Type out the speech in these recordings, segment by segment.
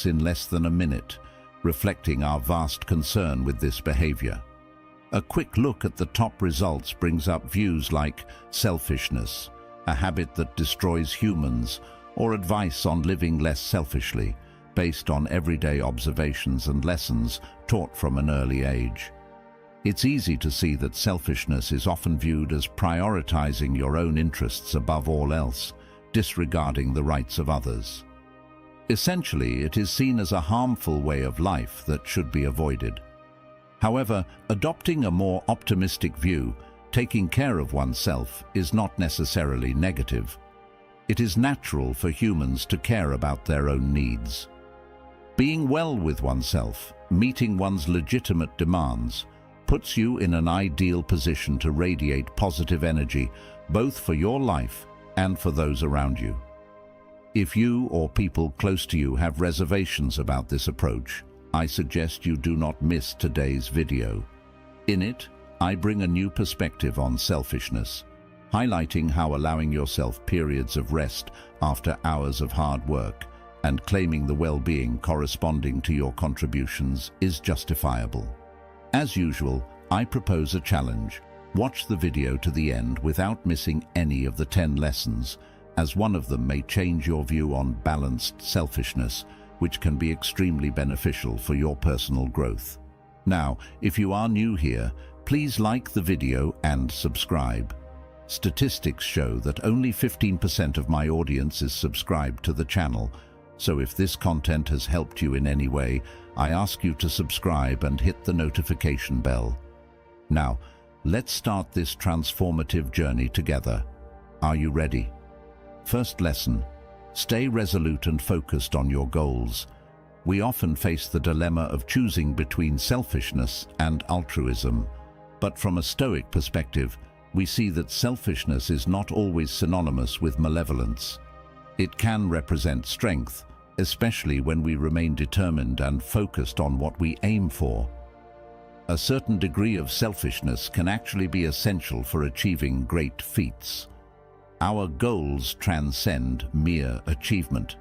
in less than a minute, reflecting our vast concern with this behavior. A quick look at the top results brings up views like selfishness, a habit that destroys humans, or advice on living less selfishly, based on everyday observations and lessons taught from an early age. It's easy to see that selfishness is often viewed as prioritizing your own interests above all else, disregarding the rights of others. Essentially, it is seen as a harmful way of life that should be avoided. However, adopting a more optimistic view, taking care of oneself, is not necessarily negative. It is natural for humans to care about their own needs. Being well with oneself, meeting one's legitimate demands, puts you in an ideal position to radiate positive energy, both for your life and for those around you. If you or people close to you have reservations about this approach, I suggest you do not miss today's video. In it, I bring a new perspective on selfishness, highlighting how allowing yourself periods of rest after hours of hard work and claiming the well-being corresponding to your contributions is justifiable. As usual, I propose a challenge. Watch the video to the end without missing any of the 10 lessons, as one of them may change your view on balanced selfishness, which can be extremely beneficial for your personal growth. Now, if you are new here, please like the video and subscribe. Statistics show that only 15% of my audience is subscribed to the channel, so if this content has helped you in any way, I ask you to subscribe and hit the notification bell. Now, let's start this transformative journey together. Are you ready? First lesson: stay resolute and focused on your goals. We often face the dilemma of choosing between selfishness and altruism, but from a Stoic perspective, we see that selfishness is not always synonymous with malevolence. It can represent strength, especially when we remain determined and focused on what we aim for. A certain degree of selfishness can actually be essential for achieving great feats. Our goals transcend mere achievement.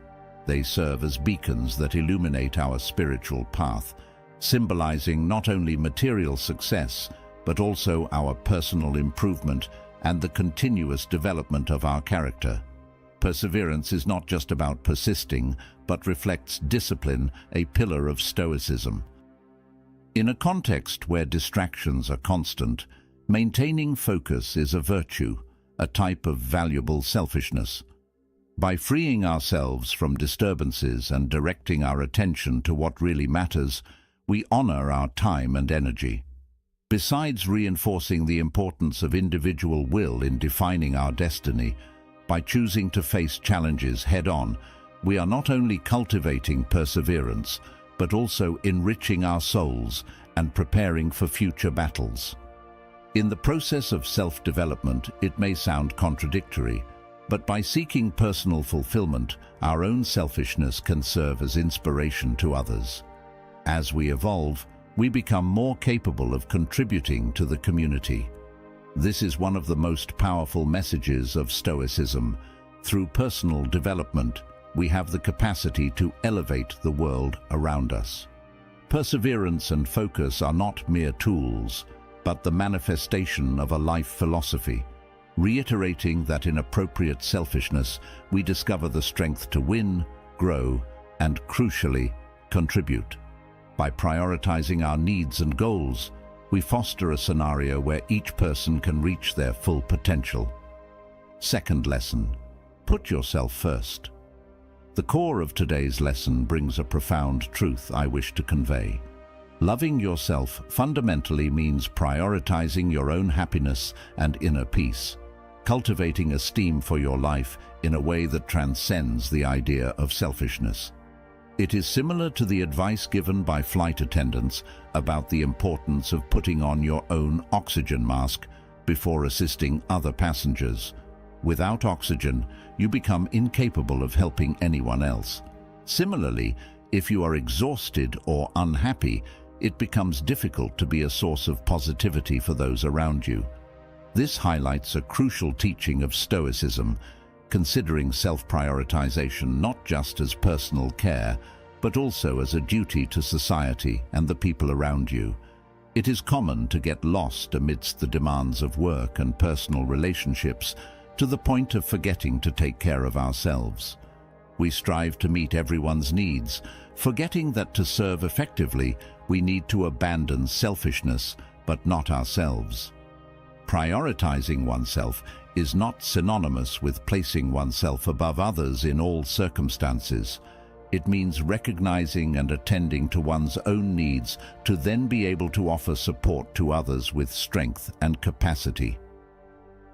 They serve as beacons that illuminate our spiritual path, symbolizing not only material success, but also our personal improvement and the continuous development of our character. Perseverance is not just about persisting, but reflects discipline, a pillar of Stoicism. In a context where distractions are constant, maintaining focus is a virtue, a type of valuable selfishness. By freeing ourselves from disturbances and directing our attention to what really matters, we honor our time and energy. Besides reinforcing the importance of individual will in defining our destiny, by choosing to face challenges head-on, we are not only cultivating perseverance, but also enriching our souls and preparing for future battles. In the process of self-development, it may sound contradictory, but by seeking personal fulfillment, our own selfishness can serve as inspiration to others. As we evolve, we become more capable of contributing to the community. This is one of the most powerful messages of Stoicism. Through personal development, we have the capacity to elevate the world around us. Perseverance and focus are not mere tools, but the manifestation of a life philosophy, reiterating that in appropriate selfishness, we discover the strength to win, grow, and crucially, contribute. By prioritizing our needs and goals, we foster a scenario where each person can reach their full potential. Second lesson: put yourself first. The core of today's lesson brings a profound truth I wish to convey. Loving yourself fundamentally means prioritizing your own happiness and inner peace, cultivating esteem for your life in a way that transcends the idea of selfishness. It is similar to the advice given by flight attendants about the importance of putting on your own oxygen mask before assisting other passengers. Without oxygen, you become incapable of helping anyone else. Similarly, if you are exhausted or unhappy, it becomes difficult to be a source of positivity for those around you. This highlights a crucial teaching of Stoicism, considering self-prioritization not just as personal care, but also as a duty to society and the people around you. It is common to get lost amidst the demands of work and personal relationships to the point of forgetting to take care of ourselves. We strive to meet everyone's needs, forgetting that to serve effectively, we need to abandon selfishness, but not ourselves. Prioritizing oneself is not synonymous with placing oneself above others in all circumstances. It means recognizing and attending to one's own needs to then be able to offer support to others with strength and capacity.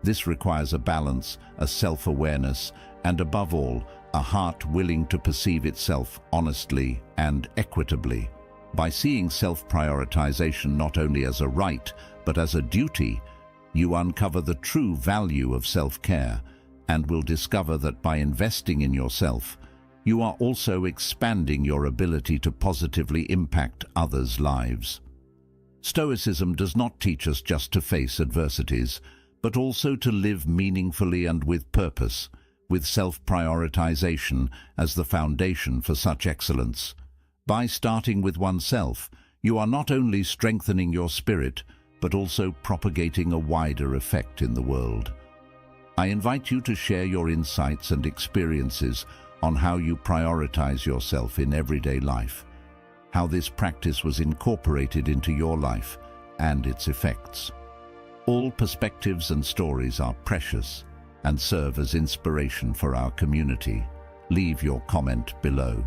This requires a balance, a self-awareness, and above all, a heart willing to perceive itself honestly and equitably. By seeing self-prioritization not only as a right, but as a duty, you uncover the true value of self-care and will discover that by investing in yourself, you are also expanding your ability to positively impact others' lives. Stoicism does not teach us just to face adversities, but also to live meaningfully and with purpose, with self-prioritization as the foundation for such excellence. By starting with oneself, you are not only strengthening your spirit, but also propagating a wider effect in the world. I invite you to share your insights and experiences on how you prioritize yourself in everyday life, how this practice was incorporated into your life and its effects. All perspectives and stories are precious and serve as inspiration for our community. Leave your comment below.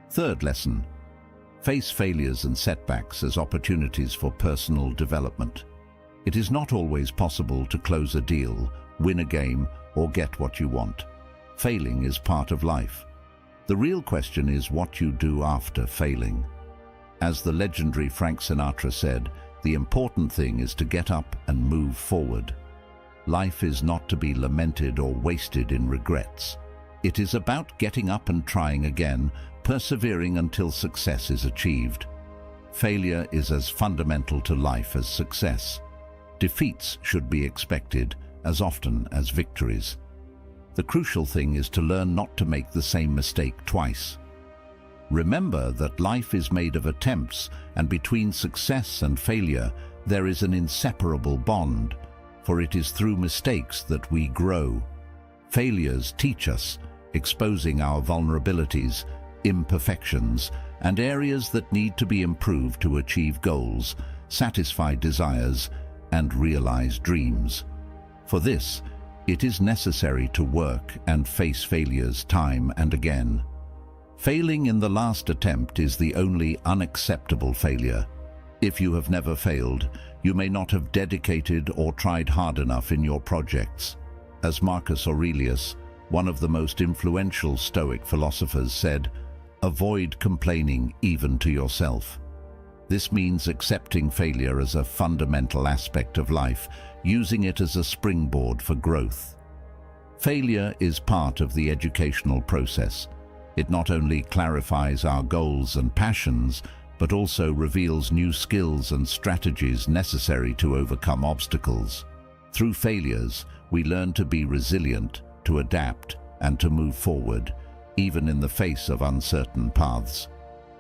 Third lesson: face failures and setbacks as opportunities for personal development. It is not always possible to close a deal, win a game, or get what you want. Failing is part of life. The real question is what you do after failing. As the legendary Frank Sinatra said, the important thing is to get up and move forward. Life is not to be lamented or wasted in regrets. It is about getting up and trying again, persevering until success is achieved. Failure is as fundamental to life as success. Defeats should be expected as often as victories. The crucial thing is to learn not to make the same mistake twice. Remember that life is made of attempts, and between success and failure there is an inseparable bond, for it is through mistakes that we grow. Failures teach us, exposing our vulnerabilities, imperfections, and areas that need to be improved to achieve goals, satisfy desires, and realize dreams. For this, it is necessary to work and face failures time and again. Failing in the last attempt is the only unacceptable failure. If you have never failed, you may not have dedicated or tried hard enough in your projects. As Marcus Aurelius, one of the most influential Stoic philosophers, said, "Avoid complaining even to yourself." This means accepting failure as a fundamental aspect of life, using it as a springboard for growth. Failure is part of the educational process. It not only clarifies our goals and passions, but also reveals new skills and strategies necessary to overcome obstacles. Through failures, we learn to be resilient, to adapt, and to move forward, even in the face of uncertain paths.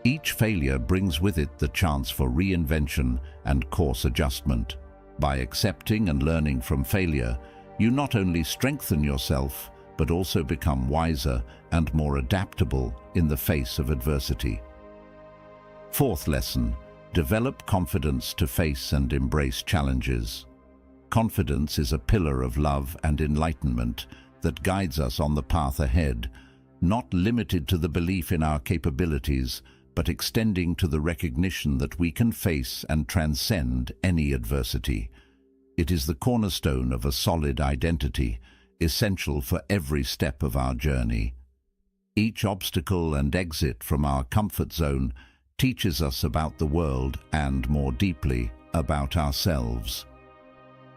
Each failure brings with it the chance for reinvention and course adjustment. By accepting and learning from failure, you not only strengthen yourself, but also become wiser and more adaptable in the face of adversity. Fourth lesson: develop confidence to face and embrace challenges. Confidence is a pillar of love and enlightenment that guides us on the path ahead, not limited to the belief in our capabilities, but extending to the recognition that we can face and transcend any adversity. It is the cornerstone of a solid identity, essential for every step of our journey. Each obstacle and exit from our comfort zone teaches us about the world and, more deeply, about ourselves.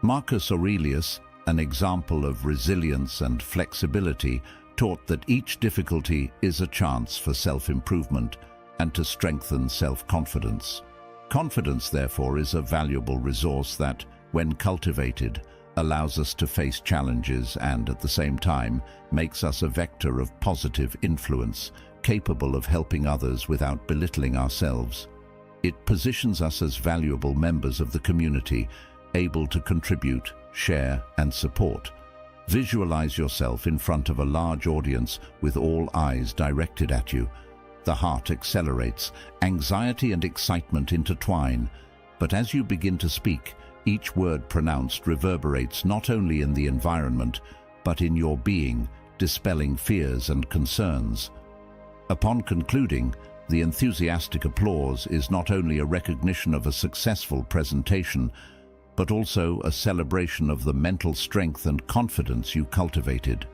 Marcus Aurelius, an example of resilience and flexibility, taught that each difficulty is a chance for self-improvement and to strengthen self-confidence. Confidence, therefore, is a valuable resource that, when cultivated, allows us to face challenges and, at the same time, makes us a vector of positive influence, capable of helping others without belittling ourselves. It positions us as valuable members of the community, able to contribute, share, and support. Visualize yourself in front of a large audience with all eyes directed at you. The heart accelerates, anxiety and excitement intertwine, but as you begin to speak, each word pronounced reverberates not only in the environment, but in your being, dispelling fears and concerns. Upon concluding, the enthusiastic applause is not only a recognition of a successful presentation, but also a celebration of the mental strength and confidence you cultivated.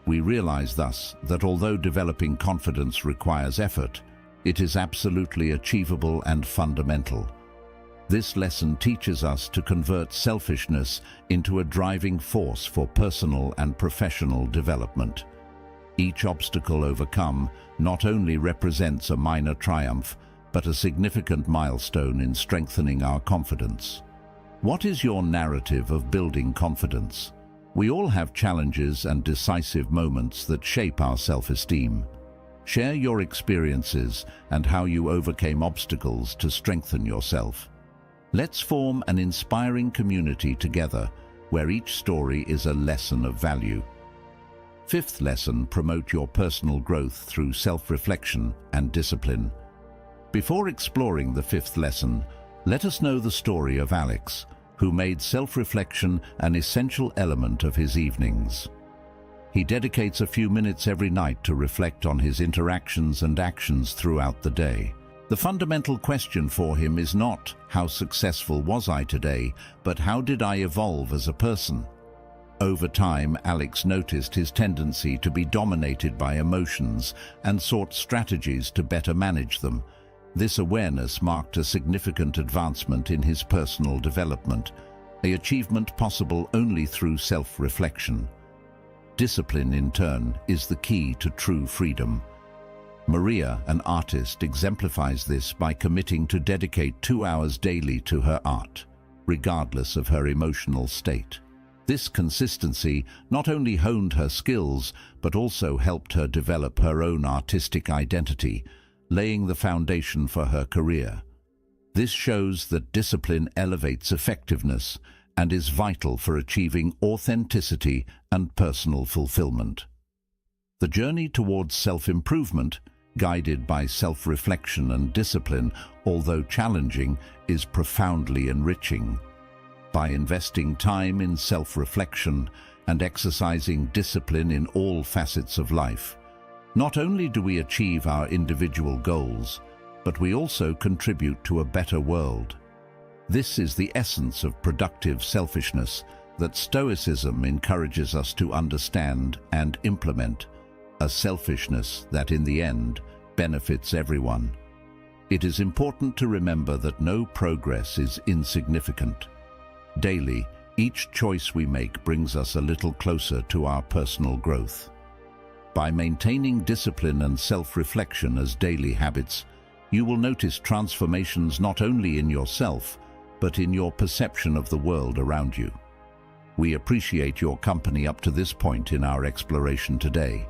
We realize thus that although developing confidence requires effort, it is absolutely achievable and fundamental. This lesson teaches us to convert selfishness into a driving force for personal and professional development. Each obstacle overcome not only represents a minor triumph, but a significant milestone in strengthening our confidence. What is your narrative of building confidence? We all have challenges and decisive moments that shape our self-esteem. Share your experiences and how you overcame obstacles to strengthen yourself. Let's form an inspiring community together, where each story is a lesson of value. Fifth lesson: promote your personal growth through self-reflection and discipline. Before exploring the fifth lesson, let us know the story of Alex, who made self-reflection an essential element of his evenings. He dedicates a few minutes every night to reflect on his interactions and actions throughout the day. The fundamental question for him is not, how successful was I today, but how did I evolve as a person? Over time, Alex noticed his tendency to be dominated by emotions and sought strategies to better manage them. This awareness marked a significant advancement in his personal development, an achievement possible only through self-reflection. Discipline, in turn, is the key to true freedom. Maria, an artist, exemplifies this by committing to dedicate 2 hours daily to her art, regardless of her emotional state. This consistency not only honed her skills, but also helped her develop her own artistic identity, laying the foundation for her career. This shows that discipline elevates effectiveness and is vital for achieving authenticity and personal fulfillment. The journey towards self-improvement, guided by self-reflection and discipline, although challenging, is profoundly enriching. By investing time in self-reflection and exercising discipline in all facets of life, not only do we achieve our individual goals, but we also contribute to a better world. This is the essence of productive selfishness that Stoicism encourages us to understand and implement, a selfishness that in the end benefits everyone. It is important to remember that no progress is insignificant. Daily, each choice we make brings us a little closer to our personal growth. By maintaining discipline and self-reflection as daily habits, you will notice transformations not only in yourself, but in your perception of the world around you. We appreciate your company up to this point in our exploration today.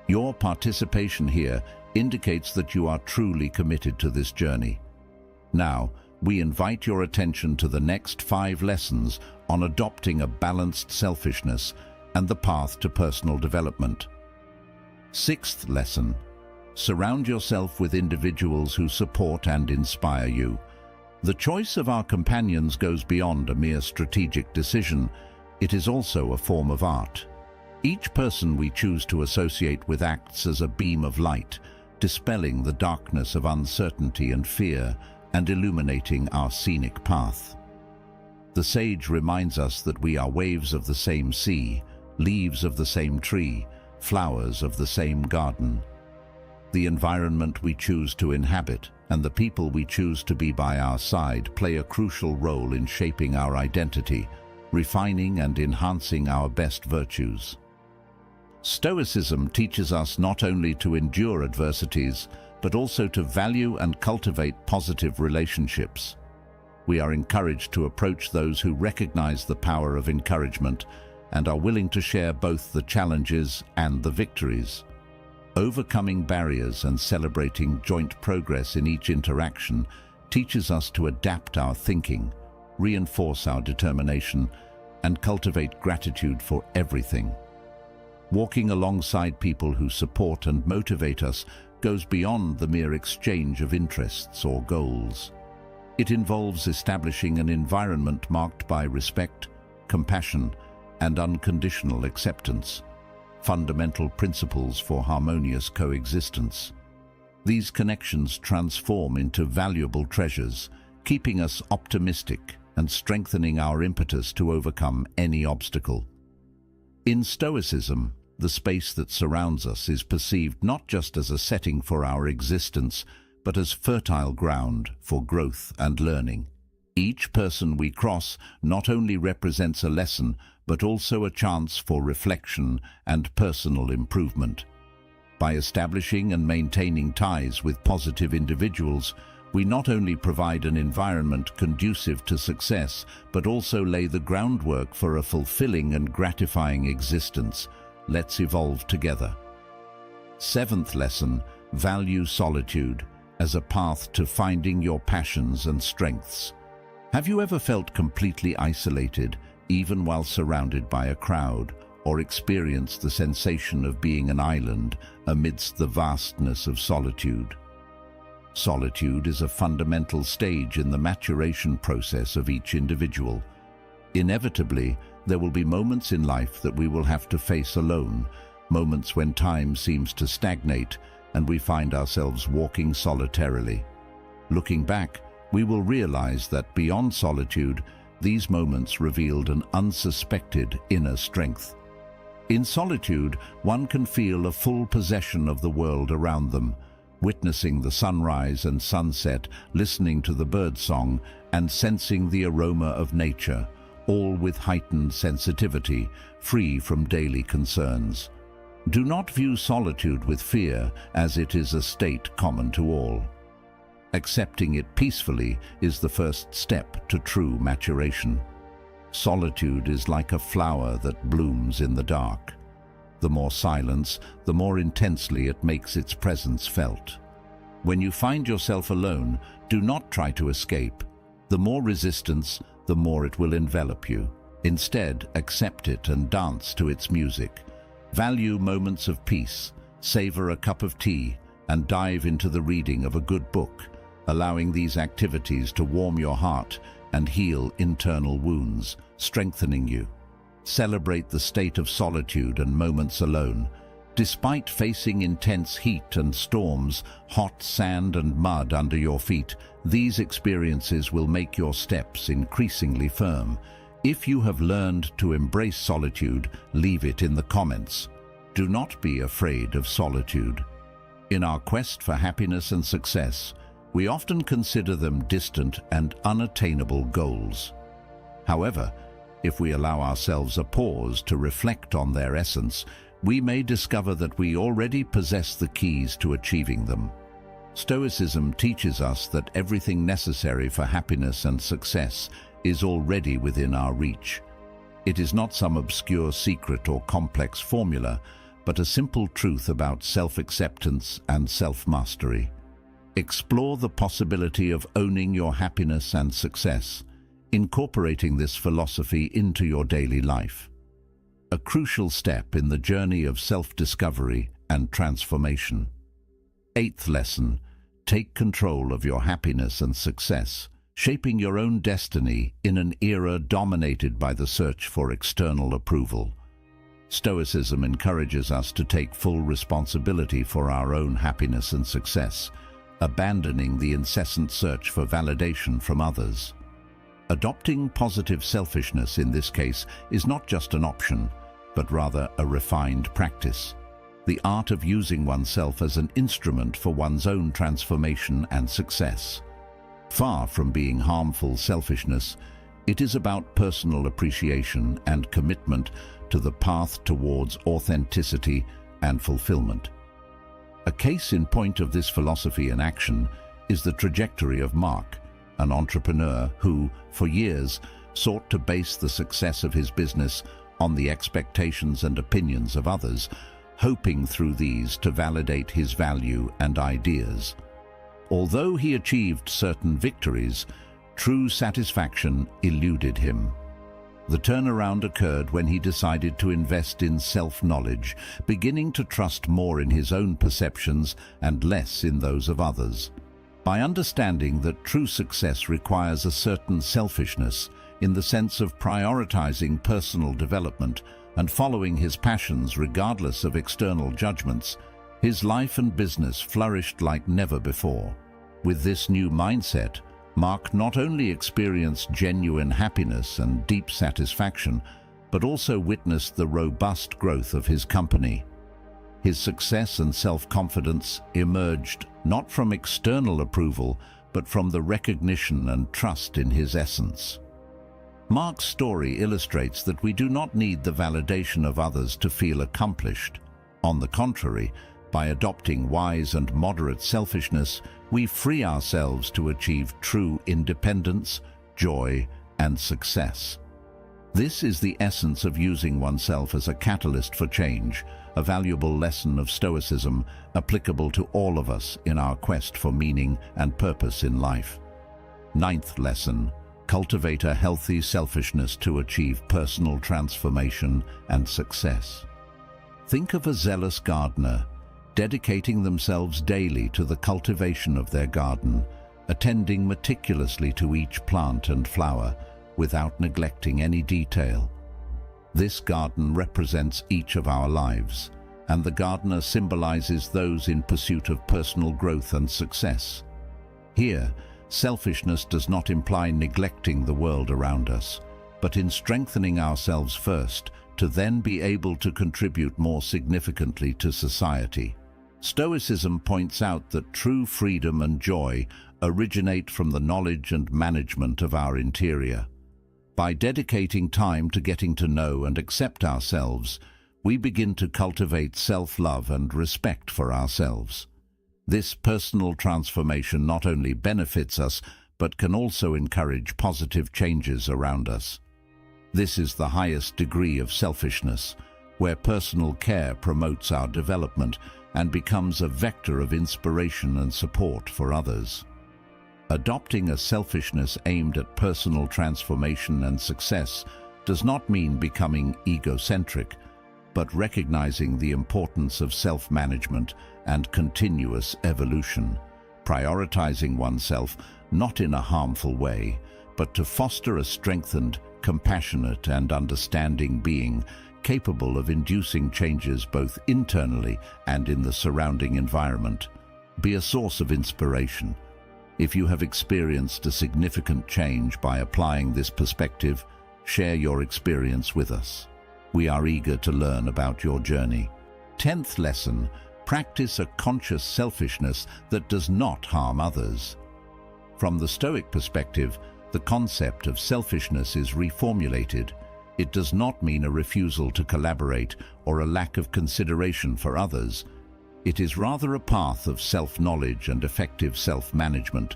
Your participation here indicates that you are truly committed to this journey. Now, we invite your attention to the next 5 lessons on adopting a balanced selfishness and the path to personal development. Sixth lesson: surround yourself with individuals who support and inspire you. The choice of our companions goes beyond a mere strategic decision. It is also a form of art. Each person we choose to associate with acts as a beam of light, dispelling the darkness of uncertainty and fear and illuminating our scenic path. The sage reminds us that we are waves of the same sea, leaves of the same tree, flowers of the same garden. The environment we choose to inhabit and the people we choose to be by our side play a crucial role in shaping our identity, refining and enhancing our best virtues. Stoicism teaches us not only to endure adversities, but also to value and cultivate positive relationships. We are encouraged to approach those who recognize the power of encouragement and are willing to share both the challenges and the victories. Overcoming barriers and celebrating joint progress in each interaction teaches us to adapt our thinking, reinforce our determination, and cultivate gratitude for everything. Walking alongside people who support and motivate us goes beyond the mere exchange of interests or goals. It involves establishing an environment marked by respect, compassion, and unconditional acceptance, fundamental principles for harmonious coexistence. These connections transform into valuable treasures, keeping us optimistic and strengthening our impetus to overcome any obstacle. In Stoicism, the space that surrounds us is perceived not just as a setting for our existence, but as fertile ground for growth and learning. Each person we cross not only represents a lesson, but also a chance for reflection and personal improvement. By establishing and maintaining ties with positive individuals, we not only provide an environment conducive to success, but also lay the groundwork for a fulfilling and gratifying existence. Let's evolve together. Seventh lesson, value solitude as a path to finding your passions and strengths. Have you ever felt completely isolated, even while surrounded by a crowd, or experienced the sensation of being an island amidst the vastness of solitude? Solitude is a fundamental stage in the maturation process of each individual. Inevitably, there will be moments in life that we will have to face alone, moments when time seems to stagnate and we find ourselves walking solitarily. Looking back, we will realize that beyond solitude, these moments revealed an unsuspected inner strength. In solitude, one can feel a full possession of the world around them, witnessing the sunrise and sunset, listening to the birdsong, and sensing the aroma of nature, all with heightened sensitivity, free from daily concerns. Do not view solitude with fear, as it is a state common to all. Accepting it peacefully is the first step to true maturation. Solitude is like a flower that blooms in the dark. The more silence, the more intensely it makes its presence felt. When you find yourself alone, do not try to escape. The more resistance, the more it will envelop you. Instead, accept it and dance to its music. Value moments of peace, savor a cup of tea, and dive into the reading of a good book, allowing these activities to warm your heart and heal internal wounds, strengthening you. Celebrate the state of solitude and moments alone. Despite facing intense heat and storms, hot sand and mud under your feet, these experiences will make your steps increasingly firm. If you have learned to embrace solitude, leave it in the comments. Do not be afraid of solitude. In our quest for happiness and success, we often consider them distant and unattainable goals. However, if we allow ourselves a pause to reflect on their essence, we may discover that we already possess the keys to achieving them. Stoicism teaches us that everything necessary for happiness and success is already within our reach. It is not some obscure secret or complex formula, but a simple truth about self-acceptance and self-mastery. Explore the possibility of owning your happiness and success, incorporating this philosophy into your daily life. A crucial step in the journey of self-discovery and transformation. Eighth lesson, take control of your happiness and success, shaping your own destiny in an era dominated by the search for external approval. Stoicism encourages us to take full responsibility for our own happiness and success, abandoning the incessant search for validation from others. Adopting positive selfishness in this case is not just an option, but rather a refined practice. The art of using oneself as an instrument for one's own transformation and success. Far from being harmful selfishness, it is about personal appreciation and commitment to the path towards authenticity and fulfillment. A case in point of this philosophy in action is the trajectory of Mark, an entrepreneur who, for years, sought to base the success of his business on the expectations and opinions of others, hoping through these to validate his value and ideas. Although he achieved certain victories, true satisfaction eluded him. The turnaround occurred when he decided to invest in self-knowledge, beginning to trust more in his own perceptions and less in those of others. By understanding that true success requires a certain selfishness, in the sense of prioritizing personal development and following his passions regardless of external judgments, his life and business flourished like never before. With this new mindset, Mark not only experienced genuine happiness and deep satisfaction, but also witnessed the robust growth of his company. His success and self-confidence emerged not from external approval, but from the recognition and trust in his essence. Mark's story illustrates that we do not need the validation of others to feel accomplished. On the contrary, by adopting wise and moderate selfishness, we free ourselves to achieve true independence, joy, and success. This is the essence of using oneself as a catalyst for change, a valuable lesson of Stoicism applicable to all of us in our quest for meaning and purpose in life. Ninth lesson: cultivate a healthy selfishness to achieve personal transformation and success. Think of a zealous gardener, dedicating themselves daily to the cultivation of their garden, attending meticulously to each plant and flower, without neglecting any detail. This garden represents each of our lives, and the gardener symbolizes those in pursuit of personal growth and success. Here, selfishness does not imply neglecting the world around us, but in strengthening ourselves first, to then be able to contribute more significantly to society. Stoicism points out that true freedom and joy originate from the knowledge and management of our interior. By dedicating time to getting to know and accept ourselves, we begin to cultivate self-love and respect for ourselves. This personal transformation not only benefits us, but can also encourage positive changes around us. This is the highest degree of selfishness, where personal care promotes our development and becomes a vector of inspiration and support for others. Adopting a selfishness aimed at personal transformation and success does not mean becoming egocentric, but recognizing the importance of self-management and continuous evolution, prioritizing oneself not in a harmful way, but to foster a strengthened, compassionate, and understanding being, capable of inducing changes both internally and in the surrounding environment. Be a source of inspiration. If you have experienced a significant change by applying this perspective, share your experience with us. We are eager to learn about your journey. 10th lesson: practice a conscious selfishness that does not harm others. From the Stoic perspective, the concept of selfishness is reformulated. It does not mean a refusal to collaborate or a lack of consideration for others. It is rather a path of self-knowledge and effective self-management,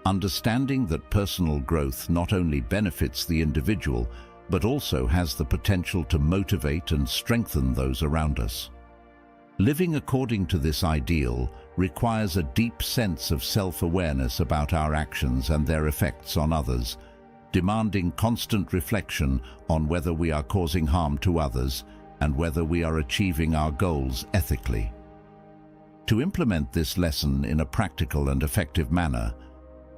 understanding that personal growth not only benefits the individual, but also has the potential to motivate and strengthen those around us. Living according to this ideal requires a deep sense of self-awareness about our actions and their effects on others, demanding constant reflection on whether we are causing harm to others and whether we are achieving our goals ethically. To implement this lesson in a practical and effective manner,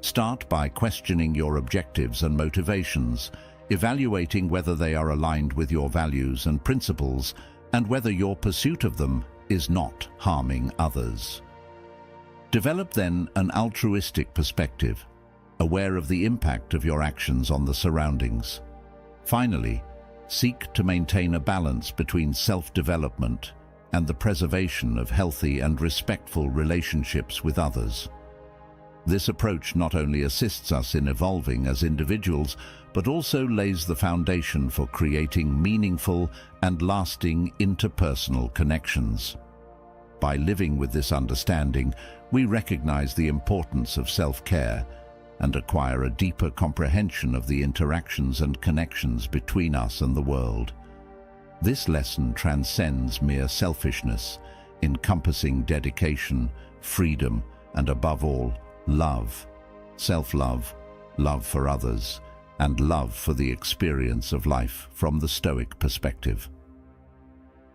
start by questioning your objectives and motivations, evaluating whether they are aligned with your values and principles, and whether your pursuit of them is not harming others. Develop then an altruistic perspective, aware of the impact of your actions on the surroundings. Finally, seek to maintain a balance between self-development and the preservation of healthy and respectful relationships with others. This approach not only assists us in evolving as individuals, but also lays the foundation for creating meaningful and lasting interpersonal connections. By living with this understanding, we recognize the importance of self-care and acquire a deeper comprehension of the interactions and connections between us and the world. This lesson transcends mere selfishness, encompassing dedication, freedom, and above all, love. Self-love, love for others, and love for the experience of life from the Stoic perspective.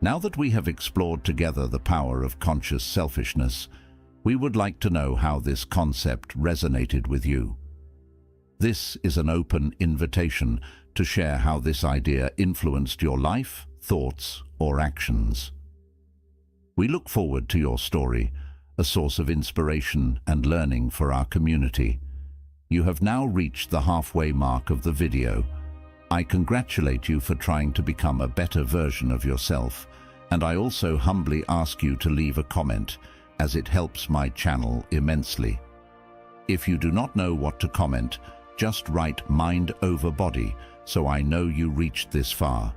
Now that we have explored together the power of conscious selfishness, we would like to know how this concept resonated with you. This is an open invitation to share how this idea influenced your life, thoughts, or actions. We look forward to your story, a source of inspiration and learning for our community. You have now reached the halfway mark of the video. I congratulate you for trying to become a better version of yourself, and I also humbly ask you to leave a comment, as it helps my channel immensely. If you do not know what to comment, just write "mind over body" so I know you reached this far.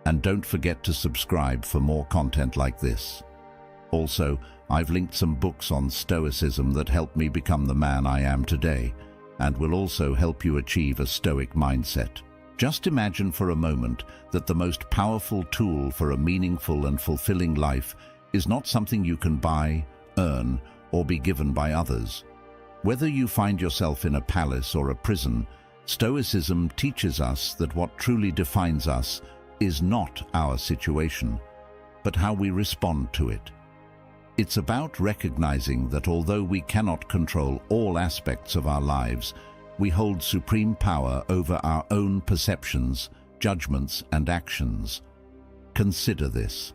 And don't forget to subscribe for more content like this. Also, I've linked some books on Stoicism that helped me become the man I am today, and will also help you achieve a Stoic mindset. Just imagine for a moment that the most powerful tool for a meaningful and fulfilling life is not something you can buy, earn, or be given by others. Whether you find yourself in a palace or a prison, Stoicism teaches us that what truly defines us is not our situation, but how we respond to it. It's about recognizing that although we cannot control all aspects of our lives, we hold supreme power over our own perceptions, judgments, and actions. Consider this.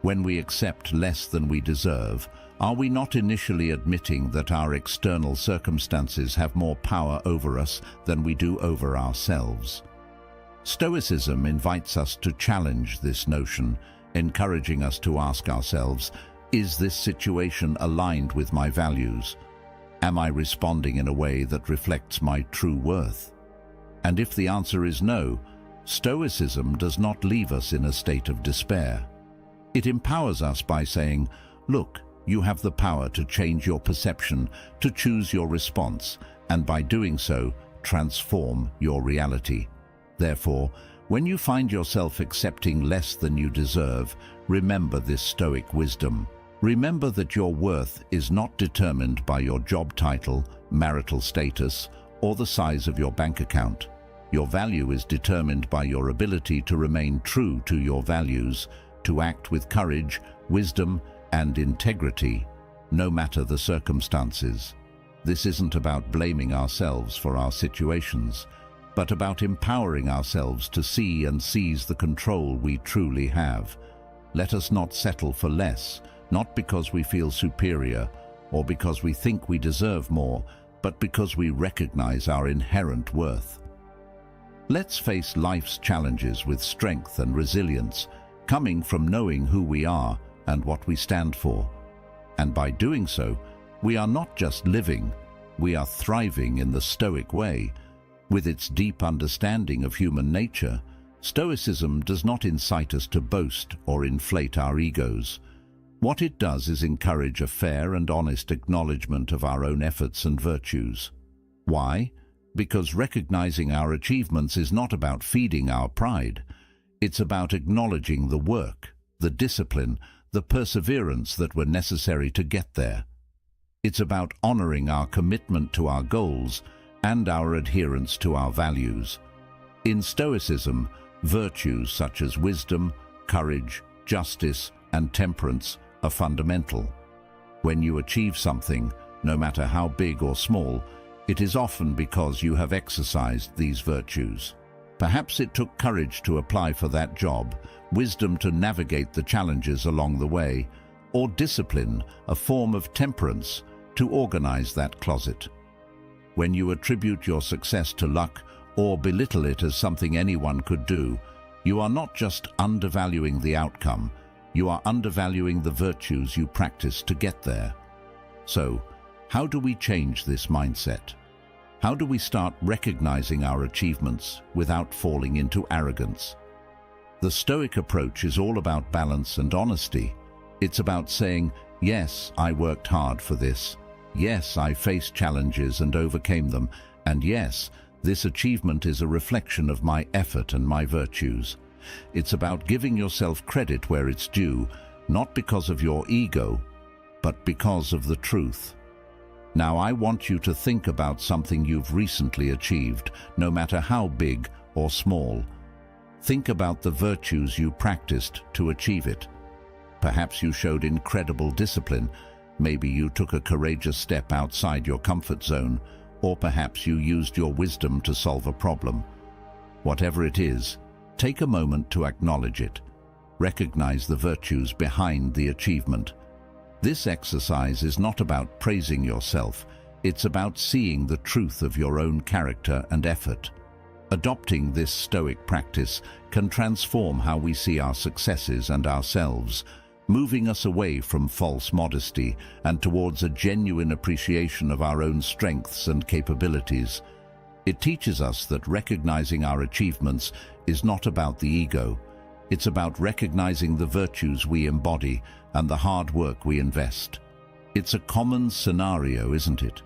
When we accept less than we deserve, are we not initially admitting that our external circumstances have more power over us than we do over ourselves? Stoicism invites us to challenge this notion, encouraging us to ask ourselves, is this situation aligned with my values? Am I responding in a way that reflects my true worth? And if the answer is no, Stoicism does not leave us in a state of despair. It empowers us by saying, look, you have the power to change your perception, to choose your response, and by doing so, transform your reality. Therefore, when you find yourself accepting less than you deserve, remember this Stoic wisdom. Remember that your worth is not determined by your job title, marital status, or the size of your bank account. Your value is determined by your ability to remain true to your values, to act with courage, wisdom, and integrity, no matter the circumstances. This isn't about blaming ourselves for our situations, but about empowering ourselves to see and seize the control we truly have. Let us not settle for less, not because we feel superior or because we think we deserve more, but because we recognize our inherent worth. Let's face life's challenges with strength and resilience, coming from knowing who we are and what we stand for. And by doing so, we are not just living, we are thriving in the Stoic way. With its deep understanding of human nature, Stoicism does not incite us to boast or inflate our egos. What it does is encourage a fair and honest acknowledgement of our own efforts and virtues. Why? Because recognizing our achievements is not about feeding our pride. It's about acknowledging the work, the discipline, the perseverance that were necessary to get there. It's about honoring our commitment to our goals and our adherence to our values. In Stoicism, virtues such as wisdom, courage, justice, and temperance are fundamental. When you achieve something, no matter how big or small, it is often because you have exercised these virtues. Perhaps it took courage to apply for that job, wisdom to navigate the challenges along the way, or discipline, a form of temperance, to organize that closet. When you attribute your success to luck or belittle it as something anyone could do, you are not just undervaluing the outcome, you are undervaluing the virtues you practice to get there. So, how do we change this mindset? How do we start recognizing our achievements without falling into arrogance? The Stoic approach is all about balance and honesty. It's about saying, yes, I worked hard for this. Yes, I faced challenges and overcame them. And yes, this achievement is a reflection of my effort and my virtues. It's about giving yourself credit where it's due, not because of your ego, but because of the truth. Now, I want you to think about something you've recently achieved, no matter how big or small. Think about the virtues you practiced to achieve it. Perhaps you showed incredible discipline. Maybe you took a courageous step outside your comfort zone, or perhaps you used your wisdom to solve a problem. Whatever it is, take a moment to acknowledge it. Recognize the virtues behind the achievement. This exercise is not about praising yourself, it's about seeing the truth of your own character and effort. Adopting this Stoic practice can transform how we see our successes and ourselves, moving us away from false modesty and towards a genuine appreciation of our own strengths and capabilities. It teaches us that recognizing our achievements is not about the ego. It's about recognizing the virtues we embody and the hard work we invest. It's a common scenario, isn't it?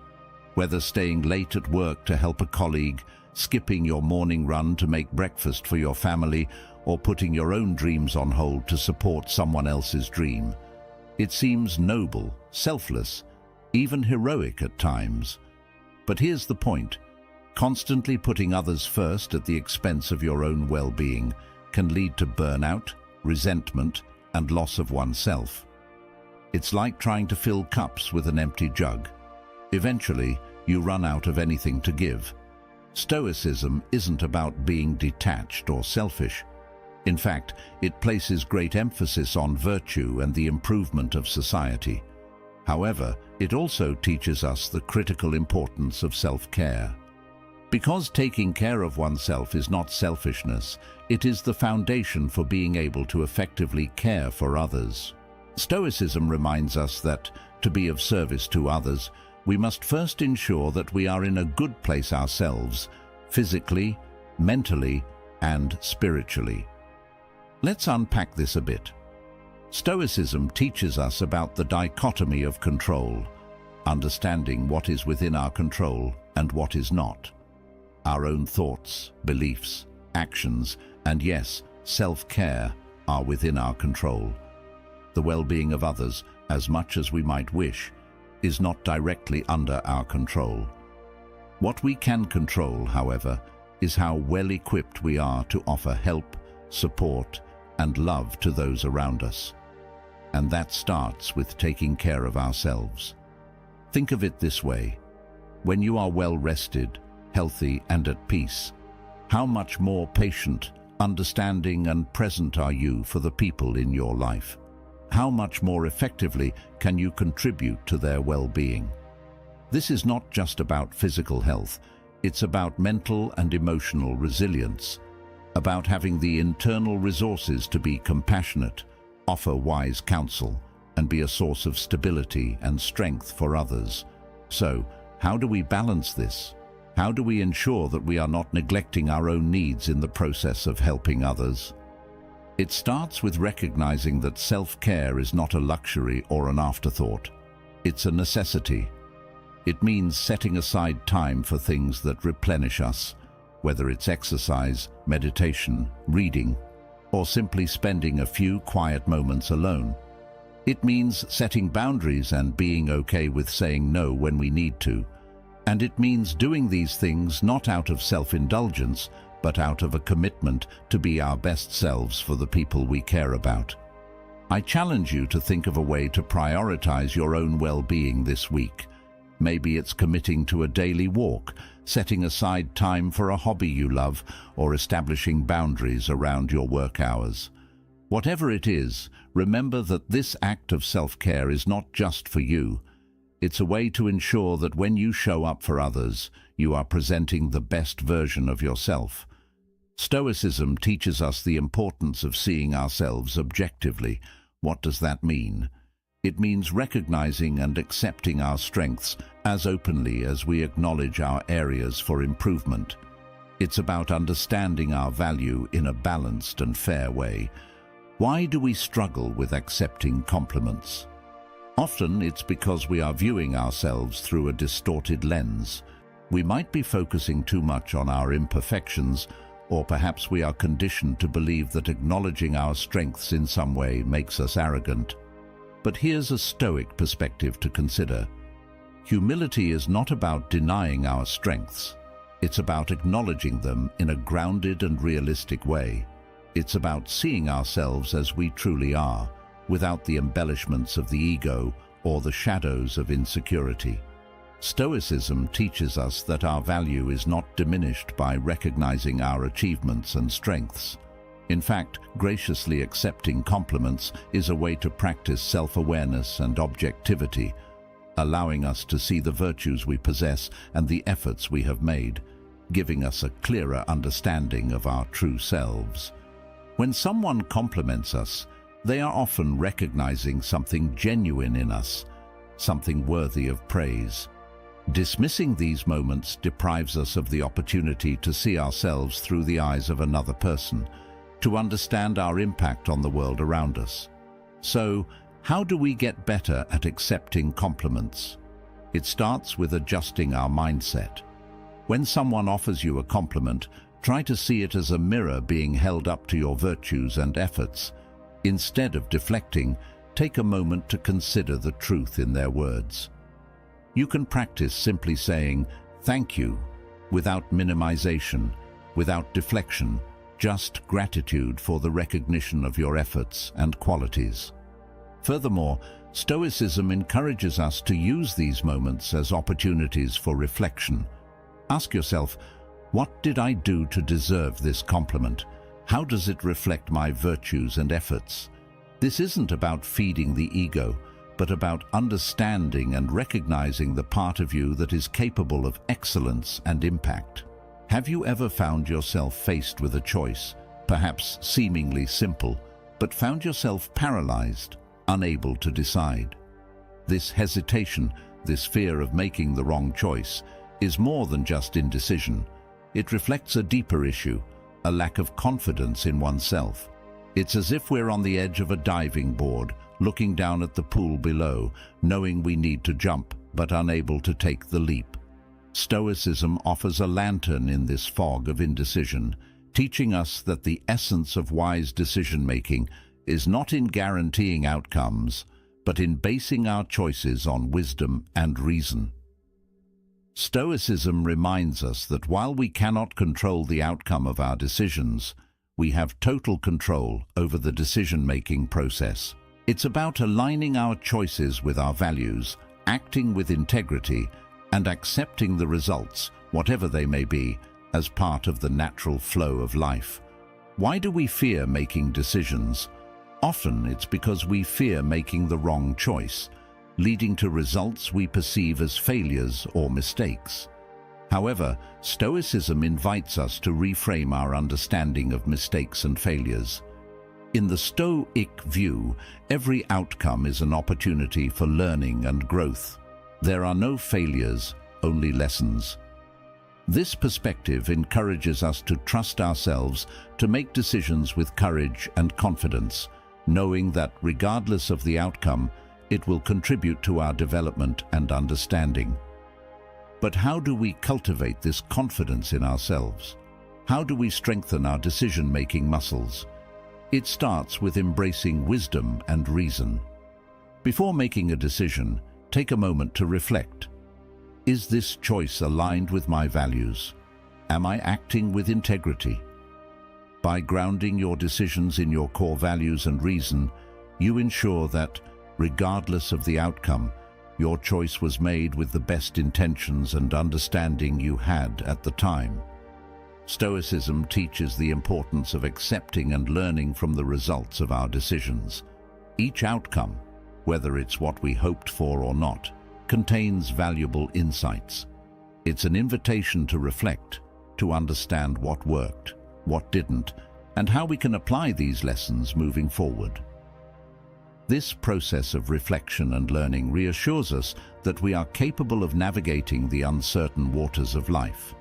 Whether staying late at work to help a colleague, skipping your morning run to make breakfast for your family, or putting your own dreams on hold to support someone else's dream. It seems noble, selfless, even heroic at times. But here's the point. Constantly putting others first at the expense of your own well-being can lead to burnout, resentment, and loss of oneself. It's like trying to fill cups with an empty jug. Eventually, you run out of anything to give. Stoicism isn't about being detached or selfish. In fact, it places great emphasis on virtue and the improvement of society. However, it also teaches us the critical importance of self-care. Because taking care of oneself is not selfishness, it is the foundation for being able to effectively care for others. Stoicism reminds us that, to be of service to others, we must first ensure that we are in a good place ourselves, physically, mentally, and spiritually. Let's unpack this a bit. Stoicism teaches us about the dichotomy of control, understanding what is within our control and what is not. Our own thoughts, beliefs, actions, and yes, self-care are within our control. The well-being of others, as much as we might wish, is not directly under our control. What we can control, however, is how well-equipped we are to offer help, support, and love to those around us. And that starts with taking care of ourselves. Think of it this way. When you are well-rested, healthy, and at peace, how much more patient, understanding, and present are you for the people in your life? How much more effectively can you contribute to their well-being? This is not just about physical health, it's about mental and emotional resilience, about having the internal resources to be compassionate, offer wise counsel, and be a source of stability and strength for others. So, how do we balance this? How do we ensure that we are not neglecting our own needs in the process of helping others? It starts with recognizing that self-care is not a luxury or an afterthought. It's a necessity. It means setting aside time for things that replenish us, whether it's exercise, meditation, reading, or simply spending a few quiet moments alone. It means setting boundaries and being okay with saying no when we need to. And it means doing these things not out of self-indulgence, but out of a commitment to be our best selves for the people we care about. I challenge you to think of a way to prioritize your own well-being this week. Maybe it's committing to a daily walk, setting aside time for a hobby you love, or establishing boundaries around your work hours. Whatever it is, remember that this act of self-care is not just for you. It's a way to ensure that when you show up for others, you are presenting the best version of yourself. Stoicism teaches us the importance of seeing ourselves objectively. What does that mean? It means recognizing and accepting our strengths as openly as we acknowledge our areas for improvement. It's about understanding our value in a balanced and fair way. Why do we struggle with accepting compliments? Often it's because we are viewing ourselves through a distorted lens. We might be focusing too much on our imperfections or perhaps we are conditioned to believe that acknowledging our strengths in some way makes us arrogant. But here's a Stoic perspective to consider. Humility is not about denying our strengths. It's about acknowledging them in a grounded and realistic way. It's about seeing ourselves as we truly are, without the embellishments of the ego or the shadows of insecurity. Stoicism teaches us that our value is not diminished by recognizing our achievements and strengths. In fact, graciously accepting compliments is a way to practice self-awareness and objectivity, allowing us to see the virtues we possess and the efforts we have made, giving us a clearer understanding of our true selves. When someone compliments us, they are often recognizing something genuine in us, something worthy of praise. Dismissing these moments deprives us of the opportunity to see ourselves through the eyes of another person, to understand our impact on the world around us. So, how do we get better at accepting compliments? It starts with adjusting our mindset. When someone offers you a compliment, try to see it as a mirror being held up to your virtues and efforts. Instead of deflecting, take a moment to consider the truth in their words. You can practice simply saying, "Thank you," without minimization, without deflection, just gratitude for the recognition of your efforts and qualities. Furthermore, Stoicism encourages us to use these moments as opportunities for reflection. Ask yourself, what did I do to deserve this compliment? How does it reflect my virtues and efforts? This isn't about feeding the ego, but about understanding and recognizing the part of you that is capable of excellence and impact. Have you ever found yourself faced with a choice, perhaps seemingly simple, but found yourself paralyzed, unable to decide? This hesitation, this fear of making the wrong choice, is more than just indecision. It reflects a deeper issue, a lack of confidence in oneself. It's as if we're on the edge of a diving board, looking down at the pool below, knowing we need to jump, but unable to take the leap. Stoicism offers a lantern in this fog of indecision, teaching us that the essence of wise decision-making is not in guaranteeing outcomes, but in basing our choices on wisdom and reason. Stoicism reminds us that while we cannot control the outcome of our decisions, we have total control over the decision-making process. It's about aligning our choices with our values, acting with integrity, and accepting the results, whatever they may be, as part of the natural flow of life. Why do we fear making decisions? Often it's because we fear making the wrong choice, leading to results we perceive as failures or mistakes. However, Stoicism invites us to reframe our understanding of mistakes and failures. In the Stoic view, every outcome is an opportunity for learning and growth. There are no failures, only lessons. This perspective encourages us to trust ourselves, to make decisions with courage and confidence, knowing that regardless of the outcome, it will contribute to our development and understanding. But how do we cultivate this confidence in ourselves? How do we strengthen our decision-making muscles? It starts with embracing wisdom and reason. Before making a decision, take a moment to reflect. Is this choice aligned with my values? Am I acting with integrity? By grounding your decisions in your core values and reason, you ensure that, regardless of the outcome, your choice was made with the best intentions and understanding you had at the time. Stoicism teaches the importance of accepting and learning from the results of our decisions. Each outcome, whether it's what we hoped for or not, contains valuable insights. It's an invitation to reflect, to understand what worked, what didn't, and how we can apply these lessons moving forward. This process of reflection and learning reassures us that we are capable of navigating the uncertain waters of life,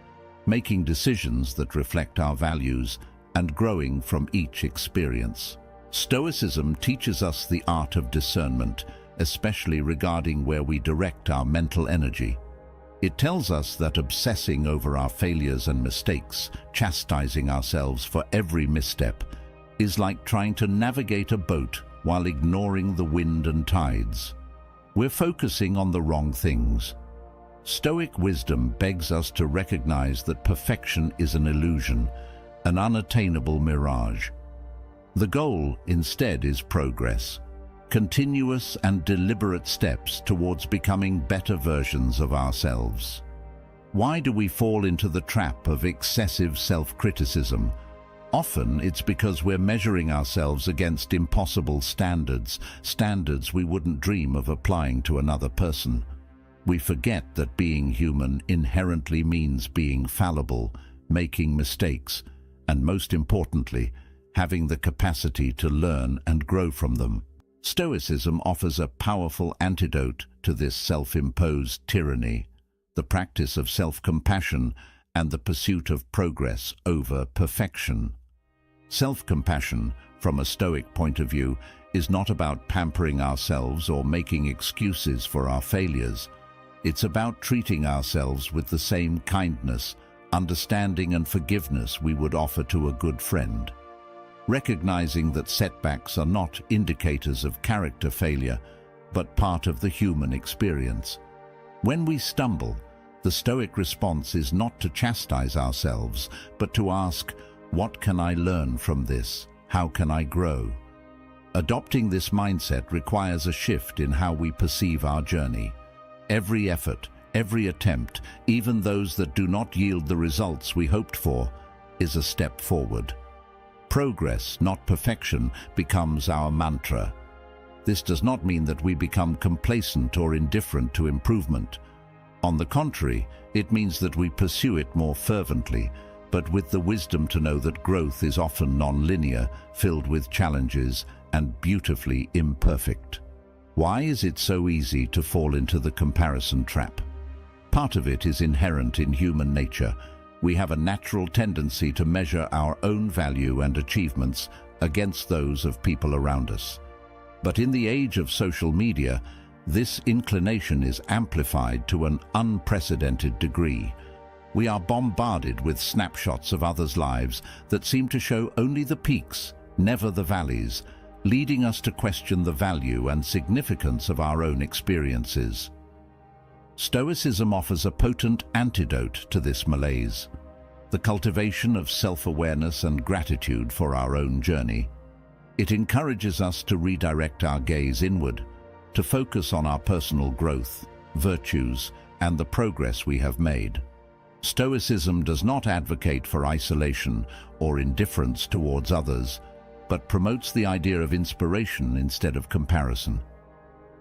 making decisions that reflect our values and growing from each experience. Stoicism teaches us the art of discernment, especially regarding where we direct our mental energy. It tells us that obsessing over our failures and mistakes, chastising ourselves for every misstep, is like trying to navigate a boat while ignoring the wind and tides. We're focusing on the wrong things. Stoic wisdom begs us to recognize that perfection is an illusion, an unattainable mirage. The goal, instead, is progress, continuous and deliberate steps towards becoming better versions of ourselves. Why do we fall into the trap of excessive self-criticism? Often it's because we're measuring ourselves against impossible standards we wouldn't dream of applying to another person. We forget that being human inherently means being fallible, making mistakes, and most importantly, having the capacity to learn and grow from them. Stoicism offers a powerful antidote to this self-imposed tyranny, the practice of self-compassion and the pursuit of progress over perfection. Self-compassion, from a Stoic point of view, is not about pampering ourselves or making excuses for our failures. It's about treating ourselves with the same kindness, understanding and forgiveness we would offer to a good friend. Recognizing that setbacks are not indicators of character failure, but part of the human experience. When we stumble, the Stoic response is not to chastise ourselves, but to ask, what can I learn from this? How can I grow? Adopting this mindset requires a shift in how we perceive our journey. Every effort, every attempt, even those that do not yield the results we hoped for, is a step forward. Progress, not perfection, becomes our mantra. This does not mean that we become complacent or indifferent to improvement. On the contrary, it means that we pursue it more fervently, but with the wisdom to know that growth is often non-linear, filled with challenges, and beautifully imperfect. Why is it so easy to fall into the comparison trap? Part of it is inherent in human nature. We have a natural tendency to measure our own value and achievements against those of people around us. But in the age of social media, this inclination is amplified to an unprecedented degree. We are bombarded with snapshots of others' lives that seem to show only the peaks, never the valleys, leading us to question the value and significance of our own experiences. Stoicism offers a potent antidote to this malaise, the cultivation of self-awareness and gratitude for our own journey. It encourages us to redirect our gaze inward, to focus on our personal growth, virtues, and the progress we have made. Stoicism does not advocate for isolation or indifference towards others, but promotes the idea of inspiration instead of comparison.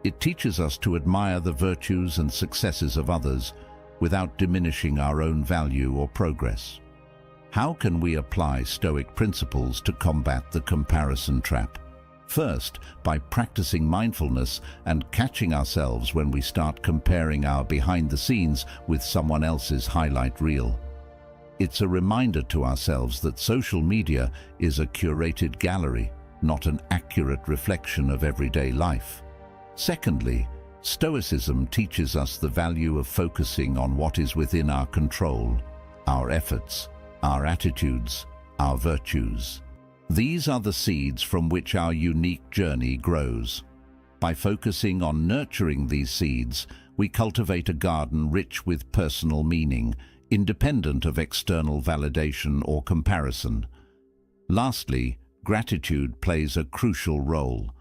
It teaches us to admire the virtues and successes of others without diminishing our own value or progress. How can we apply Stoic principles to combat the comparison trap? First, by practicing mindfulness and catching ourselves when we start comparing our behind the scenes with someone else's highlight reel. It's a reminder to ourselves that social media is a curated gallery, not an accurate reflection of everyday life. Secondly, Stoicism teaches us the value of focusing on what is within our control, our efforts, our attitudes, our virtues. These are the seeds from which our unique journey grows. By focusing on nurturing these seeds, we cultivate a garden rich with personal meaning, independent of external validation or comparison. Lastly, gratitude plays a crucial role.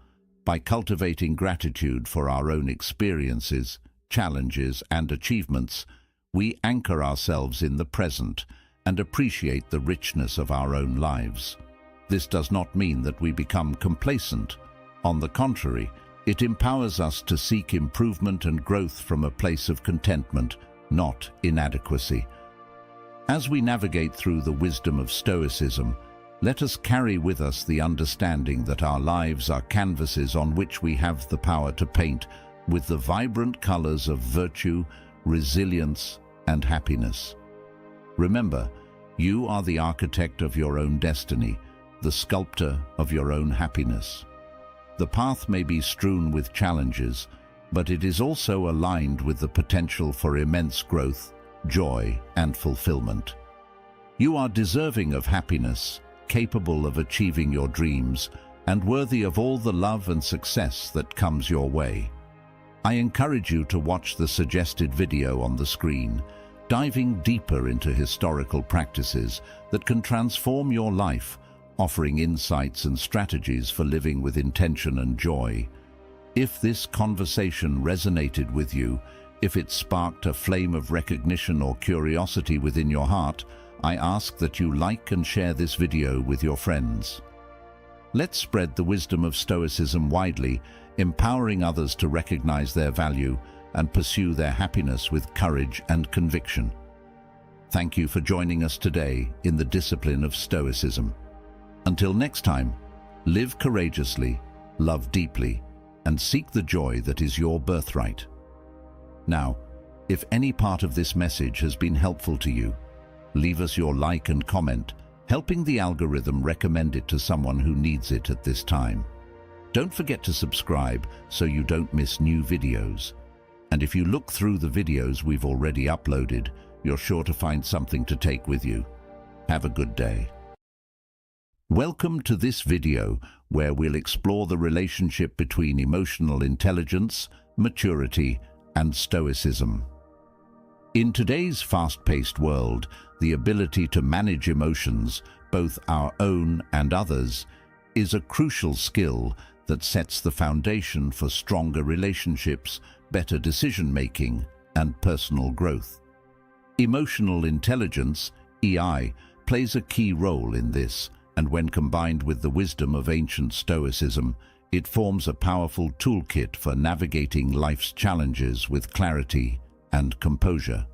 By cultivating gratitude for our own experiences, challenges, and achievements, we anchor ourselves in the present and appreciate the richness of our own lives. This does not mean that we become complacent. On the contrary, it empowers us to seek improvement and growth from a place of contentment, not inadequacy. As we navigate through the wisdom of Stoicism, let us carry with us the understanding that our lives are canvases on which we have the power to paint with the vibrant colors of virtue, resilience, and happiness. Remember, you are the architect of your own destiny, the sculptor of your own happiness. The path may be strewn with challenges, but it is also aligned with the potential for immense growth, joy, and fulfillment. You are deserving of happiness, capable of achieving your dreams, and worthy of all the love and success that comes your way. I encourage you to watch the suggested video on the screen, diving deeper into historical practices that can transform your life, offering insights and strategies for living with intention and joy. If this conversation resonated with you, if it sparked a flame of recognition or curiosity within your heart, I ask that you like and share this video with your friends. Let's spread the wisdom of Stoicism widely, empowering others to recognize their value and pursue their happiness with courage and conviction. Thank you for joining us today in the discipline of Stoicism. Until next time, live courageously, love deeply, and seek the joy that is your birthright. Now, if any part of this message has been helpful to you, leave us your like and comment, helping the algorithm recommend it to someone who needs it at this time. Don't forget to subscribe so you don't miss new videos. And if you look through the videos we've already uploaded, you're sure to find something to take with you. Have a good day. Welcome to this video where we'll explore the relationship between emotional intelligence, maturity, and Stoicism. In today's fast-paced world, the ability to manage emotions, both our own and others, is a crucial skill that sets the foundation for stronger relationships, better decision-making, and personal growth. Emotional intelligence, EI, plays a key role in this, and when combined with the wisdom of ancient Stoicism, it forms a powerful toolkit for navigating life's challenges with clarity and composure.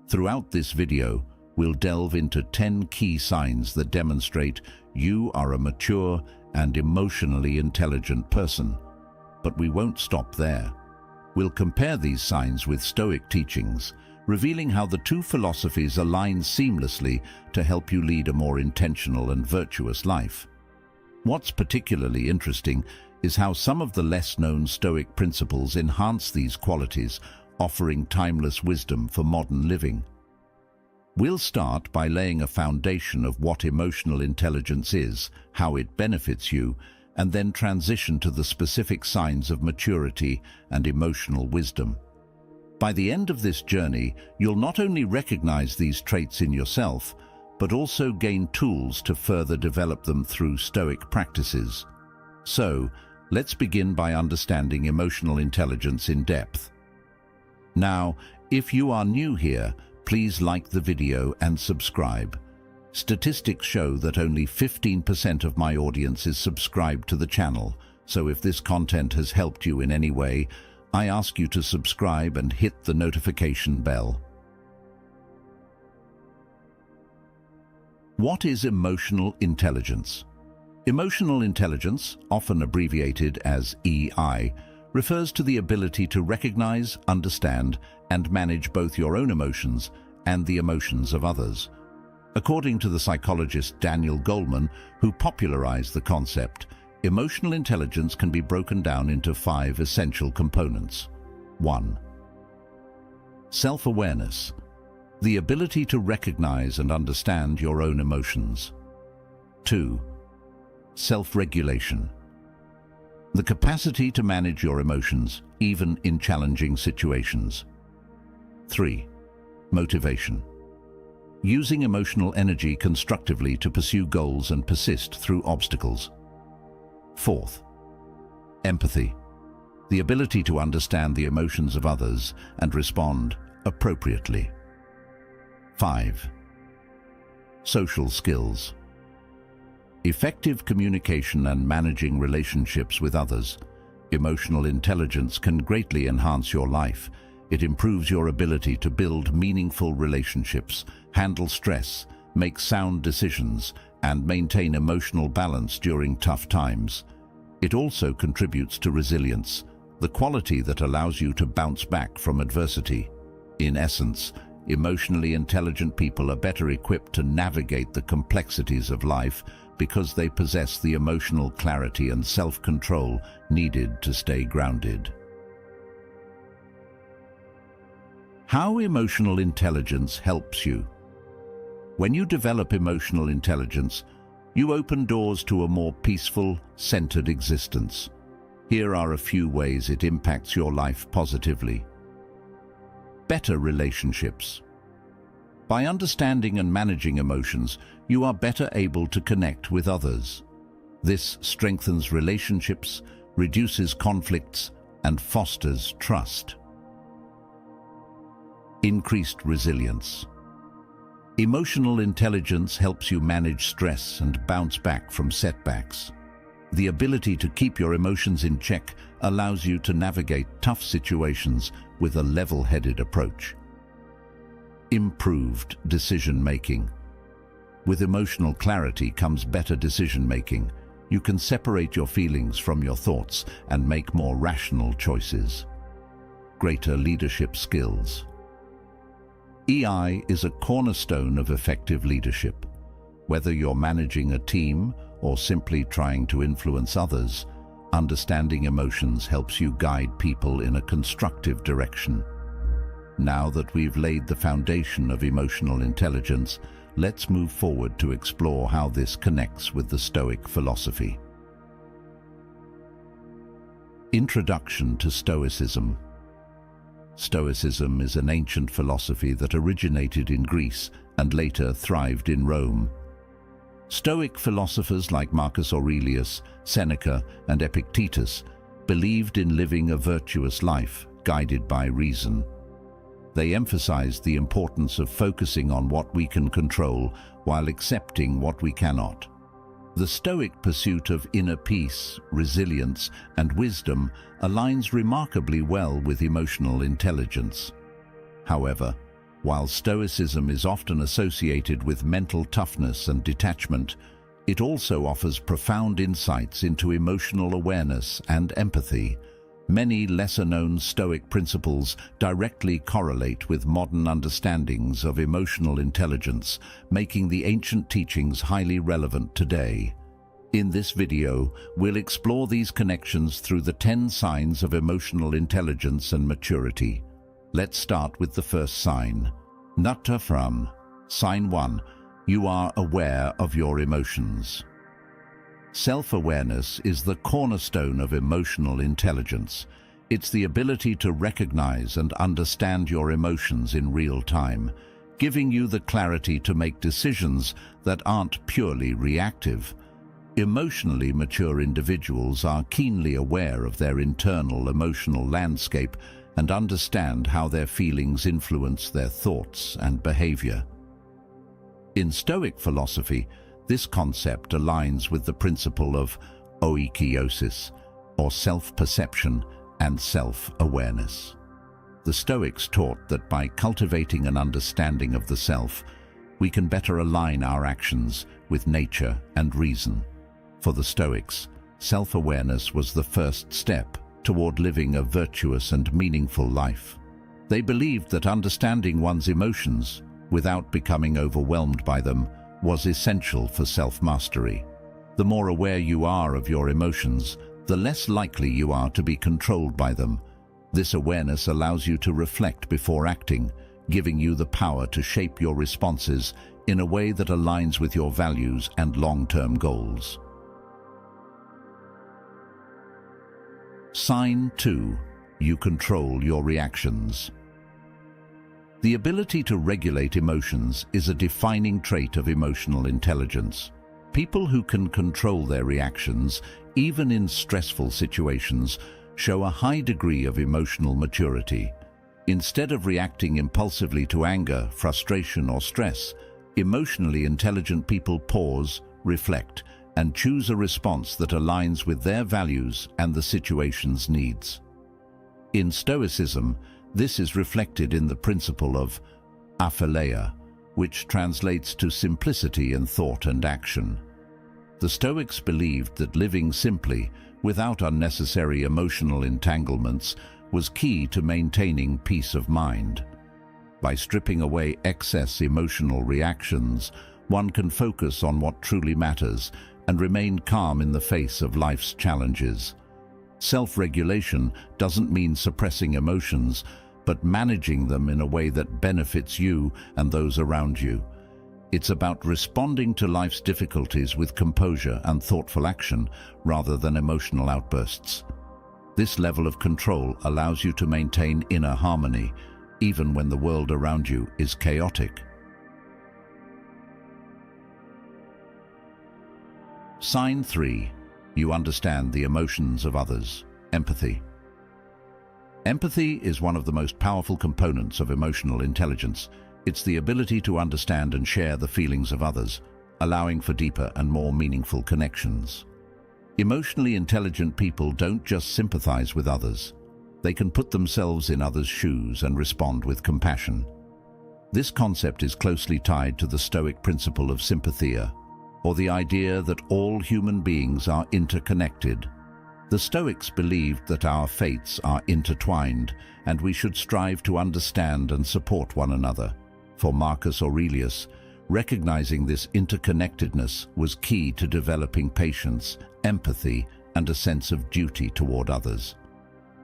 Throughout this video, we'll delve into 10 key signs that demonstrate you are a mature and emotionally intelligent person. But we won't stop there. We'll compare these signs with Stoic teachings, revealing how the two philosophies align seamlessly to help you lead a more intentional and virtuous life. What's particularly interesting is how some of the less-known Stoic principles enhance these qualities, offering timeless wisdom for modern living. We'll start by laying a foundation of what emotional intelligence is, how it benefits you, and then transition to the specific signs of maturity and emotional wisdom. By the end of this journey, you'll not only recognize these traits in yourself, but also gain tools to further develop them through Stoic practices. So, let's begin by understanding emotional intelligence in depth. Now, if you are new here, please like the video and subscribe. Statistics show that only 15% of my audience is subscribed to the channel, so if this content has helped you in any way, I ask you to subscribe and hit the notification bell. What is emotional intelligence? Emotional intelligence, often abbreviated as EI, refers to the ability to recognize, understand, and manage both your own emotions and the emotions of others. According to the psychologist Daniel Goleman, who popularized the concept, emotional intelligence can be broken down into 5 essential components. 1. Self-awareness, the ability to recognize and understand your own emotions. 2. Self-regulation, the capacity to manage your emotions, even in challenging situations. 3. Motivation, using emotional energy constructively to pursue goals and persist through obstacles. 4. Empathy, the ability to understand the emotions of others and respond appropriately. 5. Social skills, effective communication and managing relationships with others. Emotional intelligence can greatly enhance your life. It improves your ability to build meaningful relationships, handle stress, make sound decisions, and maintain emotional balance during tough times. It also contributes to resilience, the quality that allows you to bounce back from adversity. In essence, emotionally intelligent people are better equipped to navigate the complexities of life because they possess the emotional clarity and self-control needed to stay grounded. How emotional intelligence helps you. When you develop emotional intelligence, you open doors to a more peaceful, centered existence. Here are a few ways it impacts your life positively. Better relationships. By understanding and managing emotions, you are better able to connect with others. This strengthens relationships, reduces conflicts, and fosters trust. Increased resilience. Emotional intelligence helps you manage stress and bounce back from setbacks. The ability to keep your emotions in check allows you to navigate tough situations with a level-headed approach. Improved decision-making. With emotional clarity comes better decision-making. You can separate your feelings from your thoughts and make more rational choices. Greater leadership skills. EI is a cornerstone of effective leadership. Whether you're managing a team or simply trying to influence others, understanding emotions helps you guide people in a constructive direction. Now that we've laid the foundation of emotional intelligence, let's move forward to explore how this connects with the Stoic philosophy. Introduction to Stoicism. Stoicism is an ancient philosophy that originated in Greece and later thrived in Rome. Stoic philosophers like Marcus Aurelius, Seneca, and Epictetus believed in living a virtuous life guided by reason. They emphasized the importance of focusing on what we can control while accepting what we cannot. The Stoic pursuit of inner peace, resilience, and wisdom aligns remarkably well with emotional intelligence. However, while Stoicism is often associated with mental toughness and detachment, it also offers profound insights into emotional awareness and empathy. Many lesser-known Stoic principles directly correlate with modern understandings of emotional intelligence, making the ancient teachings highly relevant today. In this video, we'll explore these connections through the 10 signs of emotional intelligence and maturity. Let's start with the first sign. Nutta from. Sign 1. You are aware of your emotions. Self-awareness is the cornerstone of emotional intelligence. It's the ability to recognize and understand your emotions in real time, giving you the clarity to make decisions that aren't purely reactive. Emotionally mature individuals are keenly aware of their internal emotional landscape and understand how their feelings influence their thoughts and behavior. In Stoic philosophy, this concept aligns with the principle of oikeiosis, or self-perception and self-awareness. The Stoics taught that by cultivating an understanding of the self, we can better align our actions with nature and reason. For the Stoics, self-awareness was the first step toward living a virtuous and meaningful life. They believed that understanding one's emotions without becoming overwhelmed by them was essential for self-mastery. The more aware you are of your emotions, the less likely you are to be controlled by them. This awareness allows you to reflect before acting, giving you the power to shape your responses in a way that aligns with your values and long-term goals. Sign 2. You control your reactions. The ability to regulate emotions is a defining trait of emotional intelligence. People who can control their reactions, even in stressful situations, show a high degree of emotional maturity. Instead of reacting impulsively to anger, frustration, or stress, emotionally intelligent people pause, reflect, and choose a response that aligns with their values and the situation's needs. In Stoicism, this is reflected in the principle of aphileia, which translates to simplicity in thought and action. The Stoics believed that living simply, without unnecessary emotional entanglements, was key to maintaining peace of mind. By stripping away excess emotional reactions, one can focus on what truly matters and remain calm in the face of life's challenges. Self-regulation doesn't mean suppressing emotions, but managing them in a way that benefits you and those around you. It's about responding to life's difficulties with composure and thoughtful action rather than emotional outbursts. This level of control allows you to maintain inner harmony, even when the world around you is chaotic. Sign 3. You understand the emotions of others. Empathy. Empathy is one of the most powerful components of emotional intelligence. It's the ability to understand and share the feelings of others, allowing for deeper and more meaningful connections. Emotionally intelligent people don't just sympathize with others. They can put themselves in others' shoes and respond with compassion. This concept is closely tied to the Stoic principle of sympathia, or the idea that all human beings are interconnected. The Stoics believed that our fates are intertwined, and we should strive to understand and support one another. For Marcus Aurelius, recognizing this interconnectedness was key to developing patience, empathy, and a sense of duty toward others.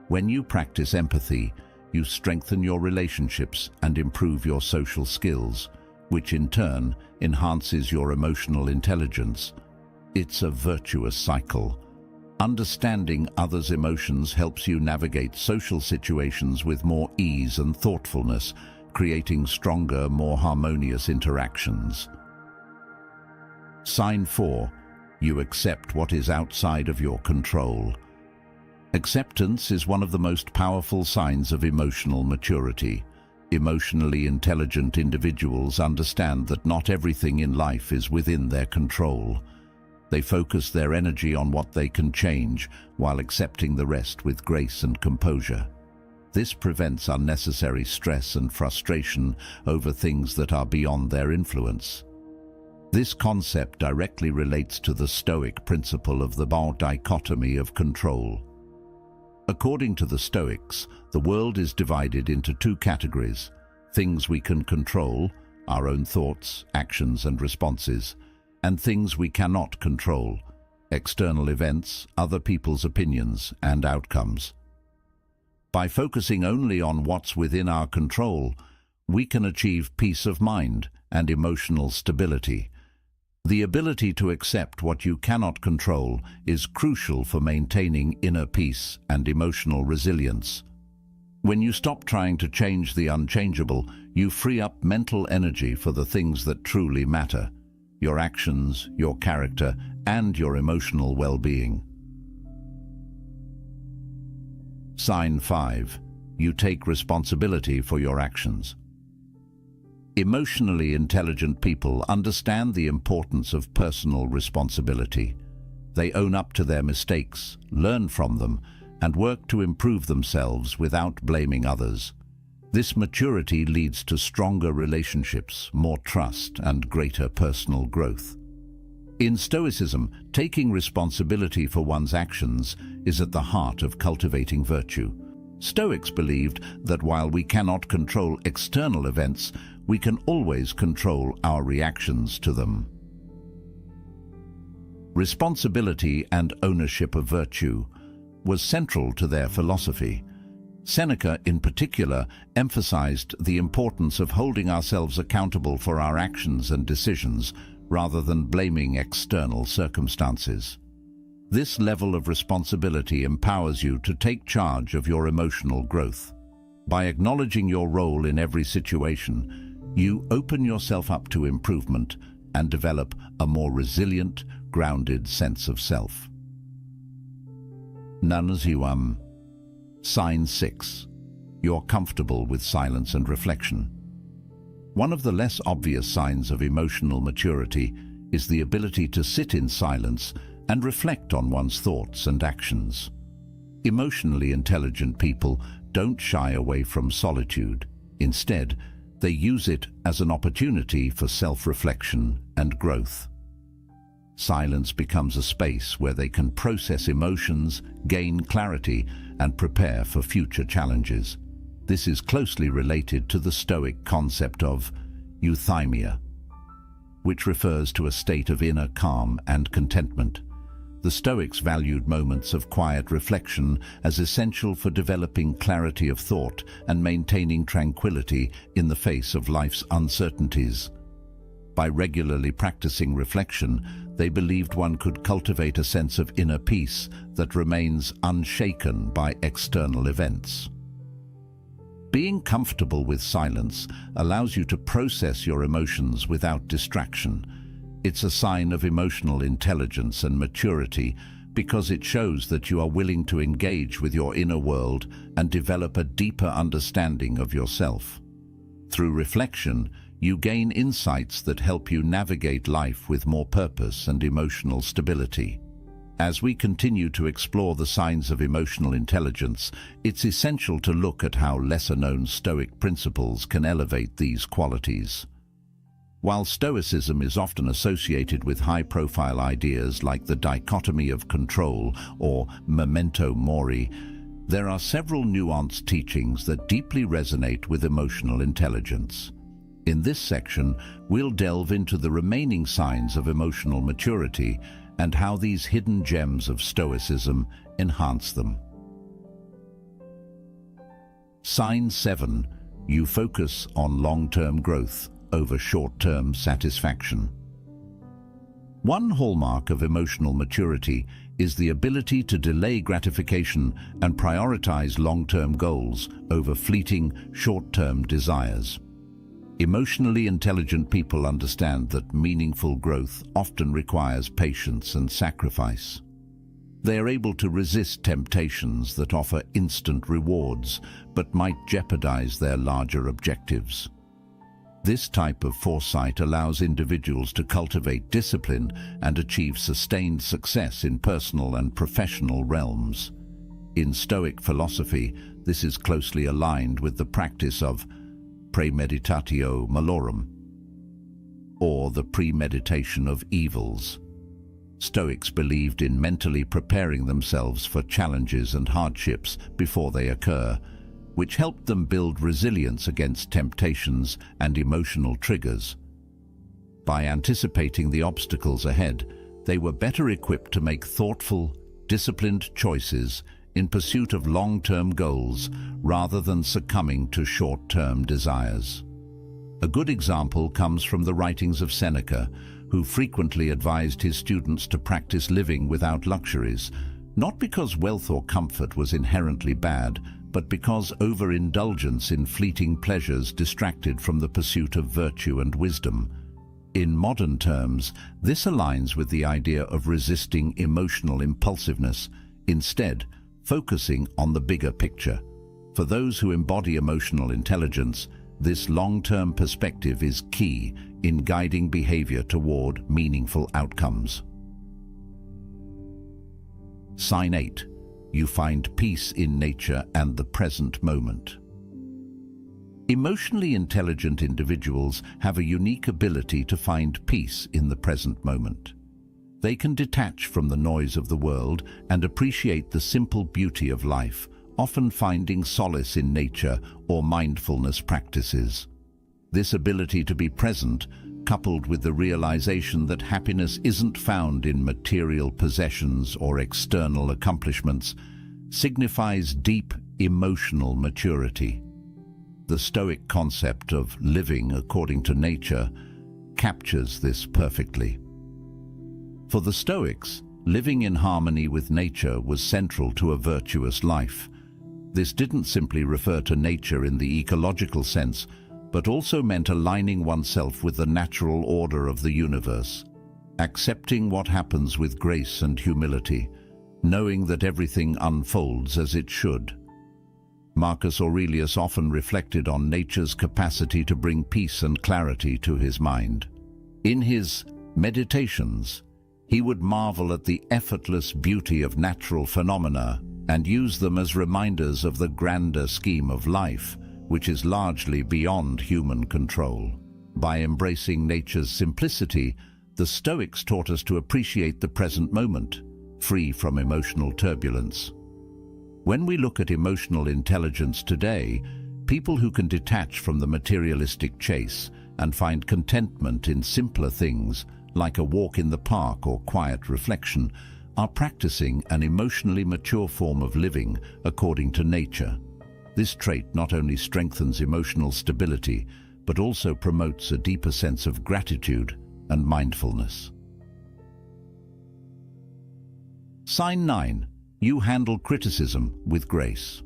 When you practice empathy, you strengthen your relationships and improve your social skills, which in turn enhances your emotional intelligence. It's a virtuous cycle. Understanding others' emotions helps you navigate social situations with more ease and thoughtfulness, creating stronger, more harmonious interactions. Sign 4. You accept what is outside of your control. Acceptance is one of the most powerful signs of emotional maturity. Emotionally intelligent individuals understand that not everything in life is within their control. They focus their energy on what they can change, while accepting the rest with grace and composure. This prevents unnecessary stress and frustration over things that are beyond their influence. This concept directly relates to the Stoic principle of the dichotomy of control. According to the Stoics, the world is divided into two categories: things we can control, our own thoughts, actions, and responses, and things we cannot control, external events, other people's opinions, and outcomes. By focusing only on what's within our control, we can achieve peace of mind and emotional stability. The ability to accept what you cannot control is crucial for maintaining inner peace and emotional resilience. When you stop trying to change the unchangeable, you free up mental energy for the things that truly matter: your actions, your character, and your emotional well-being. Sign 5. You take responsibility for your actions. Emotionally intelligent people understand the importance of personal responsibility. They own up to their mistakes, learn from them, and work to improve themselves without blaming others. This maturity leads to stronger relationships, more trust, and greater personal growth. In Stoicism, taking responsibility for one's actions is at the heart of cultivating virtue. Stoics believed that while we cannot control external events, we can always control our reactions to them. Responsibility and ownership of virtue was central to their philosophy. Seneca, in particular, emphasized the importance of holding ourselves accountable for our actions and decisions, rather than blaming external circumstances. This level of responsibility empowers you to take charge of your emotional growth. By acknowledging your role in every situation, you open yourself up to improvement and develop a more resilient, grounded sense of self. Nanuziwam. Sign 6. You're comfortable with silence and reflection. One of the less obvious signs of emotional maturity is the ability to sit in silence and reflect on one's thoughts and actions. Emotionally intelligent people don't shy away from solitude. Instead, they use it as an opportunity for self-reflection and growth. Silence becomes a space where they can process emotions, gain clarity, and prepare for future challenges. This is closely related to the Stoic concept of euthymia, which refers to a state of inner calm and contentment. The The Stoics valued moments of quiet reflection as essential for developing clarity of thought and maintaining tranquility in the face of life's uncertainties. By regularly practicing reflection, they believed one could cultivate a sense of inner peace that remains unshaken by external events. Being comfortable with silence allows you to process your emotions without distraction. It's a sign of emotional intelligence and maturity because it shows that you are willing to engage with your inner world and develop a deeper understanding of yourself. Through reflection, you gain insights that help you navigate life with more purpose and emotional stability. As we continue to explore the signs of emotional intelligence, it's essential to look at how lesser-known Stoic principles can elevate these qualities. While Stoicism is often associated with high-profile ideas like the dichotomy of control or memento mori, there are several nuanced teachings that deeply resonate with emotional intelligence. In this section, we'll delve into the remaining signs of emotional maturity and how these hidden gems of Stoicism enhance them. Sign 7. You focus on long-term growth over short-term satisfaction. One hallmark of emotional maturity is the ability to delay gratification and prioritize long-term goals over fleeting, short-term desires. Emotionally intelligent people understand that meaningful growth often requires patience and sacrifice. They are able to resist temptations that offer instant rewards but might jeopardize their larger objectives. This type of foresight allows individuals to cultivate discipline and achieve sustained success in personal and professional realms. In Stoic philosophy, this is closely aligned with the practice of premeditatio malorum, or the premeditation of evils. Stoics believed in mentally preparing themselves for challenges and hardships before they occur, which helped them build resilience against temptations and emotional triggers. By anticipating the obstacles ahead, they were better equipped to make thoughtful, disciplined choices in pursuit of long-term goals rather than succumbing to short-term desires. A good example comes from the writings of Seneca, who frequently advised his students to practice living without luxuries, not because wealth or comfort was inherently bad, but because overindulgence in fleeting pleasures distracted from the pursuit of virtue and wisdom. In modern terms, this aligns with the idea of resisting emotional impulsiveness, instead focusing on the bigger picture. For those who embody emotional intelligence, this long-term perspective is key in guiding behavior toward meaningful outcomes. Sign 8. You find peace in nature and the present moment. Emotionally intelligent individuals have a unique ability to find peace in the present moment. They can detach from the noise of the world and appreciate the simple beauty of life, often finding solace in nature or mindfulness practices. This ability to be present, coupled with the realization that happiness isn't found in material possessions or external accomplishments, signifies deep emotional maturity. The Stoic concept of living according to nature captures this perfectly. For the Stoics, living in harmony with nature was central to a virtuous life. This didn't simply refer to nature in the ecological sense, but also meant aligning oneself with the natural order of the universe, accepting what happens with grace and humility, knowing that everything unfolds as it should. Marcus Aurelius often reflected on nature's capacity to bring peace and clarity to his mind. In his Meditations, he would marvel at the effortless beauty of natural phenomena and use them as reminders of the grander scheme of life, which is largely beyond human control. By embracing nature's simplicity, the Stoics taught us to appreciate the present moment, free from emotional turbulence. When we look at emotional intelligence today, people who can detach from the materialistic chase and find contentment in simpler things, like a walk in the park or quiet reflection, are practicing an emotionally mature form of living according to nature. This trait not only strengthens emotional stability, but also promotes a deeper sense of gratitude and mindfulness. Sign 9. You handle criticism with grace.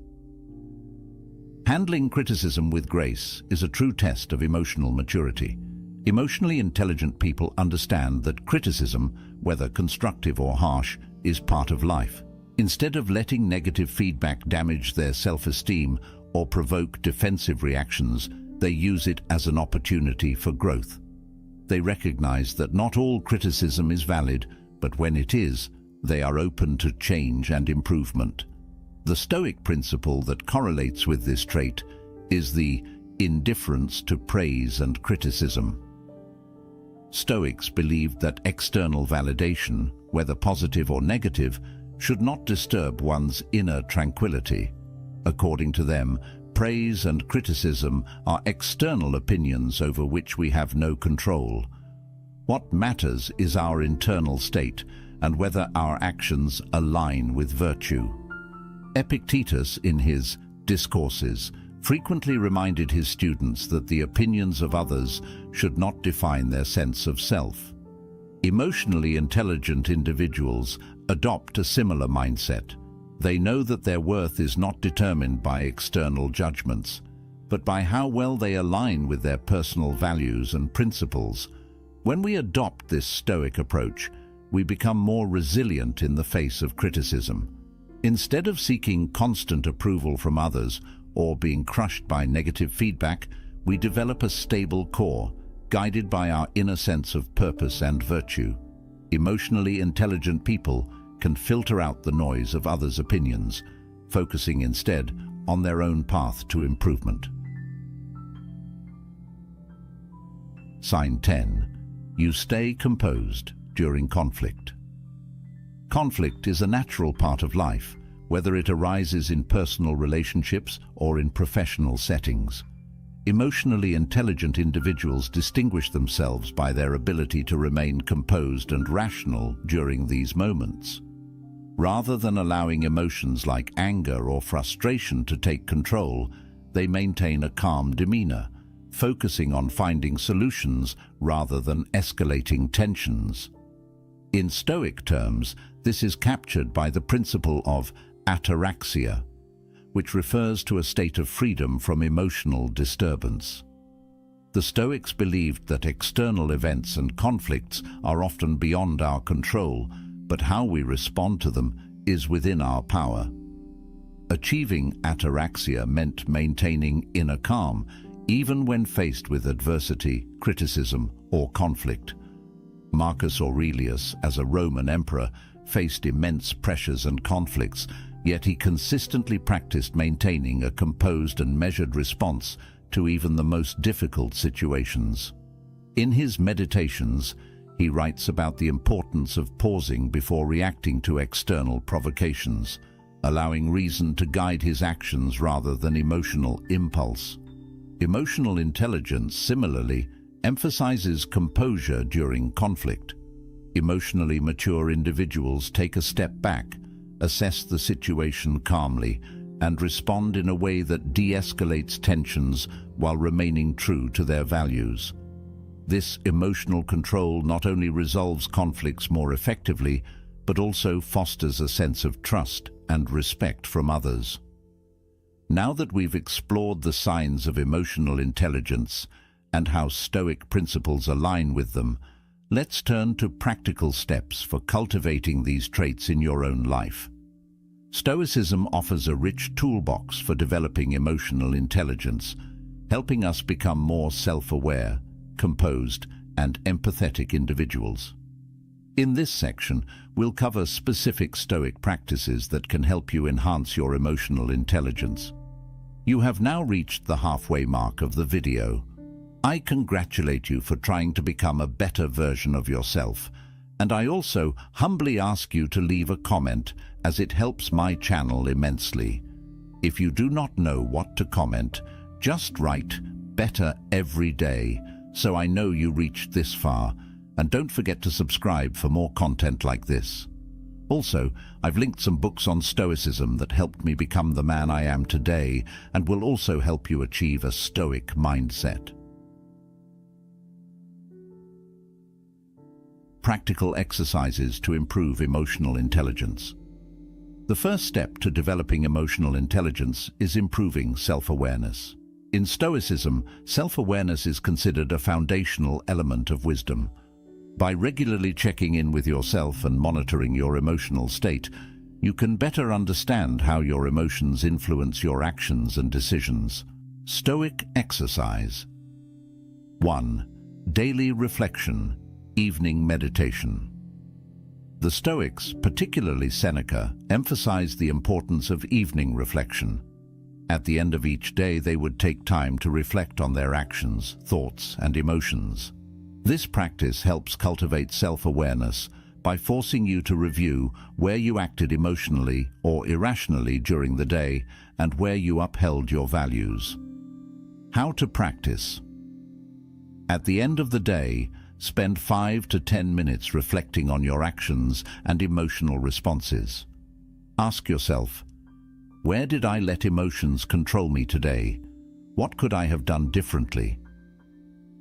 Handling criticism with grace is a true test of emotional maturity. Emotionally intelligent people understand that criticism, whether constructive or harsh, is part of life. Instead of letting negative feedback damage their self-esteem or provoke defensive reactions, they use it as an opportunity for growth. They recognize that not all criticism is valid, but when it is, they are open to change and improvement. The Stoic principle that correlates with this trait is the indifference to praise and criticism. Stoics believed that external validation, whether positive or negative, should not disturb one's inner tranquility. According to them, praise and criticism are external opinions over which we have no control. What matters is our internal state and whether our actions align with virtue. Epictetus, in his Discourses, frequently reminded his students that the opinions of others should not define their sense of self. Emotionally intelligent individuals adopt a similar mindset. They know that their worth is not determined by external judgments, but by how well they align with their personal values and principles. When we adopt this Stoic approach, we become more resilient in the face of criticism. Instead of seeking constant approval from others or being crushed by negative feedback, we develop a stable core, guided by our inner sense of purpose and virtue. Emotionally intelligent people can filter out the noise of others' opinions, focusing instead on their own path to improvement. Sign 10. You stay composed during conflict. Conflict is a natural part of life, whether it arises in personal relationships or in professional settings. Emotionally intelligent individuals distinguish themselves by their ability to remain composed and rational during these moments. Rather than allowing emotions like anger or frustration to take control, they maintain a calm demeanor, focusing on finding solutions rather than escalating tensions. In Stoic terms, this is captured by the principle of ataraxia, which refers to a state of freedom from emotional disturbance. The Stoics believed that external events and conflicts are often beyond our control, but how we respond to them is within our power. Achieving ataraxia meant maintaining inner calm, even when faced with adversity, criticism, or conflict. Marcus Aurelius, as a Roman emperor, faced immense pressures and conflicts, yet he consistently practiced maintaining a composed and measured response to even the most difficult situations. In his Meditations, he writes about the importance of pausing before reacting to external provocations, allowing reason to guide his actions rather than emotional impulse. Emotional intelligence, similarly, emphasizes composure during conflict. Emotionally mature individuals take a step back, assess the situation calmly, and respond in a way that de-escalates tensions while remaining true to their values. This emotional control not only resolves conflicts more effectively, but also fosters a sense of trust and respect from others. Now that we've explored the signs of emotional intelligence and how Stoic principles align with them, let's turn to practical steps for cultivating these traits in your own life. Stoicism offers a rich toolbox for developing emotional intelligence, helping us become more self-aware, composed, and empathetic individuals. In this section, we'll cover specific Stoic practices that can help you enhance your emotional intelligence. You have now reached the halfway mark of the video. I congratulate you for trying to become a better version of yourself, and I also humbly ask you to leave a comment, as it helps my channel immensely. If you do not know what to comment, just write "better every day" so I know you reached this far, and don't forget to subscribe for more content like this. Also, I've linked some books on Stoicism that helped me become the man I am today and will also help you achieve a Stoic mindset. Practical exercises to improve emotional intelligence. The first step to developing emotional intelligence is improving self-awareness. In Stoicism, self-awareness is considered a foundational element of wisdom. By regularly checking in with yourself and monitoring your emotional state, you can better understand how your emotions influence your actions and decisions. Stoic exercise. 1. Daily reflection, evening meditation. The Stoics, particularly Seneca, emphasized the importance of evening reflection. At the end of each day, they would take time to reflect on their actions, thoughts, and emotions. This practice helps cultivate self-awareness by forcing you to review where you acted emotionally or irrationally during the day and where you upheld your values. How to practice. At the end of the day, spend 5 to 10 minutes reflecting on your actions and emotional responses. Ask yourself, where did I let emotions control me today? What could I have done differently?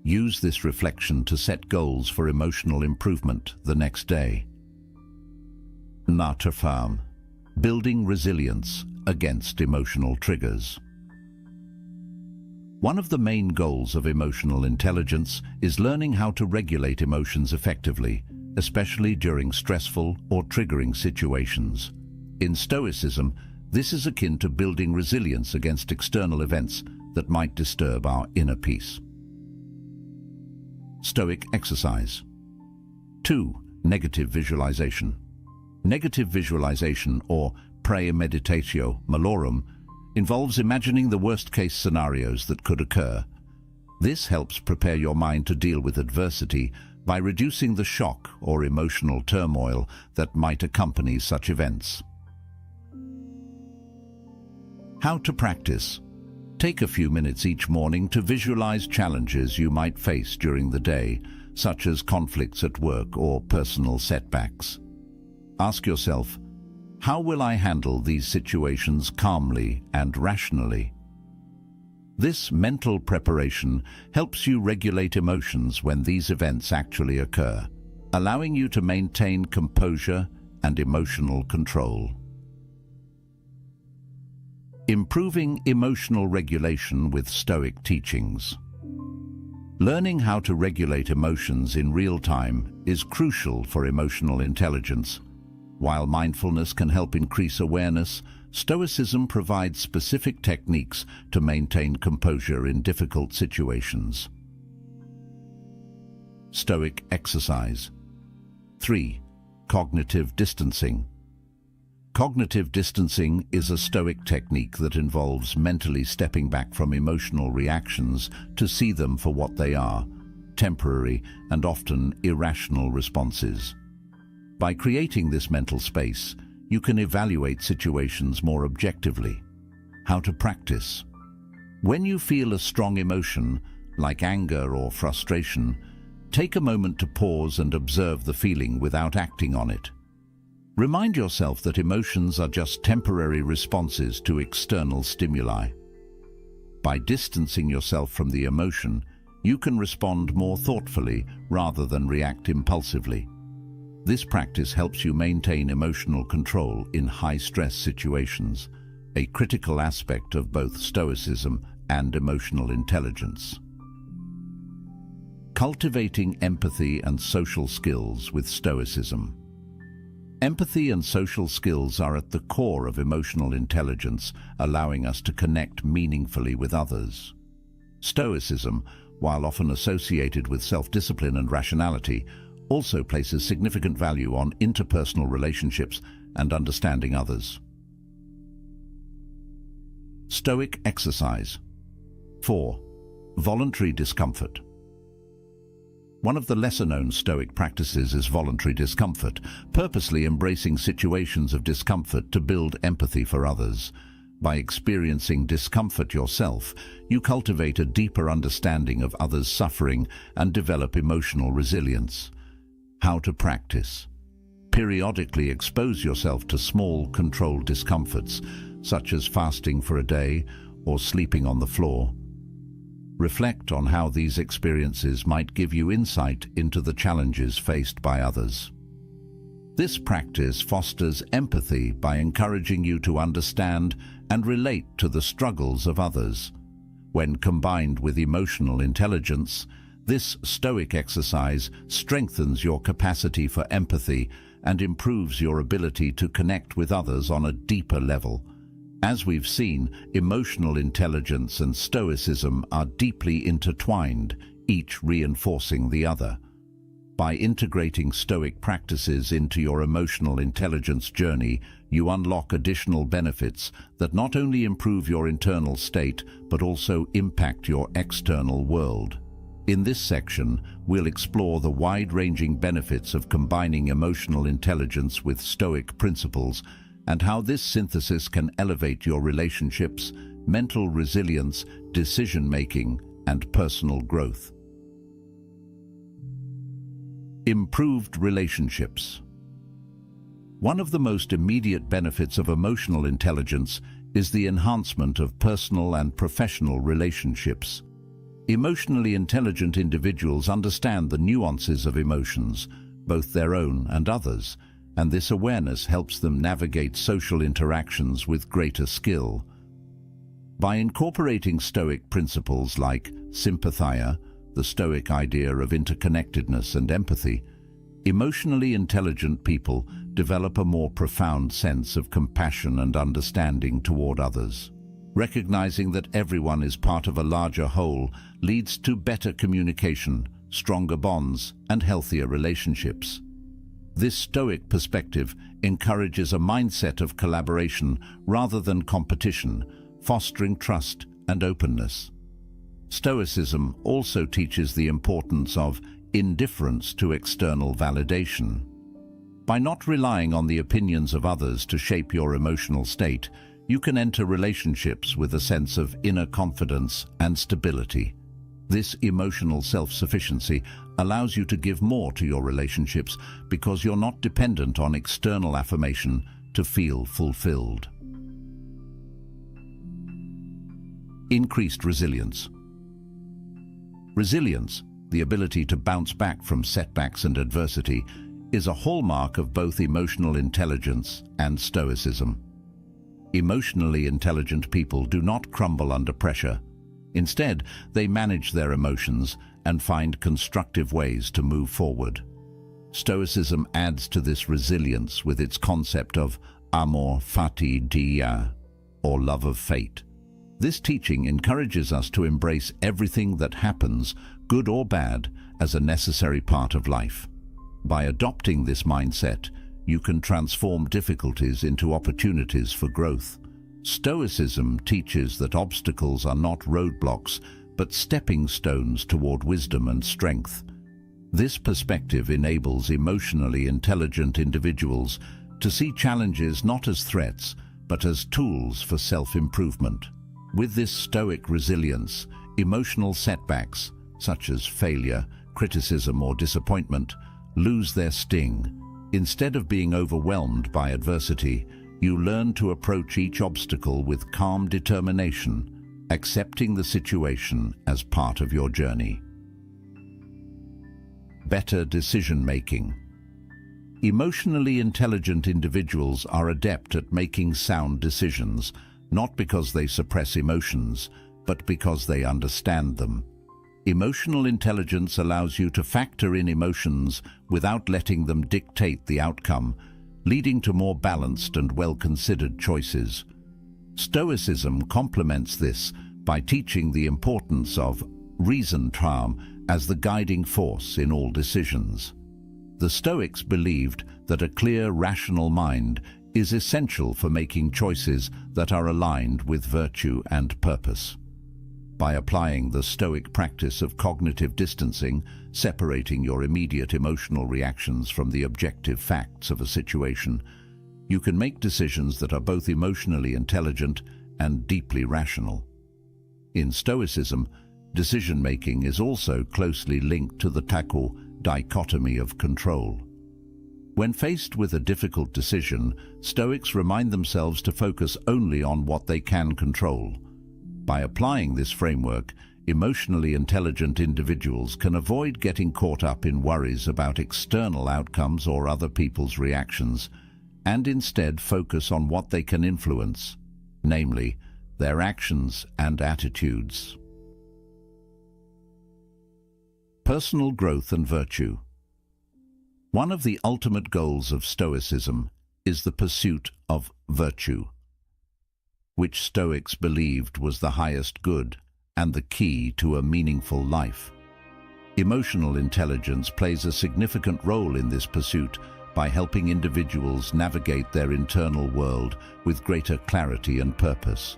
Use this reflection to set goals for emotional improvement the next day. Affirm, building resilience against emotional triggers. One of the main goals of emotional intelligence is learning how to regulate emotions effectively, especially during stressful or triggering situations. In Stoicism, this is akin to building resilience against external events that might disturb our inner peace. Stoic exercise. 2. Negative visualization. Negative visualization, or praemeditatio malorum, involves imagining the worst-case scenarios that could occur. This helps prepare your mind to deal with adversity by reducing the shock or emotional turmoil that might accompany such events. How to practice. Take a few minutes each morning to visualize challenges you might face during the day, such as conflicts at work or personal setbacks. Ask yourself, how will I handle these situations calmly and rationally? This mental preparation helps you regulate emotions when these events actually occur, allowing you to maintain composure and emotional control. Improving emotional regulation with Stoic teachings. Learning how to regulate emotions in real time is crucial for emotional intelligence. While mindfulness can help increase awareness, Stoicism provides specific techniques to maintain composure in difficult situations. Stoic exercise. 3. Cognitive distancing. Cognitive distancing is a Stoic technique that involves mentally stepping back from emotional reactions to see them for what they are, temporary and often irrational responses. By creating this mental space, you can evaluate situations more objectively. How to practice. When you feel a strong emotion, like anger or frustration, take a moment to pause and observe the feeling without acting on it. Remind yourself that emotions are just temporary responses to external stimuli. By distancing yourself from the emotion, you can respond more thoughtfully rather than react impulsively. This practice helps you maintain emotional control in high-stress situations, a critical aspect of both Stoicism and emotional intelligence. Cultivating empathy and social skills with Stoicism. Empathy and social skills are at the core of emotional intelligence, allowing us to connect meaningfully with others. Stoicism, while often associated with self-discipline and rationality, also places significant value on interpersonal relationships and understanding others. Stoic exercise. 4. Voluntary discomfort. One of the lesser-known Stoic practices is voluntary discomfort, purposely embracing situations of discomfort to build empathy for others. By experiencing discomfort yourself, you cultivate a deeper understanding of others' suffering and develop emotional resilience. How to practice. Periodically expose yourself to small, controlled discomforts, such as fasting for a day or sleeping on the floor. Reflect on how these experiences might give you insight into the challenges faced by others. This practice fosters empathy by encouraging you to understand and relate to the struggles of others. When combined with emotional intelligence, this Stoic exercise strengthens your capacity for empathy and improves your ability to connect with others on a deeper level. As we've seen, emotional intelligence and Stoicism are deeply intertwined, each reinforcing the other. By integrating Stoic practices into your emotional intelligence journey, you unlock additional benefits that not only improve your internal state, but also impact your external world. In this section, we'll explore the wide-ranging benefits of combining emotional intelligence with Stoic principles and how this synthesis can elevate your relationships, mental resilience, decision-making, and personal growth. Improved relationships. One of the most immediate benefits of emotional intelligence is the enhancement of personal and professional relationships. Emotionally intelligent individuals understand the nuances of emotions, both their own and others, and this awareness helps them navigate social interactions with greater skill. By incorporating Stoic principles like sympathia, the Stoic idea of interconnectedness and empathy, emotionally intelligent people develop a more profound sense of compassion and understanding toward others. Recognizing that everyone is part of a larger whole leads to better communication, stronger bonds, and healthier relationships. This Stoic perspective encourages a mindset of collaboration rather than competition, fostering trust and openness. Stoicism also teaches the importance of indifference to external validation. By not relying on the opinions of others to shape your emotional state, you can enter relationships with a sense of inner confidence and stability. This emotional self-sufficiency allows you to give more to your relationships because you're not dependent on external affirmation to feel fulfilled. Increased resilience. Resilience, the ability to bounce back from setbacks and adversity, is a hallmark of both emotional intelligence and Stoicism. Emotionally intelligent people do not crumble under pressure. Instead, they manage their emotions and find constructive ways to move forward. Stoicism adds to this resilience with its concept of amor fati dia, or love of fate. This teaching encourages us to embrace everything that happens, good or bad, as a necessary part of life. By adopting this mindset, you can transform difficulties into opportunities for growth. Stoicism teaches that obstacles are not roadblocks, but stepping stones toward wisdom and strength. This perspective enables emotionally intelligent individuals to see challenges not as threats, but as tools for self-improvement. With this Stoic resilience, emotional setbacks, such as failure, criticism, or disappointment, lose their sting. Instead of being overwhelmed by adversity, you learn to approach each obstacle with calm determination, accepting the situation as part of your journey. Better decision-making. Emotionally intelligent individuals are adept at making sound decisions, not because they suppress emotions, but because they understand them. Emotional intelligence allows you to factor in emotions without letting them dictate the outcome, leading to more balanced and well-considered choices. Stoicism complements this by teaching the importance of reason as the guiding force in all decisions. The Stoics believed that a clear, rational mind is essential for making choices that are aligned with virtue and purpose. By applying the Stoic practice of cognitive distancing, separating your immediate emotional reactions from the objective facts of a situation, you can make decisions that are both emotionally intelligent and deeply rational. In Stoicism, decision-making is also closely linked to the dichotomy of control. When faced with a difficult decision, Stoics remind themselves to focus only on what they can control. By applying this framework, emotionally intelligent individuals can avoid getting caught up in worries about external outcomes or other people's reactions, and instead focus on what they can influence, namely, their actions and attitudes. Personal growth and virtue. One of the ultimate goals of Stoicism is the pursuit of virtue, which Stoics believed was the highest good and the key to a meaningful life. Emotional intelligence plays a significant role in this pursuit by helping individuals navigate their internal world with greater clarity and purpose.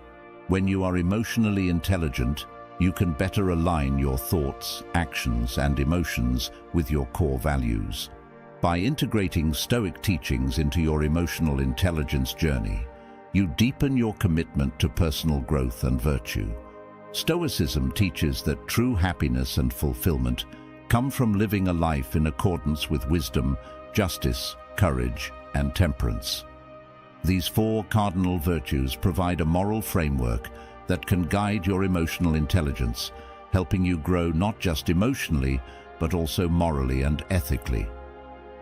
When you are emotionally intelligent, you can better align your thoughts, actions, and emotions with your core values. By integrating Stoic teachings into your emotional intelligence journey, you deepen your commitment to personal growth and virtue. Stoicism teaches that true happiness and fulfillment come from living a life in accordance with wisdom, justice, courage, and temperance. These four cardinal virtues provide a moral framework that can guide your emotional intelligence, helping you grow not just emotionally, but also morally and ethically.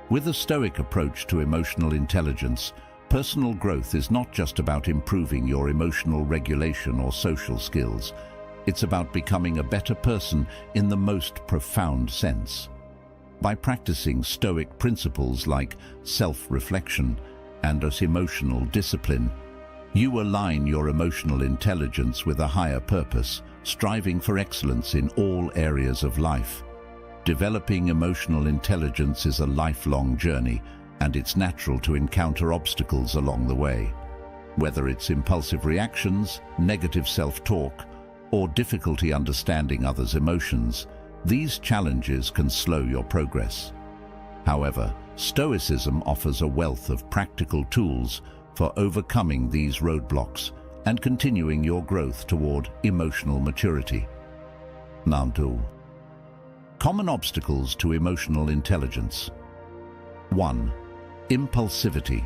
With a Stoic approach to emotional intelligence, personal growth is not just about improving your emotional regulation or social skills. It's about becoming a better person in the most profound sense. By practicing Stoic principles like self-reflection and emotional discipline, you align your emotional intelligence with a higher purpose, striving for excellence in all areas of life. Developing emotional intelligence is a lifelong journey, and it's natural to encounter obstacles along the way. Whether it's impulsive reactions, negative self-talk, or difficulty understanding others' emotions, these challenges can slow your progress. However, Stoicism offers a wealth of practical tools for overcoming these roadblocks and continuing your growth toward emotional maturity. Nantu. Common obstacles to emotional intelligence. 1. Impulsivity.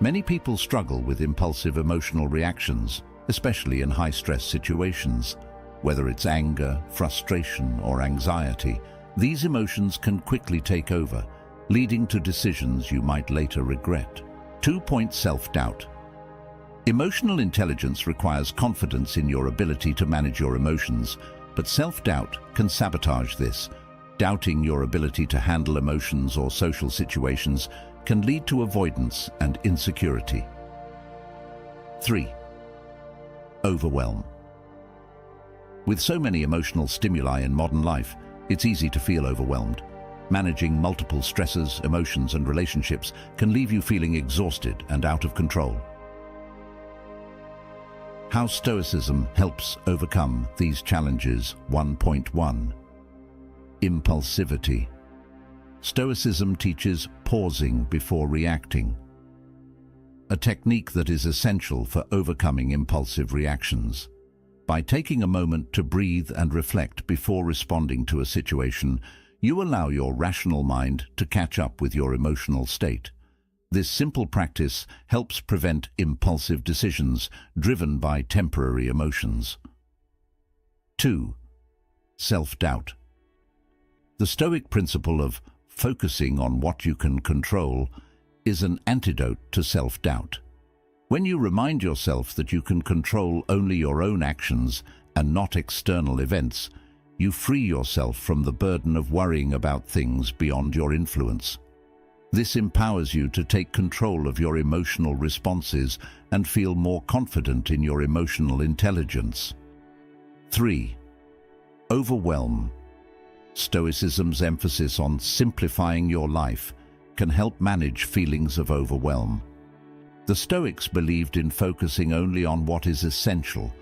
Many people struggle with impulsive emotional reactions, especially in high-stress situations. Whether it's anger, frustration, or anxiety, these emotions can quickly take over, leading to decisions you might later regret. 2. Self-doubt. Emotional intelligence requires confidence in your ability to manage your emotions, but self-doubt can sabotage this. Doubting your ability to handle emotions or social situations can lead to avoidance and insecurity. 3. Overwhelm. With so many emotional stimuli in modern life, it's easy to feel overwhelmed. Managing multiple stresses, emotions, and relationships can leave you feeling exhausted and out of control. How Stoicism helps overcome these challenges. 1.1. Impulsivity. Stoicism teaches pausing before reacting, a technique that is essential for overcoming impulsive reactions. By taking a moment to breathe and reflect before responding to a situation, you allow your rational mind to catch up with your emotional state. This simple practice helps prevent impulsive decisions driven by temporary emotions. 2. Self-doubt. The Stoic principle of focusing on what you can control is an antidote to self-doubt. When you remind yourself that you can control only your own actions and not external events, you free yourself from the burden of worrying about things beyond your influence. This empowers you to take control of your emotional responses and feel more confident in your emotional intelligence. 3. Overwhelm. Stoicism's emphasis on simplifying your life can help manage feelings of overwhelm. The Stoics believed in focusing only on what is essential,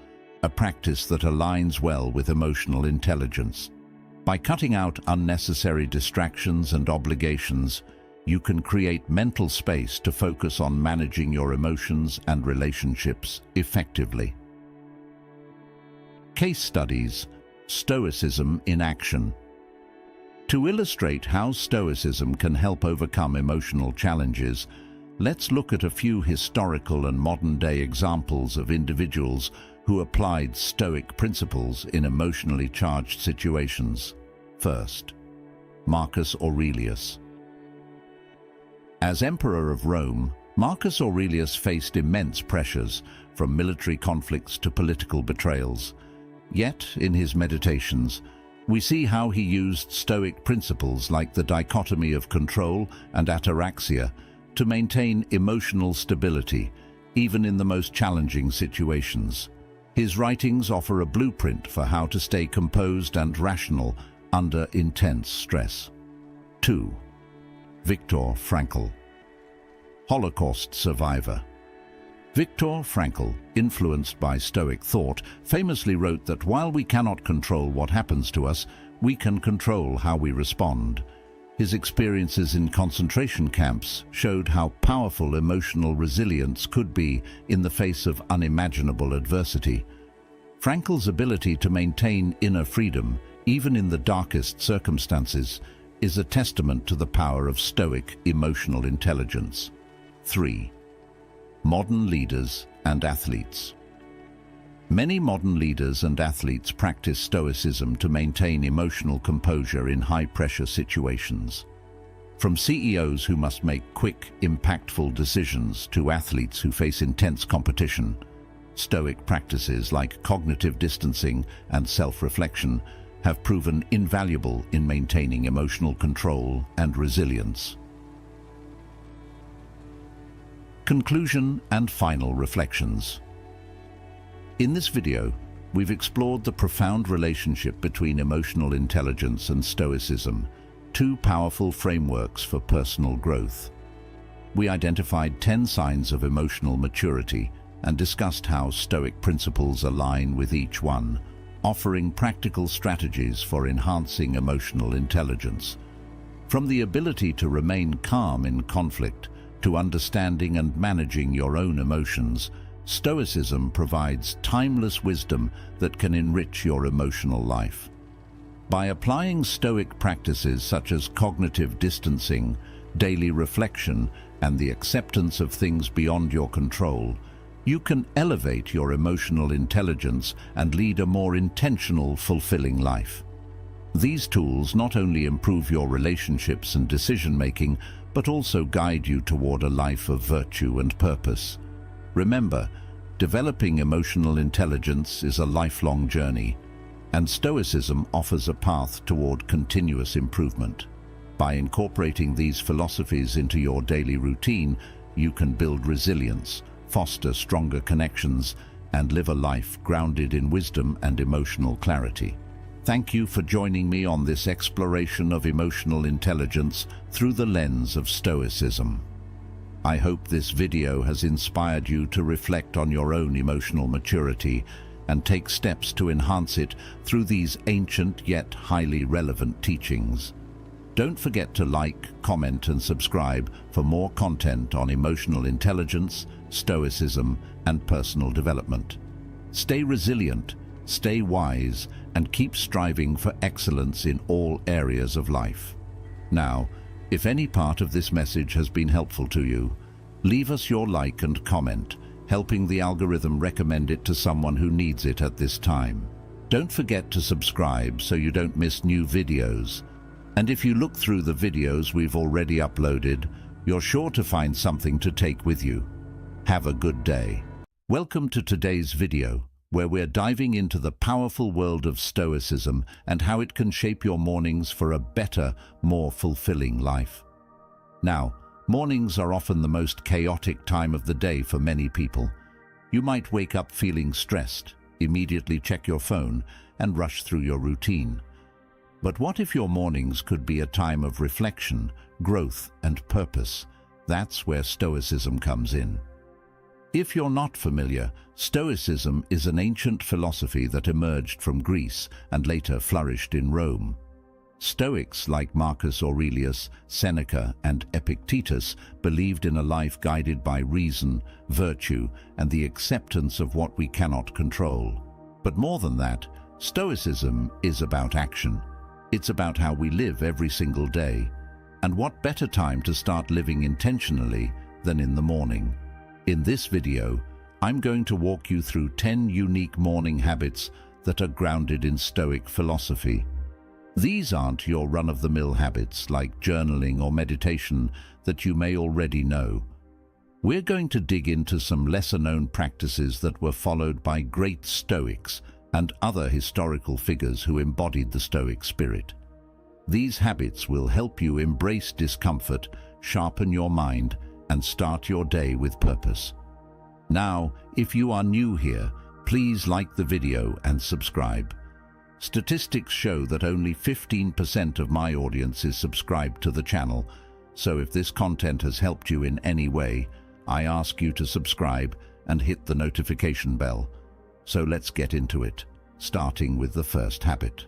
a practice that aligns well with emotional intelligence. By cutting out unnecessary distractions and obligations, you can create mental space to focus on managing your emotions and relationships effectively. Case studies: Stoicism in action. To illustrate how Stoicism can help overcome emotional challenges, let's look at a few historical and modern-day examples of individuals who applied Stoic principles in emotionally charged situations. First, Marcus Aurelius. As Emperor of Rome, Marcus Aurelius faced immense pressures, from military conflicts to political betrayals. Yet, in his meditations, we see how he used Stoic principles like the dichotomy of control and ataraxia to maintain emotional stability, even in the most challenging situations. His writings offer a blueprint for how to stay composed and rational under intense stress. 2. Viktor Frankl. Holocaust survivor. Viktor Frankl, influenced by Stoic thought, famously wrote that while we cannot control what happens to us, we can control how we respond. His experiences in concentration camps showed how powerful emotional resilience could be in the face of unimaginable adversity. Frankl's ability to maintain inner freedom, even in the darkest circumstances, is a testament to the power of Stoic emotional intelligence. 3. Modern leaders and athletes. Many modern leaders and athletes practice Stoicism to maintain emotional composure in high-pressure situations. From CEOs who must make quick, impactful decisions to athletes who face intense competition, Stoic practices like cognitive distancing and self-reflection have proven invaluable in maintaining emotional control and resilience. Conclusion and final reflections. In this video, we've explored the profound relationship between emotional intelligence and Stoicism, two powerful frameworks for personal growth. We identified 10 signs of emotional maturity and discussed how Stoic principles align with each one, offering practical strategies for enhancing emotional intelligence. From the ability to remain calm in conflict to understanding and managing your own emotions, Stoicism provides timeless wisdom that can enrich your emotional life. By applying Stoic practices such as cognitive distancing, daily reflection, and the acceptance of things beyond your control, you can elevate your emotional intelligence and lead a more intentional, fulfilling life. These tools not only improve your relationships and decision-making, but also guide you toward a life of virtue and purpose. Remember, developing emotional intelligence is a lifelong journey, and Stoicism offers a path toward continuous improvement. By incorporating these philosophies into your daily routine, you can build resilience, foster stronger connections, and live a life grounded in wisdom and emotional clarity. Thank you for joining me on this exploration of emotional intelligence through the lens of Stoicism. I hope this video has inspired you to reflect on your own emotional maturity and take steps to enhance it through these ancient yet highly relevant teachings. Don't forget to like, comment, and subscribe for more content on emotional intelligence, Stoicism, and personal development. Stay resilient, stay wise, and keep striving for excellence in all areas of life. Now, if any part of this message has been helpful to you, leave us your like and comment, helping the algorithm recommend it to someone who needs it at this time. Don't forget to subscribe so you don't miss new videos. And if you look through the videos we've already uploaded, you're sure to find something to take with you. Have a good day. Welcome to today's video, where we're diving into the powerful world of Stoicism and how it can shape your mornings for a better, more fulfilling life. Now, mornings are often the most chaotic time of the day for many people. You might wake up feeling stressed, immediately check your phone, and rush through your routine. But what if your mornings could be a time of reflection, growth, and purpose? That's where Stoicism comes in. If you're not familiar, Stoicism is an ancient philosophy that emerged from Greece and later flourished in Rome. Stoics like Marcus Aurelius, Seneca, and Epictetus believed in a life guided by reason, virtue, and the acceptance of what we cannot control. But more than that, Stoicism is about action. It's about how we live every single day. And what better time to start living intentionally than in the morning? In this video, I'm going to walk you through 10 unique morning habits that are grounded in Stoic philosophy. These aren't your run-of-the-mill habits like journaling or meditation that you may already know. We're going to dig into some lesser-known practices that were followed by great Stoics and other historical figures who embodied the Stoic spirit. These habits will help you embrace discomfort, sharpen your mind, and start your day with purpose. Now, if you are new here, please like the video and subscribe. Statistics show that only 15% of my audience is subscribed to the channel, so if this content has helped you in any way, I ask you to subscribe and hit the notification bell. So let's get into it, starting with the first habit.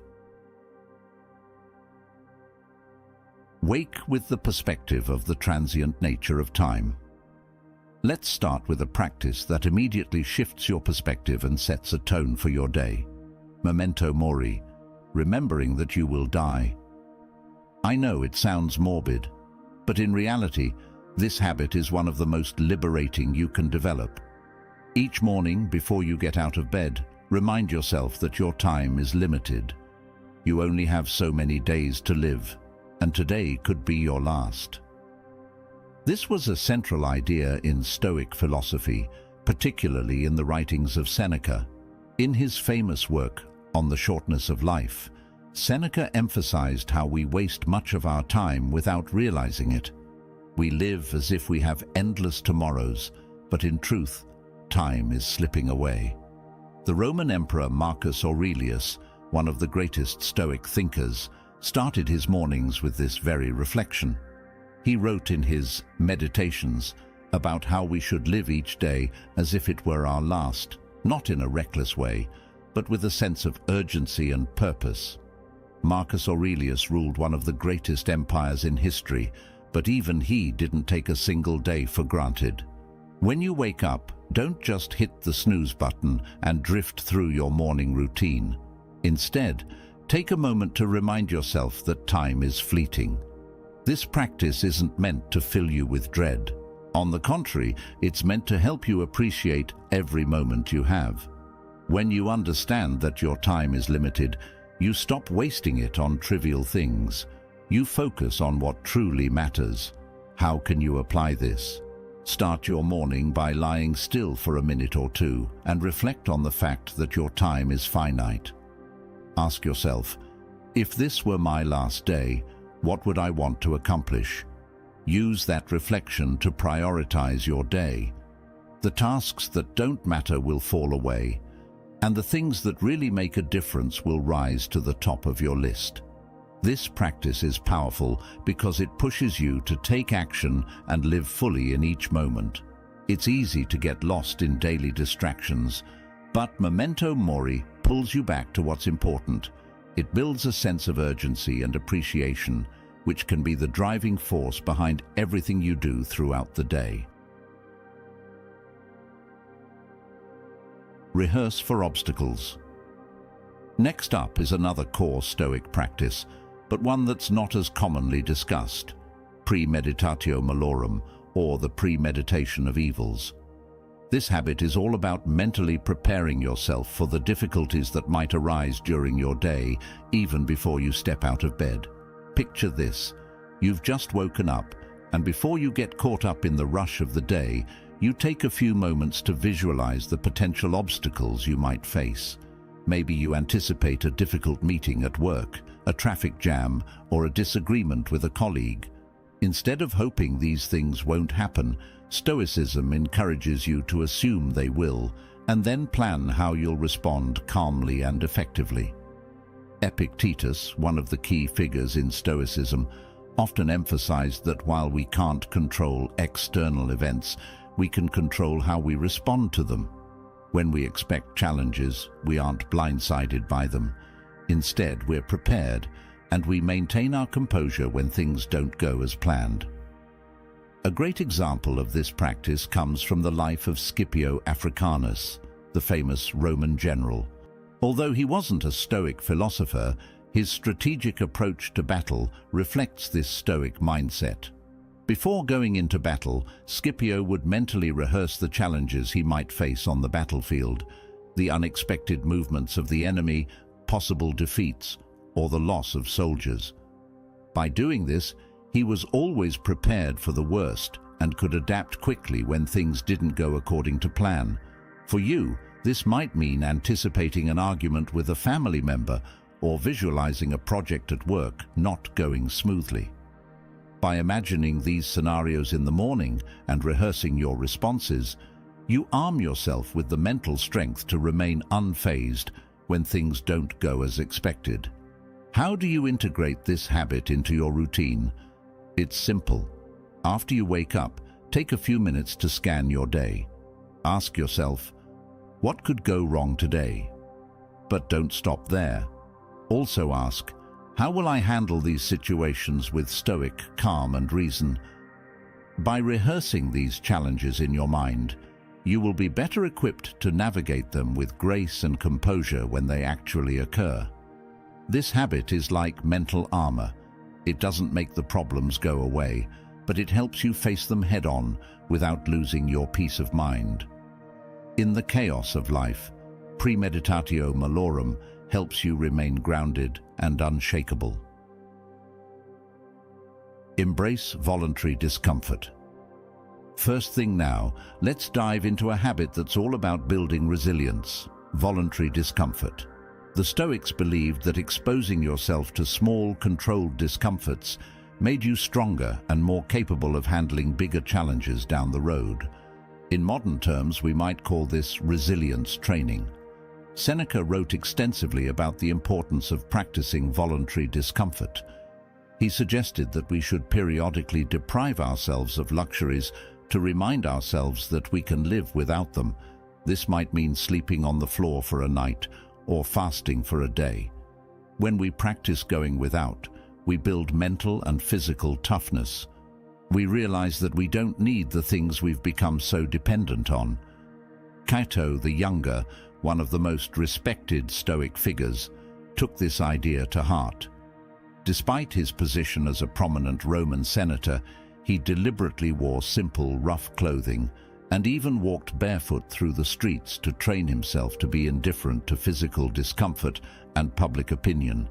Wake with the perspective of the transient nature of time. Let's start with a practice that immediately shifts your perspective and sets a tone for your day. Memento mori, remembering that you will die. I know it sounds morbid, but in reality, this habit is one of the most liberating you can develop. Each morning, before you get out of bed, remind yourself that your time is limited. You only have so many days to live, and today could be your last. This was a central idea in Stoic philosophy, particularly in the writings of Seneca. In his famous work, On the Shortness of Life, Seneca emphasized how we waste much of our time without realizing it. We live as if we have endless tomorrows, but in truth, time is slipping away. The Roman Emperor Marcus Aurelius, one of the greatest Stoic thinkers, started his mornings with this very reflection. He wrote in his Meditations about how we should live each day as if it were our last, not in a reckless way, but with a sense of urgency and purpose. Marcus Aurelius ruled one of the greatest empires in history, but even he didn't take a single day for granted. When you wake up, don't just hit the snooze button and drift through your morning routine. Instead, take a moment to remind yourself that time is fleeting. This practice isn't meant to fill you with dread. On the contrary, it's meant to help you appreciate every moment you have. When you understand that your time is limited, you stop wasting it on trivial things. You focus on what truly matters. How can you apply this? Start your morning by lying still for a minute or two and reflect on the fact that your time is finite. Ask yourself, if this were my last day, what would I want to accomplish? Use that reflection to prioritize your day. The tasks that don't matter will fall away, and the things that really make a difference will rise to the top of your list. This practice is powerful because it pushes you to take action and live fully in each moment. It's easy to get lost in daily distractions, but memento mori pulls you back to what's important. It builds a sense of urgency and appreciation, which can be the driving force behind everything you do throughout the day. Rehearse for obstacles. Next up is another core Stoic practice, but one that's not as commonly discussed: premeditatio malorum, or the premeditation of evils. This habit is all about mentally preparing yourself for the difficulties that might arise during your day, even before you step out of bed. Picture this: you've just woken up, and before you get caught up in the rush of the day, you take a few moments to visualize the potential obstacles you might face. Maybe you anticipate a difficult meeting at work, a traffic jam, or a disagreement with a colleague. Instead of hoping these things won't happen, Stoicism encourages you to assume they will, and then plan how you'll respond calmly and effectively. Epictetus, one of the key figures in Stoicism, often emphasized that while we can't control external events, we can control how we respond to them. When we expect challenges, we aren't blindsided by them. Instead, we're prepared, and we maintain our composure when things don't go as planned. A great example of this practice comes from the life of Scipio Africanus, the famous Roman general. Although he wasn't a Stoic philosopher, His strategic approach to battle reflects this Stoic mindset. Before going into battle, Scipio would mentally rehearse the challenges he might face on the battlefield, the unexpected movements of the enemy, possible defeats, or the loss of soldiers. By doing this, he was always prepared for the worst and could adapt quickly when things didn't go according to plan. For you, this might mean anticipating an argument with a family member or visualizing a project at work not going smoothly. By imagining these scenarios in the morning and rehearsing your responses, you arm yourself with the mental strength to remain unfazed when things don't go as expected. How do you integrate this habit into your routine? It's simple. After you wake up, take a few minutes to scan your day. Ask yourself, what could go wrong today? But don't stop there. Also ask, how will I handle these situations with stoic calm and reason? By rehearsing these challenges in your mind, you will be better equipped to navigate them with grace and composure when they actually occur. This habit is like mental armor. It doesn't make the problems go away, but it helps you face them head-on without losing your peace of mind. In the chaos of life, premeditatio malorum helps you remain grounded and unshakable. Embrace voluntary discomfort. First thing now, let's dive into a habit that's all about building resilience: voluntary discomfort. The Stoics believed that exposing yourself to small, controlled discomforts made you stronger and more capable of handling bigger challenges down the road. In modern terms, we might call this resilience training. Seneca wrote extensively about the importance of practicing voluntary discomfort. He suggested that we should periodically deprive ourselves of luxuries to remind ourselves that we can live without them. This might mean sleeping on the floor for a night or fasting for a day. When we practice going without, we build mental and physical toughness. We realize that we don't need the things we've become so dependent on. Cato the Younger, one of the most respected Stoic figures, took this idea to heart. Despite his position as a prominent Roman senator, he deliberately wore simple, rough clothing and even walked barefoot through the streets to train himself to be indifferent to physical discomfort and public opinion.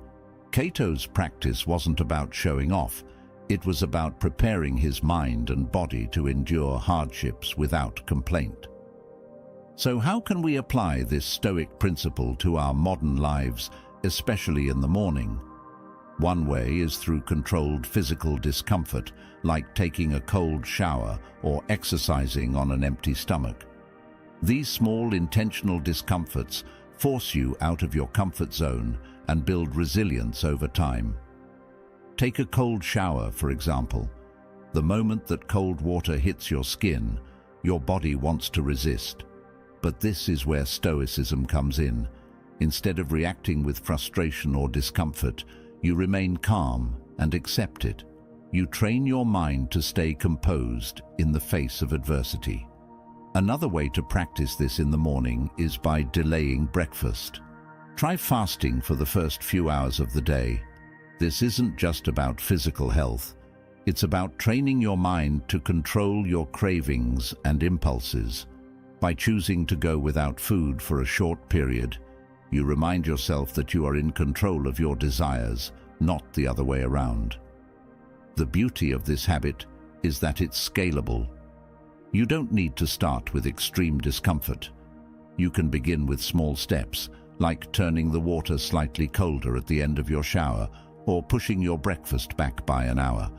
Cato's practice wasn't about showing off. It was about preparing his mind and body to endure hardships without complaint. So how can we apply this Stoic principle to our modern lives, especially in the morning? One way is through controlled physical discomfort, like taking a cold shower or exercising on an empty stomach. These small intentional discomforts force you out of your comfort zone and build resilience over time. Take a cold shower, for example. The moment that cold water hits your skin, your body wants to resist. But this is where Stoicism comes in. Instead of reacting with frustration or discomfort, you remain calm and accept it. You train your mind to stay composed in the face of adversity. Another way to practice this in the morning is by delaying breakfast. Try fasting for the first few hours of the day. This isn't just about physical health. It's about training your mind to control your cravings and impulses. By choosing to go without food for a short period, you remind yourself that you are in control of your desires, not the other way around. The beauty of this habit is that it's scalable. You don't need to start with extreme discomfort. You can begin with small steps, like turning the water slightly colder at the end of your shower or pushing your breakfast back by an hour.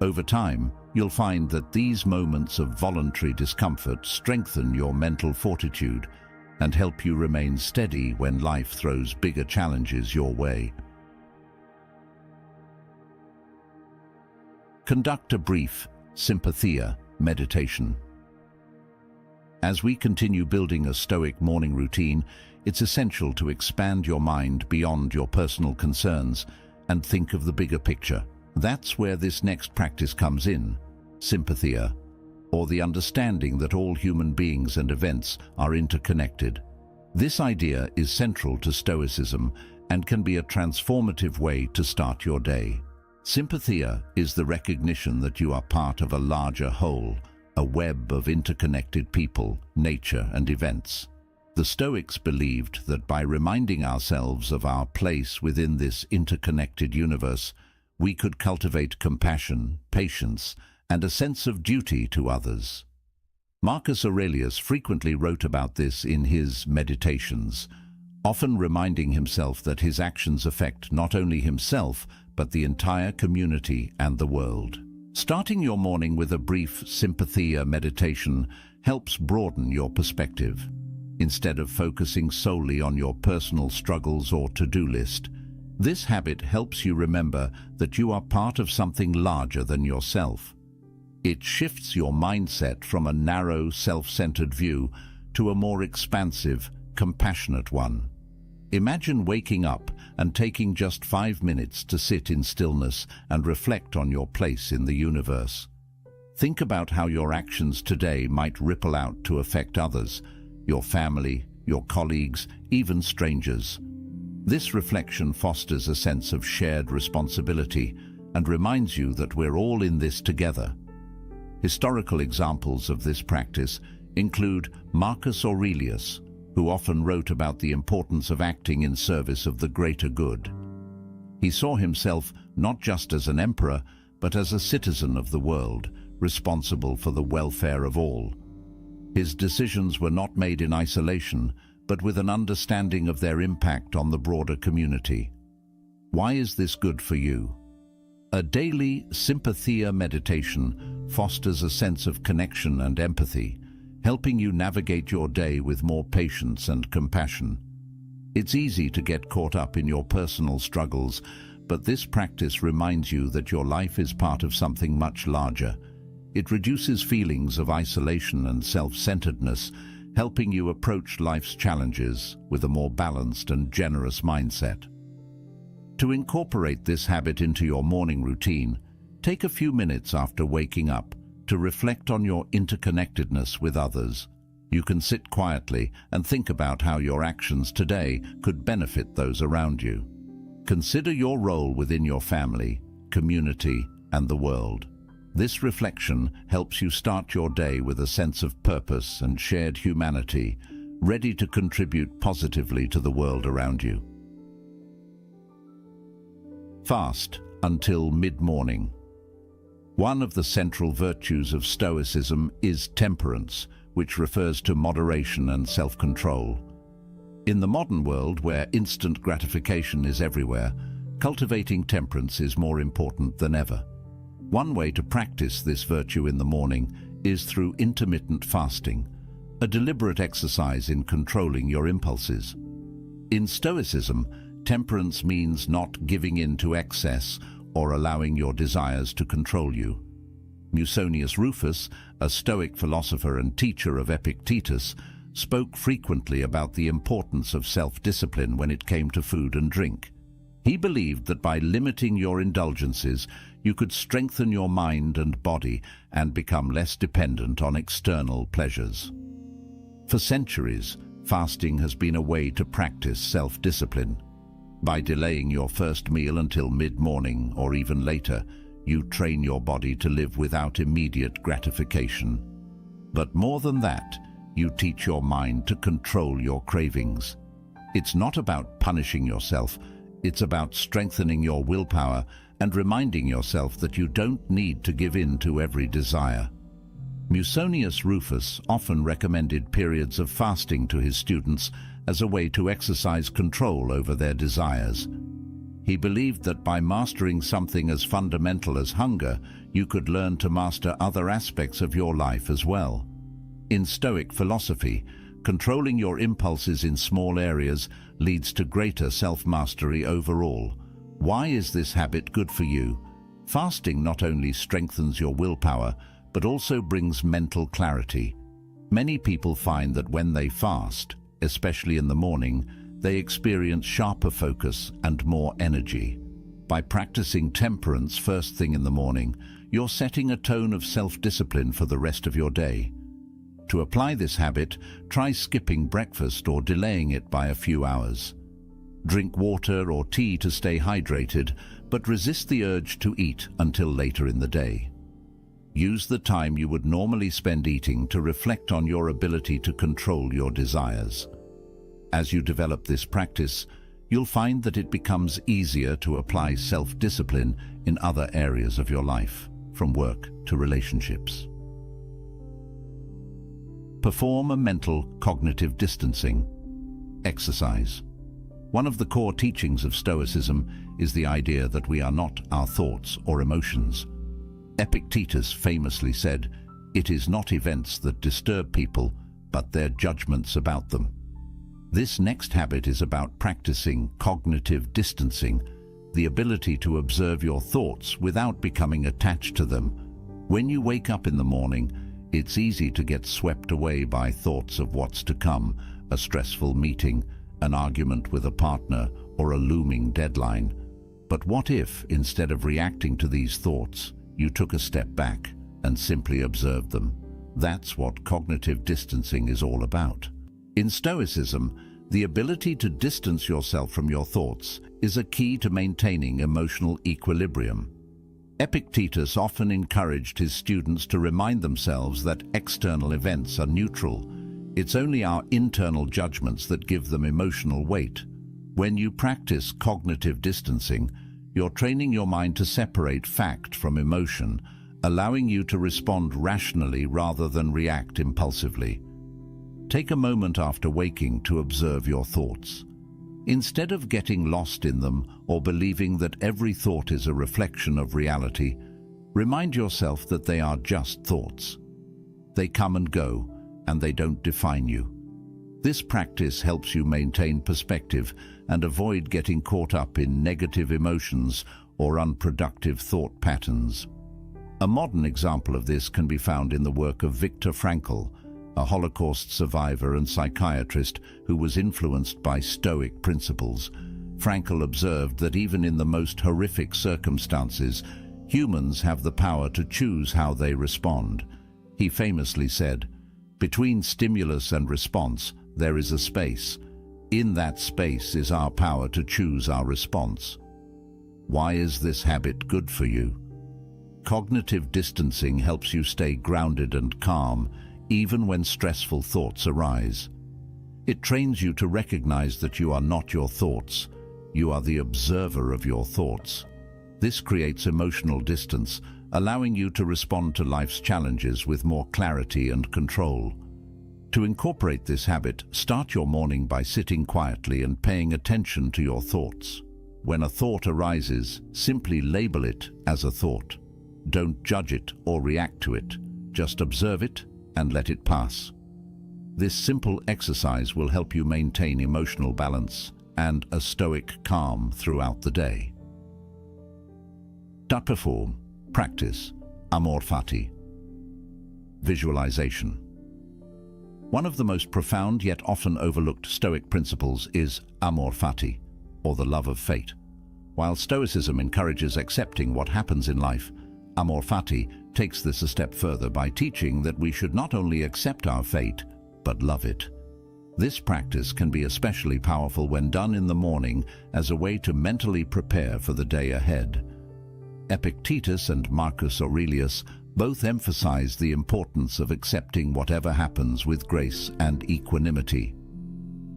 Over time, you'll find that these moments of voluntary discomfort strengthen your mental fortitude and help you remain steady when life throws bigger challenges your way. Conduct a brief sympathia meditation. As we continue building a Stoic morning routine, it's essential to expand your mind beyond your personal concerns and think of the bigger picture. That's where this next practice comes in, sympathia, or the understanding that all human beings and events are interconnected. This idea is central to Stoicism and can be a transformative way to start your day. Sympathia is the recognition that you are part of a larger whole, a web of interconnected people, nature, and events. The Stoics believed that by reminding ourselves of our place within this interconnected universe, we could cultivate compassion, patience, and a sense of duty to others. Marcus Aurelius frequently wrote about this in his Meditations, often reminding himself that his actions affect not only himself, but the entire community and the world. Starting your morning with a brief sympathia meditation helps broaden your perspective. Instead of focusing solely on your personal struggles or to-do list, this habit helps you remember that you are part of something larger than yourself. It shifts your mindset from a narrow, self-centered view to a more expansive, compassionate one. Imagine waking up and taking just 5 minutes to sit in stillness and reflect on your place in the universe. Think about how your actions today might ripple out to affect others, your family, your colleagues, even strangers. This reflection fosters a sense of shared responsibility and reminds you that we're all in this together. Historical examples of this practice include Marcus Aurelius, who often wrote about the importance of acting in service of the greater good. He saw himself not just as an emperor, but as a citizen of the world, responsible for the welfare of all. His decisions were not made in isolation, but with an understanding of their impact on the broader community. Why is this good for you? A daily sympathia meditation fosters a sense of connection and empathy, helping you navigate your day with more patience and compassion. It's easy to get caught up in your personal struggles, but this practice reminds you that your life is part of something much larger. It reduces feelings of isolation and self-centeredness, helping you approach life's challenges with a more balanced and generous mindset. To incorporate this habit into your morning routine, take a few minutes after waking up to reflect on your interconnectedness with others. You can sit quietly and think about how your actions today could benefit those around you. Consider your role within your family, community, and the world. This reflection helps you start your day with a sense of purpose and shared humanity, ready to contribute positively to the world around you. Fast until mid-morning. One of the central virtues of Stoicism is temperance, which refers to moderation and self-control. In the modern world, where instant gratification is everywhere, cultivating temperance is more important than ever. One way to practice this virtue in the morning is through intermittent fasting, a deliberate exercise in controlling your impulses. In Stoicism, temperance means not giving in to excess or allowing your desires to control you. Musonius Rufus, a Stoic philosopher and teacher of Epictetus, spoke frequently about the importance of self-discipline when it came to food and drink. He believed that by limiting your indulgences, you could strengthen your mind and body and become less dependent on external pleasures. For centuries, fasting has been a way to practice self-discipline. By delaying your first meal until mid-morning or even later, you train your body to live without immediate gratification. But more than that, you teach your mind to control your cravings. It's not about punishing yourself, it's about strengthening your willpower and reminding yourself that you don't need to give in to every desire. Musonius Rufus often recommended periods of fasting to his students as a way to exercise control over their desires. He believed that by mastering something as fundamental as hunger, you could learn to master other aspects of your life as well. In Stoic philosophy, controlling your impulses in small areas leads to greater self-mastery overall. Why is this habit good for you? Fasting not only strengthens your willpower, but also brings mental clarity. Many people find that when they fast, especially in the morning, they experience sharper focus and more energy. By practicing temperance first thing in the morning, you're setting a tone of self-discipline for the rest of your day. To apply this habit, try skipping breakfast or delaying it by a few hours. Drink water or tea to stay hydrated, but resist the urge to eat until later in the day. Use the time you would normally spend eating to reflect on your ability to control your desires. As you develop this practice, you'll find that it becomes easier to apply self-discipline in other areas of your life, from work to relationships. Perform a mental cognitive distancing exercise. One of the core teachings of Stoicism is the idea that we are not our thoughts or emotions. Epictetus famously said, "It is not events that disturb people, but their judgments about them." This next habit is about practicing cognitive distancing, the ability to observe your thoughts without becoming attached to them. When you wake up in the morning, it's easy to get swept away by thoughts of what's to come, a stressful meeting, an argument with a partner, or a looming deadline. But what if, instead of reacting to these thoughts, you took a step back and simply observed them? That's what cognitive distancing is all about. In Stoicism, the ability to distance yourself from your thoughts is a key to maintaining emotional equilibrium. Epictetus often encouraged his students to remind themselves that external events are neutral. It's only our internal judgments that give them emotional weight. When you practice cognitive distancing, you're training your mind to separate fact from emotion, allowing you to respond rationally rather than react impulsively. Take a moment after waking to observe your thoughts. Instead of getting lost in them or believing that every thought is a reflection of reality, remind yourself that they are just thoughts. They come and go, and they don't define you. This practice helps you maintain perspective and avoid getting caught up in negative emotions or unproductive thought patterns. A modern example of this can be found in the work of Viktor Frankl, a Holocaust survivor and psychiatrist who was influenced by Stoic principles. Frankl observed that even in the most horrific circumstances, humans have the power to choose how they respond. He famously said, "Between stimulus and response, there is a space. In that space is our power to choose our response." Why is this habit good for you? Cognitive distancing helps you stay grounded and calm, even when stressful thoughts arise. It trains you to recognize that you are not your thoughts. You are the observer of your thoughts. This creates emotional distance, allowing you to respond to life's challenges with more clarity and control. To incorporate this habit, start your morning by sitting quietly and paying attention to your thoughts. When a thought arises, simply label it as a thought. Don't judge it or react to it. Just observe it and let it pass. This simple exercise will help you maintain emotional balance and a stoic calm throughout the day. Perform, practice, amor fati. Visualization. One of the most profound yet often overlooked Stoic principles is amor fati, or the love of fate. While Stoicism encourages accepting what happens in life, amor fati takes this a step further by teaching that we should not only accept our fate, but love it. This practice can be especially powerful when done in the morning as a way to mentally prepare for the day ahead. Epictetus and Marcus Aurelius both emphasize the importance of accepting whatever happens with grace and equanimity.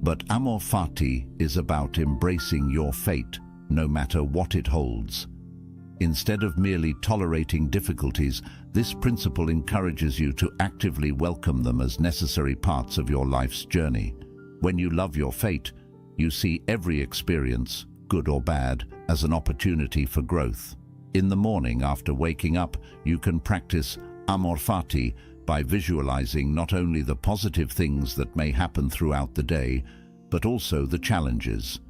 But amor fati is about embracing your fate, no matter what it holds. Instead of merely tolerating difficulties, this principle encourages you to actively welcome them as necessary parts of your life's journey. When you love your fate, you see every experience, good or bad, as an opportunity for growth. In the morning after waking up, you can practice amor fati by visualizing not only the positive things that may happen throughout the day, but also the challenges.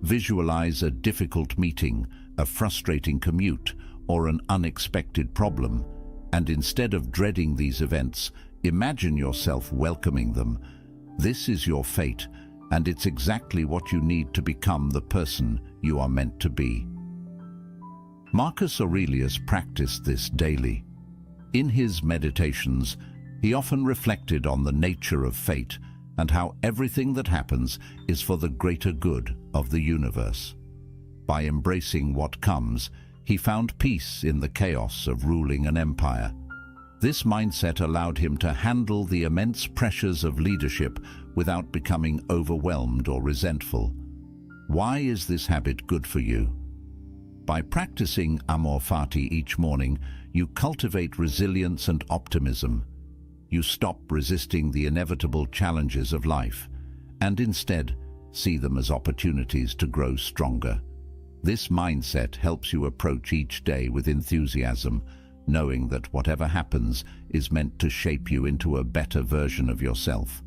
Visualize a difficult meeting, a frustrating commute, or an unexpected problem, and instead of dreading these events, imagine yourself welcoming them. This is your fate, and it's exactly what you need to become the person you are meant to be. Marcus Aurelius practiced this daily. In his meditations, he often reflected on the nature of fate and how everything that happens is for the greater good of the universe. By embracing what comes, he found peace in the chaos of ruling an empire. This mindset allowed him to handle the immense pressures of leadership without becoming overwhelmed or resentful. Why is this habit good for you? By practicing amor fati each morning, you cultivate resilience and optimism. You stop resisting the inevitable challenges of life and instead see them as opportunities to grow stronger. This mindset helps you approach each day with enthusiasm, knowing that whatever happens is meant to shape you into a better version of yourself.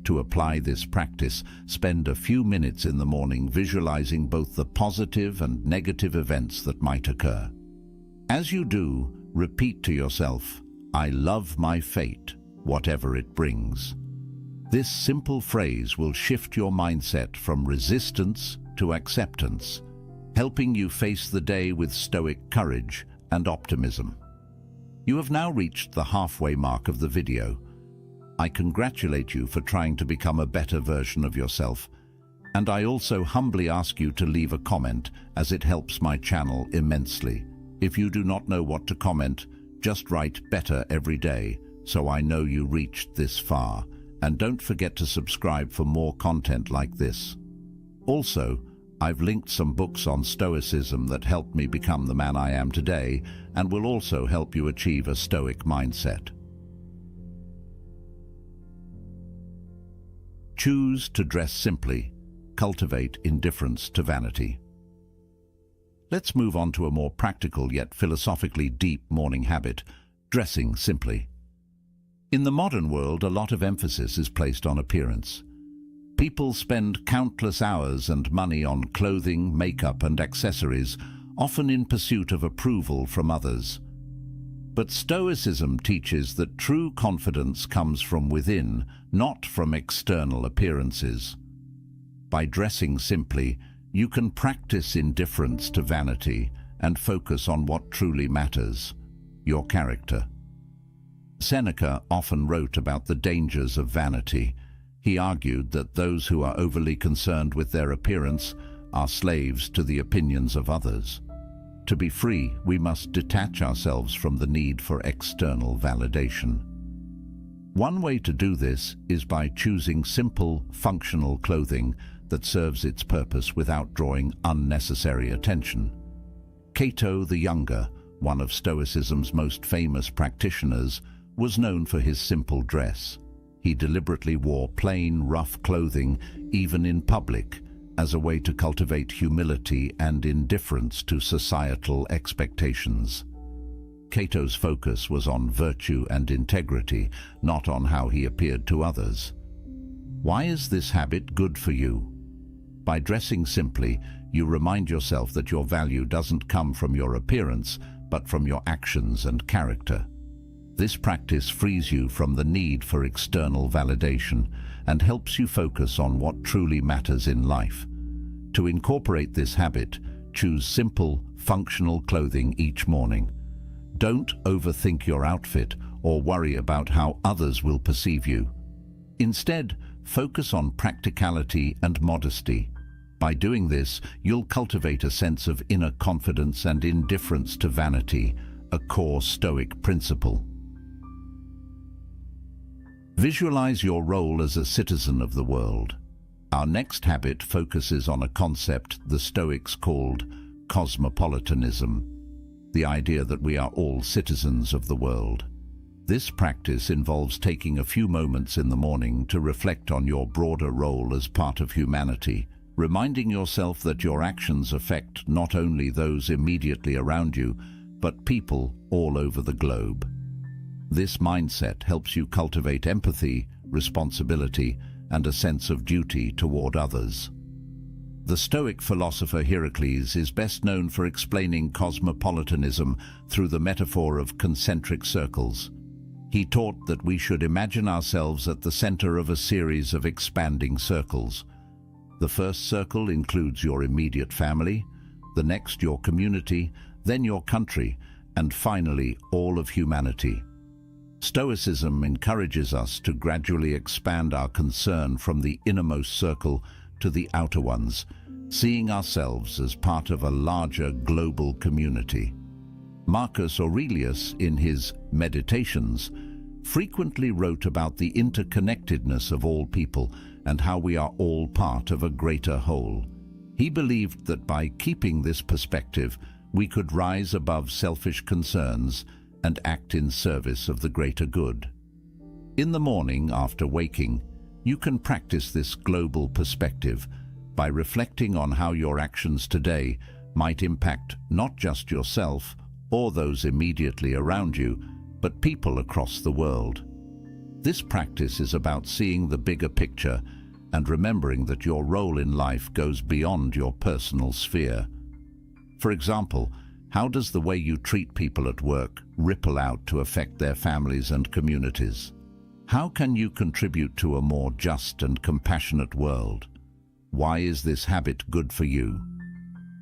To apply this practice, spend a few minutes in the morning visualizing both the positive and negative events that might occur. As you do, repeat to yourself, "I love my fate, whatever it brings." This simple phrase will shift your mindset from resistance to acceptance, helping you face the day with stoic courage and optimism. You have now reached the halfway mark of the video. I congratulate you for trying to become a better version of yourself, and I also humbly ask you to leave a comment, as it helps my channel immensely. If you do not know what to comment, just write "better" every day, so I know you reached this far, and don't forget to subscribe for more content like this. Also, I've linked some books on Stoicism that helped me become the man I am today, and will also help you achieve a Stoic mindset. Choose to dress simply. Cultivate indifference to vanity. Let's move on to a more practical yet philosophically deep morning habit: dressing simply. In the modern world, a lot of emphasis is placed on appearance. People spend countless hours and money on clothing, makeup, and accessories, often in pursuit of approval from others. But Stoicism teaches that true confidence comes from within, not from external appearances. By dressing simply, you can practice indifference to vanity and focus on what truly matters: your character. Seneca often wrote about the dangers of vanity. He argued that those who are overly concerned with their appearance are slaves to the opinions of others. To be free, we must detach ourselves from the need for external validation. One way to do this is by choosing simple, functional clothing that serves its purpose without drawing unnecessary attention. Cato the Younger, one of Stoicism's most famous practitioners, was known for his simple dress. He deliberately wore plain, rough clothing, even in public, as a way to cultivate humility and indifference to societal expectations. Cato's focus was on virtue and integrity, not on how he appeared to others. Why is this habit good for you? By dressing simply, you remind yourself that your value doesn't come from your appearance, but from your actions and character. This practice frees you from the need for external validation and helps you focus on what truly matters in life. To incorporate this habit, choose simple, functional clothing each morning. Don't overthink your outfit or worry about how others will perceive you. Instead, focus on practicality and modesty. By doing this, you'll cultivate a sense of inner confidence and indifference to vanity, a core Stoic principle. Visualize your role as a citizen of the world. Our next habit focuses on a concept the Stoics called cosmopolitanism, the idea that we are all citizens of the world. This practice involves taking a few moments in the morning to reflect on your broader role as part of humanity, reminding yourself that your actions affect not only those immediately around you, but people all over the globe. This mindset helps you cultivate empathy, responsibility, and a sense of duty toward others. The Stoic philosopher Heracles is best known for explaining cosmopolitanism through the metaphor of concentric circles. He taught that we should imagine ourselves at the center of a series of expanding circles. The first circle includes your immediate family, the next your community, then your country, and finally all of humanity. Stoicism encourages us to gradually expand our concern from the innermost circle to the outer ones, seeing ourselves as part of a larger global community. Marcus Aurelius, in his Meditations, frequently wrote about the interconnectedness of all people and how we are all part of a greater whole. He believed that by keeping this perspective, we could rise above selfish concerns and act in service of the greater good. In the morning after waking, you can practice this global perspective by reflecting on how your actions today might impact not just yourself or those immediately around you, but people across the world. This practice is about seeing the bigger picture and remembering that your role in life goes beyond your personal sphere. For example, how does the way you treat people at work ripple out to affect their families and communities? How can you contribute to a more just and compassionate world? Why is this habit good for you?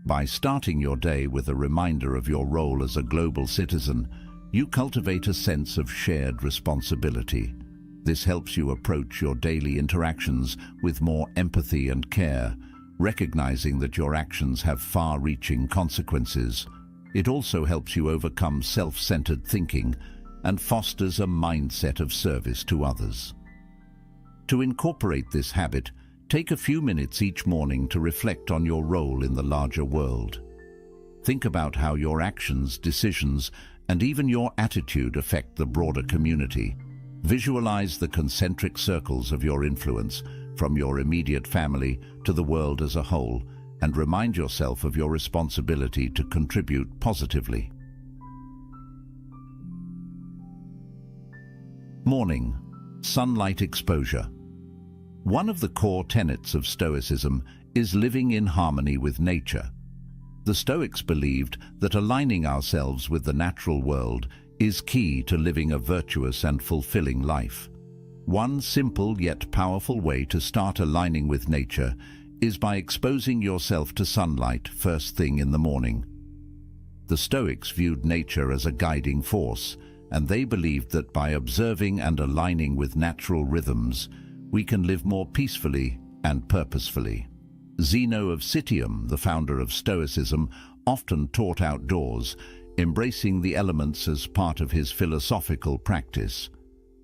By starting your day with a reminder of your role as a global citizen, you cultivate a sense of shared responsibility. This helps you approach your daily interactions with more empathy and care, recognizing that your actions have far-reaching consequences. It also helps you overcome self-centered thinking and fosters a mindset of service to others. To incorporate this habit, take a few minutes each morning to reflect on your role in the larger world. Think about how your actions, decisions, and even your attitude affect the broader community. Visualize the concentric circles of your influence, from your immediate family to the world as a whole, and remind yourself of your responsibility to contribute positively. Morning, sunlight exposure. One of the core tenets of Stoicism is living in harmony with nature. The Stoics believed that aligning ourselves with the natural world is key to living a virtuous and fulfilling life. One simple yet powerful way to start aligning with nature is by exposing yourself to sunlight first thing in the morning. The Stoics viewed nature as a guiding force, and they believed that by observing and aligning with natural rhythms, we can live more peacefully and purposefully. Zeno of Citium, the founder of Stoicism, often taught outdoors, embracing the elements as part of his philosophical practice.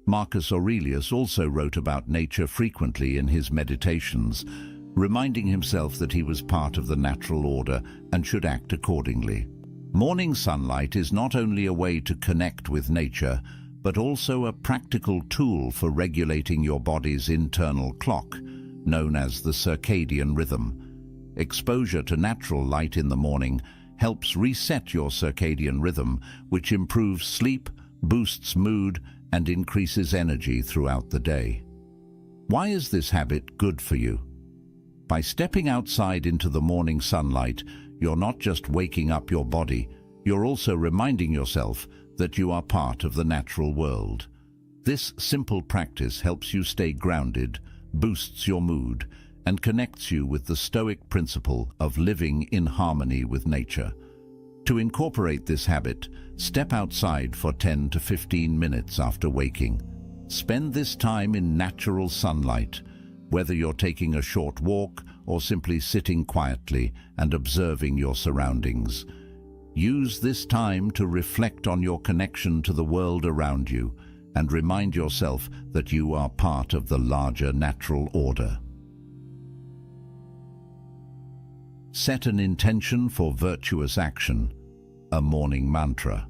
Marcus Aurelius also wrote about nature frequently in his Meditations, reminding himself that he was part of the natural order and should act accordingly. Morning sunlight is not only a way to connect with nature, but also a practical tool for regulating your body's internal clock, known as the circadian rhythm. Exposure to natural light in the morning helps reset your circadian rhythm, which improves sleep, boosts mood, and increases energy throughout the day. Why is this habit good for you? By stepping outside into the morning sunlight, you're not just waking up your body, you're also reminding yourself that you are part of the natural world. This simple practice helps you stay grounded, boosts your mood, and connects you with the Stoic principle of living in harmony with nature. To incorporate this habit, step outside for 10 to 15 minutes after waking. Spend this time in natural sunlight, whether you're taking a short walk or simply sitting quietly and observing your surroundings. Use this time to reflect on your connection to the world around you and remind yourself that you are part of the larger natural order. Set an intention for virtuous action, a morning mantra.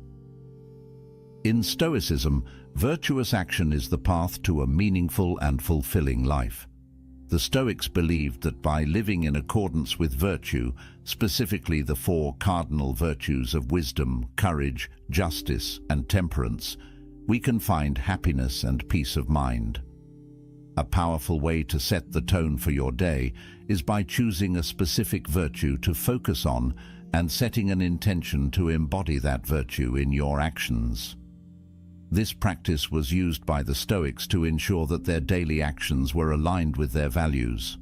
In Stoicism, virtuous action is the path to a meaningful and fulfilling life. The Stoics believed that by living in accordance with virtue, specifically the four cardinal virtues of wisdom, courage, justice, and temperance, we can find happiness and peace of mind. A powerful way to set the tone for your day is by choosing a specific virtue to focus on and setting an intention to embody that virtue in your actions. This practice was used by the Stoics to ensure that their daily actions were aligned with their values.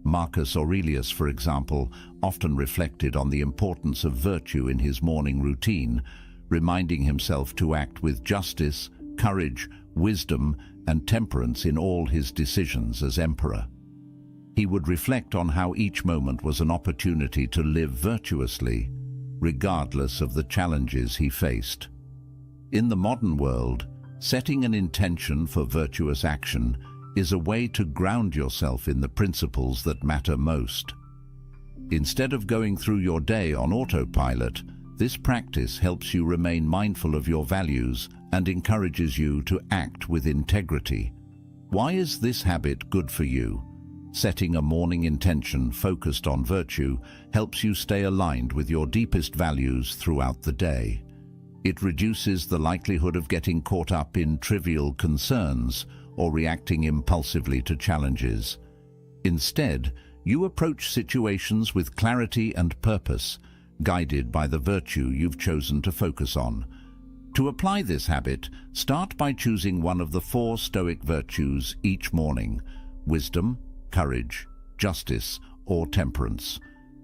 Marcus Aurelius, for example, often reflected on the importance of virtue in his morning routine, reminding himself to act with justice, courage, wisdom, and temperance in all his decisions as emperor. He would reflect on how each moment was an opportunity to live virtuously, regardless of the challenges he faced. In the modern world, setting an intention for virtuous action is a way to ground yourself in the principles that matter most. Instead of going through your day on autopilot, this practice helps you remain mindful of your values and encourages you to act with integrity. Why is this habit good for you? Setting a morning intention focused on virtue helps you stay aligned with your deepest values throughout the day. It reduces the likelihood of getting caught up in trivial concerns or reacting impulsively to challenges. Instead, you approach situations with clarity and purpose, guided by the virtue you've chosen to focus on. To apply this habit, start by choosing one of the 4 Stoic virtues each morning: wisdom, courage, justice, or temperance.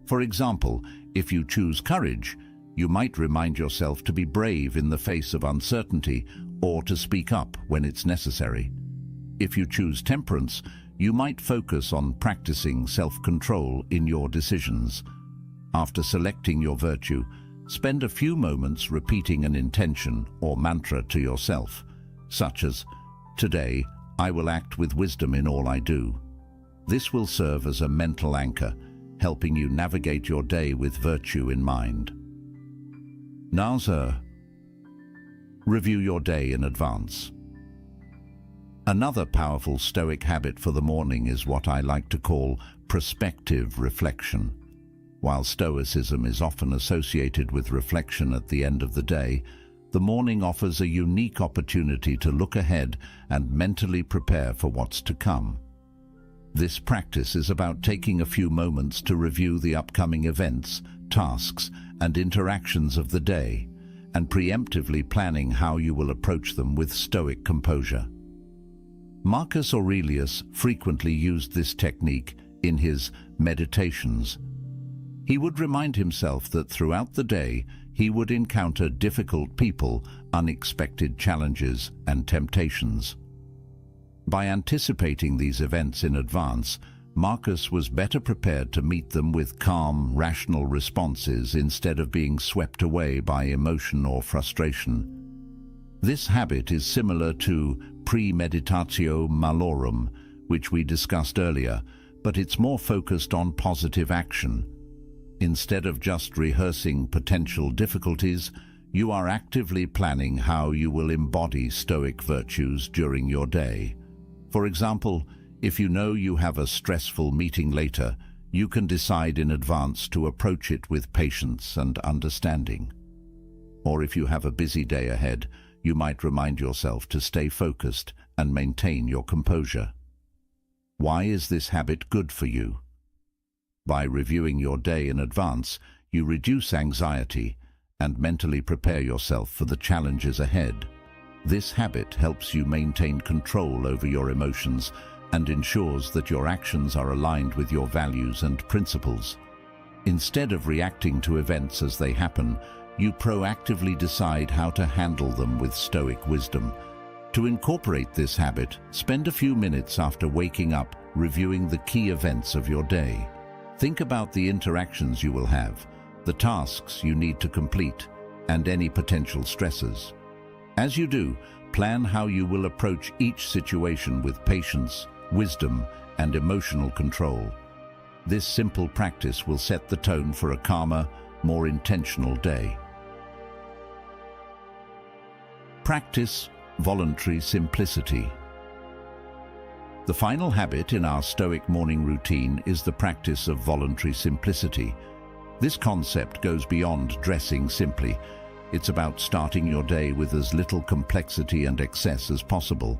For example, if you choose courage, you might remind yourself to be brave in the face of uncertainty or to speak up when it's necessary. If you choose temperance, you might focus on practicing self-control in your decisions. After selecting your virtue, spend a few moments repeating an intention or mantra to yourself, such as, "Today, I will act with wisdom in all I do." This will serve as a mental anchor, helping you navigate your day with virtue in mind. Nasa. Review your day in advance. Another powerful Stoic habit for the morning is what I like to call prospective reflection. While Stoicism is often associated with reflection at the end of the day, the morning offers a unique opportunity to look ahead and mentally prepare for what's to come. This practice is about taking a few moments to review the upcoming events, tasks, and interactions of the day, and preemptively planning how you will approach them with Stoic composure. Marcus Aurelius frequently used this technique in his Meditations. He would remind himself that throughout the day he would encounter difficult people, unexpected challenges, and temptations. By anticipating these events in advance, Marcus was better prepared to meet them with calm, rational responses instead of being swept away by emotion or frustration. This habit is similar to premeditatio malorum, which we discussed earlier, but it's more focused on positive action. Instead of just rehearsing potential difficulties, you are actively planning how you will embody Stoic virtues during your day. For example, if you know you have a stressful meeting later, you can decide in advance to approach it with patience and understanding. Or if you have a busy day ahead, you might remind yourself to stay focused and maintain your composure. Why is this habit good for you? By reviewing your day in advance, you reduce anxiety and mentally prepare yourself for the challenges ahead. This habit helps you maintain control over your emotions and ensures that your actions are aligned with your values and principles. Instead of reacting to events as they happen, you proactively decide how to handle them with Stoic wisdom. To incorporate this habit, spend a few minutes after waking up reviewing the key events of your day. Think about the interactions you will have, the tasks you need to complete, and any potential stresses. As you do, plan how you will approach each situation with patience, wisdom, and emotional control. This simple practice will set the tone for a calmer, more intentional day. Practice voluntary simplicity. The final habit in our Stoic morning routine is the practice of voluntary simplicity. This concept goes beyond dressing simply. It's about starting your day with as little complexity and excess as possible.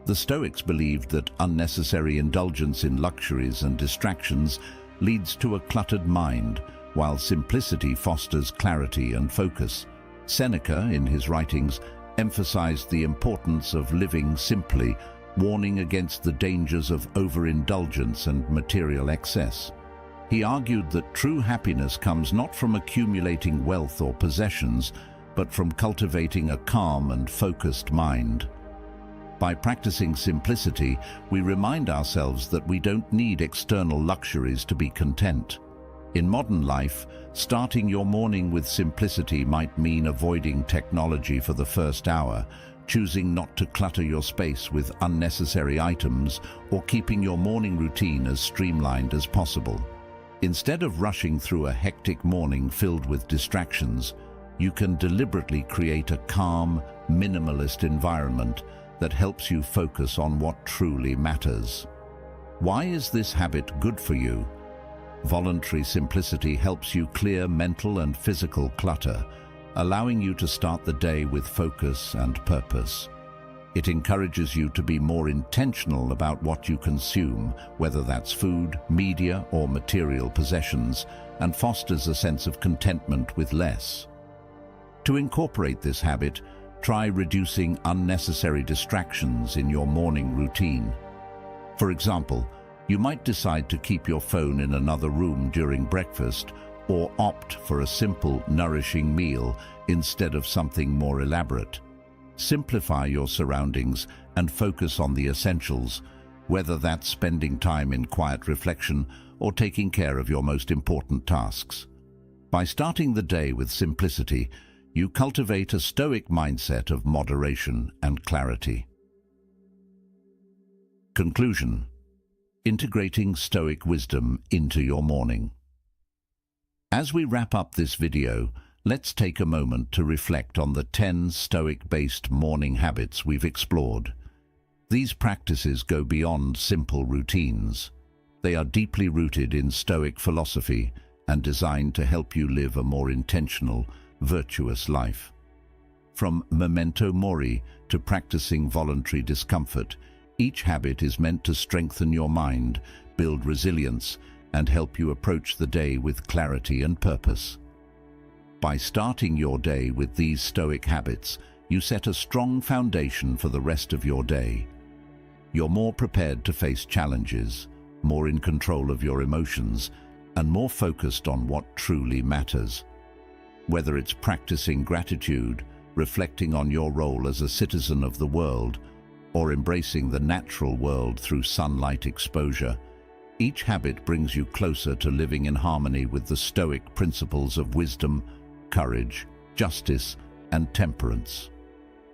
The Stoics believed that unnecessary indulgence in luxuries and distractions leads to a cluttered mind, while simplicity fosters clarity and focus. Seneca, in his writings, emphasized the importance of living simply, warning against the dangers of overindulgence and material excess. He argued that true happiness comes not from accumulating wealth or possessions, but from cultivating a calm and focused mind. By practicing simplicity, we remind ourselves that we don't need external luxuries to be content. In modern life, starting your morning with simplicity might mean avoiding technology for the first hour, choosing not to clutter your space with unnecessary items, or keeping your morning routine as streamlined as possible. Instead of rushing through a hectic morning filled with distractions, you can deliberately create a calm, minimalist environment that helps you focus on what truly matters. Why is this habit good for you? Voluntary simplicity helps you clear mental and physical clutter, allowing you to start the day with focus and purpose. It encourages you to be more intentional about what you consume, whether that's food, media, or material possessions, and fosters a sense of contentment with less. To incorporate this habit, try reducing unnecessary distractions in your morning routine. For example, you might decide to keep your phone in another room during breakfast, or opt for a simple, nourishing meal instead of something more elaborate. Simplify your surroundings and focus on the essentials, whether that's spending time in quiet reflection or taking care of your most important tasks. By starting the day with simplicity, you cultivate a Stoic mindset of moderation and clarity. Conclusion: integrating Stoic wisdom into your morning. As we wrap up this video, let's take a moment to reflect on the 10 Stoic-based morning habits we've explored. These practices go beyond simple routines. They are deeply rooted in Stoic philosophy and designed to help you live a more intentional, virtuous life. From memento mori to practicing voluntary discomfort, each habit is meant to strengthen your mind, build resilience, and help you approach the day with clarity and purpose. By starting your day with these Stoic habits, you set a strong foundation for the rest of your day. You're more prepared to face challenges, more in control of your emotions, and more focused on what truly matters. Whether it's practicing gratitude, reflecting on your role as a citizen of the world, or embracing the natural world through sunlight exposure, each habit brings you closer to living in harmony with the Stoic principles of wisdom, courage, justice, and temperance.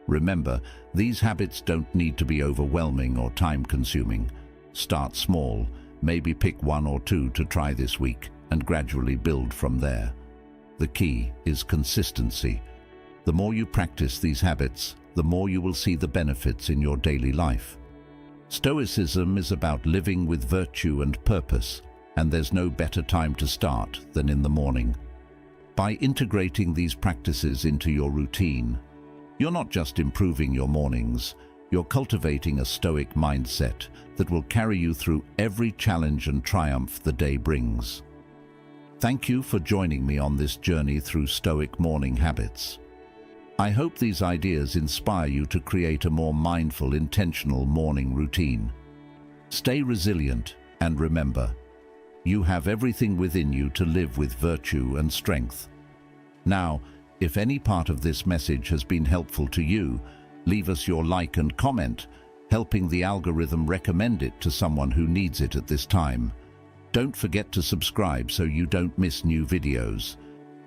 Remember, these habits don't need to be overwhelming or time-consuming. Start small, maybe pick one or two to try this week, and gradually build from there. The key is consistency. The more you practice these habits, the more you will see the benefits in your daily life. Stoicism is about living with virtue and purpose, and there's no better time to start than in the morning. By integrating these practices into your routine, you're not just improving your mornings, you're cultivating a Stoic mindset that will carry you through every challenge and triumph the day brings. Thank you for joining me on this journey through Stoic morning habits. I hope these ideas inspire you to create a more mindful, intentional morning routine. Stay resilient and remember, you have everything within you to live with virtue and strength. Now, if any part of this message has been helpful to you, leave us your like and comment, helping the algorithm recommend it to someone who needs it at this time. Don't forget to subscribe so you don't miss new videos.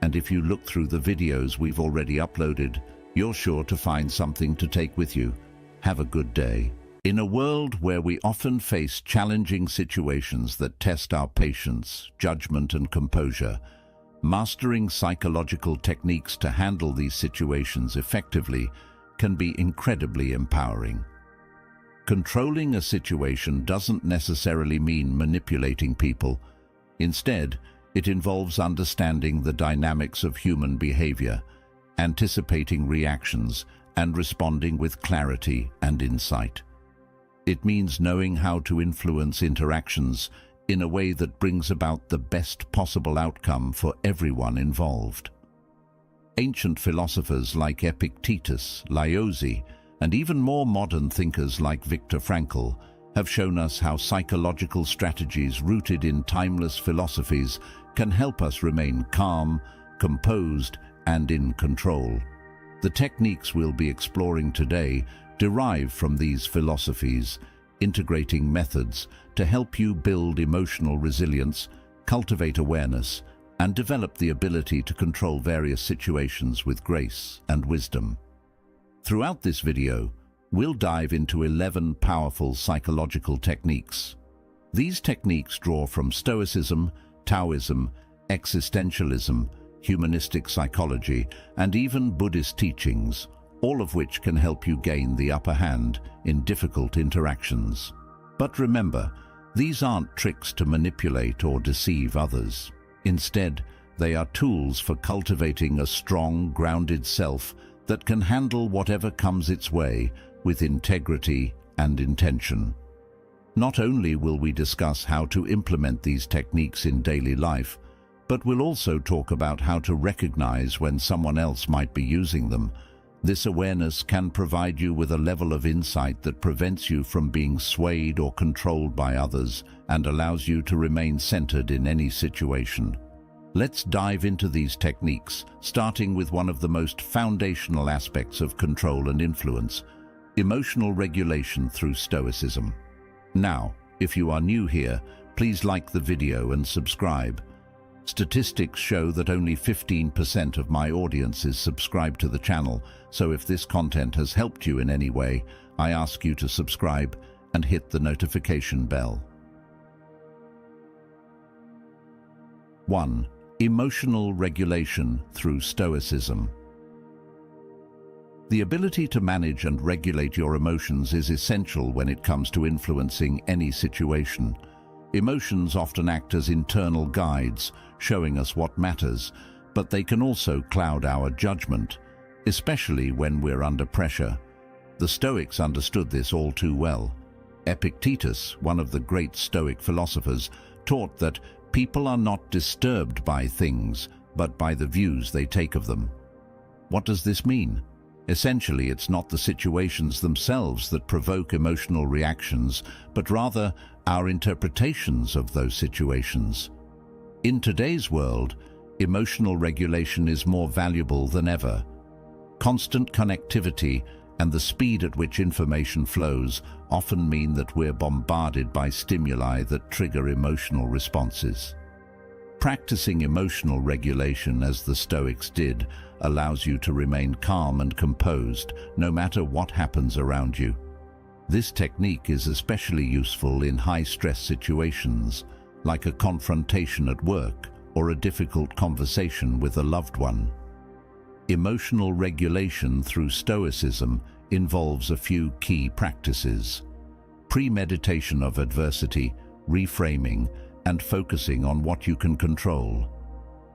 And if you look through the videos we've already uploaded, you're sure to find something to take with you. Have a good day. In a world where we often face challenging situations that test our patience, judgment, and composure, mastering psychological techniques to handle these situations effectively can be incredibly empowering. Controlling a situation doesn't necessarily mean manipulating people. Instead, it involves understanding the dynamics of human behavior, anticipating reactions, and responding with clarity and insight. It means knowing how to influence interactions in a way that brings about the best possible outcome for everyone involved. Ancient philosophers like Epictetus, Laozi, and even more modern thinkers like Viktor Frankl have shown us how psychological strategies rooted in timeless philosophies can help us remain calm, composed, and in control. The techniques we'll be exploring today derive from these philosophies, integrating methods to help you build emotional resilience, cultivate awareness, and develop the ability to control various situations with grace and wisdom. Throughout this video, we'll dive into 11 powerful psychological techniques. These techniques draw from Stoicism, Taoism, existentialism, humanistic psychology, and even Buddhist teachings, all of which can help you gain the upper hand in difficult interactions. But remember, these aren't tricks to manipulate or deceive others. Instead, they are tools for cultivating a strong, grounded self that can handle whatever comes its way with integrity and intention. Not only will we discuss how to implement these techniques in daily life, but we'll also talk about how to recognize when someone else might be using them. This awareness can provide you with a level of insight that prevents you from being swayed or controlled by others and allows you to remain centered in any situation. Let's dive into these techniques, starting with one of the most foundational aspects of control and influence: emotional regulation through Stoicism. Now, if you are new here, please like the video and subscribe. Statistics show that only 15% of my audience is subscribed to the channel, so if this content has helped you in any way, I ask you to subscribe and hit the notification bell. 1. Emotional regulation through Stoicism. The ability to manage and regulate your emotions is essential when it comes to influencing any situation. Emotions often act as internal guides, showing us what matters, but they can also cloud our judgment, especially when we're under pressure. The Stoics understood this all too well. Epictetus, one of the great Stoic philosophers, taught that people are not disturbed by things, but by the views they take of them. What does this mean? Essentially, it's not the situations themselves that provoke emotional reactions, but rather our interpretations of those situations. In today's world, emotional regulation is more valuable than ever. Constant connectivity and the speed at which information flows often mean that we're bombarded by stimuli that trigger emotional responses. Practicing emotional regulation, as the Stoics did, allows you to remain calm and composed no matter what happens around you. This technique is especially useful in high-stress situations, like a confrontation at work or a difficult conversation with a loved one. Emotional regulation through Stoicism involves a few key practices: premeditation of adversity, reframing, and focusing on what you can control.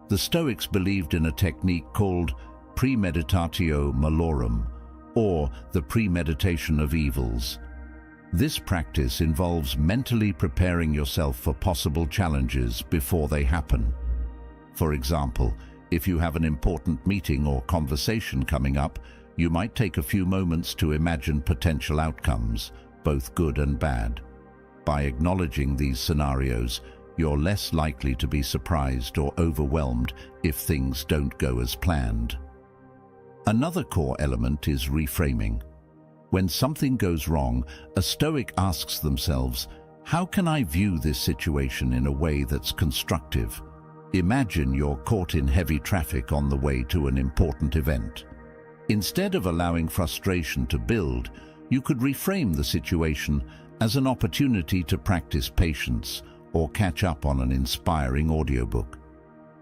The Stoics believed in a technique called premeditatio malorum, or the premeditation of evils. This practice involves mentally preparing yourself for possible challenges before they happen. For example, if you have an important meeting or conversation coming up, you might take a few moments to imagine potential outcomes, both good and bad. By acknowledging these scenarios, you're less likely to be surprised or overwhelmed if things don't go as planned. Another core element is reframing. When something goes wrong, a Stoic asks themselves, how can I view this situation in a way that's constructive? Imagine you're caught in heavy traffic on the way to an important event. Instead of allowing frustration to build, you could reframe the situation as an opportunity to practice patience or catch up on an inspiring audiobook.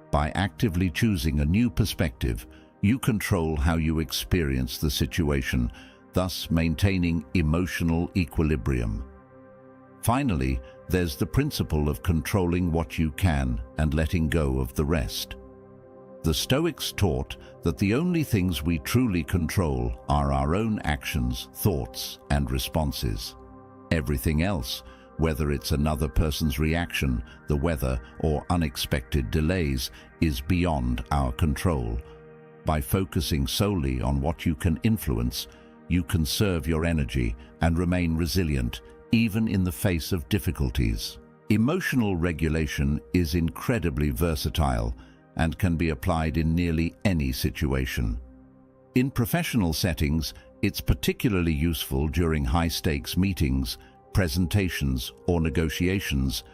By actively choosing a new perspective, you control how you experience the situation, thus maintaining emotional equilibrium. Finally, there's the principle of controlling what you can and letting go of the rest. The Stoics taught that the only things we truly control are our own actions, thoughts, and responses. Everything else, whether it's another person's reaction, the weather, or unexpected delays, is beyond our control. By focusing solely on what you can influence, you conserve your energy and remain resilient, even in the face of difficulties. Emotional regulation is incredibly versatile and can be applied in nearly any situation. In professional settings, it's particularly useful during high-stakes meetings, presentations, or negotiations,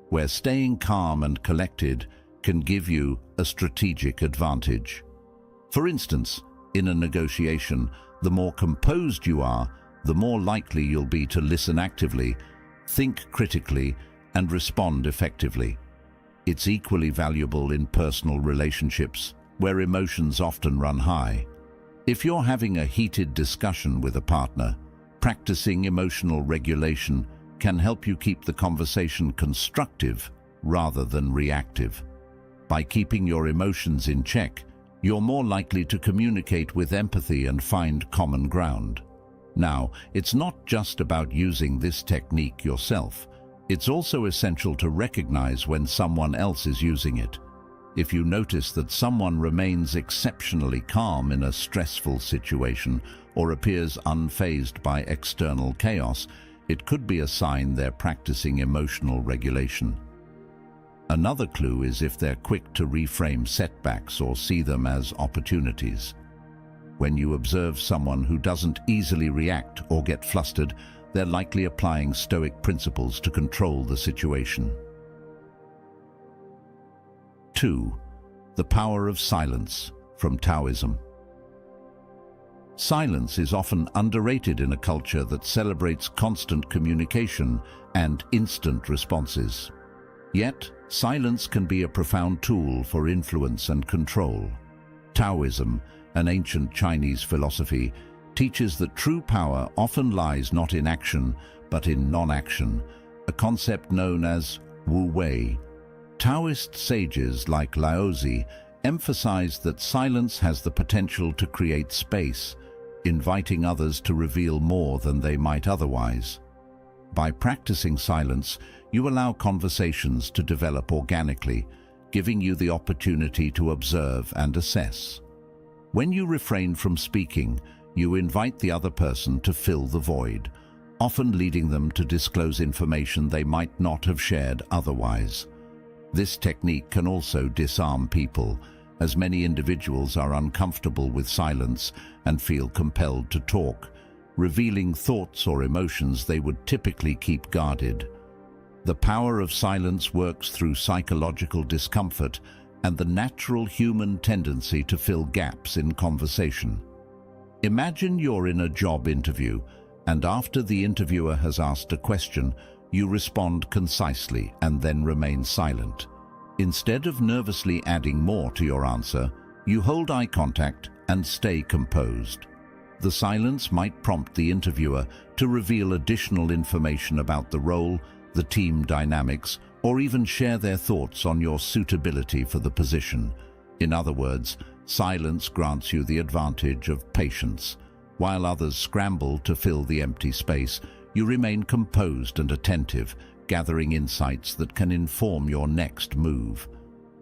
where staying calm and collected can give you a strategic advantage. For instance, in a negotiation, the more composed you are, the more likely you'll be to listen actively, think critically, and respond effectively. It's equally valuable in personal relationships, where emotions often run high. If you're having a heated discussion with a partner, practicing emotional regulation can help you keep the conversation constructive rather than reactive. By keeping your emotions in check, you're more likely to communicate with empathy and find common ground. Now, it's not just about using this technique yourself. It's also essential to recognize when someone else is using it. If you notice that someone remains exceptionally calm in a stressful situation or appears unfazed by external chaos, it could be a sign they're practicing emotional regulation. Another clue is if they're quick to reframe setbacks or see them as opportunities. When you observe someone who doesn't easily react or get flustered, they're likely applying Stoic principles to control the situation. 2. The power of silence, from Taoism. Silence is often underrated in a culture that celebrates constant communication and instant responses. Yet, silence can be a profound tool for influence and control. Taoism, an ancient Chinese philosophy, teaches that true power often lies not in action, but in non-action, a concept known as Wu Wei. Taoist sages like Laozi emphasize that silence has the potential to create space, inviting others to reveal more than they might otherwise. By practicing silence, you allow conversations to develop organically, giving you the opportunity to observe and assess. When you refrain from speaking, you invite the other person to fill the void, often leading them to disclose information they might not have shared otherwise. This technique can also disarm people, as many individuals are uncomfortable with silence and feel compelled to talk, revealing thoughts or emotions they would typically keep guarded. The power of silence works through psychological discomfort and the natural human tendency to fill gaps in conversation. Imagine you're in a job interview, and after the interviewer has asked a question, you respond concisely and then remain silent. Instead of nervously adding more to your answer, you hold eye contact and stay composed. The silence might prompt the interviewer to reveal additional information about the role, the team dynamics, or even share their thoughts on your suitability for the position. In other words, silence grants you the advantage of patience. While others scramble to fill the empty space, you remain composed and attentive, gathering insights that can inform your next move.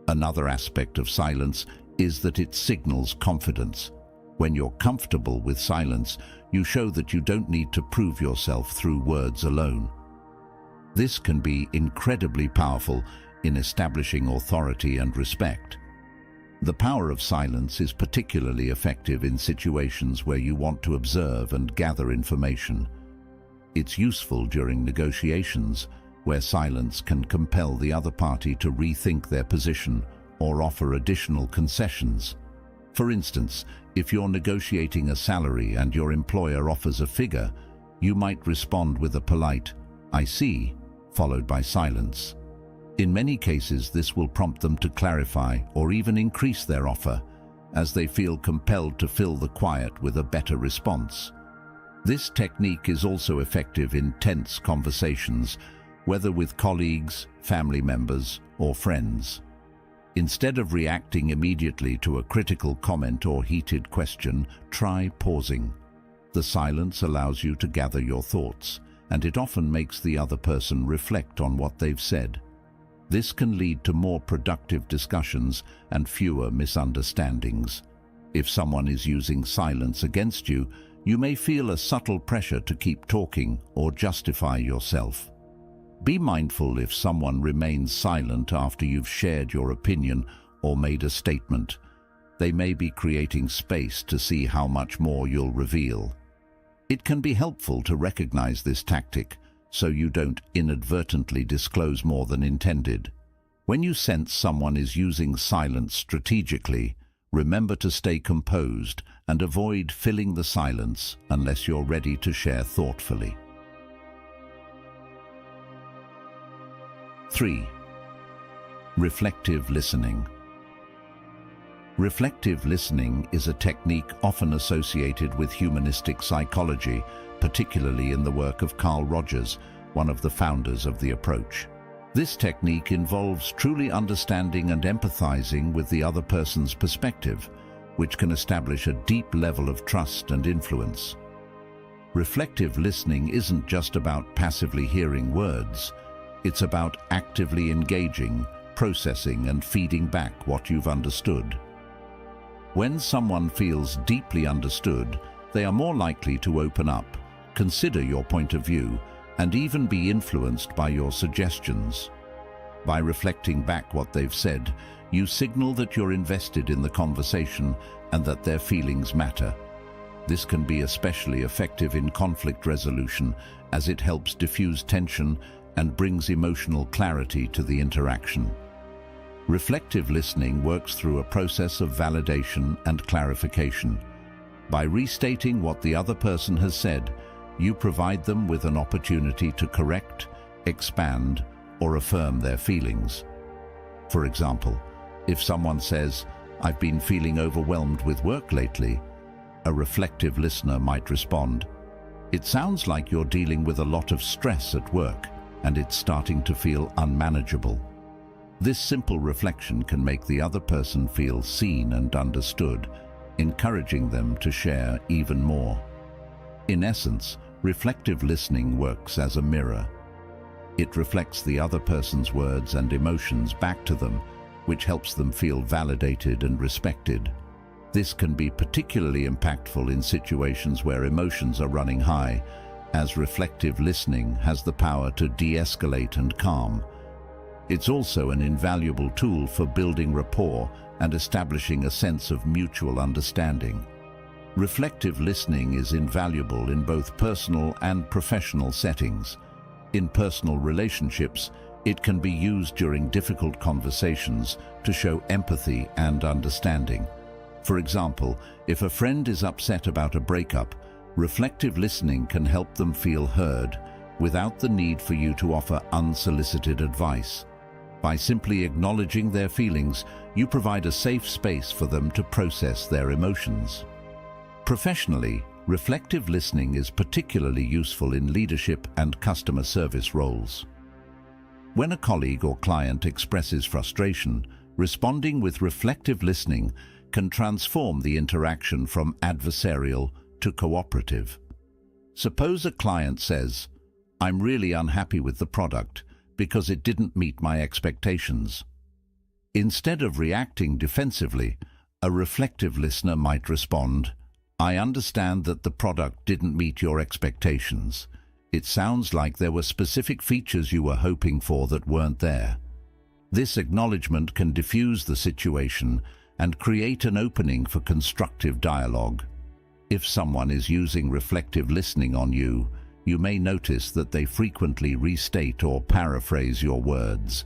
Another aspect of silence is that it signals confidence. When you're comfortable with silence, you show that you don't need to prove yourself through words alone. This can be incredibly powerful in establishing authority and respect. The power of silence is particularly effective in situations where you want to observe and gather information. It's useful during negotiations, where silence can compel the other party to rethink their position or offer additional concessions. For instance, if you're negotiating a salary and your employer offers a figure, you might respond with a polite, "I see," followed by silence. In many cases, this will prompt them to clarify or even increase their offer, as they feel compelled to fill the quiet with a better response. This technique is also effective in tense conversations, whether with colleagues, family members, or friends. Instead of reacting immediately to a critical comment or heated question, try pausing. The silence allows you to gather your thoughts, and it often makes the other person reflect on what they've said. This can lead to more productive discussions and fewer misunderstandings. If someone is using silence against you, you may feel a subtle pressure to keep talking or justify yourself. Be mindful if someone remains silent after you've shared your opinion or made a statement. they may be creating space to see how much more you'll reveal. It can be helpful to recognize this tactic so you don't inadvertently disclose more than intended. When you sense someone is using silence strategically, remember to stay composed and avoid filling the silence unless you're ready to share thoughtfully. 3. Reflective listening. Reflective listening is a technique often associated with humanistic psychology, particularly in the work of Carl Rogers, one of the founders of the approach. This technique involves truly understanding and empathizing with the other person's perspective, which can establish a deep level of trust and influence. Reflective listening isn't just about passively hearing words. It's about actively engaging, processing, and feeding back what you've understood. When someone feels deeply understood, they are more likely to open up, consider your point of view, and even be influenced by your suggestions. By reflecting back what they've said, you signal that you're invested in the conversation and that their feelings matter. This can be especially effective in conflict resolution, as it helps diffuse tension and brings emotional clarity to the interaction. Reflective listening works through a process of validation and clarification. By restating what the other person has said, you provide them with an opportunity to correct, expand, or affirm their feelings. For example, if someone says, "I've been feeling overwhelmed with work lately," a reflective listener might respond, "It sounds like you're dealing with a lot of stress at work, and it's starting to feel unmanageable." This simple reflection can make the other person feel seen and understood, encouraging them to share even more. In essence, reflective listening works as a mirror. It reflects the other person's words and emotions back to them, which helps them feel validated and respected. This can be particularly impactful in situations where emotions are running high, as reflective listening has the power to de-escalate and calm. It's also an invaluable tool for building rapport and establishing a sense of mutual understanding. Reflective listening is invaluable in both personal and professional settings. In personal relationships, it can be used during difficult conversations to show empathy and understanding. For example, if a friend is upset about a breakup, reflective listening can help them feel heard without the need for you to offer unsolicited advice. By simply acknowledging their feelings, you provide a safe space for them to process their emotions. Professionally, reflective listening is particularly useful in leadership and customer service roles. When a colleague or client expresses frustration, responding with reflective listening can transform the interaction from adversarial to cooperative. Suppose a client says, "I'm really unhappy with the product because it didn't meet my expectations." Instead of reacting defensively, a reflective listener might respond, "I understand that the product didn't meet your expectations. It sounds like there were specific features you were hoping for that weren't there." This acknowledgement can diffuse the situation and create an opening for constructive dialogue. If someone is using reflective listening on you, you may notice that they frequently restate or paraphrase your words.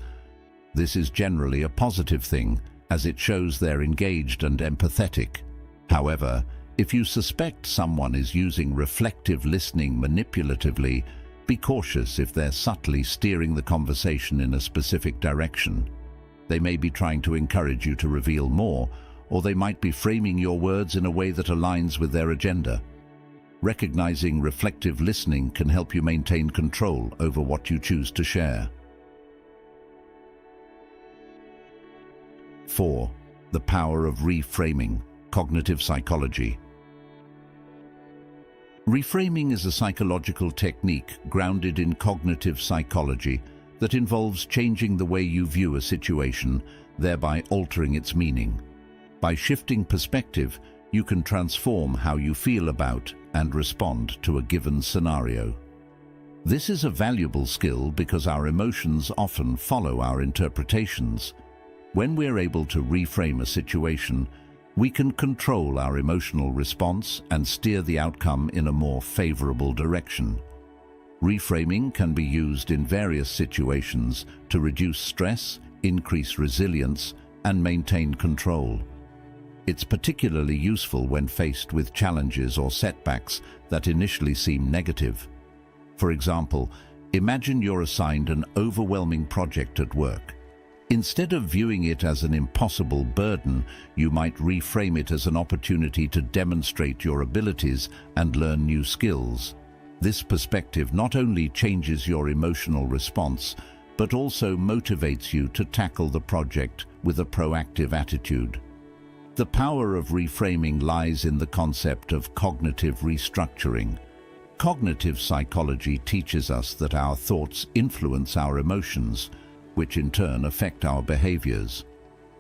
This is generally a positive thing, as it shows they're engaged and empathetic. However, if you suspect someone is using reflective listening manipulatively, be cautious if they're subtly steering the conversation in a specific direction. They may be trying to encourage you to reveal more, or they might be framing your words in a way that aligns with their agenda. Recognizing reflective listening can help you maintain control over what you choose to share. 4. The power of reframing, cognitive psychology. Reframing is a psychological technique grounded in cognitive psychology that involves changing the way you view a situation, thereby altering its meaning. By shifting perspective, you can transform how you feel about and respond to a given scenario. This is a valuable skill because our emotions often follow our interpretations. When we're able to reframe a situation, we can control our emotional response and steer the outcome in a more favorable direction. Reframing can be used in various situations to reduce stress, increase resilience, and maintain control. It's particularly useful when faced with challenges or setbacks that initially seem negative. For example, imagine you're assigned an overwhelming project at work. Instead of viewing it as an impossible burden, you might reframe it as an opportunity to demonstrate your abilities and learn new skills. This perspective not only changes your emotional response, but also motivates you to tackle the project with a proactive attitude. The power of reframing lies in the concept of cognitive restructuring. Cognitive psychology teaches us that our thoughts influence our emotions, which in turn affect our behaviors.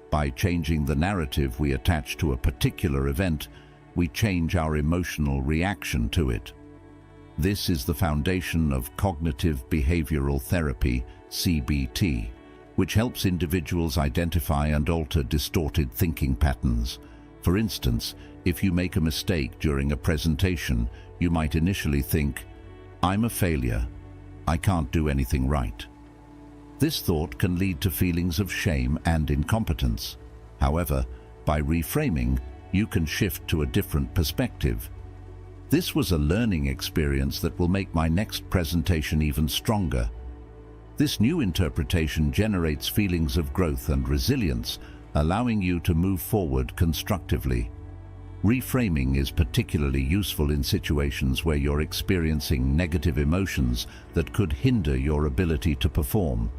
By changing the narrative we attach to a particular event, we change our emotional reaction to it. This is the foundation of cognitive behavioral therapy, CBT, which helps individuals identify and alter distorted thinking patterns. For instance, if you make a mistake during a presentation, you might initially think, "I'm a failure. I can't do anything right." This thought can lead to feelings of shame and incompetence. However, by reframing, you can shift to a different perspective. This was a learning experience that will make my next presentation even stronger. This new interpretation generates feelings of growth and resilience, allowing you to move forward constructively. Reframing is particularly useful in situations where you're experiencing negative emotions that could hinder your ability to perform.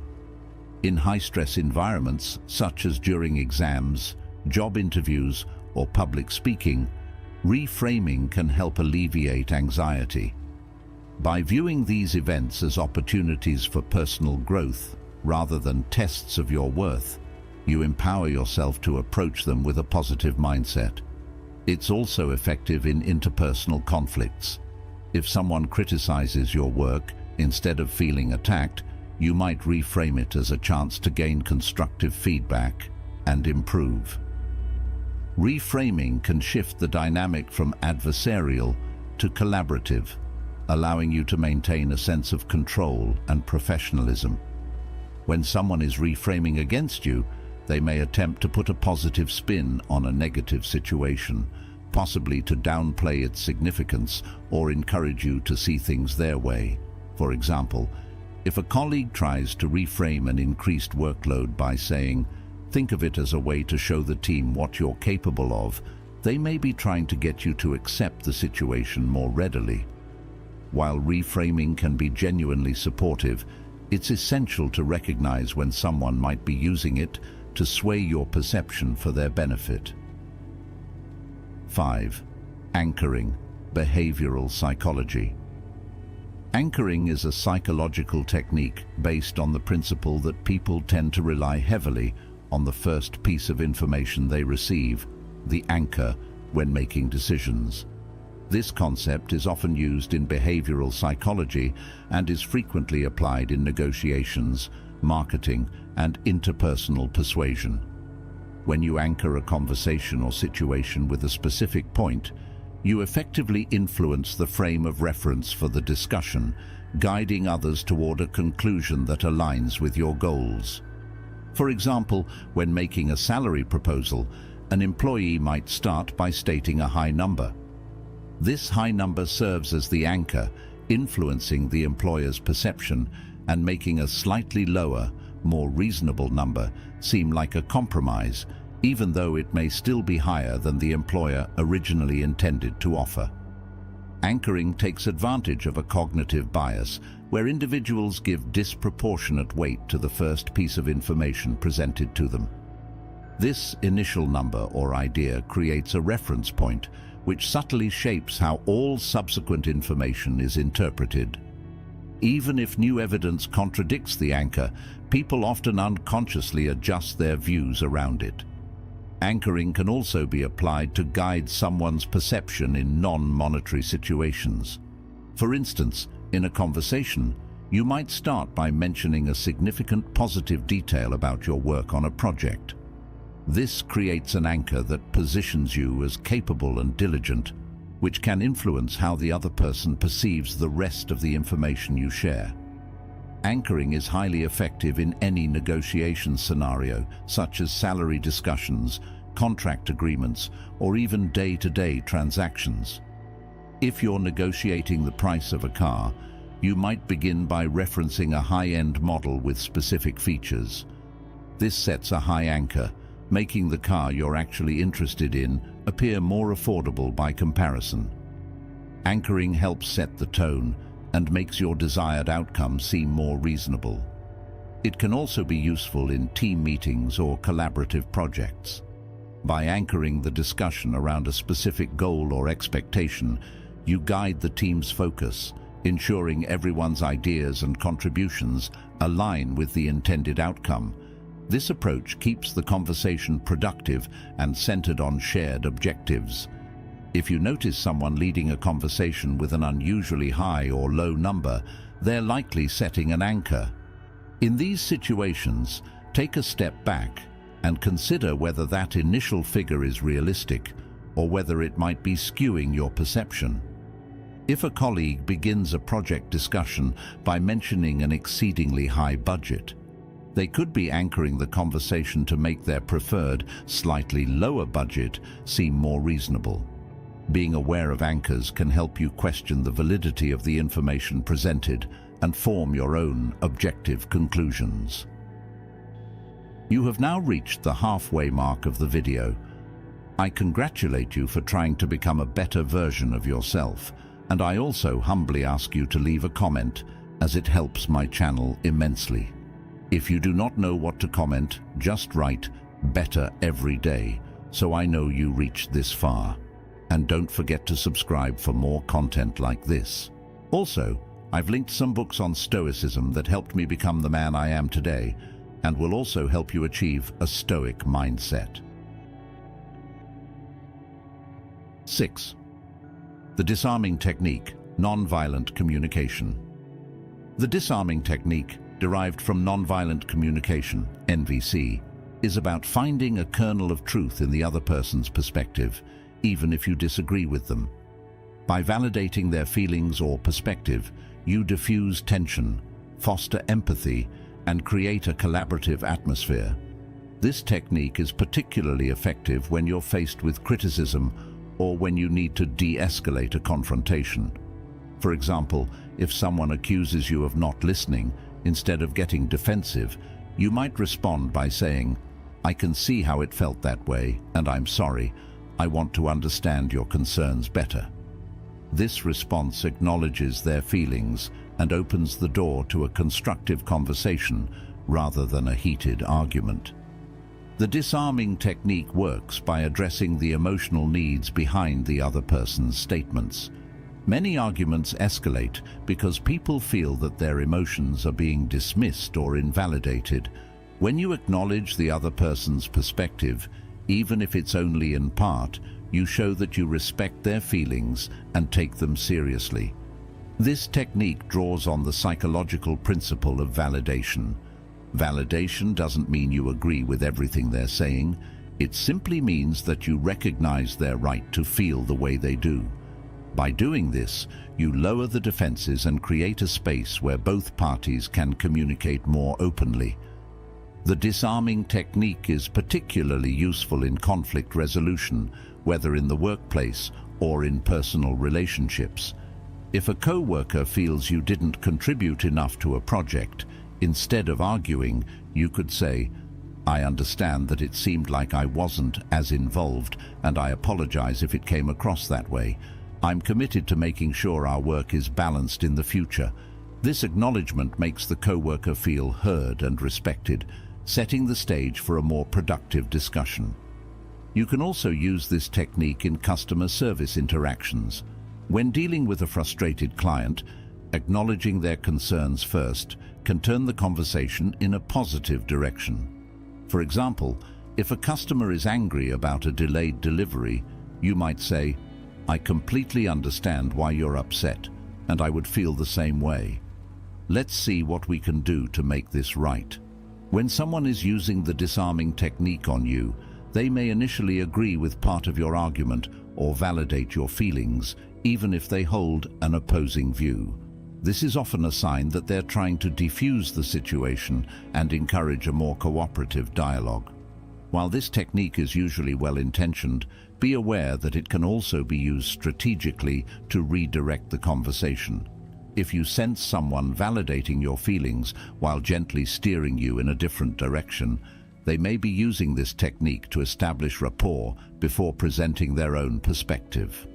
In high-stress environments, such as during exams, job interviews, or public speaking, reframing can help alleviate anxiety. By viewing these events as opportunities for personal growth, rather than tests of your worth, you empower yourself to approach them with a positive mindset. It's also effective in interpersonal conflicts. If someone criticizes your work, instead of feeling attacked, you might reframe it as a chance to gain constructive feedback and improve. Reframing can shift the dynamic from adversarial to collaborative, allowing you to maintain a sense of control and professionalism. When someone is reframing against you, they may attempt to put a positive spin on a negative situation, possibly to downplay its significance or encourage you to see things their way. For example, if a colleague tries to reframe an increased workload by saying, "Think of it as a way to show the team what you're capable of," they may be trying to get you to accept the situation more readily. While reframing can be genuinely supportive, it's essential to recognize when someone might be using it to sway your perception for their benefit. 5. Anchoring, behavioral psychology. Anchoring is a psychological technique based on the principle that people tend to rely heavily on the first piece of information they receive, the anchor, when making decisions. This concept is often used in behavioral psychology and is frequently applied in negotiations, marketing, and interpersonal persuasion. When you anchor a conversation or situation with a specific point, you effectively influence the frame of reference for the discussion, guiding others toward a conclusion that aligns with your goals. For example, when making a salary proposal, an employee might start by stating a high number. This high number serves as the anchor, influencing the employer's perception and making a slightly lower, more reasonable number seem like a compromise, even though it may still be higher than the employer originally intended to offer. Anchoring takes advantage of a cognitive bias where individuals give disproportionate weight to the first piece of information presented to them. This initial number or idea creates a reference point which subtly shapes how all subsequent information is interpreted. Even if new evidence contradicts the anchor, people often unconsciously adjust their views around it. Anchoring can also be applied to guide someone's perception in non-monetary situations. For instance, in a conversation, you might start by mentioning a significant positive detail about your work on a project. This creates an anchor that positions you as capable and diligent, which can influence how the other person perceives the rest of the information you share. Anchoring is highly effective in any negotiation scenario, such as salary discussions, contract agreements, or even day-to-day transactions. If you're negotiating the price of a car, you might begin by referencing a high-end model with specific features. This sets a high anchor, making the car you're actually interested in appear more affordable by comparison. Anchoring helps set the tone and makes your desired outcome seem more reasonable. It can also be useful in team meetings or collaborative projects. By anchoring the discussion around a specific goal or expectation, you guide the team's focus, ensuring everyone's ideas and contributions align with the intended outcome. This approach keeps the conversation productive and centered on shared objectives. If you notice someone leading a conversation with an unusually high or low number, they're likely setting an anchor. In these situations, take a step back and consider whether that initial figure is realistic or whether it might be skewing your perception. If a colleague begins a project discussion by mentioning an exceedingly high budget, they could be anchoring the conversation to make their preferred, slightly lower budget seem more reasonable. Being aware of anchors can help you question the validity of the information presented and form your own objective conclusions. You have now reached the halfway mark of the video. I congratulate you for trying to become a better version of yourself, and I also humbly ask you to leave a comment, as it helps my channel immensely. If you do not know what to comment, just write "better every day" so I know you reached this far. And don't forget to subscribe for more content like this. Also, I've linked some books on Stoicism that helped me become the man I am today, and will also help you achieve a Stoic mindset. 6. The disarming technique, nonviolent communication. The disarming technique, derived from nonviolent communication, NVC, is about finding a kernel of truth in the other person's perspective, even if you disagree with them. By validating their feelings or perspective, you diffuse tension, foster empathy, and create a collaborative atmosphere. This technique is particularly effective when you're faced with criticism or when you need to de-escalate a confrontation. For example, if someone accuses you of not listening, instead of getting defensive, you might respond by saying, "I can see how it felt that way, and I'm sorry. I want to understand your concerns better." This response acknowledges their feelings and opens the door to a constructive conversation rather than a heated argument. The disarming technique works by addressing the emotional needs behind the other person's statements. Many arguments escalate because people feel that their emotions are being dismissed or invalidated. When you acknowledge the other person's perspective, even if it's only in part, you show that you respect their feelings and take them seriously. This technique draws on the psychological principle of validation. Validation doesn't mean you agree with everything they're saying. It simply means that you recognize their right to feel the way they do. By doing this, you lower the defenses and create a space where both parties can communicate more openly. The disarming technique is particularly useful in conflict resolution, whether in the workplace or in personal relationships. If a co-worker feels you didn't contribute enough to a project, instead of arguing, you could say, "I understand that it seemed like I wasn't as involved, and I apologize if it came across that way. I'm committed to making sure our work is balanced in the future." This acknowledgement makes the co-worker feel heard and respected, setting the stage for a more productive discussion. You can also use this technique in customer service interactions. When dealing with a frustrated client, acknowledging their concerns first can turn the conversation in a positive direction. For example, if a customer is angry about a delayed delivery, you might say, "I completely understand why you're upset, and I would feel the same way. Let's see what we can do to make this right." When someone is using the disarming technique on you, They may initially agree with part of your argument or validate your feelings, even if they hold an opposing view. This is often a sign that they're trying to defuse the situation and encourage a more cooperative dialogue. While this technique is usually well-intentioned, be aware that it can also be used strategically to redirect the conversation. If you sense someone validating your feelings while gently steering you in a different direction, they may be using this technique to establish rapport before presenting their own perspective.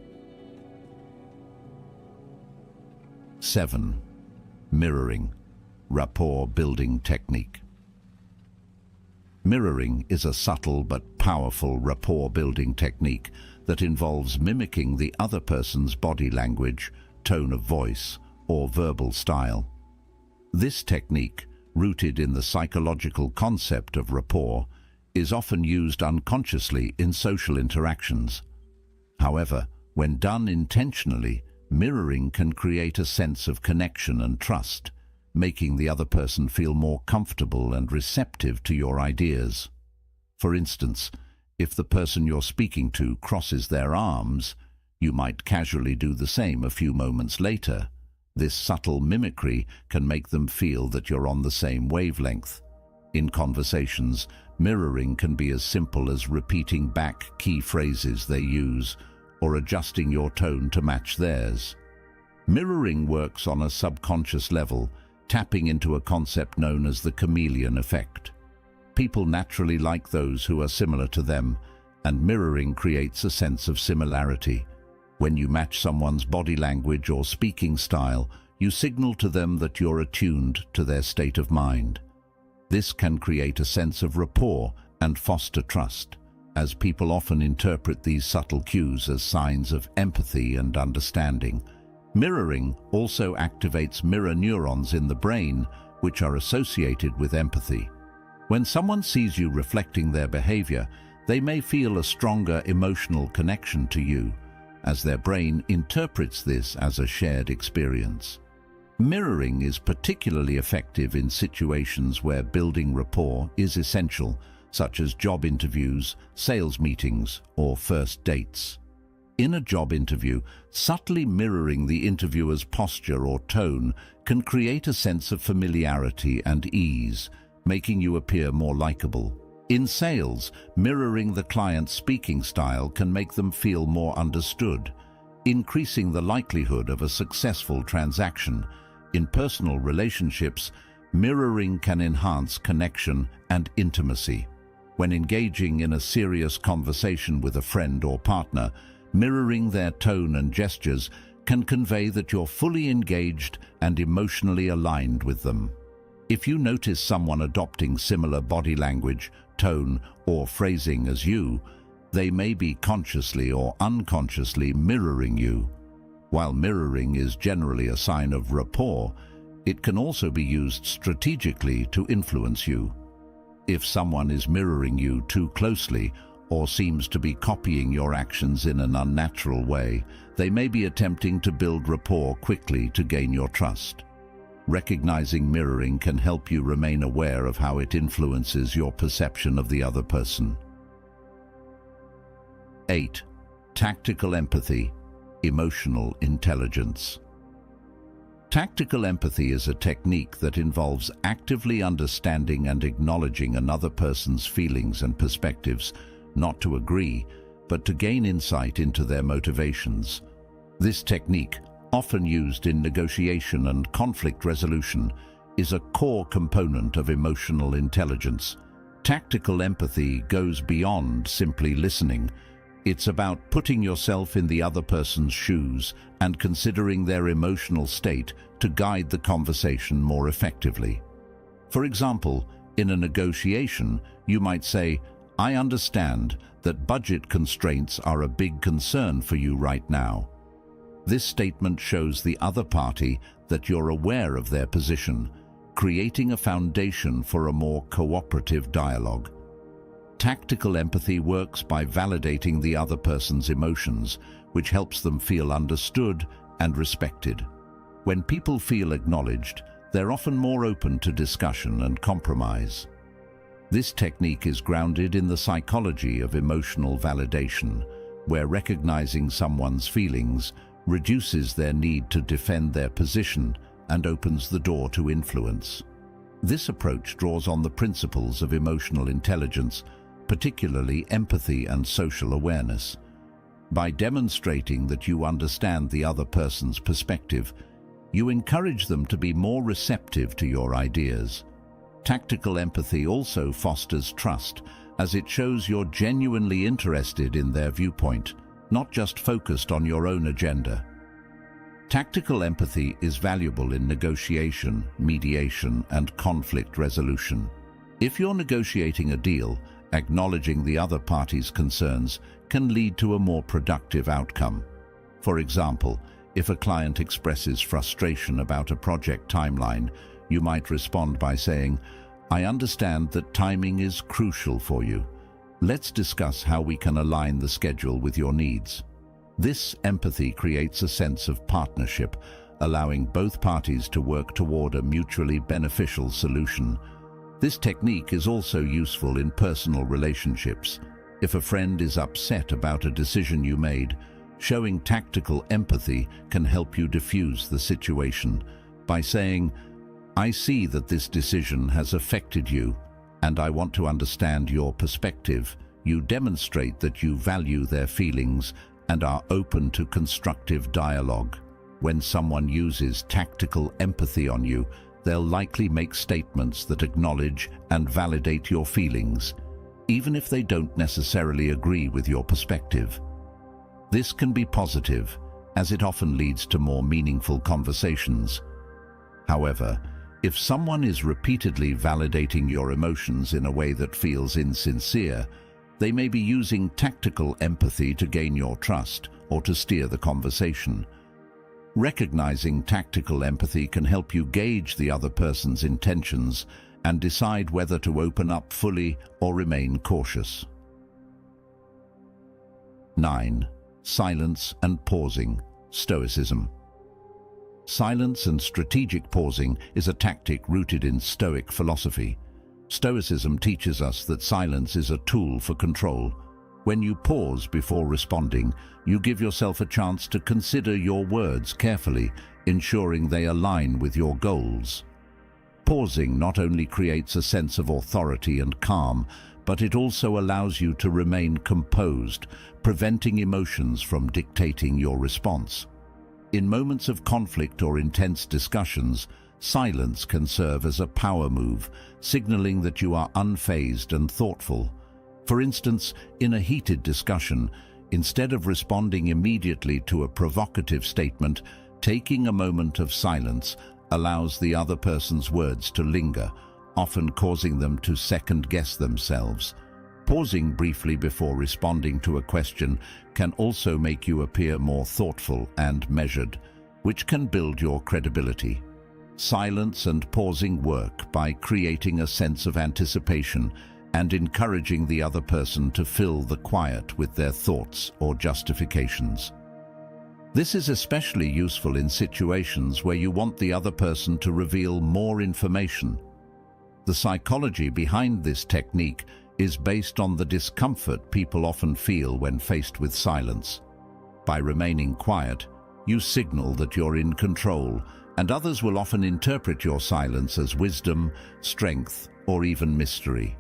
7. Mirroring, rapport-building technique. Mirroring is a subtle but powerful rapport-building technique that involves mimicking the other person's body language, tone of voice, or verbal style. This technique, rooted in the psychological concept of rapport, is often used unconsciously in social interactions. However, when done intentionally, mirroring can create a sense of connection and trust, making the other person feel more comfortable and receptive to your ideas. For instance, if the person you're speaking to crosses their arms, you might casually do the same a few moments later. This subtle mimicry can make them feel that you're on the same wavelength. In conversations, mirroring can be as simple as repeating back key phrases they use or adjusting your tone to match theirs. Mirroring works on a subconscious level, tapping into a concept known as the chameleon effect. People naturally like those who are similar to them, and mirroring creates a sense of similarity. When you match someone's body language or speaking style, you signal to them that you're attuned to their state of mind. This can create a sense of rapport and foster trust, as people often interpret these subtle cues as signs of empathy and understanding. Mirroring also activates mirror neurons in the brain, which are associated with empathy. When someone sees you reflecting their behavior, they may feel a stronger emotional connection to you, as their brain interprets this as a shared experience. Mirroring is particularly effective in situations where building rapport is essential, such as job interviews, sales meetings, or first dates. In a job interview, subtly mirroring the interviewer's posture or tone can create a sense of familiarity and ease, making you appear more likable. In sales, mirroring the client's speaking style can make them feel more understood, increasing the likelihood of a successful transaction. In personal relationships, mirroring can enhance connection and intimacy. When engaging in a serious conversation with a friend or partner, mirroring their tone and gestures can convey that you're fully engaged and emotionally aligned with them. If you notice someone adopting similar body language, tone, or phrasing as you, they may be consciously or unconsciously mirroring you. While mirroring is generally a sign of rapport, it can also be used strategically to influence you. If someone is mirroring you too closely or seems to be copying your actions in an unnatural way, they may be attempting to build rapport quickly to gain your trust. Recognizing mirroring can help you remain aware of how it influences your perception of the other person. 8. Tactical empathy, emotional intelligence. Tactical empathy is a technique that involves actively understanding and acknowledging another person's feelings and perspectives, not to agree, but to gain insight into their motivations. This technique, often used in negotiation and conflict resolution, is a core component of emotional intelligence. Tactical empathy goes beyond simply listening. It's about putting yourself in the other person's shoes and considering their emotional state to guide the conversation more effectively. For example, in a negotiation, you might say, "I understand that budget constraints are a big concern for you right now." This statement shows the other party that you're aware of their position, creating a foundation for a more cooperative dialogue. Tactical empathy works by validating the other person's emotions, which helps them feel understood and respected. When people feel acknowledged, they're often more open to discussion and compromise. This technique is grounded in the psychology of emotional validation, where recognizing someone's feelings reduces their need to defend their position and opens the door to influence. This approach draws on the principles of emotional intelligence, particularly empathy and social awareness. By demonstrating that you understand the other person's perspective, you encourage them to be more receptive to your ideas. Tactical empathy also fosters trust, as it shows you're genuinely interested in their viewpoint, not just focused on your own agenda. Tactical empathy is valuable in negotiation, mediation, and conflict resolution. If you're negotiating a deal, acknowledging the other party's concerns can lead to a more productive outcome. For example, if a client expresses frustration about a project timeline, you might respond by saying, "I understand that timing is crucial for you. Let's discuss how we can align the schedule with your needs." This empathy creates a sense of partnership, allowing both parties to work toward a mutually beneficial solution. This technique is also useful in personal relationships. If a friend is upset about a decision you made, showing tactical empathy can help you diffuse the situation by saying, "I see that this decision has affected you, and I want to understand your perspective." You demonstrate that you value their feelings and are open to constructive dialogue. When someone uses tactical empathy on you, they'll likely make statements that acknowledge and validate your feelings, even if they don't necessarily agree with your perspective. This can be positive, as it often leads to more meaningful conversations. However, if someone is repeatedly validating your emotions in a way that feels insincere, they may be using tactical empathy to gain your trust or to steer the conversation. Recognizing tactical empathy can help you gauge the other person's intentions and decide whether to open up fully or remain cautious. 9. Silence and pausing. Stoicism. Silence and strategic pausing is a tactic rooted in Stoic philosophy. Stoicism teaches us that silence is a tool for control. When you pause before responding, you give yourself a chance to consider your words carefully, ensuring they align with your goals. Pausing not only creates a sense of authority and calm, but it also allows you to remain composed, preventing emotions from dictating your response. In moments of conflict or intense discussions, silence can serve as a power move, signaling that you are unfazed and thoughtful. For instance, in a heated discussion, instead of responding immediately to a provocative statement, taking a moment of silence allows the other person's words to linger, often causing them to second-guess themselves. Pausing briefly before responding to a question can also make you appear more thoughtful and measured, which can build your credibility. Silence and pausing work by creating a sense of anticipation and encouraging the other person to fill the quiet with their thoughts or justifications. This is especially useful in situations where you want the other person to reveal more information. The psychology behind this technique is based on the discomfort people often feel when faced with silence. By remaining quiet, you signal that you're in control, and others will often interpret your silence as wisdom, strength, or even mystery.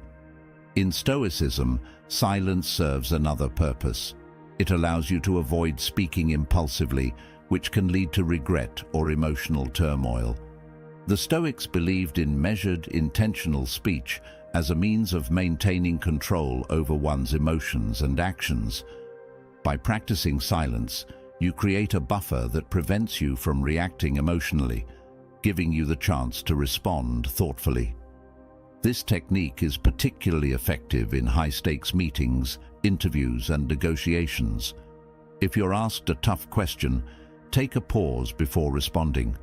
In Stoicism, silence serves another purpose. It allows you to avoid speaking impulsively, which can lead to regret or emotional turmoil. The Stoics believed in measured, intentional speech as a means of maintaining control over one's emotions and actions. By practicing silence, you create a buffer that prevents you from reacting emotionally, giving you the chance to respond thoughtfully. This technique is particularly effective in high-stakes meetings, interviews, and negotiations. If you're asked a tough question, take a pause before responding.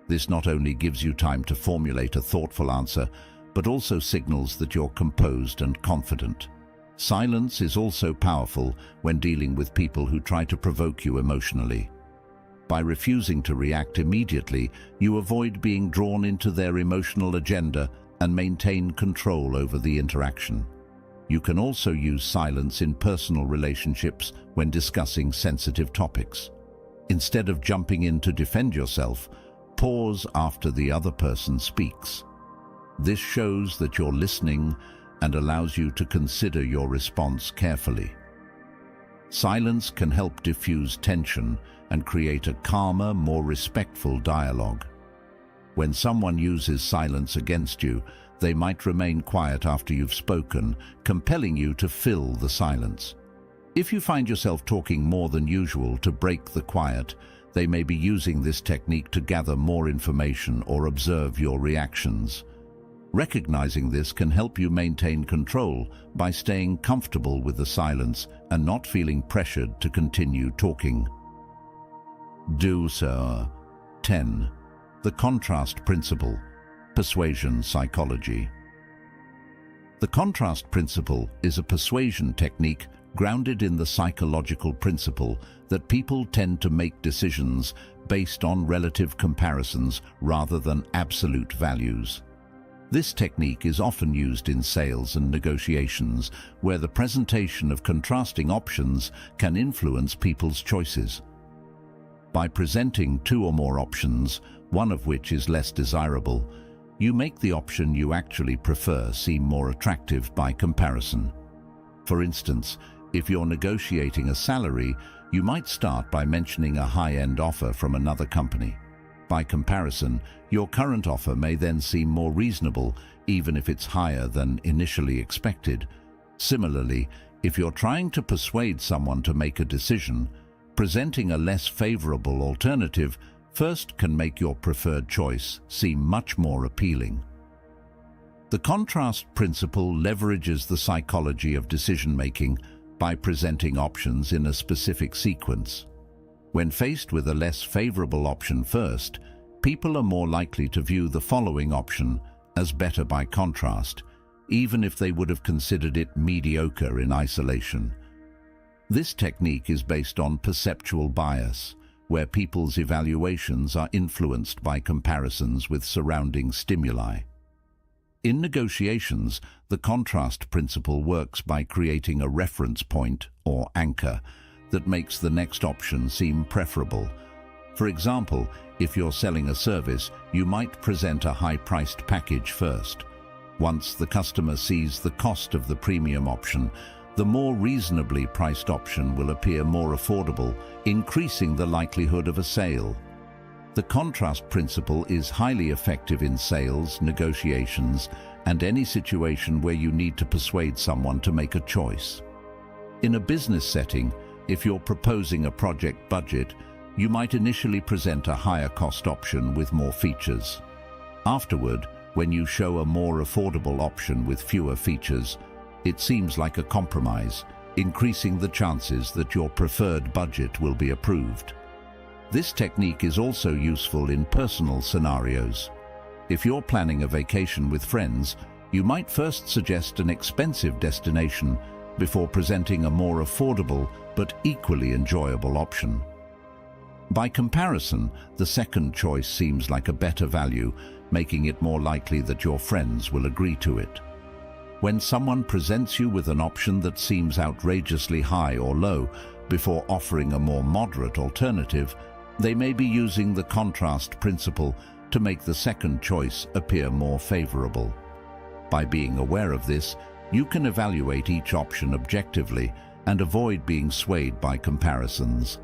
This not only gives you time to formulate a thoughtful answer, but also signals that you're composed and confident. Silence is also powerful when dealing with people who try to provoke you emotionally. By refusing to react immediately, you avoid being drawn into their emotional agenda and maintain control over the interaction. You can also use silence in personal relationships when discussing sensitive topics. Instead of jumping in to defend yourself, pause after the other person speaks. This shows that you're listening and allows you to consider your response carefully. Silence can help diffuse tension and create a calmer, more respectful dialogue. When someone uses silence against you, they might remain quiet after you've spoken, compelling you to fill the silence. If you find yourself talking more than usual to break the quiet, they may be using this technique to gather more information or observe your reactions. Recognizing this can help you maintain control by staying comfortable with the silence and not feeling pressured to continue talking. Do so. 10. The contrast principle. Persuasion psychology. The contrast principle is a persuasion technique grounded in the psychological principle that people tend to make decisions based on relative comparisons rather than absolute values. This technique is often used in sales and negotiations, where the presentation of contrasting options can influence people's choices. By presenting two or more options, one of which is less desirable, you make the option you actually prefer seem more attractive by comparison. For instance, if you're negotiating a salary, you might start by mentioning a high-end offer from another company. By comparison, your current offer may then seem more reasonable, even if it's higher than initially expected. Similarly, if you're trying to persuade someone to make a decision, presenting a less favorable alternative first can make your preferred choice seem much more appealing. The contrast principle leverages the psychology of decision-making by presenting options in a specific sequence. When faced with a less favorable option first, people are more likely to view the following option as better by contrast, even if they would have considered it mediocre in isolation. This technique is based on perceptual bias, where people's evaluations are influenced by comparisons with surrounding stimuli. In negotiations, the contrast principle works by creating a reference point, or anchor, that makes the next option seem preferable. For example, if you're selling a service, you might present a high-priced package first. Once the customer sees the cost of the premium option, the more reasonably priced option will appear more affordable, increasing the likelihood of a sale. The contrast principle is highly effective in sales, negotiations, and any situation where you need to persuade someone to make a choice. In a business setting, if you're proposing a project budget, you might initially present a higher cost option with more features. Afterward, when you show a more affordable option with fewer features, it seems like a compromise, increasing the chances that your preferred budget will be approved. This technique is also useful in personal scenarios. If you're planning a vacation with friends, you might first suggest an expensive destination before presenting a more affordable but equally enjoyable option. By comparison, the second choice seems like a better value, making it more likely that your friends will agree to it. When someone presents you with an option that seems outrageously high or low before offering a more moderate alternative, they may be using the contrast principle to make the second choice appear more favorable. By being aware of this, you can evaluate each option objectively and avoid being swayed by comparisons.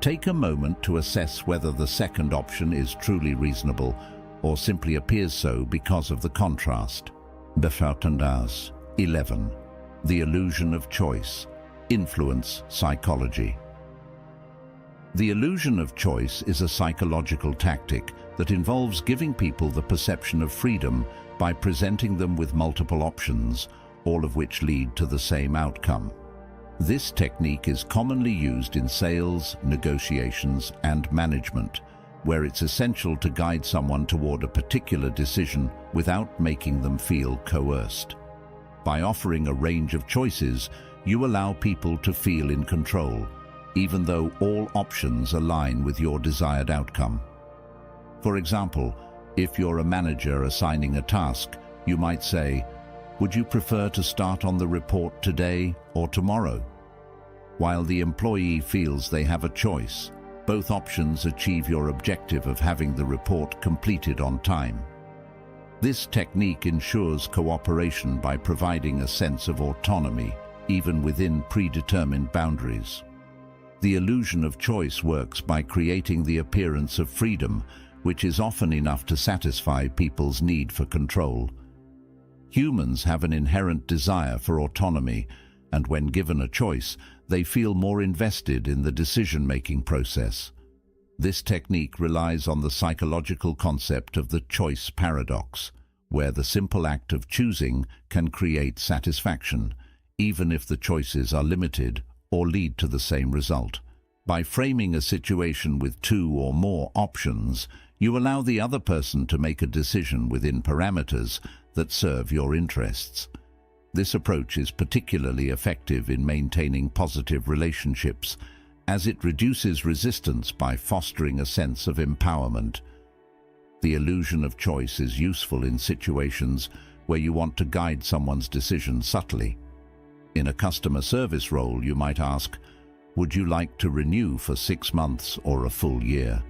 Take a moment to assess whether the second option is truly reasonable or simply appears so because of the contrast. Befertendas. 11. The illusion of choice. Influence psychology. The illusion of choice is a psychological tactic that involves giving people the perception of freedom by presenting them with multiple options, all of which lead to the same outcome. This technique is commonly used in sales, negotiations, and management, where it's essential to guide someone toward a particular decision without making them feel coerced. By offering a range of choices, you allow people to feel in control, even though all options align with your desired outcome. For example, if you're a manager assigning a task, You might say, "Would you prefer to start on the report today or tomorrow?" While the employee feels they have a choice, both options achieve your objective of having the report completed on time. This technique ensures cooperation by providing a sense of autonomy, even within predetermined boundaries. The illusion of choice works by creating the appearance of freedom, which is often enough to satisfy people's need for control. Humans have an inherent desire for autonomy, and when given a choice, they feel more invested in the decision-making process. This technique relies on the psychological concept of the choice paradox, where the simple act of choosing can create satisfaction, even if the choices are limited or lead to the same result. By framing a situation with two or more options, you allow the other person to make a decision within parameters that serve your interests. This approach is particularly effective in maintaining positive relationships, as it reduces resistance by fostering a sense of empowerment. The illusion of choice is useful in situations where you want to guide someone's decision subtly. In a customer service role, you might ask, "Would you like to renew for 6 months or a full year?"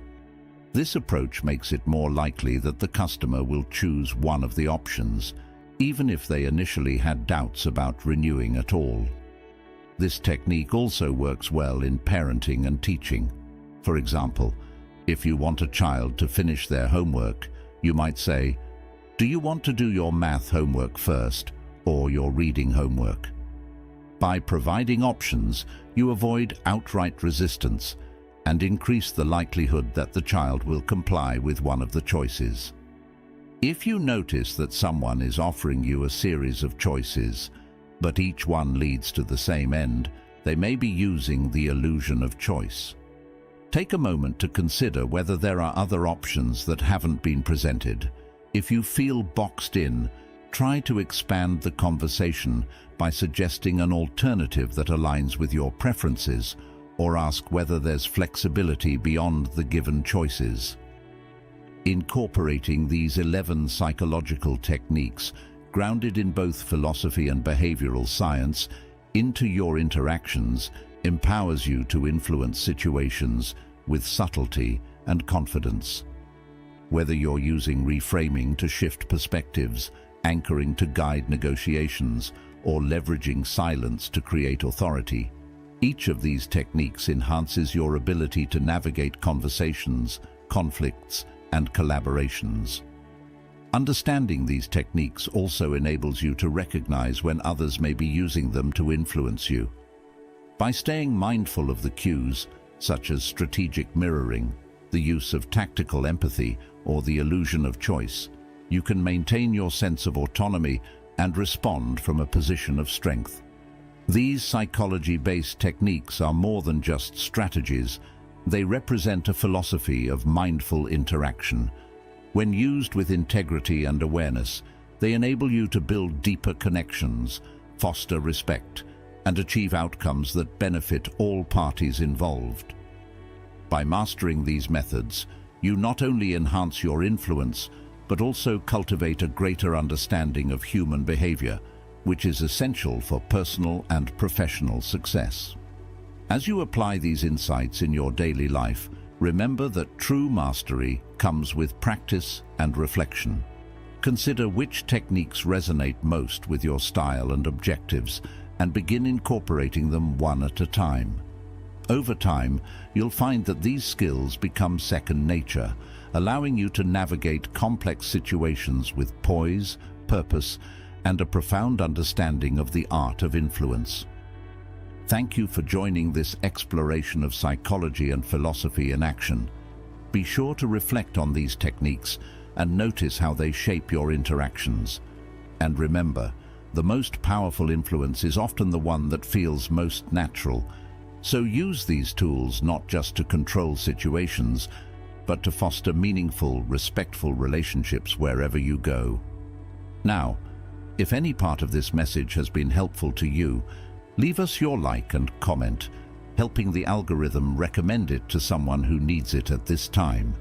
This approach makes it more likely that the customer will choose one of the options, even if they initially had doubts about renewing at all. This technique also works well in parenting and teaching. For example, if you want a child to finish their homework, you might say, "Do you want to do your math homework first or your reading homework?" By providing options, you avoid outright resistance and increase the likelihood that the child will comply with one of the choices. If you notice that someone is offering you a series of choices, but each one leads to the same end, they may be using the illusion of choice. Take a moment to consider whether there are other options that haven't been presented. If you feel boxed in, try to expand the conversation by suggesting an alternative that aligns with your preferences, or ask whether there's flexibility beyond the given choices. Incorporating these 11 psychological techniques, grounded in both philosophy and behavioral science, into your interactions empowers you to influence situations with subtlety and confidence. Whether you're using reframing to shift perspectives, anchoring to guide negotiations, or leveraging silence to create authority, each of these techniques enhances your ability to navigate conversations, conflicts, and collaborations. Understanding these techniques also enables you to recognize when others may be using them to influence you. By staying mindful of the cues, such as strategic mirroring, the use of tactical empathy, or the illusion of choice, you can maintain your sense of autonomy and respond from a position of strength. These psychology-based techniques are more than just strategies. They represent a philosophy of mindful interaction. When used with integrity and awareness, they enable you to build deeper connections, foster respect, and achieve outcomes that benefit all parties involved. By mastering these methods, you not only enhance your influence, but also cultivate a greater understanding of human behavior, which is essential for personal and professional success. As you apply these insights in your daily life, remember that true mastery comes with practice and reflection. Consider which techniques resonate most with your style and objectives, and begin incorporating them one at a time. Over time, you'll find that these skills become second nature, allowing you to navigate complex situations with poise, purpose, and a profound understanding of the art of influence. Thank you for joining this exploration of psychology and philosophy in action. Be sure to reflect on these techniques and notice how they shape your interactions. And remember, the most powerful influence is often the one that feels most natural. So use these tools not just to control situations, but to foster meaningful, respectful relationships wherever you go. Now, if any part of this message has been helpful to you, leave us your like and comment, helping the algorithm recommend it to someone who needs it at this time.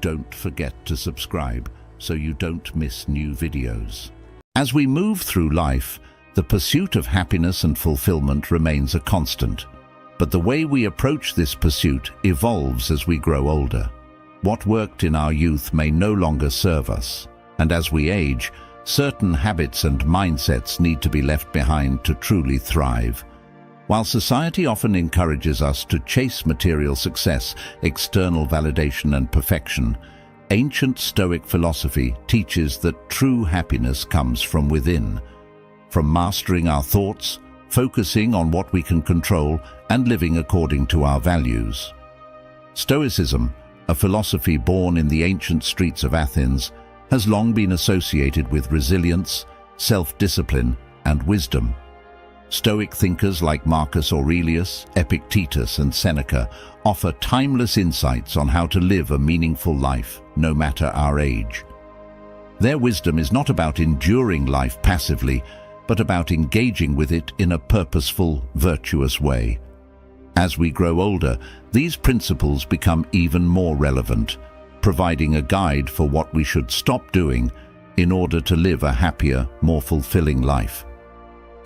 Don't forget to subscribe so you don't miss new videos. As we move through life, the pursuit of happiness and fulfillment remains a constant. But the way we approach this pursuit evolves as we grow older. What worked in our youth may no longer serve us, and as we age, certain habits and mindsets need to be left behind to truly thrive. While society often encourages us to chase material success, external validation and perfection, ancient Stoic philosophy teaches that true happiness comes from within. From mastering our thoughts, focusing on what we can control, and living according to our values. Stoicism, a philosophy born in the ancient streets of Athens, has long been associated with resilience, self-discipline, and wisdom. Stoic thinkers like Marcus Aurelius, Epictetus, and Seneca offer timeless insights on how to live a meaningful life, no matter our age. Their wisdom is not about enduring life passively, but about engaging with it in a purposeful, virtuous way. As we grow older, these principles become even more relevant, providing a guide for what we should stop doing in order to live a happier, more fulfilling life.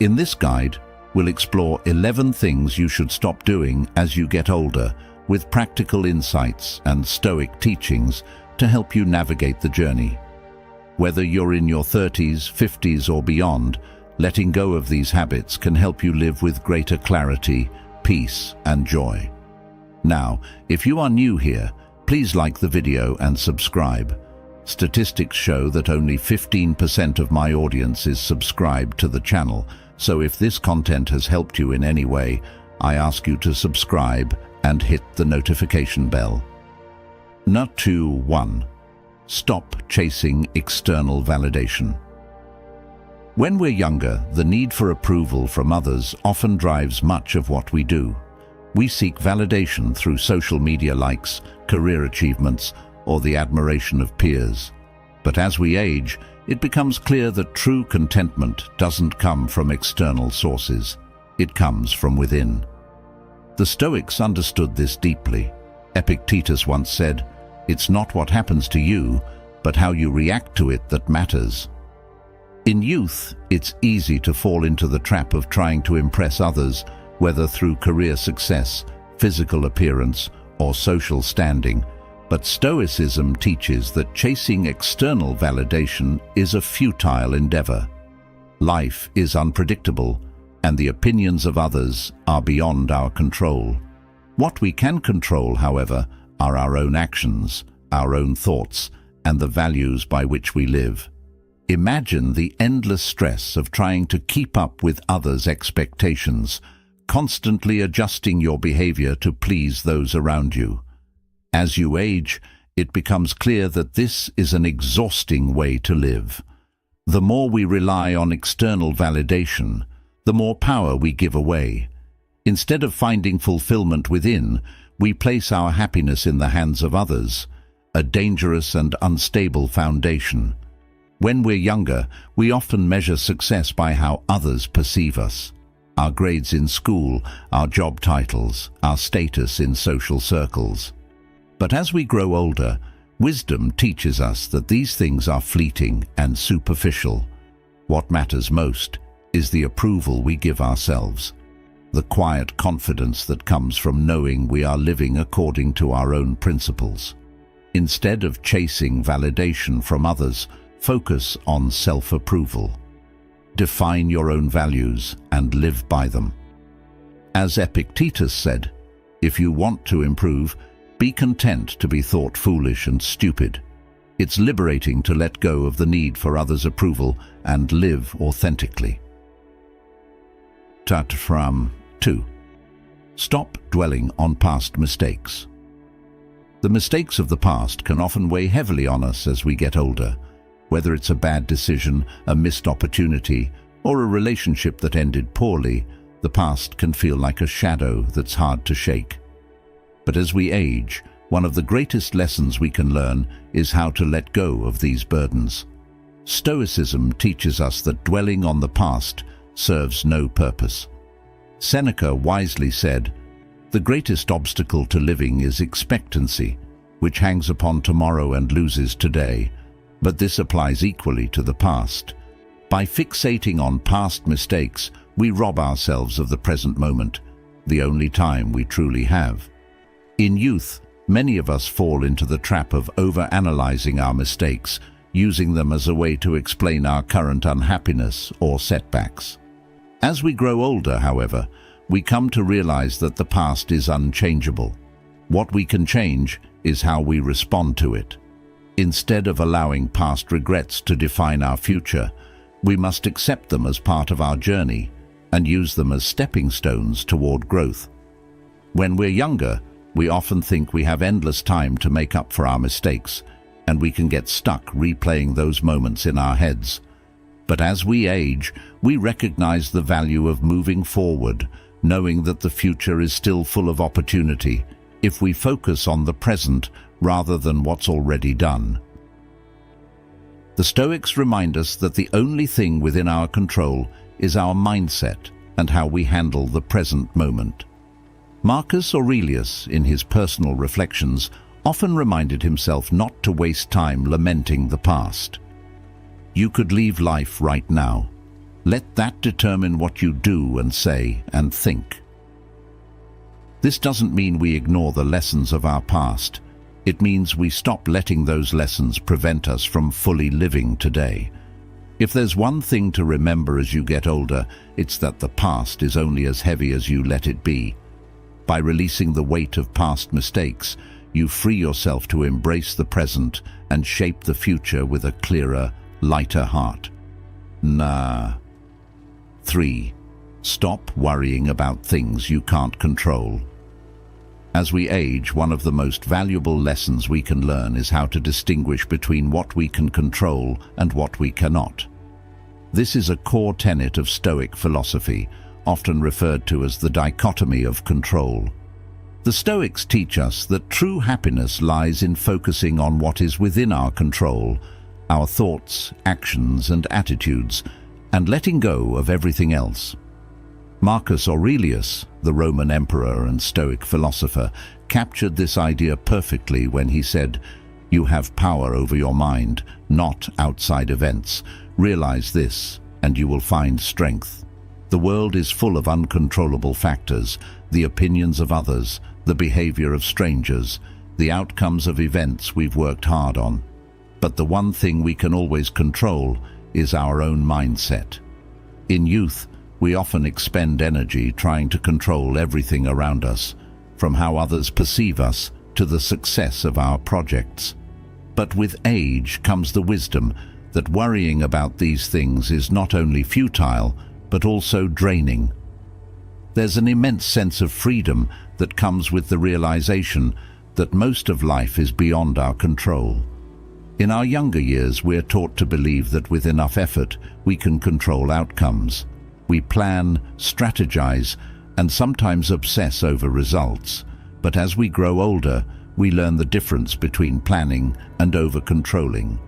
In this guide, we'll explore 11 things you should stop doing as you get older, with practical insights and Stoic teachings to help you navigate the journey. Whether you're in your 30s, 50s, or beyond, letting go of these habits can help you live with greater clarity, peace, and joy. Now, if you are new here, please like the video and subscribe. Statistics show that only 15% of my audience is subscribed to the channel, so if this content has helped you in any way, I ask you to subscribe and hit the notification bell. Nut 1. Stop chasing external validation. When we're younger, the need for approval from others often drives much of what we do. We seek validation through social media likes, career achievements, or the admiration of peers. But as we age, it becomes clear that true contentment doesn't come from external sources. It comes from within. The Stoics understood this deeply. Epictetus once said, "It's not what happens to you, but how you react to it that matters." In youth, it's easy to fall into the trap of trying to impress others, whether through career success, physical appearance, or social standing. But Stoicism teaches that chasing external validation is a futile endeavor. Life is unpredictable, and the opinions of others are beyond our control. What we can control, however, are our own actions, our own thoughts, and the values by which we live. Imagine the endless stress of trying to keep up with others' expectations, constantly adjusting your behavior to please those around you. As you age, it becomes clear that this is an exhausting way to live. The more we rely on external validation, the more power we give away. Instead of finding fulfillment within, we place our happiness in the hands of others, a dangerous and unstable foundation. When we're younger, we often measure success by how others perceive us. Our grades in school, our job titles, our status in social circles. But as we grow older, wisdom teaches us that these things are fleeting and superficial. What matters most is the approval we give ourselves, the quiet confidence that comes from knowing we are living according to our own principles. Instead of chasing validation from others, focus on self-approval. Define your own values and live by them. As Epictetus said, if you want to improve, be content to be thought foolish and stupid. It's liberating to let go of the need for others' approval and live authentically. Nut 2. Stop dwelling on past mistakes. The mistakes of the past can often weigh heavily on us as we get older. Whether it's a bad decision, a missed opportunity, or a relationship that ended poorly, the past can feel like a shadow that's hard to shake. But as we age, one of the greatest lessons we can learn is how to let go of these burdens. Stoicism teaches us that dwelling on the past serves no purpose. Seneca wisely said, "The greatest obstacle to living is expectancy, which hangs upon tomorrow and loses today. But this applies equally to the past. By fixating on past mistakes, we rob ourselves of the present moment, the only time we truly have. In youth, many of us fall into the trap of over-analyzing our mistakes, using them as a way to explain our current unhappiness or setbacks. As we grow older, however, we come to realize that the past is unchangeable. What we can change is how we respond to it. Instead of allowing past regrets to define our future, we must accept them as part of our journey and use them as stepping stones toward growth. When we're younger, we often think we have endless time to make up for our mistakes, and we can get stuck replaying those moments in our heads. But as we age, we recognize the value of moving forward, knowing that the future is still full of opportunity if we focus on the present rather than what's already done. The Stoics remind us that the only thing within our control is our mindset and how we handle the present moment. Marcus Aurelius, in his personal reflections, often reminded himself not to waste time lamenting the past. You could leave life right now. Let that determine what you do and say and think. This doesn't mean we ignore the lessons of our past. It means we stop letting those lessons prevent us from fully living today. If there's one thing to remember as you get older, it's that the past is only as heavy as you let it be. By releasing the weight of past mistakes, you free yourself to embrace the present and shape the future with a clearer, lighter heart. 3. Stop worrying about things you can't control. As we age, one of the most valuable lessons we can learn is how to distinguish between what we can control and what we cannot. This is a core tenet of Stoic philosophy, often referred to as the dichotomy of control. The Stoics teach us that true happiness lies in focusing on what is within our control, our thoughts, actions, and attitudes, and letting go of everything else. Marcus Aurelius, the Roman emperor and Stoic philosopher, captured this idea perfectly when he said, "You have power over your mind, not outside events. Realize this, and you will find strength." The world is full of uncontrollable factors, the opinions of others, the behavior of strangers, the outcomes of events we've worked hard on. But the one thing we can always control is our own mindset. In youth, we often expend energy trying to control everything around us, from how others perceive us to the success of our projects. But with age comes the wisdom that worrying about these things is not only futile, but also draining. There's an immense sense of freedom that comes with the realization that most of life is beyond our control. In our younger years, we're taught to believe that with enough effort, we can control outcomes. We plan, strategize, and sometimes obsess over results. But as we grow older, we learn the difference between planning and over-controlling.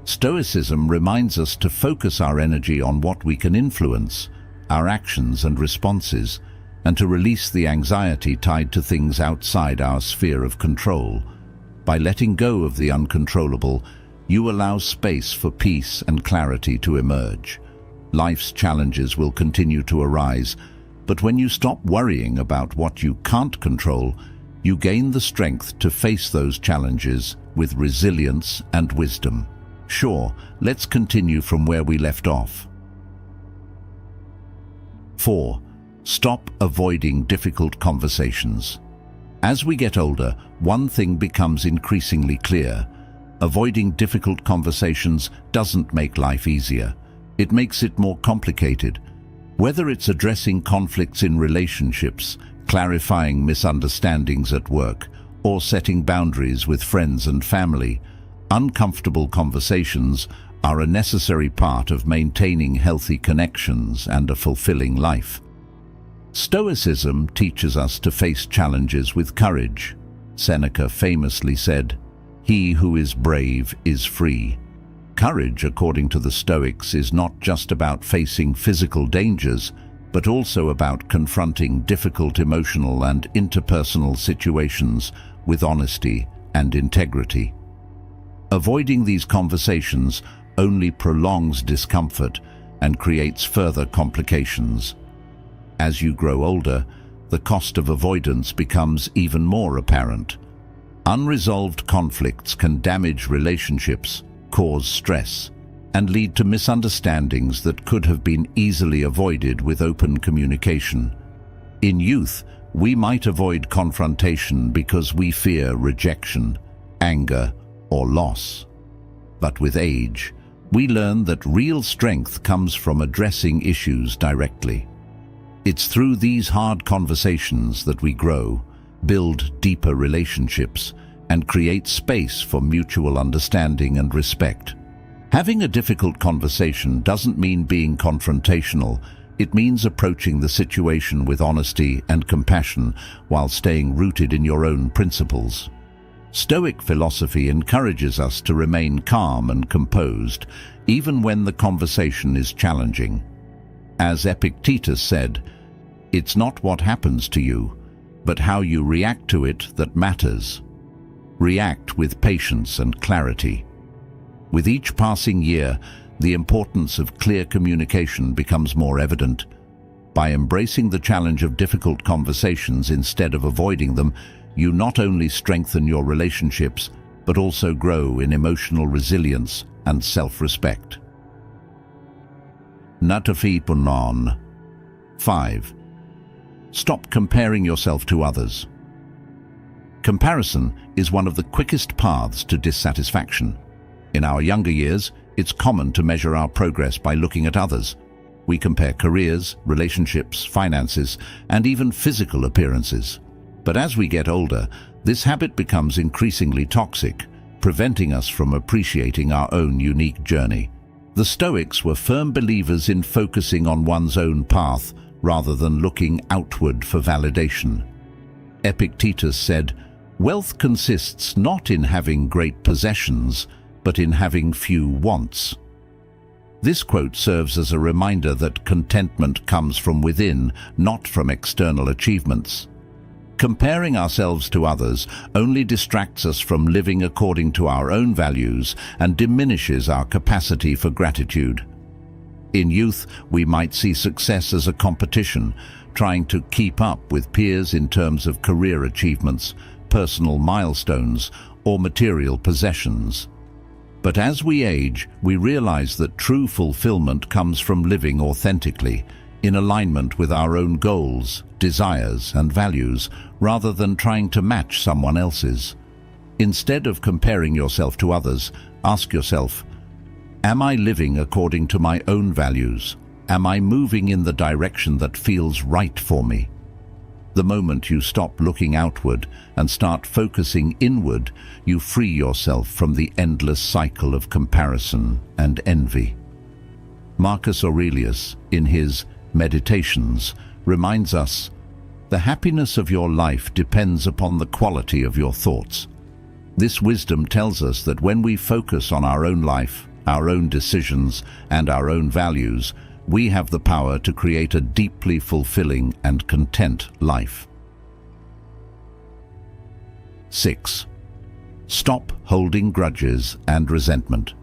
Stoicism reminds us to focus our energy on what we can influence, our actions and responses, and to release the anxiety tied to things outside our sphere of control. By letting go of the uncontrollable, you allow space for peace and clarity to emerge. Life's challenges will continue to arise, but when you stop worrying about what you can't control, you gain the strength to face those challenges with resilience and wisdom. Sure, let's continue from where we left off. 4. Stop avoiding difficult conversations. As we get older, one thing becomes increasingly clear. Avoiding difficult conversations doesn't make life easier. It makes it more complicated. Whether it's addressing conflicts in relationships, clarifying misunderstandings at work, or setting boundaries with friends and family, uncomfortable conversations are a necessary part of maintaining healthy connections and a fulfilling life. Stoicism teaches us to face challenges with courage. Seneca famously said, "He who is brave is free." Courage, according to the Stoics, is not just about facing physical dangers, but also about confronting difficult emotional and interpersonal situations with honesty and integrity. Avoiding these conversations only prolongs discomfort and creates further complications. As you grow older, the cost of avoidance becomes even more apparent. Unresolved conflicts can damage relationships, cause stress, and lead to misunderstandings that could have been easily avoided with open communication. In youth, we might avoid confrontation because we fear rejection, anger, or loss. But with age, we learn that real strength comes from addressing issues directly. It's through these hard conversations that we grow, build deeper relationships, and create space for mutual understanding and respect. Having a difficult conversation doesn't mean being confrontational. It means approaching the situation with honesty and compassion while staying rooted in your own principles. Stoic philosophy encourages us to remain calm and composed, even when the conversation is challenging. As Epictetus said, "It's not what happens to you, but how you react to it that matters." React with patience and clarity. With each passing year, the importance of clear communication becomes more evident. By embracing the challenge of difficult conversations instead of avoiding them, you not only strengthen your relationships, but also grow in emotional resilience and self-respect. Natafipunon. 5. Stop comparing yourself to others. Comparison is one of the quickest paths to dissatisfaction. In our younger years, it's common to measure our progress by looking at others. We compare careers, relationships, finances, and even physical appearances. But as we get older, this habit becomes increasingly toxic, preventing us from appreciating our own unique journey. The Stoics were firm believers in focusing on one's own path rather than looking outward for validation. Epictetus said, "Wealth consists not in having great possessions, but in having few wants." This quote serves as a reminder that contentment comes from within, not from external achievements. Comparing ourselves to others only distracts us from living according to our own values and diminishes our capacity for gratitude. In youth, we might see success as a competition, trying to keep up with peers in terms of career achievements, personal milestones, or material possessions. But as we age, we realize that true fulfillment comes from living authentically, in alignment with our own goals, desires, and values, rather than trying to match someone else's. Instead of comparing yourself to others, ask yourself, am I living according to my own values? Am I moving in the direction that feels right for me? The moment you stop looking outward and start focusing inward, you free yourself from the endless cycle of comparison and envy. Marcus Aurelius, in his Meditations, reminds us, "The happiness of your life depends upon the quality of your thoughts." This wisdom tells us that when we focus on our own life, our own decisions, and our own values, we have the power to create a deeply fulfilling and content life. 6. Stop holding grudges and resentment.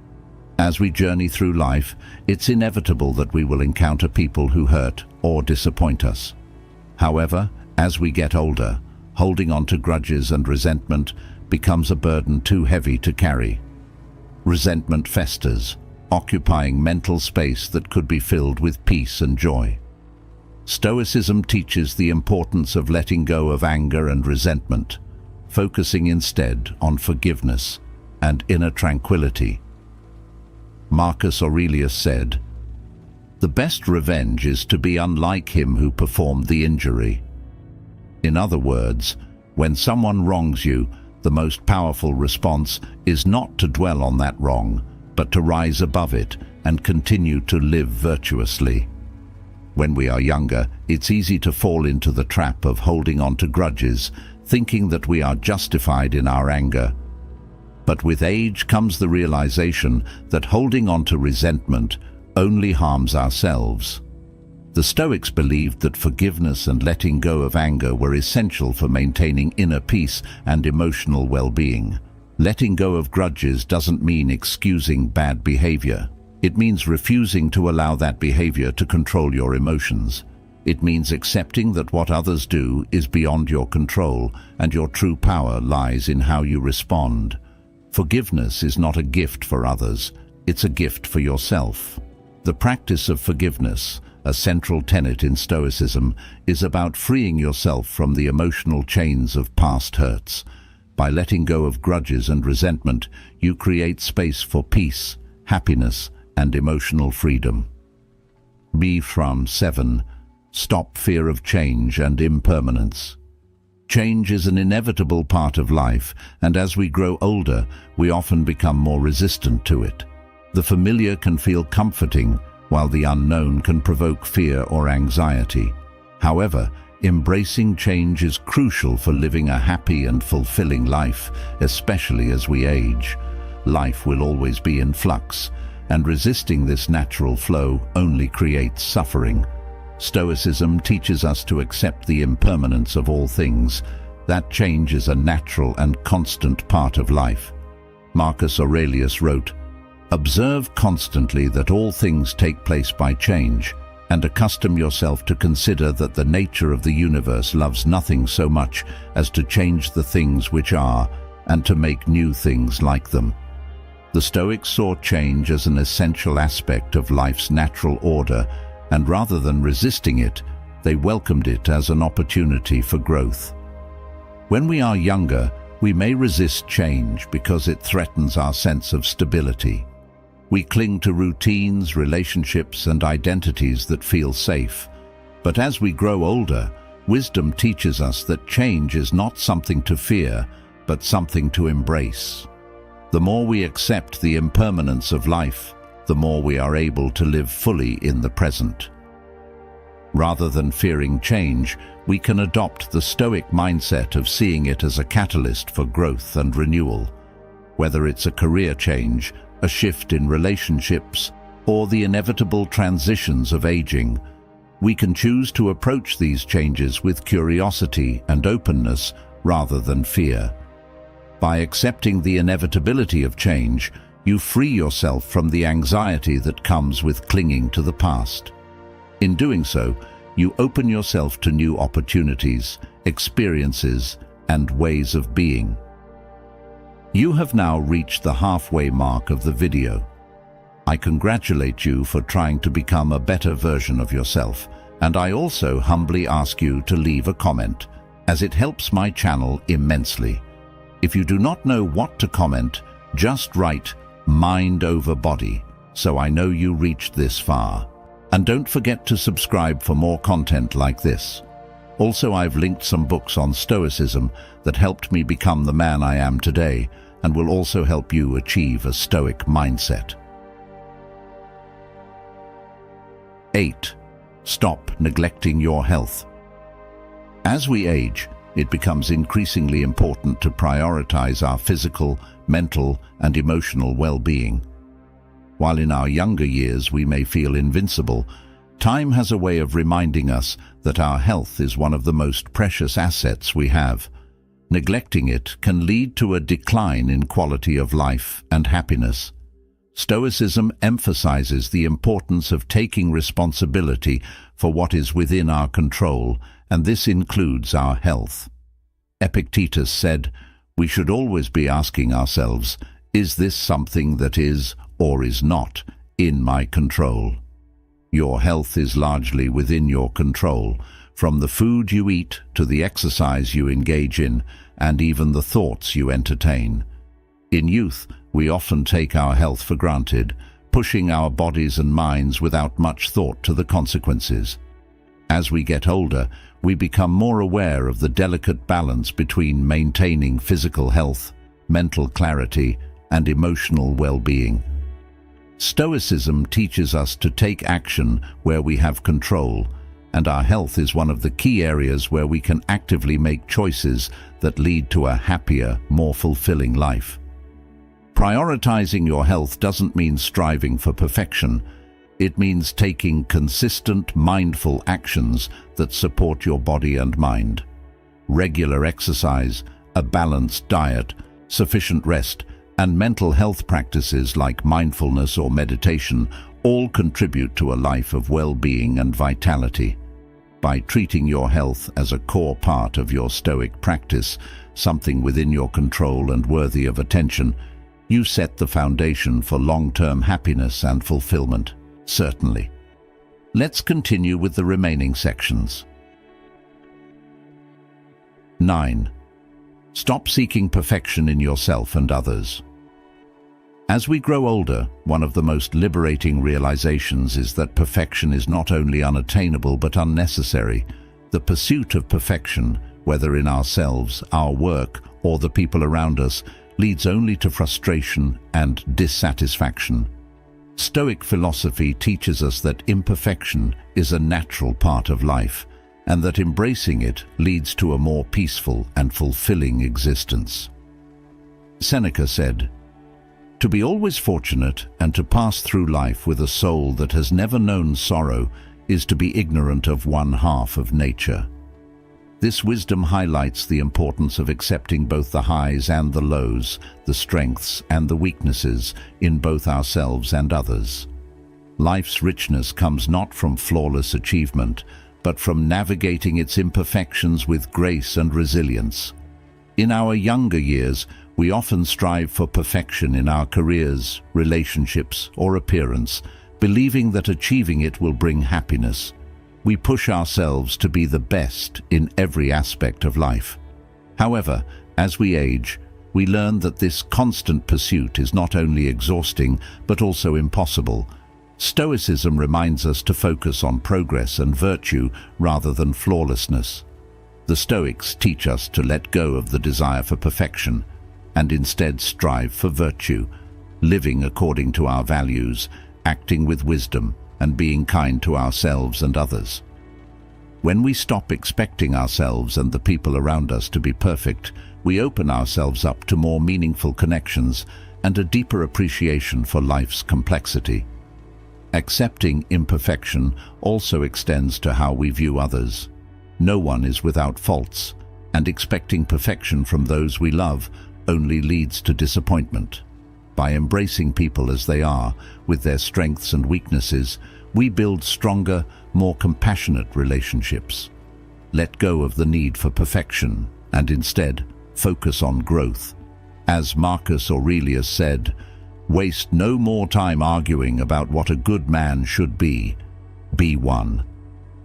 As we journey through life, it's inevitable that we will encounter people who hurt or disappoint us. However, as we get older, holding on to grudges and resentment becomes a burden too heavy to carry. Resentment festers, occupying mental space that could be filled with peace and joy. Stoicism teaches the importance of letting go of anger and resentment, focusing instead on forgiveness and inner tranquility. Marcus Aurelius said, "The best revenge is to be unlike him who performed the injury." In other words, when someone wrongs you, the most powerful response is not to dwell on that wrong, but to rise above it and continue to live virtuously. When we are younger, it's easy to fall into the trap of holding on to grudges, thinking that we are justified in our anger. But with age comes the realization that holding on to resentment only harms ourselves. The Stoics believed that forgiveness and letting go of anger were essential for maintaining inner peace and emotional well-being. Letting go of grudges doesn't mean excusing bad behavior. It means refusing to allow that behavior to control your emotions. It means accepting that what others do is beyond your control, and your true power lies in how you respond. Forgiveness is not a gift for others, it's a gift for yourself. The practice of forgiveness, a central tenet in Stoicism, is about freeing yourself from the emotional chains of past hurts. By letting go of grudges and resentment, you create space for peace, happiness, and emotional freedom. From 7. Stop fear of change and impermanence. Change is an inevitable part of life, and as we grow older, we often become more resistant to it. The familiar can feel comforting, while the unknown can provoke fear or anxiety. However, embracing change is crucial for living a happy and fulfilling life, especially as we age. Life will always be in flux, and resisting this natural flow only creates suffering. Stoicism teaches us to accept the impermanence of all things, that change is a natural and constant part of life. Marcus Aurelius wrote, "Observe constantly that all things take place by change, and accustom yourself to consider that the nature of the universe loves nothing so much as to change the things which are, and to make new things like them." The Stoics saw change as an essential aspect of life's natural order, and rather than resisting it, they welcomed it as an opportunity for growth. When we are younger, we may resist change because it threatens our sense of stability. We cling to routines, relationships, and identities that feel safe. But as we grow older, wisdom teaches us that change is not something to fear, but something to embrace. The more we accept the impermanence of life, the more we are able to live fully in the present. Rather than fearing change, we can adopt the Stoic mindset of seeing it as a catalyst for growth and renewal. Whether it's a career change, a shift in relationships, or the inevitable transitions of aging, we can choose to approach these changes with curiosity and openness rather than fear. By accepting the inevitability of change, you free yourself from the anxiety that comes with clinging to the past. In doing so, you open yourself to new opportunities, experiences, and ways of being. You have now reached the halfway mark of the video. I congratulate you for trying to become a better version of yourself, and I also humbly ask you to leave a comment, as it helps my channel immensely. If you do not know what to comment, just write "mind over body," so I know you reached this far. And don't forget to subscribe for more content like this. Also, I've linked some books on Stoicism that helped me become the man I am today, and will also help you achieve a Stoic mindset. 8. Stop neglecting your health. As we age, it becomes increasingly important to prioritize our physical, mental, and emotional well-being. While in our younger years we may feel invincible, time has a way of reminding us that our health is one of the most precious assets we have. Neglecting it can lead to a decline in quality of life and happiness. Stoicism emphasizes the importance of taking responsibility for what is within our control, and this includes our health. Epictetus said, "We should always be asking ourselves, is this something that is, or is not, in my control?" Your health is largely within your control, from the food you eat to the exercise you engage in, and even the thoughts you entertain. In youth, we often take our health for granted, pushing our bodies and minds without much thought to the consequences. As we get older, we become more aware of the delicate balance between maintaining physical health, mental clarity, and emotional well-being. Stoicism teaches us to take action where we have control, and our health is one of the key areas where we can actively make choices that lead to a happier, more fulfilling life. Prioritizing your health doesn't mean striving for perfection. It means taking consistent, mindful actions that support your body and mind. Regular exercise, a balanced diet, sufficient rest, and mental health practices like mindfulness or meditation all contribute to a life of well-being and vitality. By treating your health as a core part of your Stoic practice, something within your control and worthy of attention, you set the foundation for long-term happiness and fulfillment, certainly. Let's continue with the remaining sections. 9. Stop seeking perfection in yourself and others. As we grow older, one of the most liberating realizations is that perfection is not only unattainable but unnecessary. The pursuit of perfection, whether in ourselves, our work, or the people around us, leads only to frustration and dissatisfaction. Stoic philosophy teaches us that imperfection is a natural part of life, and that embracing it leads to a more peaceful and fulfilling existence. Seneca said, "To be always fortunate and to pass through life with a soul that has never known sorrow is to be ignorant of one half of nature." This wisdom highlights the importance of accepting both the highs and the lows, the strengths and the weaknesses in both ourselves and others. Life's richness comes not from flawless achievement, but from navigating its imperfections with grace and resilience. In our younger years, we often strive for perfection in our careers, relationships, or appearance, believing that achieving it will bring happiness. We push ourselves to be the best in every aspect of life. However, as we age, we learn that this constant pursuit is not only exhausting, but also impossible. Stoicism reminds us to focus on progress and virtue rather than flawlessness. The Stoics teach us to let go of the desire for perfection and instead strive for virtue, living according to our values, acting with wisdom, and being kind to ourselves and others. When we stop expecting ourselves and the people around us to be perfect, we open ourselves up to more meaningful connections and a deeper appreciation for life's complexity. Accepting imperfection also extends to how we view others. No one is without faults, and expecting perfection from those we love only leads to disappointment. By embracing people as they are, with their strengths and weaknesses, we build stronger, more compassionate relationships. Let go of the need for perfection and instead focus on growth. As Marcus Aurelius said, "Waste no more time arguing about what a good man should be. Be one."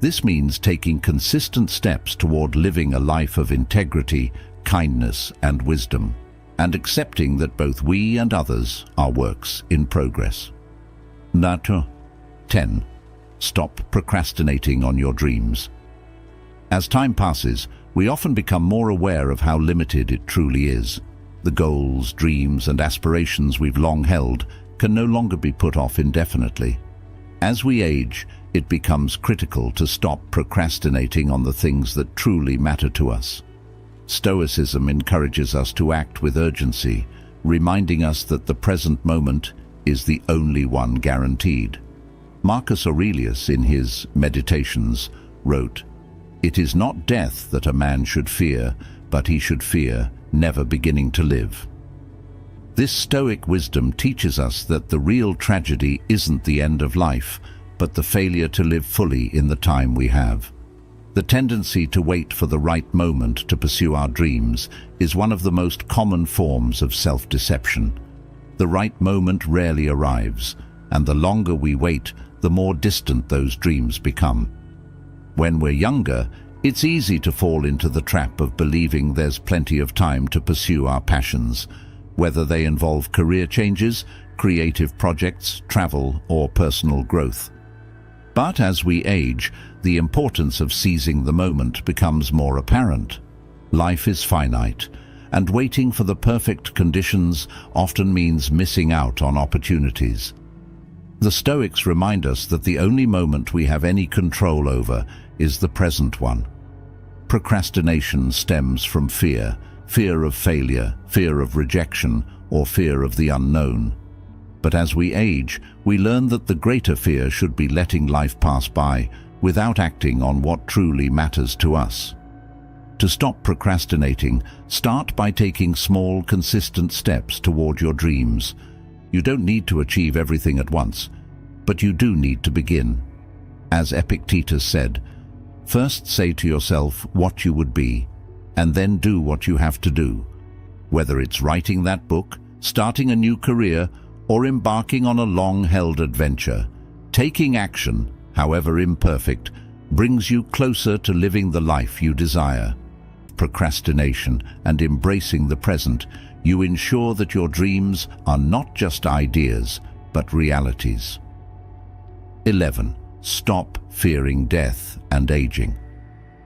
This means taking consistent steps toward living a life of integrity, kindness, and wisdom, and accepting that both we and others are works in progress. 10. Stop procrastinating on your dreams. As time passes, we often become more aware of how limited it truly is. The goals, dreams, and aspirations we've long held can no longer be put off indefinitely. As we age, it becomes critical to stop procrastinating on the things that truly matter to us. Stoicism encourages us to act with urgency, reminding us that the present moment is the only one guaranteed. Marcus Aurelius, in his Meditations, wrote, "It is not death that a man should fear, but he should fear never beginning to live." This Stoic wisdom teaches us that the real tragedy isn't the end of life, but the failure to live fully in the time we have. The tendency to wait for the right moment to pursue our dreams is one of the most common forms of self-deception. The right moment rarely arrives, and the longer we wait, the more distant those dreams become. When we're younger, it's easy to fall into the trap of believing there's plenty of time to pursue our passions, whether they involve career changes, creative projects, travel, or personal growth. But as we age, the importance of seizing the moment becomes more apparent. Life is finite, and waiting for the perfect conditions often means missing out on opportunities. The Stoics remind us that the only moment we have any control over is the present one. Procrastination stems from fear, fear of failure, fear of rejection, or fear of the unknown. But as we age, we learn that the greater fear should be letting life pass by without acting on what truly matters to us. To stop procrastinating, start by taking small, consistent steps toward your dreams. You don't need to achieve everything at once, but you do need to begin. As Epictetus said, first say to yourself what you would be, and then do what you have to do. Whether it's writing that book, starting a new career, or embarking on a long-held adventure, taking action, however imperfect, brings you closer to living the life you desire. Procrastination and embracing the present, you ensure that your dreams are not just ideas, but realities. 11. Stop fearing death and aging.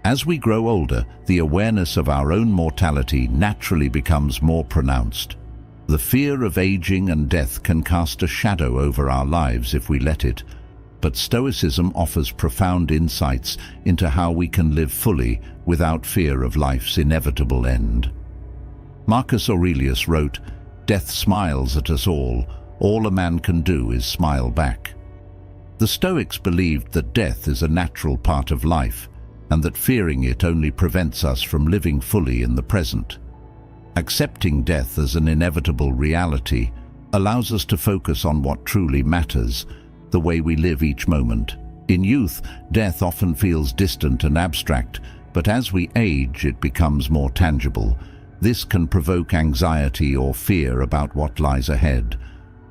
As we grow older, the awareness of our own mortality naturally becomes more pronounced. The fear of aging and death can cast a shadow over our lives if we let it, but Stoicism offers profound insights into how we can live fully without fear of life's inevitable end. Marcus Aurelius wrote, "Death smiles at us all a man can do is smile back." The Stoics believed that death is a natural part of life, and that fearing it only prevents us from living fully in the present. Accepting death as an inevitable reality allows us to focus on what truly matters, the way we live each moment. In youth, death often feels distant and abstract, but as we age, it becomes more tangible. This can provoke anxiety or fear about what lies ahead.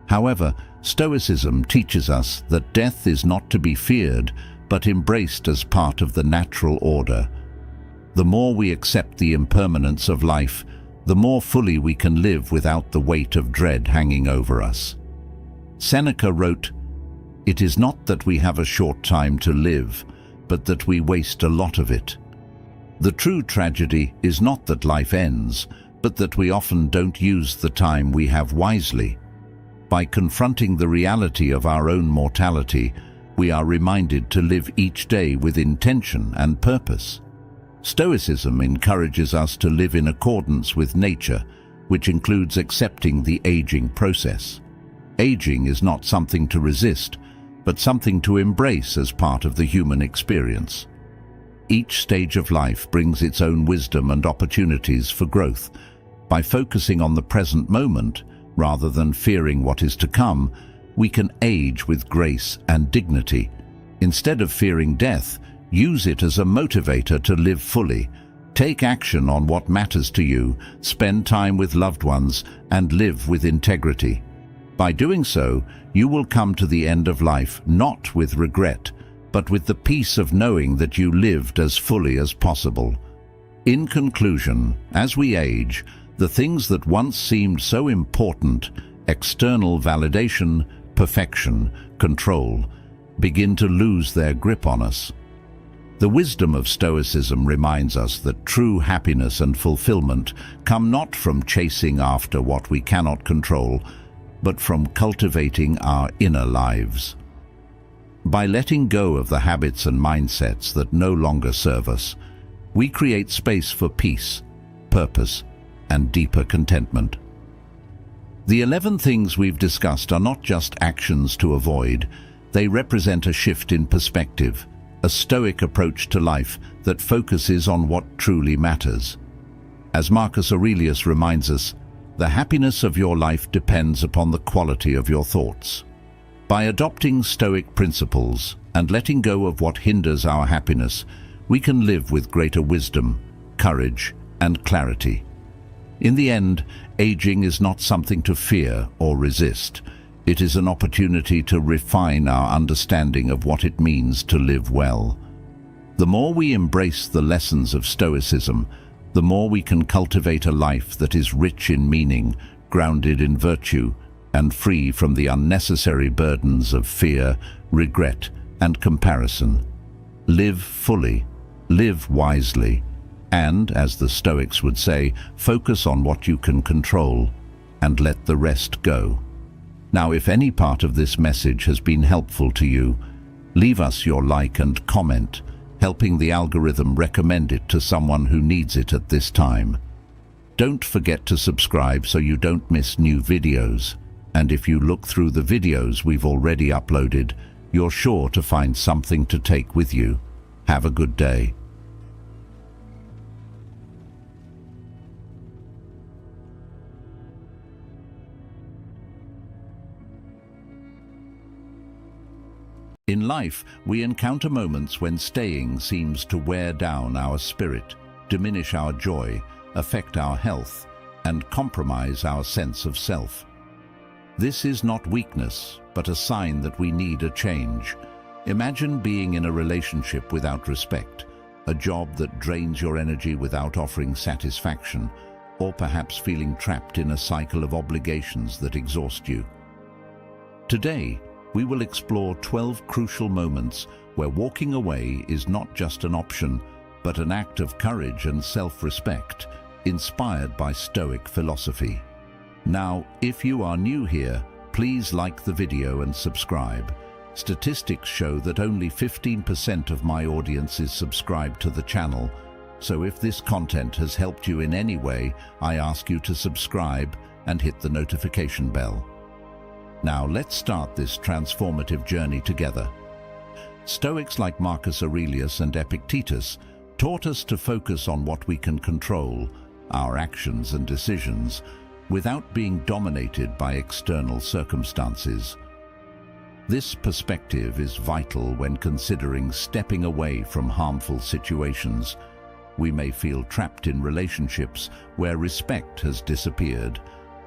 However, Stoicism teaches us that death is not to be feared, but embraced as part of the natural order. The more we accept the impermanence of life, the more fully we can live without the weight of dread hanging over us. Seneca wrote, "It is not that we have a short time to live, but that we waste a lot of it." The true tragedy is not that life ends, but that we often don't use the time we have wisely. By confronting the reality of our own mortality, we are reminded to live each day with intention and purpose. Stoicism encourages us to live in accordance with nature, which includes accepting the aging process. Aging is not something to resist, but something to embrace as part of the human experience. Each stage of life brings its own wisdom and opportunities for growth. By focusing on the present moment, rather than fearing what is to come, we can age with grace and dignity. Instead of fearing death, use it as a motivator to live fully. Take action on what matters to you, spend time with loved ones, and live with integrity. By doing so, you will come to the end of life not with regret, but with the peace of knowing that you lived as fully as possible. In conclusion, as we age, the things that once seemed so important, external validation, perfection, control, begin to lose their grip on us. The wisdom of Stoicism reminds us that true happiness and fulfillment come not from chasing after what we cannot control, but from cultivating our inner lives. By letting go of the habits and mindsets that no longer serve us, we create space for peace, purpose, and deeper contentment. The 11 things we've discussed are not just actions to avoid, they represent a shift in perspective, a Stoic approach to life that focuses on what truly matters. As Marcus Aurelius reminds us, the happiness of your life depends upon the quality of your thoughts. By adopting Stoic principles and letting go of what hinders our happiness, we can live with greater wisdom, courage, and clarity. In the end, aging is not something to fear or resist. It is an opportunity to refine our understanding of what it means to live well. The more we embrace the lessons of Stoicism, the more we can cultivate a life that is rich in meaning, grounded in virtue, and free from the unnecessary burdens of fear, regret, and comparison. Live fully, live wisely, and, as the Stoics would say, focus on what you can control and let the rest go. Now, if any part of this message has been helpful to you, leave us your like and comment, helping the algorithm recommend it to someone who needs it at this time. Don't forget to subscribe so you don't miss new videos. And if you look through the videos we've already uploaded, you're sure to find something to take with you. Have a good day. In life, we encounter moments when staying seems to wear down our spirit, diminish our joy, affect our health, and compromise our sense of self. This is not weakness, but a sign that we need a change. Imagine being in a relationship without respect, a job that drains your energy without offering satisfaction, or perhaps feeling trapped in a cycle of obligations that exhaust you. Today, we will explore 12 crucial moments where walking away is not just an option, but an act of courage and self-respect, inspired by Stoic philosophy. Now, if you are new here, please like the video and subscribe. Statistics show that only 15% of my audience is subscribed to the channel, so if this content has helped you in any way, I ask you to subscribe and hit the notification bell. Now let's start this transformative journey together. Stoics like Marcus Aurelius and Epictetus taught us to focus on what we can control, our actions and decisions, without being dominated by external circumstances. This perspective is vital when considering stepping away from harmful situations. We may feel trapped in relationships where respect has disappeared,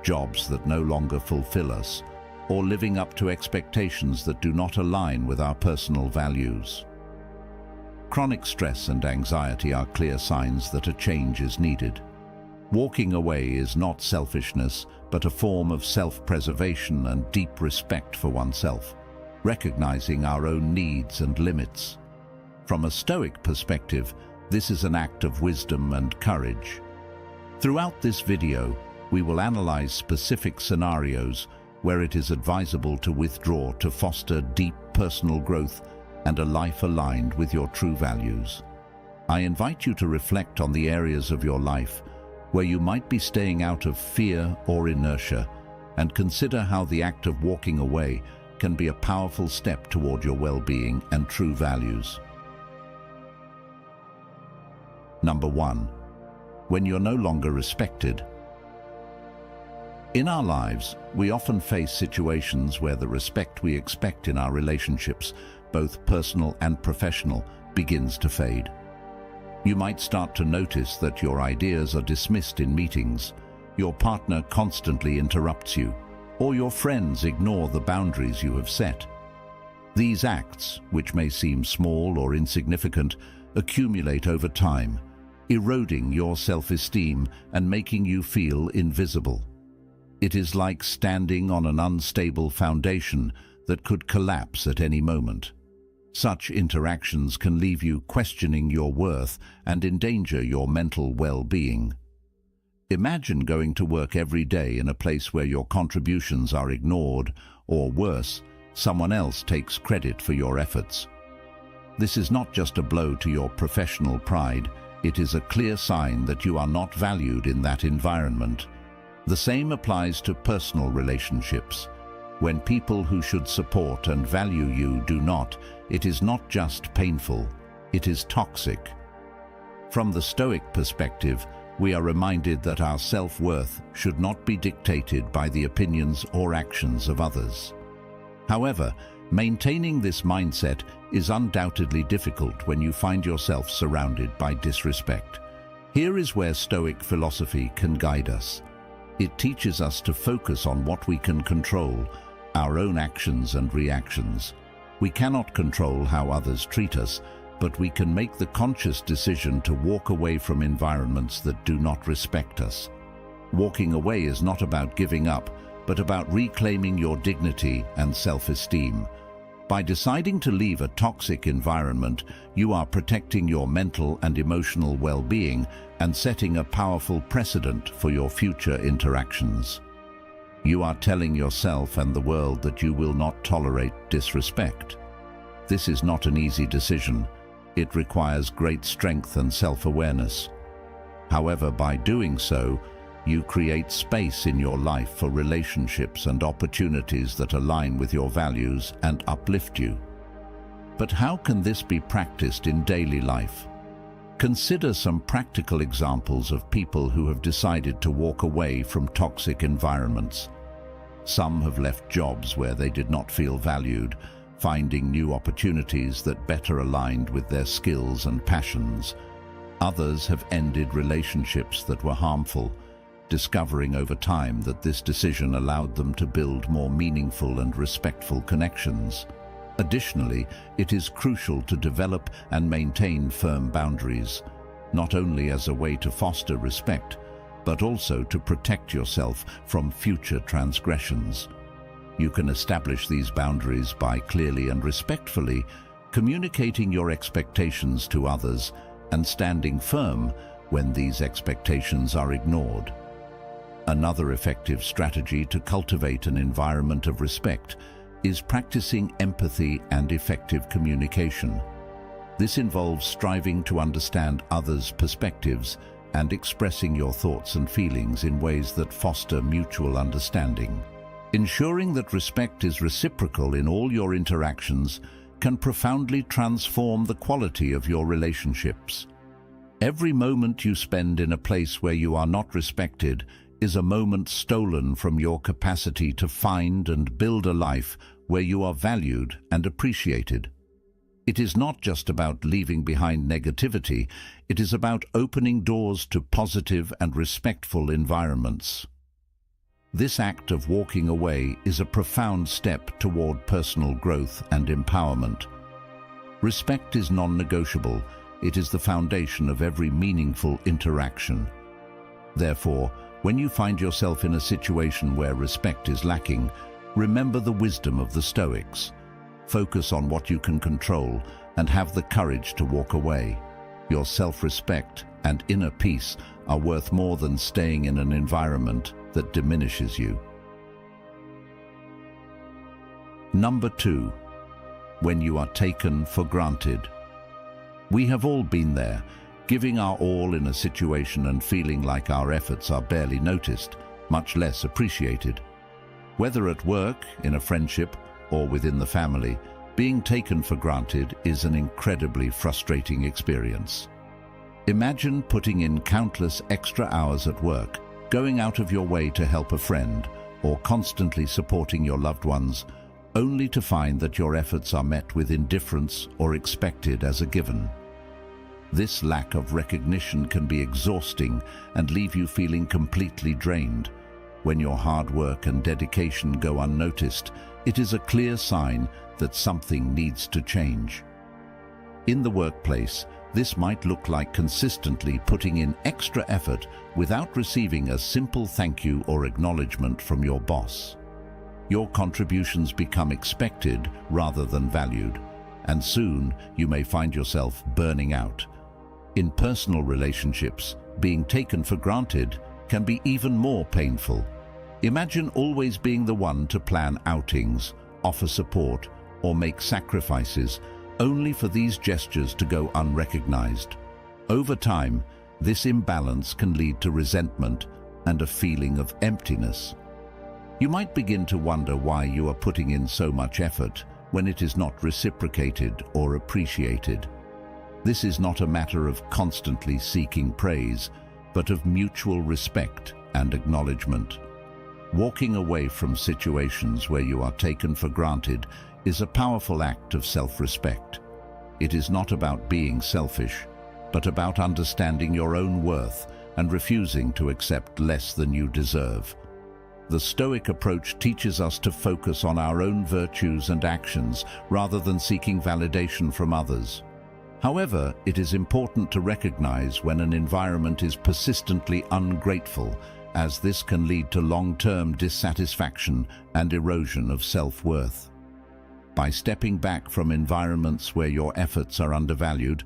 jobs that no longer fulfill us, or living up to expectations that do not align with our personal values. Chronic stress and anxiety are clear signs that a change is needed. Walking away is not selfishness, but a form of self-preservation and deep respect for oneself, recognizing our own needs and limits. From a Stoic perspective, this is an act of wisdom and courage. Throughout this video, we will analyze specific scenarios where it is advisable to withdraw to foster deep personal growth and a life aligned with your true values. I invite you to reflect on the areas of your life where you might be staying out of fear or inertia, and consider how the act of walking away can be a powerful step toward your well-being and true values. Number 1. When you're no longer respected. In our lives, we often face situations where the respect we expect in our relationships, both personal and professional, begins to fade. You might start to notice that your ideas are dismissed in meetings, your partner constantly interrupts you, or your friends ignore the boundaries you have set. These acts, which may seem small or insignificant, accumulate over time, eroding your self-esteem and making you feel invisible. It is like standing on an unstable foundation that could collapse at any moment. Such interactions can leave you questioning your worth and endanger your mental well-being. Imagine going to work every day in a place where your contributions are ignored, or worse, someone else takes credit for your efforts. This is not just a blow to your professional pride, it is a clear sign that you are not valued in that environment. The same applies to personal relationships. When people who should support and value you do not, it is not just painful, it is toxic. From the Stoic perspective, we are reminded that our self-worth should not be dictated by the opinions or actions of others. However, maintaining this mindset is undoubtedly difficult when you find yourself surrounded by disrespect. Here is where Stoic philosophy can guide us. It teaches us to focus on what we can control, our own actions and reactions. We cannot control how others treat us, but we can make the conscious decision to walk away from environments that do not respect us. Walking away is not about giving up, but about reclaiming your dignity and self-esteem. By deciding to leave a toxic environment, you are protecting your mental and emotional well-being and setting a powerful precedent for your future interactions. You are telling yourself and the world that you will not tolerate disrespect. This is not an easy decision. It requires great strength and self-awareness. However, by doing so, you create space in your life for relationships and opportunities that align with your values and uplift you. But how can this be practiced in daily life? Consider some practical examples of people who have decided to walk away from toxic environments. Some have left jobs where they did not feel valued, finding new opportunities that better aligned with their skills and passions. Others have ended relationships that were harmful, discovering over time that this decision allowed them to build more meaningful and respectful connections. Additionally, it is crucial to develop and maintain firm boundaries, not only as a way to foster respect, but also to protect yourself from future transgressions. You can establish these boundaries by clearly and respectfully communicating your expectations to others and standing firm when these expectations are ignored. Another effective strategy to cultivate an environment of respect is practicing empathy and effective communication. This involves striving to understand others' perspectives and expressing your thoughts and feelings in ways that foster mutual understanding. Ensuring that respect is reciprocal in all your interactions can profoundly transform the quality of your relationships. Every moment you spend in a place where you are not respected is a moment stolen from your capacity to find and build a life where you are valued and appreciated. It is not just about leaving behind negativity, it is about opening doors to positive and respectful environments. This act of walking away is a profound step toward personal growth and empowerment. Respect is non-negotiable. It is the foundation of every meaningful interaction. Therefore, when you find yourself in a situation where respect is lacking, remember the wisdom of the Stoics. Focus on what you can control and have the courage to walk away. Your self-respect and inner peace are worth more than staying in an environment that diminishes you. Number 2. When you are taken for granted. We have all been there, giving our all in a situation and feeling like our efforts are barely noticed, much less appreciated. Whether at work, in a friendship, or within the family, being taken for granted is an incredibly frustrating experience. Imagine putting in countless extra hours at work, going out of your way to help a friend, or constantly supporting your loved ones, only to find that your efforts are met with indifference or expected as a given. This lack of recognition can be exhausting and leave you feeling completely drained. When your hard work and dedication go unnoticed, it is a clear sign that something needs to change. In the workplace, this might look like consistently putting in extra effort without receiving a simple thank you or acknowledgement from your boss. Your contributions become expected rather than valued, and soon you may find yourself burning out. In personal relationships, being taken for granted can be even more painful. Imagine always being the one to plan outings, offer support, or make sacrifices, only for these gestures to go unrecognized. Over time, this imbalance can lead to resentment and a feeling of emptiness. You might begin to wonder why you are putting in so much effort when it is not reciprocated or appreciated. This is not a matter of constantly seeking praise, but of mutual respect and acknowledgement. Walking away from situations where you are taken for granted is a powerful act of self-respect. It is not about being selfish, but about understanding your own worth and refusing to accept less than you deserve. The Stoic approach teaches us to focus on our own virtues and actions rather than seeking validation from others. However, it is important to recognize when an environment is persistently ungrateful, as this can lead to long-term dissatisfaction and erosion of self-worth. By stepping back from environments where your efforts are undervalued,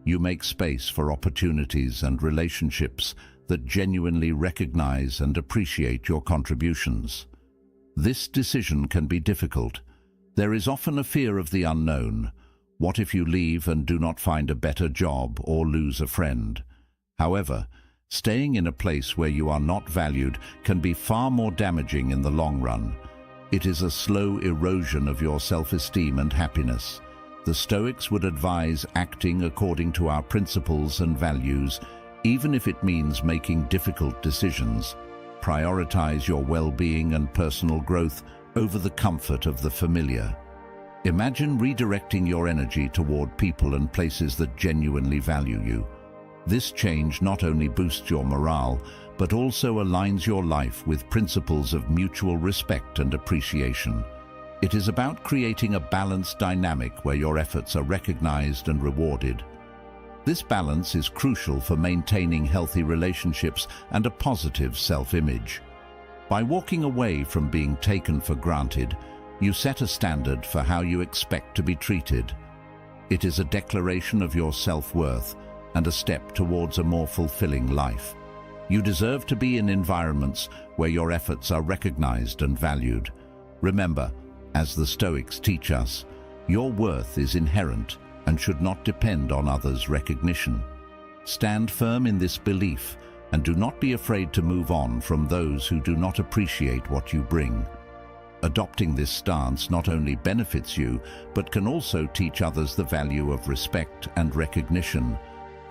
you make space for opportunities and relationships that genuinely recognize and appreciate your contributions. This decision can be difficult. There is often a fear of the unknown. What if you leave and do not find a better job or lose a friend? However, staying in a place where you are not valued can be far more damaging in the long run. It is a slow erosion of your self-esteem and happiness. The Stoics would advise acting according to our principles and values, even if it means making difficult decisions. Prioritize your well-being and personal growth over the comfort of the familiar. Imagine redirecting your energy toward people and places that genuinely value you. This change not only boosts your morale, but also aligns your life with principles of mutual respect and appreciation. It is about creating a balanced dynamic where your efforts are recognized and rewarded. This balance is crucial for maintaining healthy relationships and a positive self-image. By walking away from being taken for granted, you set a standard for how you expect to be treated. It is a declaration of your self-worth and a step towards a more fulfilling life. You deserve to be in environments where your efforts are recognized and valued. Remember, as the Stoics teach us, your worth is inherent and should not depend on others' recognition. Stand firm in this belief and do not be afraid to move on from those who do not appreciate what you bring. Adopting this stance not only benefits you, but can also teach others the value of respect and recognition,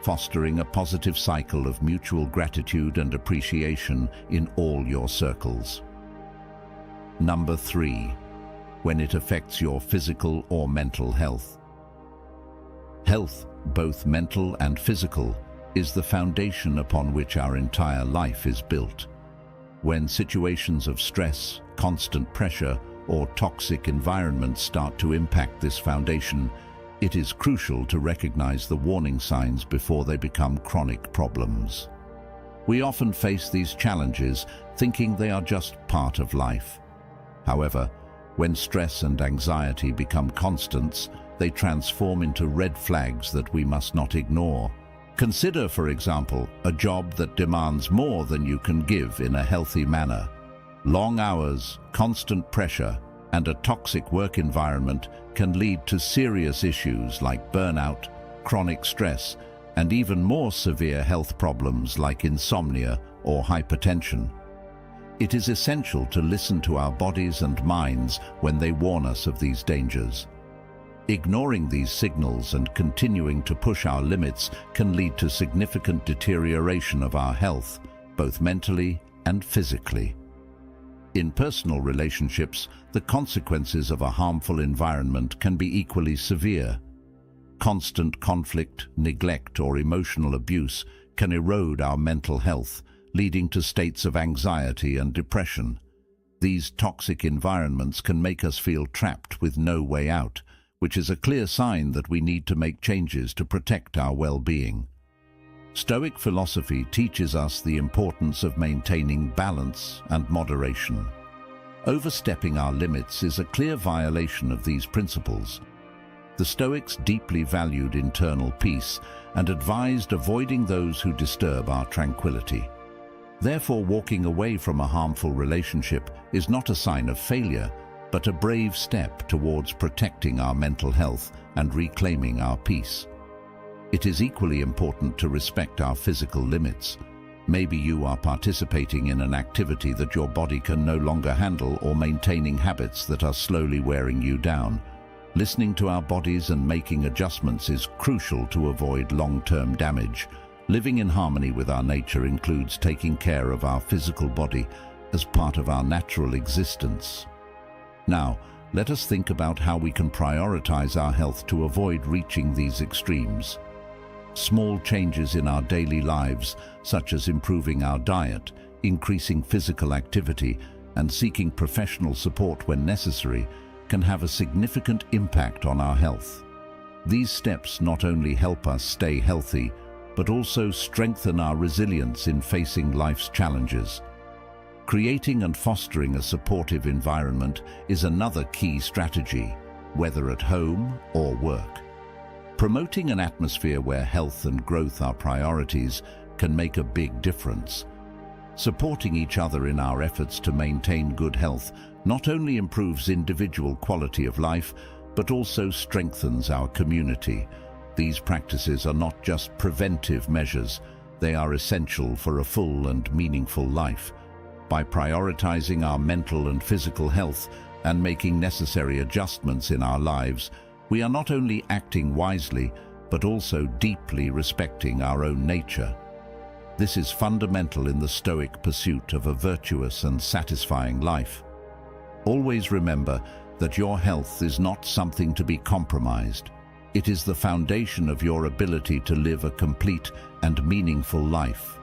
fostering a positive cycle of mutual gratitude and appreciation in all your circles. Number 3. When it affects your physical or mental health. Health, both mental and physical, is the foundation upon which our entire life is built. When situations of stress, constant pressure, or toxic environments start to impact this foundation, it is crucial to recognize the warning signs before they become chronic problems. We often face these challenges thinking they are just part of life. However, when stress and anxiety become constants, they transform into red flags that we must not ignore. Consider, for example, a job that demands more than you can give in a healthy manner. Long hours, constant pressure, and a toxic work environment can lead to serious issues like burnout, chronic stress, and even more severe health problems like insomnia or hypertension. It is essential to listen to our bodies and minds when they warn us of these dangers. Ignoring these signals and continuing to push our limits can lead to significant deterioration of our health, both mentally and physically. In personal relationships, the consequences of a harmful environment can be equally severe. Constant conflict, neglect, or emotional abuse can erode our mental health, leading to states of anxiety and depression. These toxic environments can make us feel trapped with no way out, which is a clear sign that we need to make changes to protect our well-being. Stoic philosophy teaches us the importance of maintaining balance and moderation. Overstepping our limits is a clear violation of these principles. The Stoics deeply valued internal peace and advised avoiding those who disturb our tranquility. Therefore, walking away from a harmful relationship is not a sign of failure, but a brave step towards protecting our mental health and reclaiming our peace. It is equally important to respect our physical limits. Maybe you are participating in an activity that your body can no longer handle or maintaining habits that are slowly wearing you down. Listening to our bodies and making adjustments is crucial to avoid long-term damage. Living in harmony with our nature includes taking care of our physical body as part of our natural existence. Now, let us think about how we can prioritize our health to avoid reaching these extremes. Small changes in our daily lives, such as improving our diet, increasing physical activity, and seeking professional support when necessary, can have a significant impact on our health. These steps not only help us stay healthy, but also strengthen our resilience in facing life's challenges. Creating and fostering a supportive environment is another key strategy, whether at home or work. Promoting an atmosphere where health and growth are priorities can make a big difference. Supporting each other in our efforts to maintain good health not only improves individual quality of life, but also strengthens our community. These practices are not just preventive measures, they are essential for a full and meaningful life. By prioritizing our mental and physical health and making necessary adjustments in our lives, we are not only acting wisely, but also deeply respecting our own nature. This is fundamental in the Stoic pursuit of a virtuous and satisfying life. Always remember that your health is not something to be compromised. It is the foundation of your ability to live a complete and meaningful life.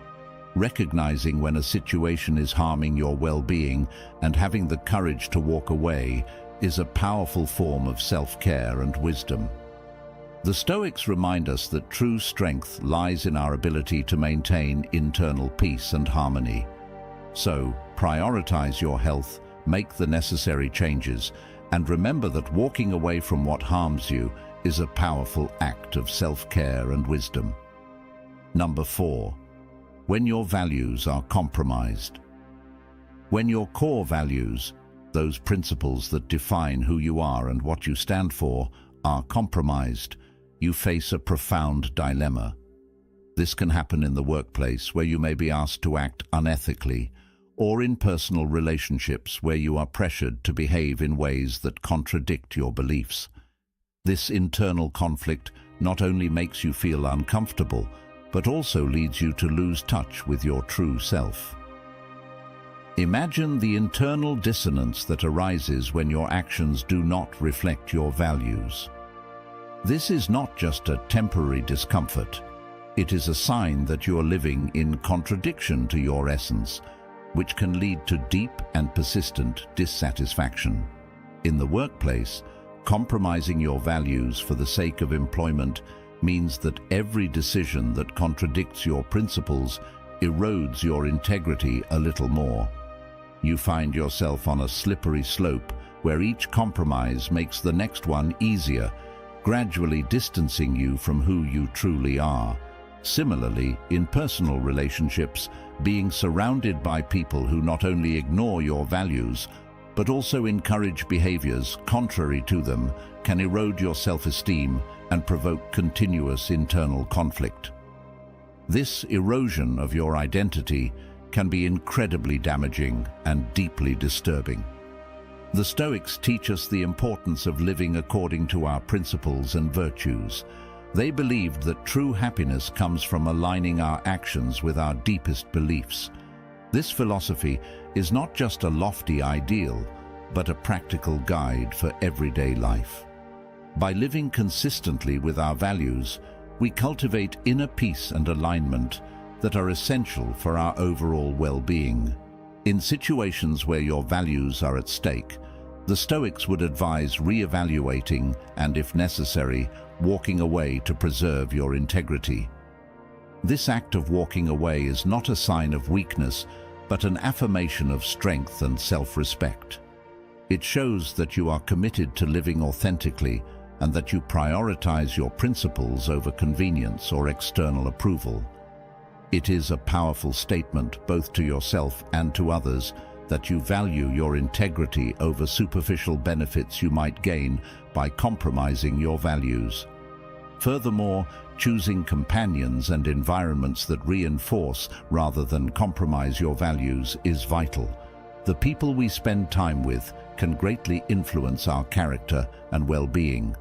Recognizing when a situation is harming your well-being and having the courage to walk away is a powerful form of self-care and wisdom. The Stoics remind us that true strength lies in our ability to maintain internal peace and harmony. So, prioritize your health, make the necessary changes, and remember that walking away from what harms you is a powerful act of self-care and wisdom. Number 4. When your values are compromised. When your core values, those principles that define who you are and what you stand for, are compromised, you face a profound dilemma. This can happen in the workplace, where you may be asked to act unethically, or in personal relationships where you are pressured to behave in ways that contradict your beliefs. This internal conflict not only makes you feel uncomfortable, but also leads you to lose touch with your true self. Imagine the internal dissonance that arises when your actions do not reflect your values. This is not just a temporary discomfort. It is a sign that you are living in contradiction to your essence, which can lead to deep and persistent dissatisfaction. In the workplace, compromising your values for the sake of employment means that every decision that contradicts your principles erodes your integrity a little more. You find yourself on a slippery slope where each compromise makes the next one easier, gradually distancing you from who you truly are. Similarly, in personal relationships, being surrounded by people who not only ignore your values, but also encourage behaviors contrary to them, can erode your self-esteem and provoke continuous internal conflict. This erosion of your identity can be incredibly damaging and deeply disturbing. The Stoics teach us the importance of living according to our principles and virtues. They believed that true happiness comes from aligning our actions with our deepest beliefs. This philosophy is not just a lofty ideal, but a practical guide for everyday life. By living consistently with our values, we cultivate inner peace and alignment that are essential for our overall well-being. In situations where your values are at stake, the Stoics would advise re-evaluating and, if necessary, walking away to preserve your integrity. This act of walking away is not a sign of weakness, but an affirmation of strength and self-respect. It shows that you are committed to living authentically and that you prioritize your principles over convenience or external approval. It is a powerful statement, both to yourself and to others, that you value your integrity over superficial benefits you might gain by compromising your values. Furthermore, choosing companions and environments that reinforce rather than compromise your values is vital. The people we spend time with can greatly influence our character and well-being.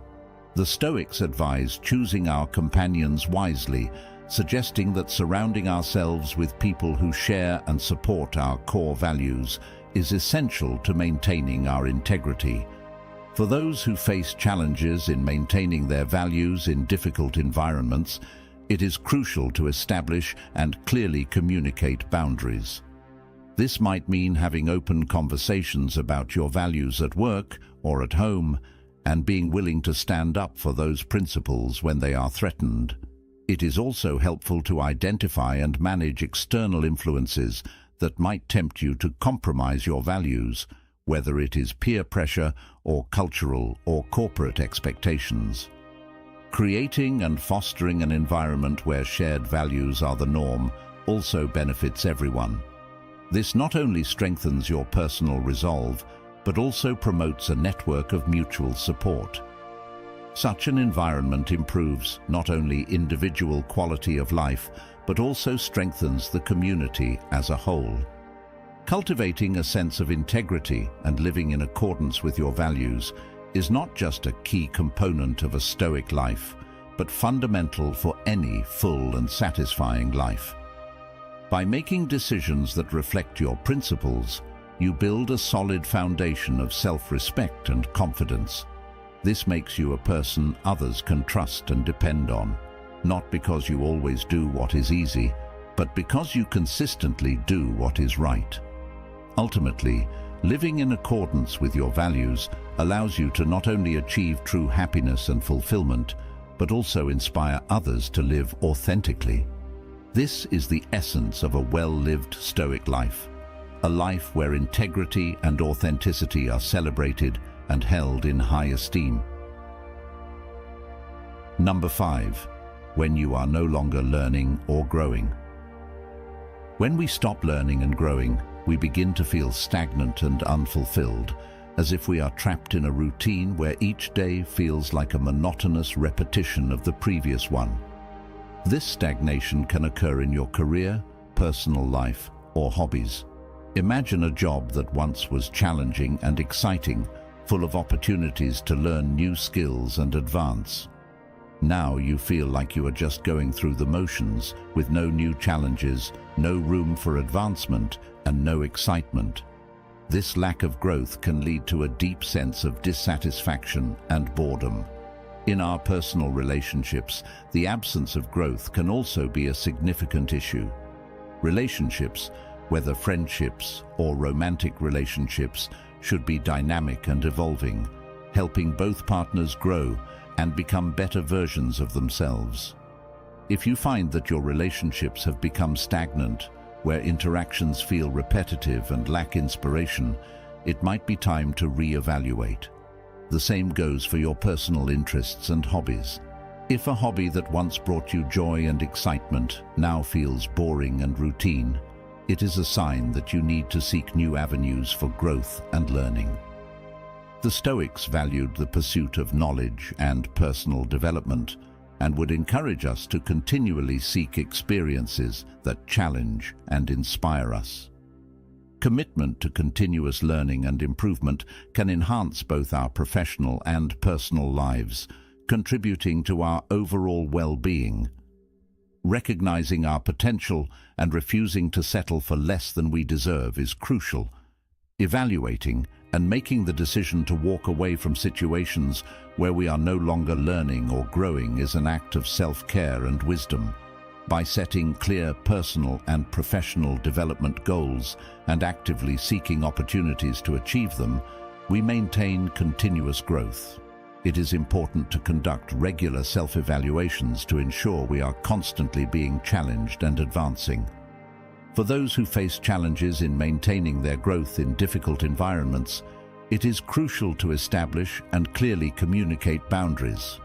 The Stoics advise choosing our companions wisely, suggesting that surrounding ourselves with people who share and support our core values is essential to maintaining our integrity. For those who face challenges in maintaining their values in difficult environments, it is crucial to establish and clearly communicate boundaries. This might mean having open conversations about your values at work or at home, and being willing to stand up for those principles when they are threatened. It is also helpful to identify and manage external influences that might tempt you to compromise your values, whether it is peer pressure or cultural or corporate expectations. Creating and fostering an environment where shared values are the norm also benefits everyone. This not only strengthens your personal resolve, but also promotes a network of mutual support. Such an environment improves not only individual quality of life, but also strengthens the community as a whole. Cultivating a sense of integrity and living in accordance with your values is not just a key component of a Stoic life, but fundamental for any full and satisfying life. By making decisions that reflect your principles, you build a solid foundation of self-respect and confidence. This makes you a person others can trust and depend on, not because you always do what is easy, but because you consistently do what is right. Ultimately, living in accordance with your values allows you to not only achieve true happiness and fulfillment, but also inspire others to live authentically. This is the essence of a well-lived Stoic life, a life where integrity and authenticity are celebrated and held in high esteem. Number 5. When you are no longer learning or growing. When we stop learning and growing, we begin to feel stagnant and unfulfilled, as if we are trapped in a routine where each day feels like a monotonous repetition of the previous one. This stagnation can occur in your career, personal life, or hobbies. Imagine a job that once was challenging and exciting, full of opportunities to learn new skills and advance. Now you feel like you are just going through the motions, with no new challenges, no room for advancement, and no excitement. This lack of growth can lead to a deep sense of dissatisfaction and boredom. In our personal relationships, the absence of growth can also be a significant issue. Relationships, whether friendships or romantic relationships, should be dynamic and evolving, helping both partners grow and become better versions of themselves. If you find that your relationships have become stagnant, where interactions feel repetitive and lack inspiration, it might be time to re-evaluate. The same goes for your personal interests and hobbies. If a hobby that once brought you joy and excitement now feels boring and routine, it is a sign that you need to seek new avenues for growth and learning. The Stoics valued the pursuit of knowledge and personal development, and would encourage us to continually seek experiences that challenge and inspire us. Commitment to continuous learning and improvement can enhance both our professional and personal lives, contributing to our overall well-being. Recognizing our potential and refusing to settle for less than we deserve is crucial. Evaluating and making the decision to walk away from situations where we are no longer learning or growing is an act of self-care and wisdom. By setting clear personal and professional development goals and actively seeking opportunities to achieve them, we maintain continuous growth. It is important to conduct regular self-evaluations to ensure we are constantly being challenged and advancing. For those who face challenges in maintaining their growth in difficult environments, it is crucial to establish and clearly communicate boundaries.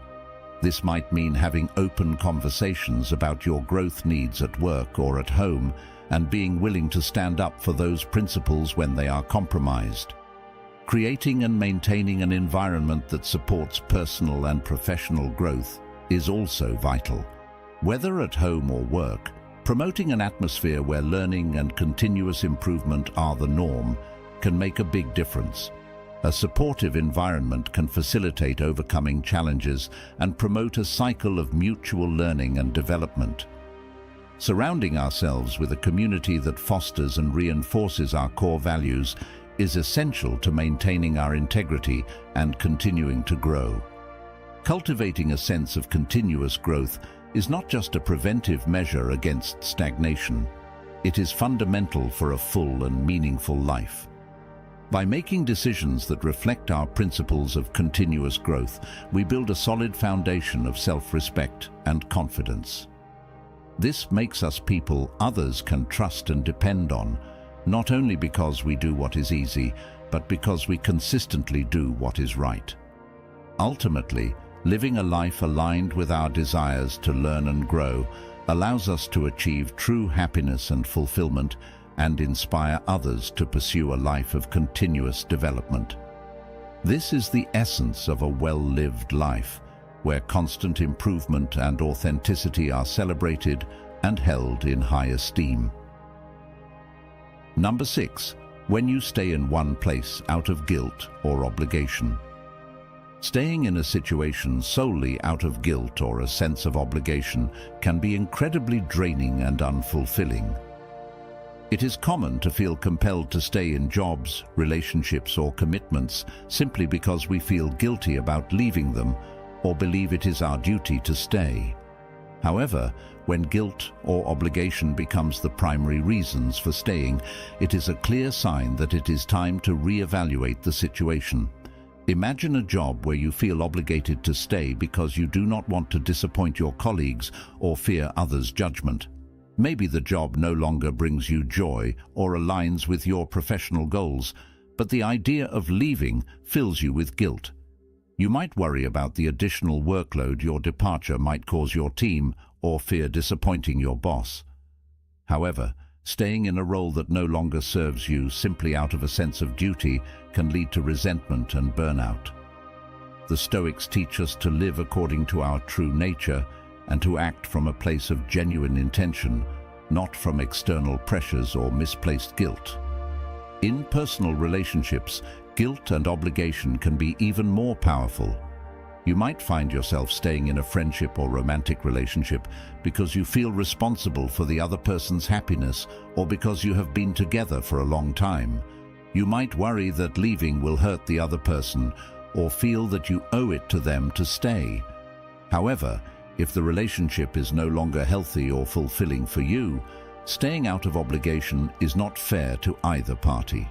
This might mean having open conversations about your growth needs at work or at home, and being willing to stand up for those principles when they are compromised. Creating and maintaining an environment that supports personal and professional growth is also vital. Whether at home or work, promoting an atmosphere where learning and continuous improvement are the norm can make a big difference. A supportive environment can facilitate overcoming challenges and promote a cycle of mutual learning and development. Surrounding ourselves with a community that fosters and reinforces our core values is essential to maintaining our integrity and continuing to grow. Cultivating a sense of continuous growth is not just a preventive measure against stagnation. It is fundamental for a full and meaningful life. By making decisions that reflect our principles of continuous growth, we build a solid foundation of self-respect and confidence. This makes us people others can trust and depend on, not only because we do what is easy, but because we consistently do what is right. Ultimately, living a life aligned with our desires to learn and grow allows us to achieve true happiness and fulfillment and inspire others to pursue a life of continuous development. This is the essence of a well-lived life, where constant improvement and authenticity are celebrated and held in high esteem. Number 6. When you stay in one place out of guilt or obligation. Staying in a situation solely out of guilt or a sense of obligation can be incredibly draining and unfulfilling. It is common to feel compelled to stay in jobs, relationships, or commitments simply because we feel guilty about leaving them or believe it is our duty to stay. However, when guilt or obligation becomes the primary reasons for staying, it is a clear sign that it is time to re-evaluate the situation. Imagine a job where you feel obligated to stay because you do not want to disappoint your colleagues or fear others' judgment. Maybe the job no longer brings you joy or aligns with your professional goals, but the idea of leaving fills you with guilt. You might worry about the additional workload your departure might cause your team or fear disappointing your boss. However, staying in a role that no longer serves you simply out of a sense of duty can lead to resentment and burnout. The Stoics teach us to live according to our true nature and to act from a place of genuine intention, not from external pressures or misplaced guilt. In personal relationships, guilt and obligation can be even more powerful. You might find yourself staying in a friendship or romantic relationship because you feel responsible for the other person's happiness or because you have been together for a long time. You might worry that leaving will hurt the other person or feel that you owe it to them to stay. However, if the relationship is no longer healthy or fulfilling for you, staying out of obligation is not fair to either party.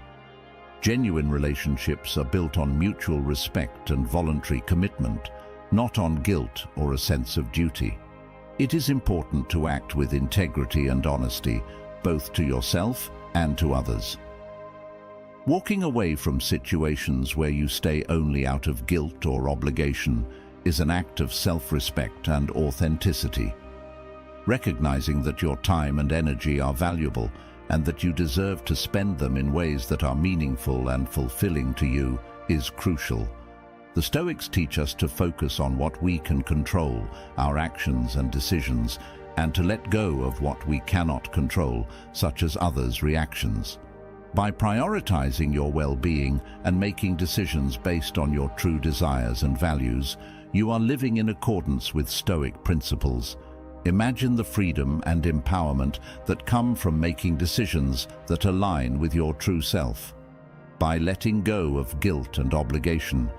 Genuine relationships are built on mutual respect and voluntary commitment, not on guilt or a sense of duty. It is important to act with integrity and honesty, both to yourself and to others. Walking away from situations where you stay only out of guilt or obligation is an act of self-respect and authenticity. Recognizing that your time and energy are valuable and that you deserve to spend them in ways that are meaningful and fulfilling to you is crucial. The Stoics teach us to focus on what we can control, our actions and decisions, and to let go of what we cannot control, such as others' reactions. By prioritizing your well-being and making decisions based on your true desires and values, you are living in accordance with Stoic principles. Imagine the freedom and empowerment that come from making decisions that align with your true self. By letting go of guilt and obligation,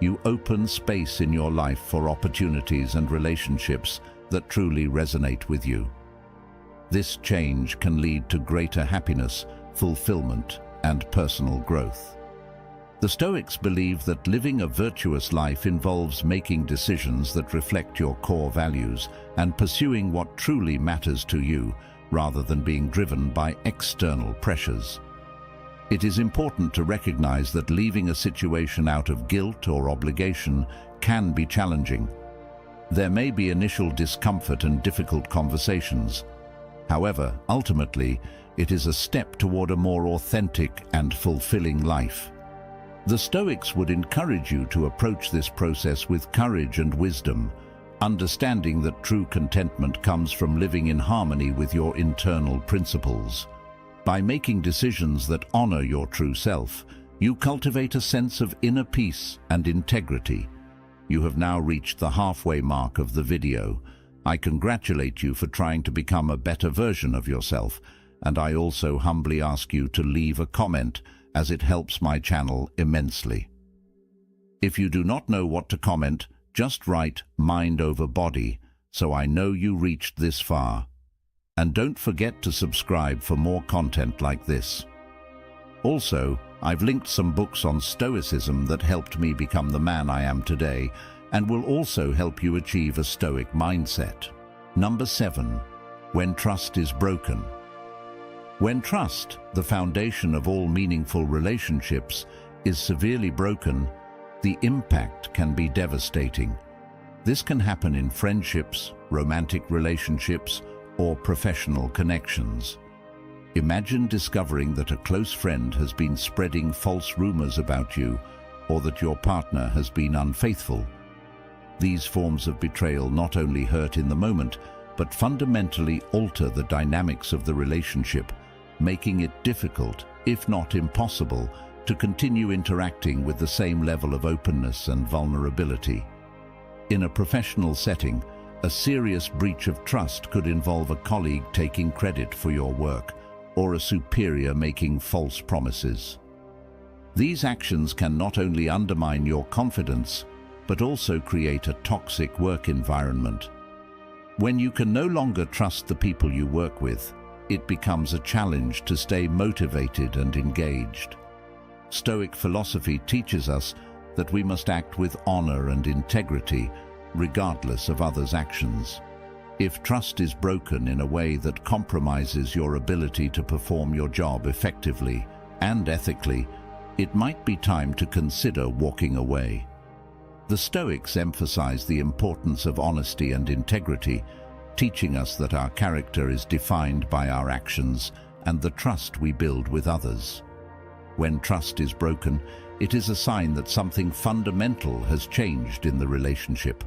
you open space in your life for opportunities and relationships that truly resonate with you. This change can lead to greater happiness, fulfillment, and personal growth. The Stoics believe that living a virtuous life involves making decisions that reflect your core values and pursuing what truly matters to you, rather than being driven by external pressures. It is important to recognize that leaving a situation out of guilt or obligation can be challenging. There may be initial discomfort and difficult conversations. However, ultimately, it is a step toward a more authentic and fulfilling life. The Stoics would encourage you to approach this process with courage and wisdom, understanding that true contentment comes from living in harmony with your internal principles. By making decisions that honor your true self, you cultivate a sense of inner peace and integrity. You have now reached the halfway mark of the video. I congratulate you for trying to become a better version of yourself, and I also humbly ask you to leave a comment, as it helps my channel immensely. If you do not know what to comment, just write "mind over body" so I know you reached this far. And don't forget to subscribe for more content like this. Also, I've linked some books on Stoicism that helped me become the man I am today and will also help you achieve a Stoic mindset. Number 7. When trust is broken. When trust, the foundation of all meaningful relationships, is severely broken, the impact can be devastating. This can happen in friendships, romantic relationships, or professional connections. Imagine discovering that a close friend has been spreading false rumors about you, or that your partner has been unfaithful. These forms of betrayal not only hurt in the moment, but fundamentally alter the dynamics of the relationship, making it difficult, if not impossible, to continue interacting with the same level of openness and vulnerability. In a professional setting, a serious breach of trust could involve a colleague taking credit for your work, or a superior making false promises. These actions can not only undermine your confidence, but also create a toxic work environment. When you can no longer trust the people you work with, it becomes a challenge to stay motivated and engaged. Stoic philosophy teaches us that we must act with honor and integrity, regardless of others' actions. If trust is broken in a way that compromises your ability to perform your job effectively and ethically, it might be time to consider walking away. The Stoics emphasize the importance of honesty and integrity, teaching us that our character is defined by our actions and the trust we build with others. When trust is broken, it is a sign that something fundamental has changed in the relationship.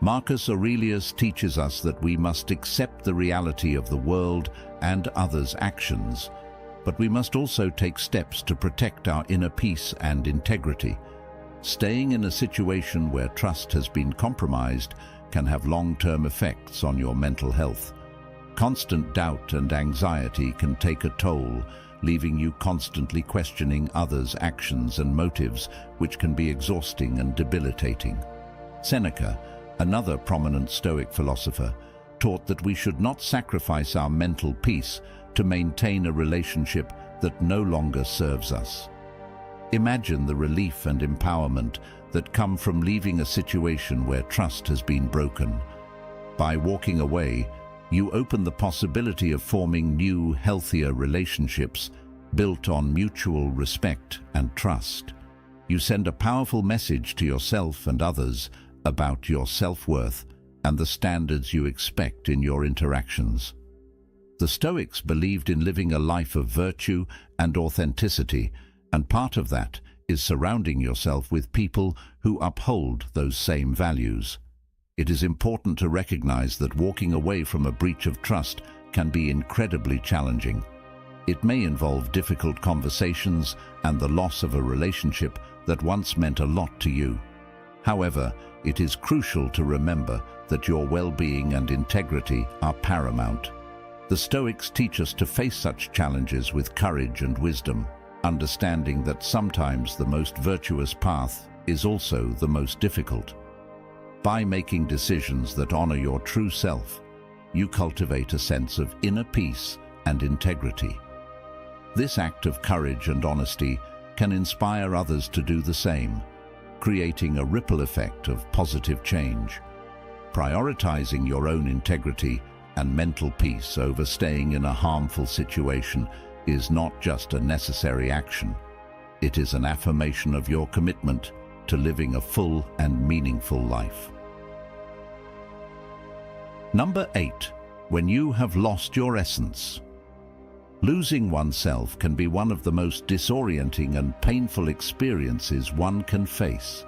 Marcus Aurelius teaches us that we must accept the reality of the world and others' actions, but we must also take steps to protect our inner peace and integrity. Staying in a situation where trust has been compromised can have long-term effects on your mental health. Constant doubt and anxiety can take a toll, leaving you constantly questioning others' actions and motives, which can be exhausting and debilitating. Seneca, another prominent Stoic philosopher, taught that we should not sacrifice our mental peace to maintain a relationship that no longer serves us. Imagine the relief and empowerment that come from leaving a situation where trust has been broken. By walking away, you open the possibility of forming new, healthier relationships built on mutual respect and trust. You send a powerful message to yourself and others about your self-worth and the standards you expect in your interactions. The Stoics believed in living a life of virtue and authenticity, and part of that is surrounding yourself with people who uphold those same values. It is important to recognize that walking away from a breach of trust can be incredibly challenging. It may involve difficult conversations and the loss of a relationship that once meant a lot to you. However, it is crucial to remember that your well-being and integrity are paramount. The Stoics teach us to face such challenges with courage and wisdom, understanding that sometimes the most virtuous path is also the most difficult. By making decisions that honor your true self, you cultivate a sense of inner peace and integrity. This act of courage and honesty can inspire others to do the same, creating a ripple effect of positive change. Prioritizing your own integrity and mental peace over staying in a harmful situation is not just a necessary action. It is an affirmation of your commitment to living a full and meaningful life. Number 8. When you have lost your essence. Losing oneself can be one of the most disorienting and painful experiences one can face.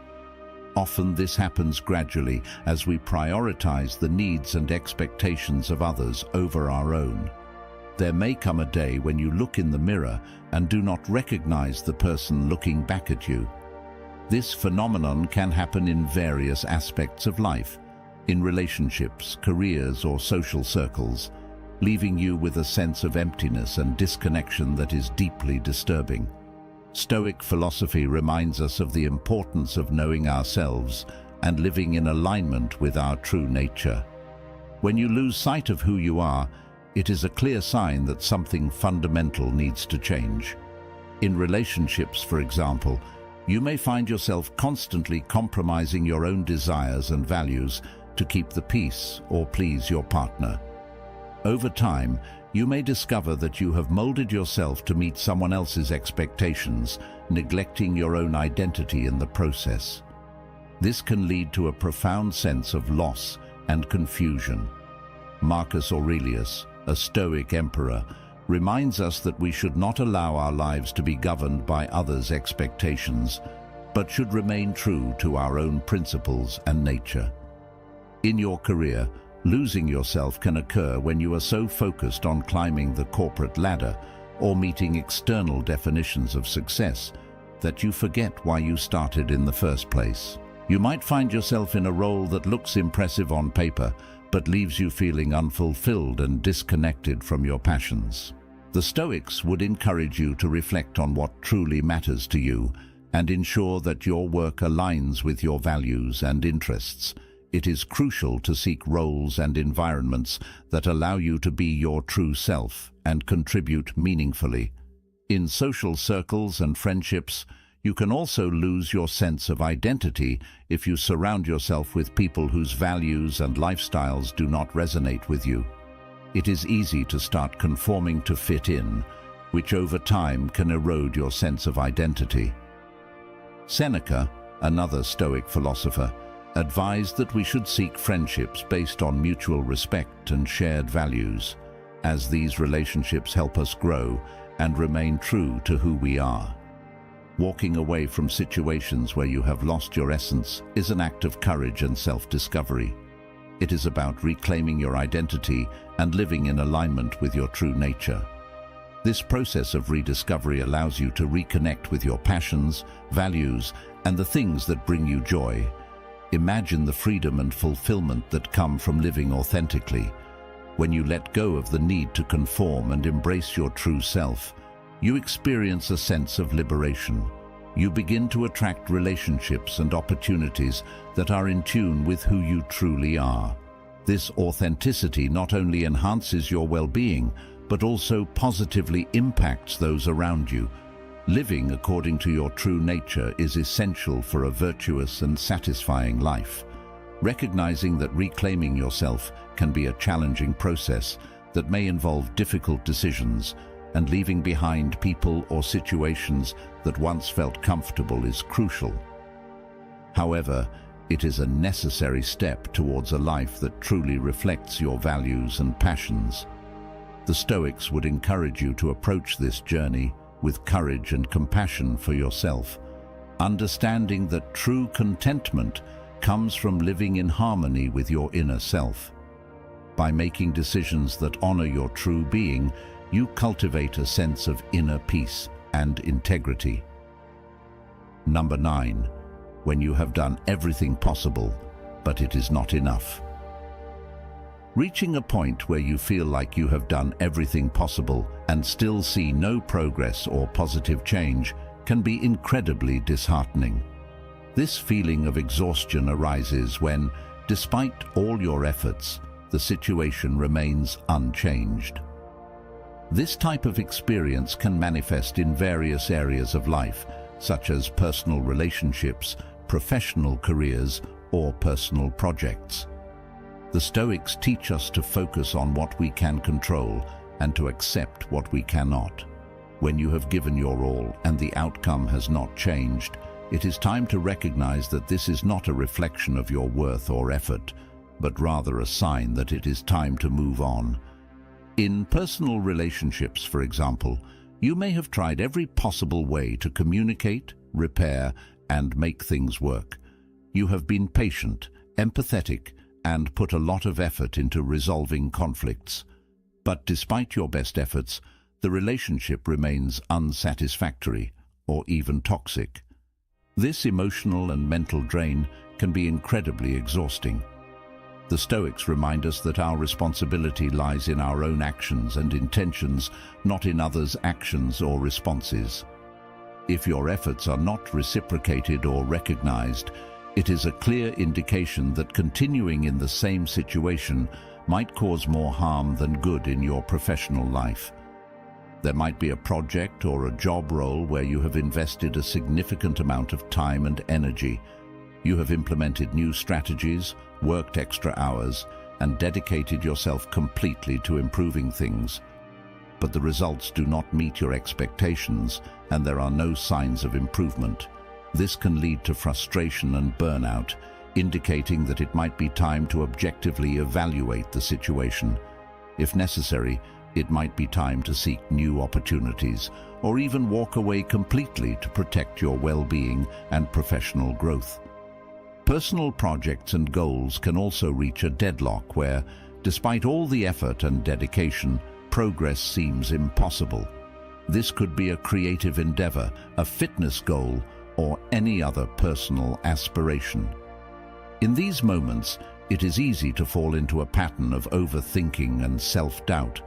Often this happens gradually as we prioritize the needs and expectations of others over our own. There may come a day when you look in the mirror and do not recognize the person looking back at you. This phenomenon can happen in various aspects of life, in relationships, careers, or social circles, leaving you with a sense of emptiness and disconnection that is deeply disturbing. Stoic philosophy reminds us of the importance of knowing ourselves and living in alignment with our true nature. When you lose sight of who you are, it is a clear sign that something fundamental needs to change. In relationships, for example, you may find yourself constantly compromising your own desires and values to keep the peace or please your partner. Over time, you may discover that you have molded yourself to meet someone else's expectations, neglecting your own identity in the process. This can lead to a profound sense of loss and confusion. Marcus Aurelius, a Stoic emperor, reminds us that we should not allow our lives to be governed by others' expectations, but should remain true to our own principles and nature. In your career, losing yourself can occur when you are so focused on climbing the corporate ladder or meeting external definitions of success that you forget why you started in the first place. You might find yourself in a role that looks impressive on paper, but leaves you feeling unfulfilled and disconnected from your passions. The Stoics would encourage you to reflect on what truly matters to you and ensure that your work aligns with your values and interests. It is crucial to seek roles and environments that allow you to be your true self and contribute meaningfully. In social circles and friendships, you can also lose your sense of identity if you surround yourself with people whose values and lifestyles do not resonate with you. It is easy to start conforming to fit in, which over time can erode your sense of identity. Seneca, another Stoic philosopher, advised that we should seek friendships based on mutual respect and shared values, as these relationships help us grow and remain true to who we are. Walking away from situations where you have lost your essence is an act of courage and self-discovery. It is about reclaiming your identity and living in alignment with your true nature. This process of rediscovery allows you to reconnect with your passions, values, and the things that bring you joy. Imagine the freedom and fulfillment that come from living authentically. When you let go of the need to conform and embrace your true self, you experience a sense of liberation. You begin to attract relationships and opportunities that are in tune with who you truly are. This authenticity not only enhances your well-being, but also positively impacts those around you. Living according to your true nature is essential for a virtuous and satisfying life. Recognizing that reclaiming yourself can be a challenging process that may involve difficult decisions, and leaving behind people or situations that once felt comfortable is crucial. However, it is a necessary step towards a life that truly reflects your values and passions. The Stoics would encourage you to approach this journey with courage and compassion for yourself, understanding that true contentment comes from living in harmony with your inner self. By making decisions that honor your true being, you cultivate a sense of inner peace and integrity. Number 9. When you have done everything possible, but it is not enough. Reaching a point where you feel like you have done everything possible and still see no progress or positive change can be incredibly disheartening. This feeling of exhaustion arises when, despite all your efforts, the situation remains unchanged. This type of experience can manifest in various areas of life, such as personal relationships, professional careers, or personal projects. The Stoics teach us to focus on what we can control and to accept what we cannot. When you have given your all and the outcome has not changed, it is time to recognize that this is not a reflection of your worth or effort, but rather a sign that it is time to move on. In personal relationships, for example, you may have tried every possible way to communicate, repair, and make things work. You have been patient, empathetic, and put a lot of effort into resolving conflicts. But despite your best efforts, the relationship remains unsatisfactory or even toxic. This emotional and mental drain can be incredibly exhausting. The Stoics remind us that our responsibility lies in our own actions and intentions, not in others' actions or responses. If your efforts are not reciprocated or recognized, it is a clear indication that continuing in the same situation might cause more harm than good in your professional life. There might be a project or a job role where you have invested a significant amount of time and energy. You have implemented new strategies, worked extra hours, and dedicated yourself completely to improving things. But the results do not meet your expectations, and there are no signs of improvement. This can lead to frustration and burnout, indicating that it might be time to objectively evaluate the situation. If necessary, it might be time to seek new opportunities, or even walk away completely to protect your well-being and professional growth. Personal projects and goals can also reach a deadlock where, despite all the effort and dedication, progress seems impossible. This could be a creative endeavor, a fitness goal, or any other personal aspiration. In these moments, it is easy to fall into a pattern of overthinking and self-doubt.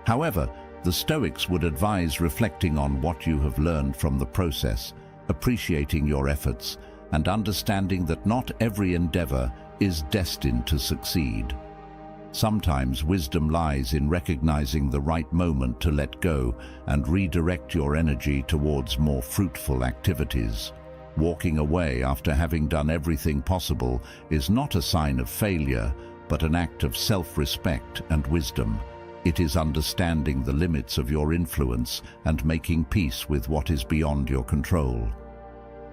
However, The Stoics would advise reflecting on what you have learned from the process, appreciating your efforts, and understanding that not every endeavor is destined to succeed. Sometimes wisdom lies in recognizing the right moment to let go and redirect your energy towards more fruitful activities. Walking away after having done everything possible is not a sign of failure, but an act of self-respect and wisdom. It is understanding the limits of your influence and making peace with what is beyond your control.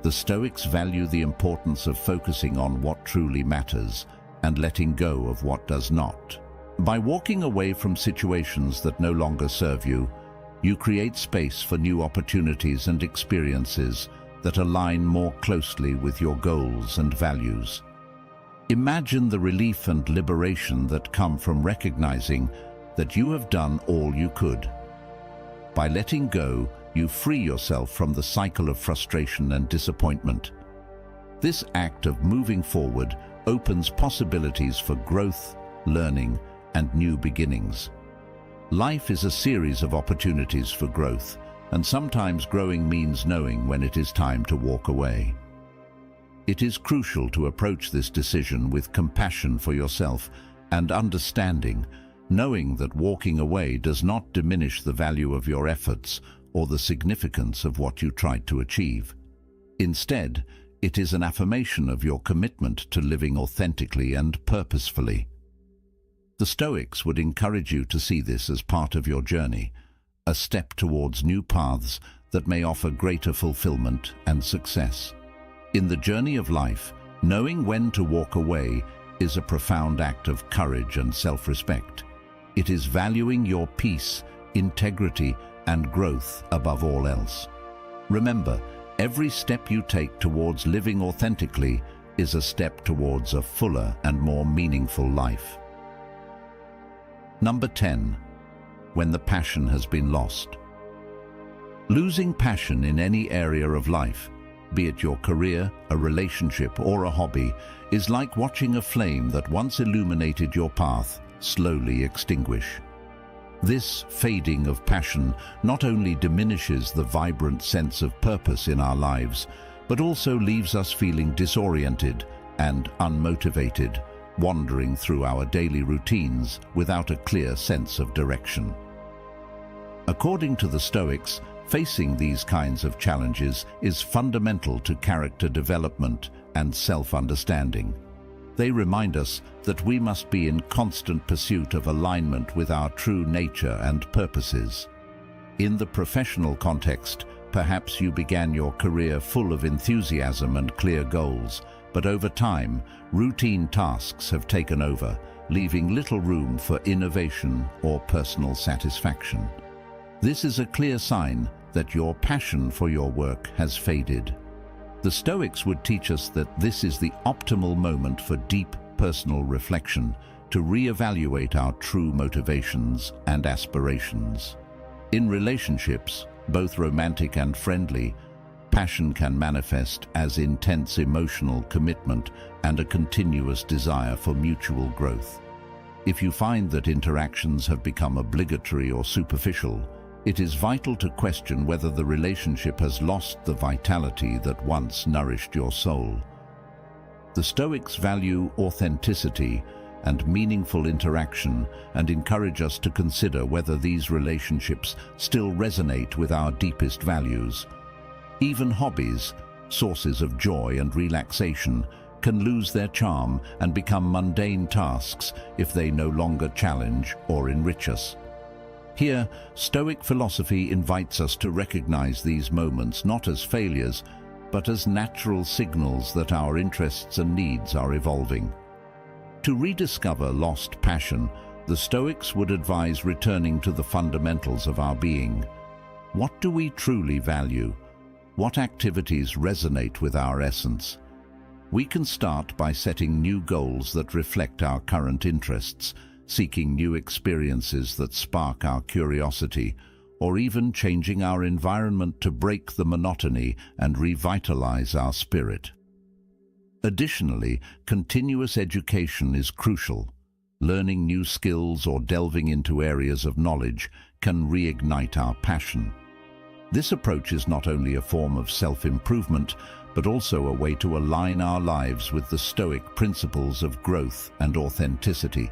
The Stoics value the importance of focusing on what truly matters and letting go of what does not. By walking away from situations that no longer serve you, you create space for new opportunities and experiences that align more closely with your goals and values. Imagine the relief and liberation that come from recognizing that you have done all you could. By letting go, you free yourself from the cycle of frustration and disappointment. This act of moving forward opens possibilities for growth, learning, and new beginnings. Life is a series of opportunities for growth, and sometimes growing means knowing when it is time to walk away. It is crucial to approach this decision with compassion for yourself and understanding, knowing that walking away does not diminish the value of your efforts or the significance of what you tried to achieve. Instead, it is an affirmation of your commitment to living authentically and purposefully. The Stoics would encourage you to see this as part of your journey, a step towards new paths that may offer greater fulfillment and success. In the journey of life, knowing when to walk away is a profound act of courage and self-respect. It is valuing your peace, integrity, and growth above all else. Remember, every step you take towards living authentically is a step towards a fuller and more meaningful life. Number 10. When the passion has been lost. Losing passion in any area of life, be it your career, a relationship, or a hobby, is like watching a flame that once illuminated your path slowly extinguish. This fading of passion not only diminishes the vibrant sense of purpose in our lives, but also leaves us feeling disoriented and unmotivated, wandering through our daily routines without a clear sense of direction. According to the Stoics, facing these kinds of challenges is fundamental to character development and self-understanding. They remind us that we must be in constant pursuit of alignment with our true nature and purposes. In the professional context, perhaps you began your career full of enthusiasm and clear goals, but over time, routine tasks have taken over, leaving little room for innovation or personal satisfaction. This is a clear sign that your passion for your work has faded. The Stoics would teach us that this is the optimal moment for deep personal reflection, to reevaluate our true motivations and aspirations. In relationships, both romantic and friendly, passion can manifest as intense emotional commitment and a continuous desire for mutual growth. If you find that interactions have become obligatory or superficial, it is vital to question whether the relationship has lost the vitality that once nourished your soul. The Stoics value authenticity and meaningful interaction and encourage us to consider whether these relationships still resonate with our deepest values. Even hobbies, sources of joy and relaxation, can lose their charm and become mundane tasks if they no longer challenge or enrich us. Here, Stoic philosophy invites us to recognize these moments not as failures, but as natural signals that our interests and needs are evolving. To rediscover lost passion, the Stoics would advise returning to the fundamentals of our being. What do we truly value? What activities resonate with our essence? We can start by setting new goals that reflect our current interests, seeking new experiences that spark our curiosity, or even changing our environment to break the monotony and revitalize our spirit. Additionally, continuous education is crucial. Learning new skills or delving into areas of knowledge can reignite our passion. This approach is not only a form of self-improvement, but also a way to align our lives with the Stoic principles of growth and authenticity.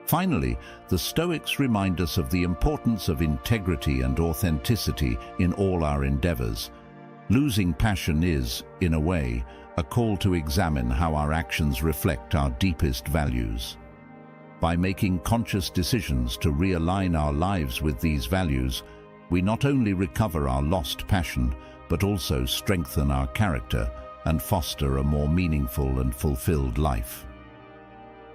Finally, the Stoics remind us of the importance of integrity and authenticity in all our endeavors. Losing passion is, in a way, a call to examine how our actions reflect our deepest values. By making conscious decisions to realign our lives with these values, we not only recover our lost passion, but also strengthen our character and foster a more meaningful and fulfilled life.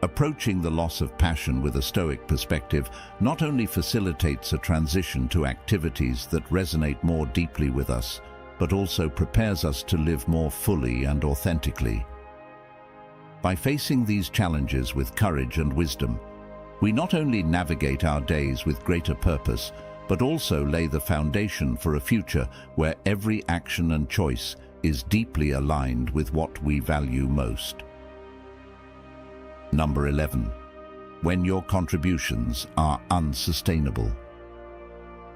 Approaching the loss of passion with a Stoic perspective not only facilitates a transition to activities that resonate more deeply with us, but also prepares us to live more fully and authentically. By facing these challenges with courage and wisdom, we not only navigate our days with greater purpose, but also lay the foundation for a future where every action and choice is deeply aligned with what we value most. Number 11. When your contributions are unsustainable.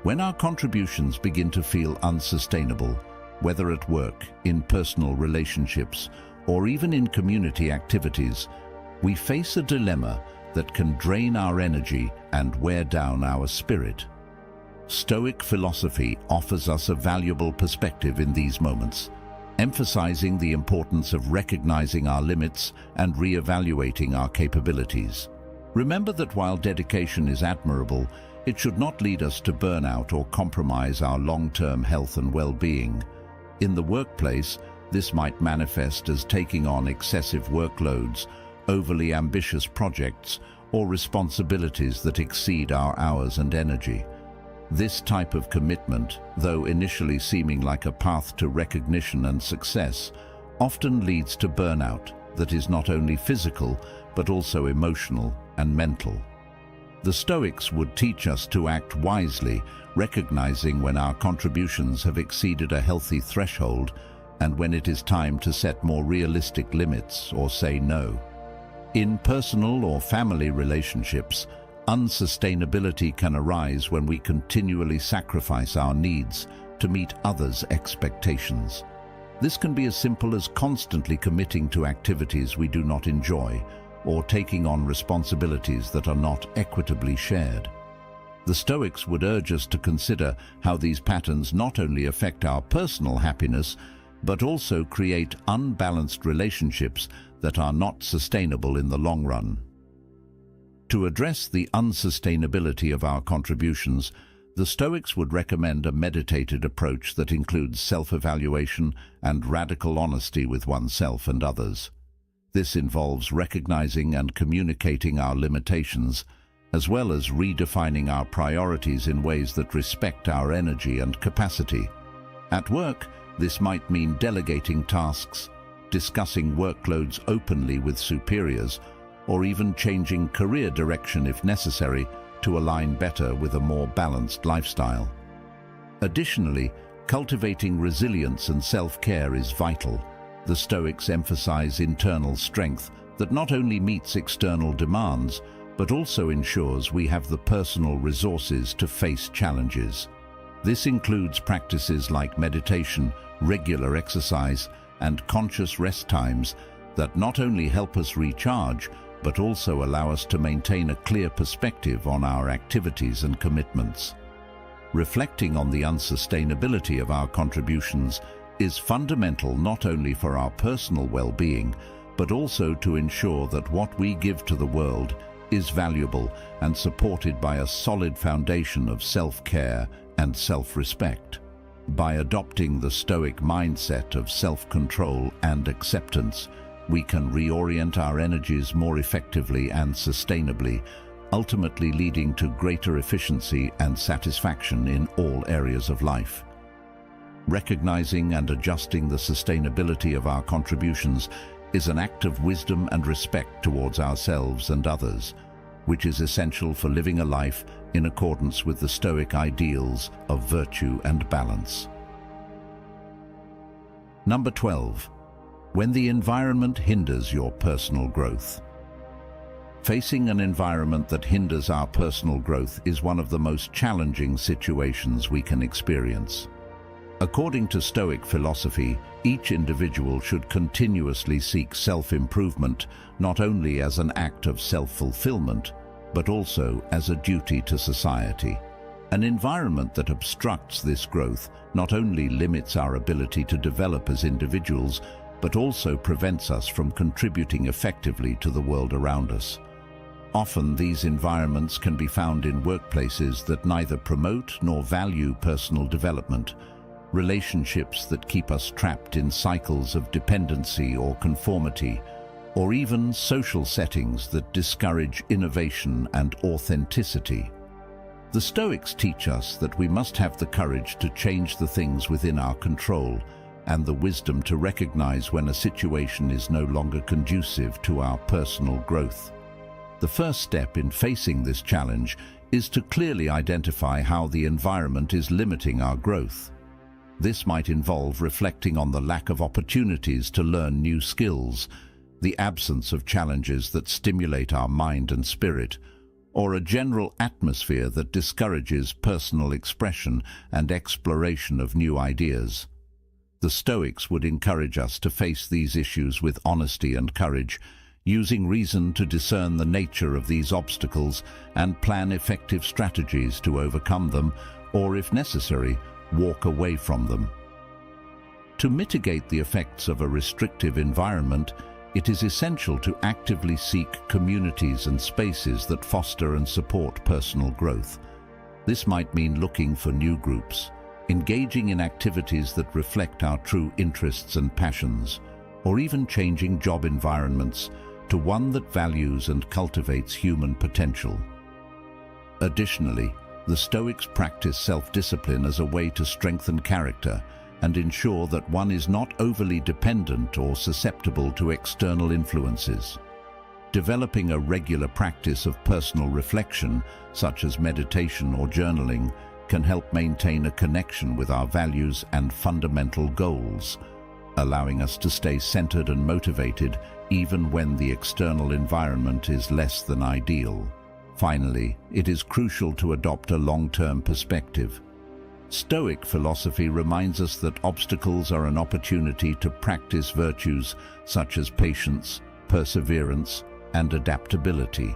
When our contributions begin to feel unsustainable, whether at work, in personal relationships, or even in community activities, we face a dilemma that can drain our energy and wear down our spirit. Stoic philosophy offers us a valuable perspective in these moments, emphasizing the importance of recognizing our limits and re-evaluating our capabilities. Remember that while dedication is admirable, it should not lead us to burnout or compromise our long-term health and well-being. In the workplace, this might manifest as taking on excessive workloads, overly ambitious projects, or responsibilities that exceed our hours and energy. This type of commitment, though initially seeming like a path to recognition and success, often leads to burnout that is not only physical, but also emotional and mental. The Stoics would teach us to act wisely, recognizing when our contributions have exceeded a healthy threshold and when it is time to set more realistic limits or say no. In personal or family relationships, unsustainability can arise when we continually sacrifice our needs to meet others' expectations. This can be as simple as constantly committing to activities we do not enjoy or taking on responsibilities that are not equitably shared. The Stoics would urge us to consider how these patterns not only affect our personal happiness, but also create unbalanced relationships that are not sustainable in the long run. To address the unsustainability of our contributions, the Stoics would recommend a meditated approach that includes self-evaluation and radical honesty with oneself and others. This involves recognizing and communicating our limitations, as well as redefining our priorities in ways that respect our energy and capacity. At work, this might mean delegating tasks, discussing workloads openly with superiors, or even changing career direction if necessary to align better with a more balanced lifestyle. Additionally, cultivating resilience and self-care is vital. The Stoics emphasize internal strength that not only meets external demands, but also ensures we have the personal resources to face challenges. This includes practices like meditation, regular exercise, and conscious rest times that not only help us recharge, but also allow us to maintain a clear perspective on our activities and commitments. Reflecting on the unsustainability of our contributions is fundamental not only for our personal well-being, but also to ensure that what we give to the world is valuable and supported by a solid foundation of self-care and self-respect. By adopting the Stoic mindset of self-control and acceptance, we can reorient our energies more effectively and sustainably, ultimately leading to greater efficiency and satisfaction in all areas of life. Recognizing and adjusting the sustainability of our contributions is an act of wisdom and respect towards ourselves and others, which is essential for living a life in accordance with the Stoic ideals of virtue and balance. Number 12. When the environment hinders your personal growth. Facing an environment that hinders our personal growth is one of the most challenging situations we can experience. According to Stoic philosophy, each individual should continuously seek self-improvement, not only as an act of self-fulfillment, but also as a duty to society. An environment that obstructs this growth not only limits our ability to develop as individuals, but also prevents us from contributing effectively to the world around us. Often these environments can be found in workplaces that neither promote nor value personal development, relationships that keep us trapped in cycles of dependency or conformity, or even social settings that discourage innovation and authenticity. The Stoics teach us that we must have the courage to change the things within our control and the wisdom to recognize when a situation is no longer conducive to our personal growth. The first step in facing this challenge is to clearly identify how the environment is limiting our growth. This might involve reflecting on the lack of opportunities to learn new skills, the absence of challenges that stimulate our mind and spirit, or a general atmosphere that discourages personal expression and exploration of new ideas. The Stoics would encourage us to face these issues with honesty and courage, using reason to discern the nature of these obstacles and plan effective strategies to overcome them, or if necessary, walk away from them. To mitigate the effects of a restrictive environment, it is essential to actively seek communities and spaces that foster and support personal growth. This might mean looking for new groups, engaging in activities that reflect our true interests and passions, or even changing job environments to one that values and cultivates human potential. Additionally, the Stoics practice self-discipline as a way to strengthen character and ensure that one is not overly dependent or susceptible to external influences. Developing a regular practice of personal reflection, such as meditation or journaling, can help maintain a connection with our values and fundamental goals, allowing us to stay centered and motivated even when the external environment is less than ideal. Finally, it is crucial to adopt a long-term perspective. Stoic philosophy reminds us that obstacles are an opportunity to practice virtues such as patience, perseverance, and adaptability.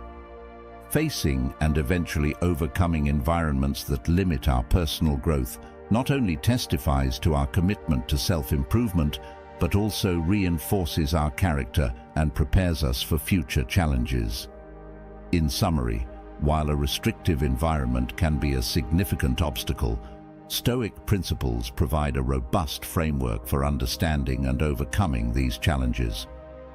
Facing and eventually overcoming environments that limit our personal growth not only testifies to our commitment to self-improvement, but also reinforces our character and prepares us for future challenges. In summary, while a restrictive environment can be a significant obstacle, Stoic principles provide a robust framework for understanding and overcoming these challenges.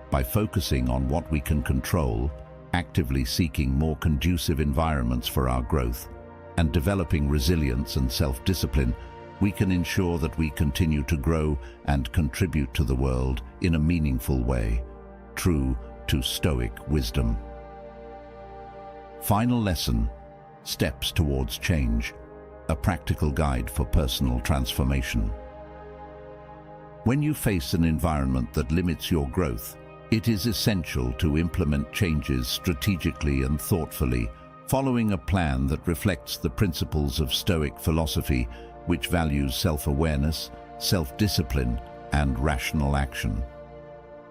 By focusing on what we can control, actively seeking more conducive environments for our growth, and developing resilience and self-discipline, we can ensure that we continue to grow and contribute to the world in a meaningful way, true to Stoic wisdom. Final lesson: Steps towards change, a practical guide for personal transformation. When you face an environment that limits your growth, it is essential to implement changes strategically and thoughtfully, following a plan that reflects the principles of Stoic philosophy, which values self-awareness, self-discipline, and rational action.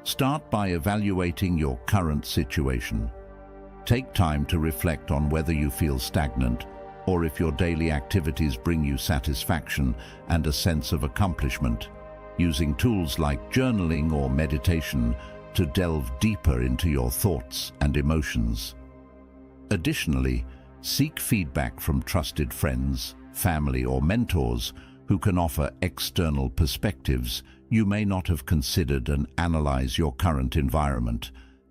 Start by evaluating your current situation. Take time to reflect on whether you feel stagnant or if your daily activities bring you satisfaction and a sense of accomplishment, using tools like journaling or meditation to delve deeper into your thoughts and emotions. Additionally, seek feedback from trusted friends, family, or mentors who can offer external perspectives you may not have considered, and analyze your current environment,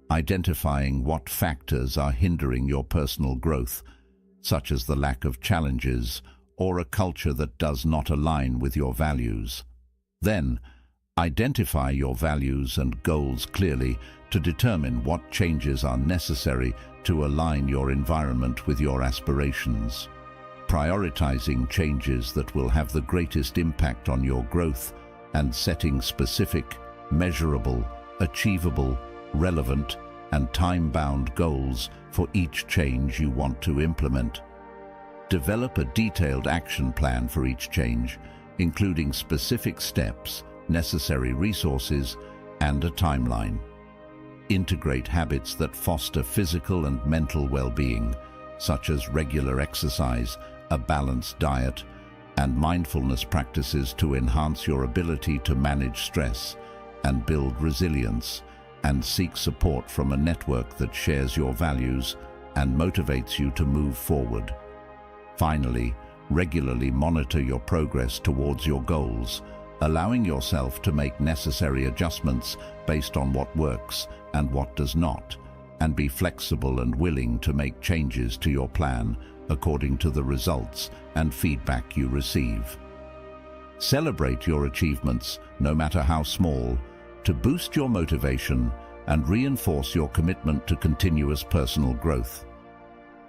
identifying what factors are hindering your personal growth, such as the lack of challenges or a culture that does not align with your values. Then, identify your values and goals clearly to determine what changes are necessary to align your environment with your aspirations. Prioritizing changes that will have the greatest impact on your growth and setting specific, measurable, achievable, relevant, and time-bound goals for each change you want to implement. Develop a detailed action plan for each change, including specific steps, necessary resources, and a timeline. Integrate habits that foster physical and mental well-being, such as regular exercise, a balanced diet, and mindfulness practices to enhance your ability to manage stress and build resilience, and seek support from a network that shares your values and motivates you to move forward. Finally, regularly monitor your progress towards your goals, allowing yourself to make necessary adjustments based on what works and what does not, and be flexible and willing to make changes to your plan according to the results and feedback you receive. Celebrate your achievements, no matter how small, to boost your motivation and reinforce your commitment to continuous personal growth.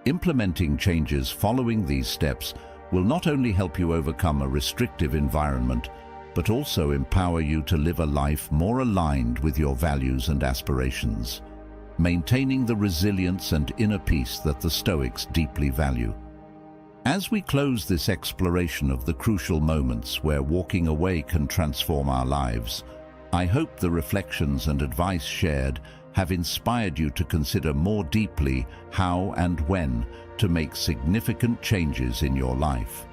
Implementing changes following these steps will not only help you overcome a restrictive environment, but also empower you to live a life more aligned with your values and aspirations, maintaining the resilience and inner peace that the Stoics deeply value. As we close this exploration of the crucial moments where walking away can transform our lives, I hope the reflections and advice shared have inspired you to consider more deeply how and when to make significant changes in your life.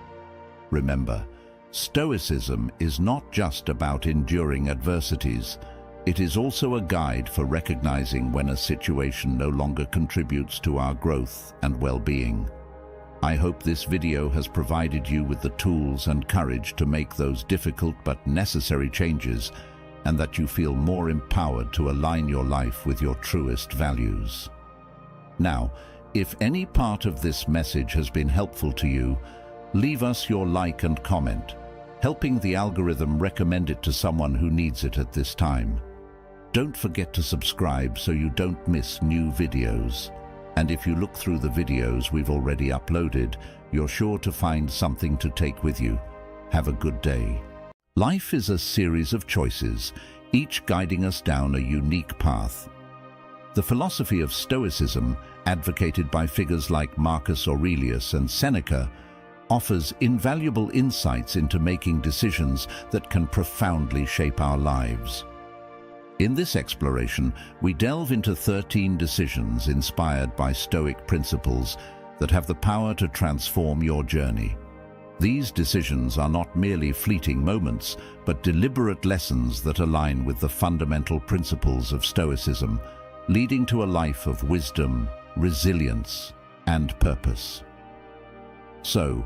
Remember, Stoicism is not just about enduring adversities. It is also a guide for recognizing when a situation no longer contributes to our growth and well-being. I hope this video has provided you with the tools and courage to make those difficult but necessary changes, and that you feel more empowered to align your life with your truest values. Now, if any part of this message has been helpful to you, leave us your like and comment, helping the algorithm recommend it to someone who needs it at this time. Don't forget to subscribe so you don't miss new videos. And if you look through the videos we've already uploaded, you're sure to find something to take with you. Have a good day. Life is a series of choices, each guiding us down a unique path. The philosophy of Stoicism, advocated by figures like Marcus Aurelius and Seneca, offers invaluable insights into making decisions that can profoundly shape our lives. In this exploration, we delve into 13 decisions inspired by Stoic principles that have the power to transform your journey. These decisions are not merely fleeting moments, but deliberate lessons that align with the fundamental principles of Stoicism, leading to a life of wisdom, resilience, and purpose. So,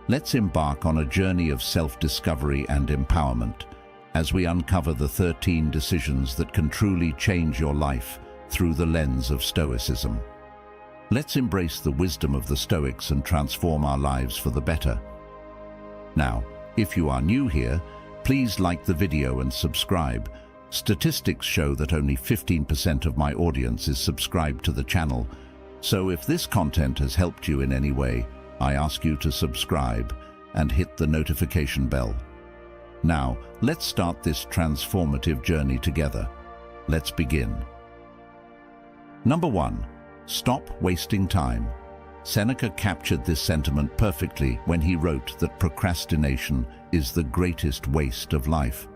let's embark on a journey of self-discovery and empowerment, as we uncover the 13 decisions that can truly change your life through the lens of Stoicism. Let's embrace the wisdom of the Stoics and transform our lives for the better. Now, if you are new here, please like the video and subscribe. Statistics show that only 15% of my audience is subscribed to the channel, so if this content has helped you in any way, I ask you to subscribe and hit the notification bell. Now, let's start this transformative journey together. Let's begin. Number 1. Stop wasting time. Seneca captured this sentiment perfectly when he wrote that procrastination is the greatest waste of life.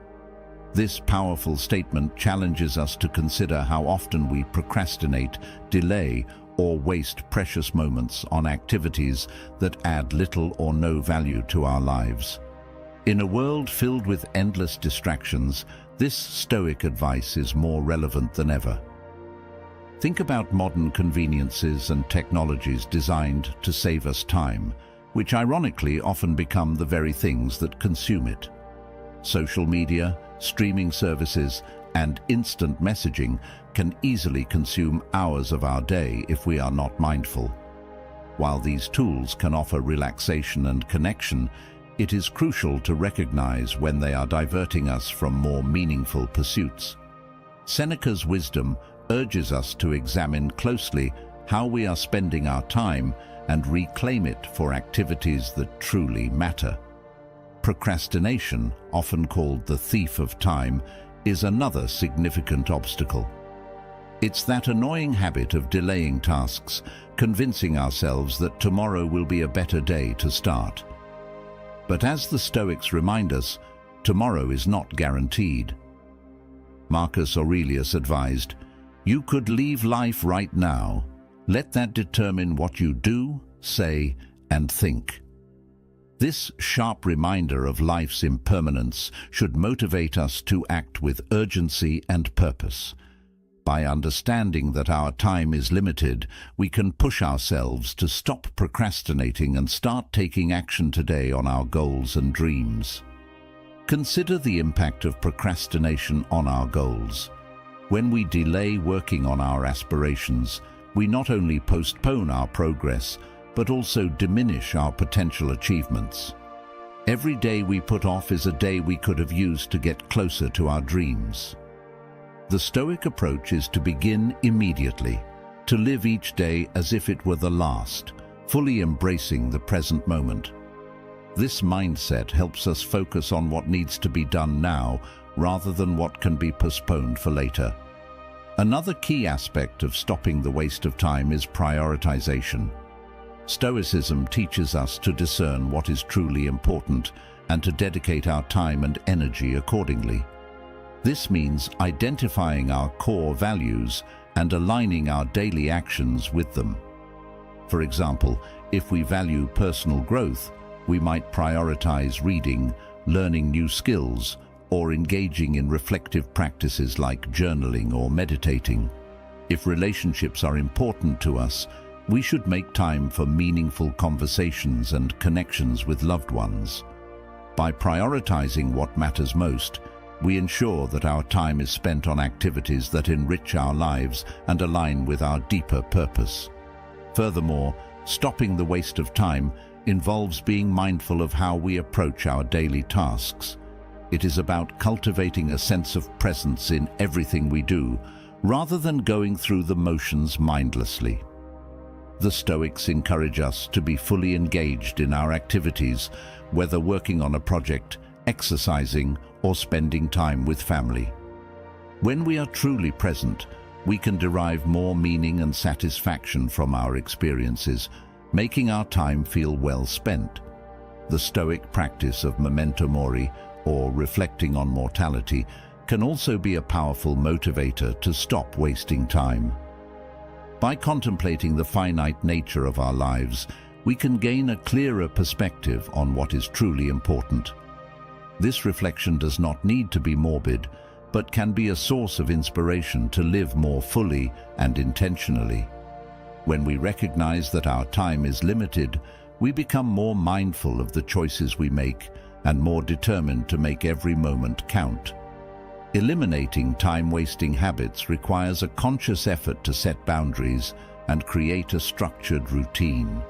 This powerful statement challenges us to consider how often we procrastinate, delay, or waste precious moments on activities that add little or no value to our lives. In a world filled with endless distractions, this Stoic advice is more relevant than ever. Think about modern conveniences and technologies designed to save us time, which ironically often become the very things that consume it. Social media, streaming services, and instant messaging can easily consume hours of our day if we are not mindful. While these tools can offer relaxation and connection, it is crucial to recognize when they are diverting us from more meaningful pursuits. Seneca's wisdom urges us to examine closely how we are spending our time and reclaim it for activities that truly matter. Procrastination, often called the thief of time, is another significant obstacle. It's that annoying habit of delaying tasks, convincing ourselves that tomorrow will be a better day to start. But as the Stoics remind us, tomorrow is not guaranteed. Marcus Aurelius advised, "You could leave life right now. Let that determine what you do, say, and think." This sharp reminder of life's impermanence should motivate us to act with urgency and purpose. By understanding that our time is limited, we can push ourselves to stop procrastinating and start taking action today on our goals and dreams. Consider the impact of procrastination on our goals. When we delay working on our aspirations, we not only postpone our progress, but also diminish our potential achievements. Every day we put off is a day we could have used to get closer to our dreams. The Stoic approach is to begin immediately, to live each day as if it were the last, fully embracing the present moment. This mindset helps us focus on what needs to be done now rather than what can be postponed for later. Another key aspect of stopping the waste of time is prioritization. Stoicism teaches us to discern what is truly important and to dedicate our time and energy accordingly. This means identifying our core values and aligning our daily actions with them. For example, if we value personal growth, we might prioritize reading, learning new skills, or engaging in reflective practices like journaling or meditating. If relationships are important to us, we should make time for meaningful conversations and connections with loved ones. By prioritizing what matters most, we ensure that our time is spent on activities that enrich our lives and align with our deeper purpose. Furthermore, stopping the waste of time involves being mindful of how we approach our daily tasks. It is about cultivating a sense of presence in everything we do, rather than going through the motions mindlessly. The Stoics encourage us to be fully engaged in our activities, whether working on a project, exercising, or spending time with family. When we are truly present, we can derive more meaning and satisfaction from our experiences, making our time feel well spent. The Stoic practice of memento mori, or reflecting on mortality, can also be a powerful motivator to stop wasting time. By contemplating the finite nature of our lives, we can gain a clearer perspective on what is truly important. This reflection does not need to be morbid, but can be a source of inspiration to live more fully and intentionally. When we recognize that our time is limited, we become more mindful of the choices we make and more determined to make every moment count. Eliminating time-wasting habits requires a conscious effort to set boundaries and create a structured routine.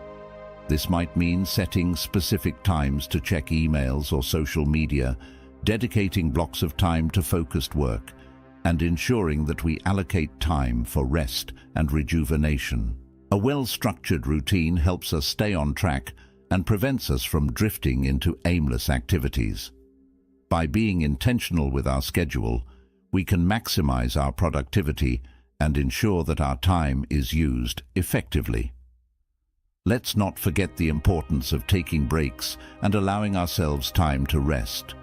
This might mean setting specific times to check emails or social media, dedicating blocks of time to focused work, and ensuring that we allocate time for rest and rejuvenation. A well-structured routine helps us stay on track and prevents us from drifting into aimless activities. By being intentional with our schedule, we can maximize our productivity and ensure that our time is used effectively. Let's not forget the importance of taking breaks and allowing ourselves time to rest.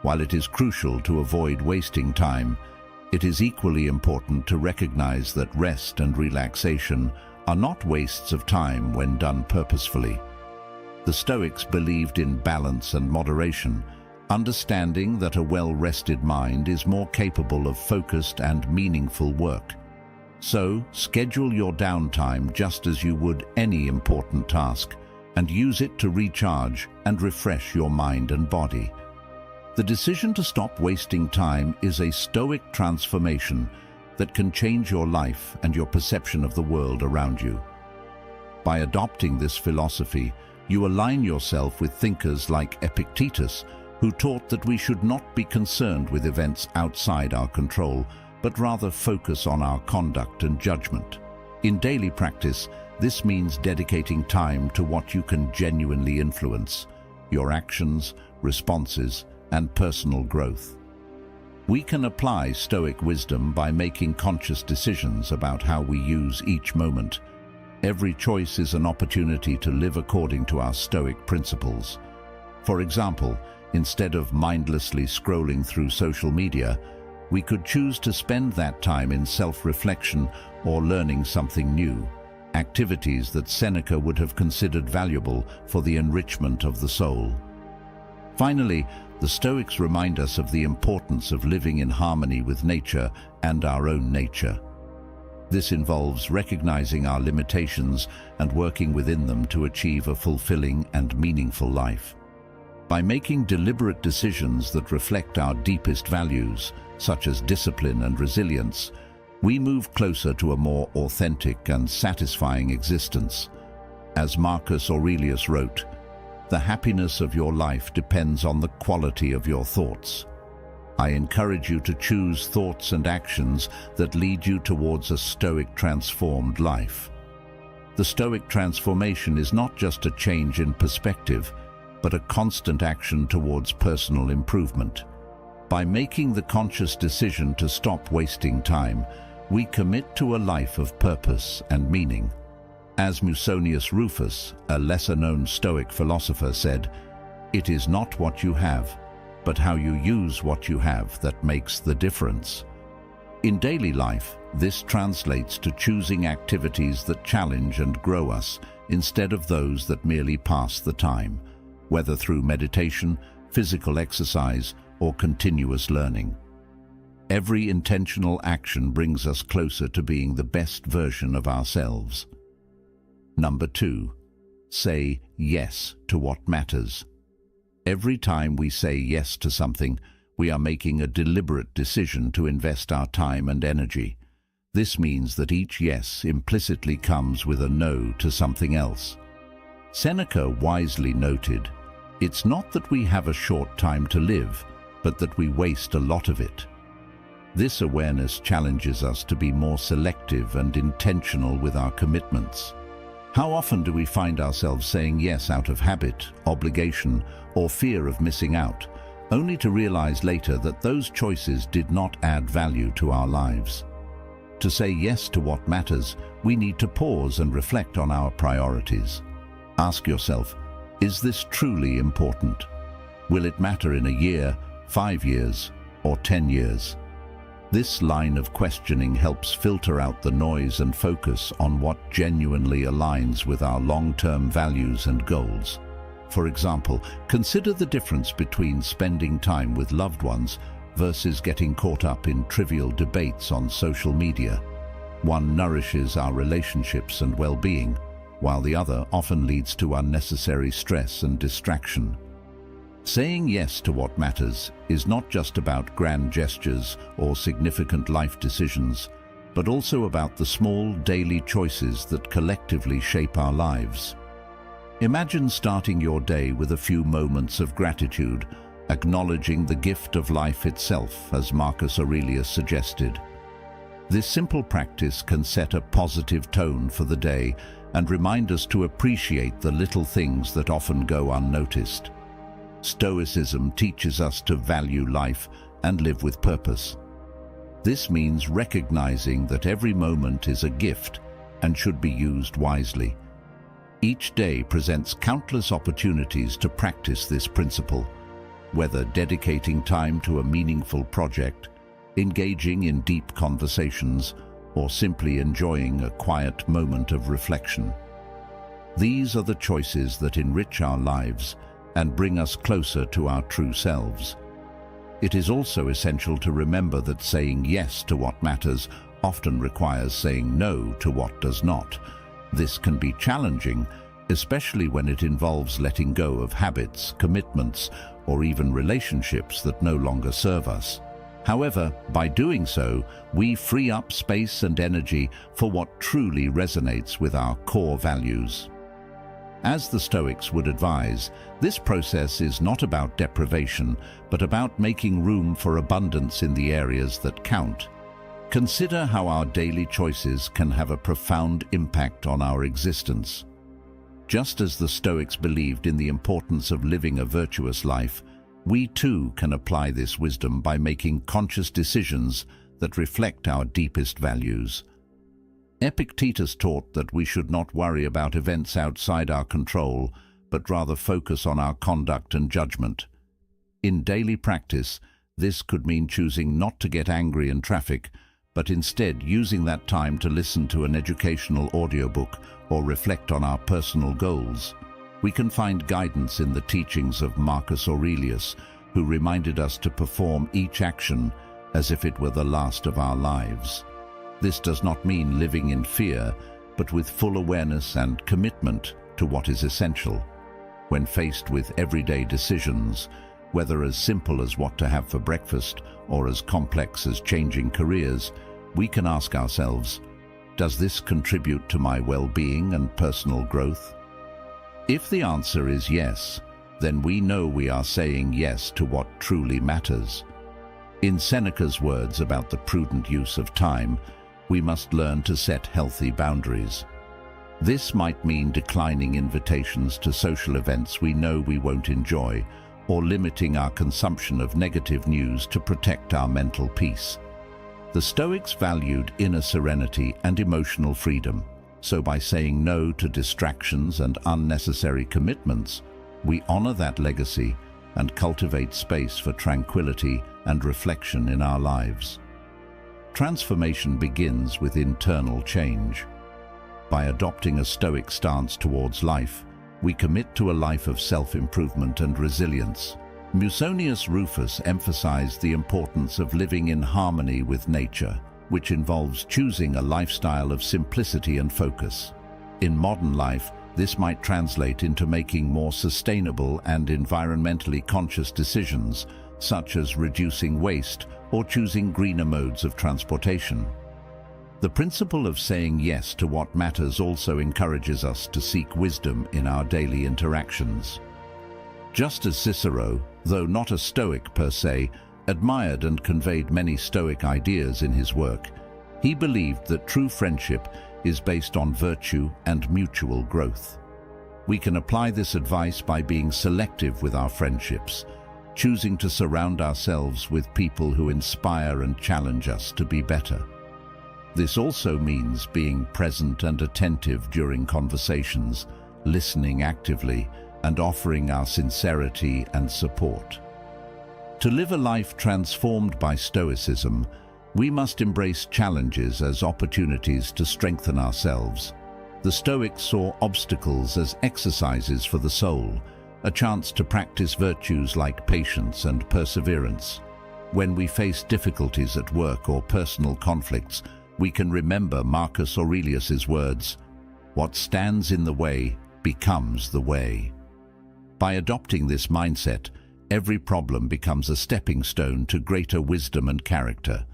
While it is crucial to avoid wasting time, it is equally important to recognize that rest and relaxation are not wastes of time when done purposefully. The Stoics believed in balance and moderation, understanding that a well-rested mind is more capable of focused and meaningful work. So, schedule your downtime just as you would any important task, and use it to recharge and refresh your mind and body. The decision to stop wasting time is a Stoic transformation that can change your life and your perception of the world around you. By adopting this philosophy, you align yourself with thinkers like Epictetus, who taught that we should not be concerned with events outside our control, but rather focus on our conduct and judgment. In daily practice, this means dedicating time to what you can genuinely influence: your actions, responses, and personal growth. We can apply Stoic wisdom by making conscious decisions about how we use each moment. Every choice is an opportunity to live according to our Stoic principles. For example, instead of mindlessly scrolling through social media, we could choose to spend that time in self-reflection or learning something new, activities that Seneca would have considered valuable for the enrichment of the soul. Finally, the Stoics remind us of the importance of living in harmony with nature and our own nature. This involves recognizing our limitations and working within them to achieve a fulfilling and meaningful life. By making deliberate decisions that reflect our deepest values, such as discipline and resilience, we move closer to a more authentic and satisfying existence. As Marcus Aurelius wrote, "The happiness of your life depends on the quality of your thoughts." I encourage you to choose thoughts and actions that lead you towards a Stoic transformed life. The Stoic transformation is not just a change in perspective, but a constant action towards personal improvement. By making the conscious decision to stop wasting time, we commit to a life of purpose and meaning. As Musonius Rufus, a lesser-known Stoic philosopher, said, "It is not what you have, but how you use what you have that makes the difference." In daily life, this translates to choosing activities that challenge and grow us instead of those that merely pass the time, whether through meditation, physical exercise, or continuous learning. Every intentional action brings us closer to being the best version of ourselves. Number 2, say yes to what matters. Every time we say yes to something, we are making a deliberate decision to invest our time and energy. This means that each yes implicitly comes with a no to something else. Seneca wisely noted, "It's not that we have a short time to live, but that we waste a lot of it." This awareness challenges us to be more selective and intentional with our commitments. How often do we find ourselves saying yes out of habit, obligation, or fear of missing out, only to realize later that those choices did not add value to our lives? To say yes to what matters, we need to pause and reflect on our priorities. Ask yourself, is this truly important? Will it matter in a year, 5 years, or 10 years? This line of questioning helps filter out the noise and focus on what genuinely aligns with our long-term values and goals. For example, consider the difference between spending time with loved ones versus getting caught up in trivial debates on social media. One nourishes our relationships and well-being, while the other often leads to unnecessary stress and distraction. Saying yes to what matters is not just about grand gestures or significant life decisions, but also about the small daily choices that collectively shape our lives. Imagine starting your day with a few moments of gratitude, acknowledging the gift of life itself, as Marcus Aurelius suggested. This simple practice can set a positive tone for the day and remind us to appreciate the little things that often go unnoticed. Stoicism teaches us to value life and live with purpose. This means recognizing that every moment is a gift and should be used wisely. Each day presents countless opportunities to practice this principle, whether dedicating time to a meaningful project, engaging in deep conversations, or simply enjoying a quiet moment of reflection. These are the choices that enrich our lives and bring us closer to our true selves. It is also essential to remember that saying yes to what matters often requires saying no to what does not. This can be challenging, especially when it involves letting go of habits, commitments, or even relationships that no longer serve us. However, by doing so, we free up space and energy for what truly resonates with our core values. As the Stoics would advise, this process is not about deprivation, but about making room for abundance in the areas that count. Consider how our daily choices can have a profound impact on our existence. Just as the Stoics believed in the importance of living a virtuous life, We too can apply this wisdom by making conscious decisions that reflect our deepest values. Epictetus taught that we should not worry about events outside our control, but rather focus on our conduct and judgment. In daily practice, this could mean choosing not to get angry in traffic, but instead using that time to listen to an educational audiobook or reflect on our personal goals. We can find guidance in the teachings of Marcus Aurelius, who reminded us to perform each action as if it were the last of our lives. This does not mean living in fear, but with full awareness and commitment to what is essential. When faced with everyday decisions, whether as simple as what to have for breakfast or as complex as changing careers, we can ask ourselves, does this contribute to my well-being and personal growth? If the answer is yes, then we know we are saying yes to what truly matters. In Seneca's words about the prudent use of time, we must learn to set healthy boundaries. This might mean declining invitations to social events we know we won't enjoy, or limiting our consumption of negative news to protect our mental peace. The Stoics valued inner serenity and emotional freedom, so by saying no to distractions and unnecessary commitments, we honor that legacy and cultivate space for tranquility and reflection in our lives. Transformation begins with internal change. By adopting a Stoic stance towards life, we commit to a life of self-improvement and resilience. Musonius Rufus emphasized the importance of living in harmony with nature, which involves choosing a lifestyle of simplicity and focus. In modern life, this might translate into making more sustainable and environmentally conscious decisions, such as reducing waste or choosing greener modes of transportation. The principle of saying yes to what matters also encourages us to seek wisdom in our daily interactions. Just as Cicero, though not a Stoic per se, admired and conveyed many Stoic ideas in his work, he believed that true friendship is based on virtue and mutual growth. We can apply this advice by being selective with our friendships, choosing to surround ourselves with people who inspire and challenge us to be better. This also means being present and attentive during conversations, listening actively, and offering our sincerity and support. To live a life transformed by Stoicism, we must embrace challenges as opportunities to strengthen ourselves. The Stoics saw obstacles as exercises for the soul, a chance to practice virtues like patience and perseverance. When we face difficulties at work or personal conflicts, we can remember Marcus Aurelius's words, "What stands in the way becomes the way." By adopting this mindset, every problem becomes a stepping stone to greater wisdom and character.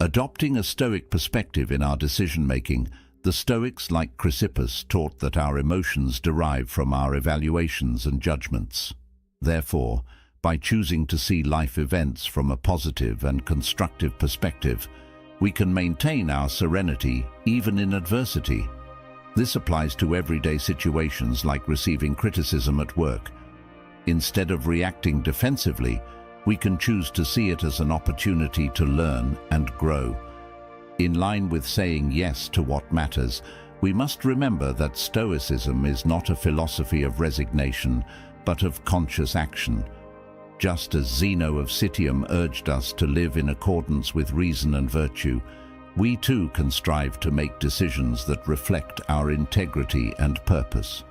Adopting a Stoic perspective in our decision-making, the Stoics, like Chrysippus, taught that our emotions derive from our evaluations and judgments. Therefore, by choosing to see life events from a positive and constructive perspective, we can maintain our serenity even in adversity. This applies to everyday situations like receiving criticism at work. Instead of reacting defensively, we can choose to see it as an opportunity to learn and grow. In line with saying yes to what matters, we must remember that Stoicism is not a philosophy of resignation, but of conscious action. Just as Zeno of Citium urged us to live in accordance with reason and virtue, we too can strive to make decisions that reflect our integrity and purpose.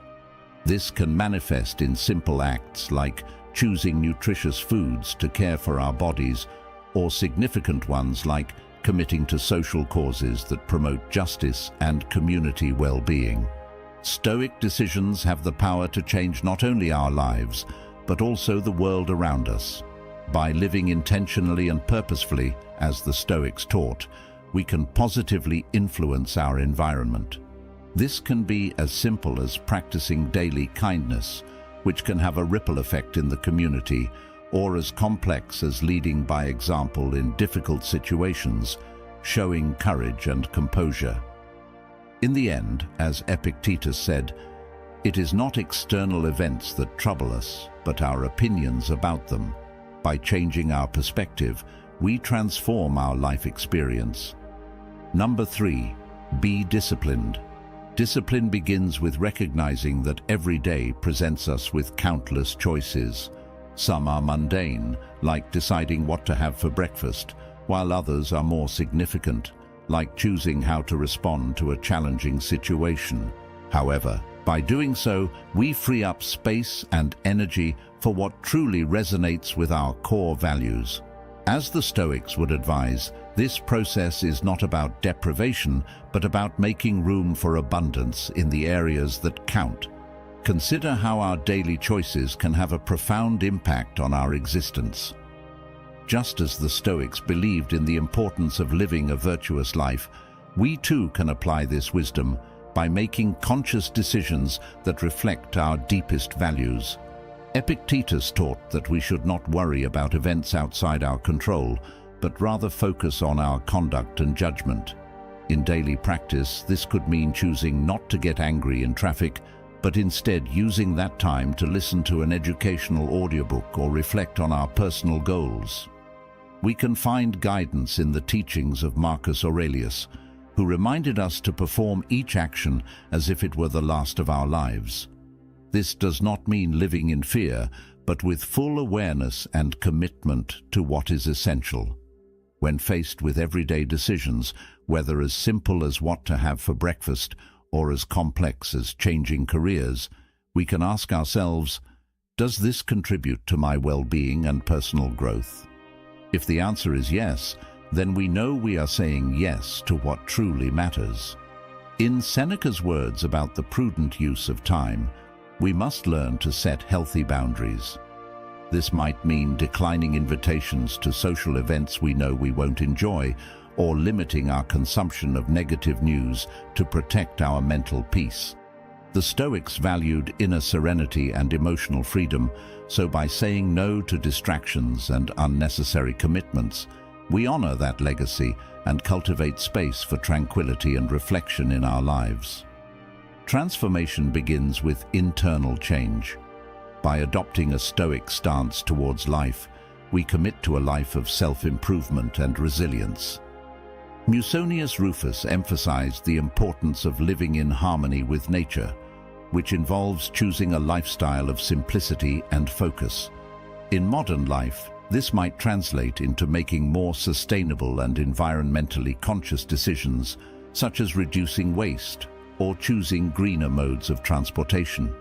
This can manifest in simple acts like choosing nutritious foods to care for our bodies, or significant ones like committing to social causes that promote justice and community well-being. Stoic decisions have the power to change not only our lives, but also the world around us. By living intentionally and purposefully, as the Stoics taught, we can positively influence our environment. This can be as simple as practicing daily kindness, which can have a ripple effect in the community, or as complex as leading by example in difficult situations, showing courage and composure. In the end, as Epictetus said, "It is not external events that trouble us, but our opinions about them." By changing our perspective, we transform our life experience. Number 3, be disciplined. Discipline begins with recognizing that every day presents us with countless choices. Some are mundane, like deciding what to have for breakfast, while others are more significant, like choosing how to respond to a challenging situation. However, by doing so, we free up space and energy for what truly resonates with our core values. As the Stoics would advise, this process is not about deprivation, but about making room for abundance in the areas that count. Consider how our daily choices can have a profound impact on our existence. Just as the Stoics believed in the importance of living a virtuous life, we too can apply this wisdom by making conscious decisions that reflect our deepest values. Epictetus taught that we should not worry about events outside our control, but rather focus on our conduct and judgment. In daily practice, this could mean choosing not to get angry in traffic, but instead using that time to listen to an educational audiobook or reflect on our personal goals. We can find guidance in the teachings of Marcus Aurelius, who reminded us to perform each action as if it were the last of our lives. This does not mean living in fear, but with full awareness and commitment to what is essential. When faced with everyday decisions, whether as simple as what to have for breakfast or as complex as changing careers, we can ask ourselves, does this contribute to my well-being and personal growth? If the answer is yes, then we know we are saying yes to what truly matters. In Seneca's words about the prudent use of time, we must learn to set healthy boundaries. This might mean declining invitations to social events we know we won't enjoy, or limiting our consumption of negative news to protect our mental peace. The Stoics valued inner serenity and emotional freedom, so by saying no to distractions and unnecessary commitments, we honor that legacy and cultivate space for tranquility and reflection in our lives. Transformation begins with internal change. By adopting a Stoic stance towards life, we commit to a life of self-improvement and resilience. Musonius Rufus emphasized the importance of living in harmony with nature, which involves choosing a lifestyle of simplicity and focus. In modern life, this might translate into making more sustainable and environmentally conscious decisions, such as reducing waste or choosing greener modes of transportation.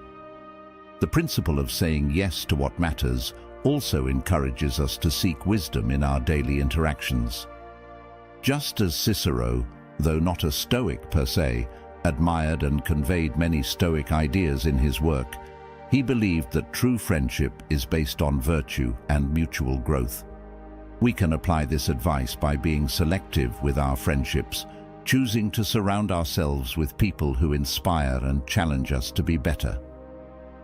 The principle of saying yes to what matters also encourages us to seek wisdom in our daily interactions. Just as Cicero, though not a Stoic per se, admired and conveyed many Stoic ideas in his work, he believed that true friendship is based on virtue and mutual growth. We can apply this advice by being selective with our friendships, choosing to surround ourselves with people who inspire and challenge us to be better.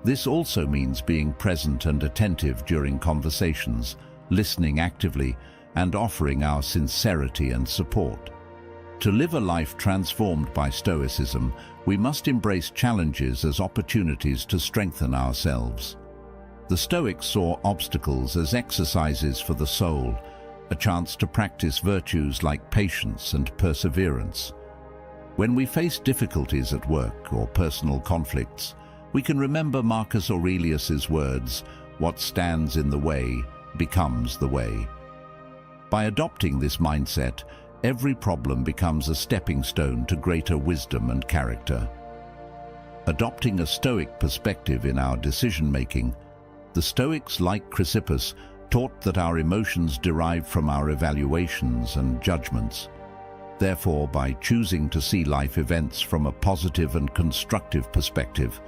This also means being present and attentive during conversations, listening actively, and offering our sincerity and support. To live a life transformed by Stoicism, we must embrace challenges as opportunities to strengthen ourselves. The Stoics saw obstacles as exercises for the soul, a chance to practice virtues like patience and perseverance. When we face difficulties at work or personal conflicts, we can remember Marcus Aurelius's words, "What stands in the way becomes the way." By adopting this mindset, every problem becomes a stepping stone to greater wisdom and character. Adopting a Stoic perspective in our decision-making, the Stoics, like Chrysippus, taught that our emotions derive from our evaluations and judgments. Therefore, by choosing to see life events from a positive and constructive perspective,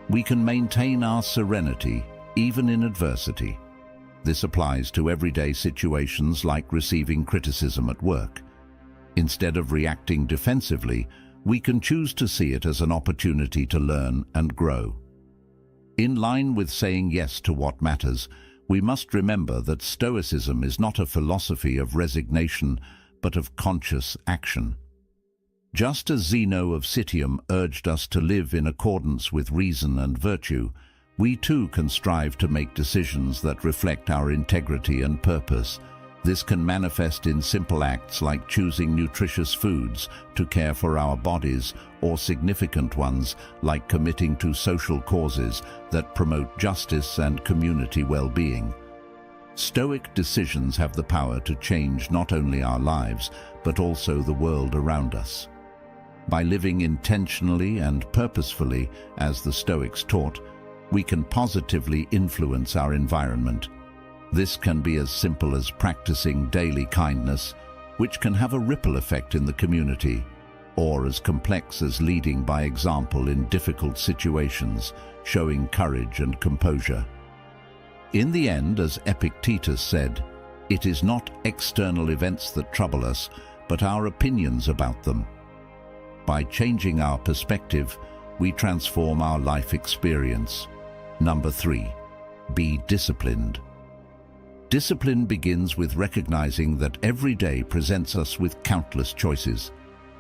we can maintain our serenity even in adversity. This applies to everyday situations like receiving criticism at work. Instead of reacting defensively, we can choose to see it as an opportunity to learn and grow. In line with saying yes to what matters, we must remember that Stoicism is not a philosophy of resignation, but of conscious action. Just as Zeno of Citium urged us to live in accordance with reason and virtue, We too can strive to make decisions that reflect our integrity and purpose. This can manifest in simple acts like choosing nutritious foods to care for our bodies, or significant ones like committing to social causes that promote justice and community well-being. Stoic decisions have the power to change not only our lives, but also the world around us. By living intentionally and purposefully, as the Stoics taught, we can positively influence our environment. This can be as simple as practicing daily kindness, which can have a ripple effect in the community, or as complex as leading by example in difficult situations, showing courage and composure. In the end, as Epictetus said, it is not external events that trouble us, but our opinions about them. By changing our perspective, we transform our life experience. Number 3, be disciplined. Discipline begins with recognizing that every day presents us with countless choices.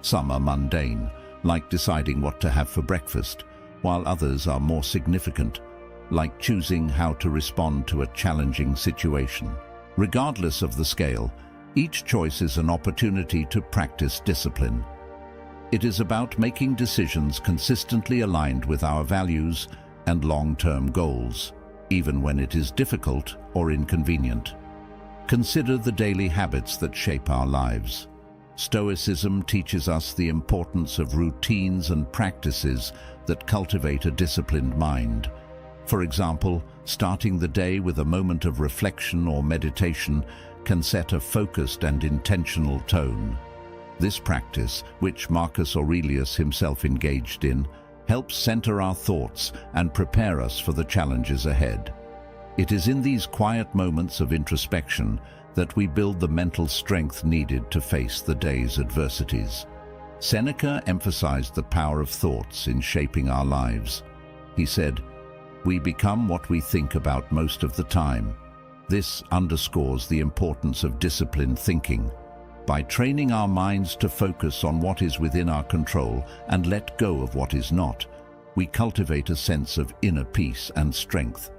Some are mundane, like deciding what to have for breakfast, while others are more significant, like choosing how to respond to a challenging situation. Regardless of the scale, each choice is an opportunity to practice discipline. It is about making decisions consistently aligned with our values and long-term goals, even when it is difficult or inconvenient. Consider the daily habits that shape our lives. Stoicism teaches us the importance of routines and practices that cultivate a disciplined mind. For example, starting the day with a moment of reflection or meditation can set a focused and intentional tone. This practice, which Marcus Aurelius himself engaged in, helps center our thoughts and prepare us for the challenges ahead. It is in these quiet moments of introspection that we build the mental strength needed to face the day's adversities. Seneca emphasized the power of thoughts in shaping our lives. He said, "We become what we think about most of the time." This underscores the importance of disciplined thinking. By training our minds to focus on what is within our control and let go of what is not, we cultivate a sense of inner peace and strength.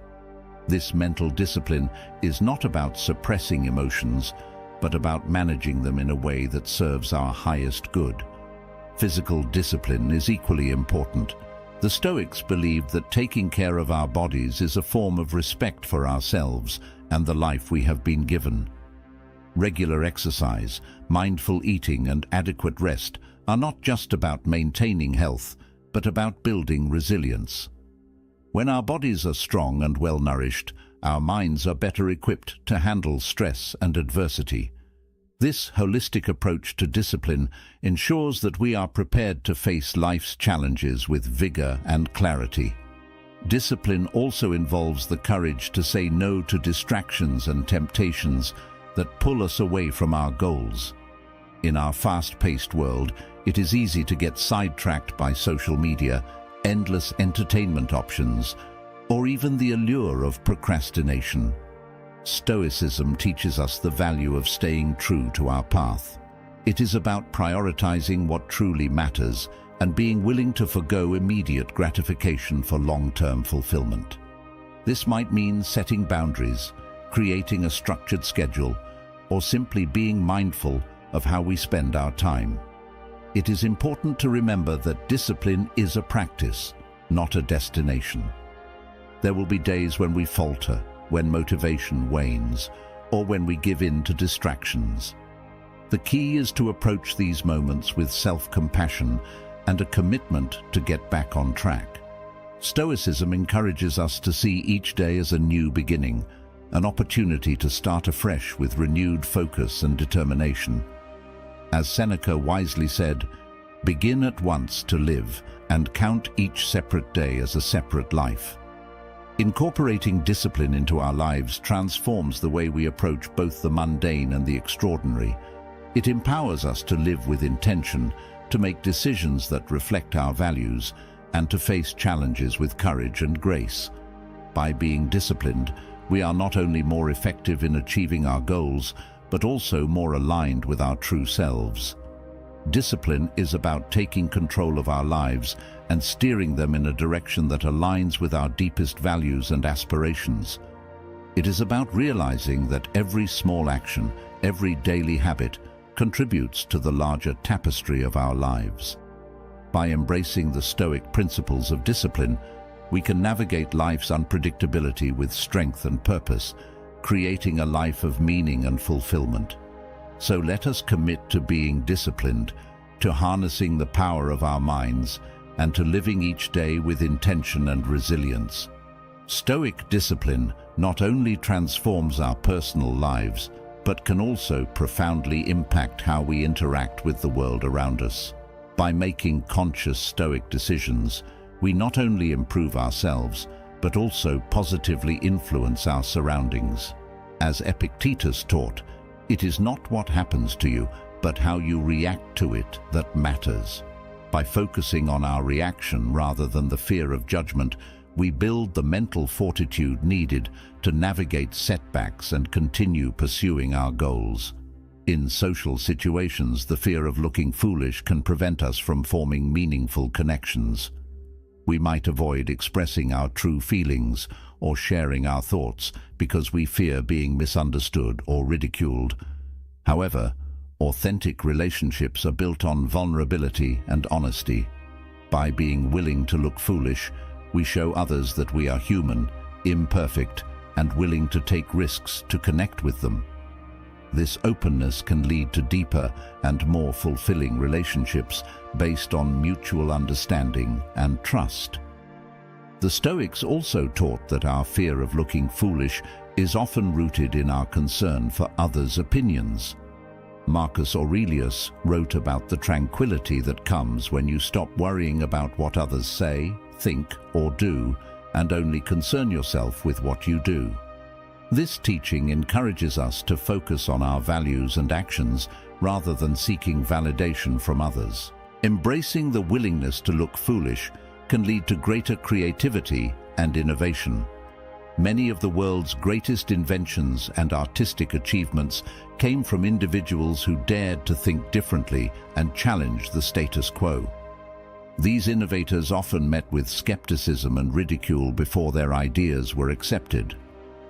This mental discipline is not about suppressing emotions, but about managing them in a way that serves our highest good. Physical discipline is equally important. The Stoics believed that taking care of our bodies is a form of respect for ourselves and the life we have been given. Regular exercise, mindful eating, and adequate rest are not just about maintaining health, but about building resilience. When our bodies are strong and well-nourished, our minds are better equipped to handle stress and adversity. This holistic approach to discipline ensures that we are prepared to face life's challenges with vigor and clarity. Discipline also involves the courage to say no to distractions and temptations that pull us away from our goals. In our fast-paced world, it is easy to get sidetracked by social media, endless entertainment options, or even the allure of procrastination. Stoicism teaches us the value of staying true to our path. It is about prioritizing what truly matters and being willing to forgo immediate gratification for long-term fulfillment. This might mean setting boundaries, creating a structured schedule, or simply being mindful of how we spend our time. It is important to remember that discipline is a practice, not a destination. There will be days when we falter, when motivation wanes, or when we give in to distractions. The key is to approach these moments with self-compassion and a commitment to get back on track. Stoicism encourages us to see each day as a new beginning, an opportunity to start afresh with renewed focus and determination. As Seneca wisely said, "Begin at once to live and count each separate day as a separate life." Incorporating discipline into our lives transforms the way we approach both the mundane and the extraordinary. It empowers us to live with intention, to make decisions that reflect our values, and to face challenges with courage and grace. By being disciplined, we are not only more effective in achieving our goals, but also more aligned with our true selves. Discipline is about taking control of our lives and steering them in a direction that aligns with our deepest values and aspirations. It is about realizing that every small action, every daily habit, contributes to the larger tapestry of our lives. By embracing the Stoic principles of discipline, we can navigate life's unpredictability with strength and purpose, creating a life of meaning and fulfillment. So let us commit to being disciplined, to harnessing the power of our minds, and to living each day with intention and resilience. Stoic discipline not only transforms our personal lives, but can also profoundly impact how we interact with the world around us. By making conscious Stoic decisions, we not only improve ourselves, but also positively influence our surroundings. As Epictetus taught, it is not what happens to you, but how you react to it that matters. By focusing on our reaction rather than the fear of judgment, we build the mental fortitude needed to navigate setbacks and continue pursuing our goals. In social situations, the fear of looking foolish can prevent us from forming meaningful connections. We might avoid expressing our true feelings or sharing our thoughts because we fear being misunderstood or ridiculed. However, authentic relationships are built on vulnerability and honesty. By being willing to look foolish, we show others that we are human, imperfect, and willing to take risks to connect with them. This openness can lead to deeper and more fulfilling relationships based on mutual understanding and trust. The Stoics also taught that our fear of looking foolish is often rooted in our concern for others' opinions. Marcus Aurelius wrote about the tranquility that comes when you stop worrying about what others say, think, or do, and only concern yourself with what you do. This teaching encourages us to focus on our values and actions rather than seeking validation from others. Embracing the willingness to look foolish can lead to greater creativity and innovation. Many of the world's greatest inventions and artistic achievements came from individuals who dared to think differently and challenge the status quo. These innovators often met with skepticism and ridicule before their ideas were accepted.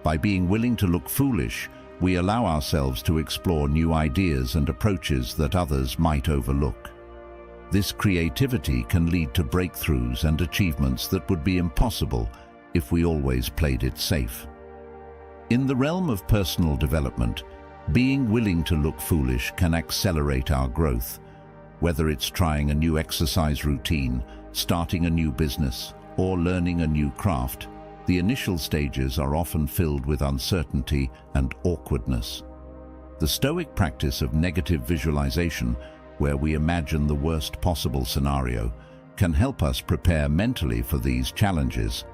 By being willing to look foolish, we allow ourselves to explore new ideas and approaches that others might overlook. This creativity can lead to breakthroughs and achievements that would be impossible if we always played it safe. In the realm of personal development, being willing to look foolish can accelerate our growth. Whether it's trying a new exercise routine, starting a new business, or learning a new craft, the initial stages are often filled with uncertainty and awkwardness. The Stoic practice of negative visualization, where we imagine the worst possible scenario, can help us prepare mentally for these challenges.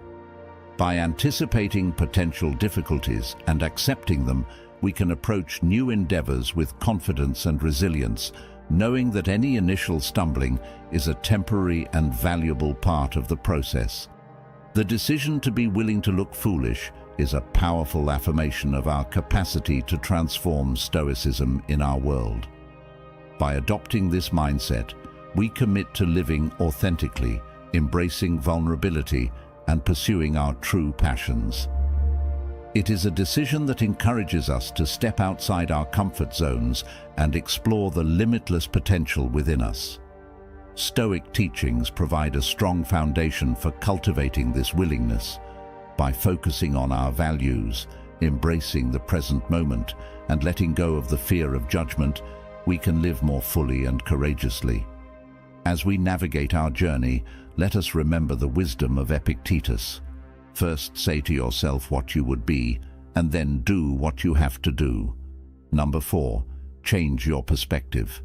By anticipating potential difficulties and accepting them, we can approach new endeavors with confidence and resilience, knowing that any initial stumbling is a temporary and valuable part of the process. The decision to be willing to look foolish is a powerful affirmation of our capacity to transform Stoicism in our world. By adopting this mindset, we commit to living authentically, embracing vulnerability, and pursuing our true passions. It is a decision that encourages us to step outside our comfort zones and explore the limitless potential within us. Stoic teachings provide a strong foundation for cultivating this willingness. By focusing on our values, embracing the present moment, and letting go of the fear of judgment, we can live more fully and courageously. As we navigate our journey, let us remember the wisdom of Epictetus. First, say to yourself what you would be, and then do what you have to do. Number 4, change your perspective.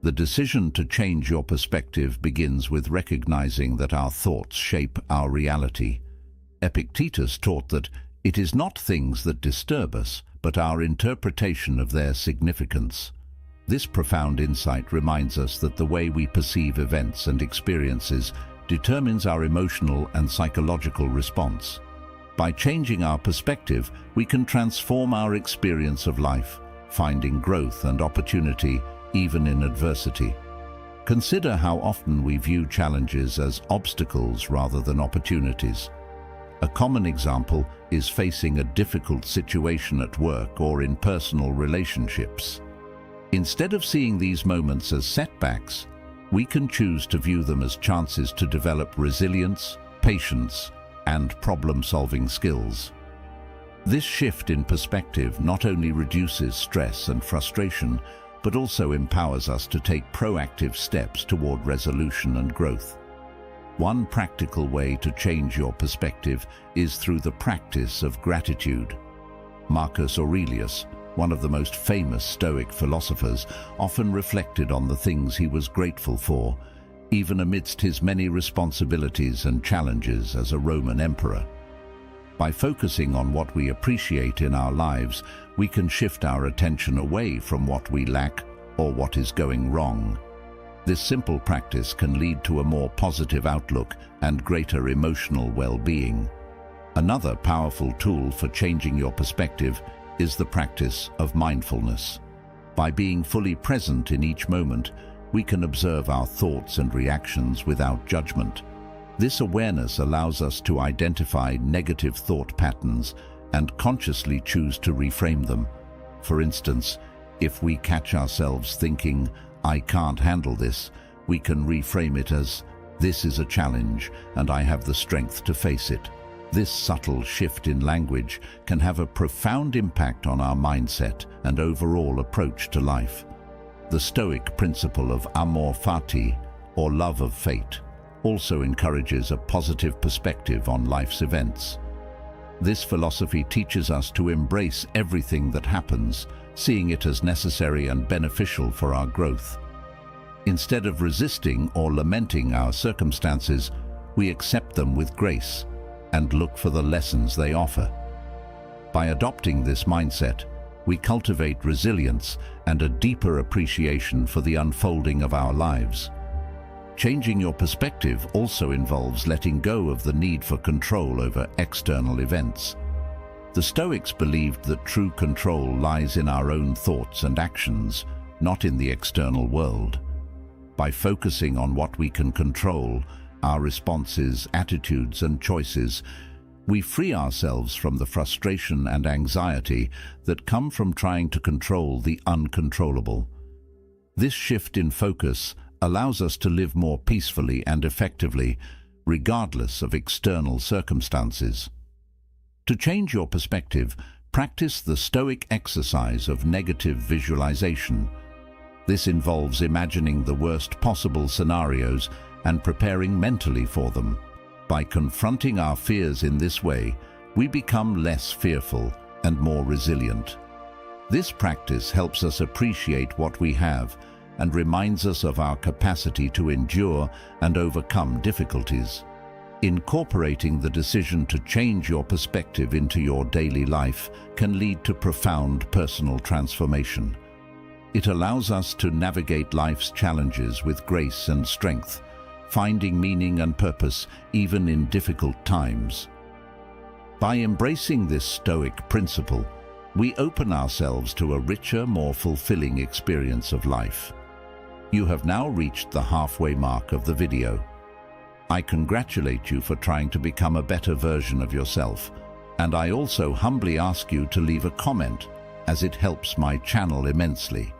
The decision to change your perspective begins with recognizing that our thoughts shape our reality. Epictetus taught that it is not things that disturb us, but our interpretation of their significance. This profound insight reminds us that the way we perceive events and experiences determines our emotional and psychological response. By changing our perspective, we can transform our experience of life, finding growth and opportunity even in adversity. Consider how often we view challenges as obstacles rather than opportunities. A common example is facing a difficult situation at work or in personal relationships. Instead of seeing these moments as setbacks, we can choose to view them as chances to develop resilience, patience, and problem-solving skills. This shift in perspective not only reduces stress and frustration, but also empowers us to take proactive steps toward resolution and growth. One practical way to change your perspective is through the practice of gratitude. Marcus Aurelius, one of the most famous Stoic philosophers, often reflected on the things he was grateful for, even amidst his many responsibilities and challenges as a Roman emperor. By focusing on what we appreciate in our lives, we can shift our attention away from what we lack or what is going wrong. This simple practice can lead to a more positive outlook and greater emotional well-being. Another powerful tool for changing your perspective is the practice of mindfulness. By being fully present in each moment, we can observe our thoughts and reactions without judgment. This awareness allows us to identify negative thought patterns and consciously choose to reframe them. For instance, if we catch ourselves thinking, "I can't handle this," we can reframe it as, "This is a challenge and I have the strength to face it." This subtle shift in language can have a profound impact on our mindset and overall approach to life. The Stoic principle of amor fati, or love of fate, also encourages a positive perspective on life's events. This philosophy teaches us to embrace everything that happens, seeing it as necessary and beneficial for our growth. Instead of resisting or lamenting our circumstances, we accept them with grace and look for the lessons they offer. By adopting this mindset, we cultivate resilience and a deeper appreciation for the unfolding of our lives. Changing your perspective also involves letting go of the need for control over external events. The Stoics believed that true control lies in our own thoughts and actions, not in the external world. By focusing on what we can control, our responses, attitudes, and choices, we free ourselves from the frustration and anxiety that come from trying to control the uncontrollable. This shift in focus allows us to live more peacefully and effectively, regardless of external circumstances. To change your perspective, practice the Stoic exercise of negative visualization. This involves imagining the worst possible scenarios and preparing mentally for them. By confronting our fears in this way, we become less fearful and more resilient. This practice helps us appreciate what we have and reminds us of our capacity to endure and overcome difficulties. Incorporating the decision to change your perspective into your daily life can lead to profound personal transformation. It allows us to navigate life's challenges with grace and strength, finding meaning and purpose even in difficult times. By embracing this Stoic principle, we open ourselves to a richer, more fulfilling experience of life. You have now reached the halfway mark of the video. I congratulate you for trying to become a better version of yourself, and I also humbly ask you to leave a comment, as it helps my channel immensely.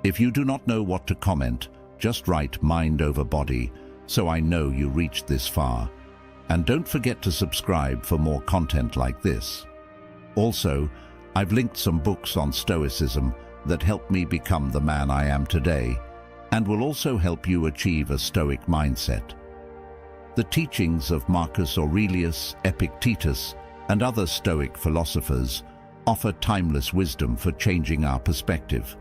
If you do not know what to comment, just write "mind over body" so I know you reached this far. And don't forget to subscribe for more content like this. Also, I've linked some books on Stoicism that helped me become the man I am today, and will also help you achieve a Stoic mindset. The teachings of Marcus Aurelius, Epictetus, and other Stoic philosophers offer timeless wisdom for changing our perspective.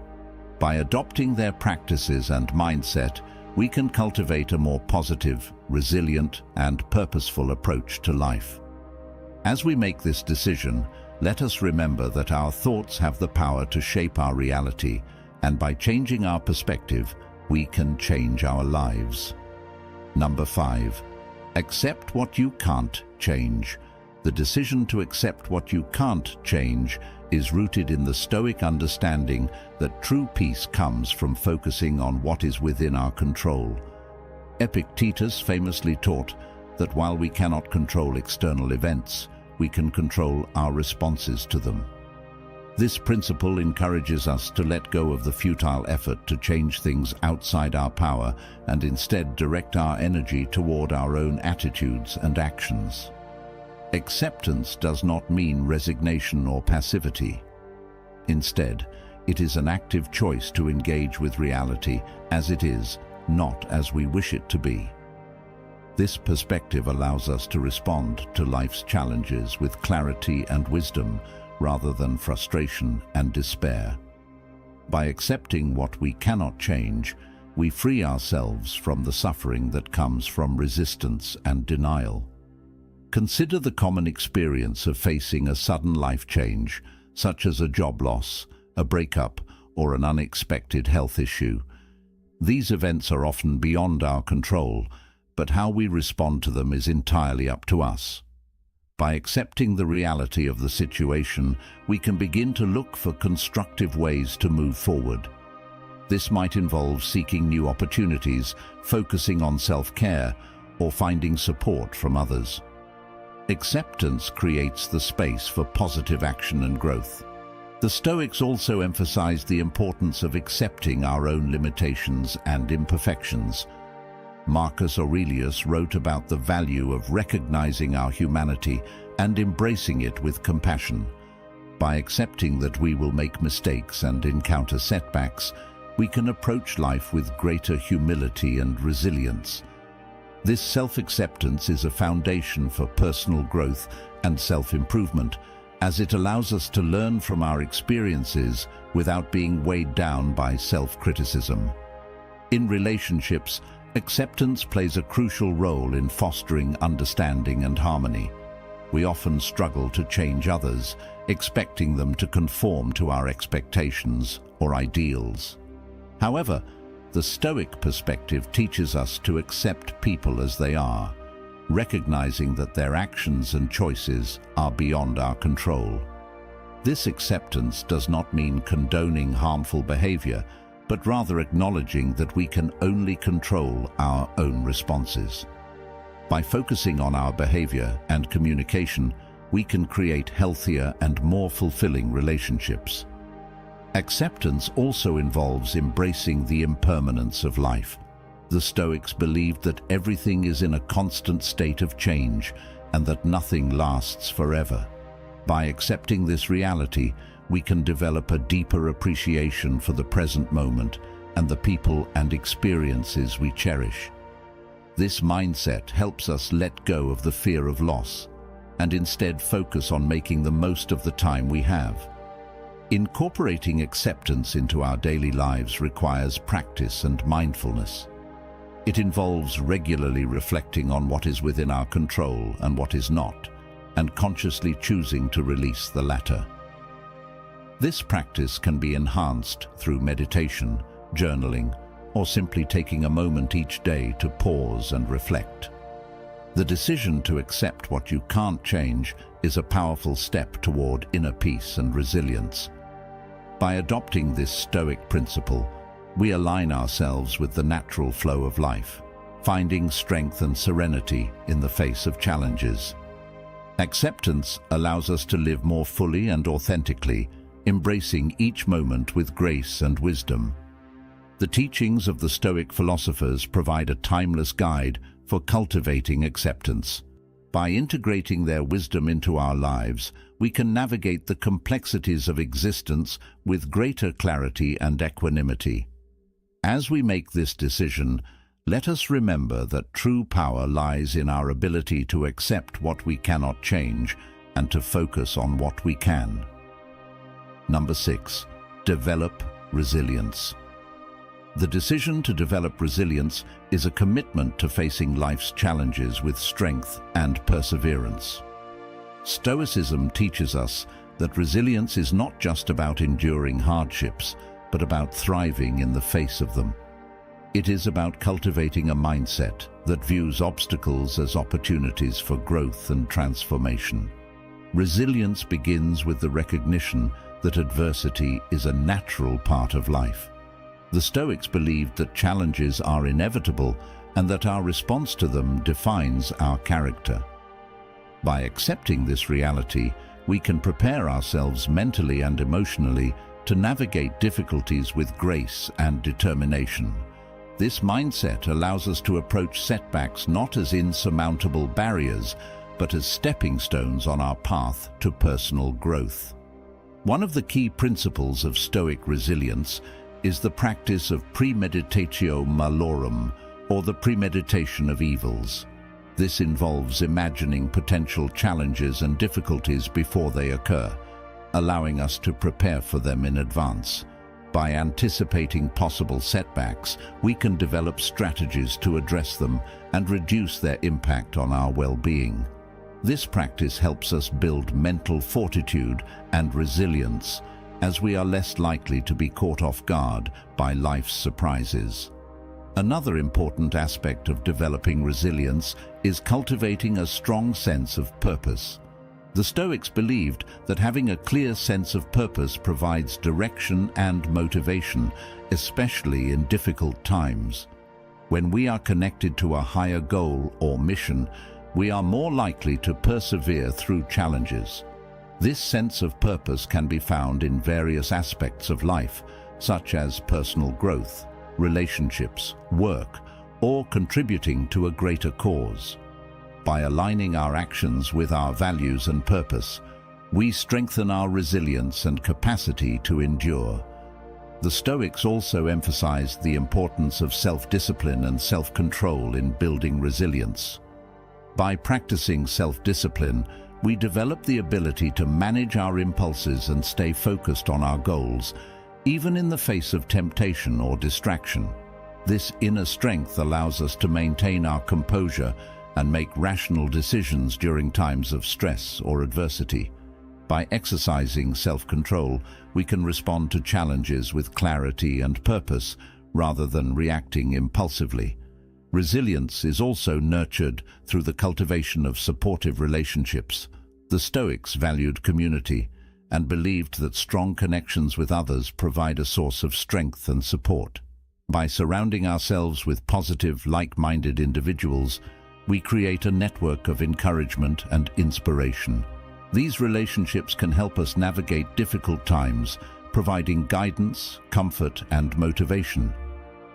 By adopting their practices and mindset, we can cultivate a more positive, resilient, and purposeful approach to life. As we make this decision, let us remember that our thoughts have the power to shape our reality, and by changing our perspective, we can change our lives. Number 5. Accept what you can't change. The decision to accept what you can't change is rooted in the Stoic understanding that true peace comes from focusing on what is within our control. Epictetus famously taught that while we cannot control external events, we can control our responses to them. This principle encourages us to let go of the futile effort to change things outside our power and instead direct our energy toward our own attitudes and actions. Acceptance does not mean resignation or passivity. Instead, it is an active choice to engage with reality as it is, not as we wish it to be. This perspective allows us to respond to life's challenges with clarity and wisdom, rather than frustration and despair. By accepting what we cannot change, we free ourselves from the suffering that comes from resistance and denial. Consider the common experience of facing a sudden life change, such as a job loss, a breakup, or an unexpected health issue. These events are often beyond our control, but how we respond to them is entirely up to us. By accepting the reality of the situation, we can begin to look for constructive ways to move forward. This might involve seeking new opportunities, focusing on self-care, or finding support from others. Acceptance creates the space for positive action and growth. The Stoics also emphasized the importance of accepting our own limitations and imperfections. Marcus Aurelius wrote about the value of recognizing our humanity and embracing it with compassion. By accepting that we will make mistakes and encounter setbacks, we can approach life with greater humility and resilience. This self-acceptance is a foundation for personal growth and self-improvement, as it allows us to learn from our experiences without being weighed down by self-criticism. In relationships, acceptance plays a crucial role in fostering understanding and harmony. We often struggle to change others, expecting them to conform to our expectations or ideals. However, the Stoic perspective teaches us to accept people as they are, recognizing that their actions and choices are beyond our control. This acceptance does not mean condoning harmful behavior, but rather acknowledging that we can only control our own responses. By focusing on our behavior and communication, we can create healthier and more fulfilling relationships. Acceptance also involves embracing the impermanence of life. The Stoics believed that everything is in a constant state of change and that nothing lasts forever. By accepting this reality, we can develop a deeper appreciation for the present moment and the people and experiences we cherish. This mindset helps us let go of the fear of loss and instead focus on making the most of the time we have. Incorporating acceptance into our daily lives requires practice and mindfulness. It involves regularly reflecting on what is within our control and what is not, and consciously choosing to release the latter. This practice can be enhanced through meditation, journaling, or simply taking a moment each day to pause and reflect. The decision to accept what you can't change is a powerful step toward inner peace and resilience. By adopting this Stoic principle, we align ourselves with the natural flow of life, finding strength and serenity in the face of challenges. Acceptance allows us to live more fully and authentically, embracing each moment with grace and wisdom. The teachings of the Stoic philosophers provide a timeless guide for cultivating acceptance. By integrating their wisdom into our lives, we can navigate the complexities of existence with greater clarity and equanimity. As we make this decision, let us remember that true power lies in our ability to accept what we cannot change and to focus on what we can. Number 6. Develop resilience. The decision to develop resilience is a commitment to facing life's challenges with strength and perseverance. Stoicism teaches us that resilience is not just about enduring hardships, but about thriving in the face of them. It is about cultivating a mindset that views obstacles as opportunities for growth and transformation. Resilience begins with the recognition that adversity is a natural part of life. The Stoics believed that challenges are inevitable and that our response to them defines our character. By accepting this reality, we can prepare ourselves mentally and emotionally to navigate difficulties with grace and determination. This mindset allows us to approach setbacks not as insurmountable barriers, but as stepping stones on our path to personal growth. One of the key principles of Stoic resilience is the practice of premeditatio malorum, or the premeditation of evils. This involves imagining potential challenges and difficulties before they occur, allowing us to prepare for them in advance. By anticipating possible setbacks, we can develop strategies to address them and reduce their impact on our well-being. This practice helps us build mental fortitude and resilience, as we are less likely to be caught off guard by life's surprises. Another important aspect of developing resilience is cultivating a strong sense of purpose. The Stoics believed that having a clear sense of purpose provides direction and motivation, especially in difficult times. When we are connected to a higher goal or mission, we are more likely to persevere through challenges. This sense of purpose can be found in various aspects of life, such as personal growth, relationships, work, or contributing to a greater cause. By aligning our actions with our values and purpose, we strengthen our resilience and capacity to endure. The Stoics also emphasized the importance of self-discipline and self-control in building resilience. By practicing self-discipline, we develop the ability to manage our impulses and stay focused on our goals, even in the face of temptation or distraction. This inner strength allows us to maintain our composure and make rational decisions during times of stress or adversity. By exercising self-control, we can respond to challenges with clarity and purpose rather than reacting impulsively. Resilience is also nurtured through the cultivation of supportive relationships. The Stoics valued community and believed that strong connections with others provide a source of strength and support. By surrounding ourselves with positive, like-minded individuals, we create a network of encouragement and inspiration. These relationships can help us navigate difficult times, providing guidance, comfort, and motivation.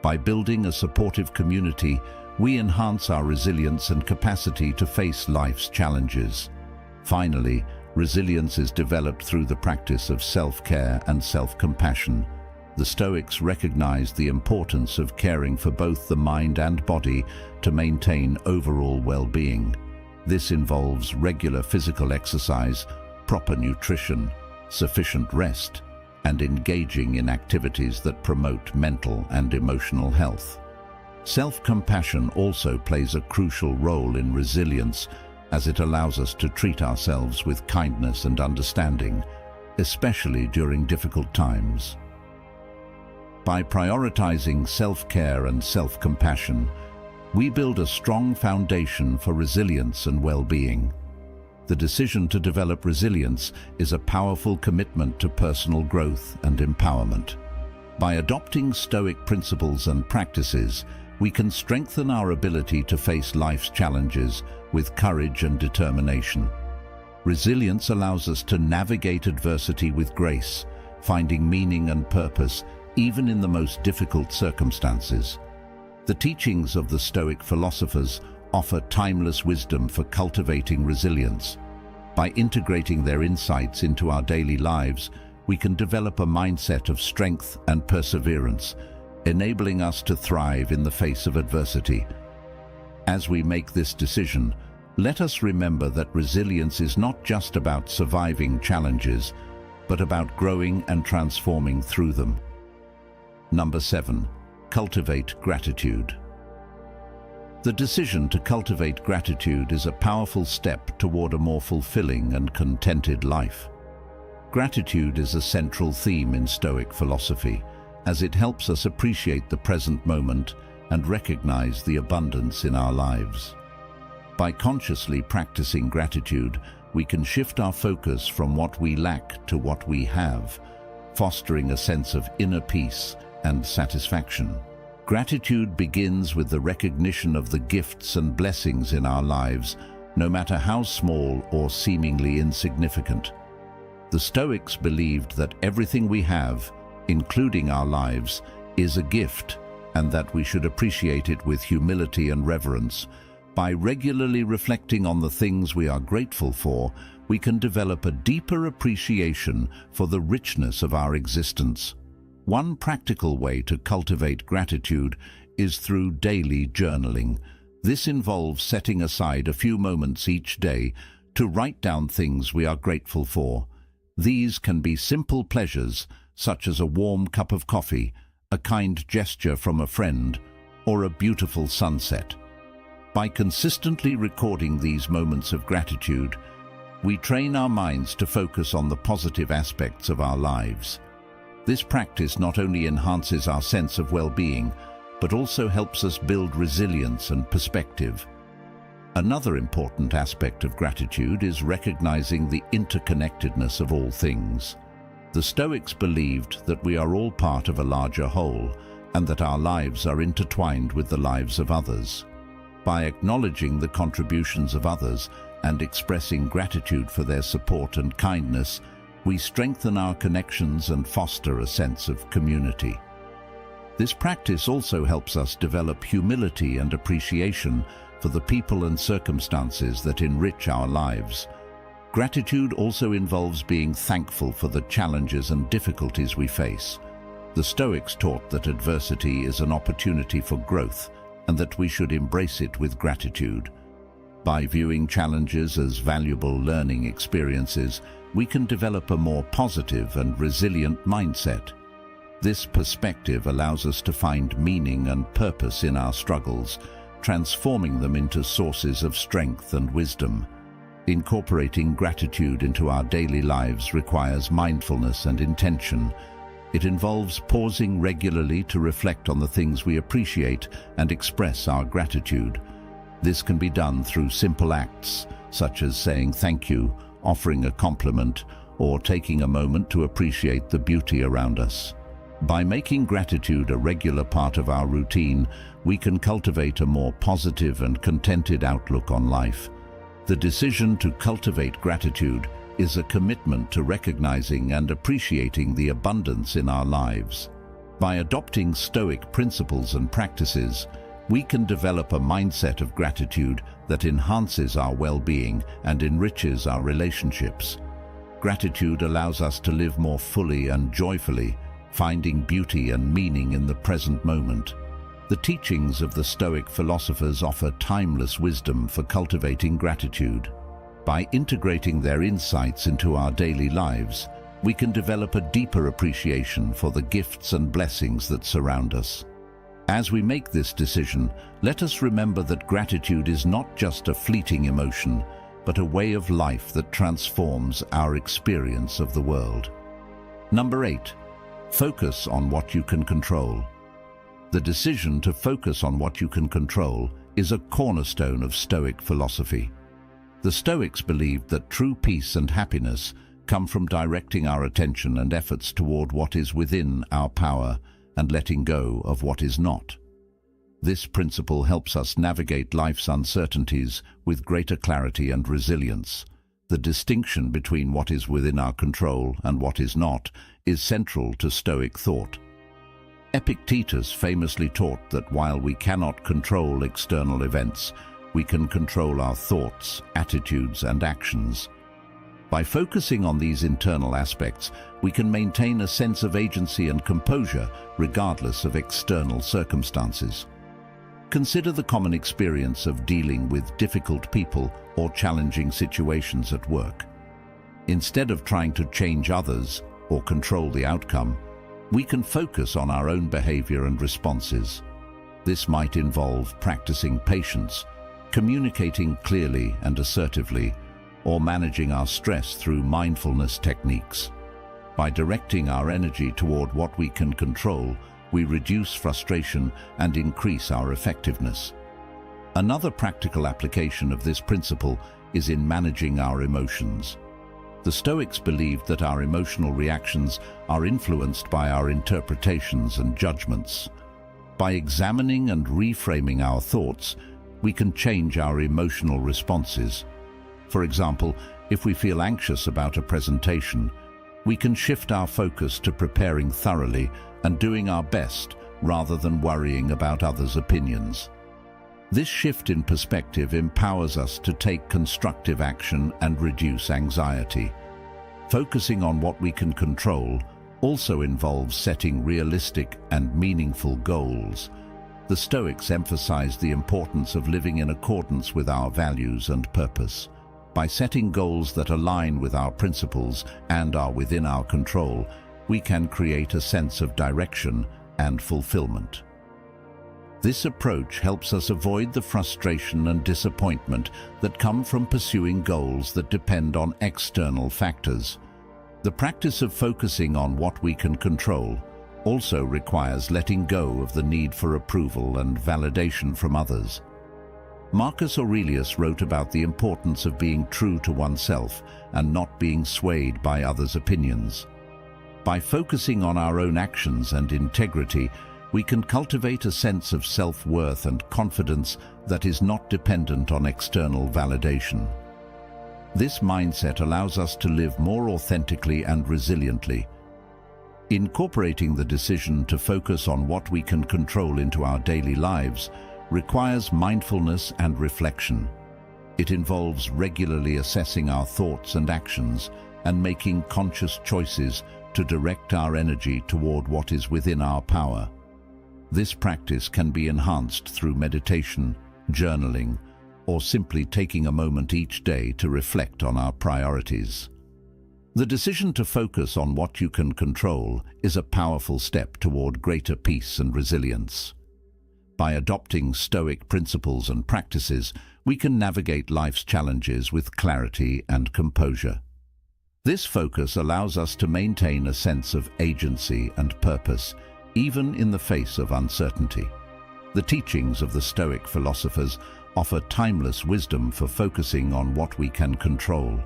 By building a supportive community, we enhance our resilience and capacity to face life's challenges. Finally, resilience is developed through the practice of self-care and self-compassion. The Stoics recognized the importance of caring for both the mind and body to maintain overall well-being. This involves regular physical exercise, proper nutrition, sufficient rest, and engaging in activities that promote mental and emotional health. Self-compassion also plays a crucial role in resilience, as it allows us to treat ourselves with kindness and understanding, especially during difficult times. By prioritizing self-care and self-compassion, we build a strong foundation for resilience and well-being. The decision to develop resilience is a powerful commitment to personal growth and empowerment. By adopting Stoic principles and practices, we can strengthen our ability to face life's challenges with courage and determination. Resilience allows us to navigate adversity with grace, finding meaning and purpose even in the most difficult circumstances. The teachings of the Stoic philosophers offer timeless wisdom for cultivating resilience. By integrating their insights into our daily lives, we can develop a mindset of strength and perseverance, enabling us to thrive in the face of adversity. As we make this decision, let us remember that resilience is not just about surviving challenges, but about growing and transforming through them. Number 7. Cultivate gratitude. The decision to cultivate gratitude is a powerful step toward a more fulfilling and contented life. Gratitude is a central theme in Stoic philosophy, as it helps us appreciate the present moment and recognize the abundance in our lives. By consciously practicing gratitude, we can shift our focus from what we lack to what we have, fostering a sense of inner peace and satisfaction. Gratitude begins with the recognition of the gifts and blessings in our lives, no matter how small or seemingly insignificant. The Stoics believed that everything we have, including our lives, is a gift, and that we should appreciate it with humility and reverence. By regularly reflecting on the things we are grateful for, we can develop a deeper appreciation for the richness of our existence. One practical way to cultivate gratitude is through daily journaling. This involves setting aside a few moments each day to write down things we are grateful for. These can be simple pleasures, such as a warm cup of coffee, a kind gesture from a friend, or a beautiful sunset. By consistently recording these moments of gratitude, we train our minds to focus on the positive aspects of our lives. This practice not only enhances our sense of well-being, but also helps us build resilience and perspective. Another important aspect of gratitude is recognizing the interconnectedness of all things. The Stoics believed that we are all part of a larger whole, and that our lives are intertwined with the lives of others. By acknowledging the contributions of others and expressing gratitude for their support and kindness, we strengthen our connections and foster a sense of community. This practice also helps us develop humility and appreciation for the people and circumstances that enrich our lives. Gratitude also involves being thankful for the challenges and difficulties we face. The Stoics taught that adversity is an opportunity for growth, and that we should embrace it with gratitude. By viewing challenges as valuable learning experiences, we can develop a more positive and resilient mindset. This perspective allows us to find meaning and purpose in our struggles, transforming them into sources of strength and wisdom. Incorporating gratitude into our daily lives requires mindfulness and intention. It involves pausing regularly to reflect on the things we appreciate and express our gratitude. This can be done through simple acts, such as saying thank you, offering a compliment, or taking a moment to appreciate the beauty around us. By making gratitude a regular part of our routine, we can cultivate a more positive and contented outlook on life. The decision to cultivate gratitude is a commitment to recognizing and appreciating the abundance in our lives. By adopting Stoic principles and practices, we can develop a mindset of gratitude that enhances our well-being and enriches our relationships. Gratitude allows us to live more fully and joyfully, finding beauty and meaning in the present moment. The teachings of the Stoic philosophers offer timeless wisdom for cultivating gratitude. By integrating their insights into our daily lives, we can develop a deeper appreciation for the gifts and blessings that surround us. As we make this decision, let us remember that gratitude is not just a fleeting emotion, but a way of life that transforms our experience of the world. Number 8. Focus on what you can control. The decision to focus on what you can control is a cornerstone of Stoic philosophy. The Stoics believed that true peace and happiness come from directing our attention and efforts toward what is within our power and letting go of what is not. This principle helps us navigate life's uncertainties with greater clarity and resilience. The distinction between what is within our control and what is not is central to Stoic thought. Epictetus famously taught that while we cannot control external events, we can control our thoughts, attitudes, and actions. By focusing on these internal aspects, we can maintain a sense of agency and composure regardless of external circumstances. Consider the common experience of dealing with difficult people or challenging situations at work. Instead of trying to change others or control the outcome, we can focus on our own behavior and responses. This might involve practicing patience, communicating clearly and assertively, or managing our stress through mindfulness techniques. By directing our energy toward what we can control, we reduce frustration and increase our effectiveness. Another practical application of this principle is in managing our emotions. The Stoics believed that our emotional reactions are influenced by our interpretations and judgments. By examining and reframing our thoughts, we can change our emotional responses. For example, if we feel anxious about a presentation, we can shift our focus to preparing thoroughly and doing our best rather than worrying about others' opinions. This shift in perspective empowers us to take constructive action and reduce anxiety. Focusing on what we can control also involves setting realistic and meaningful goals. The Stoics emphasized the importance of living in accordance with our values and purpose. By setting goals that align with our principles and are within our control, we can create a sense of direction and fulfillment. This approach helps us avoid the frustration and disappointment that come from pursuing goals that depend on external factors. The practice of focusing on what we can control also requires letting go of the need for approval and validation from others. Marcus Aurelius wrote about the importance of being true to oneself and not being swayed by others' opinions. By focusing on our own actions and integrity, we can cultivate a sense of self-worth and confidence that is not dependent on external validation. This mindset allows us to live more authentically and resiliently. Incorporating the decision to focus on what we can control into our daily lives requires mindfulness and reflection. It involves regularly assessing our thoughts and actions and making conscious choices to direct our energy toward what is within our power. This practice can be enhanced through meditation, journaling, or simply taking a moment each day to reflect on our priorities. The decision to focus on what you can control is a powerful step toward greater peace and resilience. By adopting Stoic principles and practices, we can navigate life's challenges with clarity and composure. This focus allows us to maintain a sense of agency and purpose, even in the face of uncertainty. The teachings of the Stoic philosophers offer timeless wisdom for focusing on what we can control.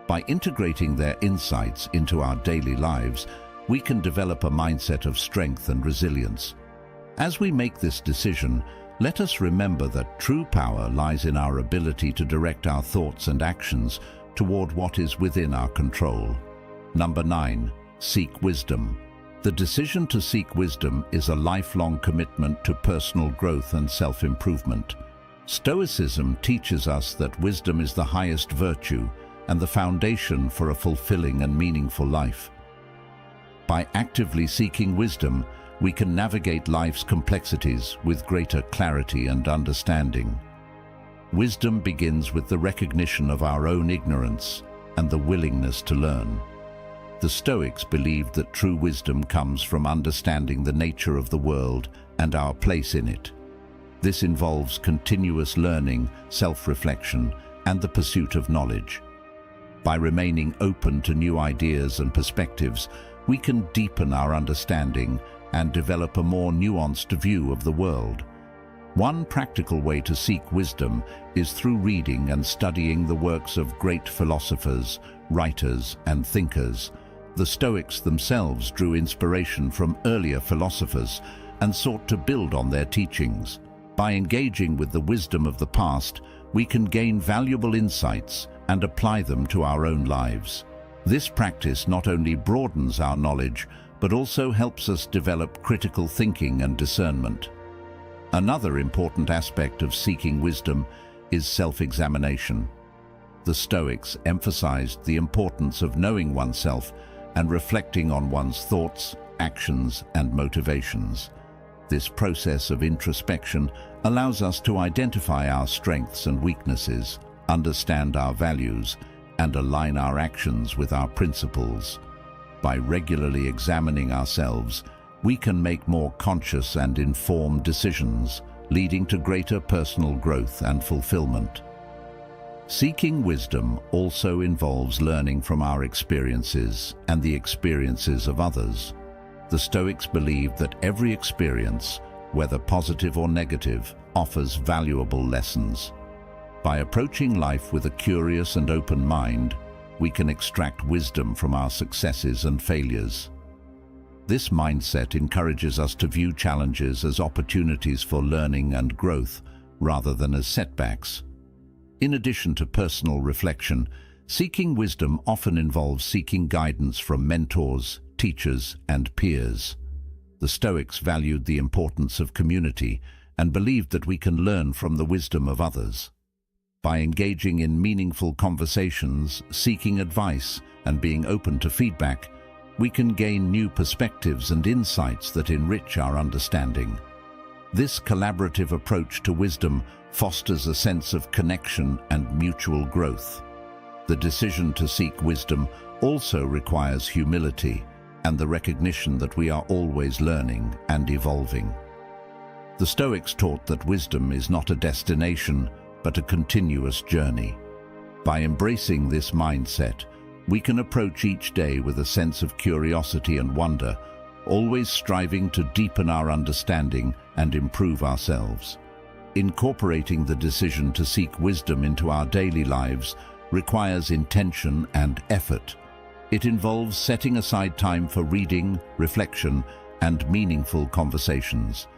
By integrating their insights into our daily lives, we can develop a mindset of strength and resilience. As we make this decision, let us remember that true power lies in our ability to direct our thoughts and actions toward what is within our control. Number 9. Seek wisdom. The decision to seek wisdom is a lifelong commitment to personal growth and self-improvement. Stoicism teaches us that wisdom is the highest virtue and the foundation for a fulfilling and meaningful life. By actively seeking wisdom, we can navigate life's complexities with greater clarity and understanding. Wisdom begins with the recognition of our own ignorance and the willingness to learn. The Stoics believed that true wisdom comes from understanding the nature of the world and our place in it. This involves continuous learning, self-reflection, and the pursuit of knowledge. By remaining open to new ideas and perspectives, we can deepen our understanding and develop a more nuanced view of the world. One practical way to seek wisdom is through reading and studying the works of great philosophers, writers, and thinkers. The Stoics themselves drew inspiration from earlier philosophers and sought to build on their teachings. By engaging with the wisdom of the past, we can gain valuable insights and apply them to our own lives. This practice not only broadens our knowledge, but also helps us develop critical thinking and discernment. Another important aspect of seeking wisdom is self-examination. The Stoics emphasized the importance of knowing oneself and reflecting on one's thoughts, actions, and motivations. This process of introspection allows us to identify our strengths and weaknesses, understand our values, and align our actions with our principles. By regularly examining ourselves, we can make more conscious and informed decisions, leading to greater personal growth and fulfillment. Seeking wisdom also involves learning from our experiences and the experiences of others. The Stoics believed that every experience, whether positive or negative, offers valuable lessons. By approaching life with a curious and open mind, we can extract wisdom from our successes and failures. This mindset encourages us to view challenges as opportunities for learning and growth, rather than as setbacks. In addition to personal reflection, seeking wisdom often involves seeking guidance from mentors, teachers, and peers. The Stoics valued the importance of community and believed that we can learn from the wisdom of others. By engaging in meaningful conversations, seeking advice, and being open to feedback, we can gain new perspectives and insights that enrich our understanding. This collaborative approach to wisdom fosters a sense of connection and mutual growth. The decision to seek wisdom also requires humility and the recognition that we are always learning and evolving. The Stoics taught that wisdom is not a destination, but a continuous journey. By embracing this mindset, we can approach each day with a sense of curiosity and wonder, always striving to deepen our understanding and improve ourselves. Incorporating the decision to seek wisdom into our daily lives requires intention and effort. It involves setting aside time for reading, reflection, and meaningful conversations.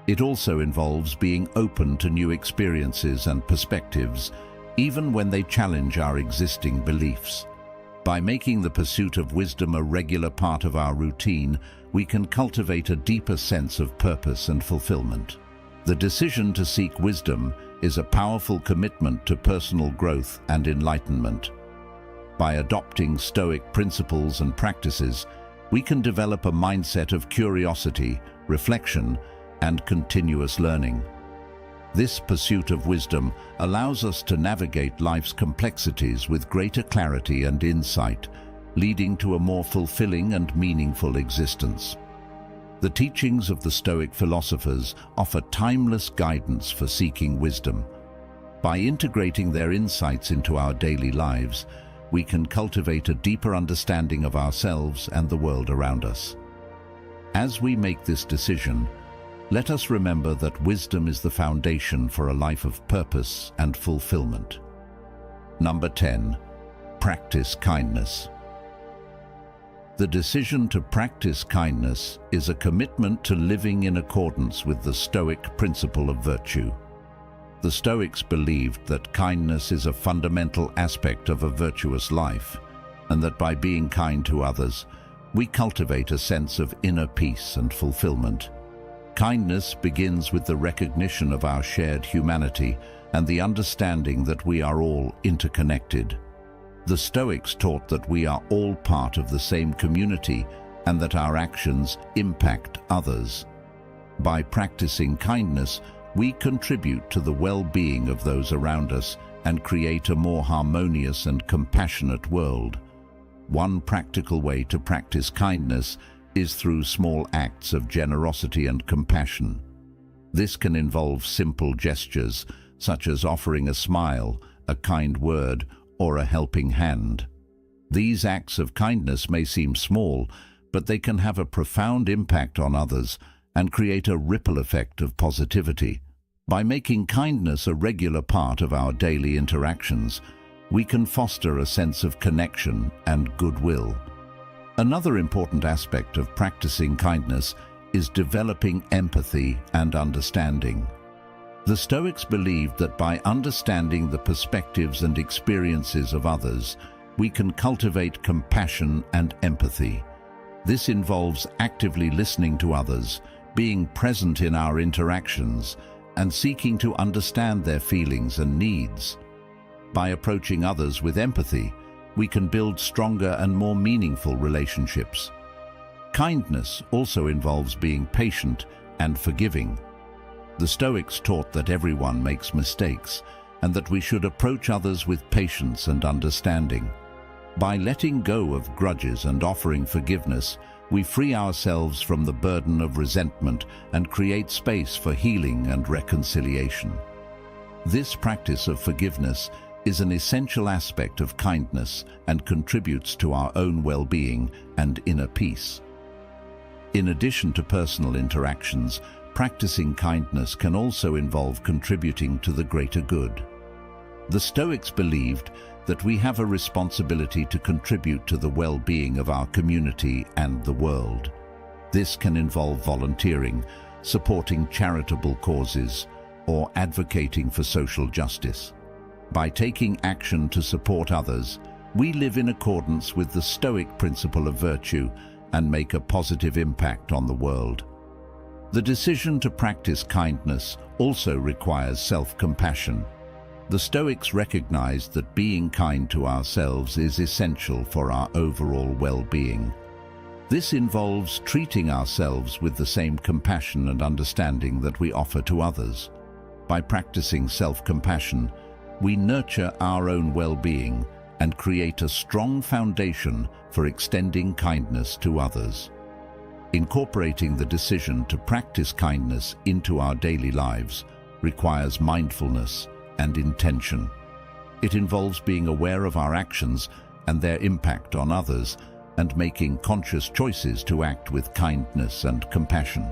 It also involves being open to new experiences and perspectives, even when they challenge our existing beliefs. By making the pursuit of wisdom a regular part of our routine, we can cultivate a deeper sense of purpose and fulfillment. The decision to seek wisdom is a powerful commitment to personal growth and enlightenment. By adopting Stoic principles and practices, we can develop a mindset of curiosity, reflection, and continuous learning. This pursuit of wisdom allows us to navigate life's complexities with greater clarity and insight, leading to a more fulfilling and meaningful existence. The teachings of the Stoic philosophers offer timeless guidance for seeking wisdom. By integrating their insights into our daily lives, we can cultivate a deeper understanding of ourselves and the world around us. As we make this decision, let us remember that wisdom is the foundation for a life of purpose and fulfillment. Number 10. Practice kindness. The decision to practice kindness is a commitment to living in accordance with the Stoic principle of virtue. The Stoics believed that kindness is a fundamental aspect of a virtuous life, and that by being kind to others, we cultivate a sense of inner peace and fulfillment. Kindness begins with the recognition of our shared humanity and the understanding that we are all interconnected. The Stoics taught that we are all part of the same community and that our actions impact others. By practicing kindness, we contribute to the well-being of those around us and create a more harmonious and compassionate world. One practical way to practice kindness is through small acts of generosity and compassion. This can involve simple gestures, such as offering a smile, a kind word, or a helping hand. These acts of kindness may seem small, but they can have a profound impact on others and create a ripple effect of positivity. By making kindness a regular part of our daily interactions, we can foster a sense of connection and goodwill. Another important aspect of practicing kindness is developing empathy and understanding. The Stoics believed that by understanding the perspectives and experiences of others, we can cultivate compassion and empathy. This involves actively listening to others, being present in our interactions, and seeking to understand their feelings and needs. By approaching others with empathy, we can build stronger and more meaningful relationships. Kindness also involves being patient and forgiving. The Stoics taught that everyone makes mistakes and that we should approach others with patience and understanding. By letting go of grudges and offering forgiveness, we free ourselves from the burden of resentment and create space for healing and reconciliation. This practice of forgiveness is an essential aspect of kindness and contributes to our own well-being and inner peace. In addition to personal interactions, practicing kindness can also involve contributing to the greater good. The Stoics believed that we have a responsibility to contribute to the well-being of our community and the world. This can involve volunteering, supporting charitable causes, or advocating for social justice. By taking action to support others, we live in accordance with the Stoic principle of virtue and make a positive impact on the world. The decision to practice kindness also requires self-compassion. The Stoics recognized that being kind to ourselves is essential for our overall well-being. This involves treating ourselves with the same compassion and understanding that we offer to others. By practicing self-compassion, we nurture our own well-being and create a strong foundation for extending kindness to others. Incorporating the decision to practice kindness into our daily lives requires mindfulness and intention. It involves being aware of our actions and their impact on others, and making conscious choices to act with kindness and compassion.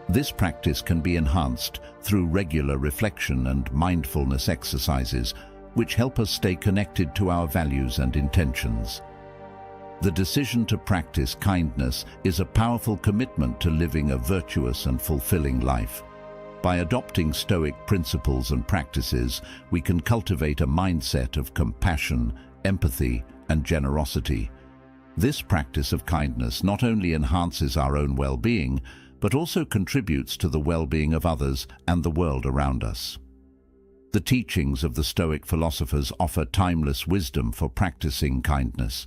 This practice can be enhanced through regular reflection and mindfulness exercises, which help us stay connected to our values and intentions. The decision to practice kindness is a powerful commitment to living a virtuous and fulfilling life. By adopting Stoic principles and practices, we can cultivate a mindset of compassion, empathy, and generosity. This practice of kindness not only enhances our own well-being, but also contributes to the well-being of others and the world around us. The teachings of the Stoic philosophers offer timeless wisdom for practicing kindness.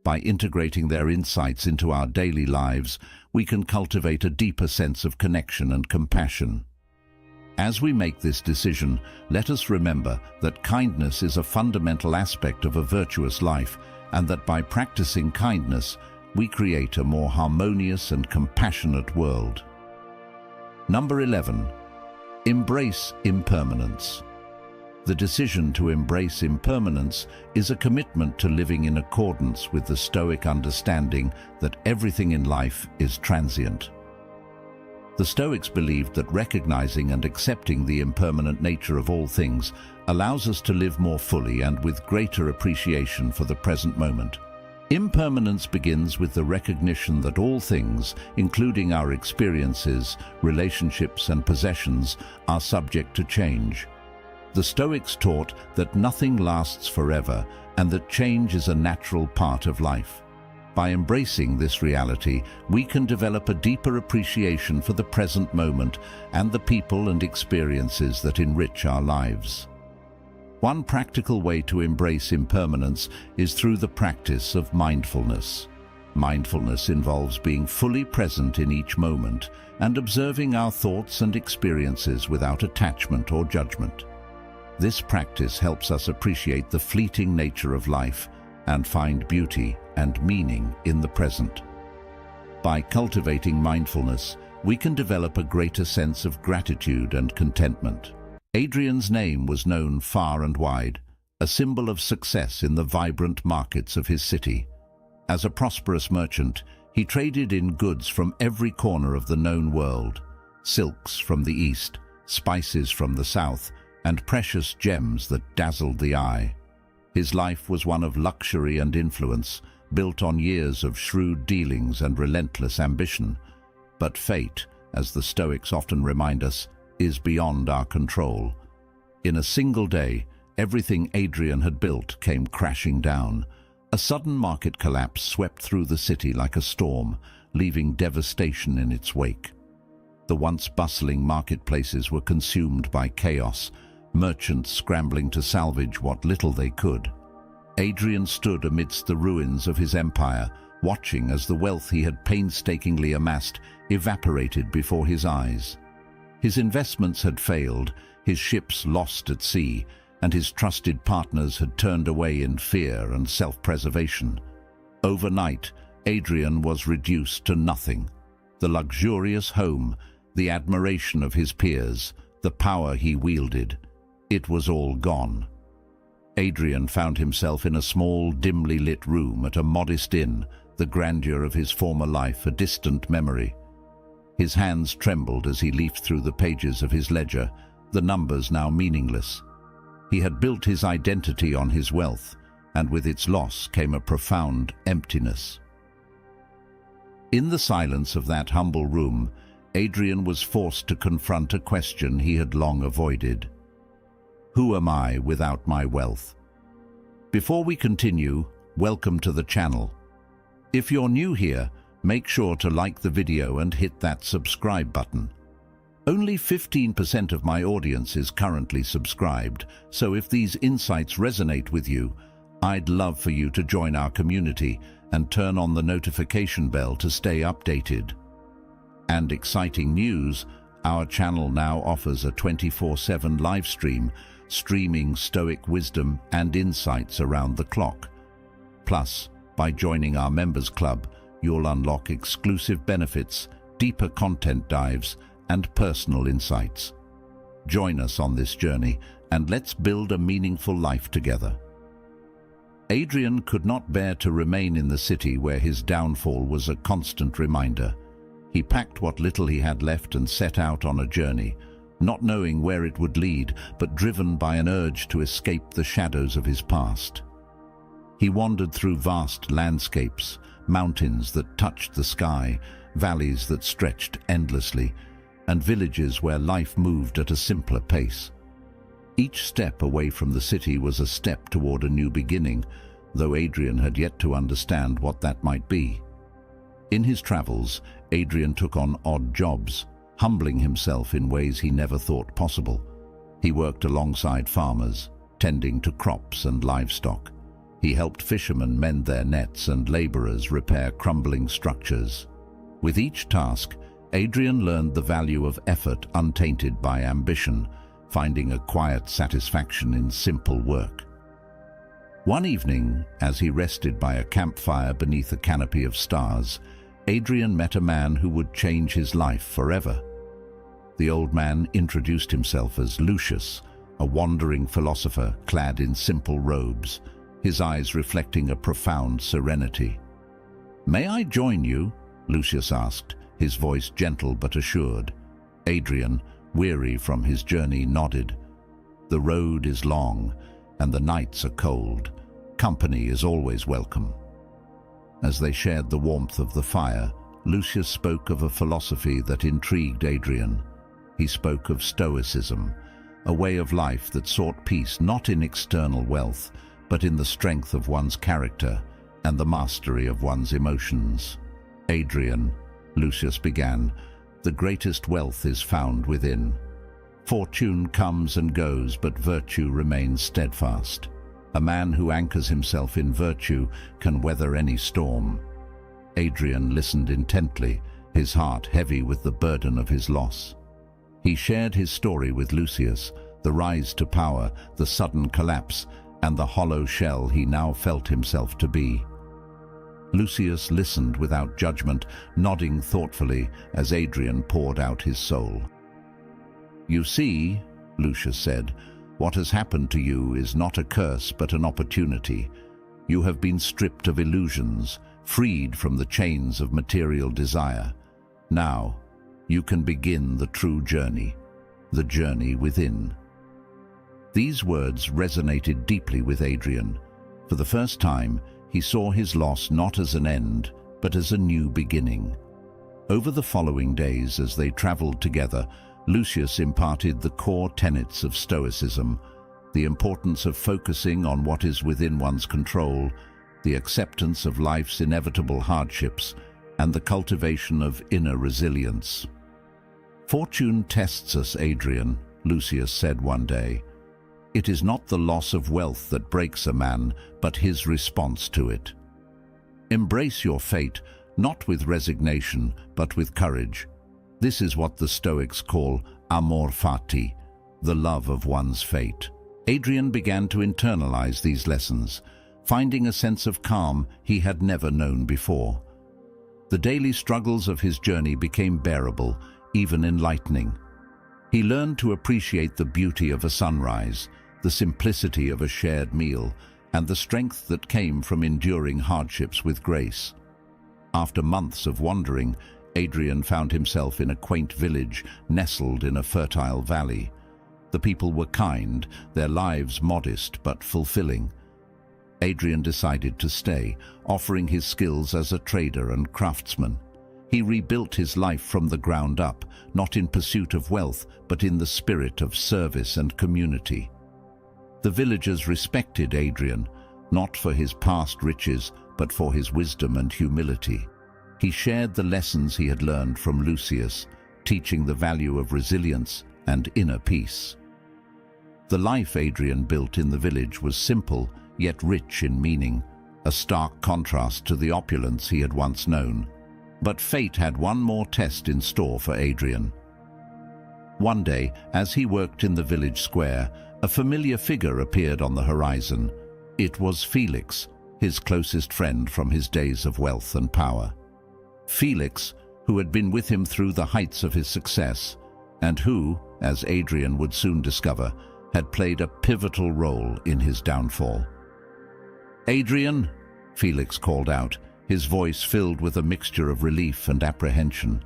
By integrating their insights into our daily lives, we can cultivate a deeper sense of connection and compassion. As we make this decision, let us remember that kindness is a fundamental aspect of a virtuous life, and that by practicing kindness, we create a more harmonious and compassionate world. Number 11. Embrace impermanence. The decision to embrace impermanence is a commitment to living in accordance with the Stoic understanding that everything in life is transient. The Stoics believed that recognizing and accepting the impermanent nature of all things allows us to live more fully and with greater appreciation for the present moment. Impermanence begins with the recognition that all things, including our experiences, relationships, and possessions, are subject to change. The Stoics taught that nothing lasts forever and that change is a natural part of life. By embracing this reality, we can develop a deeper appreciation for the present moment and the people and experiences that enrich our lives. One practical way to embrace impermanence is through the practice of mindfulness. Mindfulness involves being fully present in each moment and observing our thoughts and experiences without attachment or judgment. This practice helps us appreciate the fleeting nature of life and find beauty and meaning in the present. By cultivating mindfulness, we can develop a greater sense of gratitude and contentment. Adrian's name was known far and wide, a symbol of success in the vibrant markets of his city. As a prosperous merchant, he traded in goods from every corner of the known world: silks from the east, spices from the south, and precious gems that dazzled the eye. His life was one of luxury and influence, built on years of shrewd dealings and relentless ambition. But fate, as the Stoics often remind us, is beyond our control. In a single day, everything Adrian had built came crashing down. A sudden market collapse swept through the city like a storm, leaving devastation in its wake. The once bustling marketplaces were consumed by chaos, merchants scrambling to salvage what little they could. Adrian stood amidst the ruins of his empire, watching as the wealth he had painstakingly amassed evaporated before his eyes. His investments had failed, his ships lost at sea, and his trusted partners had turned away in fear and self-preservation. Overnight, Adrian was reduced to nothing. The luxurious home, the admiration of his peers, the power he wielded, it was all gone. Adrian found himself in a small, dimly lit room at a modest inn, the grandeur of his former life a distant memory. His hands trembled as he leafed through the pages of his ledger, the numbers now meaningless. He had built his identity on his wealth, and with its loss came a profound emptiness. In the silence of that humble room, Adrian was forced to confront a question he had long avoided. Who am I without my wealth? Before we continue, welcome to the channel. If you're new here, make sure to like the video and hit that subscribe button. Only 15% of my audience is currently subscribed, so if these insights resonate with you, I'd love for you to join our community and turn on the notification bell to stay updated. And exciting news, our channel now offers a 24/7 live stream, streaming Stoic wisdom and insights around the clock. Plus, by joining our members club, you'll unlock exclusive benefits, deeper content dives, and personal insights. Join us on this journey, and let's build a meaningful life together. Adrian could not bear to remain in the city where his downfall was a constant reminder. He packed what little he had left and set out on a journey, not knowing where it would lead, but driven by an urge to escape the shadows of his past. He wandered through vast landscapes, mountains that touched the sky, valleys that stretched endlessly, and villages where life moved at a simpler pace. Each step away from the city was a step toward a new beginning, though Adrian had yet to understand what that might be. In his travels, Adrian took on odd jobs, humbling himself in ways he never thought possible. He worked alongside farmers, tending to crops and livestock. He helped fishermen mend their nets and laborers repair crumbling structures. With each task, Adrian learned the value of effort untainted by ambition, finding a quiet satisfaction in simple work. One evening, as he rested by a campfire beneath a canopy of stars, Adrian met a man who would change his life forever. The old man introduced himself as Lucius, a wandering philosopher clad in simple robes, his eyes reflecting a profound serenity. "May I join you?" Lucius asked, his voice gentle but assured. Adrian, weary from his journey, nodded. "The road is long, and the nights are cold. Company is always welcome." As they shared the warmth of the fire, Lucius spoke of a philosophy that intrigued Adrian. He spoke of Stoicism, a way of life that sought peace not in external wealth, but in the strength of one's character and the mastery of one's emotions. "Adrian," Lucius began, "the greatest wealth is found within. Fortune comes and goes, but virtue remains steadfast. A man who anchors himself in virtue can weather any storm." Adrian listened intently, his heart heavy with the burden of his loss. He shared his story with Lucius, the rise to power, the sudden collapse, and the hollow shell he now felt himself to be. Lucius listened without judgment, nodding thoughtfully as Adrian poured out his soul. "You see," Lucius said, "what has happened to you is not a curse but an opportunity. You have been stripped of illusions, freed from the chains of material desire. Now, you can begin the true journey, the journey within." These words resonated deeply with Adrian. For the first time, he saw his loss not as an end, but as a new beginning. Over the following days, as they traveled together, Lucius imparted the core tenets of Stoicism: the importance of focusing on what is within one's control, the acceptance of life's inevitable hardships, and the cultivation of inner resilience. "Fortune tests us, Adrian," Lucius said one day. "It is not the loss of wealth that breaks a man, but his response to it. Embrace your fate, not with resignation, but with courage. This is what the Stoics call amor fati, the love of one's fate." Adrian began to internalize these lessons, finding a sense of calm he had never known before. The daily struggles of his journey became bearable, even enlightening. He learned to appreciate the beauty of a sunrise, the simplicity of a shared meal, and the strength that came from enduring hardships with grace. After months of wandering, Adrian found himself in a quaint village nestled in a fertile valley. The people were kind, their lives modest but fulfilling. Adrian decided to stay, offering his skills as a trader and craftsman. He rebuilt his life from the ground up, not in pursuit of wealth, but in the spirit of service and community. The villagers respected Adrian, not for his past riches, but for his wisdom and humility. He shared the lessons he had learned from Lucius, teaching the value of resilience and inner peace. The life Adrian built in the village was simple, yet rich in meaning, a stark contrast to the opulence he had once known. But fate had one more test in store for Adrian. One day, as he worked in the village square, a familiar figure appeared on the horizon. It was Felix, his closest friend from his days of wealth and power. Felix, who had been with him through the heights of his success, and who, as Adrian would soon discover, had played a pivotal role in his downfall. "Adrian," Felix called out, his voice filled with a mixture of relief and apprehension.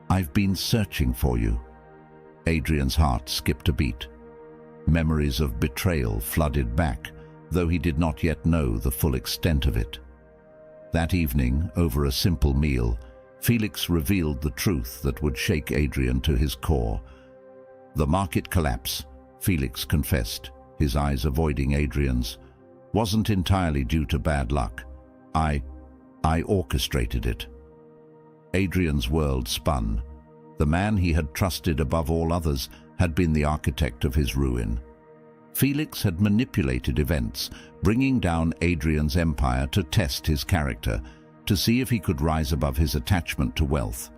"I've been searching for you." Adrian's heart skipped a beat. Memories of betrayal flooded back, though he did not yet know the full extent of it. That evening, over a simple meal, Felix revealed the truth that would shake Adrian to his core. "The market collapse," Felix confessed, his eyes avoiding Adrian's, "wasn't entirely due to bad luck. I orchestrated it." Adrian's world spun. The man he had trusted above all others had been the architect of his ruin. Felix had manipulated events, bringing down Adrian's empire to test his character, to see if he could rise above his attachment to wealth.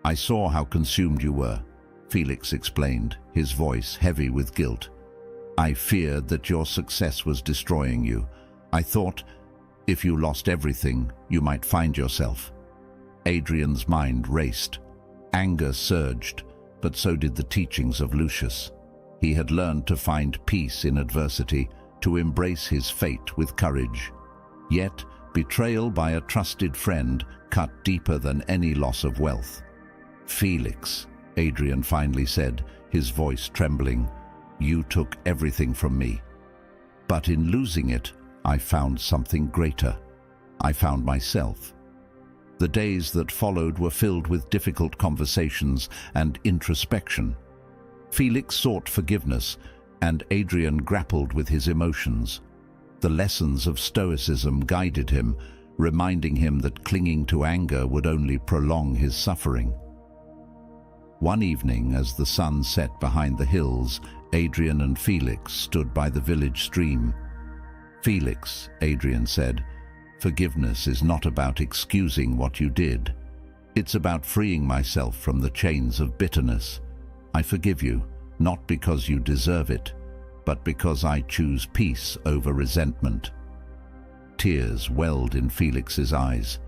"I saw how consumed you were," Felix explained, his voice heavy with guilt. "I feared that your success was destroying you. I thought, if you lost everything, you might find yourself." Adrian's mind raced. Anger surged, but so did the teachings of Lucius. He had learned to find peace in adversity, to embrace his fate with courage. Yet, betrayal by a trusted friend cut deeper than any loss of wealth. "Felix," Adrian finally said, his voice trembling, "you took everything from me. But in losing it, I found something greater. I found myself." The days that followed were filled with difficult conversations and introspection. Felix sought forgiveness, and Adrian grappled with his emotions. The lessons of Stoicism guided him, reminding him that clinging to anger would only prolong his suffering. One evening, as the sun set behind the hills, Adrian and Felix stood by the village stream. "Felix," Adrian said, "forgiveness is not about excusing what you did. It's about freeing myself from the chains of bitterness. I forgive you, not because you deserve it, but because I choose peace over resentment." Tears welled in Felix's eyes.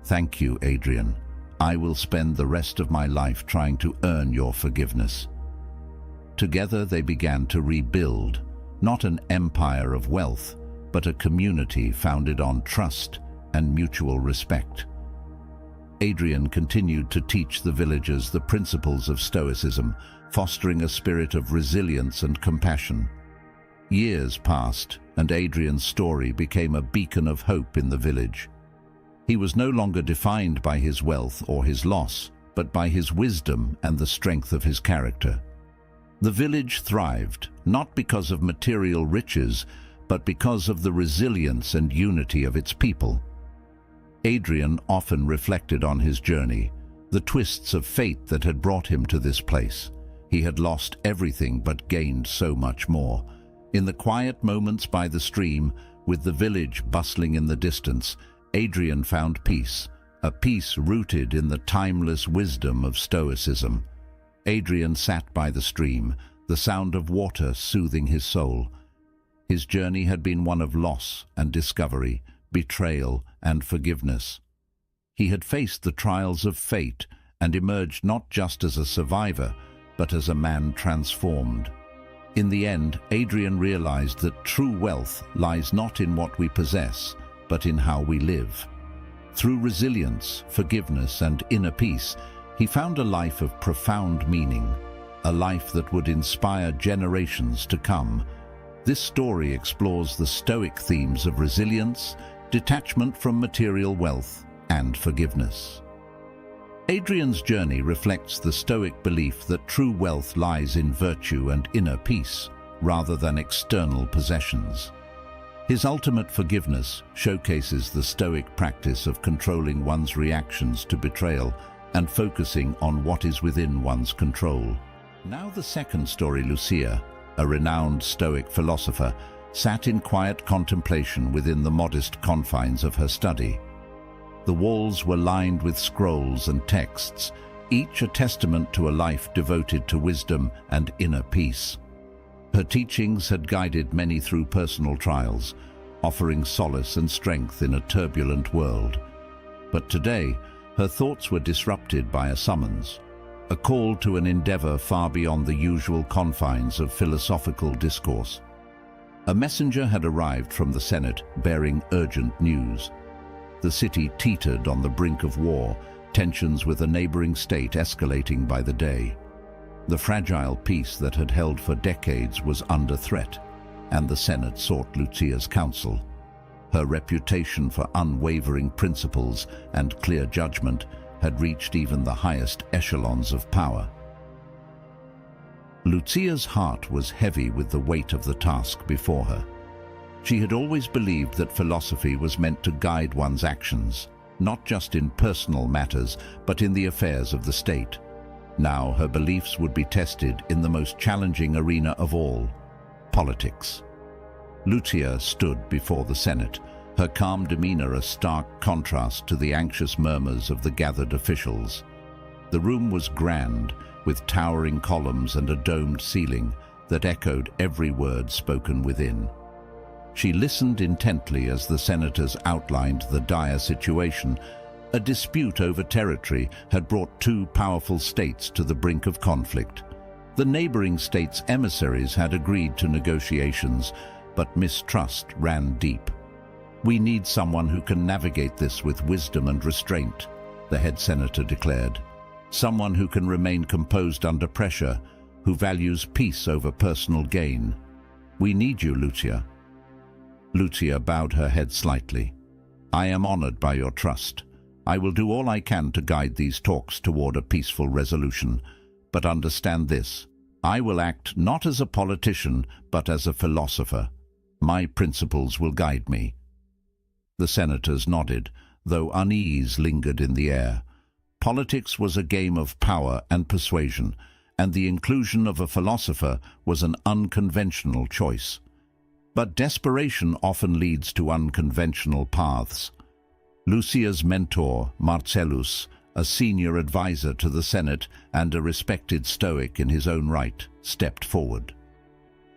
"Thank you, Adrian. I will spend the rest of my life trying to earn your forgiveness." Together they began to rebuild, not an empire of wealth, but a community founded on trust and mutual respect. Adrian continued to teach the villagers the principles of Stoicism, fostering a spirit of resilience and compassion. Years passed, and Adrian's story became a beacon of hope in the village. He was no longer defined by his wealth or his loss, but by his wisdom and the strength of his character. The village thrived, not because of material riches, but because of the resilience and unity of its people. Adrian often reflected on his journey, the twists of fate that had brought him to this place. He had lost everything but gained so much more. In the quiet moments by the stream, with the village bustling in the distance, Adrian found peace, a peace rooted in the timeless wisdom of Stoicism. Adrian sat by the stream, the sound of water soothing his soul. His journey had been one of loss and discovery, betrayal and forgiveness. He had faced the trials of fate and emerged not just as a survivor, but as a man transformed. In the end, Adrian realized that true wealth lies not in what we possess, but in how we live. Through resilience, forgiveness, and inner peace, he found a life of profound meaning, a life that would inspire generations to come. This story explores the Stoic themes of resilience, detachment from material wealth, and forgiveness. Adrian's journey reflects the Stoic belief that true wealth lies in virtue and inner peace, rather than external possessions. His ultimate forgiveness showcases the Stoic practice of controlling one's reactions to betrayal and focusing on what is within one's control. Now the second story, Lucia, a renowned Stoic philosopher, sat in quiet contemplation within the modest confines of her study. The walls were lined with scrolls and texts, each a testament to a life devoted to wisdom and inner peace. Her teachings had guided many through personal trials, offering solace and strength in a turbulent world. But today, her thoughts were disrupted by a summons, a call to an endeavor far beyond the usual confines of philosophical discourse. A messenger had arrived from the Senate bearing urgent news. The city teetered on the brink of war, tensions with a neighboring state escalating by the day. The fragile peace that had held for decades was under threat, and the Senate sought Lucia's counsel. Her reputation for unwavering principles and clear judgment had reached even the highest echelons of power. Lucia's heart was heavy with the weight of the task before her. She had always believed that philosophy was meant to guide one's actions, not just in personal matters, but in the affairs of the state. Now her beliefs would be tested in the most challenging arena of all, politics. Lucia stood before the Senate, her calm demeanor a stark contrast to the anxious murmurs of the gathered officials. The room was grand, with towering columns and a domed ceiling that echoed every word spoken within. She listened intently as the senators outlined the dire situation. A dispute over territory had brought two powerful states to the brink of conflict. The neighboring states' emissaries had agreed to negotiations, but mistrust ran deep. "We need someone who can navigate this with wisdom and restraint," the head senator declared. "Someone who can remain composed under pressure, who values peace over personal gain. We need you, Lucia." Lucia bowed her head slightly. "I am honored by your trust. I will do all I can to guide these talks toward a peaceful resolution. But understand this, I will act not as a politician, but as a philosopher. My principles will guide me." The senators nodded, though unease lingered in the air. Politics was a game of power and persuasion, and the inclusion of a philosopher was an unconventional choice. But desperation often leads to unconventional paths. Lucia's mentor, Marcellus, a senior advisor to the Senate and a respected Stoic in his own right, stepped forward.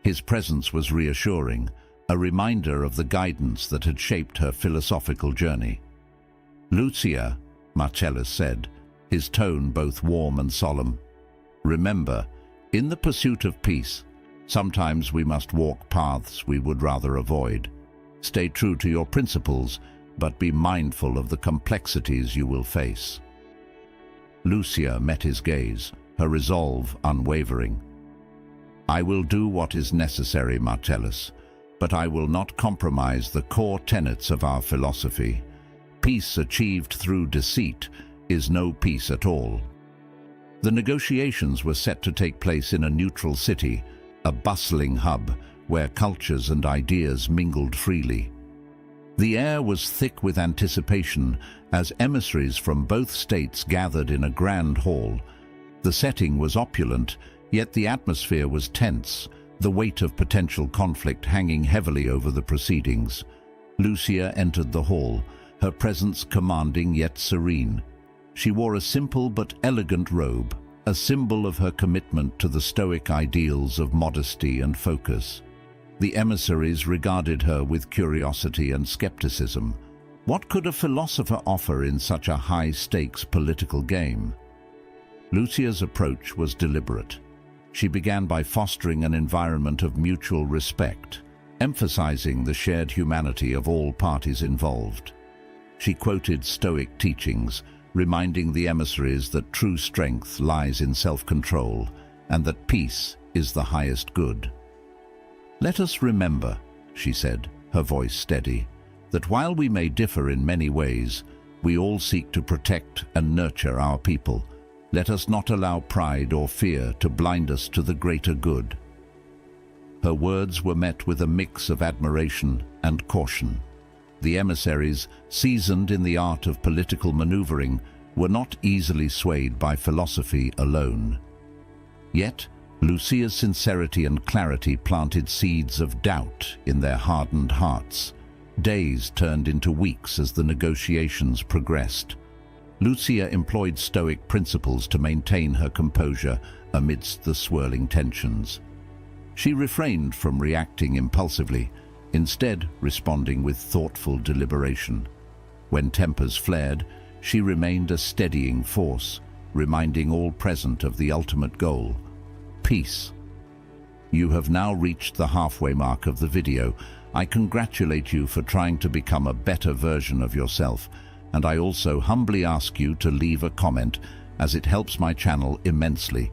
His presence was reassuring, a reminder of the guidance that had shaped her philosophical journey. "Lucia," Marcellus said, his tone both warm and solemn, "remember, in the pursuit of peace, sometimes we must walk paths we would rather avoid. Stay true to your principles, but be mindful of the complexities you will face." Lucia met his gaze, her resolve unwavering. "I will do what is necessary, Marcellus, but I will not compromise the core tenets of our philosophy. Peace achieved through deceit is no peace at all." The negotiations were set to take place in a neutral city, a bustling hub where cultures and ideas mingled freely. The air was thick with anticipation as emissaries from both states gathered in a grand hall. The setting was opulent, yet the atmosphere was tense, the weight of potential conflict hanging heavily over the proceedings. Lucia entered the hall, her presence commanding yet serene. She wore a simple but elegant robe, a symbol of her commitment to the Stoic ideals of modesty and focus. The emissaries regarded her with curiosity and skepticism. What could a philosopher offer in such a high-stakes political game? Lucia's approach was deliberate. She began by fostering an environment of mutual respect, emphasizing the shared humanity of all parties involved. She quoted Stoic teachings, reminding the emissaries that true strength lies in self-control and that peace is the highest good. "Let us remember," she said, her voice steady, "that while we may differ in many ways, we all seek to protect and nurture our people. Let us not allow pride or fear to blind us to the greater good." Her words were met with a mix of admiration and caution. The emissaries, seasoned in the art of political maneuvering, were not easily swayed by philosophy alone. Yet, Lucia's sincerity and clarity planted seeds of doubt in their hardened hearts. Days turned into weeks as the negotiations progressed. Lucia employed Stoic principles to maintain her composure amidst the swirling tensions. She refrained from reacting impulsively, instead responding with thoughtful deliberation. When tempers flared, she remained a steadying force, reminding all present of the ultimate goal: peace. You have now reached the halfway mark of the video. I congratulate you for trying to become a better version of yourself, and I also humbly ask you to leave a comment, as it helps my channel immensely.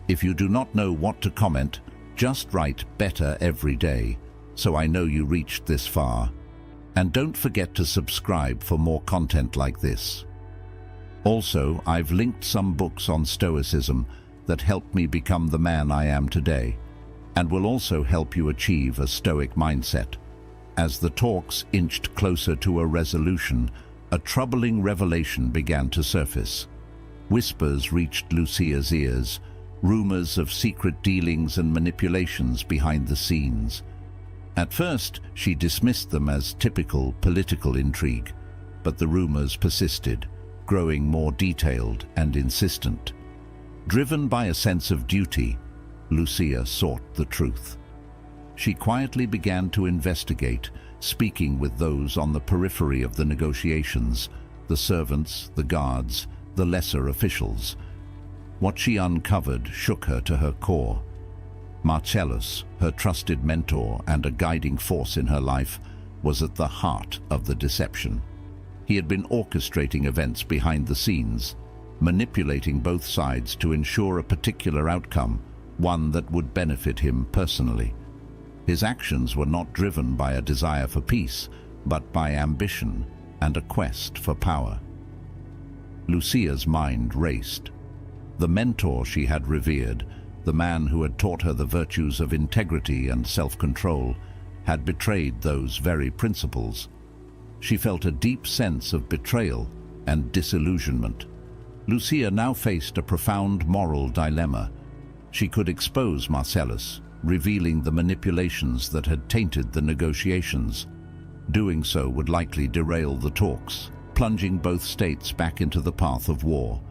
If you do not know what to comment, just write "better" every day, so I know you reached this far. And don't forget to subscribe for more content like this. Also, I've linked some books on Stoicism that helped me become the man I am today, and will also help you achieve a Stoic mindset. As the talks inched closer to a resolution, a troubling revelation began to surface. Whispers reached Lucia's ears, rumors of secret dealings and manipulations behind the scenes. At first, she dismissed them as typical political intrigue, but the rumors persisted, growing more detailed and insistent. Driven by a sense of duty, Lucia sought the truth. She quietly began to investigate, speaking with those on the periphery of the negotiations, the servants, the guards, the lesser officials. What she uncovered shook her to her core. Marcellus, her trusted mentor and a guiding force in her life, was at the heart of the deception. He had been orchestrating events behind the scenes, manipulating both sides to ensure a particular outcome, one that would benefit him personally. His actions were not driven by a desire for peace, but by ambition and a quest for power. Lucia's mind raced. The mentor she had revered, the man who had taught her the virtues of integrity and self-control, had betrayed those very principles. She felt a deep sense of betrayal and disillusionment. Lucia now faced a profound moral dilemma. She could expose Marcellus, revealing the manipulations that had tainted the negotiations. Doing so would likely derail the talks, plunging both states back into the path of war.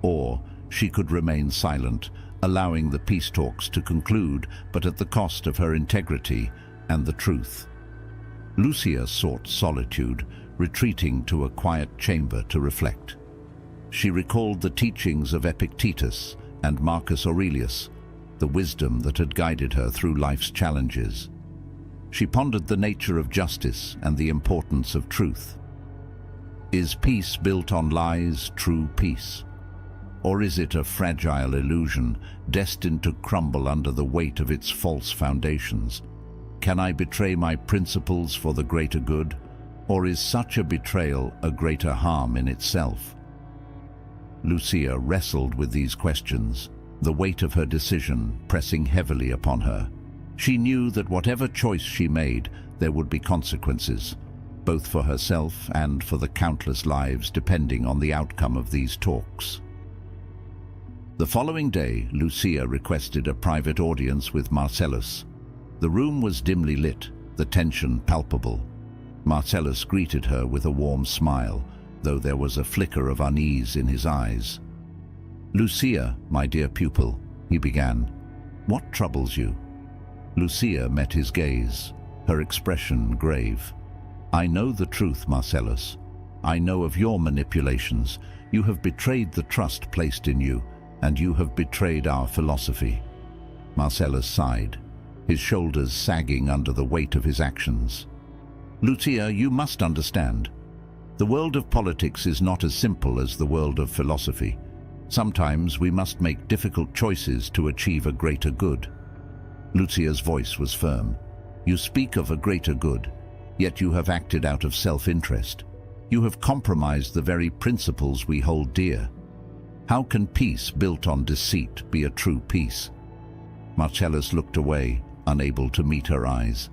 Or she could remain silent, allowing the peace talks to conclude, but at the cost of her integrity and the truth. Lucia sought solitude, retreating to a quiet chamber to reflect. She recalled the teachings of Epictetus and Marcus Aurelius, the wisdom that had guided her through life's challenges. She pondered the nature of justice and the importance of truth. Is peace built on lies true peace? Or is it a fragile illusion destined to crumble under the weight of its false foundations? Can I betray my principles for the greater good? Or is such a betrayal a greater harm in itself? Lucia wrestled with these questions, the weight of her decision pressing heavily upon her. She knew that whatever choice she made, there would be consequences, both for herself and for the countless lives depending on the outcome of these talks. The following day, Lucia requested a private audience with Marcellus. The room was dimly lit, the tension palpable. Marcellus greeted her with a warm smile, though there was a flicker of unease in his eyes. "Lucia, my dear pupil," he began, "what troubles you?" Lucia met his gaze, her expression grave. "I know the truth, Marcellus. I know of your manipulations. You have betrayed the trust placed in you, and you have betrayed our philosophy." Marcellus sighed, his shoulders sagging under the weight of his actions. "Lucia, you must understand. The world of politics is not as simple as the world of philosophy. Sometimes we must make difficult choices to achieve a greater good. Lucia's voice was firm. You speak of a greater good, yet you have acted out of self-interest. You have compromised the very principles we hold dear. How can peace built on deceit be a true peace? Marcellus looked away, unable to meet her eyes.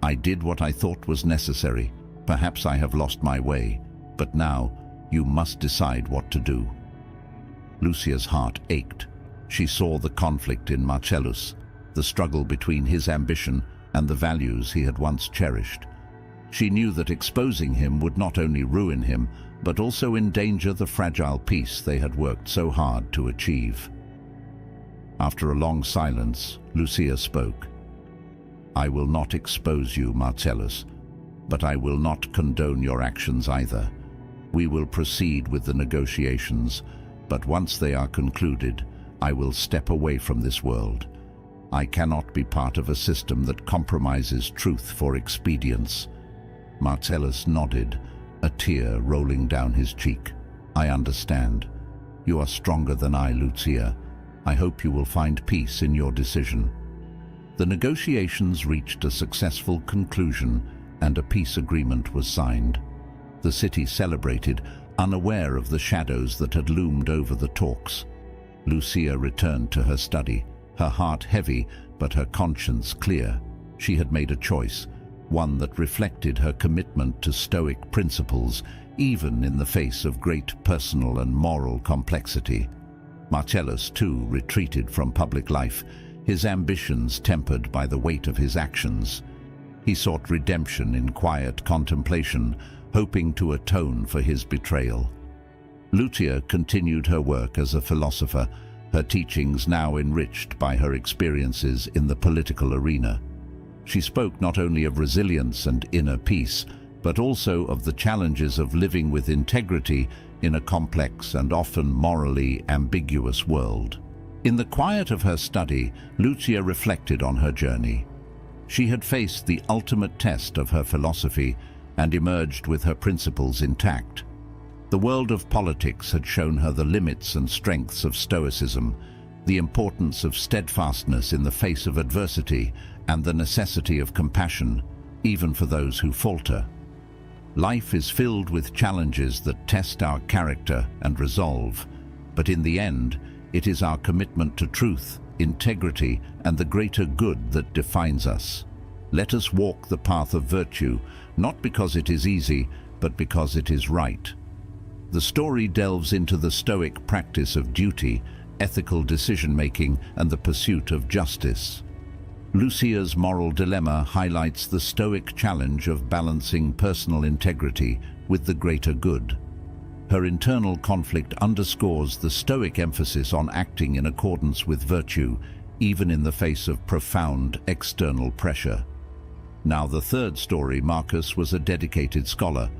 I did what I thought was necessary. Perhaps I have lost my way, but now you must decide what to do. Lucia's heart ached. She saw the conflict in Marcellus, the struggle between his ambition and the values he had once cherished. She knew that exposing him would not only ruin him, but also endanger the fragile peace they had worked so hard to achieve. After a long silence, Lucia spoke. I will not expose you, Marcellus, but I will not condone your actions either. We will proceed with the negotiations, but once they are concluded, I will step away from this world. I cannot be part of a system that compromises truth for expedience. Marcellus nodded, a tear rolling down his cheek. I understand. You are stronger than I, Lucia. I hope you will find peace in your decision. The negotiations reached a successful conclusion and a peace agreement was signed. The city celebrated, unaware of the shadows that had loomed over the talks. Lucia returned to her study, her heart heavy but her conscience clear. She had made a choice, one that reflected her commitment to Stoic principles, even in the face of great personal and moral complexity. Marcellus, too, retreated from public life, his ambitions tempered by the weight of his actions. He sought redemption in quiet contemplation, hoping to atone for his betrayal. Lucia continued her work as a philosopher, her teachings now enriched by her experiences in the political arena. She spoke not only of resilience and inner peace, but also of the challenges of living with integrity in a complex and often morally ambiguous world. In the quiet of her study, Lucia reflected on her journey. She had faced the ultimate test of her philosophy and emerged with her principles intact. The world of politics had shown her the limits and strengths of Stoicism, the importance of steadfastness in the face of adversity, and the necessity of compassion, even for those who falter. Life is filled with challenges that test our character and resolve, but in the end, it is our commitment to truth, integrity, and the greater good that defines us. Let us walk the path of virtue, not because it is easy, but because it is right. The story delves into the Stoic practice of duty, ethical decision-making, and the pursuit of justice. Lucia's moral dilemma highlights the Stoic challenge of balancing personal integrity with the greater good. Her internal conflict underscores the Stoic emphasis on acting in accordance with virtue, even in the face of profound external pressure. Now, the third story, Marcus was a dedicated scholar,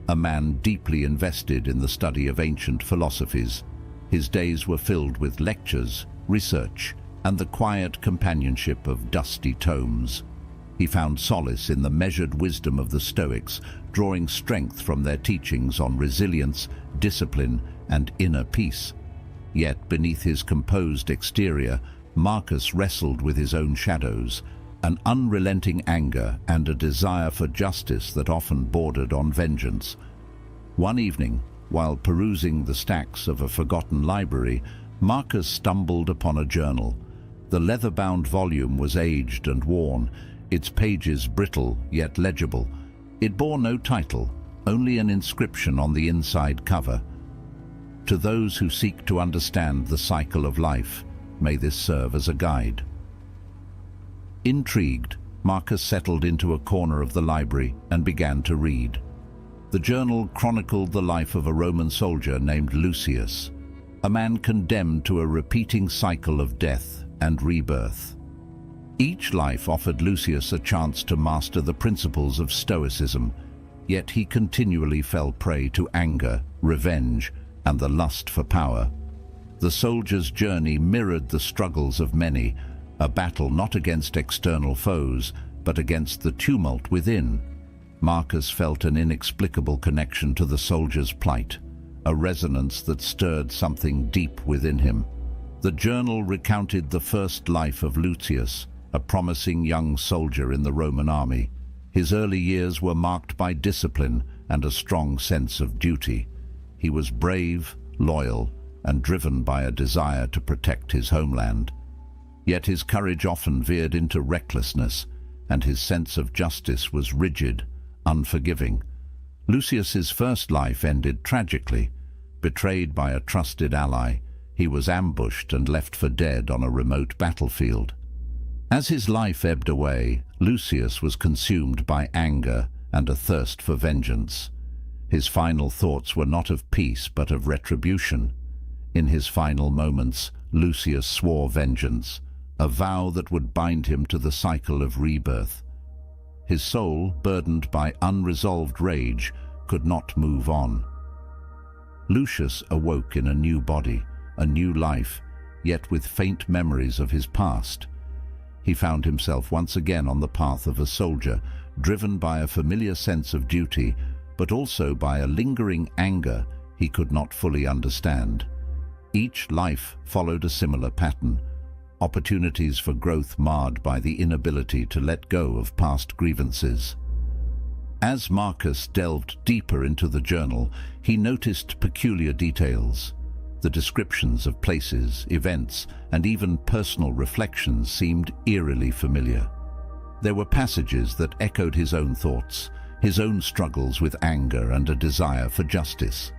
a man deeply invested in the study of ancient philosophies. His days were filled with lectures, research, and the quiet companionship of dusty tomes. He found solace in the measured wisdom of the Stoics, drawing strength from their teachings on resilience, discipline, and inner peace. Yet beneath his composed exterior, Marcus wrestled with his own shadows, an unrelenting anger and a desire for justice that often bordered on vengeance. One evening, while perusing the stacks of a forgotten library, Marcus stumbled upon a journal. The leather-bound volume was aged and worn, its pages brittle yet legible. It bore no title, only an inscription on the inside cover. To those who seek to understand the cycle of life, may this serve as a guide. Intrigued, Marcus settled into a corner of the library and began to read. The journal chronicled the life of a Roman soldier named Lucius, a man condemned to a repeating cycle of death and rebirth. Each life offered Lucius a chance to master the principles of Stoicism, yet he continually fell prey to anger, revenge, and the lust for power. The soldier's journey mirrored the struggles of many, a battle not against external foes, but against the tumult within. Marcus felt an inexplicable connection to the soldier's plight, a resonance that stirred something deep within him. The journal recounted the first life of Lucius, a promising young soldier in the Roman army. His early years were marked by discipline and a strong sense of duty. He was brave, loyal, and driven by a desire to protect his homeland. Yet his courage often veered into recklessness, and his sense of justice was rigid, unforgiving. Lucius's first life ended tragically. Betrayed by a trusted ally, he was ambushed and left for dead on a remote battlefield. As his life ebbed away, Lucius was consumed by anger and a thirst for vengeance. His final thoughts were not of peace but of retribution. In his final moments, Lucius swore vengeance, a vow that would bind him to the cycle of rebirth. His soul, burdened by unresolved rage, could not move on. Lucius awoke in a new body, a new life, yet with faint memories of his past. He found himself once again on the path of a soldier, driven by a familiar sense of duty, but also by a lingering anger he could not fully understand. Each life followed a similar pattern, opportunities for growth marred by the inability to let go of past grievances. As Marcus delved deeper into the journal, he noticed peculiar details. The descriptions of places, events, and even personal reflections seemed eerily familiar. There were passages that echoed his own thoughts, his own struggles with anger and a desire for justice.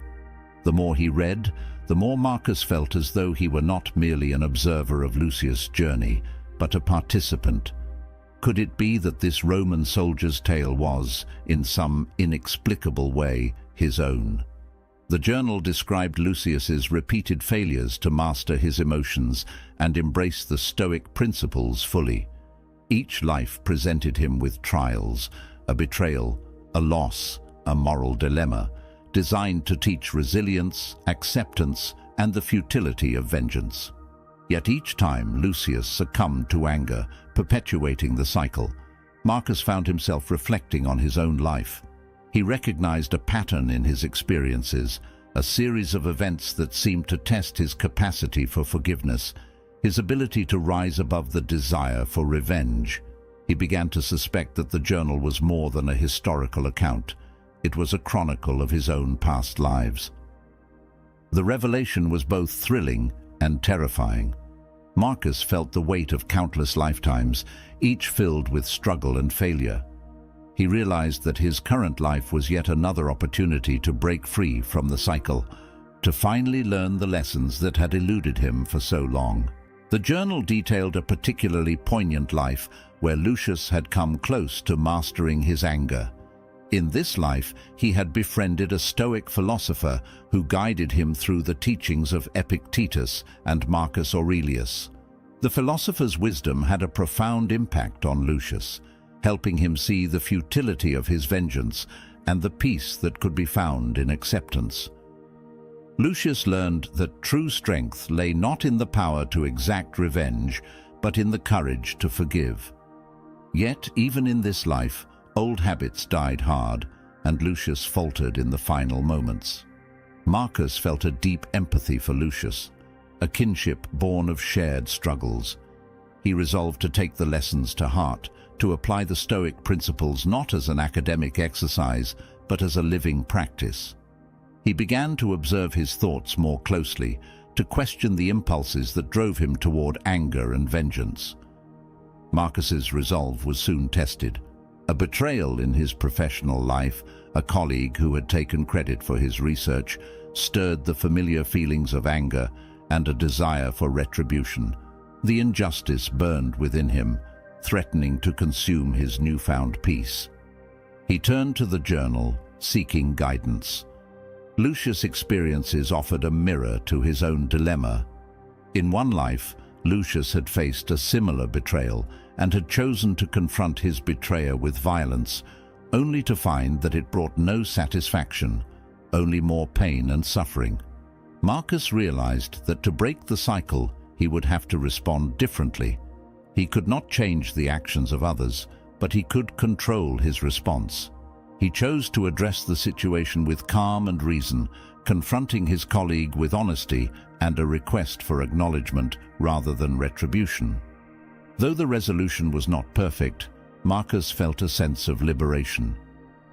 The more he read, the more Marcus felt as though he were not merely an observer of Lucius' journey, but a participant. Could it be that this Roman soldier's tale was, in some inexplicable way, his own? The journal described Lucius's repeated failures to master his emotions and embrace the Stoic principles fully. Each life presented him with trials, a betrayal, a loss, a moral dilemma, designed to teach resilience, acceptance, and the futility of vengeance. Yet each time Lucius succumbed to anger, perpetuating the cycle. Marcus found himself reflecting on his own life. He recognized a pattern in his experiences, a series of events that seemed to test his capacity for forgiveness, his ability to rise above the desire for revenge. He began to suspect that the journal was more than a historical account. It was a chronicle of his own past lives. The revelation was both thrilling and terrifying. Marcus felt the weight of countless lifetimes, each filled with struggle and failure. He realized that his current life was yet another opportunity to break free from the cycle, to finally learn the lessons that had eluded him for so long. The journal detailed a particularly poignant life where Lucius had come close to mastering his anger. In this life, he had befriended a Stoic philosopher who guided him through the teachings of Epictetus and Marcus Aurelius. The philosopher's wisdom had a profound impact on Lucius, helping him see the futility of his vengeance and the peace that could be found in acceptance. Lucius learned that true strength lay not in the power to exact revenge, but in the courage to forgive. Yet, even in this life, old habits died hard, and Lucius faltered in the final moments. Marcus felt a deep empathy for Lucius, a kinship born of shared struggles. He resolved to take the lessons to heart, to apply the Stoic principles not as an academic exercise, but as a living practice. He began to observe his thoughts more closely, to question the impulses that drove him toward anger and vengeance. Marcus's resolve was soon tested. A betrayal in his professional life, a colleague who had taken credit for his research, stirred the familiar feelings of anger and a desire for retribution. The injustice burned within him, threatening to consume his newfound peace. He turned to the journal, seeking guidance. Lucius' experiences offered a mirror to his own dilemma. In one life, Lucius had faced a similar betrayal and had chosen to confront his betrayer with violence, only to find that it brought no satisfaction, only more pain and suffering. Marcus realized that to break the cycle, he would have to respond differently. He could not change the actions of others, but he could control his response. He chose to address the situation with calm and reason, confronting his colleague with honesty and a request for acknowledgement rather than retribution. Though the resolution was not perfect, Marcus felt a sense of liberation.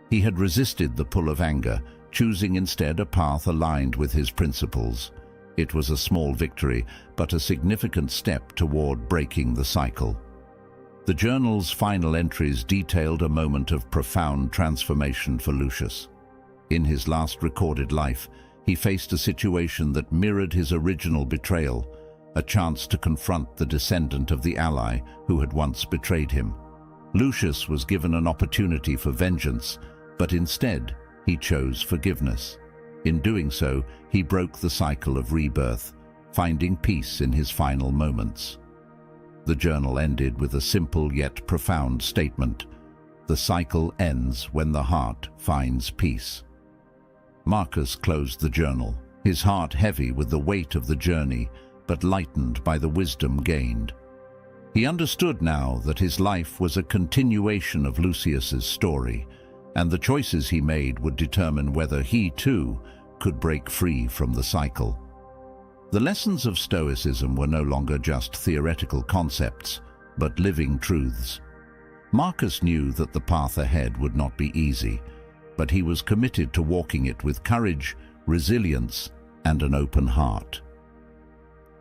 He had resisted the pull of anger, choosing instead a path aligned with his principles. It was a small victory, but a significant step toward breaking the cycle. The journal's final entries detailed a moment of profound transformation for Lucius. In his last recorded life, he faced a situation that mirrored his original betrayal, a chance to confront the descendant of the ally who had once betrayed him. Lucius was given an opportunity for vengeance, but instead he chose forgiveness. In doing so, he broke the cycle of rebirth, finding peace in his final moments. The journal ended with a simple yet profound statement: "The cycle ends when the heart finds peace." Marcus closed the journal, his heart heavy with the weight of the journey, but lightened by the wisdom gained. He understood now that his life was a continuation of Lucius's story, and the choices he made would determine whether he, too, could break free from the cycle. The lessons of Stoicism were no longer just theoretical concepts, but living truths. Marcus knew that the path ahead would not be easy, but he was committed to walking it with courage, resilience, and an open heart.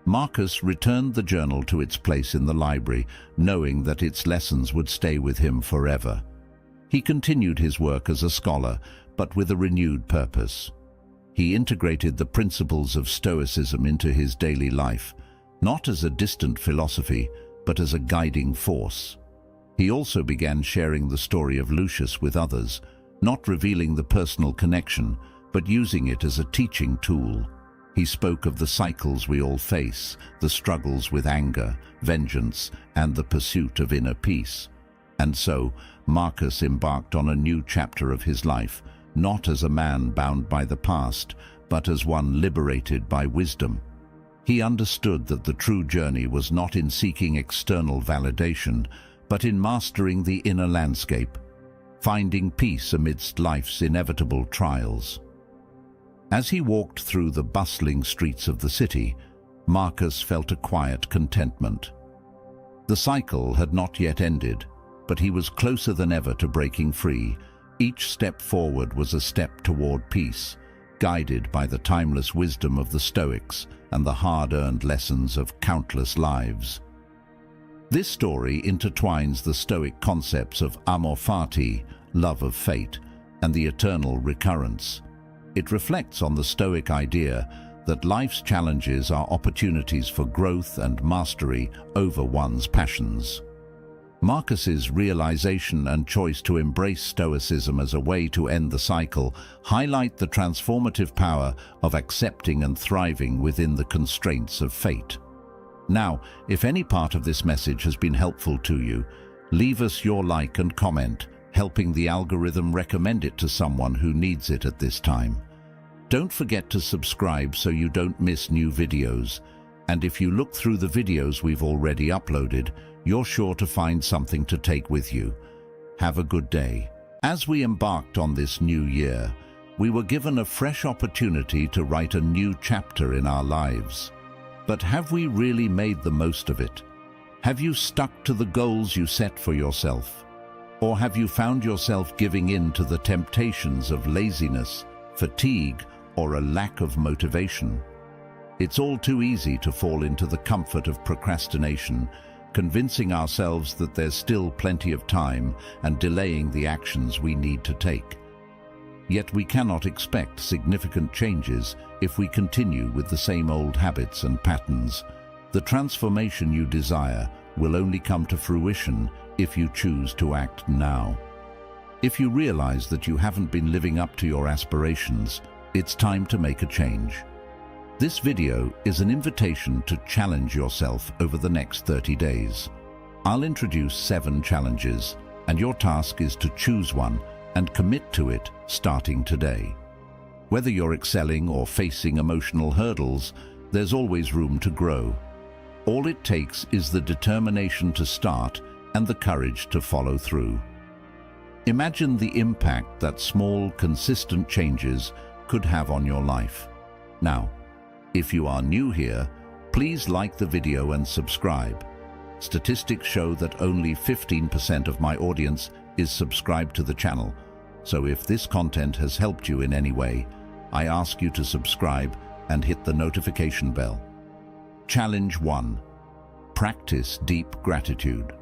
Marcus returned the journal to its place in the library, knowing that its lessons would stay with him forever. He continued his work as a scholar, but with a renewed purpose. He integrated the principles of Stoicism into his daily life, not as a distant philosophy, but as a guiding force. He also began sharing the story of Lucius with others, not revealing the personal connection, but using it as a teaching tool. He spoke of the cycles we all face, the struggles with anger, vengeance, and the pursuit of inner peace. And so, Marcus embarked on a new chapter of his life, not as a man bound by the past, but as one liberated by wisdom. He understood that the true journey was not in seeking external validation, but in mastering the inner landscape, finding peace amidst life's inevitable trials. As he walked through the bustling streets of the city, Marcus felt a quiet contentment. The cycle had not yet ended, but he was closer than ever to breaking free. Each step forward was a step toward peace, guided by the timeless wisdom of the Stoics and the hard-earned lessons of countless lives. This story intertwines the Stoic concepts of amor fati, love of fate, and the eternal recurrence. It reflects on the Stoic idea that life's challenges are opportunities for growth and mastery over one's passions. Marcus's realization and choice to embrace Stoicism as a way to end the cycle highlight the transformative power of accepting and thriving within the constraints of fate. Now, if any part of this message has been helpful to you, leave us your like and comment, helping the algorithm recommend it to someone who needs it at this time. Don't forget to subscribe so you don't miss new videos. And if you look through the videos we've already uploaded, you're sure to find something to take with you. Have a good day. As we embarked on this new year, we were given a fresh opportunity to write a new chapter in our lives. But have we really made the most of it? Have you stuck to the goals you set for yourself? Or have you found yourself giving in to the temptations of laziness, fatigue, or a lack of motivation? It's all too easy to fall into the comfort of procrastination, convincing ourselves that there's still plenty of time and delaying the actions we need to take. Yet we cannot expect significant changes if we continue with the same old habits and patterns. The transformation you desire will only come to fruition if you choose to act now. If you realize that you haven't been living up to your aspirations, it's time to make a change. This video is an invitation to challenge yourself over the next 30 days. I'll introduce 7 challenges, and your task is to choose one and commit to it starting today. Whether you're excelling or facing emotional hurdles, there's always room to grow. All it takes is the determination to start and the courage to follow through. Imagine the impact that small, consistent changes could have on your life. Now, if you are new here, please like the video and subscribe. Statistics show that only 15% of my audience is subscribed to the channel, so if this content has helped you in any way, I ask you to subscribe and hit the notification bell. Challenge 1. Practice deep gratitude.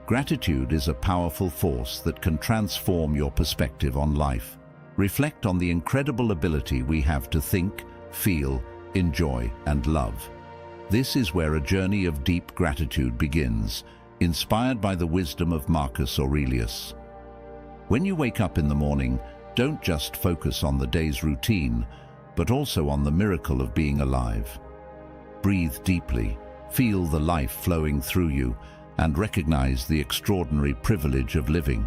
Gratitude is a powerful force that can transform your perspective on life. Reflect on the incredible ability we have to think, feel, enjoy, and love. This is where a journey of deep gratitude begins, inspired by the wisdom of Marcus Aurelius. When you wake up in the morning, don't just focus on the day's routine, but also on the miracle of being alive. Breathe deeply, feel the life flowing through you, and recognize the extraordinary privilege of living.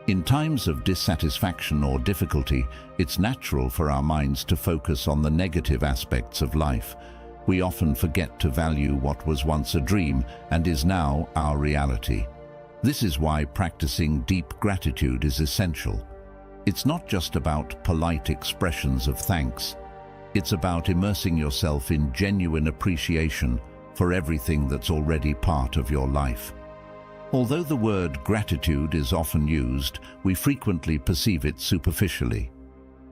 In times of dissatisfaction or difficulty, it's natural for our minds to focus on the negative aspects of life. We often forget to value what was once a dream and is now our reality. This is why practicing deep gratitude is essential. It's not just about polite expressions of thanks. It's about immersing yourself in genuine appreciation for everything that's already part of your life. Although the word gratitude is often used, we frequently perceive it superficially.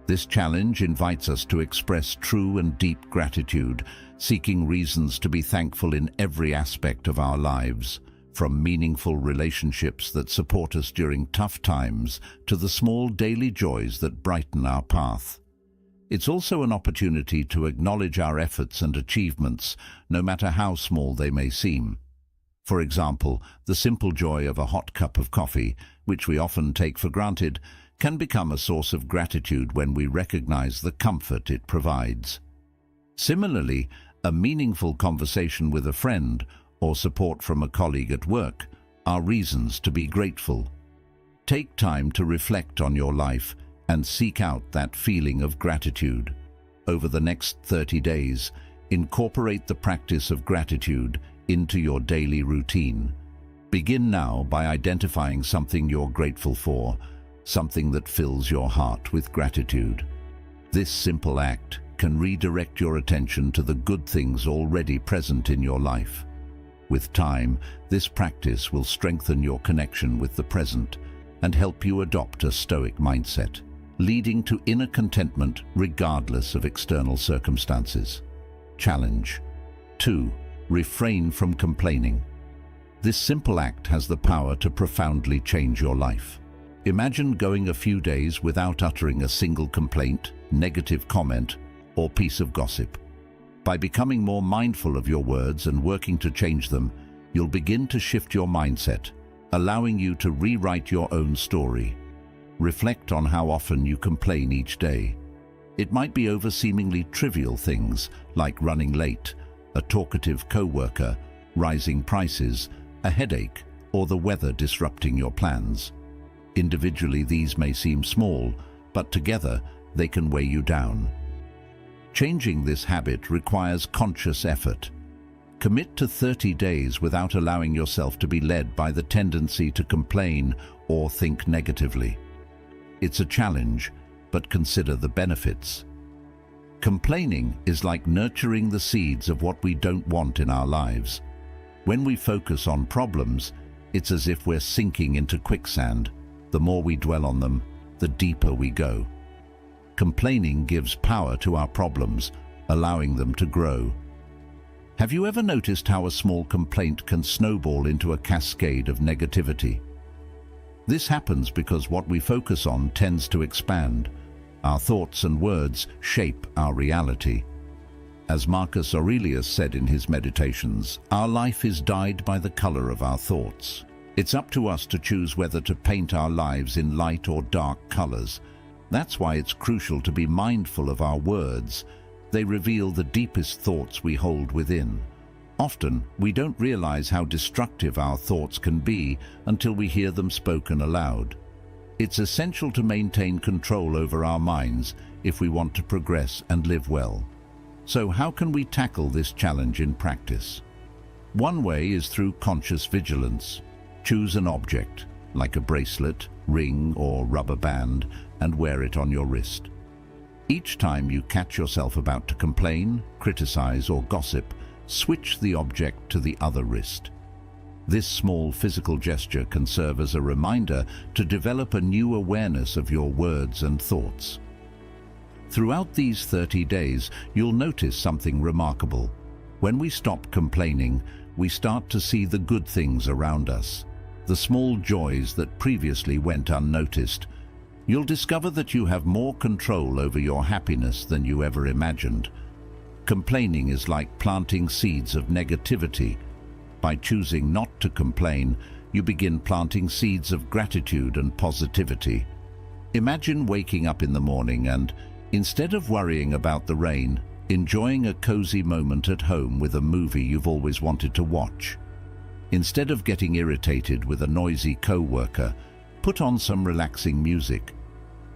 This challenge invites us to express true and deep gratitude, seeking reasons to be thankful in every aspect of our lives, from meaningful relationships that support us during tough times to the small daily joys that brighten our path. It's also an opportunity to acknowledge our efforts and achievements, no matter how small they may seem. For example, the simple joy of a hot cup of coffee, which we often take for granted, can become a source of gratitude when we recognize the comfort it provides. Similarly, a meaningful conversation with a friend or support from a colleague at work are reasons to be grateful. Take time to reflect on your life and seek out that feeling of gratitude. Over the next 30 days, incorporate the practice of gratitude into your daily routine. Begin now by identifying something you're grateful for, something that fills your heart with gratitude. This simple act can redirect your attention to the good things already present in your life. With time, this practice will strengthen your connection with the present and help you adopt a Stoic mindset, leading to inner contentment regardless of external circumstances. Challenge 2. Refrain from complaining. This simple act has the power to profoundly change your life. Imagine going a few days without uttering a single complaint, negative comment, or piece of gossip. By becoming more mindful of your words and working to change them, you'll begin to shift your mindset, allowing you to rewrite your own story. Reflect on how often you complain each day. It might be over seemingly trivial things like running late, a talkative co-worker, rising prices, a headache, or the weather disrupting your plans. Individually, these may seem small, but together they can weigh you down. Changing this habit requires conscious effort. Commit to 30 days without allowing yourself to be led by the tendency to complain or think negatively. It's a challenge, but consider the benefits. Complaining is like nurturing the seeds of what we don't want in our lives. When we focus on problems, it's as if we're sinking into quicksand. The more we dwell on them, the deeper we go. Complaining gives power to our problems, allowing them to grow. Have you ever noticed how a small complaint can snowball into a cascade of negativity? This happens because what we focus on tends to expand. Our thoughts and words shape our reality. As Marcus Aurelius said in his Meditations, our life is dyed by the color of our thoughts. It's up to us to choose whether to paint our lives in light or dark colors. That's why it's crucial to be mindful of our words. They reveal the deepest thoughts we hold within. Often, we don't realize how destructive our thoughts can be until we hear them spoken aloud. It's essential to maintain control over our minds if we want to progress and live well. So how can we tackle this challenge in practice? One way is through conscious vigilance. Choose an object, like a bracelet, ring or rubber band, and wear it on your wrist. Each time you catch yourself about to complain, criticize, or gossip, switch the object to the other wrist. This small physical gesture can serve as a reminder to develop a new awareness of your words and thoughts. Throughout these 30 days, you'll notice something remarkable. When we stop complaining, we start to see the good things around us, the small joys that previously went unnoticed. You'll discover that you have more control over your happiness than you ever imagined. Complaining is like planting seeds of negativity. By choosing not to complain, you begin planting seeds of gratitude and positivity. Imagine waking up in the morning and, instead of worrying about the rain, enjoying a cozy moment at home with a movie you've always wanted to watch. Instead of getting irritated with a noisy co-worker, put on some relaxing music.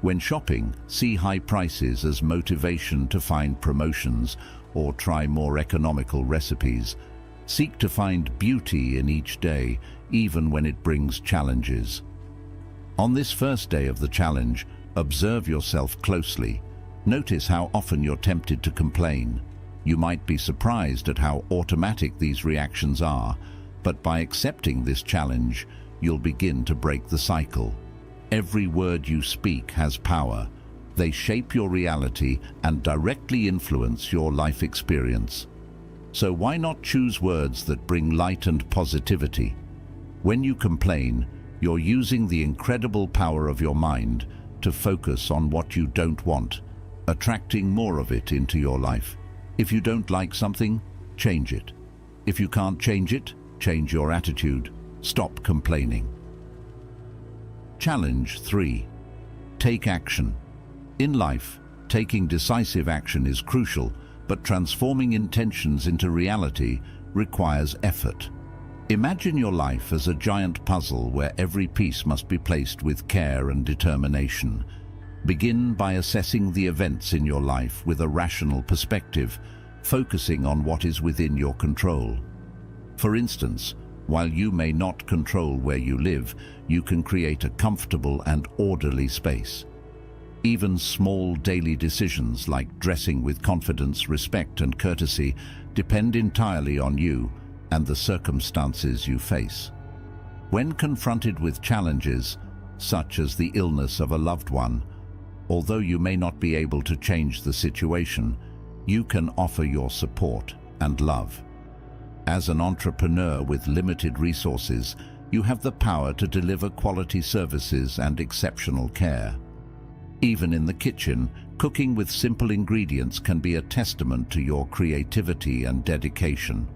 When shopping, see high prices as motivation to find promotions or try more economical recipes. Seek to find beauty in each day, even when it brings challenges. On this first day of the challenge, observe yourself closely. Notice how often you're tempted to complain. You might be surprised at how automatic these reactions are, but by accepting this challenge, you'll begin to break the cycle. Every word you speak has power. They shape your reality and directly influence your life experience. So why not choose words that bring light and positivity? When you complain, you're using the incredible power of your mind to focus on what you don't want, attracting more of it into your life. If you don't like something, change it. If you can't change it, change your attitude. Stop complaining. Challenge 3. Take action. In life, taking decisive action is crucial, but transforming intentions into reality requires effort. Imagine your life as a giant puzzle where every piece must be placed with care and determination. Begin by assessing the events in your life with a rational perspective, focusing on what is within your control. For instance, while you may not control where you live, you can create a comfortable and orderly space. Even small daily decisions like dressing with confidence, respect, and courtesy depend entirely on you and the circumstances you face. When confronted with challenges, such as the illness of a loved one, although you may not be able to change the situation, you can offer your support and love. As an entrepreneur with limited resources, you have the power to deliver quality services and exceptional care. Even in the kitchen, cooking with simple ingredients can be a testament to your creativity and dedication.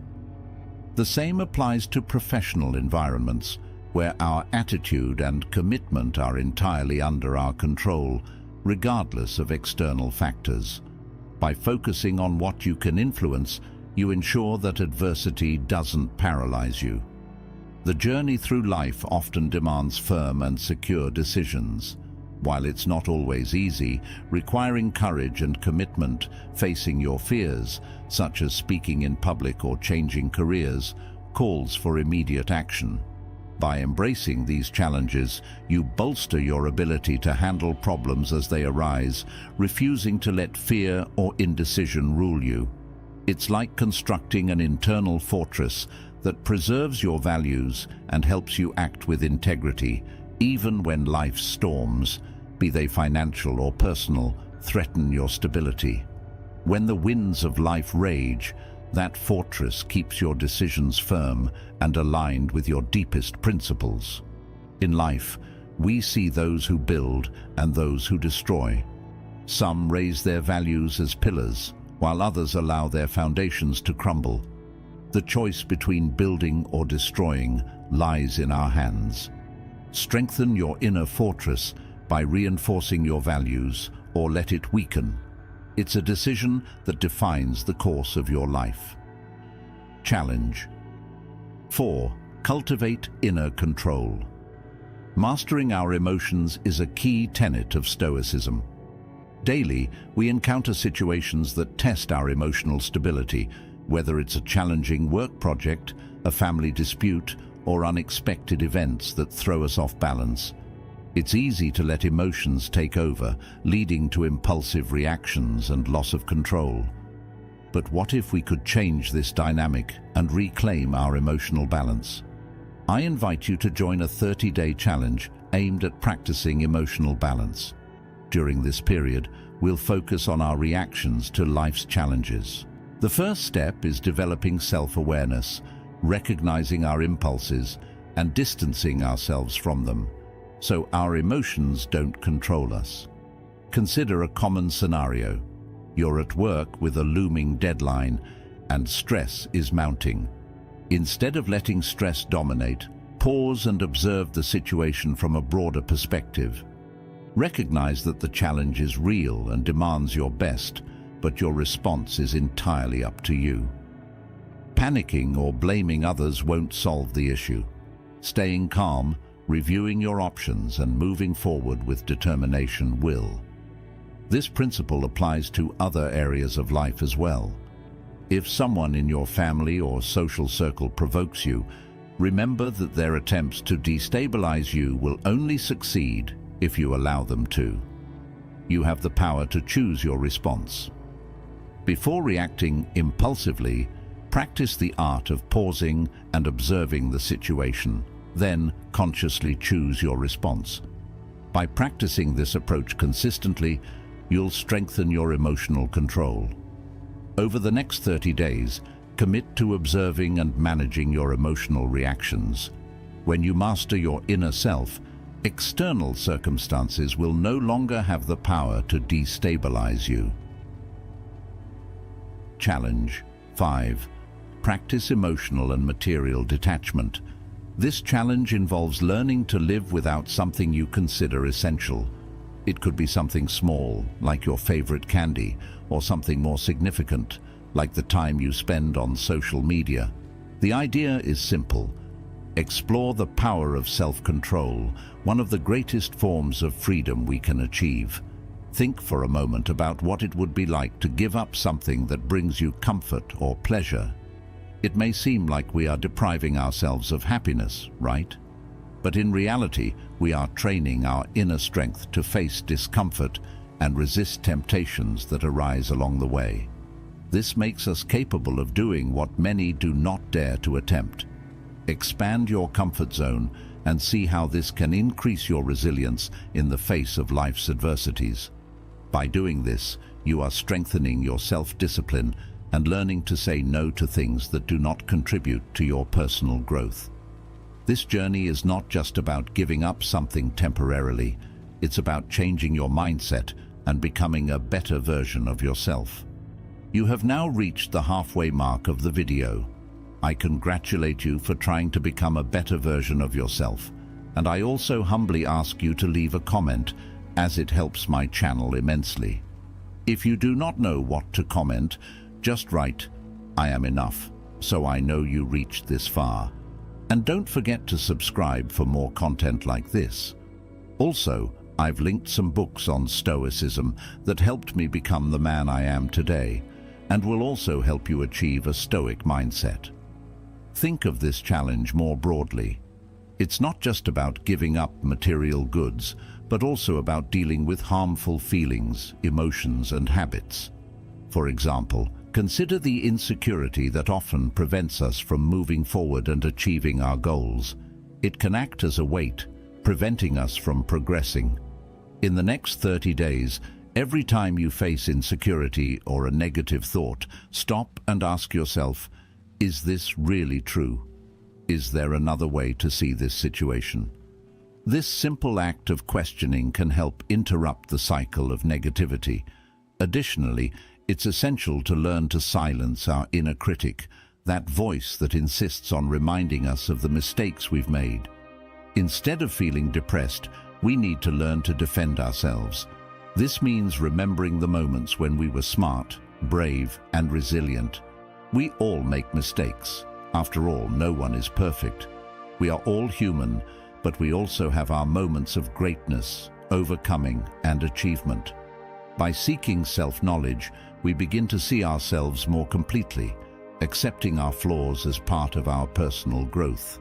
The same applies to professional environments, where our attitude and commitment are entirely under our control, regardless of external factors. By focusing on what you can influence, you ensure that adversity doesn't paralyze you. The journey through life often demands firm and secure decisions. While it's not always easy, requiring courage and commitment, facing your fears, such as speaking in public or changing careers, calls for immediate action. By embracing these challenges, you bolster your ability to handle problems as they arise, refusing to let fear or indecision rule you. It's like constructing an internal fortress that preserves your values and helps you act with integrity, even when life's storms, be they financial or personal, threaten your stability. When the winds of life rage, that fortress keeps your decisions firm and aligned with your deepest principles. In life, we see those who build and those who destroy. Some raise their values as pillars, while others allow their foundations to crumble. The choice between building or destroying lies in our hands. Strengthen your inner fortress by reinforcing your values, or let it weaken. It's a decision that defines the course of your life. Challenge 4. Cultivate inner control. Mastering our emotions is a key tenet of Stoicism. Daily, we encounter situations that test our emotional stability, whether it's a challenging work project, a family dispute, or unexpected events that throw us off balance. It's easy to let emotions take over, leading to impulsive reactions and loss of control. But what if we could change this dynamic and reclaim our emotional balance? I invite you to join a 30-day challenge aimed at practicing emotional balance. During this period, we'll focus on our reactions to life's challenges. The first step is developing self-awareness, recognizing our impulses and distancing ourselves from them, so our emotions don't control us. Consider a common scenario. You're at work with a looming deadline and stress is mounting. Instead of letting stress dominate, pause and observe the situation from a broader perspective. Recognize that the challenge is real and demands your best, but your response is entirely up to you. Panicking or blaming others won't solve the issue. Staying calm, reviewing your options and moving forward with determination will. This principle applies to other areas of life as well. If someone in your family or social circle provokes you, remember that their attempts to destabilize you will only succeed if you allow them to. You have the power to choose your response. Before reacting impulsively, practice the art of pausing and observing the situation. Then consciously choose your response. By practicing this approach consistently, you'll strengthen your emotional control. Over the next 30 days, commit to observing and managing your emotional reactions. When you master your inner self, external circumstances will no longer have the power to destabilize you. Challenge 5. Practice emotional and material detachment. This challenge involves learning to live without something you consider essential. It could be something small, like your favorite candy, or something more significant, like the time you spend on social media. The idea is simple. Explore the power of self-control, one of the greatest forms of freedom we can achieve. Think for a moment about what it would be like to give up something that brings you comfort or pleasure. It may seem like we are depriving ourselves of happiness, right? But in reality, we are training our inner strength to face discomfort and resist temptations that arise along the way. This makes us capable of doing what many do not dare to attempt. Expand your comfort zone and see how this can increase your resilience in the face of life's adversities. By doing this, you are strengthening your self-discipline and learning to say no to things that do not contribute to your personal growth. This journey is not just about giving up something temporarily, it's about changing your mindset and becoming a better version of yourself. You have now reached the halfway mark of the video. I congratulate you for trying to become a better version of yourself, and I also humbly ask you to leave a comment, as it helps my channel immensely. If you do not know what to comment, just write, "I am enough," so I know you reached this far. And don't forget to subscribe for more content like this. Also, I've linked some books on Stoicism that helped me become the man I am today, and will also help you achieve a Stoic mindset. Think of this challenge more broadly. It's not just about giving up material goods, but also about dealing with harmful feelings, emotions, and habits. For example, consider the insecurity that often prevents us from moving forward and achieving our goals. It can act as a weight, preventing us from progressing. In the next 30 days, every time you face insecurity or a negative thought, stop and ask yourself, is this really true? Is there another way to see this situation? This simple act of questioning can help interrupt the cycle of negativity. Additionally, it's essential to learn to silence our inner critic, that voice that insists on reminding us of the mistakes we've made. Instead of feeling depressed, we need to learn to defend ourselves. This means remembering the moments when we were smart, brave, and resilient. We all make mistakes. After all, no one is perfect. We are all human, but we also have our moments of greatness, overcoming, and achievement. By seeking self-knowledge, we begin to see ourselves more completely, accepting our flaws as part of our personal growth.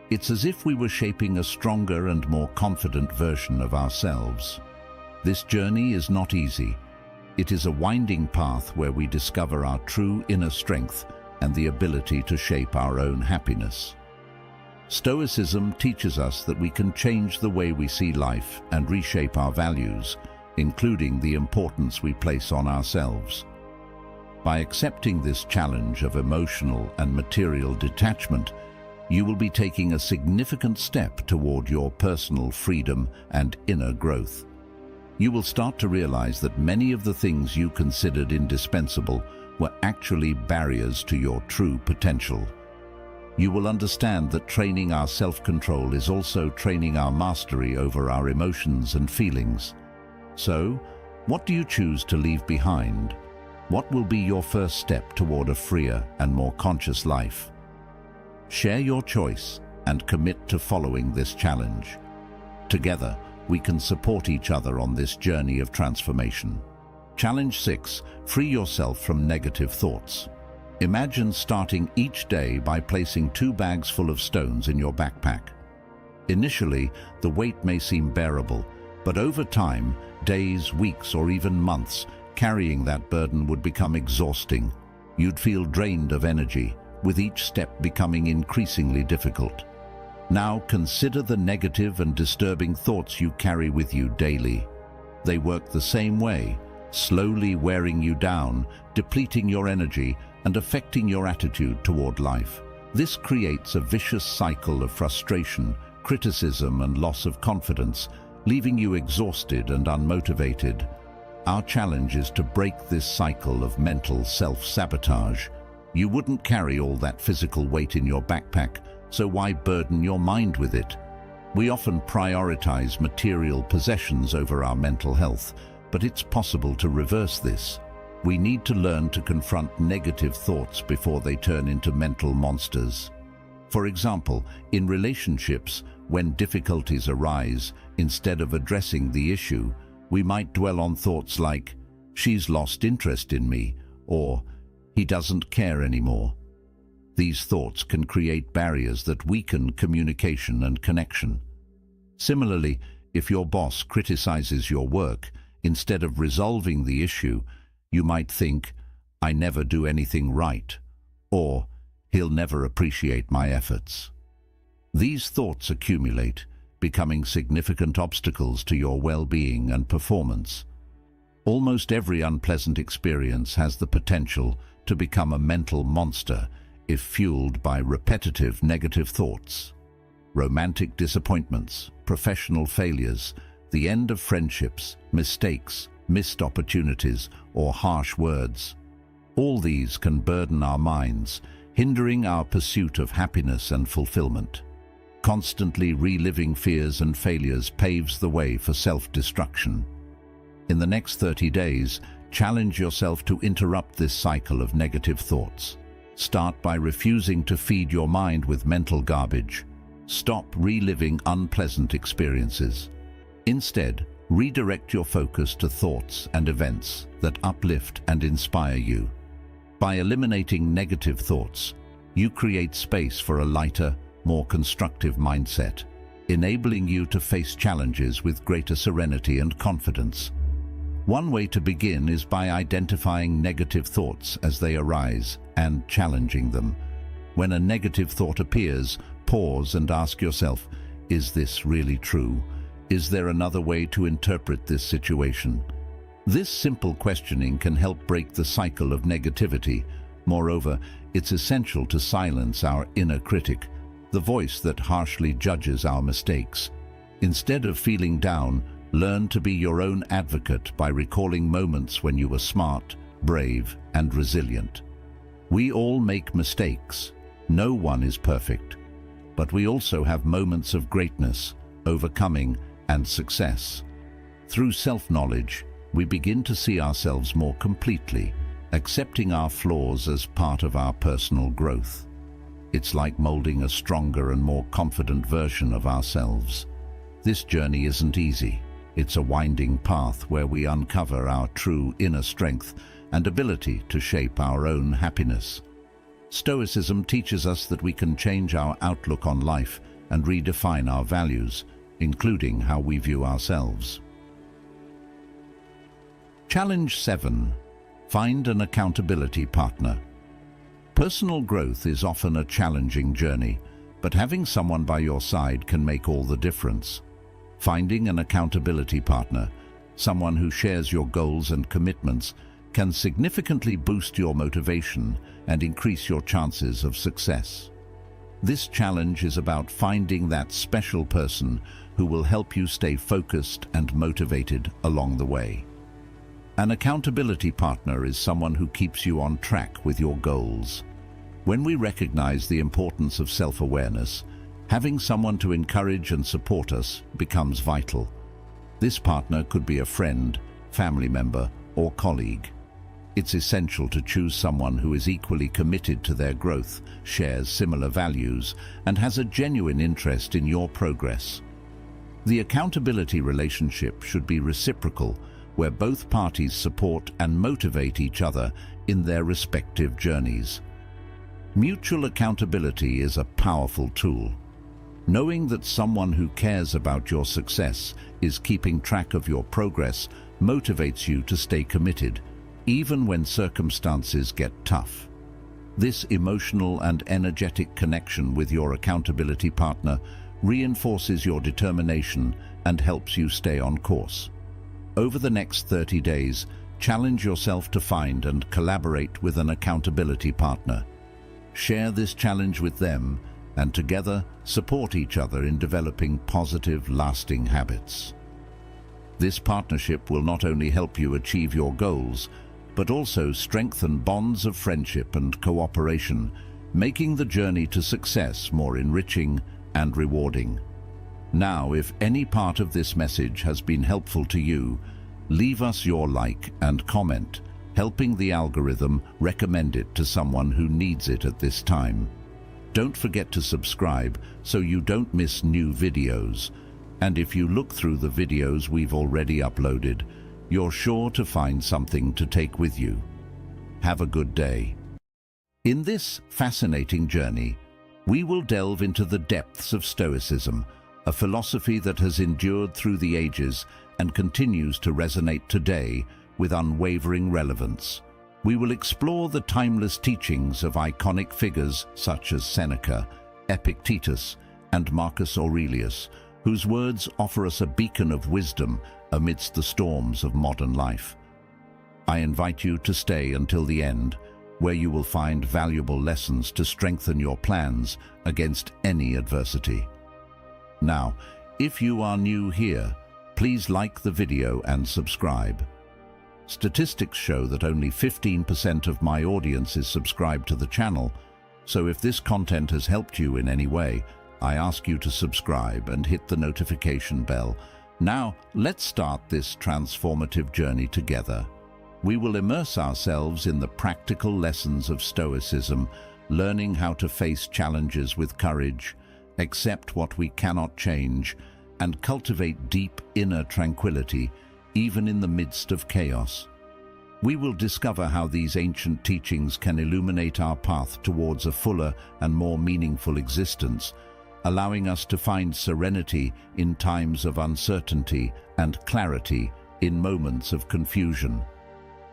It's as if we were shaping a stronger and more confident version of ourselves. This journey is not easy. It is a winding path where we discover our true inner strength and the ability to shape our own happiness. Stoicism teaches us that we can change the way we see life and reshape our values, including the importance we place on ourselves. By accepting this challenge of emotional and material detachment, you will be taking a significant step toward your personal freedom and inner growth. You will start to realize that many of the things you considered indispensable were actually barriers to your true potential. You will understand that training our self-control is also training our mastery over our emotions and feelings. So, what do you choose to leave behind? What will be your first step toward a freer and more conscious life? Share your choice and commit to following this challenge. Together, we can support each other on this journey of transformation. Challenge 6. Free yourself from negative thoughts. Imagine starting each day by placing 2 bags full of stones in your backpack. Initially, the weight may seem bearable, but over time, days, weeks, or even months, carrying that burden would become exhausting. You'd feel drained of energy, with each step becoming increasingly difficult. Now consider the negative and disturbing thoughts you carry with you daily. They work the same way, slowly wearing you down, depleting your energy, and affecting your attitude toward life. This creates a vicious cycle of frustration, criticism, and loss of confidence, leaving you exhausted and unmotivated. Our challenge is to break this cycle of mental self-sabotage. You wouldn't carry all that physical weight in your backpack, so why burden your mind with it? We often prioritize material possessions over our mental health, but it's possible to reverse this. We need to learn to confront negative thoughts before they turn into mental monsters. For example, in relationships, when difficulties arise, instead of addressing the issue, we might dwell on thoughts like, "She's lost interest in me," or "He doesn't care anymore." These thoughts can create barriers that weaken communication and connection. Similarly, if your boss criticizes your work, instead of resolving the issue, you might think, "I never do anything right," or "He'll never appreciate my efforts." These thoughts accumulate, becoming significant obstacles to your well-being and performance. Almost every unpleasant experience has the potential to become a mental monster if fueled by repetitive negative thoughts. Romantic disappointments, professional failures, the end of friendships, mistakes, missed opportunities, or harsh words. All these can burden our minds, hindering our pursuit of happiness and fulfillment. Constantly reliving fears and failures paves the way for self-destruction. In the next 30 days, challenge yourself to interrupt this cycle of negative thoughts. Start by refusing to feed your mind with mental garbage. Stop reliving unpleasant experiences. Instead, redirect your focus to thoughts and events that uplift and inspire you. By eliminating negative thoughts, you create space for a lighter, more constructive mindset, enabling you to face challenges with greater serenity and confidence. One way to begin is by identifying negative thoughts as they arise and challenging them. When a negative thought appears, pause and ask yourself, "Is this really true? Is there another way to interpret this situation?" This simple questioning can help break the cycle of negativity. Moreover, it's essential to silence our inner critic, the voice that harshly judges our mistakes. Instead of feeling down, learn to be your own advocate by recalling moments when you were smart, brave, and resilient. We all make mistakes. No one is perfect. But we also have moments of greatness, overcoming, and success. Through self-knowledge, we begin to see ourselves more completely, accepting our flaws as part of our personal growth. It's like molding a stronger and more confident version of ourselves. This journey isn't easy. It's a winding path where we uncover our true inner strength and ability to shape our own happiness. Stoicism teaches us that we can change our outlook on life and redefine our values, including how we view ourselves. Challenge 7. Find an accountability partner. Personal growth is often a challenging journey, but having someone by your side can make all the difference. Finding an accountability partner, someone who shares your goals and commitments, can significantly boost your motivation and increase your chances of success. This challenge is about finding that special person who will help you stay focused and motivated along the way. An accountability partner is someone who keeps you on track with your goals. When we recognize the importance of self-awareness, having someone to encourage and support us becomes vital. This partner could be a friend, family member, or colleague. It's essential to choose someone who is equally committed to their growth, shares similar values, and has a genuine interest in your progress. The accountability relationship should be reciprocal, where both parties support and motivate each other in their respective journeys. Mutual accountability is a powerful tool. Knowing that someone who cares about your success is keeping track of your progress motivates you to stay committed, even when circumstances get tough. This emotional and energetic connection with your accountability partner reinforces your determination and helps you stay on course. Over the next 30 days, challenge yourself to find and collaborate with an accountability partner. Share this challenge with them, and together support each other in developing positive, lasting habits. This partnership will not only help you achieve your goals, but also strengthen bonds of friendship and cooperation, making the journey to success more enriching and rewarding. Now, if any part of this message has been helpful to you, leave us your like and comment, helping the algorithm recommend it to someone who needs it at this time. Don't forget to subscribe so you don't miss new videos. And if you look through the videos we've already uploaded, you're sure to find something to take with you. Have a good day. In this fascinating journey, we will delve into the depths of Stoicism, a philosophy that has endured through the ages and continues to resonate today with unwavering relevance. We will explore the timeless teachings of iconic figures such as Seneca, Epictetus, and Marcus Aurelius, whose words offer us a beacon of wisdom amidst the storms of modern life. I invite you to stay until the end, where you will find valuable lessons to strengthen your plans against any adversity. Now, if you are new here, please like the video and subscribe. Statistics show that only 15% of my audience is subscribed to the channel, so if this content has helped you in any way, I ask you to subscribe and hit the notification bell. Now, let's start this transformative journey together. We will immerse ourselves in the practical lessons of Stoicism, learning how to face challenges with courage, accept what we cannot change, and cultivate deep inner tranquility, even in the midst of chaos. We will discover how these ancient teachings can illuminate our path towards a fuller and more meaningful existence, allowing us to find serenity in times of uncertainty and clarity in moments of confusion.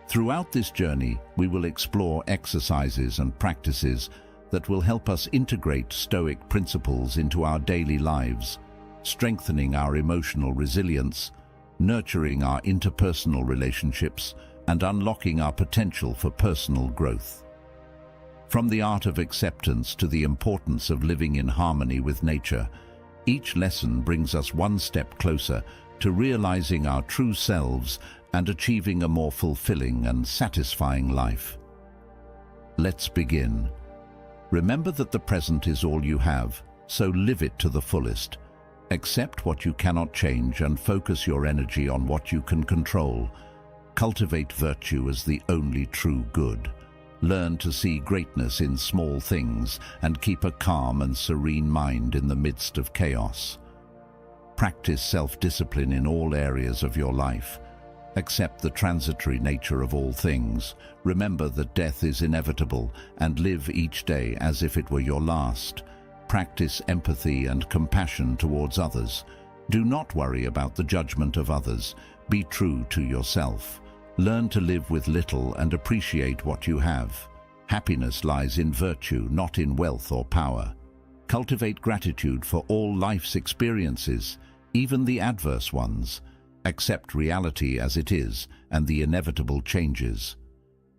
Throughout this journey, we will explore exercises and practices that will help us integrate Stoic principles into our daily lives, strengthening our emotional resilience, nurturing our interpersonal relationships, and unlocking our potential for personal growth. From the art of acceptance to the importance of living in harmony with nature, each lesson brings us one step closer to realizing our true selves and achieving a more fulfilling and satisfying life. Let's begin. Remember that the present is all you have, so live it to the fullest. Accept what you cannot change and focus your energy on what you can control. Cultivate virtue as the only true good. Learn to see greatness in small things and keep a calm and serene mind in the midst of chaos. Practice self-discipline in all areas of your life. Accept the transitory nature of all things. Remember that death is inevitable and live each day as if it were your last. practice empathy and compassion towards others. Do not worry about the judgment of others. Be true to yourself. Learn to live with little and appreciate what you have. Happiness lies in virtue, not in wealth or power. Cultivate gratitude for all life's experiences, even the adverse ones. Accept reality as it is and the inevitable changes.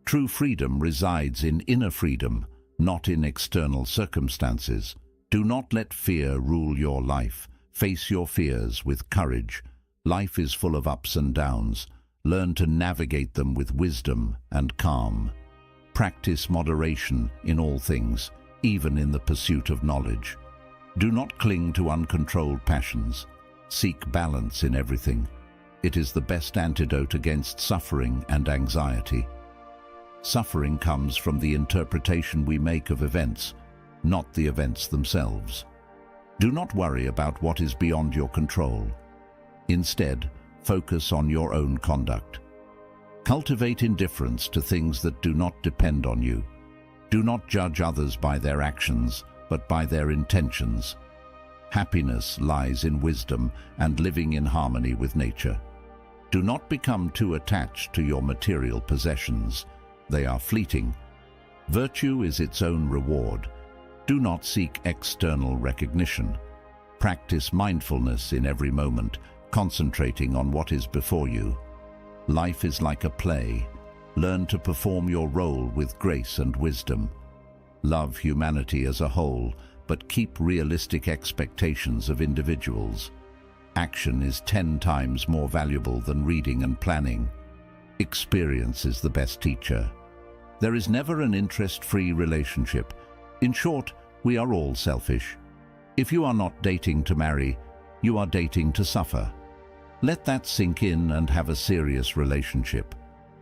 True freedom resides in inner freedom, not in external circumstances. Do not let fear rule your life. Face your fears with courage. Life is full of ups and downs. Learn to navigate them with wisdom and calm. Practice moderation in all things, even in the pursuit of knowledge. Do not cling to uncontrolled passions. Seek balance in everything. It is the best antidote against suffering and anxiety. Suffering comes from the interpretation we make of events, not the events themselves. Do not worry about what is beyond your control. Instead, focus on your own conduct. Cultivate indifference to things that do not depend on you. Do not judge others by their actions, but by their intentions. Happiness lies in wisdom and living in harmony with nature. Do not become too attached to your material possessions. They are fleeting. Virtue is its own reward. Do not seek external recognition. Practice mindfulness in every moment, concentrating on what is before you. Life is like a play. Learn to perform your role with grace and wisdom. Love humanity as a whole, but keep realistic expectations of individuals. Action is 10 times more valuable than reading and planning. Experience is the best teacher. There is never an interest-free relationship. In short, we are all selfish. If you are not dating to marry, you are dating to suffer. Let that sink in and have a serious relationship.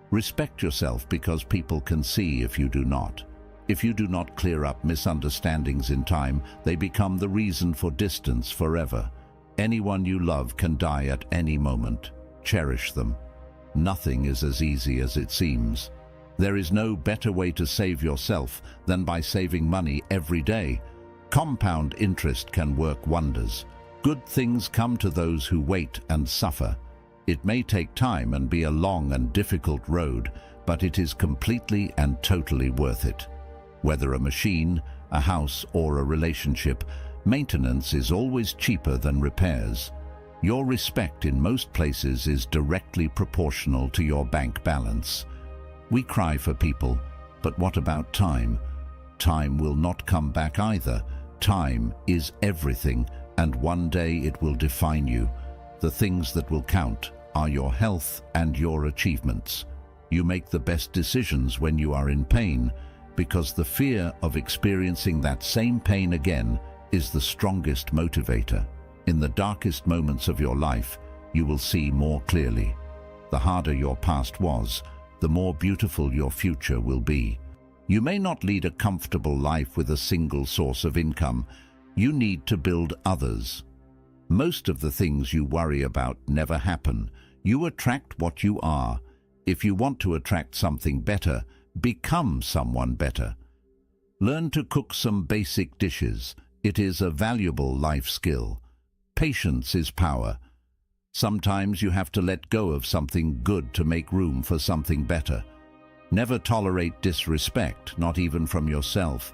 Respect yourself because people can see if you do not. If you do not clear up misunderstandings in time, they become the reason for distance forever. Anyone you love can die at any moment. Cherish them. Nothing is as easy as it seems. There is no better way to save yourself than by saving money every day. Compound interest can work wonders. Good things come to those who wait and suffer. It may take time and be a long and difficult road, but it is completely and totally worth it. Whether a machine, a house, or a relationship, maintenance is always cheaper than repairs. Your respect in most places is directly proportional to your bank balance. We cry for people, but what about time? Time will not come back either. Time is everything, and one day it will define you. The things that will count are your health and your achievements. You make the best decisions when you are in pain, because the fear of experiencing that same pain again is the strongest motivator. In the darkest moments of your life, you will see more clearly. The harder your past was, the more beautiful your future will be. You may not lead a comfortable life with a single source of income. You need to build others. Most of the things you worry about never happen. You attract what you are. If you want to attract something better, become someone better. Learn to cook some basic dishes. It is a valuable life skill. Patience is power. Sometimes you have to let go of something good to make room for something better. Never tolerate disrespect, not even from yourself.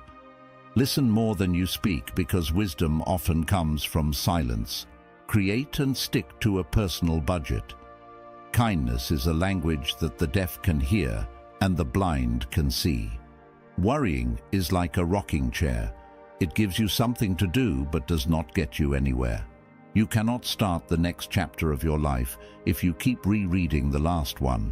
Listen more than you speak, because wisdom often comes from silence. Create and stick to a personal budget. Kindness is a language that the deaf can hear and the blind can see. Worrying is like a rocking chair. It gives you something to do but does not get you anywhere. You cannot start the next chapter of your life if you keep rereading the last one.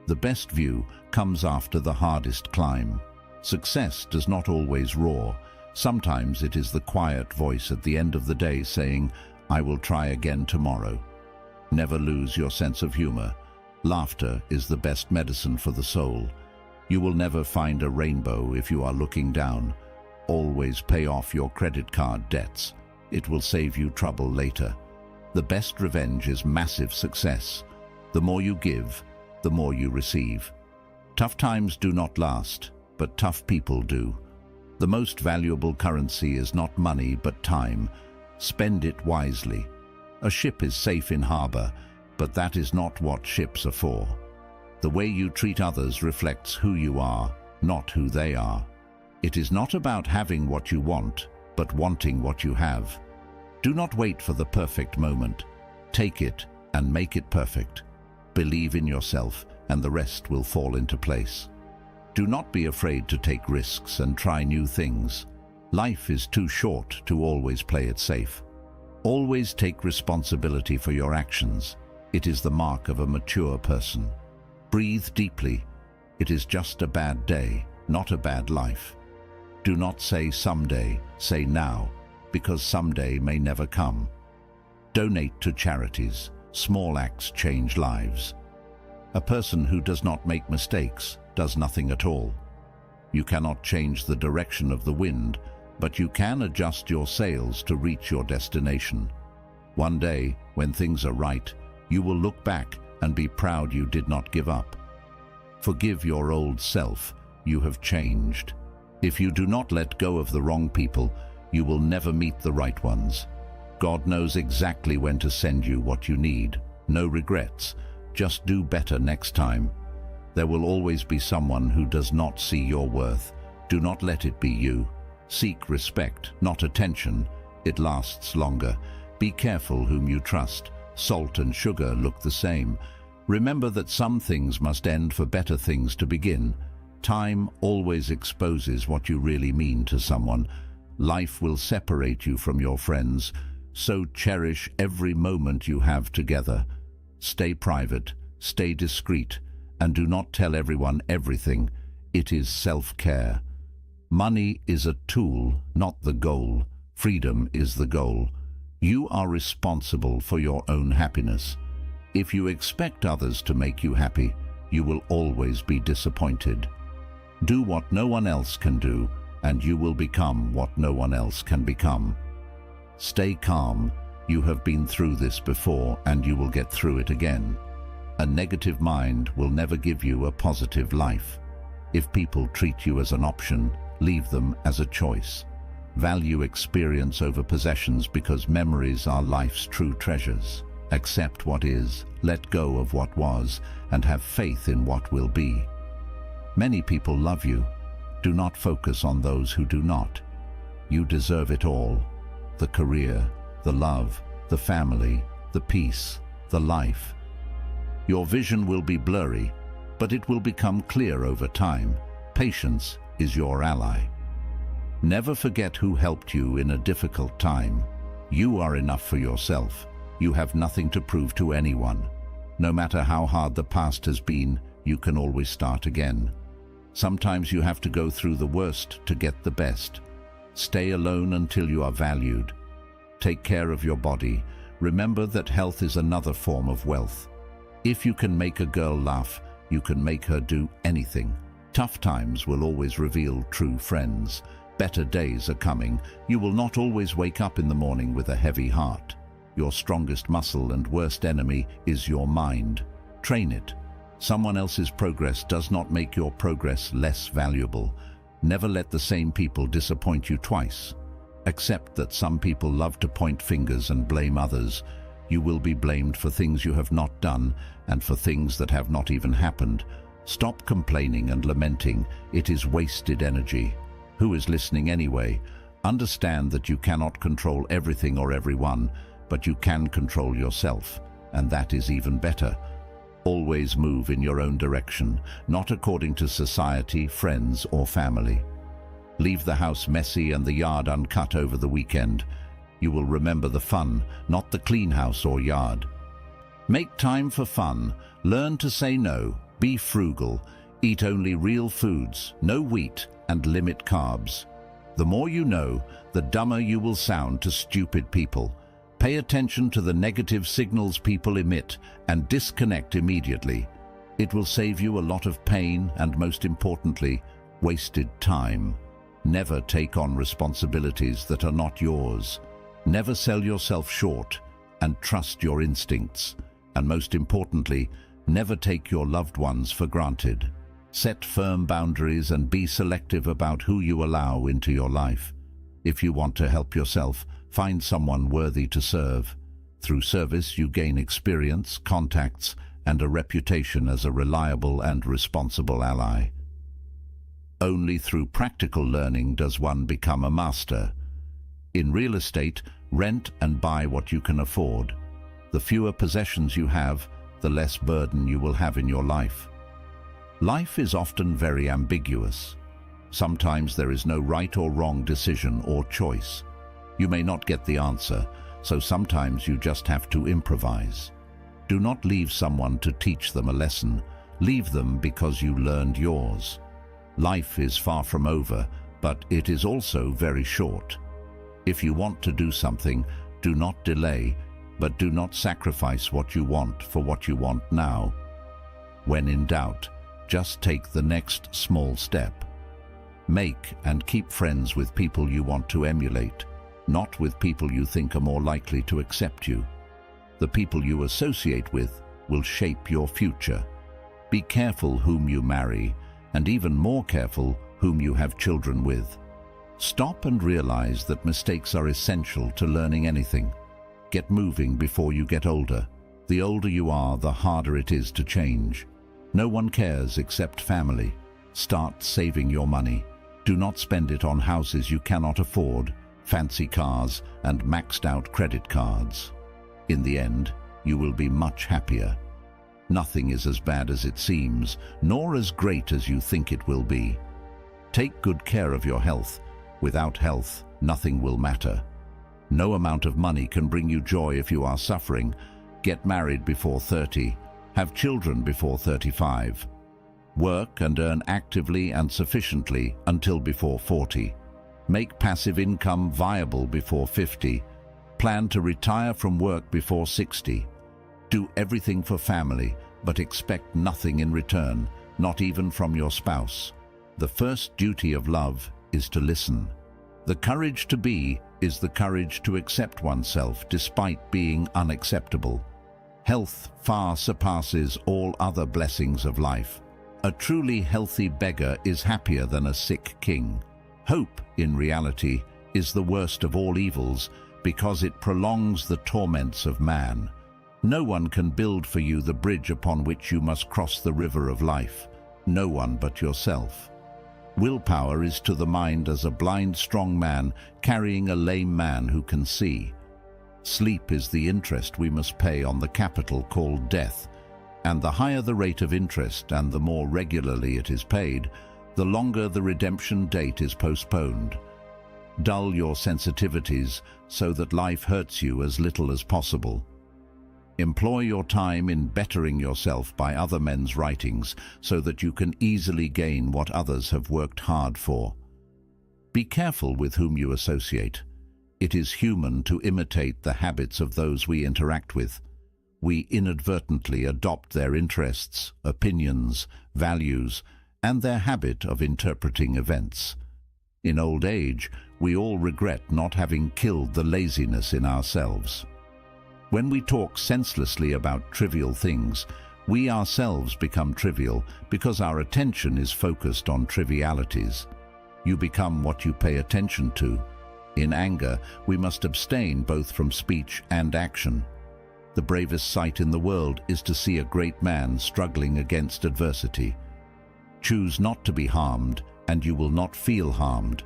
The best view comes after the hardest climb. Success does not always roar. Sometimes it is the quiet voice at the end of the day saying, "I will try again tomorrow." Never lose your sense of humor. Laughter is the best medicine for the soul. You will never find a rainbow if you are looking down. Always pay off your credit card debts. It will save you trouble later. The best revenge is massive success. The more you give, the more you receive. Tough times do not last, but tough people do. The most valuable currency is not money but time. Spend it wisely. A ship is safe in harbor, but that is not what ships are for. The way you treat others reflects who you are, not who they are. It is not about having what you want, but wanting what you have. Do not wait for the perfect moment. Take it and make it perfect. Believe in yourself, and the rest will fall into place. Do not be afraid to take risks and try new things. Life is too short to always play it safe. Always take responsibility for your actions. It is the mark of a mature person. Breathe deeply. It is just a bad day, not a bad life. Do not say someday, say now, because someday may never come. Donate to charities. Small acts change lives. A person who does not make mistakes does nothing at all. You cannot change the direction of the wind, but you can adjust your sails to reach your destination. One day, when things are right, you will look back and be proud you did not give up. Forgive your old self. You have changed. If you do not let go of the wrong people, you will never meet the right ones. God knows exactly when to send you what you need. No regrets. Just do better next time. There will always be someone who does not see your worth. Do not let it be you. Seek respect, not attention. It lasts longer. Be careful whom you trust. Salt and sugar look the same. Remember that some things must end for better things to begin. Time always exposes what you really mean to someone. Life will separate you from your friends, so cherish every moment you have together. Stay private, stay discreet, and do not tell everyone everything. It is self-care. Money is a tool, not the goal. Freedom is the goal. You are responsible for your own happiness. If you expect others to make you happy, you will always be disappointed. Do what no one else can do, and you will become what no one else can become. Stay calm. You have been through this before, and you will get through it again. A negative mind will never give you a positive life. If people treat you as an option, leave them as a choice. Value experience over possessions because memories are life's true treasures. Accept what is, let go of what was, and have faith in what will be. Many people love you. Do not focus on those who do not. You deserve it all. The career, the love, the family, the peace, the life. Your vision will be blurry, but it will become clear over time. Patience is your ally. Never forget who helped you in a difficult time. You are enough for yourself. You have nothing to prove to anyone. No matter how hard the past has been, you can always start again. Sometimes you have to go through the worst to get the best. Stay alone until you are valued. Take care of your body. Remember that health is another form of wealth. If you can make a girl laugh, you can make her do anything. Tough times will always reveal true friends. Better days are coming. You will not always wake up in the morning with a heavy heart. Your strongest muscle and worst enemy is your mind. Train it. Someone else's progress does not make your progress less valuable. Never let the same people disappoint you twice. Accept that some people love to point fingers and blame others. You will be blamed for things you have not done and for things that have not even happened. Stop complaining and lamenting. It is wasted energy. Who is listening anyway? Understand that you cannot control everything or everyone, but you can control yourself, and that is even better. Always move in your own direction, not according to society, friends, or family. Leave the house messy and the yard uncut over the weekend. You will remember the fun, not the clean house or yard. Make time for fun. Learn to say no. Be frugal. Eat only real foods, no wheat, and limit carbs. The more you know, the dumber you will sound to stupid people. Pay attention to the negative signals people emit and disconnect immediately. It will save you a lot of pain and, most importantly, wasted time. Never take on responsibilities that are not yours. Never sell yourself short, and trust your instincts. And most importantly, never take your loved ones for granted. Set firm boundaries and be selective about who you allow into your life. If you want to help yourself, find someone worthy to serve. Through service, you gain experience, contacts, and a reputation as a reliable and responsible ally. Only through practical learning does one become a master. In real estate, rent and buy what you can afford. The fewer possessions you have, the less burden you will have in your life. Life is often very ambiguous. Sometimes there is no right or wrong decision or choice. You may not get the answer, so sometimes you just have to improvise. Do not leave someone to teach them a lesson. Leave them because you learned yours. Life is far from over, but it is also very short. If you want to do something, do not delay, but do not sacrifice what you want for what you want now. When in doubt, just take the next small step. Make and keep friends with people you want to emulate, not with people you think are more likely to accept you. The people you associate with will shape your future. Be careful whom you marry, and even more careful whom you have children with. Stop and realize that mistakes are essential to learning anything. Get moving before you get older. The older you are, the harder it is to change. No one cares except family. Start saving your money. Do not spend it on houses you cannot afford, fancy cars, and maxed out credit cards. In the end, you will be much happier. Nothing is as bad as it seems, nor as great as you think it will be. Take good care of your health. Without health, nothing will matter. No amount of money can bring you joy if you are suffering. Get married before 30. Have children before 35. Work and earn actively and sufficiently until before 40. Make passive income viable before 50. Plan to retire from work before 60. Do everything for family, but expect nothing in return, not even from your spouse. The first duty of love is to listen. The courage to be is the courage to accept oneself despite being unacceptable. Health far surpasses all other blessings of life. A truly healthy beggar is happier than a sick king. Hope, in reality, is the worst of all evils because it prolongs the torments of man. No one can build for you the bridge upon which you must cross the river of life. No one but yourself. Willpower is to the mind as a blind strong man carrying a lame man who can see. Sleep is the interest we must pay on the capital called death, and the higher the rate of interest and the more regularly it is paid, the longer the redemption date is postponed. Dull your sensitivities so that life hurts you as little as possible. Employ your time in bettering yourself by other men's writings so that you can easily gain what others have worked hard for. Be careful with whom you associate. It is human to imitate the habits of those we interact with. We inadvertently adopt their interests, opinions, values, and their habit of interpreting events. In old age, we all regret not having killed the laziness in ourselves. When we talk senselessly about trivial things, we ourselves become trivial because our attention is focused on trivialities. You become what you pay attention to. In anger, we must abstain both from speech and action. The bravest sight in the world is to see a great man struggling against adversity. Choose not to be harmed, and you will not feel harmed.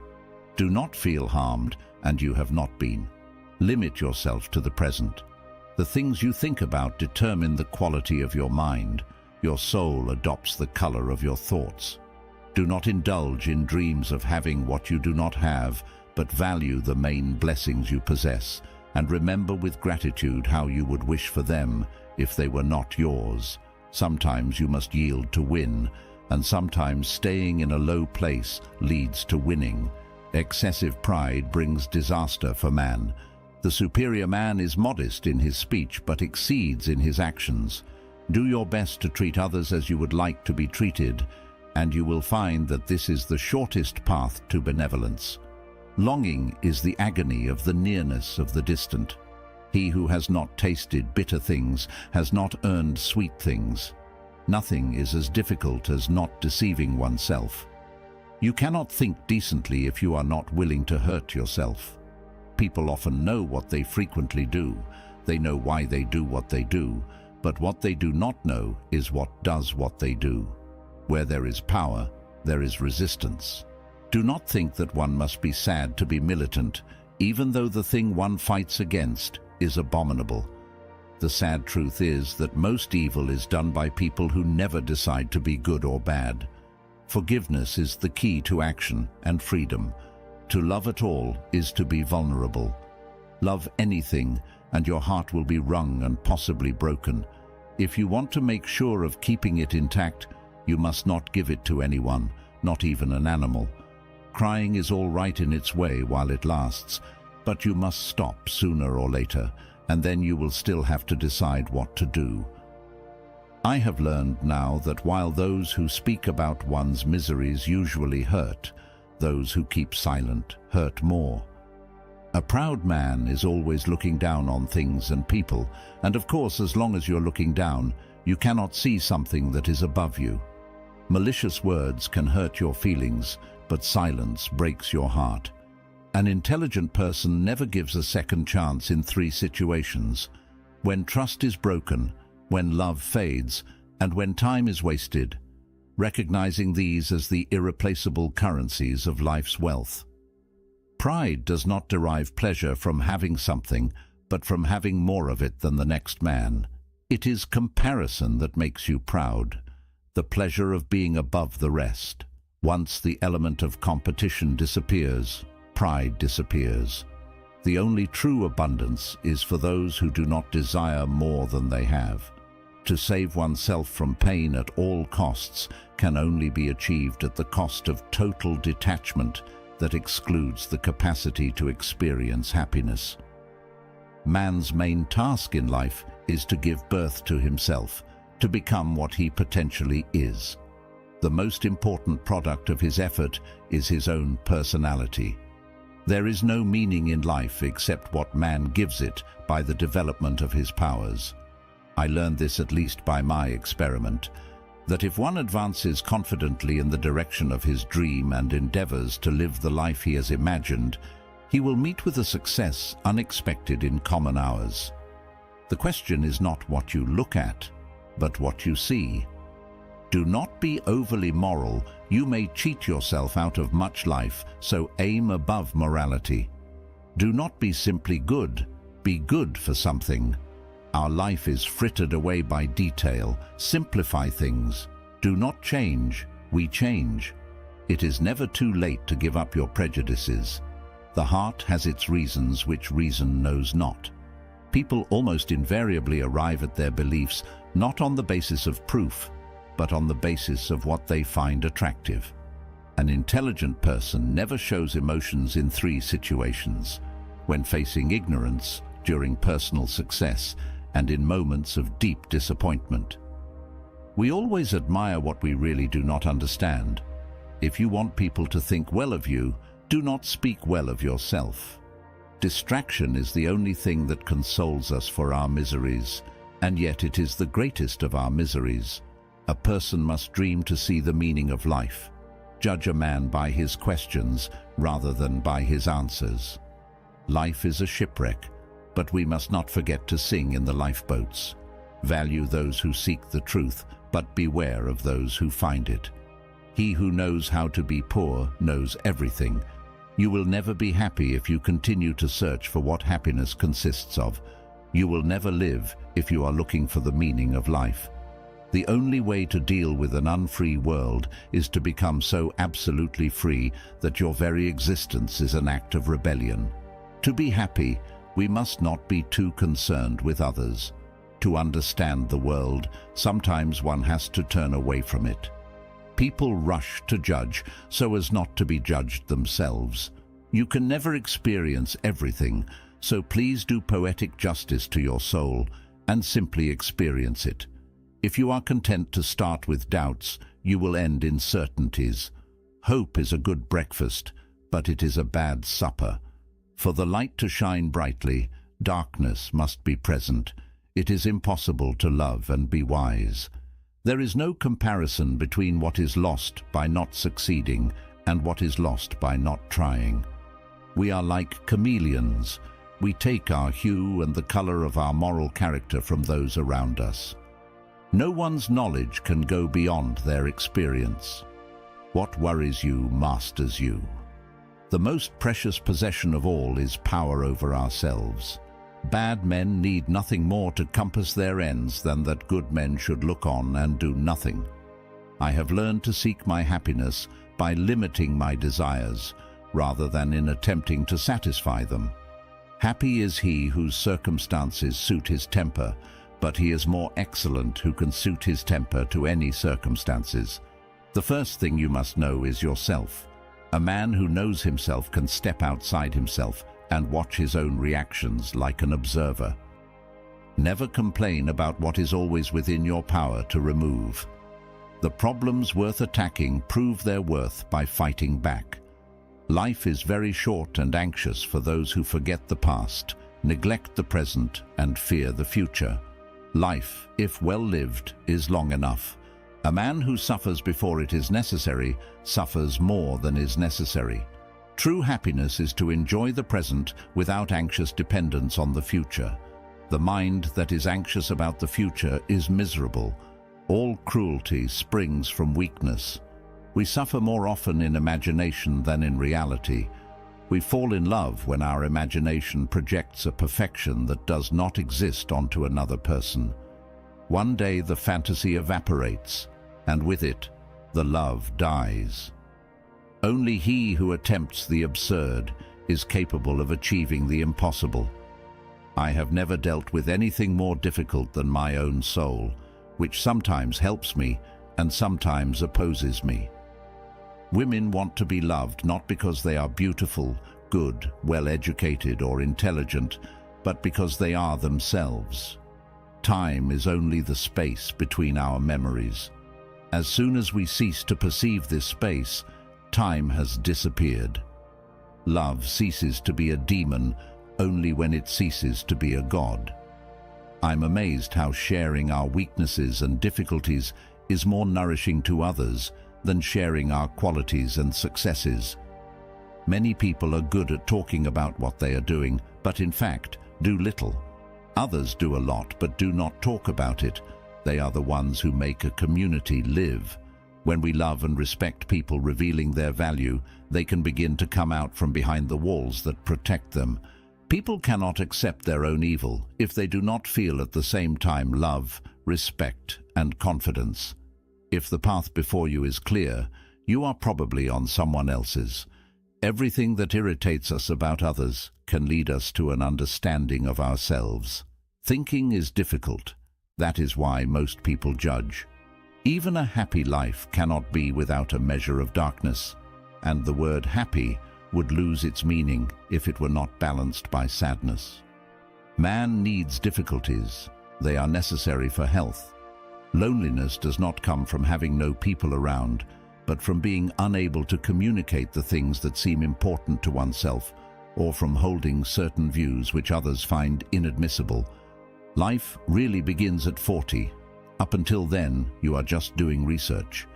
Do not feel harmed, and you have not been. Limit yourself to the present. The things you think about determine the quality of your mind. Your soul adopts the color of your thoughts. Do not indulge in dreams of having what you do not have, but value the main blessings you possess, and remember with gratitude how you would wish for them if they were not yours. Sometimes you must yield to win, and sometimes staying in a low place leads to winning. Excessive pride brings disaster for man. The superior man is modest in his speech but exceeds in his actions. Do your best to treat others as you would like to be treated, and you will find that this is the shortest path to benevolence. Longing is the agony of the nearness of the distant. He who has not tasted bitter things has not earned sweet things. Nothing is as difficult as not deceiving oneself. You cannot think decently if you are not willing to hurt yourself. People often know what they frequently do. They know why they do what they do, but what they do not know is what does what they do. Where there is power, there is resistance. Do not think that one must be sad to be militant, even though the thing one fights against is abominable. The sad truth is that most evil is done by people who never decide to be good or bad. Forgiveness is the key to action and freedom. To love at all is to be vulnerable. Love anything, and your heart will be wrung and possibly broken. If you want to make sure of keeping it intact, you must not give it to anyone, not even an animal. Crying is all right in its way while it lasts, but you must stop sooner or later, and then you will still have to decide what to do. I have learned now that while those who speak about one's miseries usually hurt, those who keep silent hurt more. A proud man is always looking down on things and people, and of course, as long as you're looking down, you cannot see something that is above you. Malicious words can hurt your feelings, but silence breaks your heart. An intelligent person never gives a second chance in 3 situations: when trust is broken, when love fades, and when time is wasted, recognizing these as the irreplaceable currencies of life's wealth. Pride does not derive pleasure from having something, but from having more of it than the next man. It is comparison that makes you proud, the pleasure of being above the rest. Once the element of competition disappears, pride disappears. The only true abundance is for those who do not desire more than they have. To save oneself from pain at all costs can only be achieved at the cost of total detachment that excludes the capacity to experience happiness. Man's main task in life is to give birth to himself, to become what he potentially is. The most important product of his effort is his own personality. There is no meaning in life except what man gives it by the development of his powers. I learned this at least by my experiment, that if one advances confidently in the direction of his dream and endeavors to live the life he has imagined, he will meet with a success unexpected in common hours. The question is not what you look at, but what you see. Do not be overly moral. You may cheat yourself out of much life, so aim above morality. Do not be simply good. Be good for something. Our life is frittered away by detail. Simplify things. Do not change. We change. It is never too late to give up your prejudices. The heart has its reasons which reason knows not. People almost invariably arrive at their beliefs not on the basis of proof, but on the basis of what they find attractive. An intelligent person never shows emotions in 3 situations: when facing ignorance, during personal success, and in moments of deep disappointment. We always admire what we really do not understand. If you want people to think well of you, do not speak well of yourself. Distraction is the only thing that consoles us for our miseries, and yet it is the greatest of our miseries. A person must dream to see the meaning of life. Judge a man by his questions rather than by his answers. Life is a shipwreck, but we must not forget to sing in the lifeboats. Value those who seek the truth, but beware of those who find it. He who knows how to be poor knows everything. You will never be happy if you continue to search for what happiness consists of. You will never live if you are looking for the meaning of life. The only way to deal with an unfree world is to become so absolutely free that your very existence is an act of rebellion. To be happy, we must not be too concerned with others. To understand the world, sometimes one has to turn away from it. People rush to judge so as not to be judged themselves. You can never experience everything, so please do poetic justice to your soul and simply experience it. If you are content to start with doubts, you will end in certainties. Hope is a good breakfast, but it is a bad supper. For the light to shine brightly, darkness must be present. It is impossible to love and be wise. There is no comparison between what is lost by not succeeding and what is lost by not trying. We are like chameleons. We take our hue and the color of our moral character from those around us. No one's knowledge can go beyond their experience. What worries you masters you. The most precious possession of all is power over ourselves. Bad men need nothing more to compass their ends than that good men should look on and do nothing. I have learned to seek my happiness by limiting my desires, rather than in attempting to satisfy them. Happy is he whose circumstances suit his temper, but he is more excellent who can suit his temper to any circumstances. The first thing you must know is yourself. A man who knows himself can step outside himself and watch his own reactions like an observer. Never complain about what is always within your power to remove. The problems worth attacking prove their worth by fighting back. Life is very short and anxious for those who forget the past, neglect the present, and fear the future. Life, if well lived, is long enough. A man who suffers before it is necessary suffers more than is necessary. True happiness is to enjoy the present without anxious dependence on the future. The mind that is anxious about the future is miserable. All cruelty springs from weakness. We suffer more often in imagination than in reality. We fall in love when our imagination projects a perfection that does not exist onto another person. One day the fantasy evaporates, and with it, the love dies. Only he who attempts the absurd is capable of achieving the impossible. I have never dealt with anything more difficult than my own soul, which sometimes helps me and sometimes opposes me. Women want to be loved not because they are beautiful, good, well-educated or intelligent, but because they are themselves. Time is only the space between our memories. As soon as we cease to perceive this space, time has disappeared. Love ceases to be a demon only when it ceases to be a god. I'm amazed how sharing our weaknesses and difficulties is more nourishing to others than sharing our qualities and successes. Many people are good at talking about what they are doing, but in fact do little. Others do a lot but do not talk about it. They are the ones who make a community live. When we love and respect people revealing their value, they can begin to come out from behind the walls that protect them. People cannot accept their own evil if they do not feel at the same time love, respect, and confidence. If the path before you is clear, you are probably on someone else's. Everything that irritates us about others can lead us to an understanding of ourselves. Thinking is difficult. That is why most people judge. Even a happy life cannot be without a measure of darkness, and the word happy would lose its meaning if it were not balanced by sadness. Man needs difficulties. They are necessary for health. Loneliness does not come from having no people around, but from being unable to communicate the things that seem important to oneself, or from holding certain views which others find inadmissible. Life really begins at 40. Up until then, you are just doing research.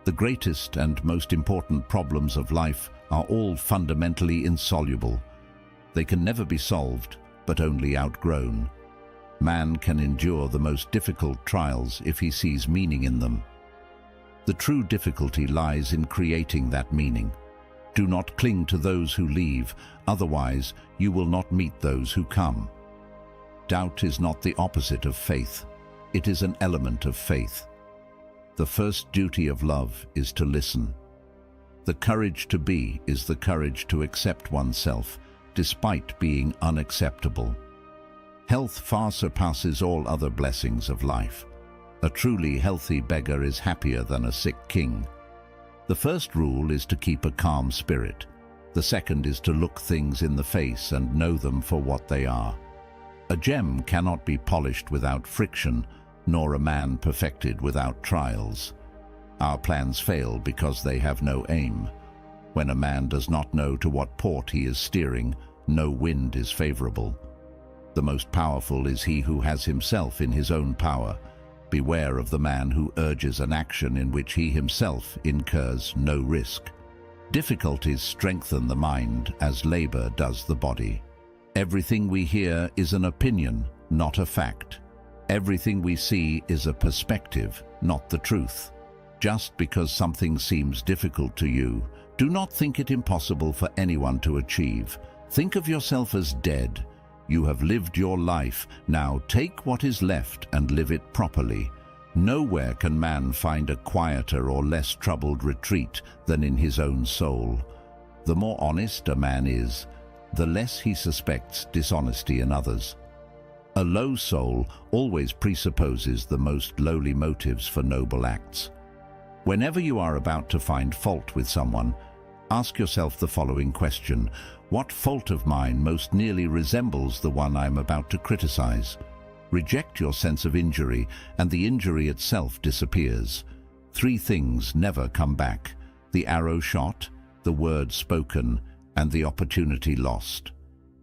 The greatest and most important problems of life are all fundamentally insoluble. They can never be solved, but only outgrown. Man can endure the most difficult trials if he sees meaning in them. The true difficulty lies in creating that meaning. Do not cling to those who leave, otherwise you will not meet those who come. Doubt is not the opposite of faith. It is an element of faith. The first duty of love is to listen. The courage to be is the courage to accept oneself, despite being unacceptable. Health far surpasses all other blessings of life. A truly healthy beggar is happier than a sick king. The first rule is to keep a calm spirit. The second is to look things in the face and know them for what they are. A gem cannot be polished without friction, nor a man perfected without trials. Our plans fail because they have no aim. When a man does not know to what port he is steering, no wind is favorable. The most powerful is he who has himself in his own power. Beware of the man who urges an action in which he himself incurs no risk. Difficulties strengthen the mind as labor does the body. Everything we hear is an opinion, not a fact. Everything we see is a perspective, not the truth. Just because something seems difficult to you, do not think it impossible for anyone to achieve. Think of yourself as dead. You have lived your life. Now take what is left and live it properly. Nowhere can man find a quieter or less troubled retreat than in his own soul. The more honest a man is, the less he suspects dishonesty in others. A low soul always presupposes the most lowly motives for noble acts. Whenever you are about to find fault with someone, ask yourself the following question: what fault of mine most nearly resembles the one I am about to criticize? Reject your sense of injury, and the injury itself disappears. 3 things never come back: the arrow shot, the word spoken, and the opportunity lost.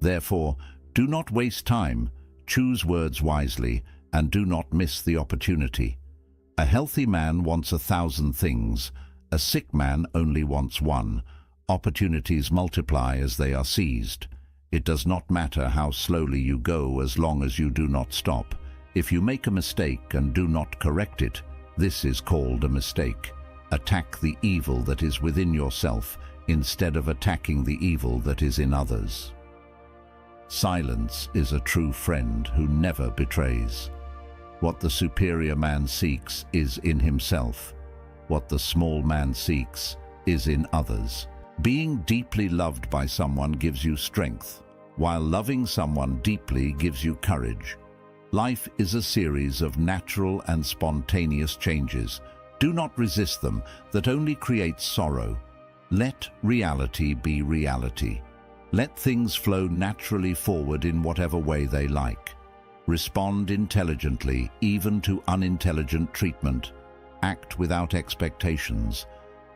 Therefore, do not waste time, choose words wisely, and do not miss the opportunity. A healthy man wants 1,000 things, a sick man only wants one. Opportunities multiply as they are seized. It does not matter how slowly you go as long as you do not stop. If you make a mistake and do not correct it, this is called a mistake. Attack the evil that is within yourself instead of attacking the evil that is in others. Silence is a true friend who never betrays. What the superior man seeks is in himself. What the small man seeks is in others. Being deeply loved by someone gives you strength, while loving someone deeply gives you courage. Life is a series of natural and spontaneous changes. Do not resist them, that only creates sorrow. Let reality be reality. Let things flow naturally forward in whatever way they like. Respond intelligently, even to unintelligent treatment. Act without expectations.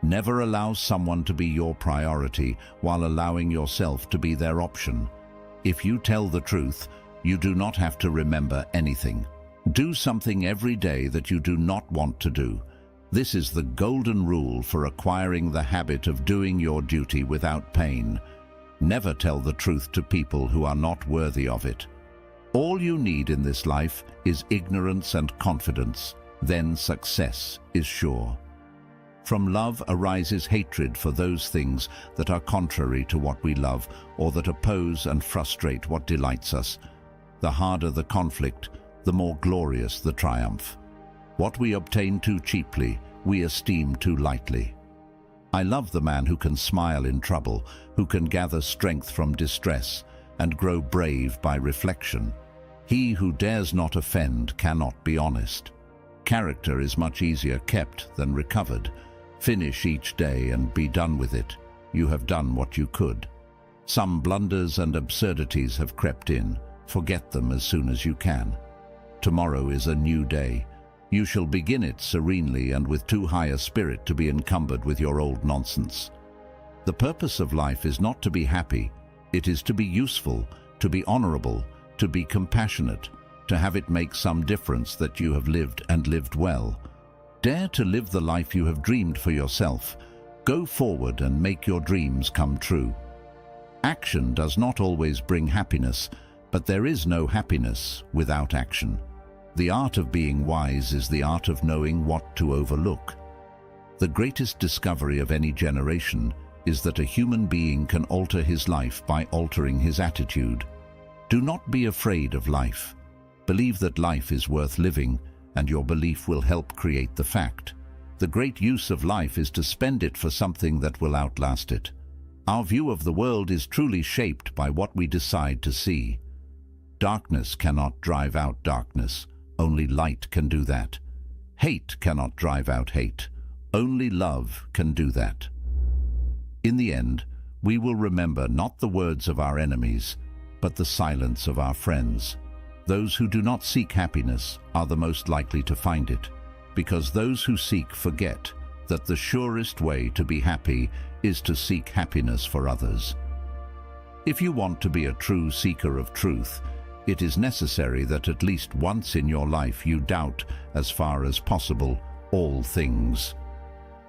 Never allow someone to be your priority while allowing yourself to be their option. If you tell the truth, you do not have to remember anything. Do something every day that you do not want to do. This is the golden rule for acquiring the habit of doing your duty without pain. Never tell the truth to people who are not worthy of it. All you need in this life is ignorance and confidence. Then success is sure. From love arises hatred for those things that are contrary to what we love or that oppose and frustrate what delights us. The harder the conflict, the more glorious the triumph. What we obtain too cheaply, we esteem too lightly. I love the man who can smile in trouble, who can gather strength from distress, and grow brave by reflection. He who dares not offend cannot be honest. Character is much easier kept than recovered. Finish each day and be done with it. You have done what you could. Some blunders and absurdities have crept in. Forget them as soon as you can. Tomorrow is a new day. You shall begin it serenely and with too high a spirit to be encumbered with your old nonsense. The purpose of life is not to be happy. It is to be useful, to be honorable, to be compassionate, to have it make some difference that you have lived and lived well. Dare to live the life you have dreamed for yourself. Go forward and make your dreams come true. Action does not always bring happiness, but there is no happiness without action. The art of being wise is the art of knowing what to overlook. The greatest discovery of any generation is that a human being can alter his life by altering his attitude. Do not be afraid of life. Believe that life is worth living, and your belief will help create the fact. The great use of life is to spend it for something that will outlast it. Our view of the world is truly shaped by what we decide to see. Darkness cannot drive out darkness. Only light can do that. Hate cannot drive out hate. Only love can do that. In the end, we will remember not the words of our enemies, but the silence of our friends. Those who do not seek happiness are the most likely to find it, because those who seek forget that the surest way to be happy is to seek happiness for others. If you want to be a true seeker of truth, It is necessary that at least once in your life you doubt, as far as possible, all things.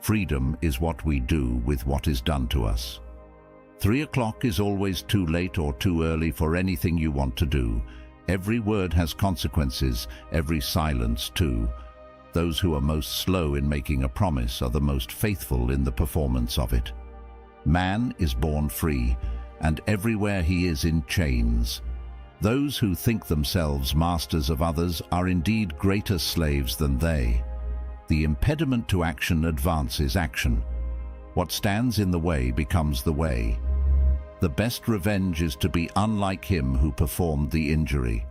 Freedom is what we do with what is done to us. 3 o'clock is always too late or too early for anything you want to do. Every word has consequences, every silence too. Those who are most slow in making a promise are the most faithful in the performance of it. Man is born free, and everywhere he is in chains. Those who think themselves masters of others are indeed greater slaves than they. The impediment to action advances action. What stands in the way becomes the way. The best revenge is to be unlike him who performed the injury.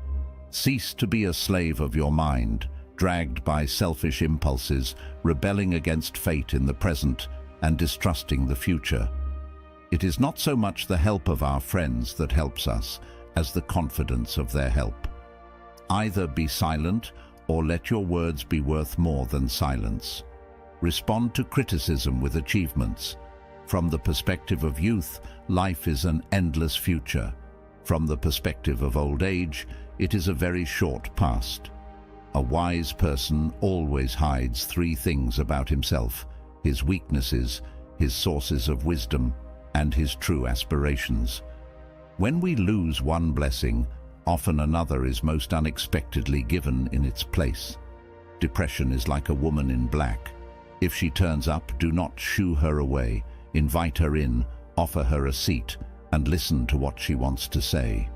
Cease to be a slave of your mind, dragged by selfish impulses, rebelling against fate in the present and distrusting the future. It is not so much the help of our friends that helps us as the confidence of their help. Either be silent or let your words be worth more than silence. Respond to criticism with achievements. From the perspective of youth, life is an endless future. From the perspective of old age, it is a very short past. A wise person always hides 3 things about himself: his weaknesses, his sources of wisdom, and his true aspirations. When we lose one blessing, often another is most unexpectedly given in its place. Depression is like a woman in black. If she turns up, do not shoo her away. Invite her in, offer her a seat, and listen to what she wants to say.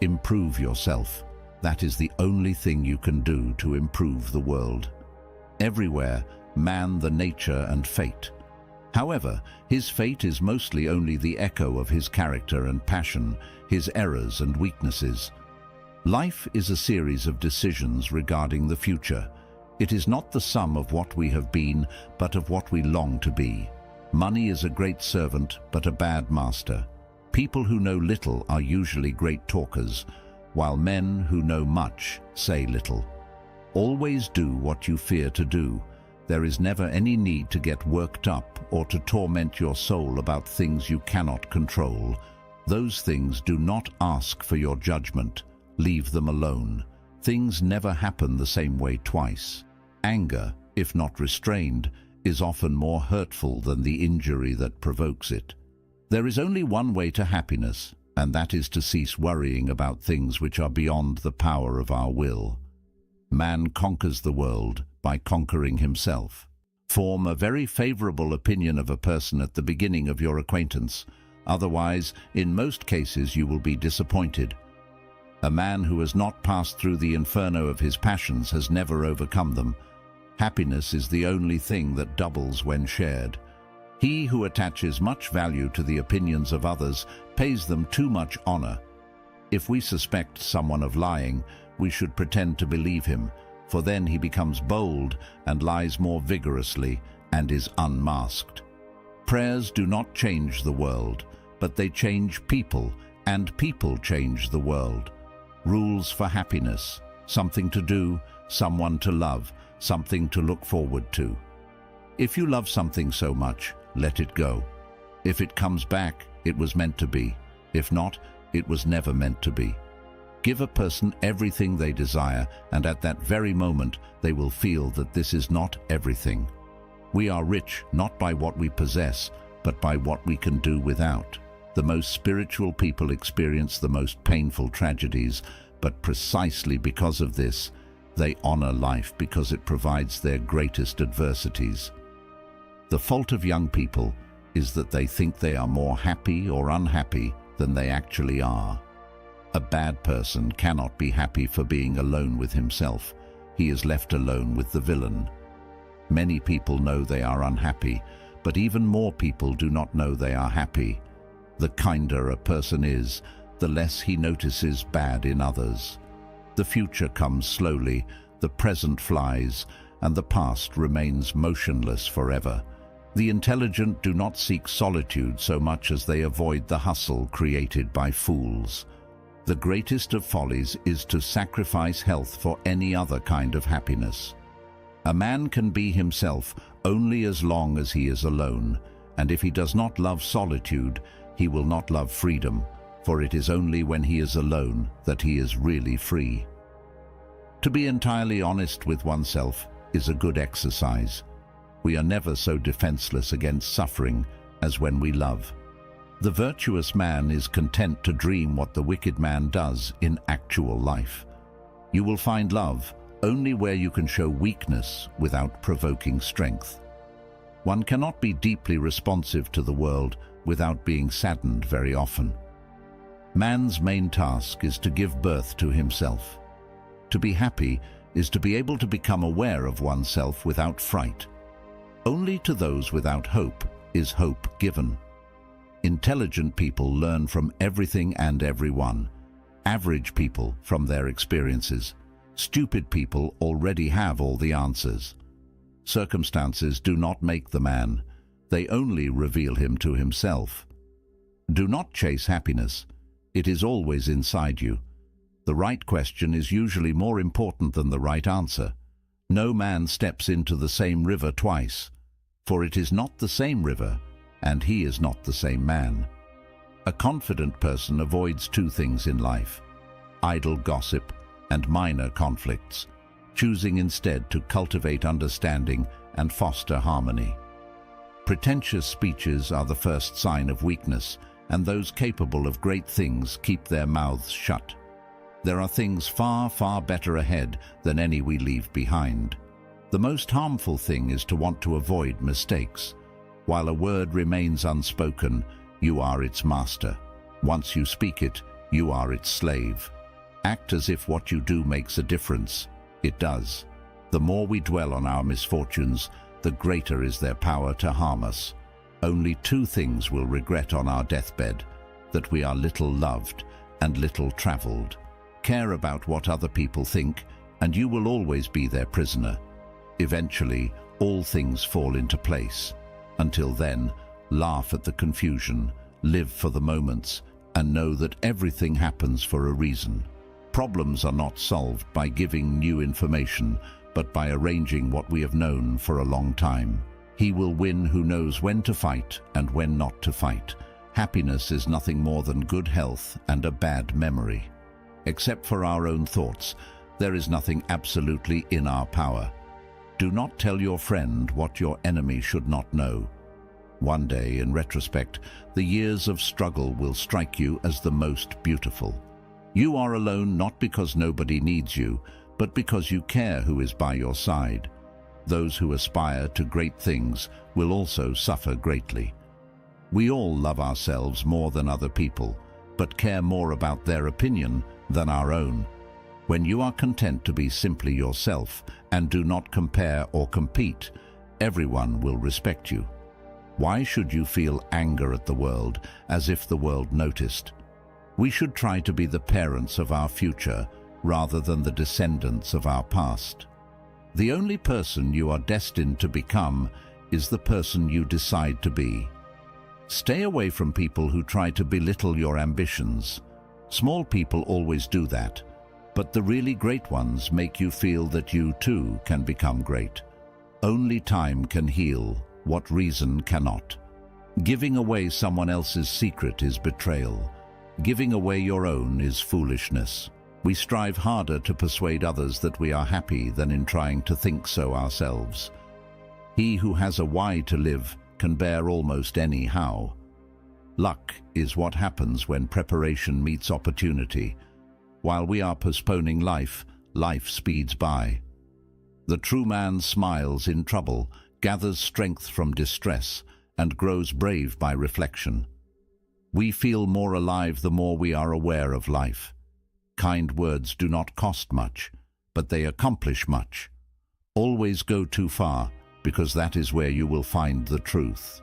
Improve yourself. That is the only thing you can do to improve the world. Everywhere, man the nature and fate. However, his fate is mostly only the echo of his character and passion, his errors and weaknesses. Life is a series of decisions regarding the future. It is not the sum of what we have been, but of what we long to be. Money is a great servant, but a bad master. People who know little are usually great talkers, while men who know much say little. Always do what you fear to do. There is never any need to get worked up or to torment your soul about things you cannot control. Those things do not ask for your judgment. Leave them alone. Things never happen the same way twice. Anger, if not restrained, is often more hurtful than the injury that provokes it. There is only one way to happiness, and that is to cease worrying about things which are beyond the power of our will. Man conquers the world by conquering himself. Form a very favorable opinion of a person at the beginning of your acquaintance. Otherwise, in most cases, you will be disappointed. A man who has not passed through the inferno of his passions has never overcome them. Happiness is the only thing that doubles when shared. He who attaches much value to the opinions of others pays them too much honor. If we suspect someone of lying, we should pretend to believe him, for then he becomes bold and lies more vigorously and is unmasked. Prayers do not change the world, but they change people, and people change the world. Rules for happiness: something to do, someone to love, something to look forward to. If you love something so much, let it go. If it comes back, it was meant to be. If not, it was never meant to be. Give a person everything they desire, and at that very moment they will feel that this is not everything. We are rich not by what we possess, but by what we can do without. The most spiritual people experience the most painful tragedies, but precisely because of this, they honor life because it provides their greatest adversities. The fault of young people is that they think they are more happy or unhappy than they actually are. A bad person cannot be happy for being alone with himself. He is left alone with the villain. Many people know they are unhappy, but even more people do not know they are happy. The kinder a person is, the less he notices bad in others. The future comes slowly, the present flies, and the past remains motionless forever. The intelligent do not seek solitude so much as they avoid the hustle created by fools. The greatest of follies is to sacrifice health for any other kind of happiness. A man can be himself only as long as he is alone, and if he does not love solitude, he will not love freedom. for it is only when he is alone that he is really free. To be entirely honest with oneself is a good exercise. We are never so defenseless against suffering as when we love. The virtuous man is content to dream what the wicked man does in actual life. You will find love only where you can show weakness without provoking strength. One cannot be deeply responsive to the world without being saddened very often. Man's main task is to give birth to himself. To be happy is to be able to become aware of oneself without fright. Only to those without hope is hope given. Intelligent people learn from everything and everyone. Average people from their experiences. Stupid people already have all the answers. Circumstances do not make the man. They only reveal him to himself. Do not chase happiness. It is always inside you. The right question is usually more important than the right answer. No man steps into the same river twice, for it is not the same river, and he is not the same man. A confident person avoids two things in life: idle gossip and minor conflicts, choosing instead to cultivate understanding and foster harmony. Pretentious speeches are the first sign of weakness, and those capable of great things keep their mouths shut. There are things far, far better ahead than any we leave behind. The most harmful thing is to want to avoid mistakes. While a word remains unspoken, you are its master. Once you speak it, you are its slave. Act as if what you do makes a difference. It does. The more we dwell on our misfortunes, the greater is their power to harm us. Only two things we'll regret on our deathbed: that we are little loved and little traveled. Care about what other people think, and you will always be their prisoner. Eventually, all things fall into place. Until then, laugh at the confusion, live for the moments, and know that everything happens for a reason. Problems are not solved by giving new information, but by arranging what we have known for a long time. He will win who knows when to fight and when not to fight. Happiness is nothing more than good health and a bad memory. Except for our own thoughts, there is nothing absolutely in our power. Do not tell your friend what your enemy should not know. One day, in retrospect, the years of struggle will strike you as the most beautiful. You are alone not because nobody needs you, but because you care who is by your side. Those who aspire to great things will also suffer greatly. We all love ourselves more than other people, but care more about their opinion than our own. When you are content to be simply yourself and do not compare or compete, everyone will respect you. Why should you feel anger at the world as if the world noticed? We should try to be the parents of our future rather than the descendants of our past. The only person you are destined to become is the person you decide to be. Stay away from people who try to belittle your ambitions. Small people always do that, but the really great ones make you feel that you too can become great. Only time can heal what reason cannot. Giving away someone else's secret is betrayal. Giving away your own is foolishness. We strive harder to persuade others that we are happy than in trying to think so ourselves. He who has a why to live can bear almost any how. Luck is what happens when preparation meets opportunity. While we are postponing life, life speeds by. The true man smiles in trouble, gathers strength from distress, and grows brave by reflection. We feel more alive the more we are aware of life. Kind words do not cost much, but they accomplish much. Always go too far, because that is where you will find the truth.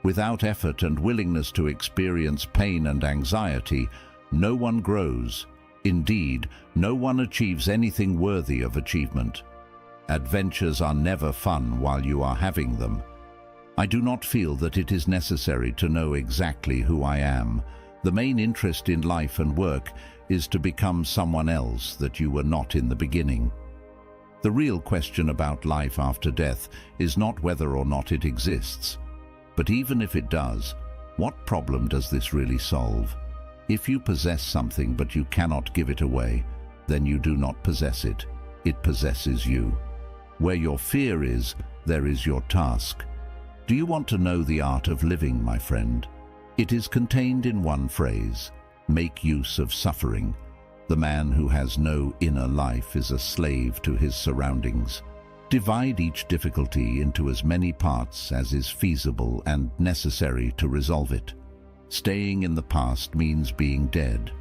Without effort and willingness to experience pain and anxiety, no one grows. Indeed, no one achieves anything worthy of achievement. Adventures are never fun while you are having them. I do not feel that it is necessary to know exactly who I am. The main interest in life and work is to become someone else that you were not in the beginning. The real question about life after death is not whether or not it exists. But even if it does, what problem does this really solve? If you possess something but you cannot give it away, then you do not possess it. It possesses you. Where your fear is, there is your task. Do you want to know the art of living, my friend? It is contained in one phrase: make use of suffering. The man who has no inner life is a slave to his surroundings. Divide each difficulty into as many parts as is feasible and necessary to resolve it. Staying in the past means being dead.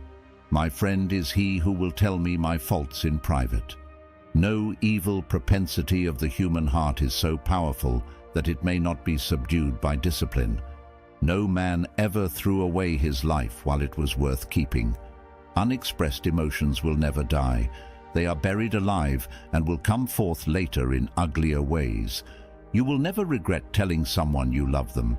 My friend is he who will tell me my faults in private. No evil propensity of the human heart is so powerful that it may not be subdued by discipline. No man ever threw away his life while it was worth keeping. Unexpressed emotions will never die. They are buried alive and will come forth later in uglier ways. You will never regret telling someone you love them.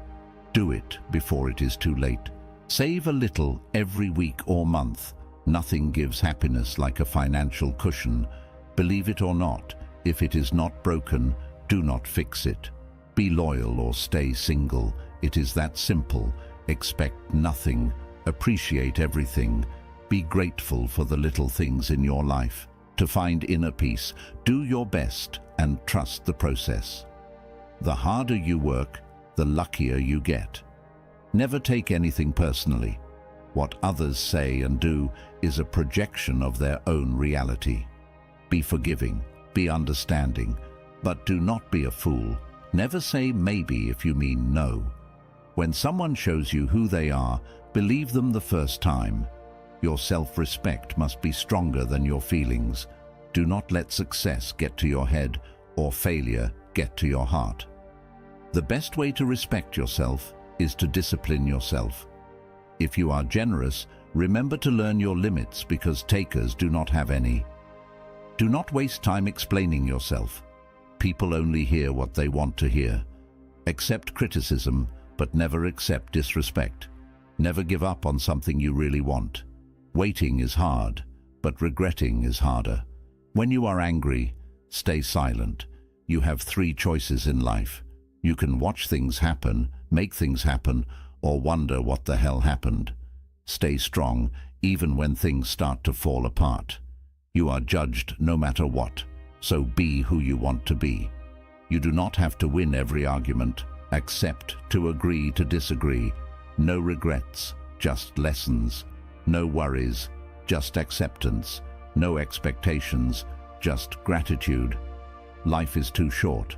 Do it before it is too late. Save a little every week or month. Nothing gives happiness like a financial cushion. Believe it or not, if it is not broken, do not fix it. Be loyal or stay single. It is that simple. Expect nothing. Appreciate everything. Be grateful for the little things in your life. To find inner peace, do your best and trust the process. The harder you work, the luckier you get. Never take anything personally. What others say and do is a projection of their own reality. Be forgiving, be understanding, but do not be a fool. Never say maybe if you mean no. When someone shows you who they are, believe them the first time. Your self-respect must be stronger than your feelings. Do not let success get to your head or failure get to your heart. The best way to respect yourself is to discipline yourself. If you are generous, remember to learn your limits because takers do not have any. Do not waste time explaining yourself. People only hear what they want to hear. Accept criticism, but never accept disrespect. Never give up on something you really want. Waiting is hard, but regretting is harder. When you are angry, stay silent. You have 3 choices in life. You can watch things happen, make things happen, or wonder what the hell happened. Stay strong, even when things start to fall apart. You are judged no matter what, so be who you want to be. You do not have to win every argument. Accept to agree to disagree. No regrets, just lessons. No worries, just acceptance. No expectations, just gratitude. Life is too short.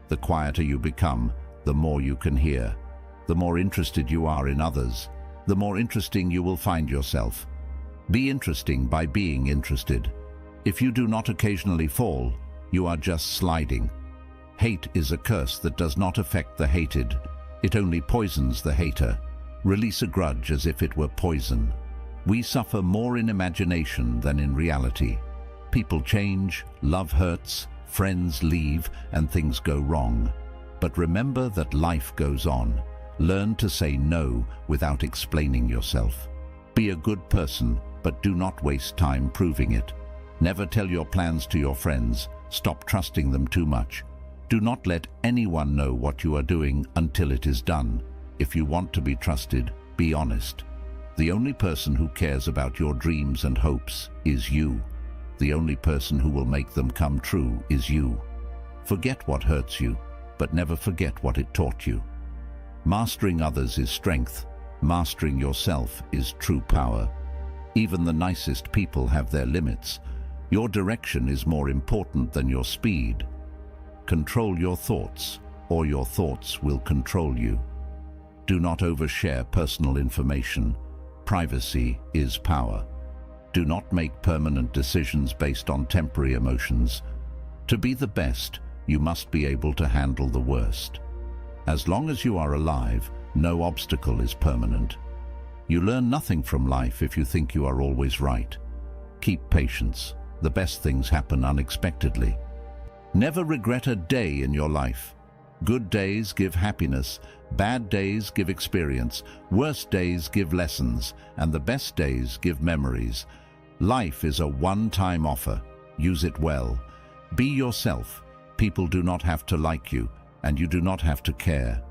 The quieter you become, the more you can hear. The more interested you are in others, the more interesting you will find yourself. Be interesting by being interested. If you do not occasionally fall, you are just sliding. Hate is a curse that does not affect the hated. It only poisons the hater. Release a grudge as if it were poison. We suffer more in imagination than in reality. People change, love hurts, friends leave, and things go wrong. But remember that life goes on. Learn to say no without explaining yourself. Be a good person, but do not waste time proving it. Never tell your plans to your friends. Stop trusting them too much. Do not let anyone know what you are doing until it is done. If you want to be trusted, be honest. The only person who cares about your dreams and hopes is you. The only person who will make them come true is you. Forget what hurts you, but never forget what it taught you. Mastering others is strength. Mastering yourself is true power. Even the nicest people have their limits. Your direction is more important than your speed. Control your thoughts, or your thoughts will control you. Do not overshare personal information. Privacy is power. Do not make permanent decisions based on temporary emotions. To be the best, you must be able to handle the worst. As long as you are alive, no obstacle is permanent. You learn nothing from life if you think you are always right. Keep patience. The best things happen unexpectedly. Never regret a day in your life. Good days give happiness, bad days give experience, worst days give lessons, and the best days give memories. Life is a one-time offer. Use it well. Be yourself. People do not have to like you, and you do not have to care.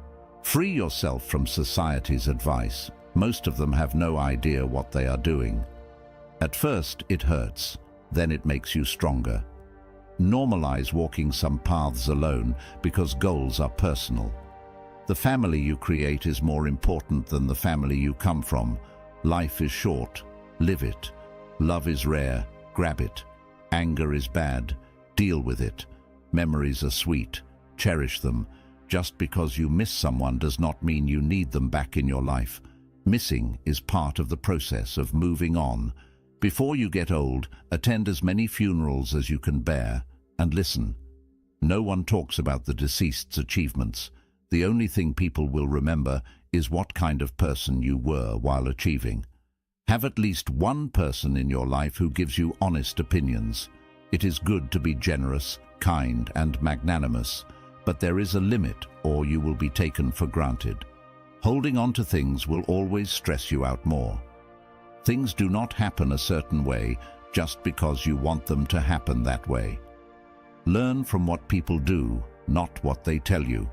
Free yourself from society's advice. Most of them have no idea what they are doing. At first, it hurts, then it makes you stronger. Normalize walking some paths alone because goals are personal. The family you create is more important than the family you come from. Life is short, live it. Love is rare, grab it. Anger is bad, deal with it. Memories are sweet, cherish them. Just because you miss someone does not mean you need them back in your life. Missing is part of the process of moving on. Before you get old, attend as many funerals as you can bear, and listen. No one talks about the deceased's achievements. The only thing people will remember is what kind of person you were while achieving. Have at least one person in your life who gives you honest opinions. It is good to be generous, kind, and magnanimous, but there is a limit or you will be taken for granted. Holding on to things will always stress you out more. Things do not happen a certain way just because you want them to happen that way. Learn from what people do, not what they tell you.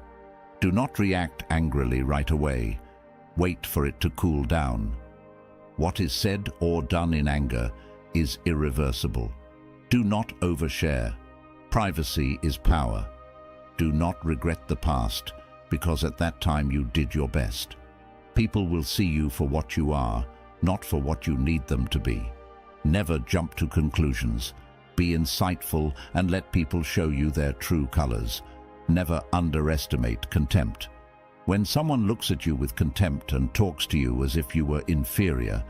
Do not react angrily right away. Wait for it to cool down. What is said or done in anger is irreversible. Do not overshare. Privacy is power. Do not regret the past, because at that time you did your best. People will see you for what you are, not for what you need them to be. Never jump to conclusions. Be insightful and let people show you their true colors. Never underestimate contempt. When someone looks at you with contempt and talks to you as if you were inferior,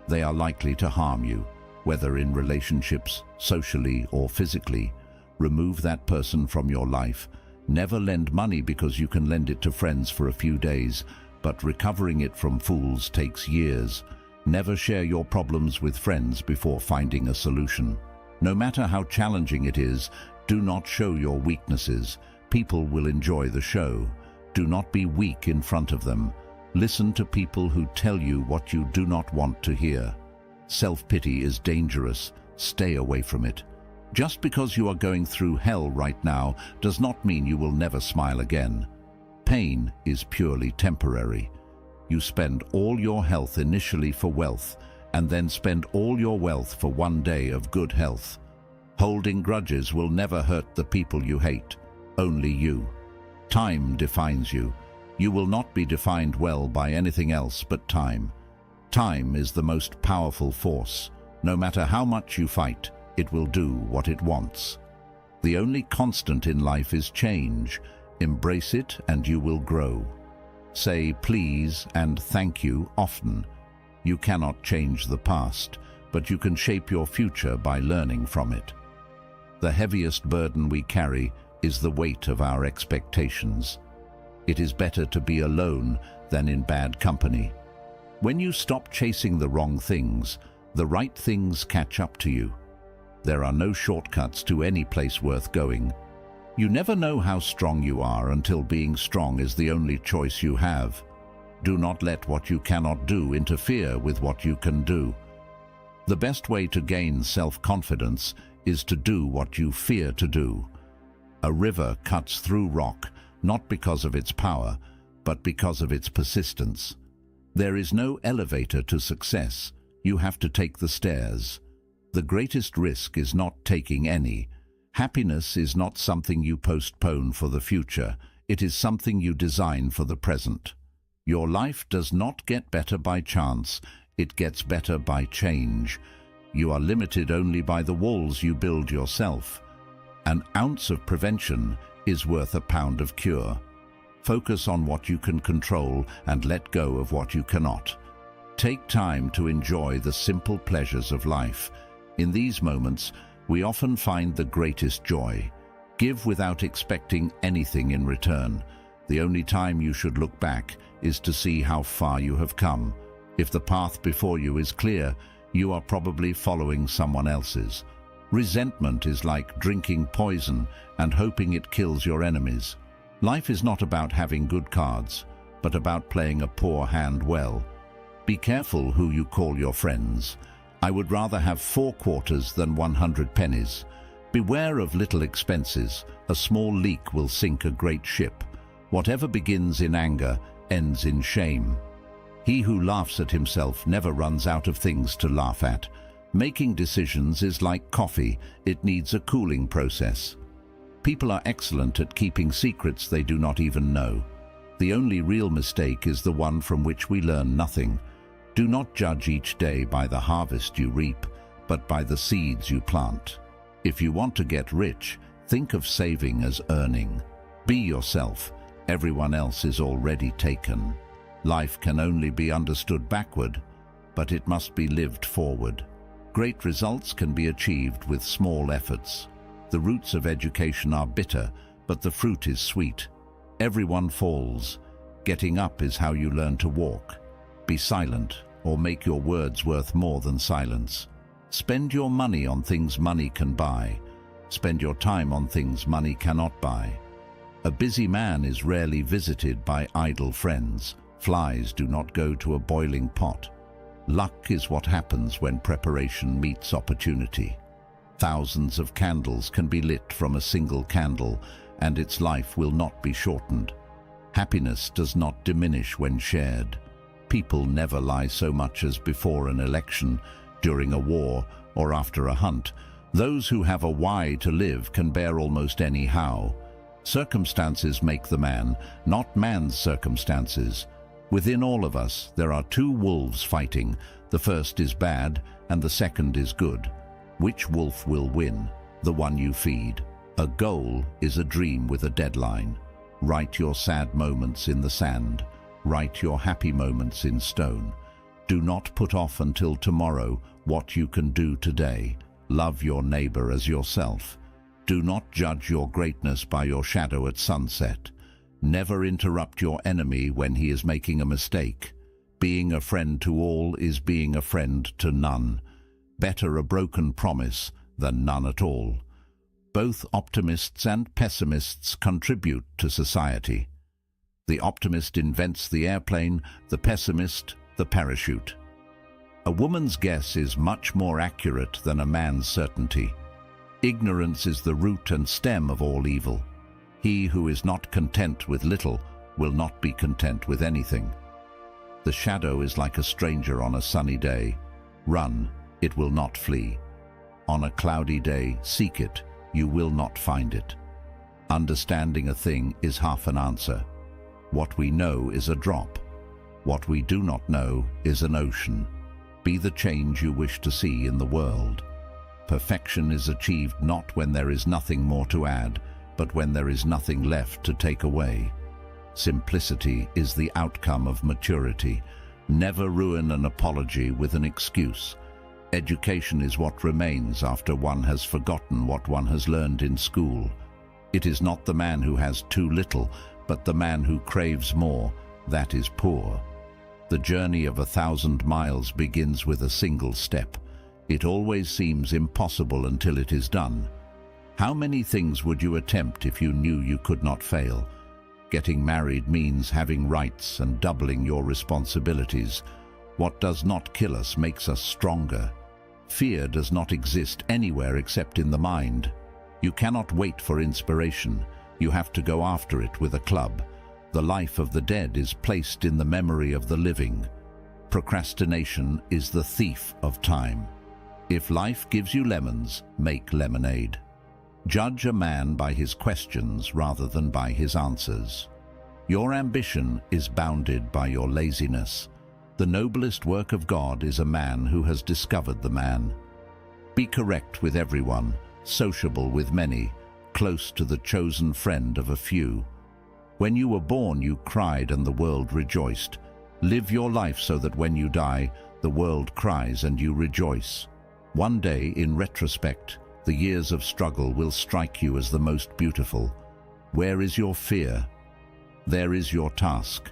they are likely to harm you, whether in relationships, socially, or physically. Remove that person from your life. Never lend money because you can lend it to friends for a few days, but recovering it from fools takes years. Never share your problems with friends before finding a solution. No matter how challenging it is, do not show your weaknesses. People will enjoy the show. Do not be weak in front of them. Listen to people who tell you what you do not want to hear. Self-pity is dangerous. Stay away from it. Just because you are going through hell right now does not mean you will never smile again. Pain is purely temporary. You spend all your health initially for wealth, and then spend all your wealth for one day of good health. Holding grudges will never hurt the people you hate, only you. Time defines you. You will not be defined well by anything else but time. Time is the most powerful force. No matter how much you fight, it will do what it wants. The only constant in life is change. Embrace it and you will grow. Say please and thank you often. You cannot change the past, but you can shape your future by learning from it. The heaviest burden we carry is the weight of our expectations. It is better to be alone than in bad company. When you stop chasing the wrong things, the right things catch up to you. There are no shortcuts to any place worth going. You never know how strong you are until being strong is the only choice you have. Do not let what you cannot do interfere with what you can do. The best way to gain self-confidence is to do what you fear to do. A river cuts through rock, not because of its power, but because of its persistence. There is no elevator to success. You have to take the stairs. The greatest risk is not taking any. Happiness is not something you postpone for the future. It is something you design for the present. Your life does not get better by chance. It gets better by change. You are limited only by the walls you build yourself. An ounce of prevention is worth a pound of cure. Focus on what you can control and let go of what you cannot. Take time to enjoy the simple pleasures of life. In these moments, we often find the greatest joy. Give without expecting anything in return. The only time you should look back is to see how far you have come. If the path before you is clear, you are probably following someone else's. Resentment is like drinking poison and hoping it kills your enemies. Life is not about having good cards, but about playing a poor hand well. Be careful who you call your friends. I would rather have 4 quarters than 100 pennies. Beware of little expenses. A small leak will sink a great ship. Whatever begins in anger ends in shame. He who laughs at himself never runs out of things to laugh at. Making decisions is like coffee, it needs a cooling process. People are excellent at keeping secrets they do not even know. The only real mistake is the one from which we learn nothing. Do not judge each day by the harvest you reap, but by the seeds you plant. If you want to get rich, think of saving as earning. Be yourself. Everyone else is already taken. Life can only be understood backward, but it must be lived forward. Great results can be achieved with small efforts. The roots of education are bitter, but the fruit is sweet. Everyone falls. Getting up is how you learn to walk. Be silent, or make your words worth more than silence. Spend your money on things money can buy. Spend your time on things money cannot buy. A busy man is rarely visited by idle friends. Flies do not go to a boiling pot. Luck is what happens when preparation meets opportunity. Thousands of candles can be lit from a single candle, and its life will not be shortened. Happiness does not diminish when shared. People never lie so much as before an election, during a war, or after a hunt. Those who have a why to live can bear almost any how. Circumstances make the man, not man's circumstances. Within all of us, there are two wolves fighting. The first is bad, and the second is good. Which wolf will win? The one you feed. A goal is a dream with a deadline. Write your sad moments in the sand. Write your happy moments in stone. Do not put off until tomorrow what you can do today. Love your neighbor as yourself. Do not judge your greatness by your shadow at sunset. Never interrupt your enemy when he is making a mistake. Being a friend to all is being a friend to none. Better a broken promise than none at all. Both optimists and pessimists contribute to society. The optimist invents the airplane, the pessimist the parachute. A woman's guess is much more accurate than a man's certainty. Ignorance is the root and stem of all evil. He who is not content with little will not be content with anything. The shadow is like a stranger on a sunny day. Run, it will not flee. On a cloudy day, seek it, you will not find it. Understanding a thing is half an answer. What we know is a drop. What we do not know is an ocean. Be the change you wish to see in the world. Perfection is achieved not when there is nothing more to add, but when there is nothing left to take away. Simplicity is the outcome of maturity. Never ruin an apology with an excuse. Education is what remains after one has forgotten what one has learned in school. It is not the man who has too little, but the man who craves more, that is poor. The journey of 1,000 miles begins with a single step. It always seems impossible until it is done. How many things would you attempt if you knew you could not fail? Getting married means having rights and doubling your responsibilities. What does not kill us makes us stronger. Fear does not exist anywhere except in the mind. You cannot wait for inspiration. You have to go after it with a club. The life of the dead is placed in the memory of the living. Procrastination is the thief of time. If life gives you lemons, make lemonade. Judge a man by his questions rather than by his answers. Your ambition is bounded by your laziness. The noblest work of God is a man who has discovered the man. Be correct with everyone, sociable with many, close to the chosen friend of a few. When you were born, you cried and the world rejoiced. Live your life so that when you die, the world cries and you rejoice. One day, in retrospect, the years of struggle will strike you as the most beautiful. Where is your fear? There is your task.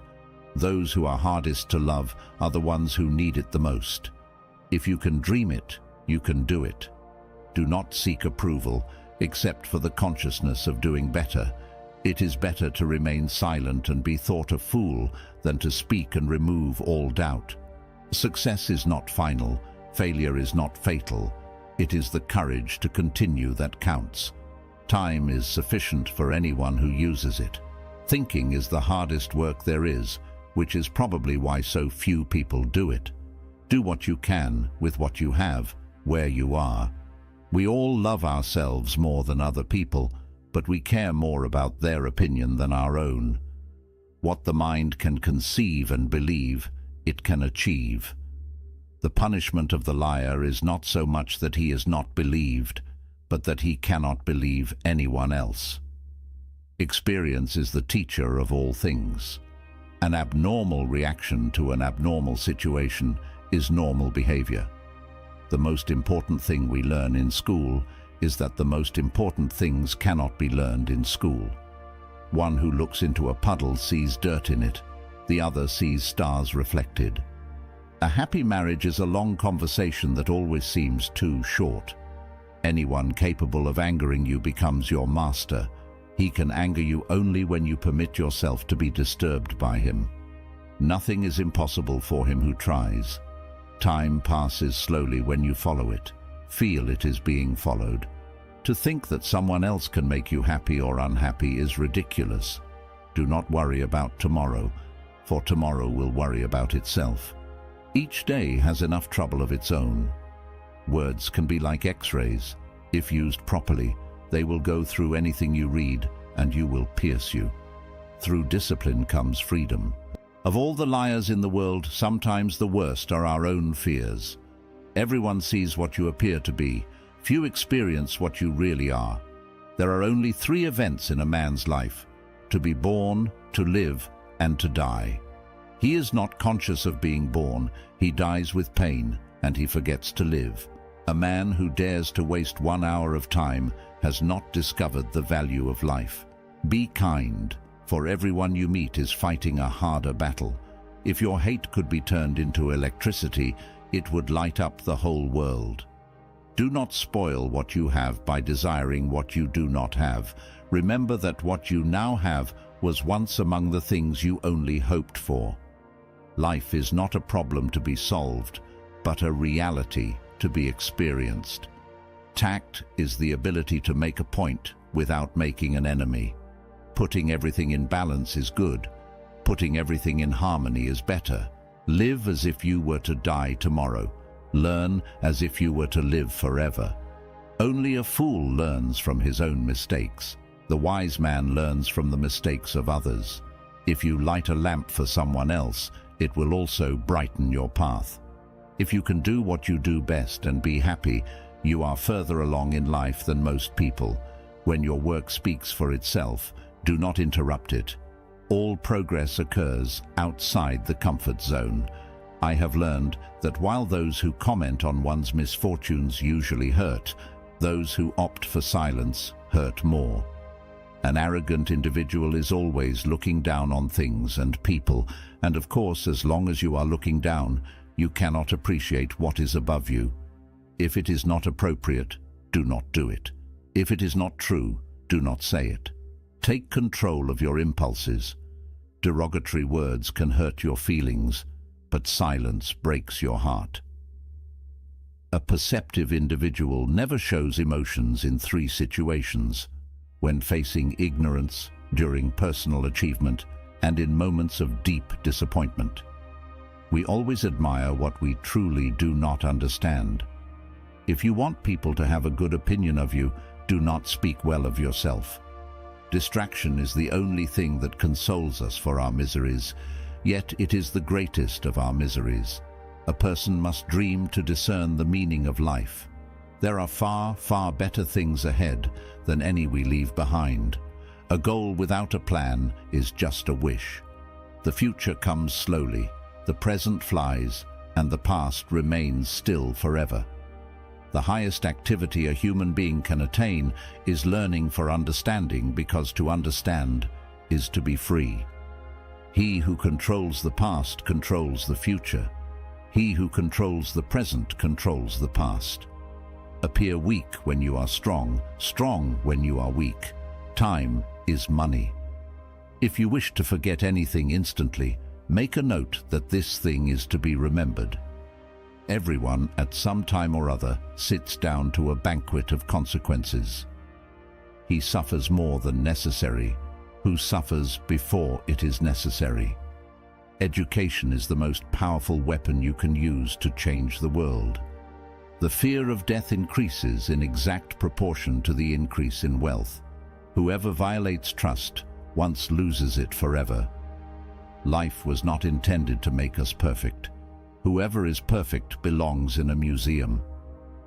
Those who are hardest to love are the ones who need it the most. If you can dream it, you can do it. Do not seek approval, except for the consciousness of doing better. It is better to remain silent and be thought a fool than to speak and remove all doubt. Success is not final. Failure is not fatal. It is the courage to continue that counts. Time is sufficient for anyone who uses it. Thinking is the hardest work there is. which is probably why so few people do it. Do what you can with what you have, where you are. We all love ourselves more than other people, but we care more about their opinion than our own. What the mind can conceive and believe, it can achieve. The punishment of the liar is not so much that he is not believed, but that he cannot believe anyone else. Experience is the teacher of all things. An abnormal reaction to an abnormal situation is normal behavior. The most important thing we learn in school is that the most important things cannot be learned in school. One who looks into a puddle sees dirt in it, the other sees stars reflected. A happy marriage is a long conversation that always seems too short. Anyone capable of angering you becomes your master. He can anger you only when you permit yourself to be disturbed by him. Nothing is impossible for him who tries. Time passes slowly when you follow it. Feel it is being followed. To think that someone else can make you happy or unhappy is ridiculous. Do not worry about tomorrow, for tomorrow will worry about itself. Each day has enough trouble of its own. Words can be like X-rays. If used properly, they will go through anything you read, and you will pierce you. Through discipline comes freedom. Of all the liars in the world, sometimes the worst are our own fears. Everyone sees what you appear to be. Few experience what you really are. There are only 3 events in a man's life: to be born, to live, and to die. He is not conscious of being born. He dies with pain, and he forgets to live. A man who dares to waste 1 hour of time has not discovered the value of life. Be kind, for everyone you meet is fighting a harder battle. If your hate could be turned into electricity, it would light up the whole world. Do not spoil what you have by desiring what you do not have. Remember that what you now have was once among the things you only hoped for. Life is not a problem to be solved, but a reality to be experienced. Tact is the ability to make a point without making an enemy. Putting everything in balance is good. Putting everything in harmony is better. Live as if you were to die tomorrow. Learn as if you were to live forever. Only a fool learns from his own mistakes. The wise man learns from the mistakes of others. If you light a lamp for someone else, it will also brighten your path. If you can do what you do best and be happy, you are further along in life than most people. When your work speaks for itself, do not interrupt it. All progress occurs outside the comfort zone. I have learned that while those who comment on one's misfortunes usually hurt, those who opt for silence hurt more. An arrogant individual is always looking down on things and people, and of course, as long as you are looking down, you cannot appreciate what is above you. If it is not appropriate, do not do it. If it is not true, do not say it. Take control of your impulses. Derogatory words can hurt your feelings, but silence breaks your heart. A perceptive individual never shows emotions in 3 situations: when facing ignorance, during personal achievement, and in moments of deep disappointment. We always admire what we truly do not understand. If you want people to have a good opinion of you, do not speak well of yourself. Distraction is the only thing that consoles us for our miseries, yet it is the greatest of our miseries. A person must dream to discern the meaning of life. There are far, far better things ahead than any we leave behind. A goal without a plan is just a wish. The future comes slowly, the present flies, and the past remains still forever. The highest activity a human being can attain is learning for understanding, because to understand is to be free. He who controls the past controls the future. He who controls the present controls the past. Appear weak when you are strong, strong when you are weak. Time is money. If you wish to forget anything instantly, make a note that this thing is to be remembered. Everyone, at some time or other, sits down to a banquet of consequences. He suffers more than necessary, who suffers before it is necessary. Education is the most powerful weapon you can use to change the world. The fear of death increases in exact proportion to the increase in wealth. Whoever violates trust once loses it forever. Life was not intended to make us perfect. Whoever is perfect belongs in a museum.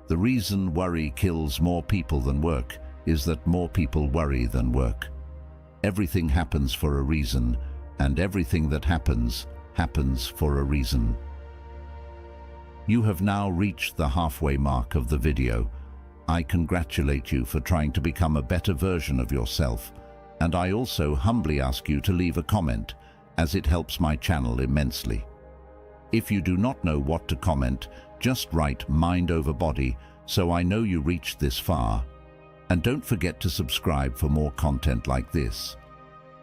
The reason worry kills more people than work is that more people worry than work. Everything happens for a reason, and everything that happens for a reason. You have now reached the halfway mark of the video. I congratulate you for trying to become a better version of yourself, and I also humbly ask you to leave a comment, as it helps my channel immensely. If you do not know what to comment, just write mind over body so I know you reached this far. And don't forget to subscribe for more content like this.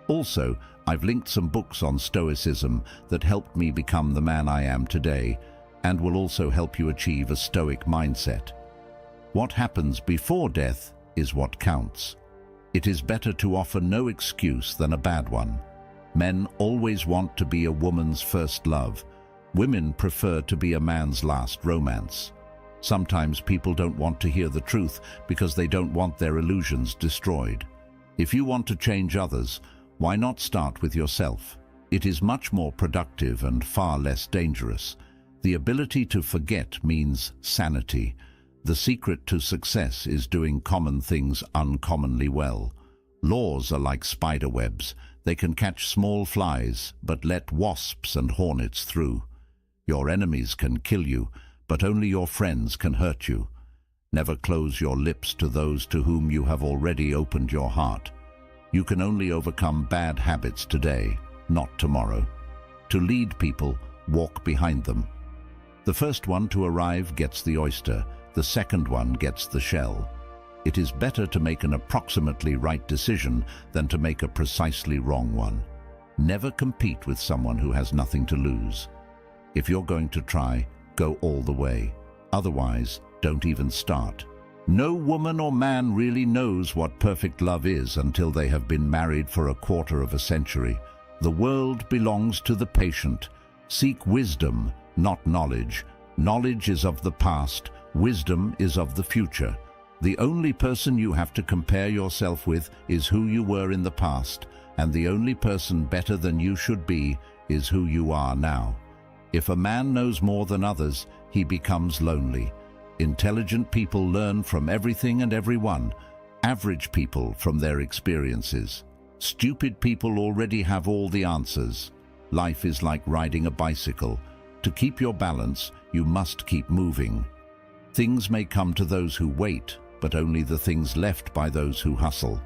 Also, I've linked some books on Stoicism that helped me become the man I am today, and will also help you achieve a Stoic mindset. What happens before death is what counts. It is better to offer no excuse than a bad one. Men always want to be a woman's first love. Women prefer to be a man's last romance. Sometimes people don't want to hear the truth because they don't want their illusions destroyed. If you want to change others, why not start with yourself? It is much more productive and far less dangerous. The ability to forget means sanity. The secret to success is doing common things uncommonly well. Laws are like spider webs. They can catch small flies, but let wasps and hornets through. Your enemies can kill you, but only your friends can hurt you. Never close your lips to those to whom you have already opened your heart. You can only overcome bad habits today, not tomorrow. To lead people, walk behind them. The first one to arrive gets the oyster, the second one gets the shell. It is better to make an approximately right decision than to make a precisely wrong one. Never compete with someone who has nothing to lose. If you're going to try, go all the way. Otherwise, don't even start. No woman or man really knows what perfect love is until they have been married for a quarter of a century. The world belongs to the patient. Seek wisdom, not knowledge. Knowledge is of the past, wisdom is of the future. The only person you have to compare yourself with is who you were in the past, and the only person better than you should be is who you are now. If a man knows more than others, he becomes lonely. Intelligent people learn from everything and everyone, average people from their experiences. Stupid people already have all the answers. Life is like riding a bicycle. To keep your balance, you must keep moving. Things may come to those who wait, but only the things left by those who hustle.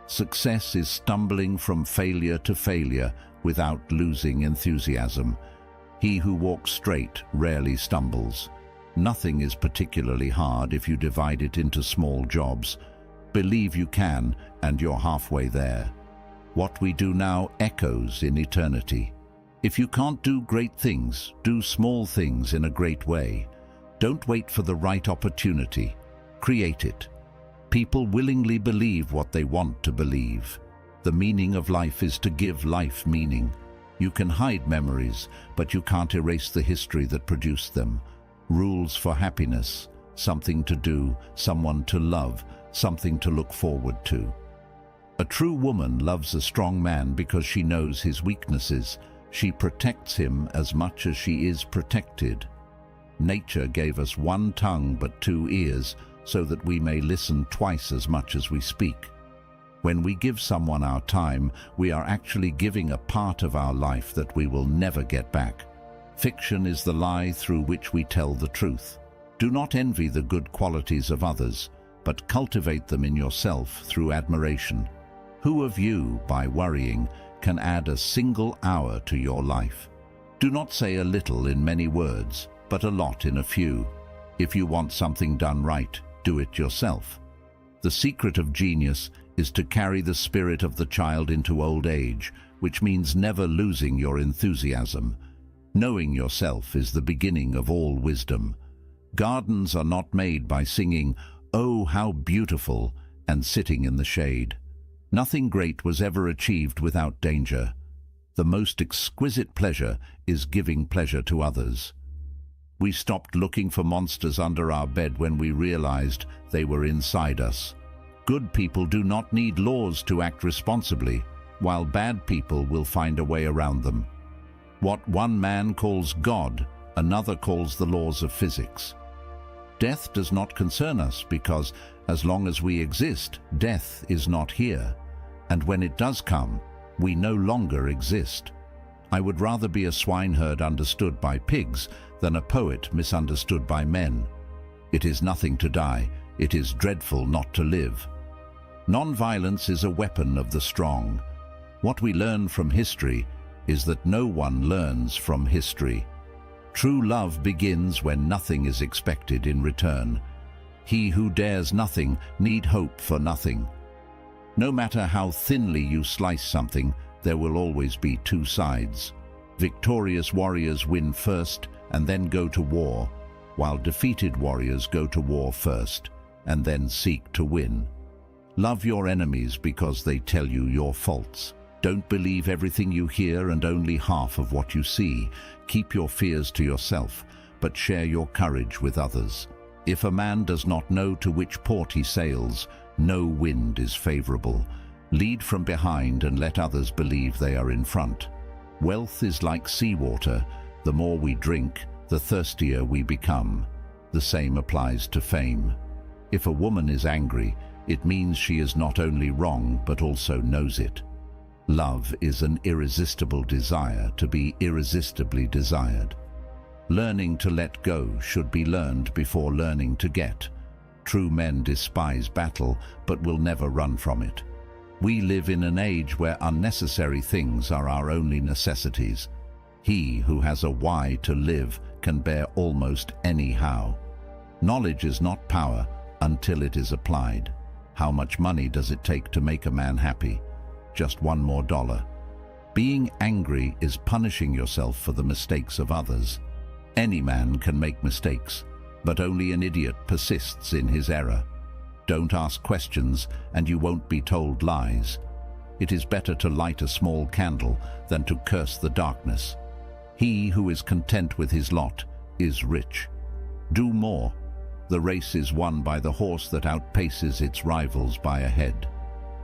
Success is stumbling from failure to failure without losing enthusiasm. He who walks straight rarely stumbles. Nothing is particularly hard if you divide it into small jobs. Believe you can, and you're halfway there. What we do now echoes in eternity. If you can't do great things, do small things in a great way. Don't wait for the right opportunity. Create it. People willingly believe what they want to believe. The meaning of life is to give life meaning. You can hide memories, but you can't erase the history that produced them. Rules for happiness, something to do, someone to love, something to look forward to. A true woman loves a strong man because she knows his weaknesses. She protects him as much as she is protected. Nature gave us one tongue but two ears, so that we may listen twice as much as we speak. When we give someone our time, we are actually giving a part of our life that we will never get back. Fiction is the lie through which we tell the truth. Do not envy the good qualities of others, but cultivate them in yourself through admiration. Who of you, by worrying, can add a single hour to your life? Do not say a little in many words, but a lot in a few. If you want something done right, do it yourself. The secret of genius is to carry the spirit of the child into old age, which means never losing your enthusiasm. Knowing yourself is the beginning of all wisdom. Gardens are not made by singing, "Oh, how beautiful," and sitting in the shade. Nothing great was ever achieved without danger. The most exquisite pleasure is giving pleasure to others. We stopped looking for monsters under our bed when we realized they were inside us. Good people do not need laws to act responsibly, while bad people will find a way around them. What one man calls God, another calls the laws of physics. Death does not concern us because, as long as we exist, death is not here. And when it does come, we no longer exist. I would rather be a swineherd understood by pigs than a poet misunderstood by men. It is nothing to die. It is dreadful not to live. Non-violence is a weapon of the strong. What we learn from history is that no one learns from history. True love begins when nothing is expected in return. He who dares nothing need hope for nothing. No matter how thinly you slice something, there will always be two sides. Victorious warriors win first and then go to war, while defeated warriors go to war first and then seek to win. Love your enemies because they tell you your faults. Don't believe everything you hear and only half of what you see. Keep your fears to yourself, but share your courage with others. If a man does not know to which port he sails, no wind is favorable. Lead from behind and let others believe they are in front. Wealth is like seawater. The more we drink, the thirstier we become. The same applies to fame. If a woman is angry, it means she is not only wrong, but also knows it. Love is an irresistible desire to be irresistibly desired. Learning to let go should be learned before learning to get. True men despise battle, but will never run from it. We live in an age where unnecessary things are our only necessities. He who has a why to live can bear almost any how. Knowledge is not power until it is applied. How much money does it take to make a man happy? Just $1 more. Being angry is punishing yourself for the mistakes of others. Any man can make mistakes, but only an idiot persists in his error. Don't ask questions and you won't be told lies. It is better to light a small candle than to curse the darkness. He who is content with his lot is rich. Do more. The race is won by the horse that outpaces its rivals by a head.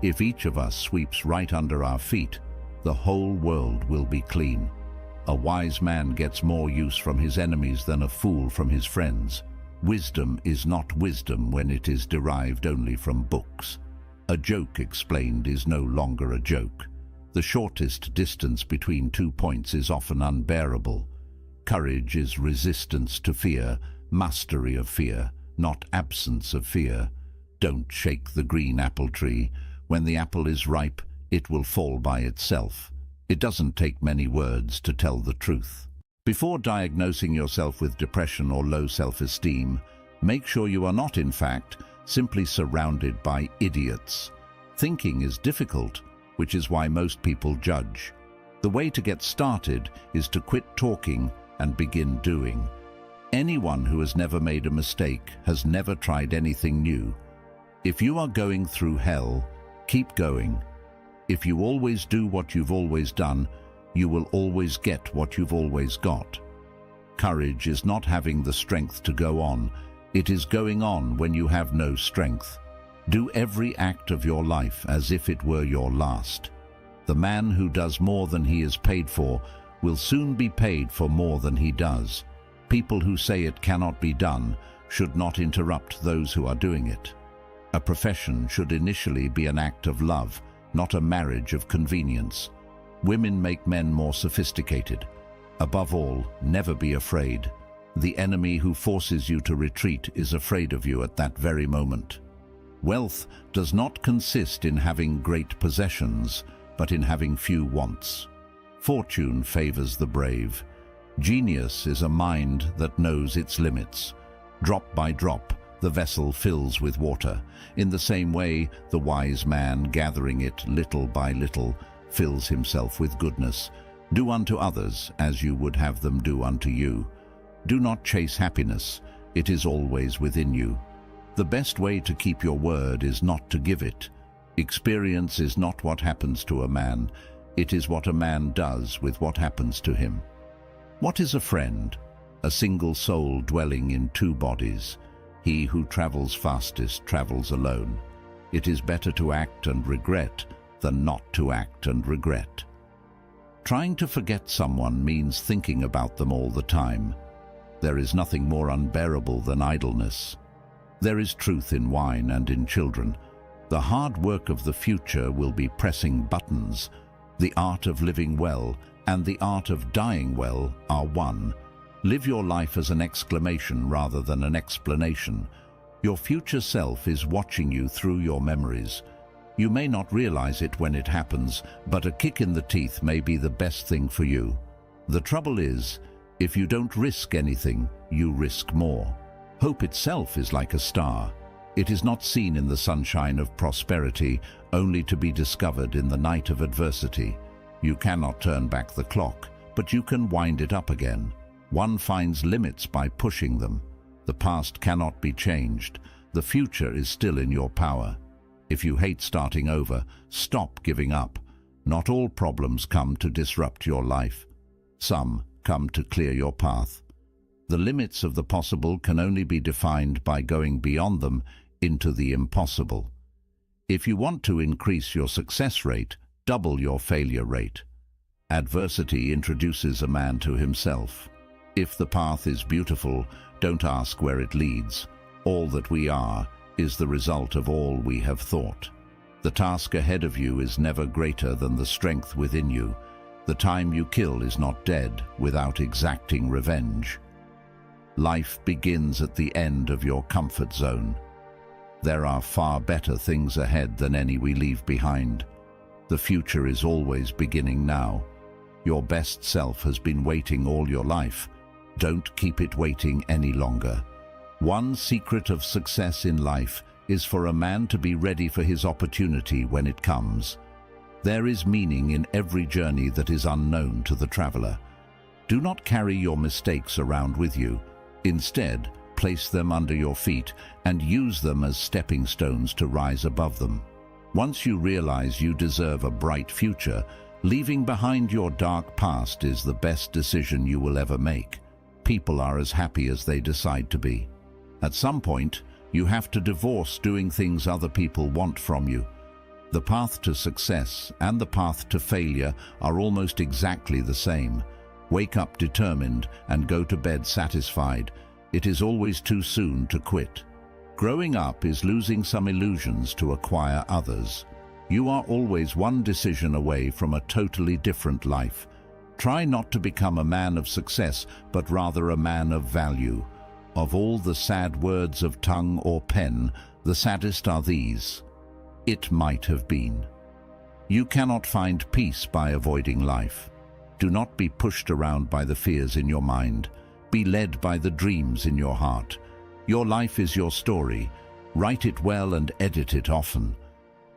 If each of us sweeps right under our feet, the whole world will be clean. A wise man gets more use from his enemies than a fool from his friends. Wisdom is not wisdom when it is derived only from books. A joke explained is no longer a joke. The shortest distance between 2 points is often unbearable. Courage is resistance to fear, mastery of fear, not absence of fear. Don't shake the green apple tree. When the apple is ripe, it will fall by itself. It doesn't take many words to tell the truth. Before diagnosing yourself with depression or low self-esteem, make sure you are not, in fact, simply surrounded by idiots. Thinking is difficult, which is why most people judge. The way to get started is to quit talking and begin doing. Anyone who has never made a mistake has never tried anything new. If you are going through hell, keep going. If you always do what you've always done, you will always get what you've always got. Courage is not having the strength to go on. It is going on when you have no strength. Do every act of your life as if it were your last. The man who does more than he is paid for will soon be paid for more than he does. People who say it cannot be done should not interrupt those who are doing it. A profession should initially be an act of love, not a marriage of convenience. Women make men more sophisticated. Above all, never be afraid. The enemy who forces you to retreat is afraid of you at that very moment. Wealth does not consist in having great possessions, but in having few wants. Fortune favors the brave. Genius is a mind that knows its limits. Drop by drop, the vessel fills with water. In the same way, the wise man, gathering it little by little, fills himself with goodness. Do unto others as you would have them do unto you. Do not chase happiness. It is always within you. The best way to keep your word is not to give it. Experience is not what happens to a man. It is what a man does with what happens to him. What is a friend? A single soul dwelling in two bodies. He who travels fastest travels alone. It is better to act and regret than not to act and regret. Trying to forget someone means thinking about them all the time. There is nothing more unbearable than idleness. There is truth in wine and in children. The hard work of the future will be pressing buttons. The art of living well and the art of dying well are one. Live your life as an exclamation rather than an explanation. Your future self is watching you through your memories. You may not realize it when it happens, but a kick in the teeth may be the best thing for you. The trouble is, if you don't risk anything, you risk more. Hope itself is like a star. It is not seen in the sunshine of prosperity, only to be discovered in the night of adversity. You cannot turn back the clock, but you can wind it up again. One finds limits by pushing them. The past cannot be changed. The future is still in your power. If you hate starting over, stop giving up. Not all problems come to disrupt your life. Some come to clear your path. The limits of the possible can only be defined by going beyond them into the impossible. If you want to increase your success rate, double your failure rate. Adversity introduces a man to himself. If the path is beautiful, don't ask where it leads. All that we are is the result of all we have thought. The task ahead of you is never greater than the strength within you. The time you kill is not dead without exacting revenge. Life begins at the end of your comfort zone. There are far better things ahead than any we leave behind. The future is always beginning now. Your best self has been waiting all your life. Don't keep it waiting any longer. One secret of success in life is for a man to be ready for his opportunity when it comes. There is meaning in every journey that is unknown to the traveler. Do not carry your mistakes around with you. Instead, place them under your feet and use them as stepping stones to rise above them. Once you realize you deserve a bright future, leaving behind your dark past is the best decision you will ever make. People are as happy as they decide to be. At some point, you have to divorce doing things other people want from you. The path to success and the path to failure are almost exactly the same. Wake up determined and go to bed satisfied. It is always too soon to quit. Growing up is losing some illusions to acquire others. You are always one decision away from a totally different life. Try not to become a man of success, but rather a man of value. Of all the sad words of tongue or pen, the saddest are these: it might have been. You cannot find peace by avoiding life. Do not be pushed around by the fears in your mind. Be led by the dreams in your heart. Your life is your story. Write it well and edit it often.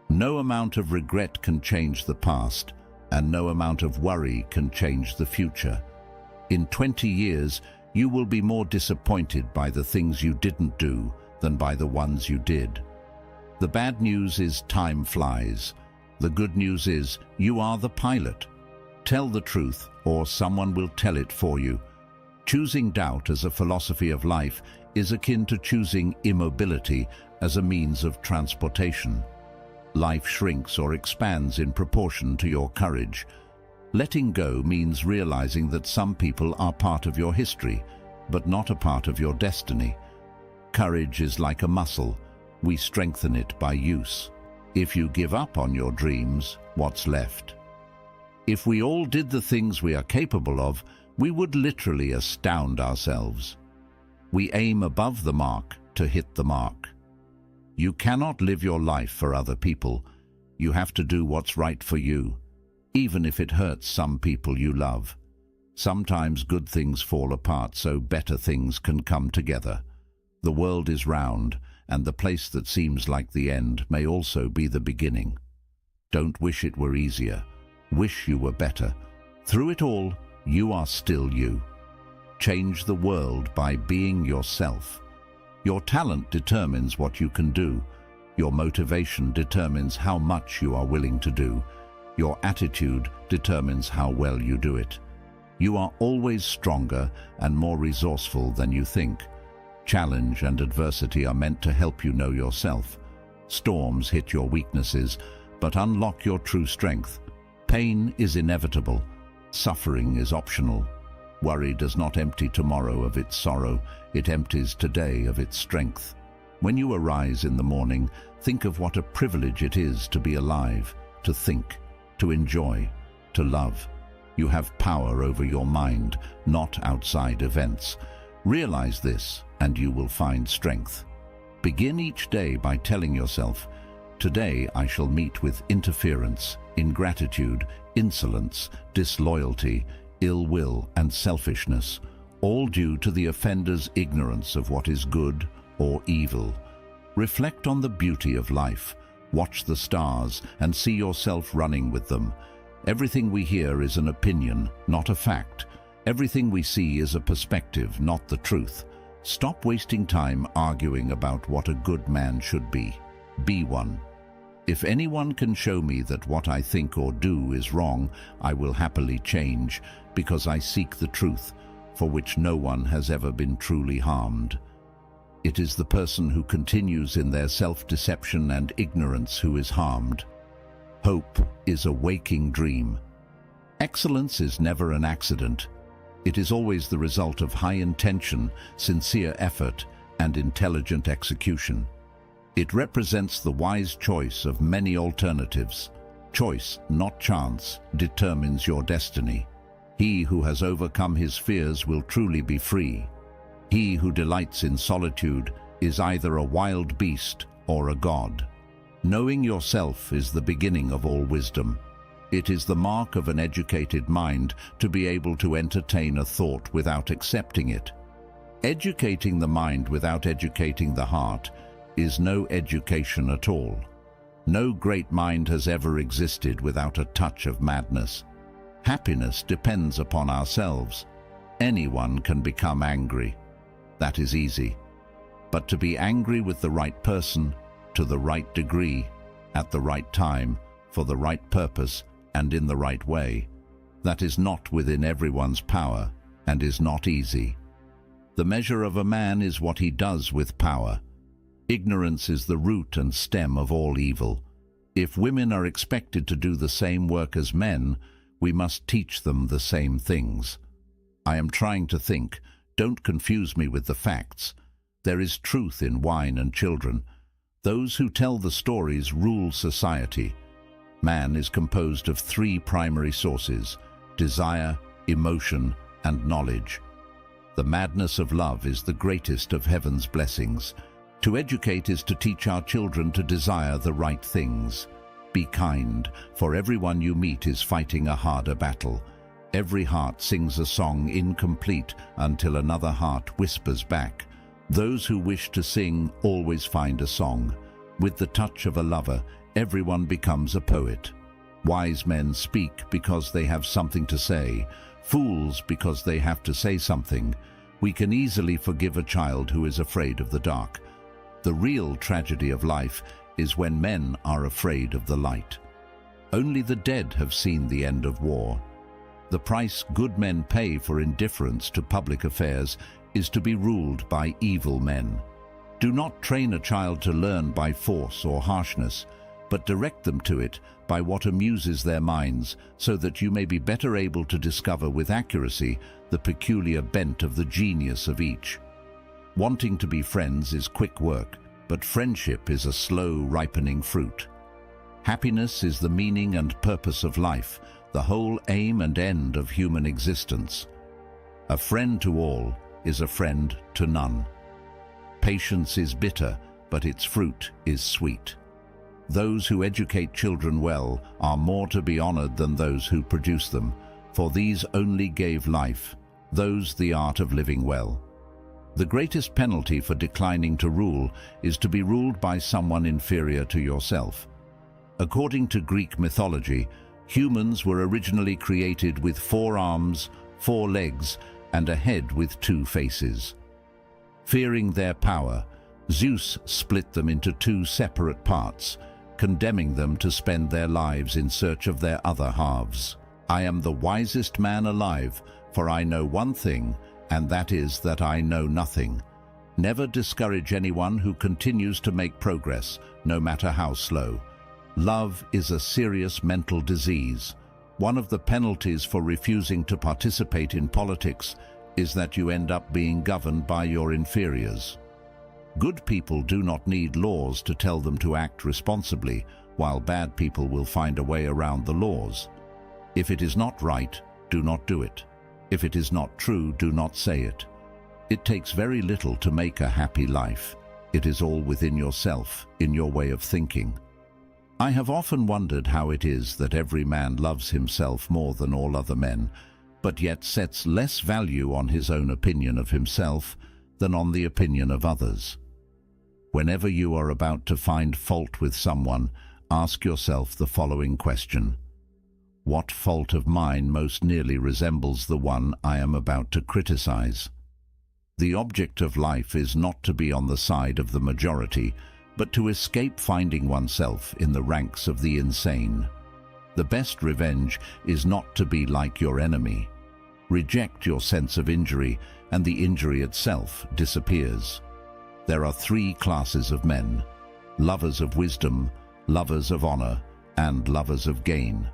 No amount of regret can change the past, and no amount of worry can change the future. In 20 years, you will be more disappointed by the things you didn't do than by the ones you did. The bad news is time flies. The good news is you are the pilot. Tell the truth, or someone will tell it for you. Choosing doubt as a philosophy of life is akin to choosing immobility as a means of transportation. Life shrinks or expands in proportion to your courage. Letting go means realizing that some people are part of your history, but not a part of your destiny. Courage is like a muscle. We strengthen it by use. If you give up on your dreams, what's left? If we all did the things we are capable of, we would literally astound ourselves. We aim above the mark to hit the mark. You cannot live your life for other people. You have to do what's right for you, even if it hurts some people you love. Sometimes good things fall apart so better things can come together. The world is round, and the place that seems like the end may also be the beginning. Don't wish it were easier. Wish you were better. Through it all, you are still you. Change the world by being yourself. Your talent determines what you can do. Your motivation determines how much you are willing to do. Your attitude determines how well you do it. You are always stronger and more resourceful than you think. Challenge and adversity are meant to help you know yourself. Storms hit your weaknesses, but unlock your true strength. Pain is inevitable. Suffering is optional. Worry does not empty tomorrow of its sorrow. It empties today of its strength. When you arise in the morning, think of what a privilege it is to be alive, to think, to enjoy, to love. You have power over your mind, not outside events. Realize this, and you will find strength. Begin each day by telling yourself, "Today I shall meet with interference, ingratitude, insolence, disloyalty, ill will, and selfishness, all due to the offender's ignorance of what is good or evil." Reflect on the beauty of life. Watch the stars and see yourself running with them. Everything we hear is an opinion, not a fact. Everything we see is a perspective, not the truth. Stop wasting time arguing about what a good man should be. Be one. If anyone can show me that what I think or do is wrong, I will happily change, because I seek the truth, for which no one has ever been truly harmed. It is the person who continues in their self-deception and ignorance who is harmed. Hope is a waking dream. Excellence is never an accident. It is always the result of high intention, sincere effort, and intelligent execution. It represents the wise choice of many alternatives. Choice, not chance, determines your destiny. He who has overcome his fears will truly be free. He who delights in solitude is either a wild beast or a god. Knowing yourself is the beginning of all wisdom. It is the mark of an educated mind to be able to entertain a thought without accepting it. Educating the mind without educating the heart is no education at all. No great mind has ever existed without a touch of madness. Happiness depends upon ourselves. Anyone can become angry. That is easy. But to be angry with the right person, to the right degree, at the right time, for the right purpose, and in the right way, that is not within everyone's power and is not easy. The measure of a man is what he does with power. Ignorance is the root and stem of all evil. If women are expected to do the same work as men, we must teach them the same things. I am trying to think. Don't confuse me with the facts. There is truth in wine and children. Those who tell the stories rule society. Man is composed of three primary sources: desire, emotion, and knowledge. The madness of love is the greatest of heaven's blessings. To educate is to teach our children to desire the right things. Be kind, for everyone you meet is fighting a harder battle. Every heart sings a song incomplete until another heart whispers back. Those who wish to sing always find a song. With the touch of a lover, everyone becomes a poet. Wise men speak because they have something to say, fools because they have to say something. We can easily forgive a child who is afraid of the dark. The real tragedy of life is when men are afraid of the light. Only the dead have seen the end of war. The price good men pay for indifference to public affairs is to be ruled by evil men. Do not train a child to learn by force or harshness, but direct them to it by what amuses their minds, so that you may be better able to discover with accuracy the peculiar bent of the genius of each. Wanting to be friends is quick work, but friendship is a slow ripening fruit. Happiness is the meaning and purpose of life, the whole aim and end of human existence. A friend to all is a friend to none. Patience is bitter, but its fruit is sweet. Those who educate children well are more to be honored than those who produce them, for these only gave life, those the art of living well. The greatest penalty for declining to rule is to be ruled by someone inferior to yourself. According to Greek mythology, humans were originally created with 4 arms, 4 legs, and a head with 2 faces. Fearing their power, Zeus split them into 2 separate parts, condemning them to spend their lives in search of their other halves. I am the wisest man alive, for I know one thing, and that is that I know nothing. Never discourage anyone who continues to make progress, no matter how slow. Love is a serious mental disease. One of the penalties for refusing to participate in politics is that you end up being governed by your inferiors. Good people do not need laws to tell them to act responsibly, while bad people will find a way around the laws. If it is not right, do not do it. If it is not true, do not say it. It takes very little to make a happy life. It is all within yourself, in your way of thinking. I have often wondered how it is that every man loves himself more than all other men, but yet sets less value on his own opinion of himself than on the opinion of others. Whenever you are about to find fault with someone, ask yourself the following question: what fault of mine most nearly resembles the one I am about to criticize? The object of life is not to be on the side of the majority, but to escape finding oneself in the ranks of the insane. The best revenge is not to be like your enemy. Reject your sense of injury, and the injury itself disappears. There are three classes of men: lovers of wisdom, lovers of honor, and lovers of gain.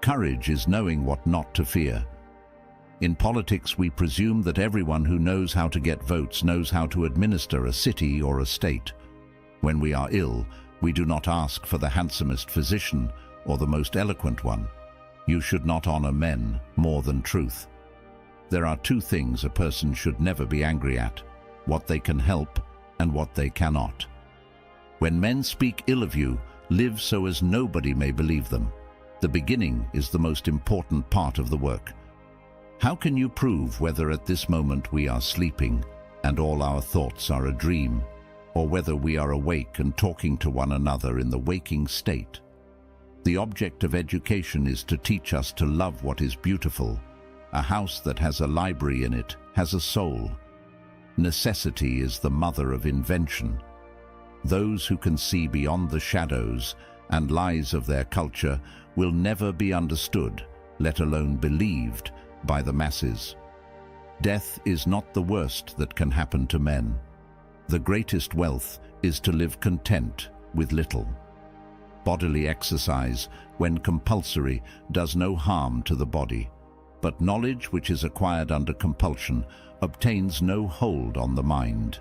Courage is knowing what not to fear. In politics, we presume that everyone who knows how to get votes knows how to administer a city or a state. When we are ill, we do not ask for the handsomest physician or the most eloquent one. You should not honor men more than truth. There are two things a person should never be angry at: what they can help and what they cannot. When men speak ill of you, live so as nobody may believe them. The beginning is the most important part of the work. How can you prove whether at this moment we are sleeping and all our thoughts are a dream, or whether we are awake and talking to one another in the waking state? The object of education is to teach us to love what is beautiful. A house that has a library in it has a soul. Necessity is the mother of invention. Those who can see beyond the shadows and lies of their culture will never be understood, let alone believed, by the masses. Death is not the worst that can happen to men. The greatest wealth is to live content with little. Bodily exercise, when compulsory, does no harm to the body, but knowledge which is acquired under compulsion obtains no hold on the mind.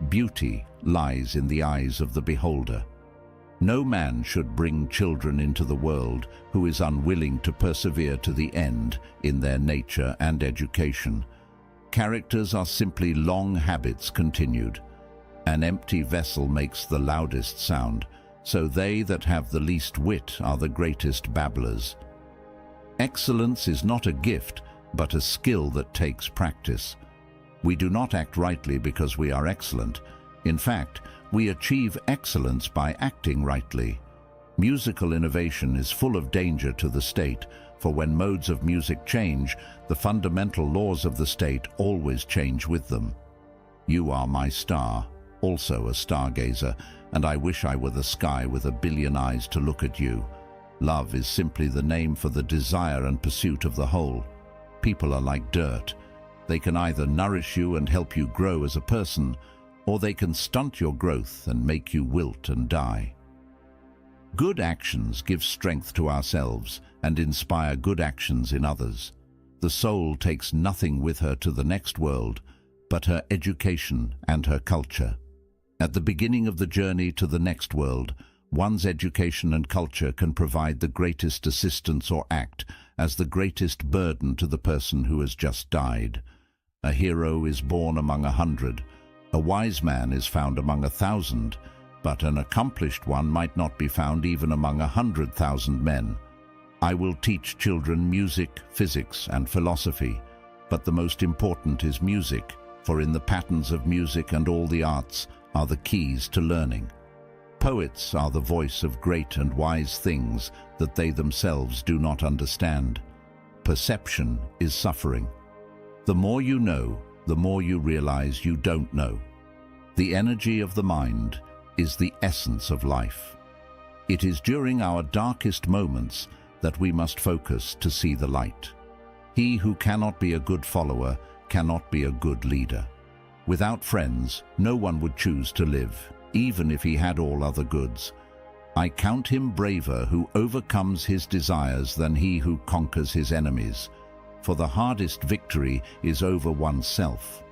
Beauty lies in the eyes of the beholder. No man should bring children into the world who is unwilling to persevere to the end in their nature and education. Characters are simply long habits continued. An empty vessel makes the loudest sound, so they that have the least wit are the greatest babblers. Excellence is not a gift, but a skill that takes practice. We do not act rightly because we are excellent. In fact, we achieve excellence by acting rightly. Musical innovation is full of danger to the state, for when modes of music change, the fundamental laws of the state always change with them. You are my star, also a stargazer, and I wish I were the sky with a billion eyes to look at you. Love is simply the name for the desire and pursuit of the whole. People are like dirt. They can either nourish you and help you grow as a person, or they can stunt your growth and make you wilt and die. Good actions give strength to ourselves and inspire good actions in others. The soul takes nothing with her to the next world but her education and her culture. At the beginning of the journey to the next world, one's education and culture can provide the greatest assistance or act as the greatest burden to the person who has just died. A hero is born among 100. A wise man is found among 1,000, but an accomplished one might not be found even among 100,000 men. I will teach children music, physics, and philosophy, but the most important is music, for in the patterns of music and all the arts are the keys to learning. Poets are the voice of great and wise things that they themselves do not understand. Perception is suffering. The more you know, the more you realize you don't know. The energy of the mind is the essence of life. It is during our darkest moments that we must focus to see the light. He who cannot be a good follower cannot be a good leader. Without friends, no one would choose to live, even if he had all other goods. I count him braver who overcomes his desires than he who conquers his enemies, for the hardest victory is over oneself.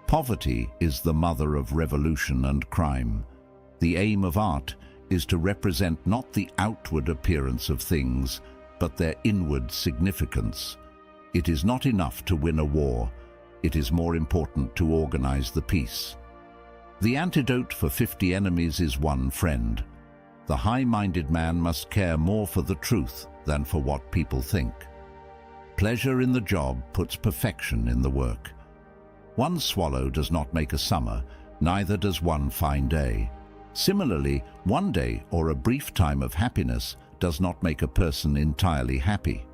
Poverty is the mother of revolution and crime. The aim of art is to represent not the outward appearance of things, but their inward significance. It is not enough to win a war. It is more important to organize the peace. The antidote for 50 enemies is one friend. The high-minded man must care more for the truth than for what people think. Pleasure in the job puts perfection in the work. One swallow does not make a summer, neither does one fine day. Similarly, one day or a brief time of happiness does not make a person entirely happy.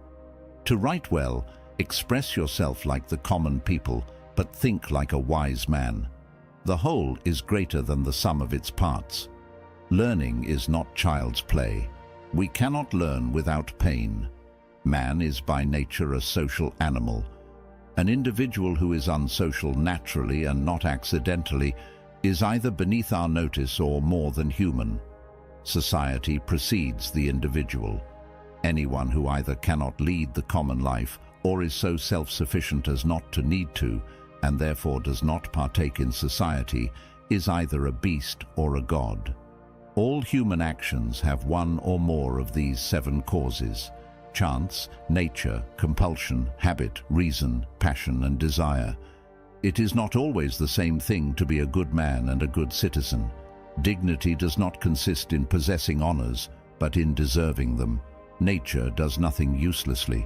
To write well, express yourself like the common people, but think like a wise man. The whole is greater than the sum of its parts. Learning is not child's play. We cannot learn without pain. Man is by nature a social animal. An individual who is unsocial naturally and not accidentally is either beneath our notice or more than human. Society precedes the individual. Anyone who either cannot lead the common life or is so self-sufficient as not to need to, and therefore does not partake in society, is either a beast or a god. All human actions have one or more of these 7 causes: chance, nature, compulsion, habit, reason, passion, and desire. It is not always the same thing to be a good man and a good citizen. Dignity does not consist in possessing honors, but in deserving them. Nature does nothing uselessly.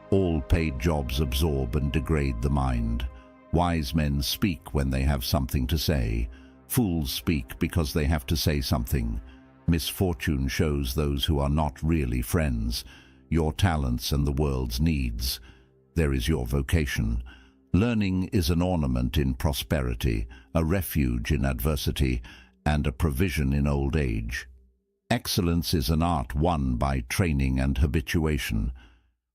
All paid jobs absorb and degrade the mind. Wise men speak when they have something to say. Fools speak because they have to say something. Misfortune shows those who are not really friends. Your talents and the world's needs. There is your vocation. Learning is an ornament in prosperity, a refuge in adversity, and a provision in old age. Excellence is an art won by training and habituation.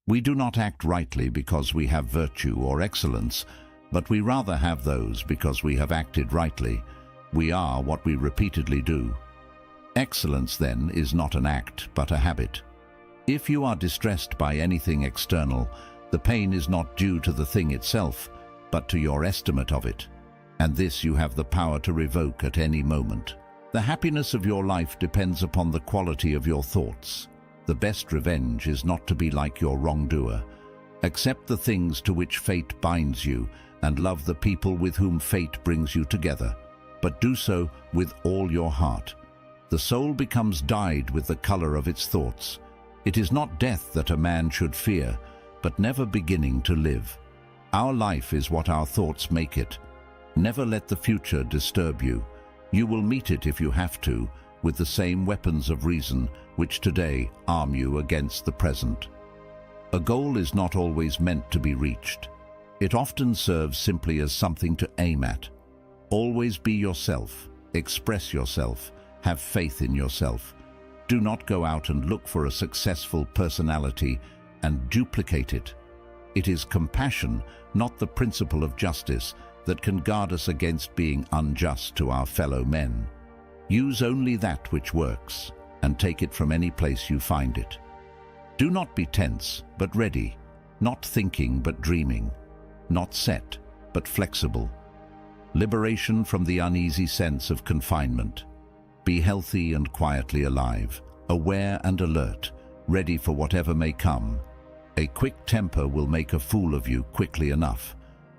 We do not act rightly because we have virtue or excellence, but we rather have those because we have acted rightly. We are what we repeatedly do. Excellence, then, is not an act, but a habit. If you are distressed by anything external, the pain is not due to the thing itself, but to your estimate of it, and this you have the power to revoke at any moment. The happiness of your life depends upon the quality of your thoughts. The best revenge is not to be like your wrongdoer. Accept the things to which fate binds you, and love the people with whom fate brings you together, but do so with all your heart. The soul becomes dyed with the color of its thoughts. It is not death that a man should fear, but never beginning to live. Our life is what our thoughts make it. Never let the future disturb you. You will meet it if you have to, with the same weapons of reason which today arm you against the present. A goal is not always meant to be reached. It often serves simply as something to aim at. Always be yourself, express yourself, have faith in yourself. Do not go out and look for a successful personality and duplicate it. It is compassion, not the principle of justice, that can guard us against being unjust to our fellow men. Use only that which works, and take it from any place you find it. Do not be tense, but ready, not thinking but dreaming, not set, but flexible. Liberation from the uneasy sense of confinement. Be healthy and quietly alive, aware and alert, ready for whatever may come. A quick temper will make a fool of you quickly enough.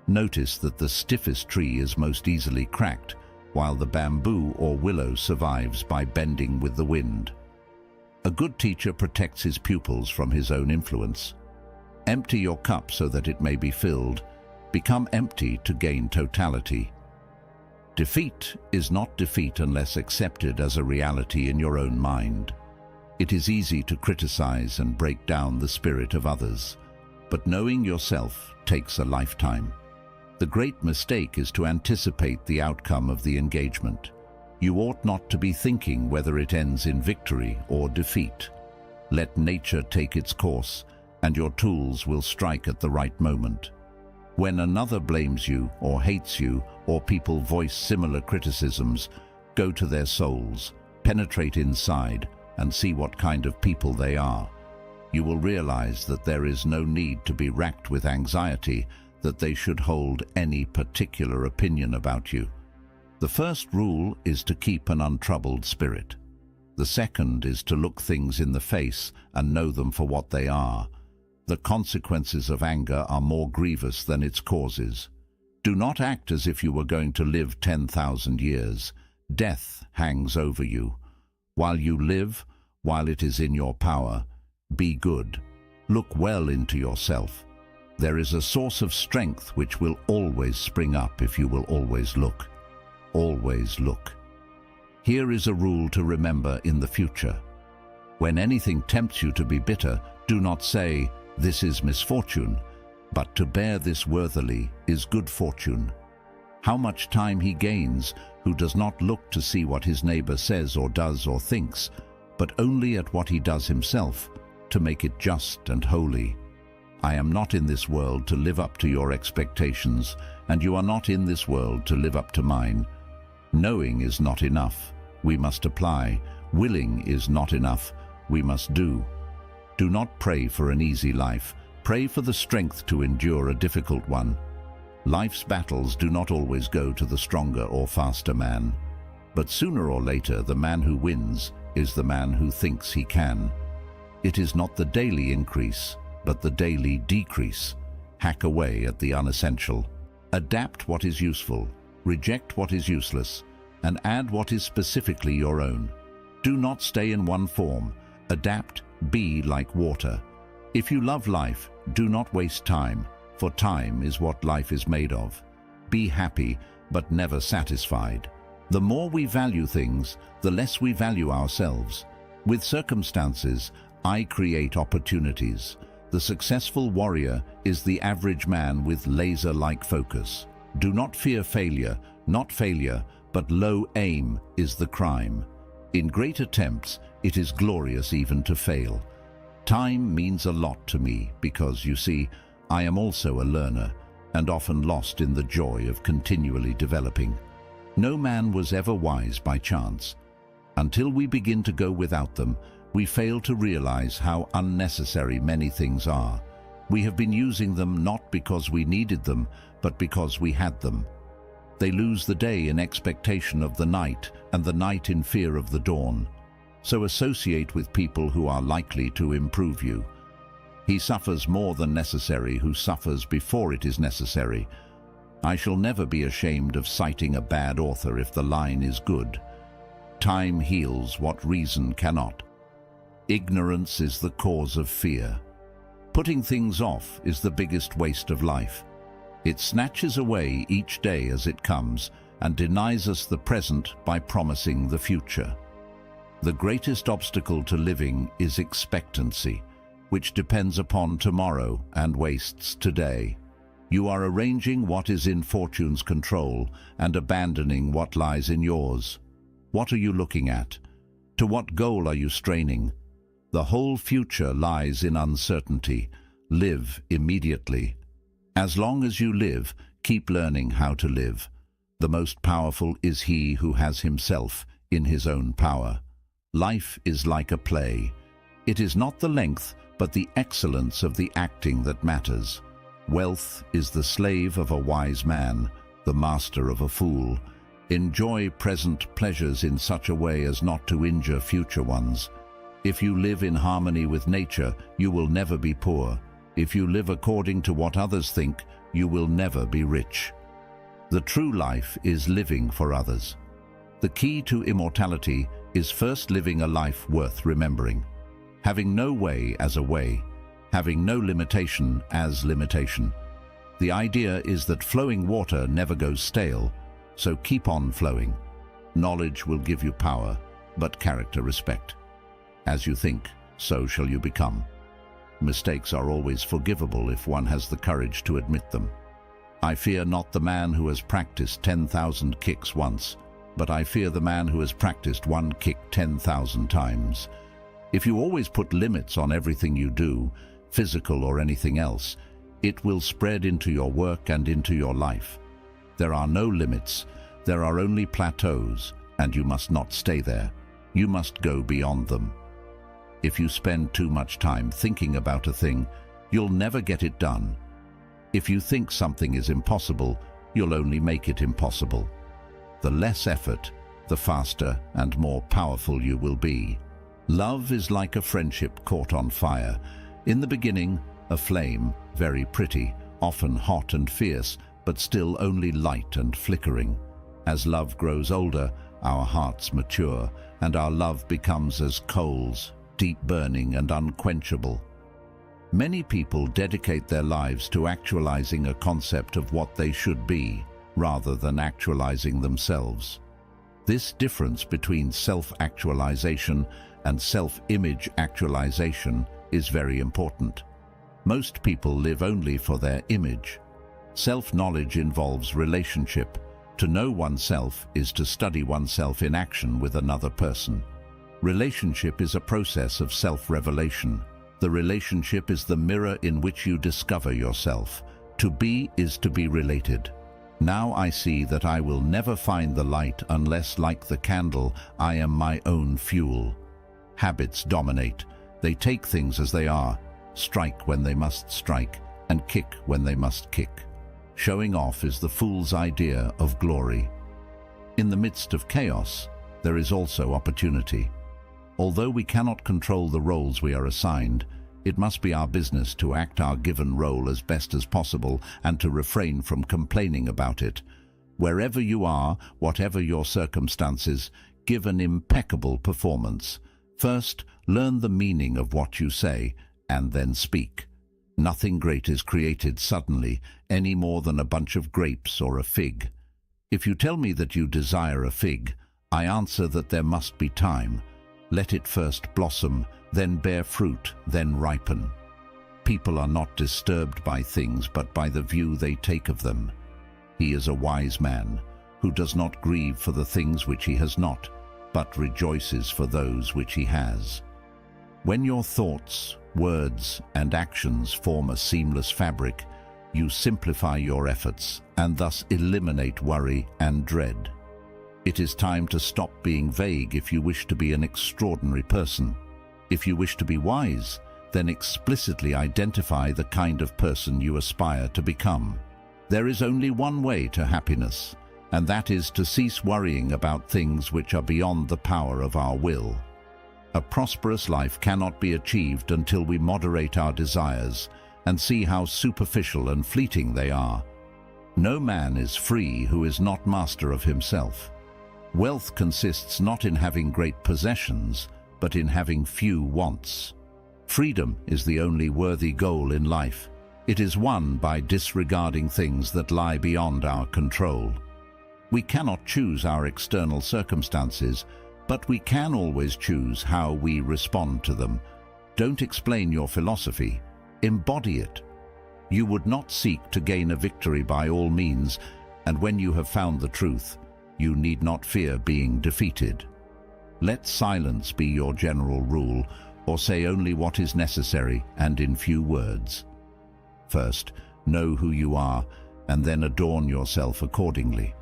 Notice that the stiffest tree is most easily cracked, while the bamboo or willow survives by bending with the wind. A good teacher protects his pupils from his own influence. Empty your cup so that it may be filled. Become empty to gain totality. Defeat is not defeat unless accepted as a reality in your own mind. It is easy to criticize and break down the spirit of others, but knowing yourself takes a lifetime. The great mistake is to anticipate the outcome of the engagement. You ought not to be thinking whether it ends in victory or defeat. Let nature take its course, and your tools will strike at the right moment. When another blames you or hates you, or people voice similar criticisms, go to their souls, penetrate inside, and see what kind of people they are. You will realize that there is no need to be racked with anxiety that they should hold any particular opinion about you. The first rule is to keep an untroubled spirit. The second is to look things in the face and know them for what they are. The consequences of anger are more grievous than its causes. Do not act as if you were going to live 10,000 years. Death hangs over you. While you live, while it is in your power, be good. Look well into yourself. There is a source of strength which will always spring up if you will always look. Always look. Here is a rule to remember in the future. When anything tempts you to be bitter, do not say, "This is misfortune," but to bear this worthily is good fortune. How much time he gains who does not look to see what his neighbor says or does or thinks, but only at what he does himself, to make it just and holy. I am not in this world to live up to your expectations, and you are not in this world to live up to mine. Knowing is not enough. We must apply. Willing is not enough. We must do. Do not pray for an easy life. Pray for the strength to endure a difficult one. Life's battles do not always go to the stronger or faster man. But sooner or later, the man who wins is the man who thinks he can. It is not the daily increase, but the daily decrease. Hack away at the unessential. Adapt what is useful. Reject what is useless, and add what is specifically your own. Do not stay in one form. Adapt, be like water. If you love life, do not waste time, for time is what life is made of. Be happy, but never satisfied. The more we value things, the less we value ourselves. With circumstances, I create opportunities. The successful warrior is the average man with laser-like focus. Do not fear failure, not failure, but low aim is the crime. In great attempts, it is glorious even to fail. Time means a lot to me because, you see, I am also a learner and often lost in the joy of continually developing. No man was ever wise by chance. Until we begin to go without them, we fail to realize how unnecessary many things are. We have been using them not because we needed them, but because we had them. They lose the day in expectation of the night, and the night in fear of the dawn. So associate with people who are likely to improve you. He suffers more than necessary who suffers before it is necessary. I shall never be ashamed of citing a bad author if the line is good. Time heals what reason cannot. Ignorance is the cause of fear. Putting things off is the biggest waste of life. It snatches away each day as it comes and denies us the present by promising the future. The greatest obstacle to living is expectancy, which depends upon tomorrow and wastes today. You are arranging what is in fortune's control and abandoning what lies in yours. What are you looking at? To what goal are you straining? The whole future lies in uncertainty. Live immediately. As long as you live, keep learning how to live. The most powerful is he who has himself in his own power. Life is like a play. It is not the length, but the excellence of the acting that matters. Wealth is the slave of a wise man, the master of a fool. Enjoy present pleasures in such a way as not to injure future ones. If you live in harmony with nature, you will never be poor. If you live according to what others think, you will never be rich. The true life is living for others. The key to immortality is first living a life worth remembering. Having no way as a way, having no limitation as limitation. The idea is that flowing water never goes stale, so keep on flowing. Knowledge will give you power, but character respect. As you think, so shall you become. Mistakes are always forgivable if one has the courage to admit them. I fear not the man who has practiced 10,000 kicks once, but I fear the man who has practiced one kick 10,000 times. If you always put limits on everything you do, physical or anything else, it will spread into your work and into your life. There are no limits, there are only plateaus, and you must not stay there. You must go beyond them. If you spend too much time thinking about a thing, you'll never get it done. If you think something is impossible, you'll only make it impossible. The less effort, the faster and more powerful you will be. Love is like a friendship caught on fire. In the beginning, a flame, very pretty, often hot and fierce, but still only light and flickering. As love grows older, our hearts mature, and our love becomes as coals, deep burning and unquenchable. Many people dedicate their lives to actualizing a concept of what they should be, rather than actualizing themselves. This difference between self-actualization and self-image actualization is very important. Most people live only for their image. Self-knowledge involves relationship. To know oneself is to study oneself in action with another person. Relationship is a process of self-revelation. The relationship is the mirror in which you discover yourself. To be is to be related. Now I see that I will never find the light unless, like the candle, I am my own fuel. Habits dominate. They take things as they are, strike when they must strike, and kick when they must kick. Showing off is the fool's idea of glory. In the midst of chaos, there is also opportunity. Although we cannot control the roles we are assigned, it must be our business to act our given role as best as possible and to refrain from complaining about it. Wherever you are, whatever your circumstances, give an impeccable performance. First, learn the meaning of what you say, and then speak. Nothing great is created suddenly, any more than a bunch of grapes or a fig. If you tell me that you desire a fig, I answer that there must be time. Let it first blossom, then bear fruit, then ripen. People are not disturbed by things, but by the view they take of them. He is a wise man, who does not grieve for the things which he has not, but rejoices for those which he has. When your thoughts, words, and actions form a seamless fabric, you simplify your efforts and thus eliminate worry and dread. It is time to stop being vague if you wish to be an extraordinary person. If you wish to be wise, then explicitly identify the kind of person you aspire to become. There is only one way to happiness, and that is to cease worrying about things which are beyond the power of our will. A prosperous life cannot be achieved until we moderate our desires and see how superficial and fleeting they are. No man is free who is not master of himself. Wealth consists not in having great possessions, but in having few wants. Freedom is the only worthy goal in life. It is won by disregarding things that lie beyond our control. We cannot choose our external circumstances, but we can always choose how we respond to them. Don't explain your philosophy, embody it. You would not seek to gain a victory by all means, and when you have found the truth, you need not fear being defeated. Let silence be your general rule, or say only what is necessary and in few words. First, know who you are, and then adorn yourself accordingly.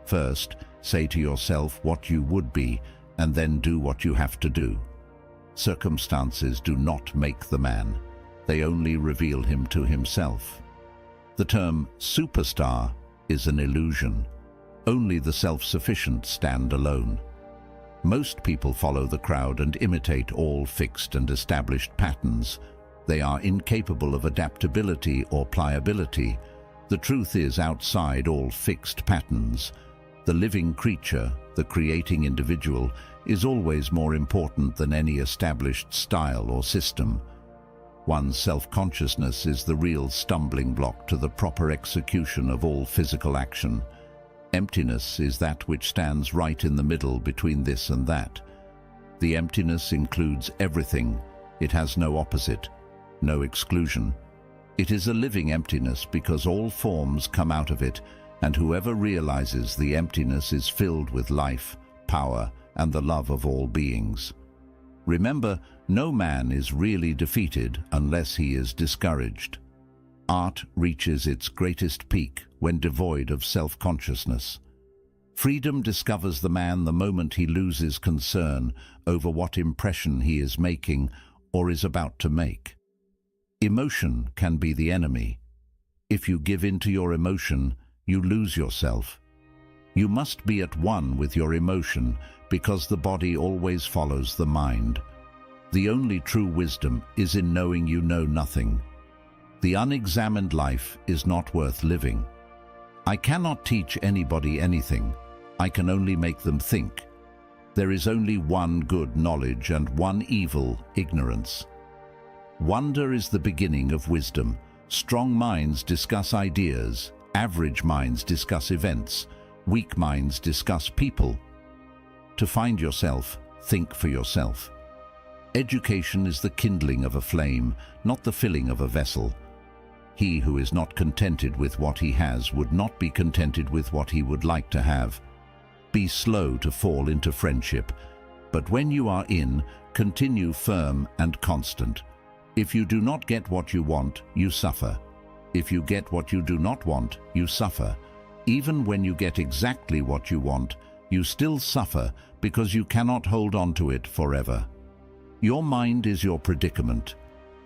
First, say to yourself what you would be, and then do what you have to do. Circumstances do not make the man. They only reveal him to himself. The term superstar is an illusion. Only the self-sufficient stand alone. Most people follow the crowd and imitate all fixed and established patterns. They are incapable of adaptability or pliability. The truth is outside all fixed patterns. The living creature, the creating individual, is always more important than any established style or system. One's self-consciousness is the real stumbling block to the proper execution of all physical action. Emptiness is that which stands right in the middle between this and that. The emptiness includes everything. It has no opposite, no exclusion. It is a living emptiness because all forms come out of it, and whoever realizes the emptiness is filled with life, power, and the love of all beings. Remember, no man is really defeated unless he is discouraged. Art reaches its greatest peak when devoid of self-consciousness. Freedom discovers the man the moment he loses concern over what impression he is making or is about to make. Emotion can be the enemy. If you give in to your emotion, you lose yourself. You must be at one with your emotion because the body always follows the mind. The only true wisdom is in knowing you know nothing. The unexamined life is not worth living. I cannot teach anybody anything. I can only make them think. There is only one good knowledge and one evil ignorance. Wonder is the beginning of wisdom. Strong minds discuss ideas. Average minds discuss events. Weak minds discuss people. To find yourself, think for yourself. Education is the kindling of a flame, not the filling of a vessel. He who is not contented with what he has would not be contented with what he would like to have. Be slow to fall into friendship, but when you are in, continue firm and constant. If you do not get what you want, you suffer. If you get what you do not want, you suffer. Even when you get exactly what you want, you still suffer because you cannot hold on to it forever. Your mind is your predicament.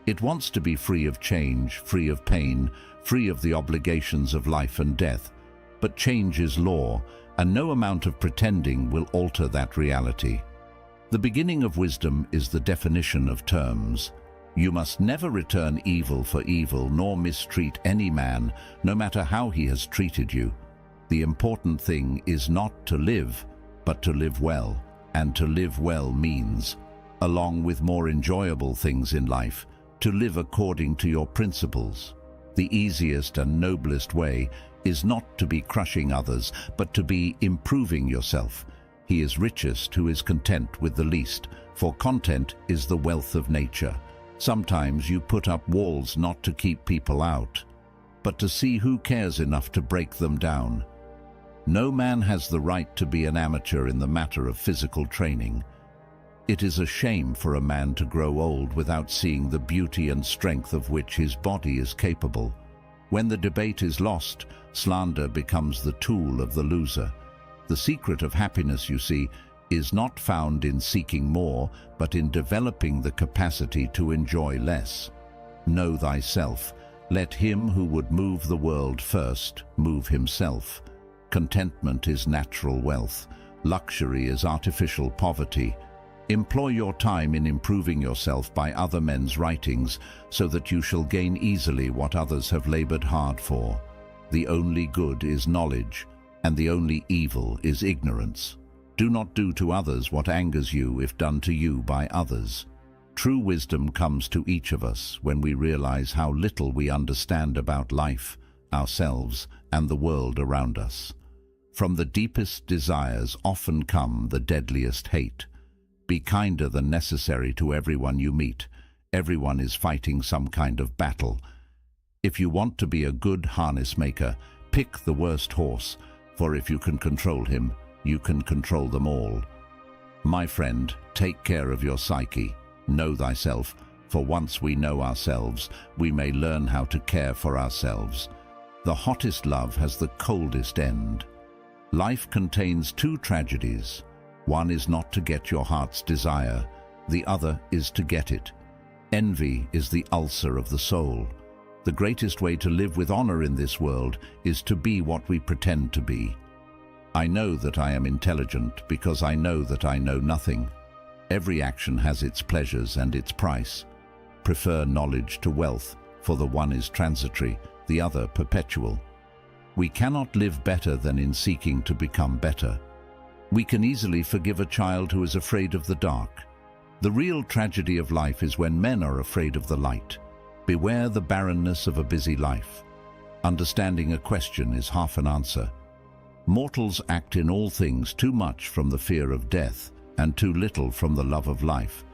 It wants to be free of change, free of pain, free of the obligations of life and death. But change is law, and no amount of pretending will alter that reality. The beginning of wisdom is the definition of terms. You must never return evil for evil, nor mistreat any man, no matter how he has treated you. The important thing is not to live, but to live well. And to live well means, along with more enjoyable things in life, to live according to your principles. The easiest and noblest way is not to be crushing others, but to be improving yourself. He is richest who is content with the least, for content is the wealth of nature. Sometimes you put up walls not to keep people out, but to see who cares enough to break them down. No man has the right to be an amateur in the matter of physical training. It is a shame for a man to grow old without seeing the beauty and strength of which his body is capable. When the debate is lost, slander becomes the tool of the loser. The secret of happiness, you see, is not found in seeking more, but in developing the capacity to enjoy less. Know thyself. Let him who would move the world first move himself. Contentment is natural wealth. Luxury is artificial poverty. Employ your time in improving yourself by other men's writings, so that you shall gain easily what others have labored hard for. The only good is knowledge, and the only evil is ignorance. Do not do to others what angers you if done to you by others. True wisdom comes to each of us when we realize how little we understand about life, ourselves, and the world around us. From the deepest desires often come the deadliest hate. Be kinder than necessary to everyone you meet. Everyone is fighting some kind of battle. If you want to be a good harness maker, pick the worst horse, for if you can control him, you can control them all. My friend, take care of your psyche. Know thyself, for once we know ourselves, we may learn how to care for ourselves. The hottest love has the coldest end. Life contains two tragedies. One is not to get your heart's desire, the other is to get it. Envy is the ulcer of the soul. The greatest way to live with honor in this world is to be what we pretend to be. I know that I am intelligent because I know that I know nothing. Every action has its pleasures and its price. Prefer knowledge to wealth, for the one is transitory, the other perpetual. We cannot live better than in seeking to become better. We can easily forgive a child who is afraid of the dark. The real tragedy of life is when men are afraid of the light. Beware the barrenness of a busy life. Understanding a question is half an answer. Mortals act in all things too much from the fear of death, and too little from the love of life.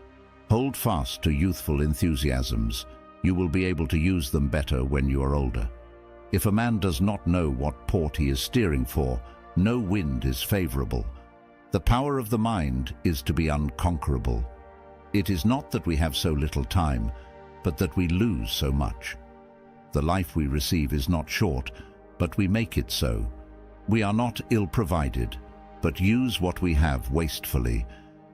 Hold fast to youthful enthusiasms. You will be able to use them better when you are older. If a man does not know what port he is steering for, no wind is favorable. The power of the mind is to be unconquerable. It is not that we have so little time, but that we lose so much. The life we receive is not short, but we make it so. We are not ill-provided, but use what we have wastefully.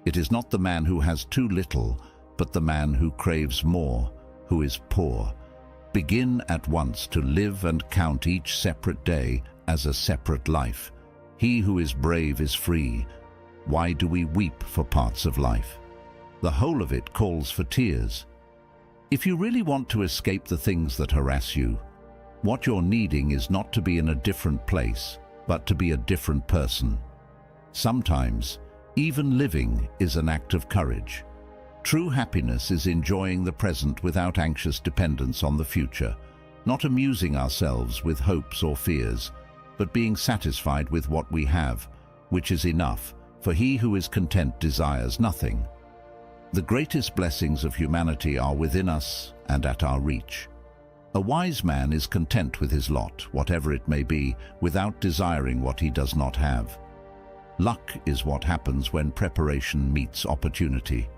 It is not the man who has too little, but the man who craves more, who is poor. Begin at once to live and count each separate day as a separate life. He who is brave is free. Why do we weep for parts of life? The whole of it calls for tears. If you really want to escape the things that harass you, what you're needing is not to be in a different place, but to be a different person. Sometimes, even living is an act of courage. True happiness is enjoying the present without anxious dependence on the future, not amusing ourselves with hopes or fears, but being satisfied with what we have, which is enough, for he who is content desires nothing. The greatest blessings of humanity are within us and at our reach. A wise man is content with his lot, whatever it may be, without desiring what he does not have. Luck is what happens when preparation meets opportunity.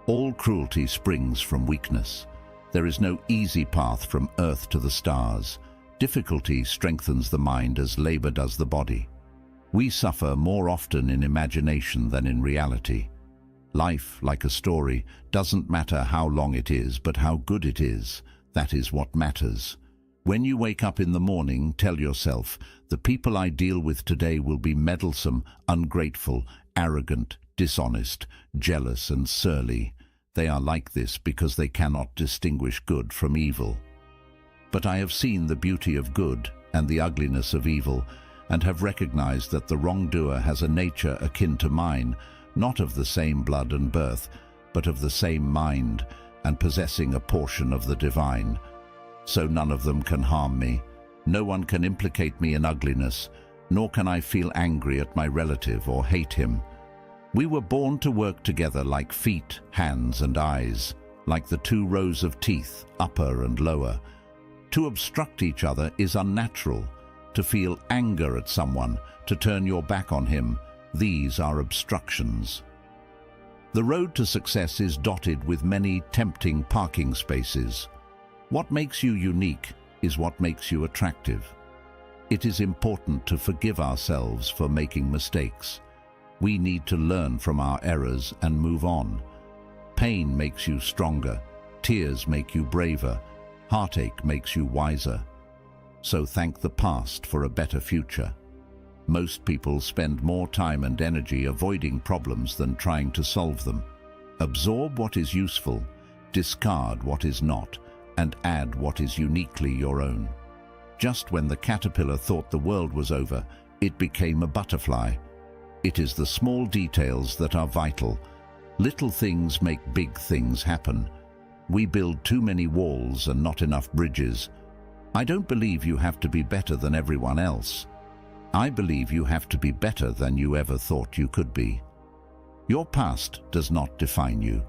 All cruelty springs from weakness. There is no easy path from earth to the stars. Difficulty strengthens the mind as labor does the body. We suffer more often in imagination than in reality. Life, like a story, doesn't matter how long it is, but how good it is. That is what matters. When you wake up in the morning, tell yourself, the people I deal with today will be meddlesome, ungrateful, arrogant, dishonest, jealous and surly. They are like this because they cannot distinguish good from evil. But I have seen the beauty of good and the ugliness of evil, and have recognized that the wrongdoer has a nature akin to mine, not of the same blood and birth, but of the same mind, and possessing a portion of the divine. So none of them can harm me. No one can implicate me in ugliness, nor can I feel angry at my relative or hate him. We were born to work together like feet, hands and eyes, like the two rows of teeth, upper and lower. To obstruct each other is unnatural. To feel anger at someone, to turn your back on him, these are obstructions. The road to success is dotted with many tempting parking spaces. What makes you unique is what makes you attractive. It is important to forgive ourselves for making mistakes. We need to learn from our errors and move on. Pain makes you stronger, tears make you braver, heartache makes you wiser. So thank the past for a better future. Most people spend more time and energy avoiding problems than trying to solve them. Absorb what is useful, discard what is not, and add what is uniquely your own. Just when the caterpillar thought the world was over, it became a butterfly. It is the small details that are vital. Little things make big things happen. We build too many walls and not enough bridges. I don't believe you have to be better than everyone else. I believe you have to be better than you ever thought you could be. Your past does not define you.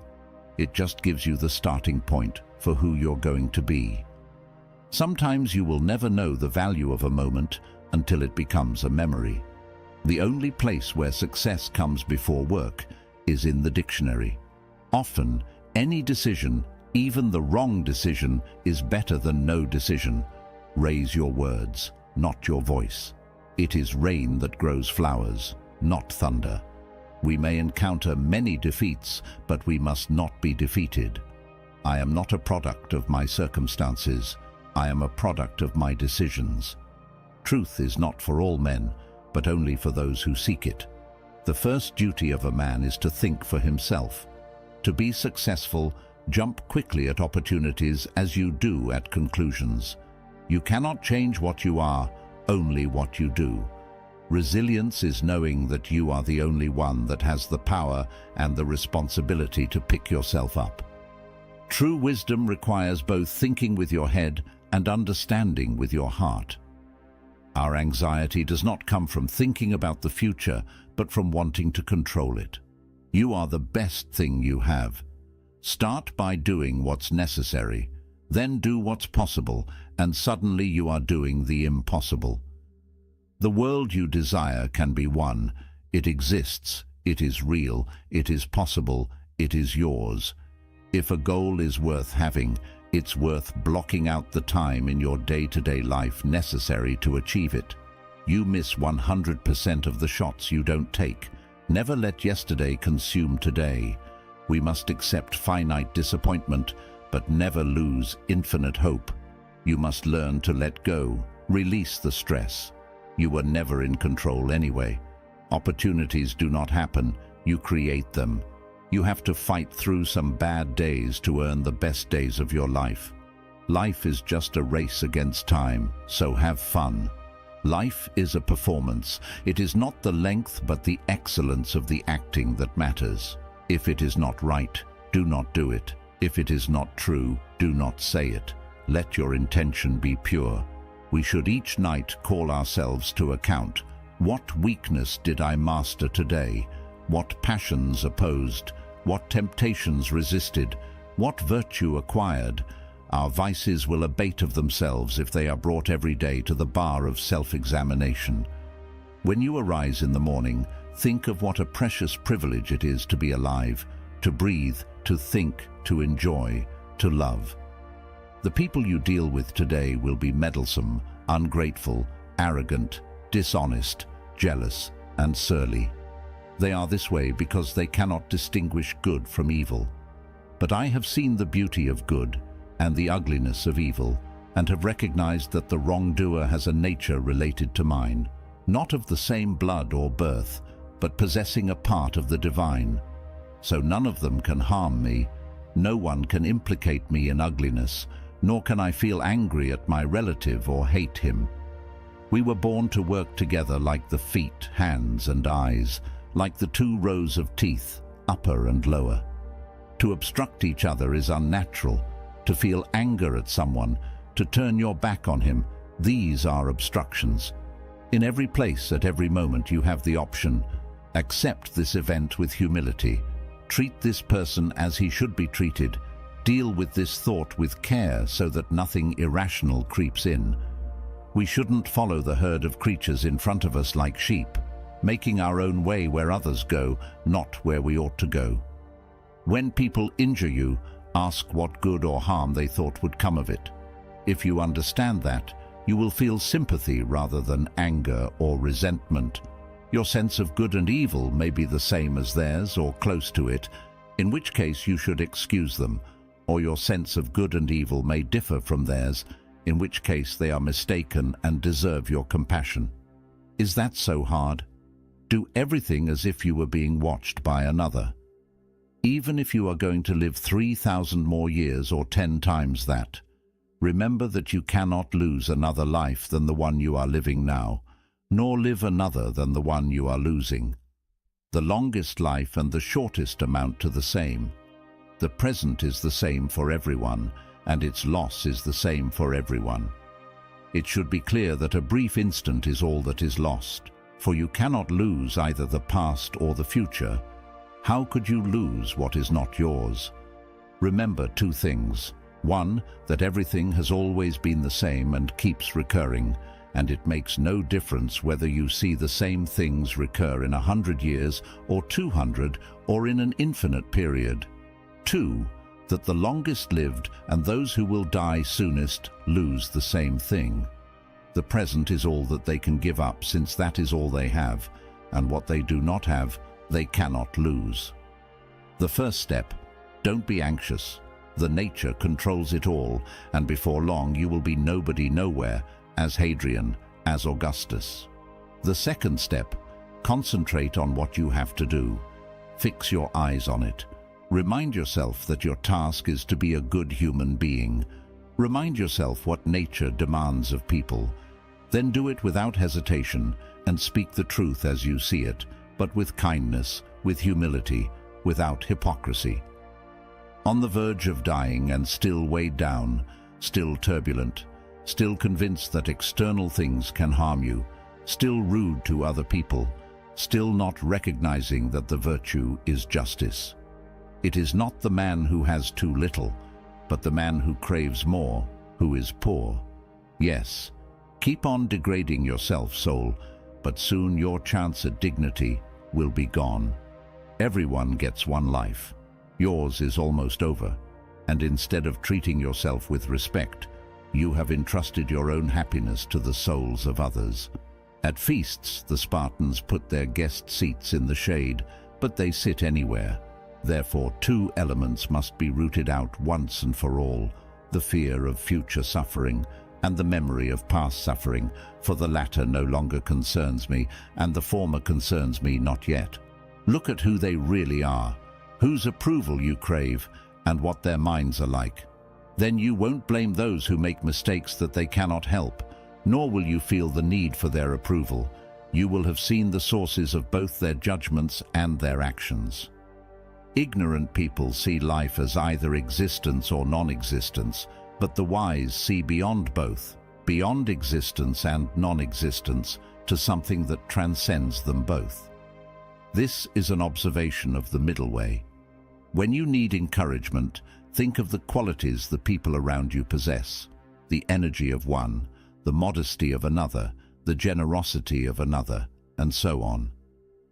It just gives you the starting point for who you're going to be. Sometimes you will never know the value of a moment until it becomes a memory. The only place where success comes before work is in the dictionary. Often, any decision, even the wrong decision, is better than no decision. Raise your words, not your voice. It is rain that grows flowers, not thunder. We may encounter many defeats, but we must not be defeated. I am not a product of my circumstances. I am a product of my decisions. Truth is not for all men, but only for those who seek it. The first duty of a man is to think for himself. To be successful, jump quickly at opportunities as you do at conclusions. You cannot change what you are, only what you do. Resilience is knowing that you are the only one that has the power and the responsibility to pick yourself up. True wisdom requires both thinking with your head and understanding with your heart. Our anxiety does not come from thinking about the future, but from wanting to control it. You are the best thing you have. Start by doing what's necessary, then do what's possible, and suddenly you are doing the impossible. The world you desire can be won. It exists, it is real, it is possible, it is yours. If a goal is worth having, it's worth blocking out the time in your day-to-day life necessary to achieve it. You miss 100% of the shots you don't take. Never let yesterday consume today. We must accept finite disappointment, but never lose infinite hope. You must learn to let go, release the stress. You were never in control anyway. Opportunities do not happen, you create them. You have to fight through some bad days to earn the best days of your life. Life is just a race against time, so have fun. Life is a performance. It is not the length but the excellence of the acting that matters. If it is not right, do not do it. If it is not true, do not say it. Let your intention be pure. We should each night call ourselves to account. What weakness did I master today? What passions opposed? What temptations resisted? What virtue acquired? Our vices will abate of themselves if they are brought every day to the bar of self-examination. When you arise in the morning, think of what a precious privilege it is to be alive, to breathe, to think, to enjoy, to love. The people you deal with today will be meddlesome, ungrateful, arrogant, dishonest, jealous, and surly. They are this way because they cannot distinguish good from evil. But I have seen the beauty of good and the ugliness of evil, and have recognized that the wrongdoer has a nature related to mine, not of the same blood or birth, but possessing a part of the divine. So none of them can harm me, no one can implicate me in ugliness, nor can I feel angry at my relative or hate him. We were born to work together like the feet, hands, and eyes, like the two rows of teeth, upper and lower. To obstruct each other is unnatural. To feel anger at someone, to turn your back on him, these are obstructions. In every place, at every moment, you have the option. Accept this event with humility. Treat this person as he should be treated. Deal with this thought with care so that nothing irrational creeps in. We shouldn't follow the herd of creatures in front of us like sheep, making our own way where others go, not where we ought to go. When people injure you, ask what good or harm they thought would come of it. If you understand that, you will feel sympathy rather than anger or resentment. Your sense of good and evil may be the same as theirs or close to it, in which case you should excuse them, or your sense of good and evil may differ from theirs, in which case they are mistaken and deserve your compassion. Is that so hard? Do everything as if you were being watched by another. Even if you are going to live 3,000 more years or 10 times that, remember that you cannot lose another life than the one you are living now, nor live another than the one you are losing. The longest life and the shortest amount to the same. The present is the same for everyone, and its loss is the same for everyone. It should be clear that a brief instant is all that is lost, for you cannot lose either the past or the future. How could you lose what is not yours? Remember two things. One, that everything has always been the same and keeps recurring, and it makes no difference whether you see the same things recur in 100 years or 200 or in an infinite period. Two, that the longest lived and those who will die soonest lose the same thing. The present is all that they can give up, since that is all they have, and what they do not have, they cannot lose. The first step, don't be anxious. The nature controls it all, and before long you will be nobody nowhere, as Hadrian, as Augustus. The second step, concentrate on what you have to do. Fix your eyes on it. Remind yourself that your task is to be a good human being. Remind yourself what nature demands of people. Then do it without hesitation and speak the truth as you see it, but with kindness, with humility, without hypocrisy. On the verge of dying and still weighed down, still turbulent, still convinced that external things can harm you, still rude to other people, still not recognizing that the virtue is justice. It is not the man who has too little, but the man who craves more, who is poor. Yes, keep on degrading yourself, soul, but soon your chance at dignity will be gone. Everyone gets one life. Yours is almost over, and instead of treating yourself with respect, you have entrusted your own happiness to the souls of others. At feasts, the Spartans put their guest seats in the shade, but they sit anywhere. Therefore, two elements must be rooted out once and for all: the fear of future suffering and the memory of past suffering, for the latter no longer concerns me, and the former concerns me not yet. Look at who they really are, whose approval you crave, and what their minds are like. Then you won't blame those who make mistakes that they cannot help, nor will you feel the need for their approval. You will have seen the sources of both their judgments and their actions. Ignorant people see life as either existence or non-existence, but the wise see beyond both, beyond existence and non-existence, to something that transcends them both. This is an observation of the middle way. When you need encouragement, think of the qualities the people around you possess: the energy of one, the modesty of another, the generosity of another, and so on.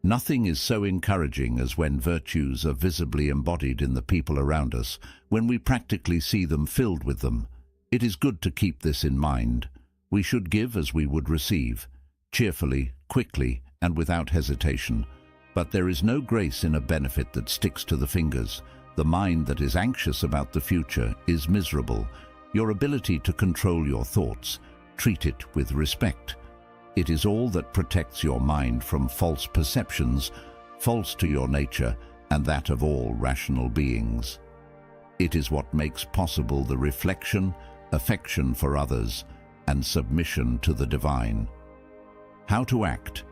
Nothing is so encouraging as when virtues are visibly embodied in the people around us, when we practically see them filled with them. It is good to keep this in mind. We should give as we would receive, cheerfully, quickly, and without hesitation. But there is no grace in a benefit that sticks to the fingers. The mind that is anxious about the future is miserable. Your ability to control your thoughts, treat it with respect. It is all that protects your mind from false perceptions, false to your nature and that of all rational beings. It is what makes possible the reflection, affection for others, and submission to the divine. How to act?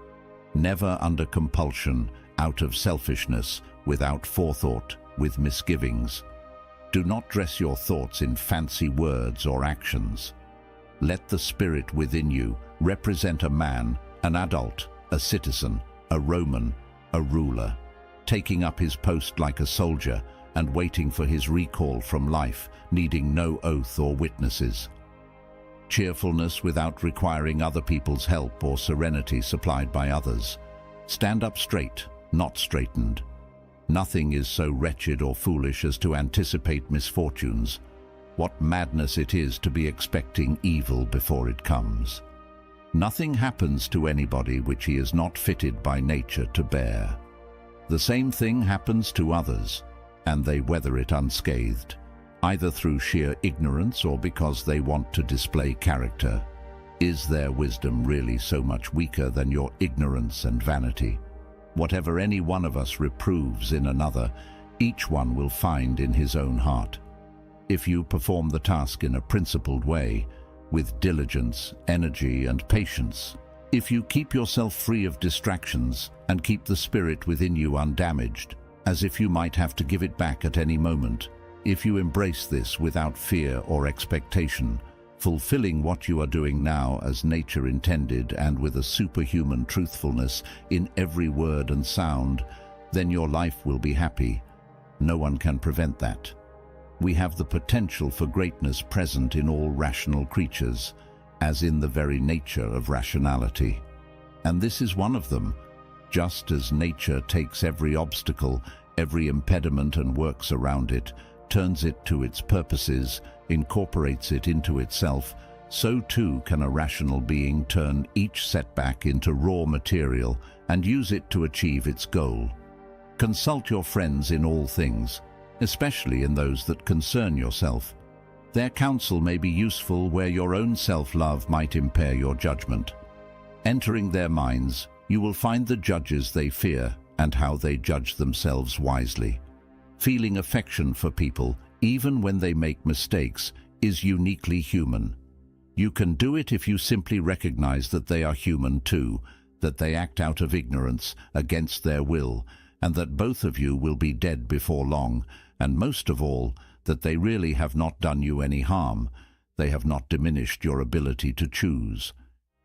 Never under compulsion, out of selfishness, without forethought, with misgivings. Do not dress your thoughts in fancy words or actions. Let the spirit within you represent a man, an adult, a citizen, a Roman, a ruler, taking up his post like a soldier and waiting for his recall from life, needing no oath or witnesses. Cheerfulness without requiring other people's help, or serenity supplied by others. Stand up straight, not straightened. Nothing is so wretched or foolish as to anticipate misfortunes. What madness it is to be expecting evil before it comes. Nothing happens to anybody which he is not fitted by nature to bear. The same thing happens to others, and they weather it unscathed, either through sheer ignorance or because they want to display character. Is their wisdom really so much weaker than your ignorance and vanity? Whatever any one of us reproves in another, each one will find in his own heart. If you perform the task in a principled way, with diligence, energy, and patience, if you keep yourself free of distractions and keep the spirit within you undamaged, as if you might have to give it back at any moment, if you embrace this without fear or expectation, fulfilling what you are doing now as nature intended and with a superhuman truthfulness in every word and sound, then your life will be happy. No one can prevent that. We have the potential for greatness present in all rational creatures, as in the very nature of rationality. And this is one of them. Just as nature takes every obstacle, every impediment and works around it, turns it to its purposes, incorporates it into itself, so too can a rational being turn each setback into raw material and use it to achieve its goal. Consult your friends in all things, especially in those that concern yourself. Their counsel may be useful where your own self-love might impair your judgment. Entering their minds, you will find the judges they fear and how they judge themselves wisely. Feeling affection for people, even when they make mistakes, is uniquely human. You can do it if you simply recognize that they are human too, that they act out of ignorance, against their will, and that both of you will be dead before long, and most of all, that they really have not done you any harm. They have not diminished your ability to choose.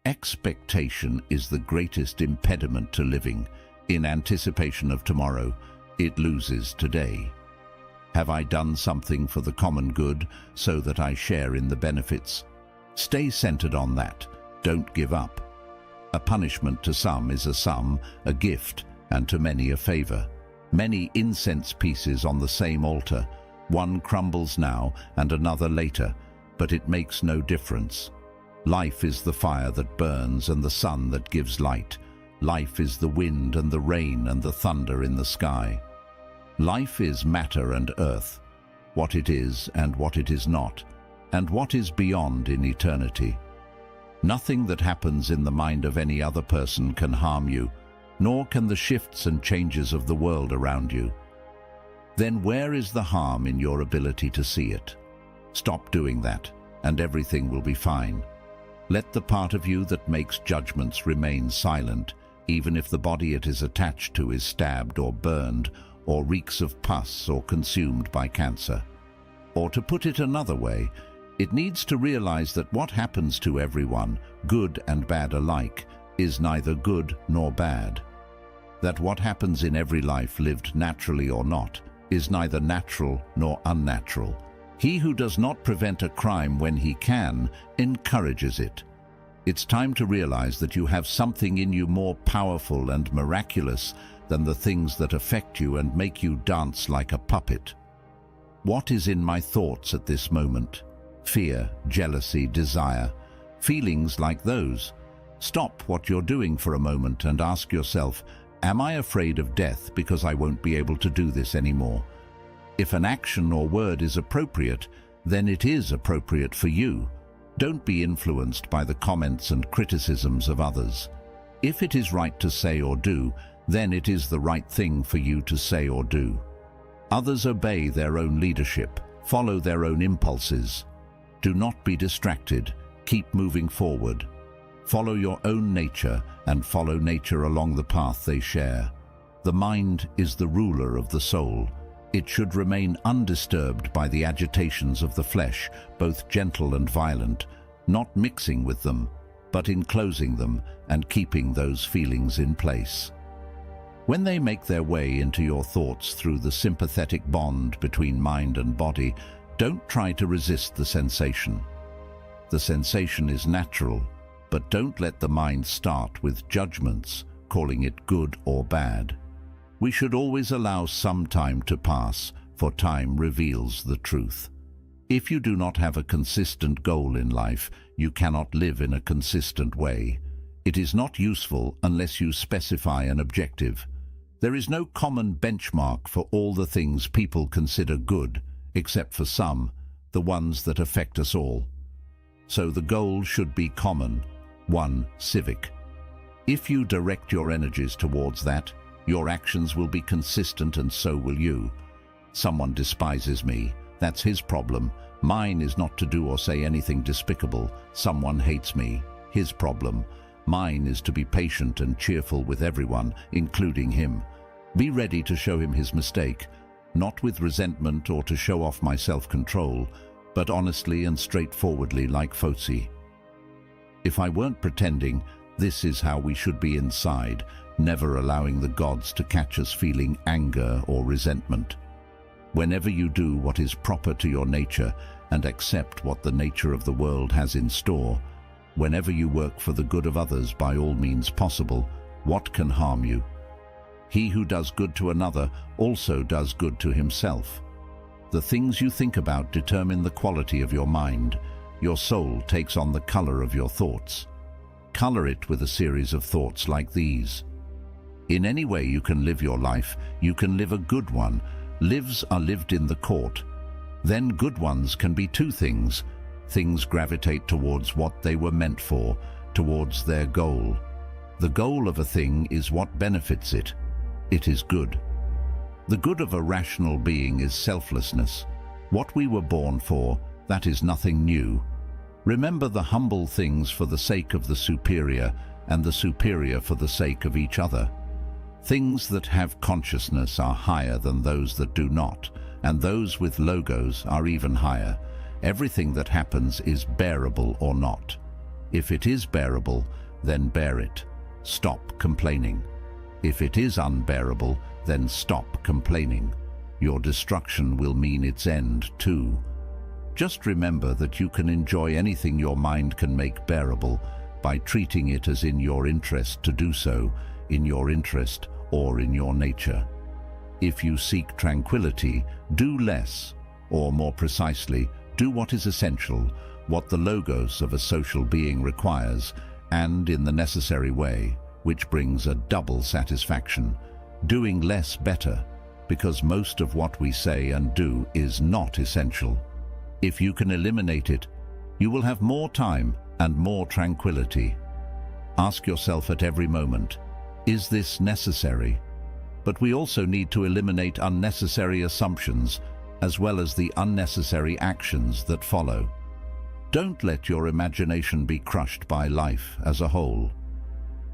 Expectation is the greatest impediment to living. In anticipation of tomorrow, it loses today. Have I done something for the common good so that I share in the benefits? Stay centered on that. Don't give up. A punishment to some is a sum, a gift, and to many a favor. Many incense pieces on the same altar. One crumbles now and another later, but it makes no difference. Life is the fire that burns and the sun that gives light. Life is the wind and the rain and the thunder in the sky. Life is matter and earth, what it is and what it is not, and what is beyond in eternity. Nothing that happens in the mind of any other person can harm you, nor can the shifts and changes of the world around you. Then where is the harm in your ability to see it? Stop doing that, and everything will be fine. Let the part of you that makes judgments remain silent, even if the body it is attached to is stabbed or burned, or reeks of pus or consumed by cancer. Or to put it another way, it needs to realize that what happens to everyone, good and bad alike, is neither good nor bad. That what happens in every life, lived naturally or not, is neither natural nor unnatural. He who does not prevent a crime when he can, encourages it. It's time to realize that you have something in you more powerful and miraculous than the things that affect you and make you dance like a puppet. What is in my thoughts at this moment? Fear, jealousy, desire, feelings like those. Stop what you're doing for a moment and ask yourself, am I afraid of death because I won't be able to do this anymore? If an action or word is appropriate, then it is appropriate for you. Don't be influenced by the comments and criticisms of others. If it is right to say or do, then it is the right thing for you to say or do. Others obey their own leadership, follow their own impulses. Do not be distracted. Keep moving forward. Follow your own nature and follow nature along the path they share. The mind is the ruler of the soul. It should remain undisturbed by the agitations of the flesh, both gentle and violent, not mixing with them, but enclosing them and keeping those feelings in place. When they make their way into your thoughts through the sympathetic bond between mind and body, don't try to resist the sensation. The sensation is natural, but don't let the mind start with judgments, calling it good or bad. We should always allow some time to pass, for time reveals the truth. If you do not have a consistent goal in life, you cannot live in a consistent way. It is not useful unless you specify an objective. There is no common benchmark for all the things people consider good, except for some, the ones that affect us all. So the goal should be common, one civic. If you direct your energies towards that, your actions will be consistent and so will you. Someone despises me. That's his problem. Mine is not to do or say anything despicable. Someone hates me. His problem. Mine is to be patient and cheerful with everyone, including him. Be ready to show him his mistake, not with resentment or to show off my self-control, but honestly and straightforwardly like Foci. If I weren't pretending, this is how we should be inside, never allowing the gods to catch us feeling anger or resentment. Whenever you do what is proper to your nature and accept what the nature of the world has in store, whenever you work for the good of others by all means possible, what can harm you? He who does good to another also does good to himself. The things you think about determine the quality of your mind. Your soul takes on the color of your thoughts. Color it with a series of thoughts like these. In any way you can live your life, you can live a good one. Lives are lived in the court. Then good ones can be two things. Things gravitate towards what they were meant for, towards their goal. The goal of a thing is what benefits it. It is good. The good of a rational being is selflessness. What we were born for, that is nothing new. Remember the humble things for the sake of the superior, and the superior for the sake of each other. Things that have consciousness are higher than those that do not, and those with logos are even higher. Everything that happens is bearable or not. If it is bearable, then bear it. Stop complaining. If it is unbearable, then stop complaining. Your destruction will mean its end too. Just remember that you can enjoy anything your mind can make bearable by treating it as in your interest to do so, in your interest or in your nature. If you seek tranquility, do less, or more precisely, do what is essential, what the logos of a social being requires, and in the necessary way, which brings a double satisfaction. Doing less better, because most of what we say and do is not essential. If you can eliminate it, you will have more time and more tranquility. Ask yourself at every moment, is this necessary? But we also need to eliminate unnecessary assumptions, as well as the unnecessary actions that follow. Don't let your imagination be crushed by life as a whole.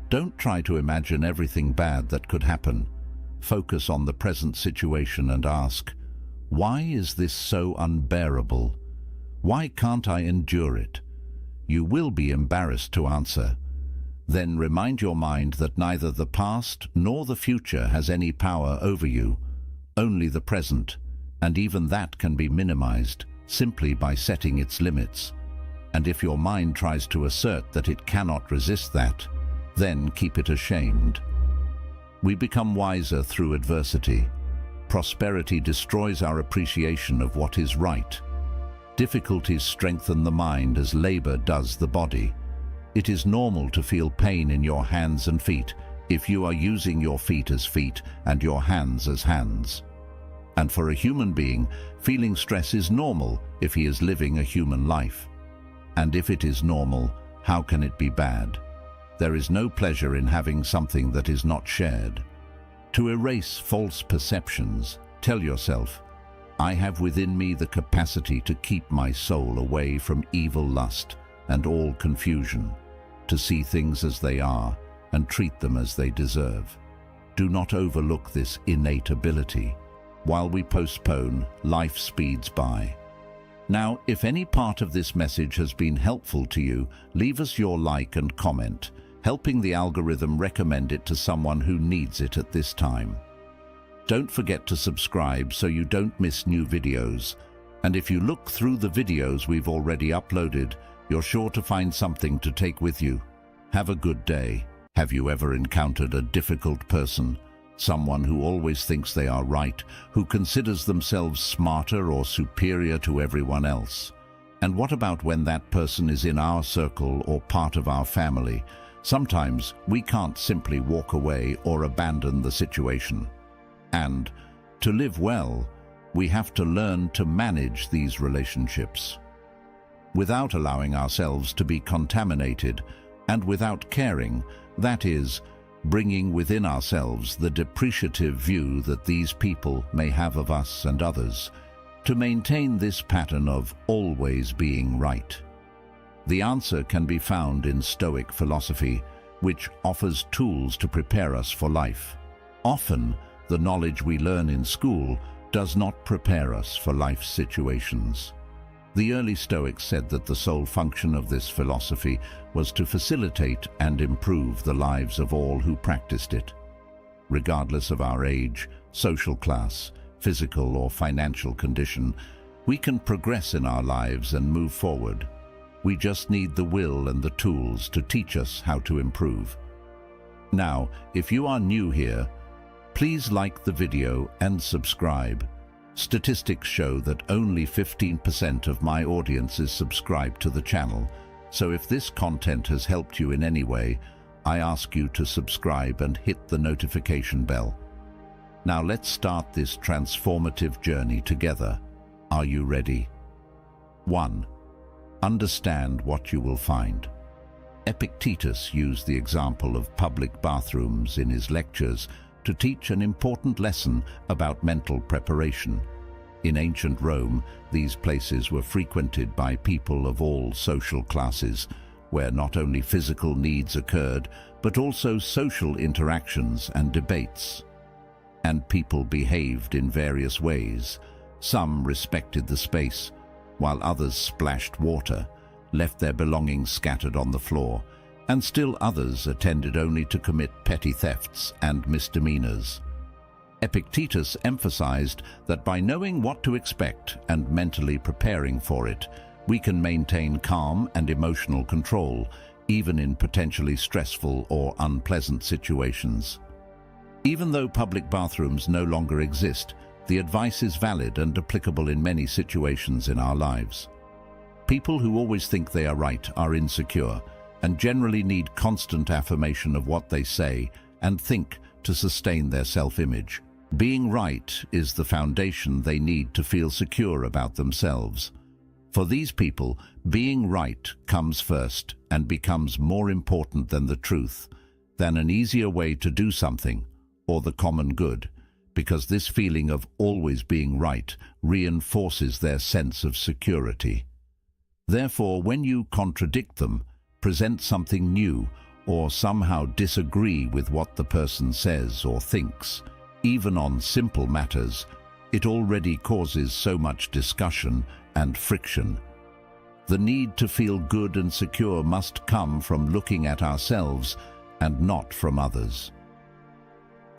Don't try to imagine everything bad that could happen. Focus on the present situation and ask, why is this so unbearable? Why can't I endure it? You will be embarrassed to answer. Then remind your mind that neither the past nor the future has any power over you, only the present, and even that can be minimized simply by setting its limits. And if your mind tries to assert that it cannot resist that, then keep it ashamed. We become wiser through adversity. Prosperity destroys our appreciation of what is right. Difficulties strengthen the mind as labor does the body. It is normal to feel pain in your hands and feet if you are using your feet as feet and your hands as hands. And for a human being, feeling stress is normal if he is living a human life. And if it is normal, how can it be bad? There is no pleasure in having something that is not shared. To erase false perceptions, tell yourself, I have within me the capacity to keep my soul away from evil lust and all confusion, to see things as they are and treat them as they deserve. Do not overlook this innate ability. While we postpone, life speeds by. Now, if any part of this message has been helpful to you, leave us your like and comment, helping the algorithm recommend it to someone who needs it at this time. Don't forget to subscribe so you don't miss new videos. And if you look through the videos we've already uploaded, you're sure to find something to take with you. Have a good day. Have you ever encountered a difficult person? Someone who always thinks they are right, who considers themselves smarter or superior to everyone else? And what about when that person is in our circle or part of our family? Sometimes we can't simply walk away or abandon the situation. And to live well, we have to learn to manage these relationships without allowing ourselves to be contaminated and without caring, that is, bringing within ourselves the depreciative view that these people may have of us and others, to maintain this pattern of always being right. The answer can be found in Stoic philosophy, which offers tools to prepare us for life. Often, the knowledge we learn in school does not prepare us for life situations. The early Stoics said that the sole function of this philosophy was to facilitate and improve the lives of all who practiced it. Regardless of our age, social class, physical or financial condition, we can progress in our lives and move forward. We just need the will and the tools to teach us how to improve. Now, if you are new here, please like the video and subscribe. Statistics show that only 15% of my audience is subscribed to the channel, so if this content has helped you in any way, I ask you to subscribe and hit the notification bell. Now let's start this transformative journey together. Are you ready? 1. Understand what you will find. Epictetus used the example of public bathrooms in his lectures to teach an important lesson about mental preparation. In ancient Rome, these places were frequented by people of all social classes, where not only physical needs occurred, but also social interactions and debates. And people behaved in various ways. Some respected the space, while others splashed water, left their belongings scattered on the floor, and still others attended only to commit petty thefts and misdemeanors. Epictetus emphasized that by knowing what to expect and mentally preparing for it, we can maintain calm and emotional control, even in potentially stressful or unpleasant situations. Even though public bathrooms no longer exist, the advice is valid and applicable in many situations in our lives. People who always think they are right are insecure and generally need constant affirmation of what they say and think to sustain their self-image. Being right is the foundation they need to feel secure about themselves. For these people, being right comes first and becomes more important than the truth, than an easier way to do something, or the common good, because this feeling of always being right reinforces their sense of security. Therefore, when you contradict them, present something new, or somehow disagree with what the person says or thinks, even on simple matters, it already causes so much discussion and friction. The need to feel good and secure must come from looking at ourselves and not from others.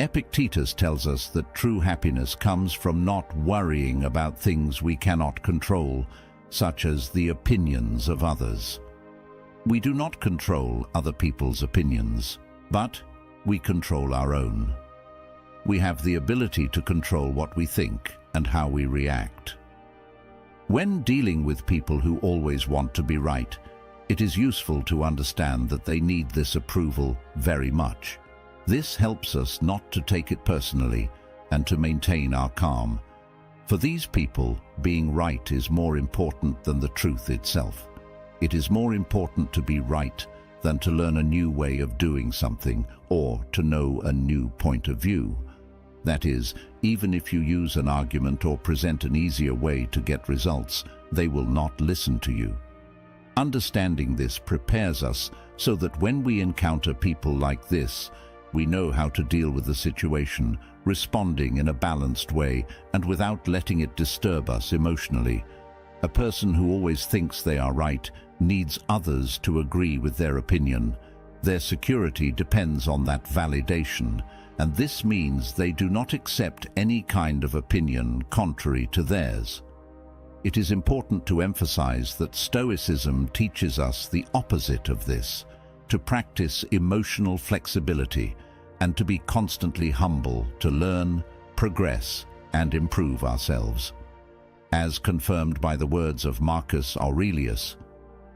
Epictetus tells us that true happiness comes from not worrying about things we cannot control, such as the opinions of others. We do not control other people's opinions, but we control our own. We have the ability to control what we think and how we react. When dealing with people who always want to be right, it is useful to understand that they need this approval very much. This helps us not to take it personally and to maintain our calm. For these people, being right is more important than the truth itself. It is more important to be right than to learn a new way of doing something or to know a new point of view. That is, even if you use an argument or present an easier way to get results, they will not listen to you. Understanding this prepares us so that when we encounter people like this, we know how to deal with the situation, responding in a balanced way and without letting it disturb us emotionally. A person who always thinks they are right needs others to agree with their opinion. Their security depends on that validation, and this means they do not accept any kind of opinion contrary to theirs. It is important to emphasize that Stoicism teaches us the opposite of this, to practice emotional flexibility and to be constantly humble to learn, progress, and improve ourselves. As confirmed by the words of Marcus Aurelius,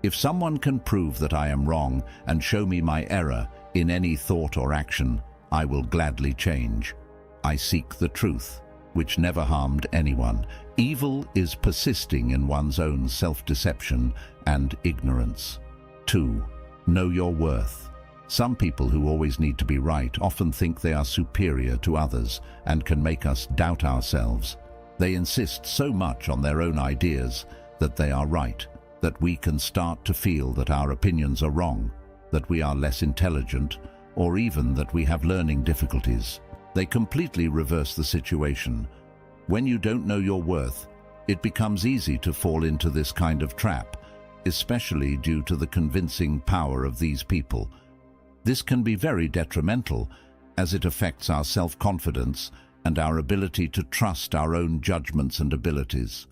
"If someone can prove that I am wrong and show me my error in any thought or action, I will gladly change. I seek the truth, which never harmed anyone." Evil is persisting in one's own self-deception and ignorance. 2. Know your worth. Some people who always need to be right often think they are superior to others and can make us doubt ourselves. They insist so much on their own ideas that they are right, that we can start to feel that our opinions are wrong, that we are less intelligent, or even that we have learning difficulties. They completely reverse the situation. When you don't know your worth, it becomes easy to fall into this kind of trap, especially due to the convincing power of these people. This can be very detrimental, as it affects our self-confidence and our ability to trust our own judgments and abilities.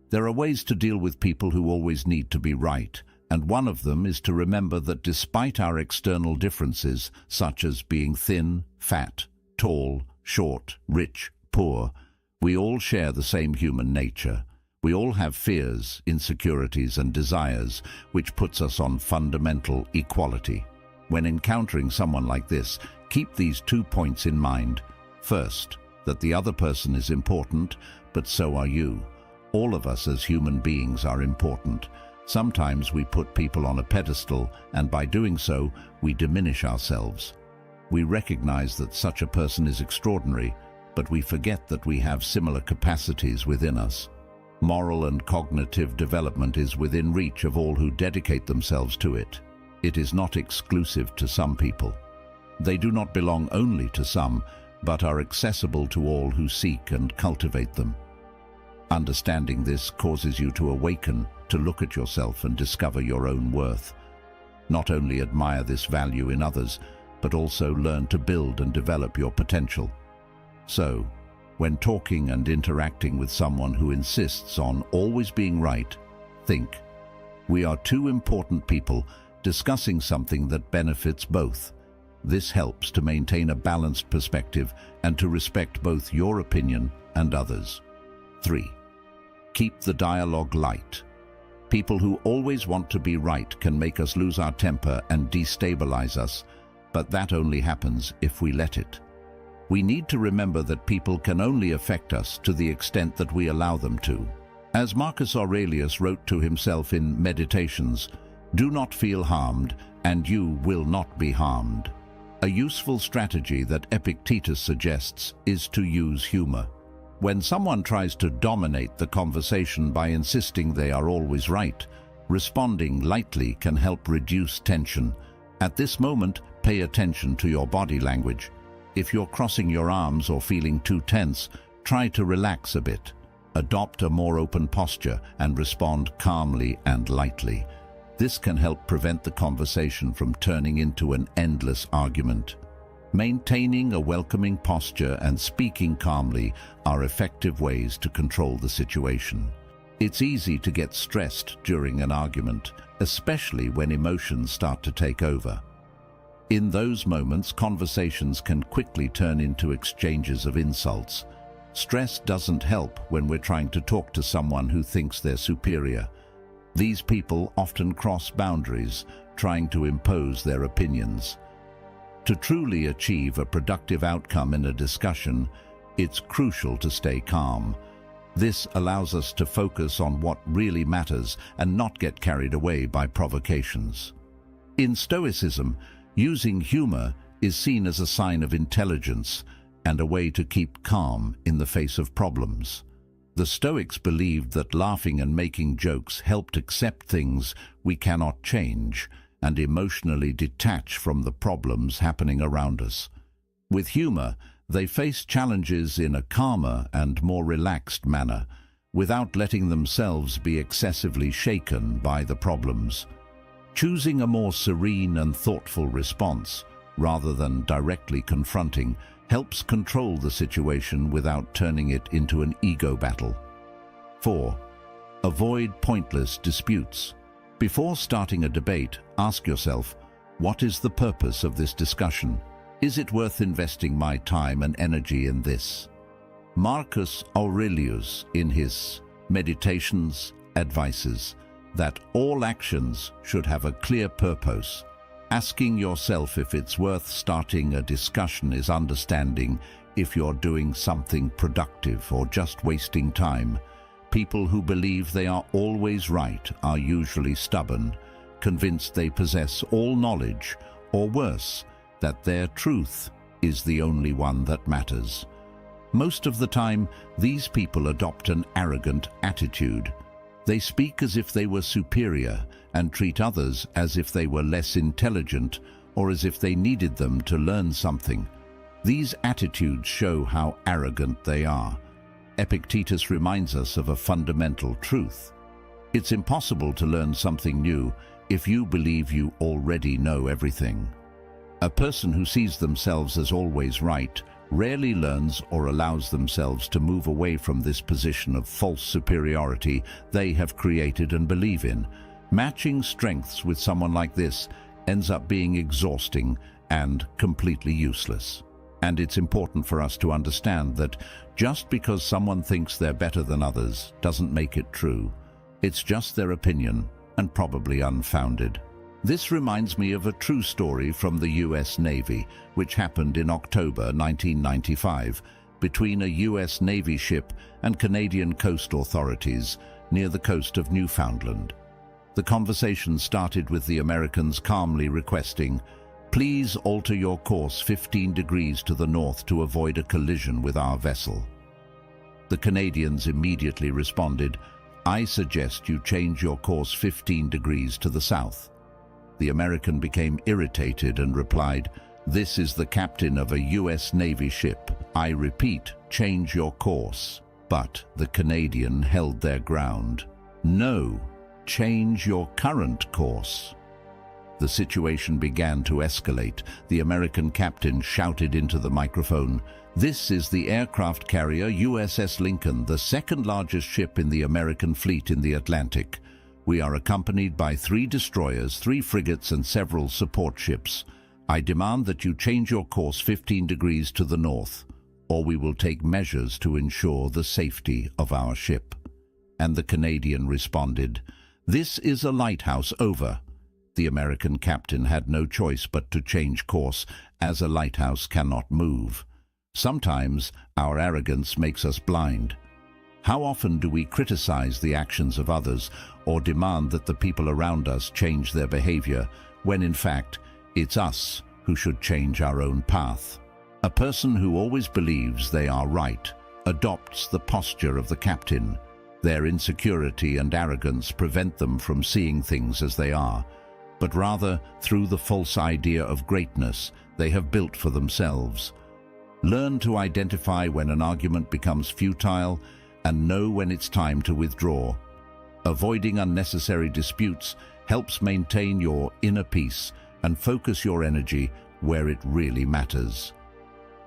There are ways to deal with people who always need to be right, and one of them is to remember that despite our external differences, such as being thin, fat, tall, short, rich, poor, we all share the same human nature. We all have fears, insecurities, and desires, which puts us on fundamental equality. When encountering someone like this, keep these 2 points in mind. First, that the other person is important, but so are you. All of us as human beings are important. Sometimes we put people on a pedestal, and by doing so, we diminish ourselves. We recognize that such a person is extraordinary, but we forget that we have similar capacities within us. Moral and cognitive development is within reach of all who dedicate themselves to it. It is not exclusive to some people. They do not belong only to some, but are accessible to all who seek and cultivate them. Understanding this causes you to awaken, to look at yourself and discover your own worth. Not only admire this value in others, but also learn to build and develop your potential. So, When talking and interacting with someone who insists on always being right, think, we are two important people discussing something that benefits both. This helps to maintain a balanced perspective and to respect both your opinion and others. 3. Keep the dialogue light. People who always want to be right can make us lose our temper and destabilize us, but that only happens if we let it. We need to remember that people can only affect us to the extent that we allow them to. As Marcus Aurelius wrote to himself in Meditations, "Do not feel harmed, and you will not be harmed." A useful strategy that Epictetus suggests is to use humor. When someone tries to dominate the conversation by insisting they are always right, responding lightly can help reduce tension. At this moment, pay attention to your body language. If you're crossing your arms or feeling too tense, try to relax a bit. Adopt a more open posture and respond calmly and lightly. This can help prevent the conversation from turning into an endless argument. Maintaining a welcoming posture and speaking calmly are effective ways to control the situation. It's easy to get stressed during an argument, especially when emotions start to take over. In those moments, conversations can quickly turn into exchanges of insults. Stress doesn't help when we're trying to talk to someone who thinks they're superior. These people often cross boundaries, trying to impose their opinions. To truly achieve a productive outcome in a discussion, it's crucial to stay calm. This allows us to focus on what really matters and not get carried away by provocations. In Stoicism, using humor is seen as a sign of intelligence and a way to keep calm in the face of problems. The Stoics believed that laughing and making jokes helped accept things we cannot change and emotionally detach from the problems happening around us. With humor, they faced challenges in a calmer and more relaxed manner, without letting themselves be excessively shaken by the problems. Choosing a more serene and thoughtful response, rather than directly confronting, helps control the situation without turning it into an ego battle. 4. Avoid pointless disputes. Before starting a debate, ask yourself, what is the purpose of this discussion? Is it worth investing my time and energy in this? Marcus Aurelius, in his Meditations, advises that all actions should have a clear purpose. Asking yourself if it's worth starting a discussion is understanding if you're doing something productive or just wasting time. People who believe they are always right are usually stubborn, convinced they possess all knowledge, or worse, that their truth is the only one that matters. Most of the time, these people adopt an arrogant attitude. They speak as if they were superior and treat others as if they were less intelligent or as if they needed them to learn something. These attitudes show how arrogant they are. Epictetus reminds us of a fundamental truth. It's impossible to learn something new if you believe you already know everything. A person who sees themselves as always right rarely learns or allows themselves to move away from this position of false superiority they have created and believe in. Matching strengths with someone like this ends up being exhausting and completely useless. And it's important for us to understand that just because someone thinks they're better than others doesn't make it true. It's just their opinion, and probably unfounded. This reminds me of a true story from the US Navy, which happened in October 1995 between a US Navy ship and Canadian coast authorities near the coast of Newfoundland. The conversation started with the Americans calmly requesting, "Please alter your course 15 degrees to the north to avoid a collision with our vessel." The Canadians immediately responded, "I suggest you change your course 15 degrees to the south." The American became irritated and replied, "This is the captain of a US Navy ship. I repeat, change your course." But the Canadian held their ground. "No, change your current course." The situation began to escalate. The American captain shouted into the microphone, "This is the aircraft carrier USS Lincoln, the second largest ship in the American fleet in the Atlantic. We are accompanied by 3 destroyers, 3 frigates and several support ships. I demand that you change your course 15 degrees to the north, or we will take measures to ensure the safety of our ship." And the Canadian responded, "This is a lighthouse, over." The American captain had no choice but to change course, as a lighthouse cannot move. Sometimes our arrogance makes us blind. How often do we criticize the actions of others or demand that the people around us change their behavior, when in fact it's us who should change our own path? A person who always believes they are right adopts the posture of the captain. Their insecurity and arrogance prevent them from seeing things as they are, but rather through the false idea of greatness they have built for themselves. Learn to identify when an argument becomes futile and know when it's time to withdraw. Avoiding unnecessary disputes helps maintain your inner peace and focus your energy where it really matters.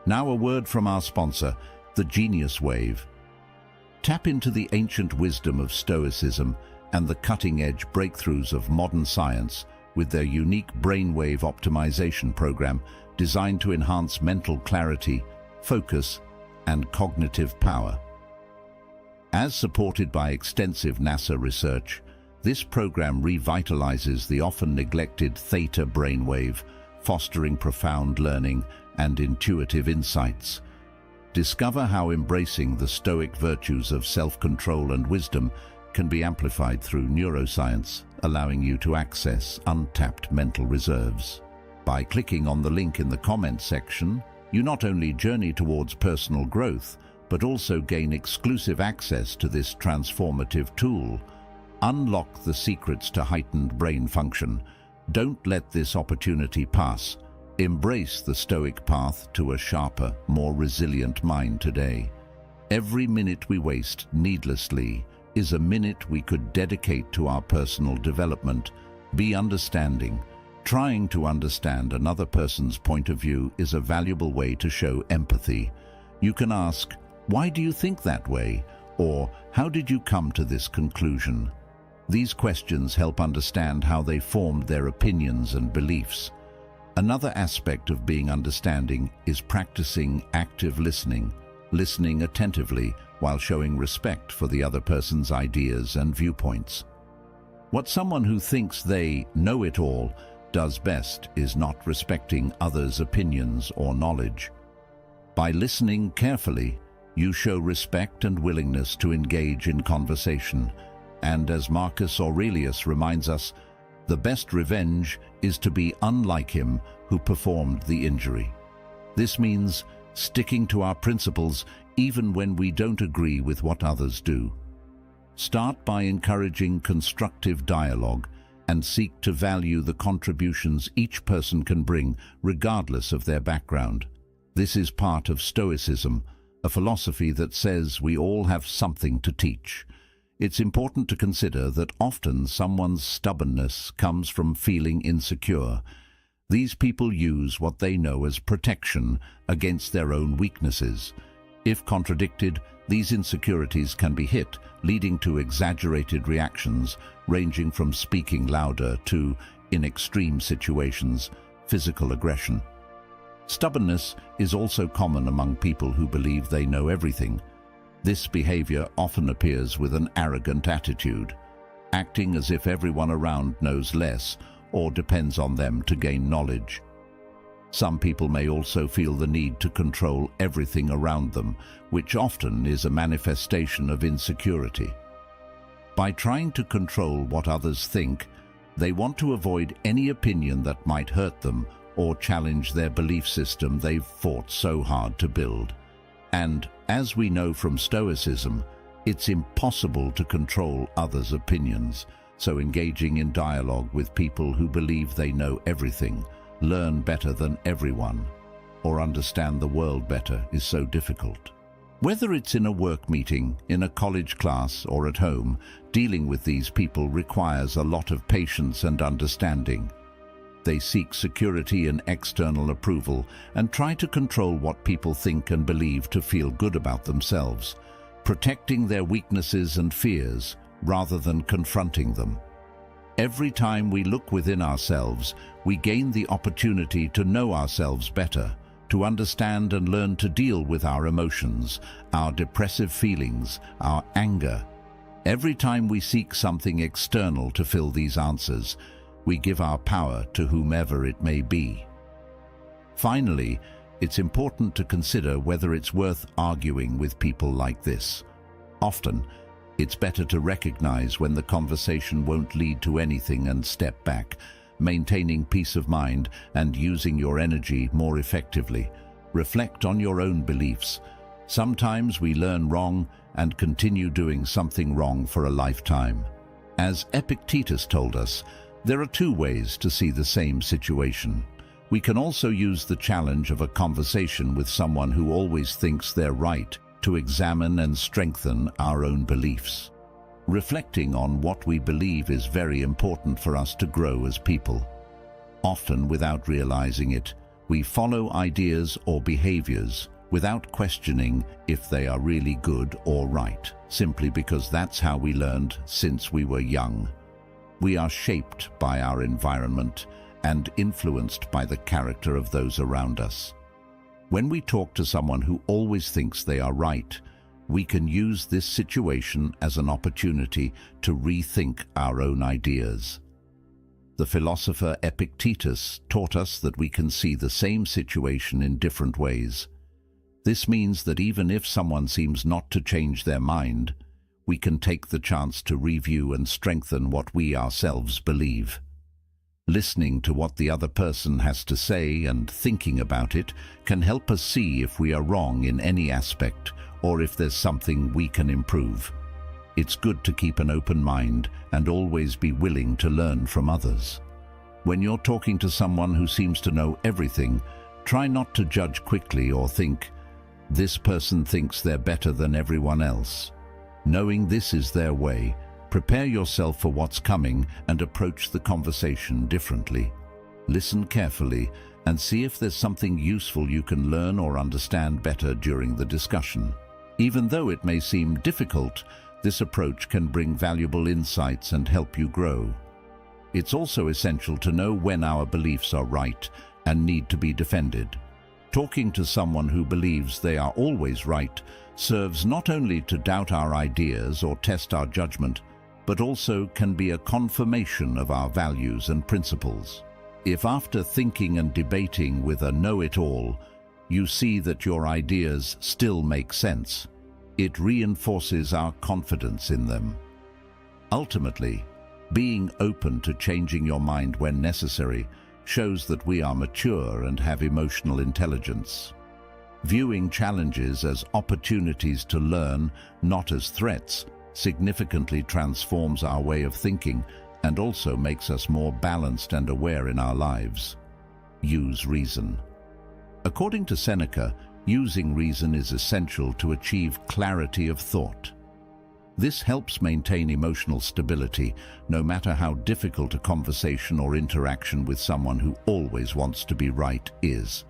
Now a word from our sponsor, the Genius Wave. Tap into the ancient wisdom of Stoicism and the cutting-edge breakthroughs of modern science with their unique brainwave optimization program designed to enhance mental clarity, focus, and cognitive power. As supported by extensive NASA research, this program revitalizes the often neglected theta brainwave, fostering profound learning and intuitive insights. Discover how embracing the Stoic virtues of self-control and wisdom can be amplified through neuroscience, allowing you to access untapped mental reserves. By clicking on the link in the comments section, you not only journey towards personal growth, but also gain exclusive access to this transformative tool. Unlock the secrets to heightened brain function. Don't let this opportunity pass. Embrace the Stoic path to a sharper, more resilient mind today. Every minute we waste needlessly is a minute we could dedicate to our personal development. Be understanding. Trying to understand another person's point of view is a valuable way to show empathy. You can ask, "Why do you think that way?" or "How did you come to this conclusion?" These questions help understand how they formed their opinions and beliefs. Another aspect of being understanding is practicing active listening, listening attentively while showing respect for the other person's ideas and viewpoints. What someone who thinks they know it all does best is not respecting others' opinions or knowledge. By listening carefully, you show respect and willingness to engage in conversation. And as Marcus Aurelius reminds us, the best revenge is to be unlike him who performed the injury. This means sticking to our principles even when we don't agree with what others do. Start by encouraging constructive dialogue and seek to value the contributions each person can bring, regardless of their background. This is part of Stoicism, a philosophy that says we all have something to teach. It's important to consider that often someone's stubbornness comes from feeling insecure. These people use what they know as protection against their own weaknesses. If contradicted, these insecurities can be hit, leading to exaggerated reactions, ranging from speaking louder to, in extreme situations, physical aggression. Stubbornness is also common among people who believe they know everything. This behavior often appears with an arrogant attitude, acting as if everyone around knows less or depends on them to gain knowledge. Some people may also feel the need to control everything around them, which often is a manifestation of insecurity. By trying to control what others think, they want to avoid any opinion that might hurt them or challenge their belief system they've fought so hard to build. And, as we know from Stoicism, it's impossible to control others' opinions, so engaging in dialogue with people who believe they know everything, learn better than everyone, or understand the world better is so difficult. Whether it's in a work meeting, in a college class, or at home, dealing with these people requires a lot of patience and understanding. They seek security in external approval and try to control what people think and believe to feel good about themselves, protecting their weaknesses and fears rather than confronting them. Every time we look within ourselves, we gain the opportunity to know ourselves better, to understand and learn to deal with our emotions, our depressive feelings, our anger. Every time we seek something external to fill these answers, we give our power to whomever it may be. Finally, it's important to consider whether it's worth arguing with people like this. Often, it's better to recognize when the conversation won't lead to anything and step back, maintaining peace of mind and using your energy more effectively. Reflect on your own beliefs. Sometimes we learn wrong and continue doing something wrong for a lifetime. As Epictetus told us, there are two ways to see the same situation. We can also use the challenge of a conversation with someone who always thinks they're right to examine and strengthen our own beliefs. Reflecting on what we believe is very important for us to grow as people. Often, without realizing it, we follow ideas or behaviors without questioning if they are really good or right, simply because that's how we learned since we were young. We are shaped by our environment and influenced by the character of those around us. When we talk to someone who always thinks they are right, we can use this situation as an opportunity to rethink our own ideas. The philosopher Epictetus taught us that we can see the same situation in different ways. This means that even if someone seems not to change their mind, we can take the chance to review and strengthen what we ourselves believe. Listening to what the other person has to say and thinking about it can help us see if we are wrong in any aspect or if there's something we can improve. It's good to keep an open mind and always be willing to learn from others. When you're talking to someone who seems to know everything, try not to judge quickly or think, "This person thinks they're better than everyone else." Knowing this is their way, prepare yourself for what's coming and approach the conversation differently. Listen carefully and see if there's something useful you can learn or understand better during the discussion. Even though it may seem difficult, this approach can bring valuable insights and help you grow. It's also essential to know when our beliefs are right and need to be defended. Talking to someone who believes they are always right serves not only to doubt our ideas or test our judgment, but also can be a confirmation of our values and principles. If after thinking and debating with a know-it-all, you see that your ideas still make sense, it reinforces our confidence in them. Ultimately, being open to changing your mind when necessary shows that we are mature and have emotional intelligence. Viewing challenges as opportunities to learn, not as threats, significantly transforms our way of thinking and also makes us more balanced and aware in our lives. Use reason. According to Seneca, using reason is essential to achieve clarity of thought. This helps maintain emotional stability, no matter how difficult a conversation or interaction with someone who always wants to be right is.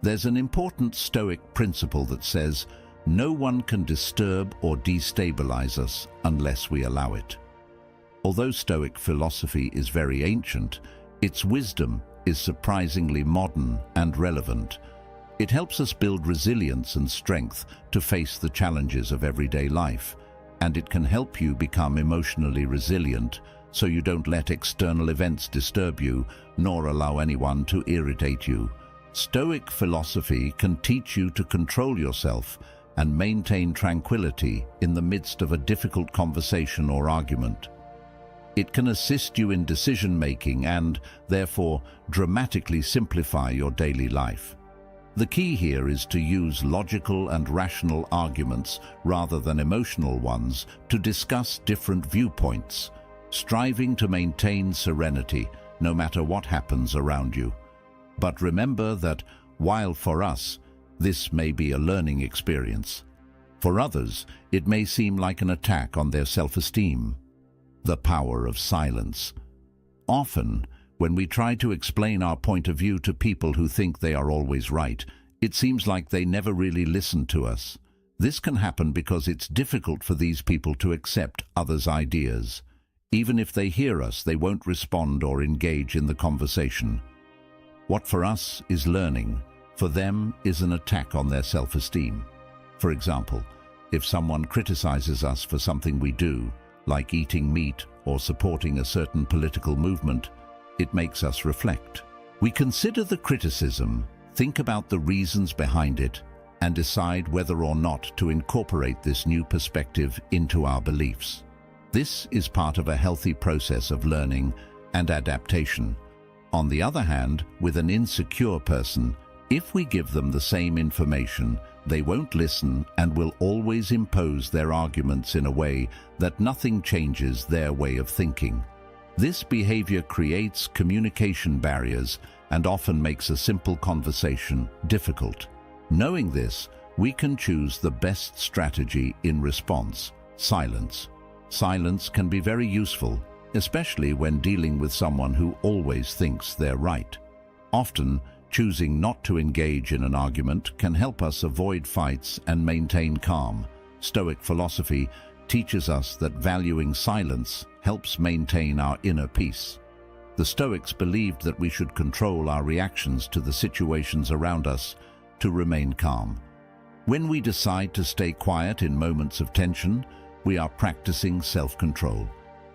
There's an important Stoic principle that says, "No one can disturb or destabilize us unless we allow it." Although Stoic philosophy is very ancient, its wisdom is surprisingly modern and relevant. It helps us build resilience and strength to face the challenges of everyday life, and it can help you become emotionally resilient so you don't let external events disturb you nor allow anyone to irritate you. Stoic philosophy can teach you to control yourself and maintain tranquility in the midst of a difficult conversation or argument. It can assist you in decision-making and, therefore, dramatically simplify your daily life. The key here is to use logical and rational arguments rather than emotional ones to discuss different viewpoints, striving to maintain serenity no matter what happens around you. But remember that, while for us, this may be a learning experience, for others, it may seem like an attack on their self-esteem. The power of silence. Often, When we try to explain our point of view to people who think they are always right, it seems like they never really listen to us. This can happen because it's difficult for these people to accept others' ideas. Even if they hear us, they won't respond or engage in the conversation. What for us is learning, for them is an attack on their self-esteem. For example, if someone criticizes us for something we do, like eating meat or supporting a certain political movement, it makes us reflect. We consider the criticism, think about the reasons behind it, and decide whether or not to incorporate this new perspective into our beliefs. This is part of a healthy process of learning and adaptation. On the other hand, with an insecure person, if we give them the same information, they won't listen and will always impose their arguments in a way that nothing changes their way of thinking. This behavior creates communication barriers and often makes a simple conversation difficult. Knowing this, we can choose the best strategy in response: silence. Silence can be very useful, especially when dealing with someone who always thinks they're right. Often, choosing not to engage in an argument can help us avoid fights and maintain calm. Stoic philosophy teaches us that valuing silence helps maintain our inner peace. The Stoics believed that we should control our reactions to the situations around us to remain calm. When we decide to stay quiet in moments of tension, we are practicing self-control.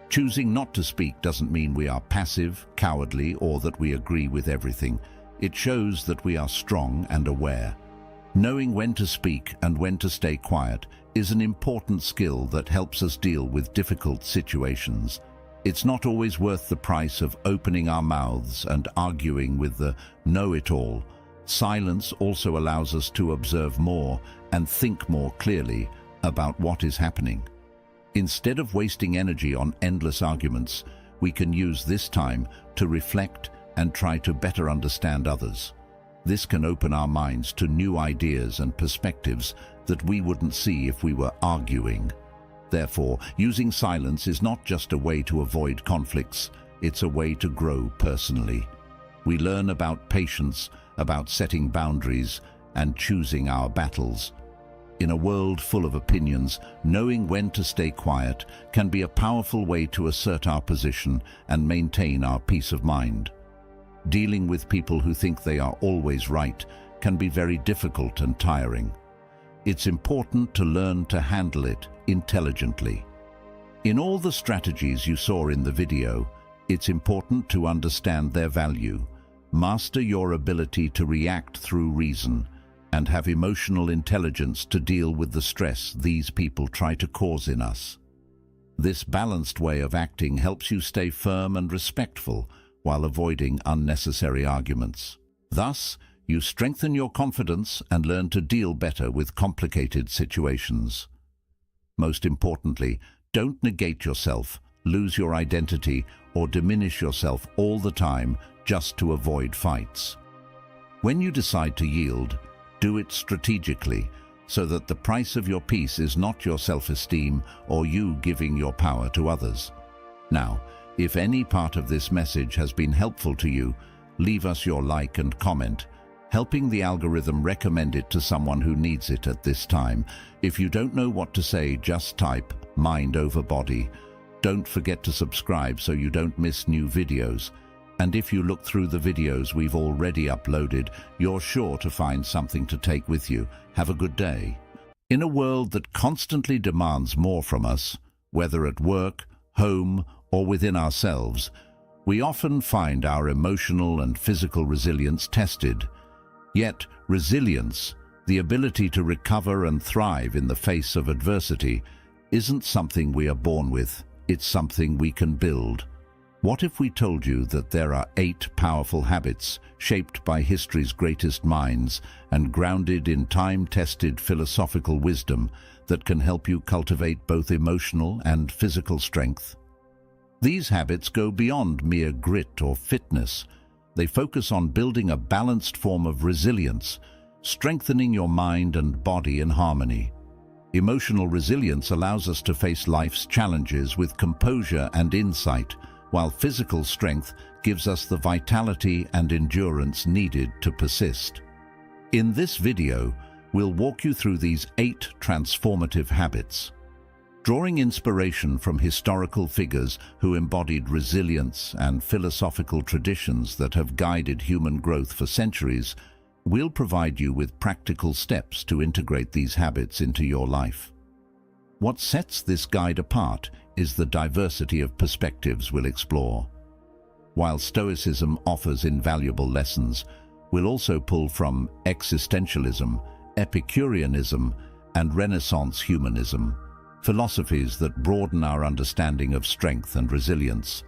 Choosing not to speak doesn't mean we are passive, cowardly, or that we agree with everything. It shows that we are strong and aware. Knowing when to speak and when to stay quiet is an important skill that helps us deal with difficult situations. It's not always worth the price of opening our mouths and arguing with the know-it-all. Silence also allows us to observe more and think more clearly about what is happening. Instead of wasting energy on endless arguments, we can use this time to reflect and try to better understand others. This can open our minds to new ideas and perspectives that we wouldn't see if we were arguing. Therefore, using silence is not just a way to avoid conflicts, it's a way to grow personally. We learn about patience, about setting boundaries, and choosing our battles. In a world full of opinions, knowing when to stay quiet can be a powerful way to assert our position and maintain our peace of mind. Dealing with people who think they are always right can be very difficult and tiring. It's important to learn to handle it intelligently. In all the strategies you saw in the video, it's important to understand their value. Master your ability to react through reason, and have emotional intelligence to deal with the stress these people try to cause in us. This balanced way of acting helps you stay firm and respectful while avoiding unnecessary arguments. Thus, you strengthen your confidence and learn to deal better with complicated situations. Most importantly, don't negate yourself, lose your identity, or diminish yourself all the time just to avoid fights. When you decide to yield, do it strategically, so that the price of your peace is not your self-esteem or you giving your power to others. Now, if any part of this message has been helpful to you, leave us your like and comment, helping the algorithm recommend it to someone who needs it at this time. If you don't know what to say, just type mind over body. Don't forget to subscribe so you don't miss new videos. And if you look through the videos we've already uploaded, you're sure to find something to take with you. Have a good day. In a world that constantly demands more from us, whether at work, home, or within ourselves, we often find our emotional and physical resilience tested. Yet, resilience, the ability to recover and thrive in the face of adversity, isn't something we are born with, it's something we can build. What if we told you that there are 8 powerful habits shaped by history's greatest minds and grounded in time-tested philosophical wisdom that can help you cultivate both emotional and physical strength? These habits go beyond mere grit or fitness. They focus on building a balanced form of resilience, strengthening your mind and body in harmony. Emotional resilience allows us to face life's challenges with composure and insight, while physical strength gives us the vitality and endurance needed to persist. In this video, we'll walk you through these 8 transformative habits. Drawing inspiration from historical figures who embodied resilience and philosophical traditions that have guided human growth for centuries, we'll provide you with practical steps to integrate these habits into your life. What sets this guide apart is the diversity of perspectives we'll explore. While Stoicism offers invaluable lessons, we'll also pull from existentialism, Epicureanism, and Renaissance humanism, philosophies that broaden our understanding of strength and resilience.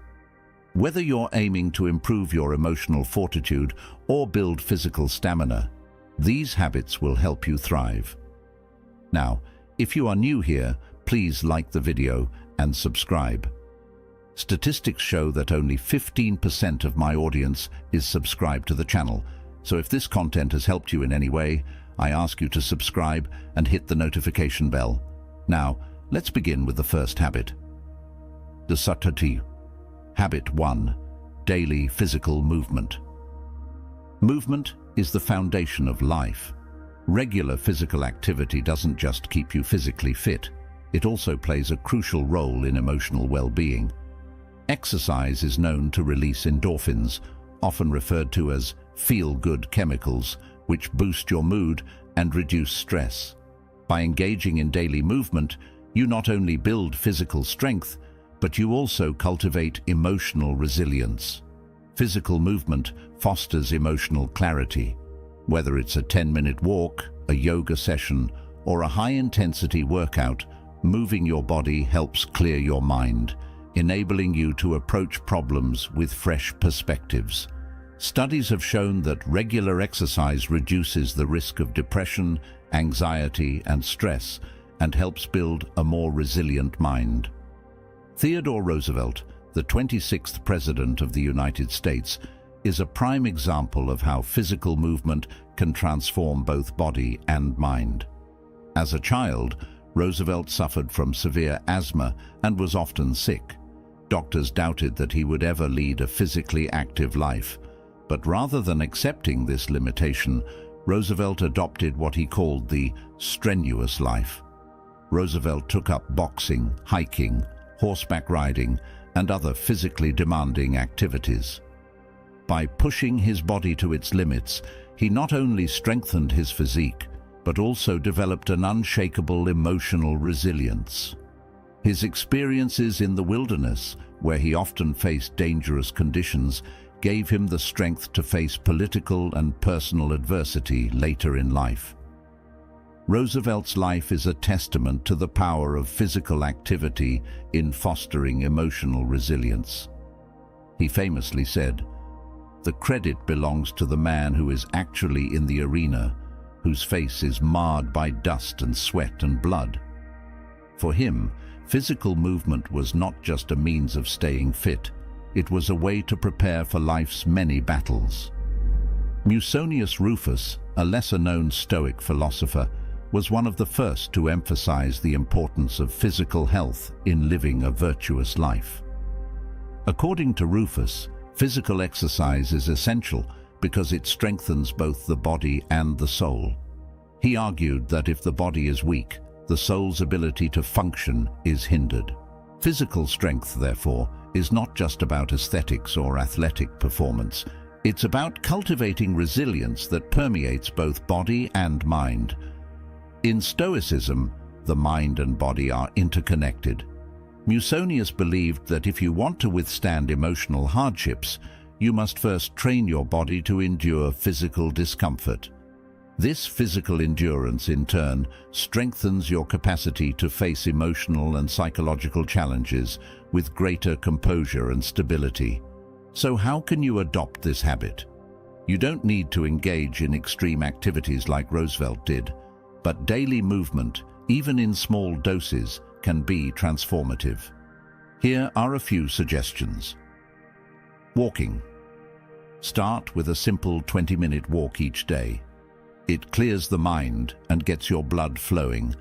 Whether you're aiming to improve your emotional fortitude or build physical stamina, these habits will help you thrive. Now, if you are new here, please like the video and subscribe. Statistics show that only 15% of my audience is subscribed to the channel, so if this content has helped you in any way, I ask you to subscribe and hit the notification bell. Now, let's begin with the first habit. The solitude. Habit 1. Daily physical movement. Movement is the foundation of life. Regular physical activity doesn't just keep you physically fit, it also plays a crucial role in emotional well-being. Exercise is known to release endorphins, often referred to as feel-good chemicals, which boost your mood and reduce stress. By engaging in daily movement, you not only build physical strength, but you also cultivate emotional resilience. Physical movement fosters emotional clarity. Whether it's a 10-minute walk, a yoga session, or a high-intensity workout, moving your body helps clear your mind, enabling you to approach problems with fresh perspectives. Studies have shown that regular exercise reduces the risk of depression, anxiety, and stress, and helps build a more resilient mind. Theodore Roosevelt, the 26th President of the United States, is a prime example of how physical movement can transform both body and mind. As a child, Roosevelt suffered from severe asthma and was often sick. Doctors doubted that he would ever lead a physically active life, but rather than accepting this limitation, Roosevelt adopted what he called the strenuous life. Roosevelt took up boxing, hiking, horseback riding, and other physically demanding activities. By pushing his body to its limits, he not only strengthened his physique, but also developed an unshakable emotional resilience. His experiences in the wilderness, where he often faced dangerous conditions, gave him the strength to face political and personal adversity later in life. Roosevelt's life is a testament to the power of physical activity in fostering emotional resilience. He famously said, "The credit belongs to the man who is actually in the arena, whose face is marred by dust and sweat and blood." For him, physical movement was not just a means of staying fit, it was a way to prepare for life's many battles. Musonius Rufus, a lesser-known Stoic philosopher, was one of the first to emphasize the importance of physical health in living a virtuous life. According to Rufus, physical exercise is essential because it strengthens both the body and the soul. He argued that if the body is weak, the soul's ability to function is hindered. Physical strength, therefore, is not just about aesthetics or athletic performance. It's about cultivating resilience that permeates both body and mind. In Stoicism, the mind and body are interconnected. Musonius believed that if you want to withstand emotional hardships, you must first train your body to endure physical discomfort. This physical endurance, in turn, strengthens your capacity to face emotional and psychological challenges with greater composure and stability. So how can you adopt this habit? You don't need to engage in extreme activities like Roosevelt did, but daily movement, even in small doses, can be transformative. Here are a few suggestions. Walking. Start with a simple 20-minute walk each day. It clears the mind and gets your blood flowing,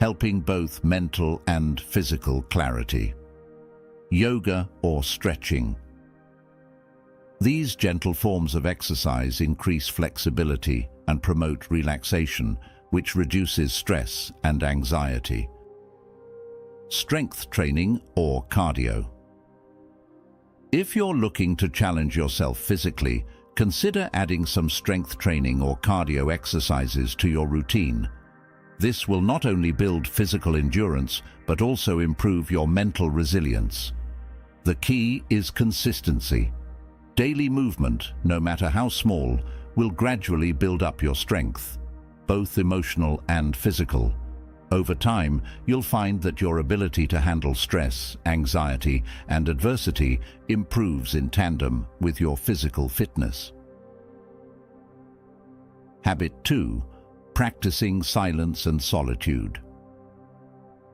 helping both mental and physical clarity. yoga or stretching. These gentle forms of exercise increase flexibility and promote relaxation, which reduces stress and anxiety. Strength training or cardio. If you're looking to challenge yourself physically, consider adding some strength training or cardio exercises to your routine. This will not only build physical endurance, but also improve your mental resilience. The key is consistency. Daily movement, no matter how small, will gradually build up your strength, both emotional and physical. Over time, you'll find that your ability to handle stress, anxiety, and adversity improves in tandem with your physical fitness. Habit 2. Practicing silence and solitude.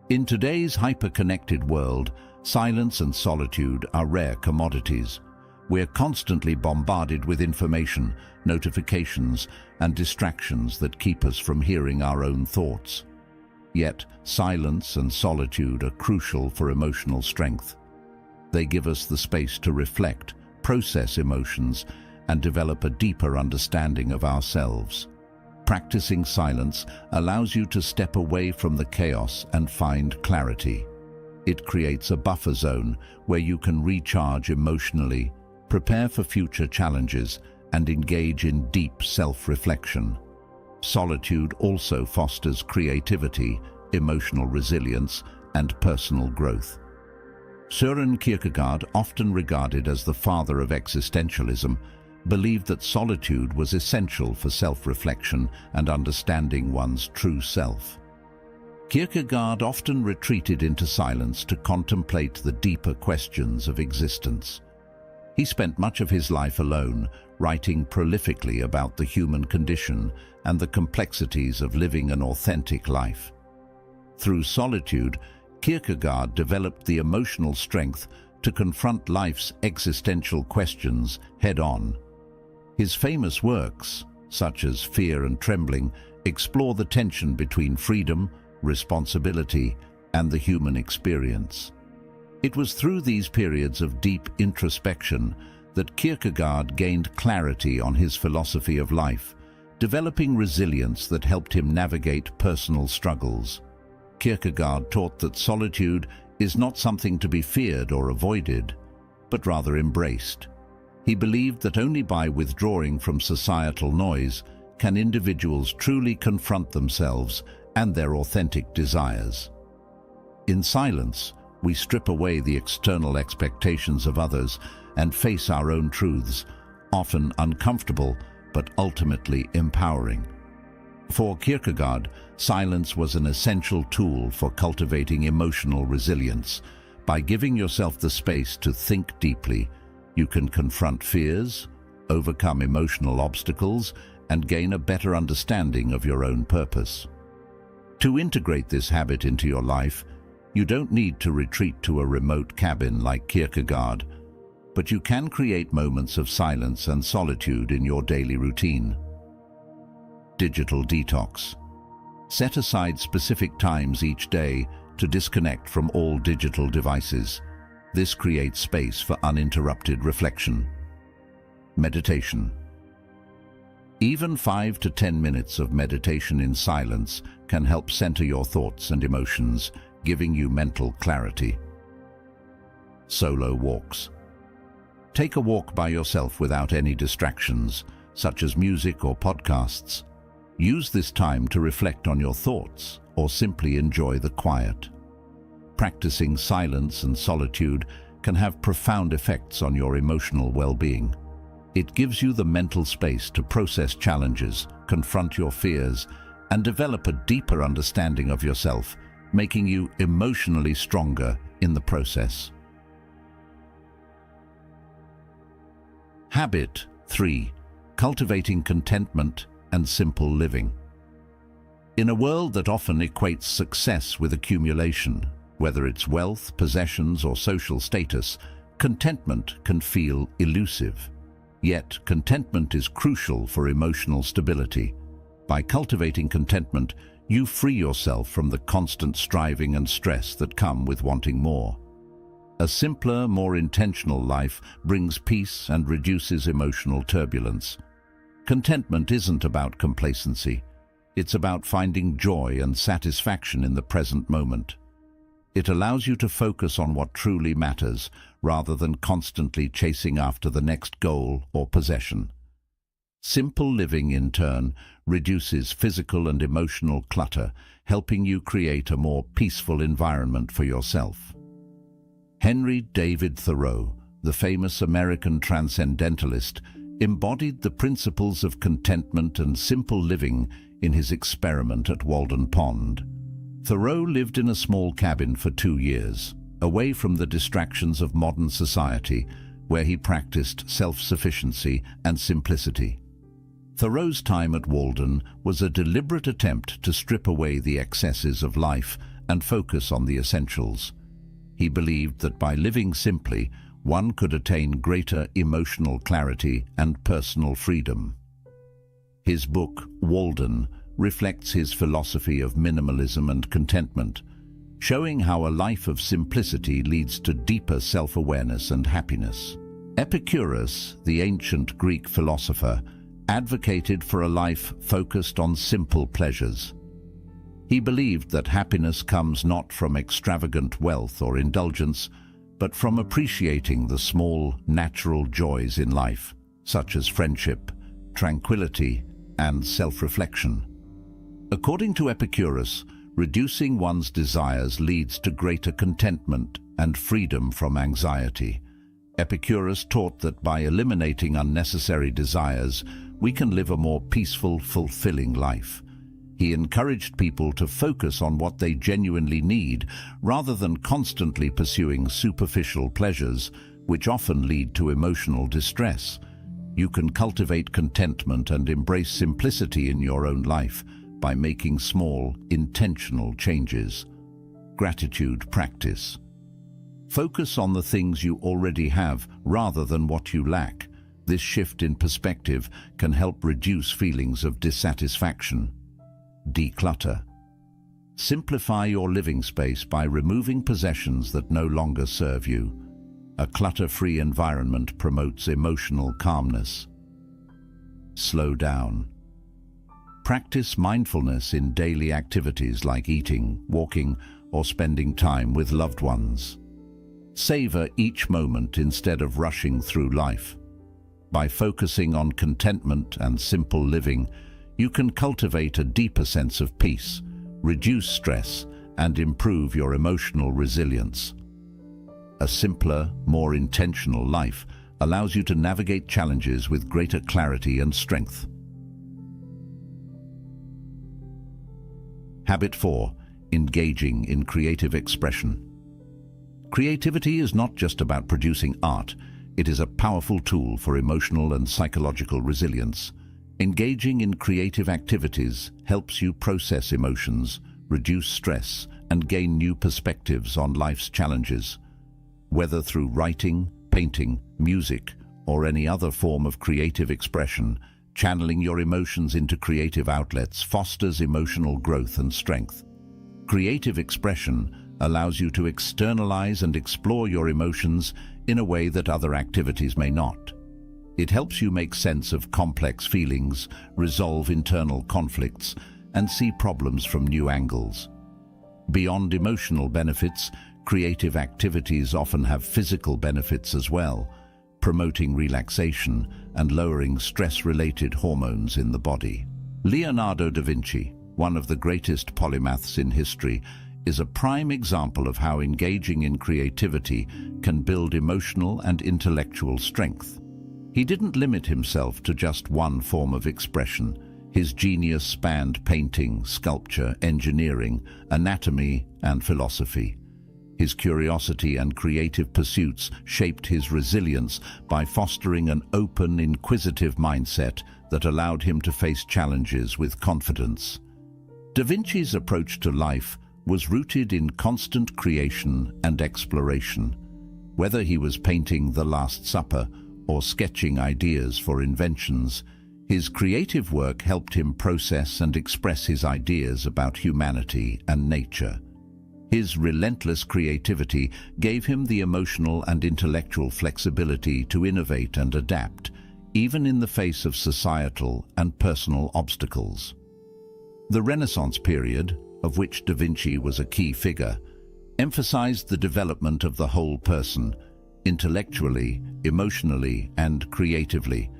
In today's hyper-connected world, silence and solitude are rare commodities. We're constantly bombarded with information, notifications, and distractions that keep us from hearing our own thoughts. Yet, silence and solitude are crucial for emotional strength. They give us the space to reflect, process emotions, and develop a deeper understanding of ourselves. Practicing silence allows you to step away from the chaos and find clarity. It creates a buffer zone where you can recharge emotionally, prepare for future challenges, and engage in deep self-reflection. Solitude also fosters creativity, emotional resilience, and personal growth. Søren Kierkegaard, often regarded as the father of existentialism, believed that solitude was essential for self-reflection and understanding one's true self. Kierkegaard often retreated into silence to contemplate the deeper questions of existence. He spent much of his life alone, writing prolifically about the human condition and the complexities of living an authentic life. Through solitude, Kierkegaard developed the emotional strength to confront life's existential questions head-on. His famous works, such as Fear and Trembling, explore the tension between freedom, responsibility, and the human experience. It was through these periods of deep introspection that Kierkegaard gained clarity on his philosophy of life, developing resilience that helped him navigate personal struggles. Kierkegaard taught that solitude is not something to be feared or avoided, but rather embraced. He believed that only by withdrawing from societal noise can individuals truly confront themselves and their authentic desires. In silence, we strip away the external expectations of others and face our own truths, often uncomfortable but ultimately empowering. For Kierkegaard, silence was an essential tool for cultivating emotional resilience. By giving yourself the space to think deeply, you can confront fears, overcome emotional obstacles, and gain a better understanding of your own purpose. To integrate this habit into your life, you don't need to retreat to a remote cabin like Kierkegaard, but you can create moments of silence and solitude in your daily routine. Digital detox. Set aside specific times each day to disconnect from all digital devices. This creates space for uninterrupted reflection. Meditation. Even 5 to 10 minutes of meditation in silence can help center your thoughts and emotions, giving you mental clarity. Solo walks. Take a walk by yourself without any distractions, such as music or podcasts. Use this time to reflect on your thoughts or simply enjoy the quiet. Practicing silence and solitude can have profound effects on your emotional well-being. It gives you the mental space to process challenges, confront your fears, and develop a deeper understanding of yourself, making you emotionally stronger in the process. Habit 3. Cultivating contentment and simple living. In a world that often equates success with accumulation, whether it's wealth, possessions, or social status, contentment can feel elusive. Yet, contentment is crucial for emotional stability. By cultivating contentment, you free yourself from the constant striving and stress that come with wanting more. A simpler, more intentional life brings peace and reduces emotional turbulence. Contentment isn't about complacency. It's about finding joy and satisfaction in the present moment. It allows you to focus on what truly matters, rather than constantly chasing after the next goal or possession. Simple living, in turn, reduces physical and emotional clutter, helping you create a more peaceful environment for yourself. Henry David Thoreau, the famous American transcendentalist, embodied the principles of contentment and simple living in his experiment at Walden Pond. Thoreau lived in a small cabin for 2 years, away from the distractions of modern society, where he practiced self-sufficiency and simplicity. Thoreau's time at Walden was a deliberate attempt to strip away the excesses of life and focus on the essentials. He believed that by living simply, one could attain greater emotional clarity and personal freedom. His book, Walden, reflects his philosophy of minimalism and contentment, showing how a life of simplicity leads to deeper self-awareness and happiness. Epictetus, the ancient Greek philosopher, advocated for a life focused on simple pleasures. He believed that happiness comes not from extravagant wealth or indulgence, but from appreciating the small, natural joys in life, such as friendship, tranquility, and self-reflection. According to Epictetus, reducing one's desires leads to greater contentment and freedom from anxiety. Epictetus taught that by eliminating unnecessary desires, we can live a more peaceful, fulfilling life. He encouraged people to focus on what they genuinely need, rather than constantly pursuing superficial pleasures, which often lead to emotional distress. You can cultivate contentment and embrace simplicity in your own life by making small, intentional changes. Gratitude practice. Focus on the things you already have rather than what you lack. This shift in perspective can help reduce feelings of dissatisfaction. Declutter. Simplify your living space by removing possessions that no longer serve you. A clutter-free environment promotes emotional calmness. Slow down. Practice mindfulness in daily activities like eating, walking, or spending time with loved ones. Savor each moment instead of rushing through life. By focusing on contentment and simple living, you can cultivate a deeper sense of peace, reduce stress, and improve your emotional resilience. A simpler, more intentional life allows you to navigate challenges with greater clarity and strength. Habit 4. Engaging in creative expression. Creativity is not just about producing art, it is a powerful tool for emotional and psychological resilience. Engaging in creative activities helps you process emotions, reduce stress, and gain new perspectives on life's challenges. Whether through writing, painting, music, or any other form of creative expression, channeling your emotions into creative outlets fosters emotional growth and strength. Creative expression allows you to externalize and explore your emotions in a way that other activities may not. It helps you make sense of complex feelings, resolve internal conflicts, and see problems from new angles. Beyond emotional benefits, creative activities often have physical benefits as well, promoting relaxation and lowering stress-related hormones in the body. Leonardo da Vinci, one of the greatest polymaths in history, is a prime example of how engaging in creativity can build emotional and intellectual strength. He didn't limit himself to just one form of expression. His genius spanned painting, sculpture, engineering, anatomy, and philosophy. His curiosity and creative pursuits shaped his resilience by fostering an open, inquisitive mindset that allowed him to face challenges with confidence. Da Vinci's approach to life was rooted in constant creation and exploration. Whether he was painting The Last Supper or sketching ideas for inventions, his creative work helped him process and express his ideas about humanity and nature. His relentless creativity gave him the emotional and intellectual flexibility to innovate and adapt, even in the face of societal and personal obstacles. The Renaissance period, of which Da Vinci was a key figure, emphasized the development of the whole person, intellectually, emotionally, and creatively.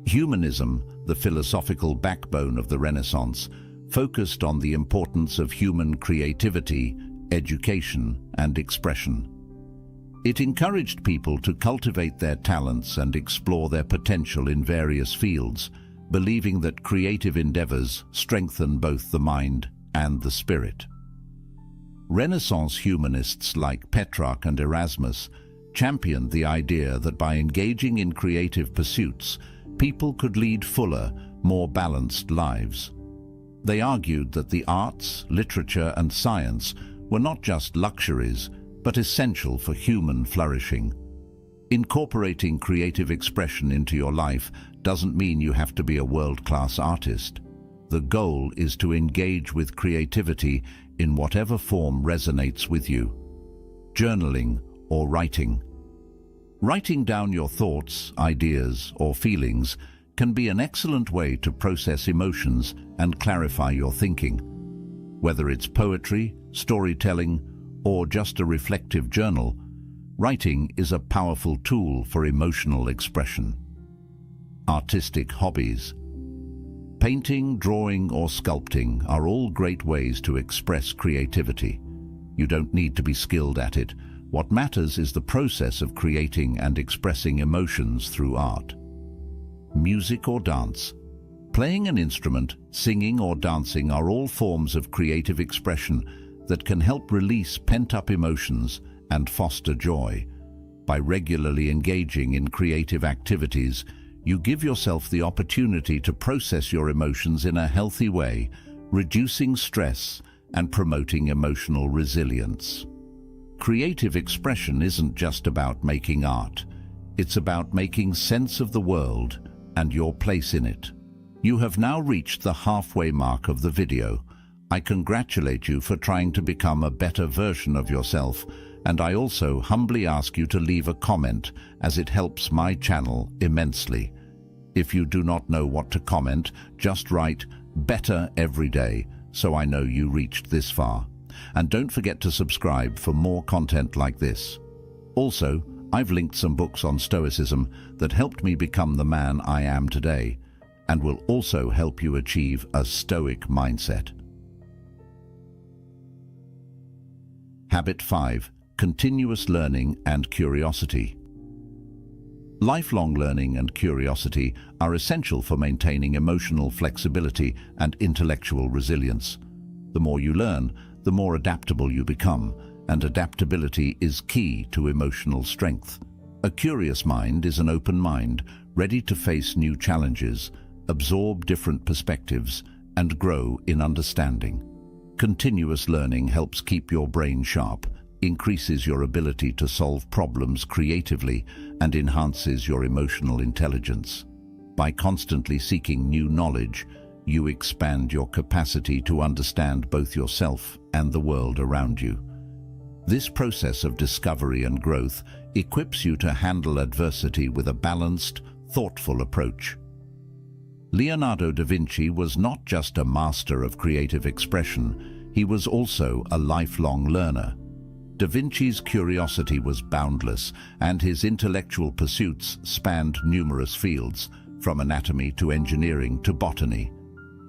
Humanism, the philosophical backbone of the Renaissance, focused on the importance of human creativity, education, and expression. It encouraged people to cultivate their talents and explore their potential in various fields, believing that creative endeavors strengthen both the mind and the spirit. Renaissance humanists like Petrarch and Erasmus championed the idea that by engaging in creative pursuits, people could lead fuller, more balanced lives. They argued that the arts, literature, and science were not just luxuries, but essential for human flourishing. Incorporating creative expression into your life doesn't mean you have to be a world-class artist. The goal is to engage with creativity in whatever form resonates with you. Journaling or writing. Writing down your thoughts, ideas, or feelings can be an excellent way to process emotions and clarify your thinking. Whether it's poetry, storytelling, or just a reflective journal, writing is a powerful tool for emotional expression. Artistic hobbies. Painting, drawing, or sculpting are all great ways to express creativity. You don't need to be skilled at it. What matters is the process of creating and expressing emotions through art. Music or dance. Playing an instrument, singing or dancing are all forms of creative expression that can help release pent-up emotions and foster joy. By regularly engaging in creative activities, you give yourself the opportunity to process your emotions in a healthy way, reducing stress and promoting emotional resilience. Creative expression isn't just about making art. It's about making sense of the world and your place in it. You have now reached the halfway mark of the video. I congratulate you for trying to become a better version of yourself, and I also humbly ask you to leave a comment, as it helps my channel immensely. If you do not know what to comment, just write "better every day" so I know you reached this far. And don't forget to subscribe for more content like this. Also, I've linked some books on Stoicism that helped me become the man I am today, and will also help you achieve a Stoic mindset. Habit 5. Continuous learning and curiosity. Lifelong learning and curiosity are essential for maintaining emotional flexibility and intellectual resilience. The more you learn, the more adaptable you become, and adaptability is key to emotional strength. A curious mind is an open mind, ready to face new challenges, absorb different perspectives, and grow in understanding. Continuous learning helps keep your brain sharp, increases your ability to solve problems creatively, and enhances your emotional intelligence. By constantly seeking new knowledge, you expand your capacity to understand both yourself and the world around you. This process of discovery and growth equips you to handle adversity with a balanced, thoughtful approach. Leonardo da Vinci was not just a master of creative expression, he was also a lifelong learner. Da Vinci's curiosity was boundless, and his intellectual pursuits spanned numerous fields, from anatomy to engineering to botany.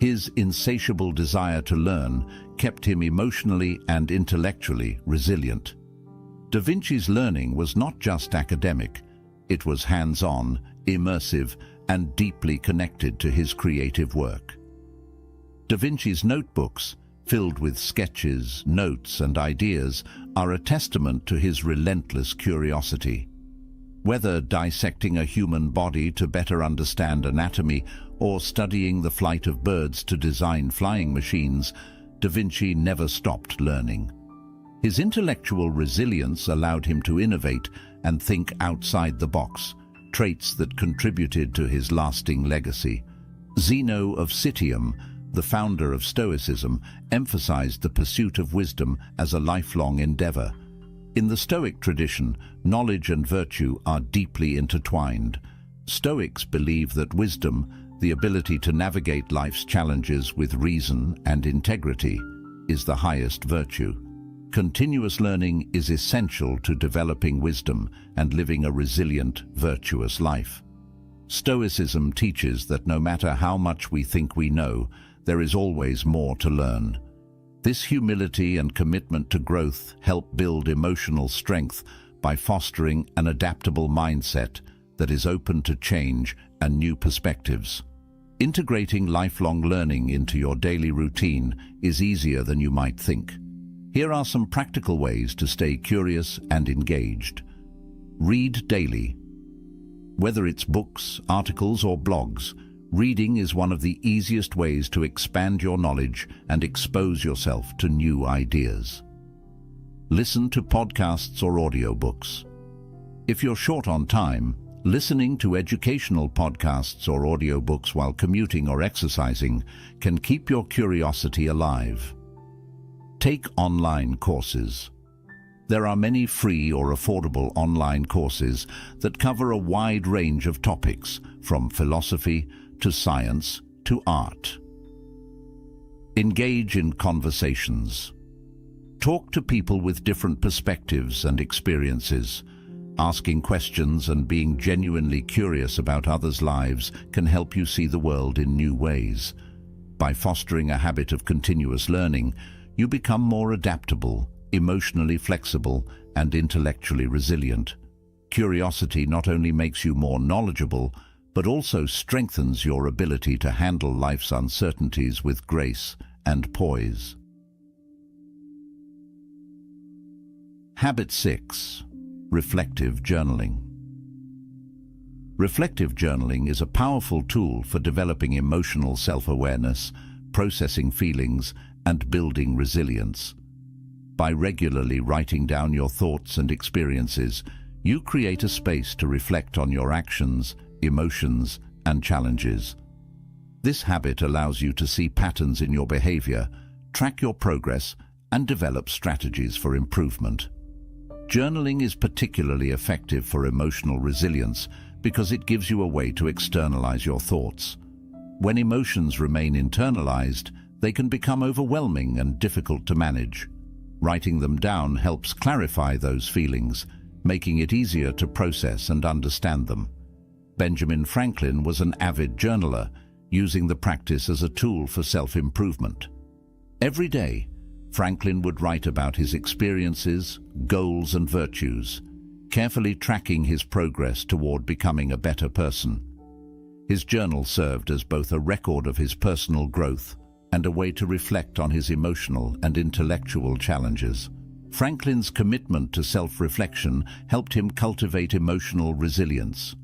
His insatiable desire to learn kept him emotionally and intellectually resilient. Da Vinci's learning was not just academic, it was hands-on, immersive, and deeply connected to his creative work. Da Vinci's notebooks, filled with sketches, notes, and ideas, are a testament to his relentless curiosity. Whether dissecting a human body to better understand anatomy or studying the flight of birds to design flying machines, Da Vinci never stopped learning. His intellectual resilience allowed him to innovate and think outside the box, traits that contributed to his lasting legacy. Zeno of Citium, the founder of Stoicism, emphasized the pursuit of wisdom as a lifelong endeavor. In the Stoic tradition, knowledge and virtue are deeply intertwined. Stoics believe that wisdom, the ability to navigate life's challenges with reason and integrity, is the highest virtue. Continuous learning is essential to developing wisdom and living a resilient, virtuous life. Stoicism teaches that no matter how much we think we know, there is always more to learn. This humility and commitment to growth help build emotional strength by fostering an adaptable mindset that is open to change and new perspectives. Integrating lifelong learning into your daily routine is easier than you might think. Here are some practical ways to stay curious and engaged. Read daily. Whether it's books, articles, or blogs, reading is one of the easiest ways to expand your knowledge and expose yourself to new ideas. Listen to podcasts or audiobooks. If you're short on time, listening to educational podcasts or audiobooks while commuting or exercising can keep your curiosity alive. Take online courses. There are many free or affordable online courses that cover a wide range of topics, from philosophy to science to art. Engage in conversations. Talk to people with different perspectives and experiences. Asking questions and being genuinely curious about others' lives can help you see the world in new ways. By fostering a habit of continuous learning, you become more adaptable, emotionally flexible, and intellectually resilient. Curiosity not only makes you more knowledgeable, but also strengthens your ability to handle life's uncertainties with grace and poise. Habit 6. Reflective journaling. Reflective journaling is a powerful tool for developing emotional self-awareness, processing feelings, and building resilience. By regularly writing down your thoughts and experiences, you create a space to reflect on your actions, emotions, and challenges. This habit allows you to see patterns in your behavior, track your progress, and develop strategies for improvement. Journaling is particularly effective for emotional resilience because it gives you a way to externalize your thoughts. When emotions remain internalized, they can become overwhelming and difficult to manage. Writing them down helps clarify those feelings, making it easier to process and understand them. Benjamin Franklin was an avid journaler, using the practice as a tool for self-improvement. Every day, Franklin would write about his experiences, goals, and virtues, carefully tracking his progress toward becoming a better person. His journal served as both a record of his personal growth and a way to reflect on his emotional and intellectual challenges. Franklin's commitment to self-reflection helped him cultivate emotional resilience.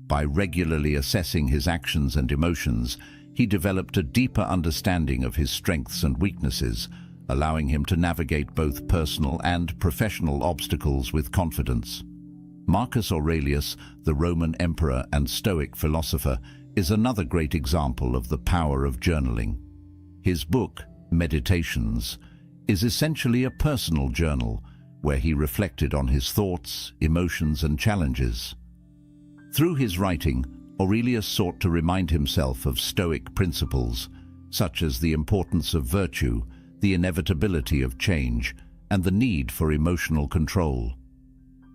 By regularly assessing his actions and emotions, he developed a deeper understanding of his strengths and weaknesses, allowing him to navigate both personal and professional obstacles with confidence. Marcus Aurelius, the Roman emperor and Stoic philosopher, is another great example of the power of journaling. His book, Meditations, is essentially a personal journal where he reflected on his thoughts, emotions, and challenges. Through his writing, Aurelius sought to remind himself of Stoic principles, such as the importance of virtue, the inevitability of change, and the need for emotional control.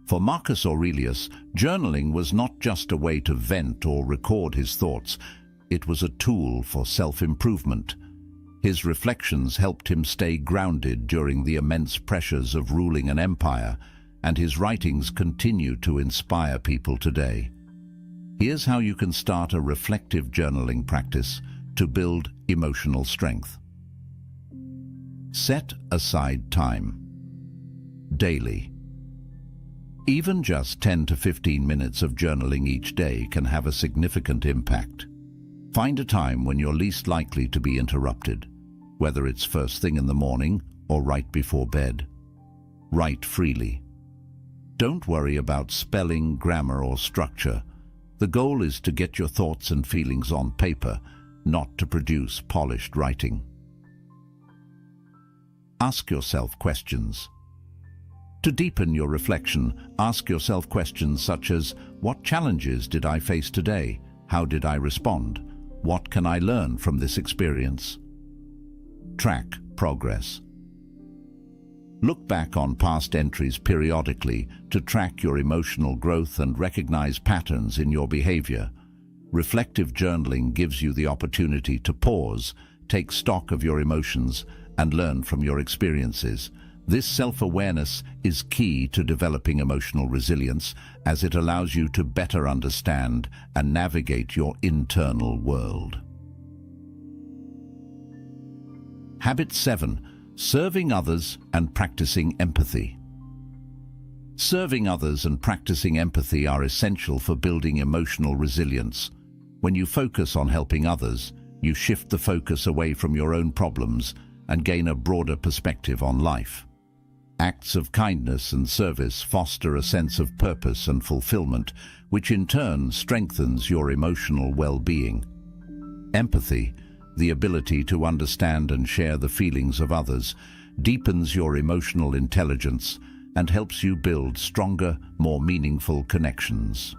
For Marcus Aurelius, journaling was not just a way to vent or record his thoughts, it was a tool for self-improvement. His reflections helped him stay grounded during the immense pressures of ruling an empire, and his writings continue to inspire people today. Here's how you can start a reflective journaling practice to build emotional strength. Set aside time. Daily. Even just 10 to 15 minutes of journaling each day can have a significant impact. Find a time when you're least likely to be interrupted, whether it's first thing in the morning or right before bed. Write freely. Don't worry about spelling, grammar, or structure. The goal is to get your thoughts and feelings on paper not to produce polished writing. Ask yourself questions. To deepen your reflection, ask yourself questions such as, what challenges did I face today? How did I respond? What can I learn from this experience? Track progress. Look back on past entries periodically to track your emotional growth and recognize patterns in your behavior. Reflective journaling gives you the opportunity to pause, take stock of your emotions, and learn from your experiences. This self-awareness is key to developing emotional resilience, as it allows you to better understand and navigate your internal world. Habit 7. Serving others and practicing empathy. Serving others and practicing empathy are essential for building emotional resilience. When you focus on helping others, you shift the focus away from your own problems and gain a broader perspective on life. Acts of kindness and service foster a sense of purpose and fulfillment, which in turn strengthens your emotional well-being. Empathy, the ability to understand and share the feelings of others, deepens your emotional intelligence and helps you build stronger, more meaningful connections.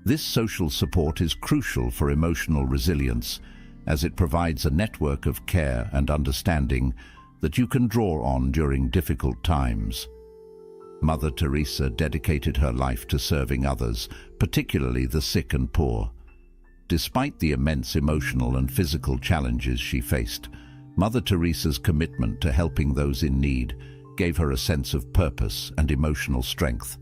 This social support is crucial for emotional resilience, as it provides a network of care and understanding that you can draw on during difficult times. Mother Teresa dedicated her life to serving others, particularly the sick and poor. Despite the immense emotional and physical challenges she faced, Mother Teresa's commitment to helping those in need gave her a sense of purpose and emotional strength.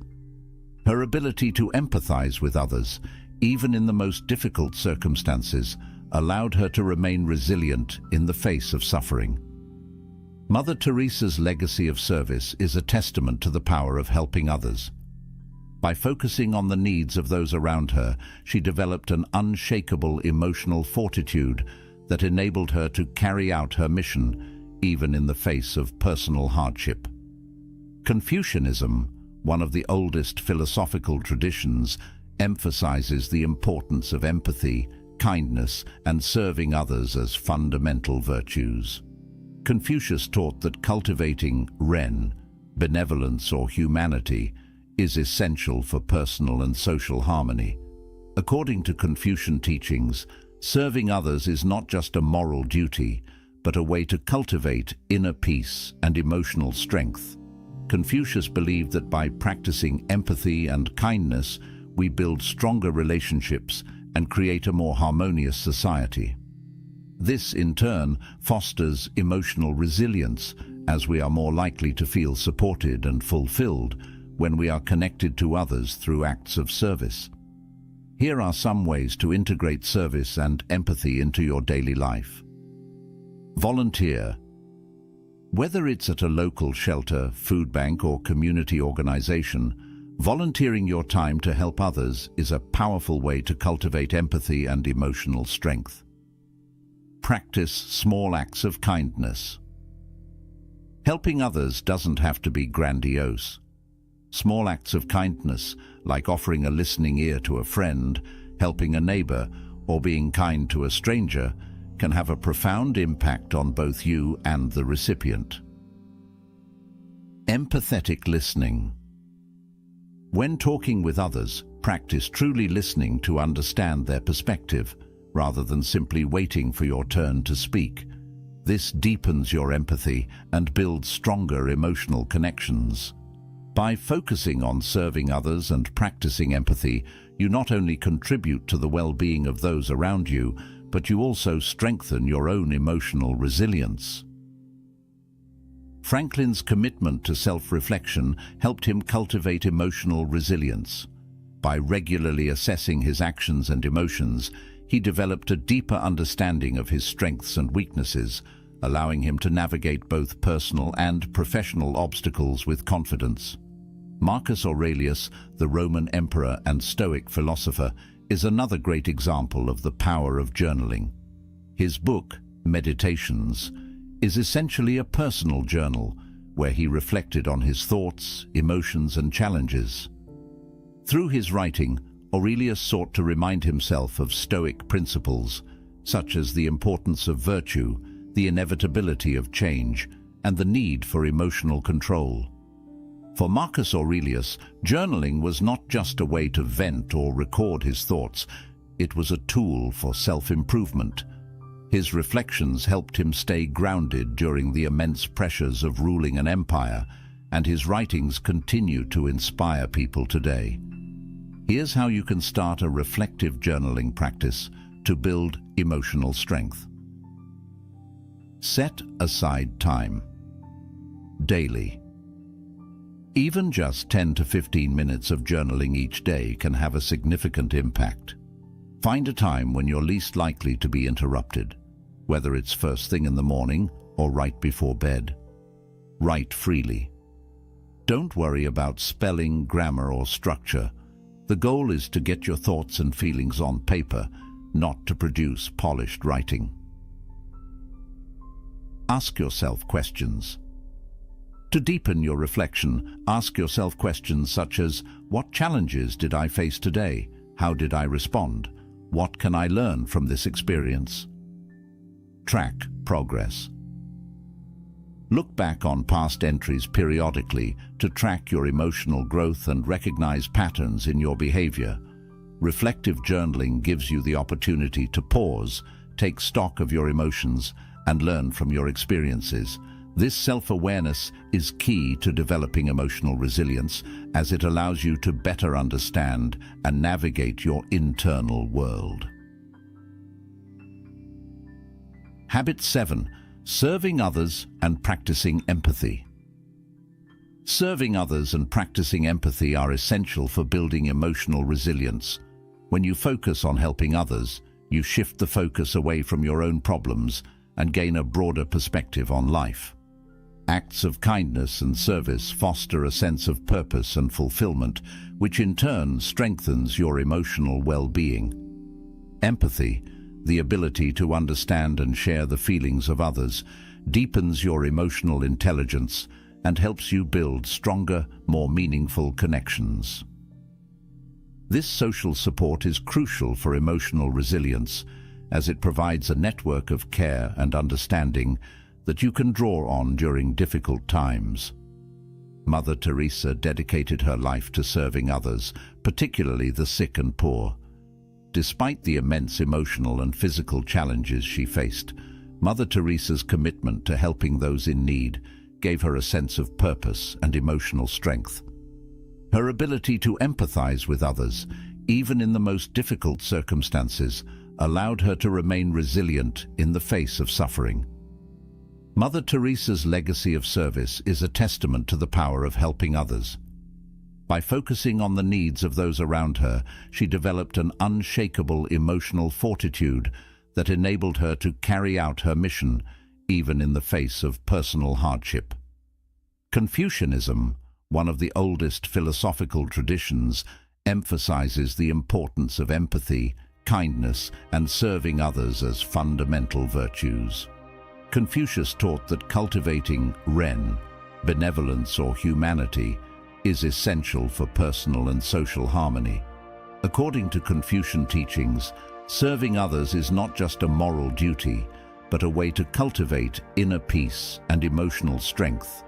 Her ability to empathize with others, even in the most difficult circumstances, allowed her to remain resilient in the face of suffering. Mother Teresa's legacy of service is a testament to the power of helping others. By focusing on the needs of those around her, she developed an unshakable emotional fortitude that enabled her to carry out her mission, even in the face of personal hardship. Confucianism, one of the oldest philosophical traditions, emphasizes the importance of empathy, kindness, and serving others as fundamental virtues. Confucius taught that cultivating ren, benevolence or humanity, is essential for personal and social harmony. According to Confucian teachings, serving others is not just a moral duty, but a way to cultivate inner peace and emotional strength. Confucius believed that by practicing empathy and kindness, we build stronger relationships and create a more harmonious society. This, in turn, fosters emotional resilience, as we are more likely to feel supported and fulfilled when we are connected to others through acts of service. Here are some ways to integrate service and empathy into your daily life. Volunteer. Whether it's at a local shelter, food bank, or community organization, volunteering your time to help others is a powerful way to cultivate empathy and emotional strength. Practice small acts of kindness. Helping others doesn't have to be grandiose. Small acts of kindness, like offering a listening ear to a friend, helping a neighbor, or being kind to a stranger, can have a profound impact on both you and the recipient. Empathetic listening. When talking with others, practice truly listening to understand their perspective, rather than simply waiting for your turn to speak. This deepens your empathy and builds stronger emotional connections. By focusing on serving others and practicing empathy, you not only contribute to the well-being of those around you, but you also strengthen your own emotional resilience. Franklin's commitment to self-reflection helped him cultivate emotional resilience. By regularly assessing his actions and emotions, he developed a deeper understanding of his strengths and weaknesses, allowing him to navigate both personal and professional obstacles with confidence. Marcus Aurelius, the Roman emperor and Stoic philosopher, is another great example of the power of journaling. His book, Meditations, is essentially a personal journal where he reflected on his thoughts, emotions, and challenges. Through his writing, Aurelius sought to remind himself of Stoic principles, such as the importance of virtue, the inevitability of change, and the need for emotional control. For Marcus Aurelius, journaling was not just a way to vent or record his thoughts, it was a tool for self-improvement. His reflections helped him stay grounded during the immense pressures of ruling an empire, and his writings continue to inspire people today. Here's how you can start a reflective journaling practice to build emotional strength. Set aside time. Daily. Even just 10 to 15 minutes of journaling each day can have a significant impact. Find a time when you're least likely to be interrupted, whether it's first thing in the morning or right before bed. Write freely. Don't worry about spelling, grammar, or structure. The goal is to get your thoughts and feelings on paper, not to produce polished writing. Ask yourself questions. To deepen your reflection, ask yourself questions such as, what challenges did I face today? How did I respond? What can I learn from this experience? Track progress. Look back on past entries periodically to track your emotional growth and recognize patterns in your behavior. Reflective journaling gives you the opportunity to pause, take stock of your emotions, and learn from your experiences. This self-awareness is key to developing emotional resilience, as it allows you to better understand and navigate your internal world. Habit 7. Serving others and practicing empathy. Serving others and practicing empathy are essential for building emotional resilience. When you focus on helping others, you shift the focus away from your own problems and gain a broader perspective on life. Acts of kindness and service foster a sense of purpose and fulfillment, which in turn strengthens your emotional well-being. Empathy, the ability to understand and share the feelings of others, deepens your emotional intelligence and helps you build stronger, more meaningful connections. This social support is crucial for emotional resilience, as it provides a network of care and understanding that you can draw on during difficult times. Mother Teresa dedicated her life to serving others, particularly the sick and poor. Despite the immense emotional and physical challenges she faced, Mother Teresa's commitment to helping those in need gave her a sense of purpose and emotional strength. Her ability to empathize with others, even in the most difficult circumstances, allowed her to remain resilient in the face of suffering. Mother Teresa's legacy of service is a testament to the power of helping others. By focusing on the needs of those around her, she developed an unshakable emotional fortitude that enabled her to carry out her mission, even in the face of personal hardship. Confucianism, one of the oldest philosophical traditions, emphasizes the importance of empathy, kindness, and serving others as fundamental virtues. Confucius taught that cultivating ren, benevolence or humanity, is essential for personal and social harmony. According to Confucian teachings, serving others is not just a moral duty, but a way to cultivate inner peace and emotional strength.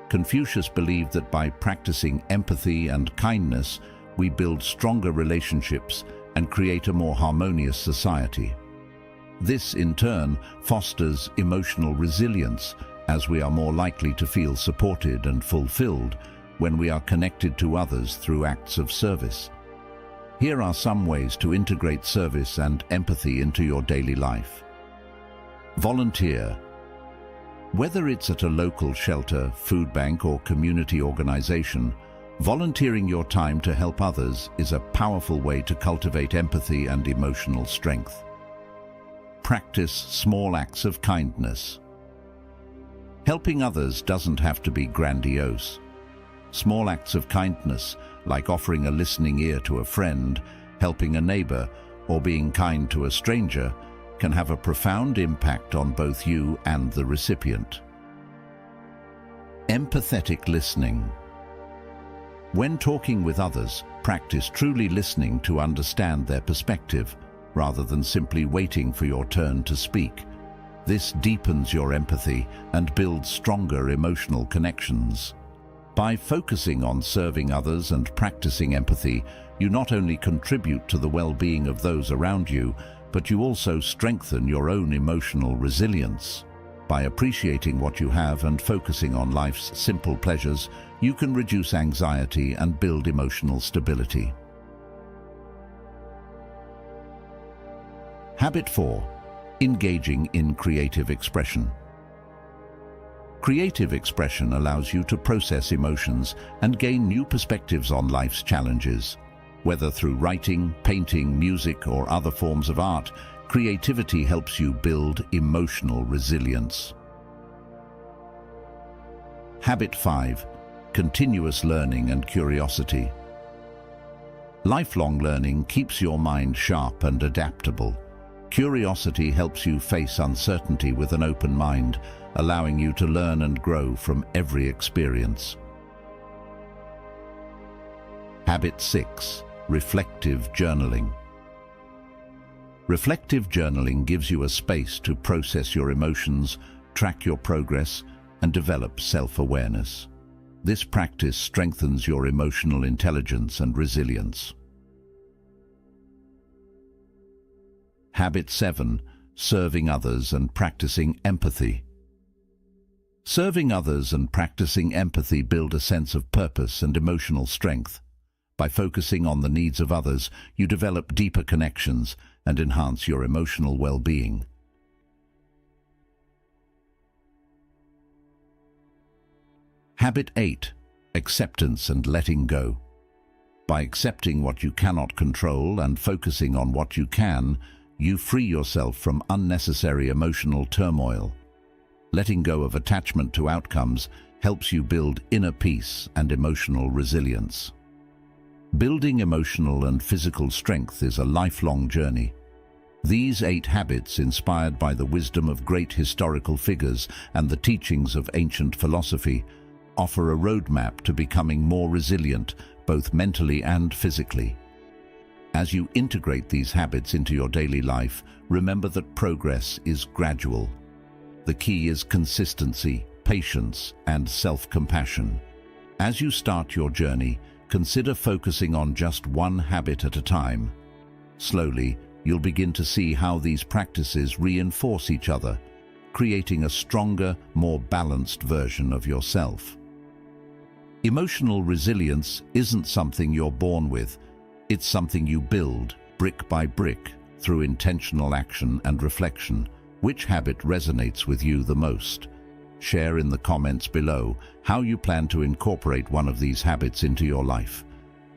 Confucius believed that by practicing empathy and kindness, we build stronger relationships and create a more harmonious society. This, in turn, fosters emotional resilience, as we are more likely to feel supported and fulfilled when we are connected to others through acts of service. Here are some ways to integrate service and empathy into your daily life. Volunteer. Whether it's at a local shelter, food bank, or community organization, volunteering your time to help others is a powerful way to cultivate empathy and emotional strength. Practice small acts of kindness. Helping others doesn't have to be grandiose. Small acts of kindness, like offering a listening ear to a friend, helping a neighbor, or being kind to a stranger, can have a profound impact on both you and the recipient. Empathetic listening. When talking with others, practice truly listening to understand their perspective. rather than simply waiting for your turn to speak. This deepens your empathy and builds stronger emotional connections. By focusing on serving others and practicing empathy, you not only contribute to the well-being of those around you, but you also strengthen your own emotional resilience. By appreciating what you have and focusing on life's simple pleasures, you can reduce anxiety and build emotional stability. Habit 4. Engaging in creative expression. Creative expression allows you to process emotions and gain new perspectives on life's challenges. Whether through writing, painting, music, or other forms of art, creativity helps you build emotional resilience. Habit 5. Continuous learning and curiosity. Lifelong learning keeps your mind sharp and adaptable. Curiosity helps you face uncertainty with an open mind, allowing you to learn and grow from every experience. Habit 6. Reflective journaling. Reflective journaling gives you a space to process your emotions, track your progress, and develop self-awareness. This practice strengthens your emotional intelligence and resilience. Habit 7. Serving others and practicing empathy. Serving others and practicing empathy build a sense of purpose and emotional strength. By focusing on the needs of others, you develop deeper connections and enhance your emotional well-being. Habit 8. Acceptance and letting go. By accepting what you cannot control and focusing on what you can, you free yourself from unnecessary emotional turmoil. Letting go of attachment to outcomes helps you build inner peace and emotional resilience. Building emotional and physical strength is a lifelong journey. These 8 habits, inspired by the wisdom of great historical figures and the teachings of ancient philosophy, offer a roadmap to becoming more resilient, both mentally and physically. As you integrate these habits into your daily life, remember that progress is gradual. The key is consistency, patience, and self-compassion. As you start your journey, consider focusing on just one habit at a time. Slowly, you'll begin to see how these practices reinforce each other, creating a stronger, more balanced version of yourself. Emotional resilience isn't something you're born with. It's something you build, brick by brick, through intentional action and reflection. Which habit resonates with you the most? Share in the comments below how you plan to incorporate one of these habits into your life.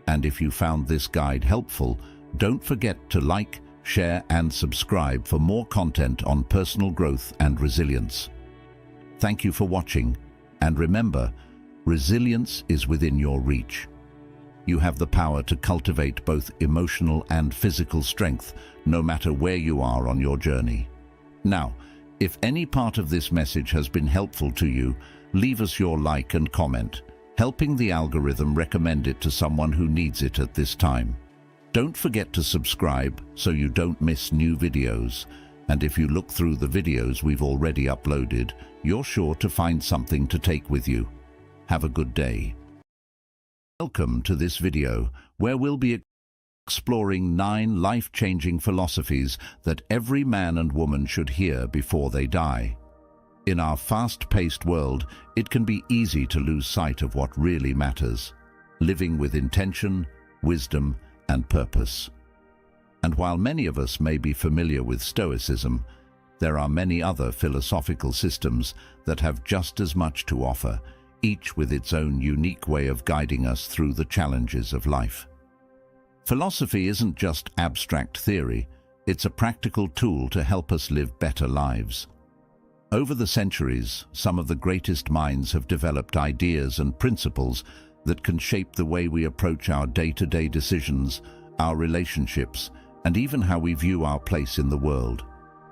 And if you found this guide helpful, don't forget to like, share, and subscribe for more content on personal growth and resilience. Thank you for watching, and remember, resilience is within your reach. You have the power to cultivate both emotional and physical strength, no matter where you are on your journey. Now, if any part of this message has been helpful to you, leave us your like and comment, helping the algorithm recommend it to someone who needs it at this time. Don't forget to subscribe so you don't miss new videos. And if you look through the videos we've already uploaded, you're sure to find something to take with you. Have a good day. Welcome to this video, where we'll be exploring 9 life-changing philosophies that every man and woman should hear before they die. In our fast-paced world, it can be easy to lose sight of what really matters, living with intention, wisdom, and purpose. And while many of us may be familiar with Stoicism, there are many other philosophical systems that have just as much to offer, each with its own unique way of guiding us through the challenges of life. Philosophy isn't just abstract theory, it's a practical tool to help us live better lives. Over the centuries, some of the greatest minds have developed ideas and principles that can shape the way we approach our day-to-day decisions, our relationships, and even how we view our place in the world.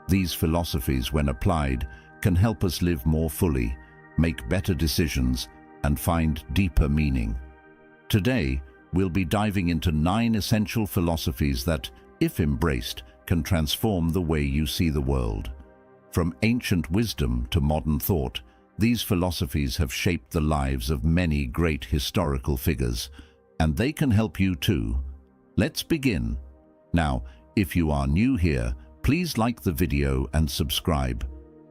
These philosophies, when applied, can help us live more fully, make better decisions, and find deeper meaning. Today, we'll be diving into 9 essential philosophies that, if embraced, can transform the way you see the world. From ancient wisdom to modern thought, these philosophies have shaped the lives of many great historical figures, and they can help you too. Let's begin. Now, if you are new here, please like the video and subscribe.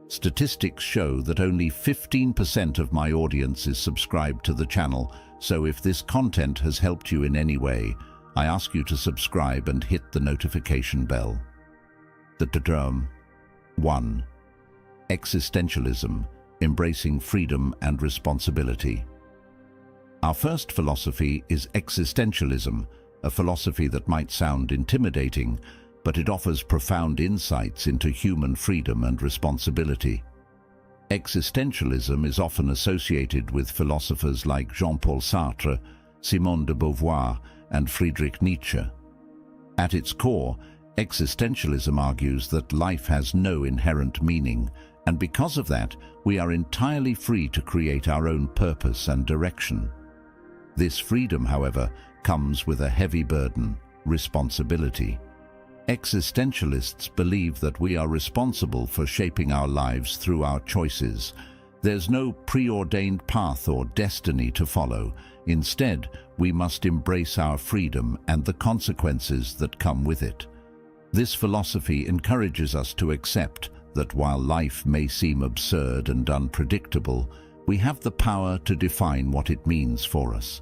Statistics show that only 15% of my audience is subscribed to the channel, so if this content has helped you in any way, I ask you to subscribe and hit the notification bell. The term 1. Existentialism, embracing freedom and responsibility. Our first philosophy is existentialism, a philosophy that might sound intimidating, but it offers profound insights into human freedom and responsibility. Existentialism is often associated with philosophers like Jean-Paul Sartre, Simone de Beauvoir, and Friedrich Nietzsche. At its core, existentialism argues that life has no inherent meaning, and because of that, we are entirely free to create our own purpose and direction. This freedom, however, comes with a heavy burden: responsibility. Existentialists believe that we are responsible for shaping our lives through our choices. There's no preordained path or destiny to follow. Instead, we must embrace our freedom and the consequences that come with it. This philosophy encourages us to accept that while life may seem absurd and unpredictable, we have the power to define what it means for us.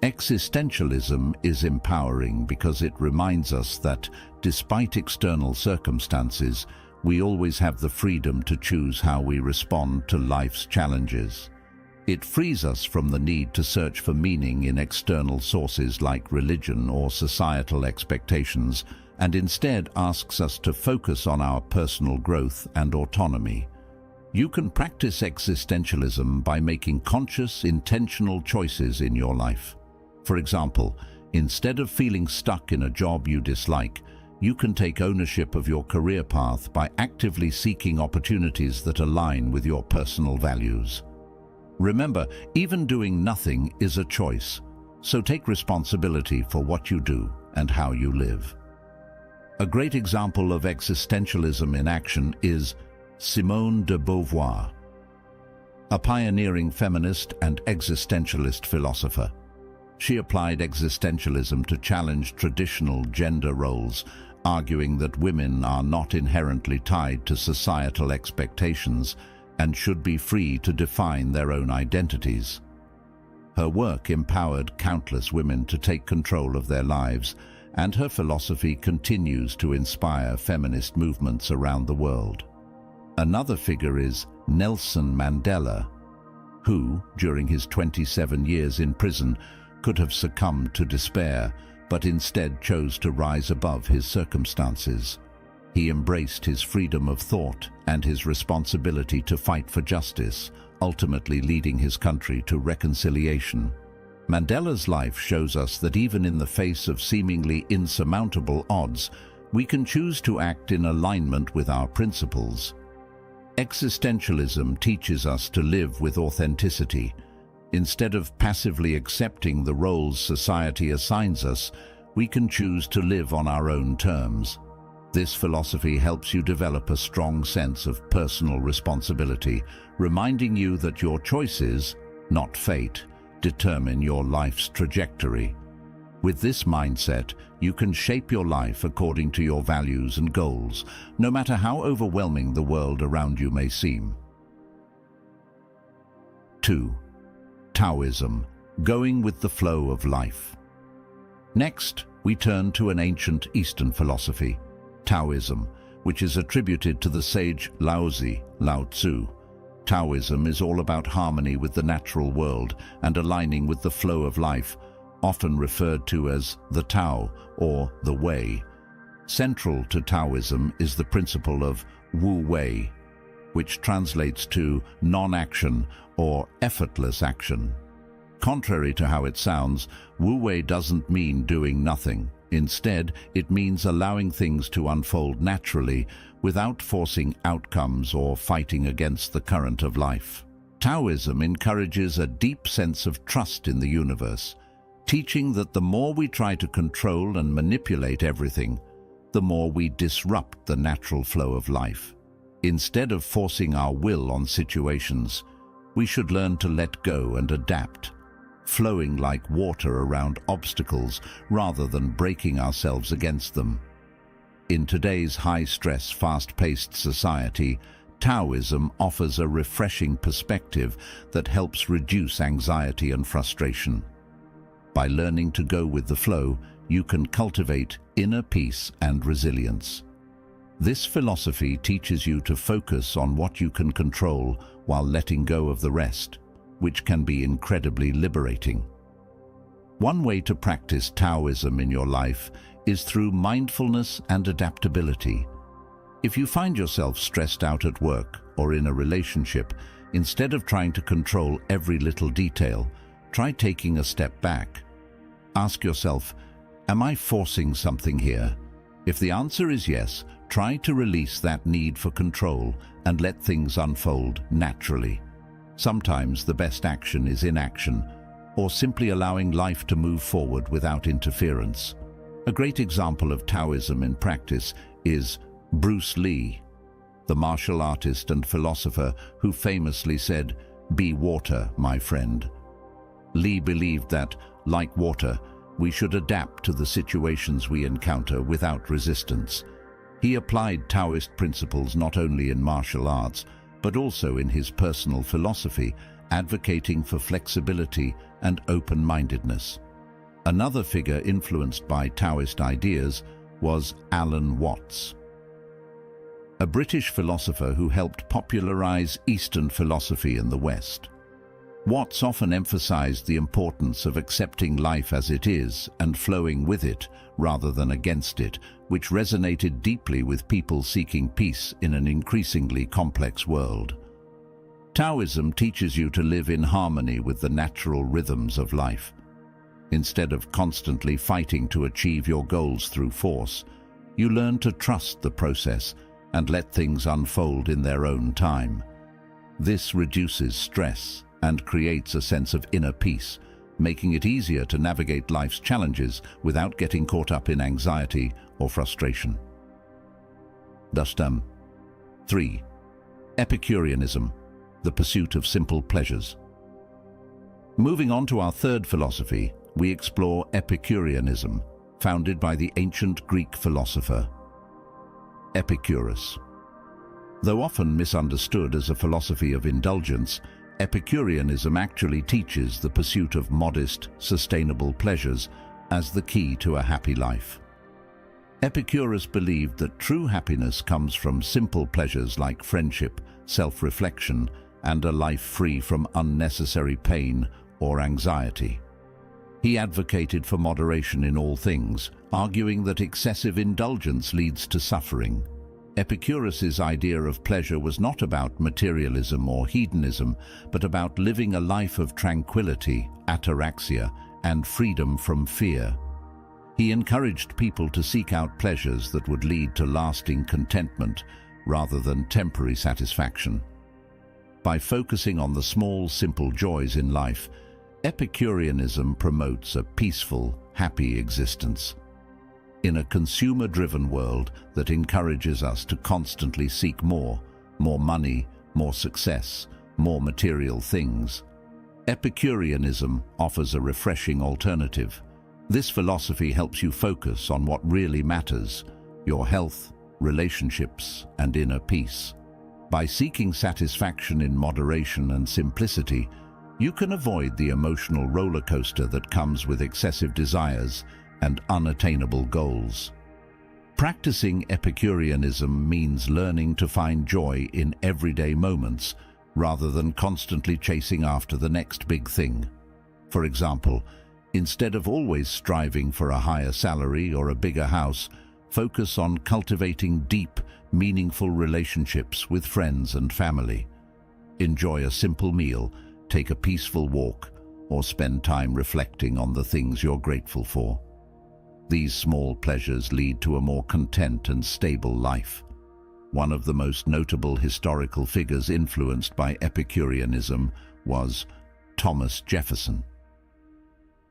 Existentialism is empowering because it reminds us that, despite external circumstances, we always have the freedom to choose how we respond to life's challenges. It frees us from the need to search for meaning in external sources like religion or societal expectations, and instead asks us to focus on our personal growth and autonomy. You can practice existentialism by making conscious, intentional choices in your life. For example, instead of feeling stuck in a job you dislike, you can take ownership of your career path by actively seeking opportunities that align with your personal values. Remember, even doing nothing is a choice, so take responsibility for what you do and how you live. A great example of existentialism in action is Simone de Beauvoir, a pioneering feminist and existentialist philosopher. She applied existentialism to challenge traditional gender roles, arguing that women are not inherently tied to societal expectations and should be free to define their own identities. Her work empowered countless women to take control of their lives, and her philosophy continues to inspire feminist movements around the world. Another figure is Nelson Mandela, who, during his 27 years in prison, could have succumbed to despair, but instead chose to rise above his circumstances. He embraced his freedom of thought and his responsibility to fight for justice, ultimately leading his country to reconciliation. Mandela's life shows us that even in the face of seemingly insurmountable odds, we can choose to act in alignment with our principles. Existentialism teaches us to live with authenticity. Instead of passively accepting the roles society assigns us, we can choose to live on our own terms. This philosophy helps you develop a strong sense of personal responsibility, reminding you that your choices, not fate, determine your life's trajectory. With this mindset, you can shape your life according to your values and goals, no matter how overwhelming the world around you may seem. 2. Taoism, going with the flow of life. Next, we turn to an ancient Eastern philosophy, Taoism, which is attributed to the sage Lao Tzu. Taoism is all about harmony with the natural world and aligning with the flow of life, often referred to as the Tao or the Way. Central to Taoism is the principle of Wu Wei, which translates to non-action or effortless action. Contrary to how it sounds, Wu Wei doesn't mean doing nothing. Instead, it means allowing things to unfold naturally without forcing outcomes or fighting against the current of life. Taoism encourages a deep sense of trust in the universe, teaching that the more we try to control and manipulate everything, the more we disrupt the natural flow of life. Instead of forcing our will on situations, we should learn to let go and adapt, flowing like water around obstacles rather than breaking ourselves against them. In today's high-stress, fast-paced society, Taoism offers a refreshing perspective that helps reduce anxiety and frustration. By learning to go with the flow, you can cultivate inner peace and resilience. This philosophy teaches you to focus on what you can control while letting go of the rest, which can be incredibly liberating. One way to practice Taoism in your life is through mindfulness and adaptability. If you find yourself stressed out at work or in a relationship, instead of trying to control every little detail, try taking a step back. Ask yourself, am I forcing something here? If the answer is yes, try to release that need for control and let things unfold naturally. Sometimes the best action is inaction, or simply allowing life to move forward without interference. A great example of Taoism in practice is Bruce Lee, the martial artist and philosopher who famously said, "Be water, my friend." Lee believed that, like water, we should adapt to the situations we encounter without resistance. He applied Taoist principles not only in martial arts, but also in his personal philosophy, advocating for flexibility and open-mindedness. Another figure influenced by Taoist ideas was Alan Watts, a British philosopher who helped popularize Eastern philosophy in the West. Watts often emphasized the importance of accepting life as it is and flowing with it rather than against it, which resonated deeply with people seeking peace in an increasingly complex world. Taoism teaches you to live in harmony with the natural rhythms of life. Instead of constantly fighting to achieve your goals through force, you learn to trust the process and let things unfold in their own time. This reduces stress and creates a sense of inner peace, making it easier to navigate life's challenges without getting caught up in anxiety or frustration. 3. Epicureanism, the pursuit of simple pleasures. Moving on to our third philosophy, we explore Epicureanism, founded by the ancient Greek philosopher Epicurus. Though often misunderstood as a philosophy of indulgence, Epicureanism actually teaches the pursuit of modest, sustainable pleasures as the key to a happy life. Epicurus believed that true happiness comes from simple pleasures like friendship, self-reflection, and a life free from unnecessary pain or anxiety. He advocated for moderation in all things, arguing that excessive indulgence leads to suffering. Epicurus's idea of pleasure was not about materialism or hedonism, but about living a life of tranquility, ataraxia, and freedom from fear. He encouraged people to seek out pleasures that would lead to lasting contentment rather than temporary satisfaction. By focusing on the small, simple joys in life, Epicureanism promotes a peaceful, happy existence. In a consumer-driven world that encourages us to constantly seek more money, more success, more material things, Epicureanism offers a refreshing alternative. This philosophy helps you focus on what really matters: your health, relationships, and inner peace. By seeking satisfaction in moderation and simplicity, you can avoid the emotional roller coaster that comes with excessive desires and unattainable goals. Practicing Epicureanism means learning to find joy in everyday moments rather than constantly chasing after the next big thing. For example, instead of always striving for a higher salary or a bigger house, focus on cultivating deep, meaningful relationships with friends and family. Enjoy a simple meal, take a peaceful walk, or spend time reflecting on the things you're grateful for. These small pleasures lead to a more content and stable life. One of the most notable historical figures influenced by Epicureanism was Thomas Jefferson,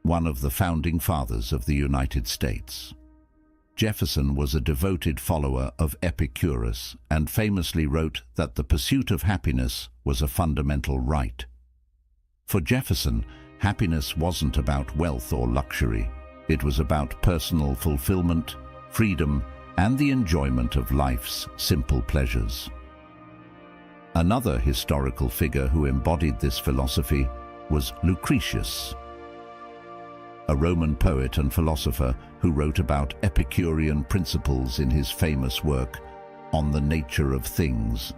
one of the founding fathers of the United States. Jefferson was a devoted follower of Epictetus and famously wrote that the pursuit of happiness was a fundamental right. For Jefferson, happiness wasn't about wealth or luxury. It was about personal fulfillment, freedom, and the enjoyment of life's simple pleasures. Another historical figure who embodied this philosophy was Lucretius, a Roman poet and philosopher who wrote about Epicurean principles in his famous work, On the Nature of Things.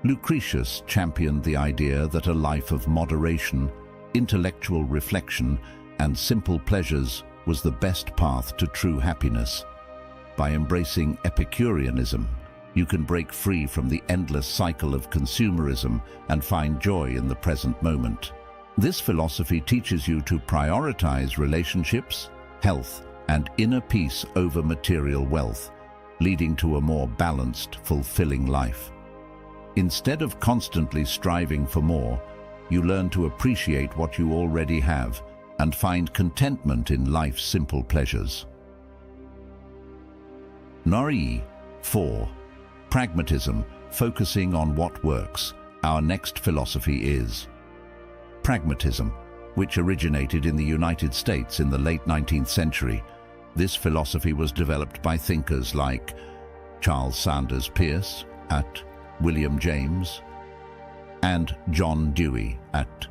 Lucretius championed the idea that a life of moderation, intellectual reflection, and simple pleasures was the best path to true happiness. By embracing Epicureanism, you can break free from the endless cycle of consumerism and find joy in the present moment. This philosophy teaches you to prioritize relationships, health, and inner peace over material wealth, leading to a more balanced, fulfilling life. Instead of constantly striving for more, you learn to appreciate what you already have and find contentment in life's simple pleasures. 4. Pragmatism, focusing on what works. Our next philosophy is pragmatism, which originated in the United States in the late 19th century. This philosophy was developed by thinkers like Charles Sanders Peirce at William James and John Dewey at.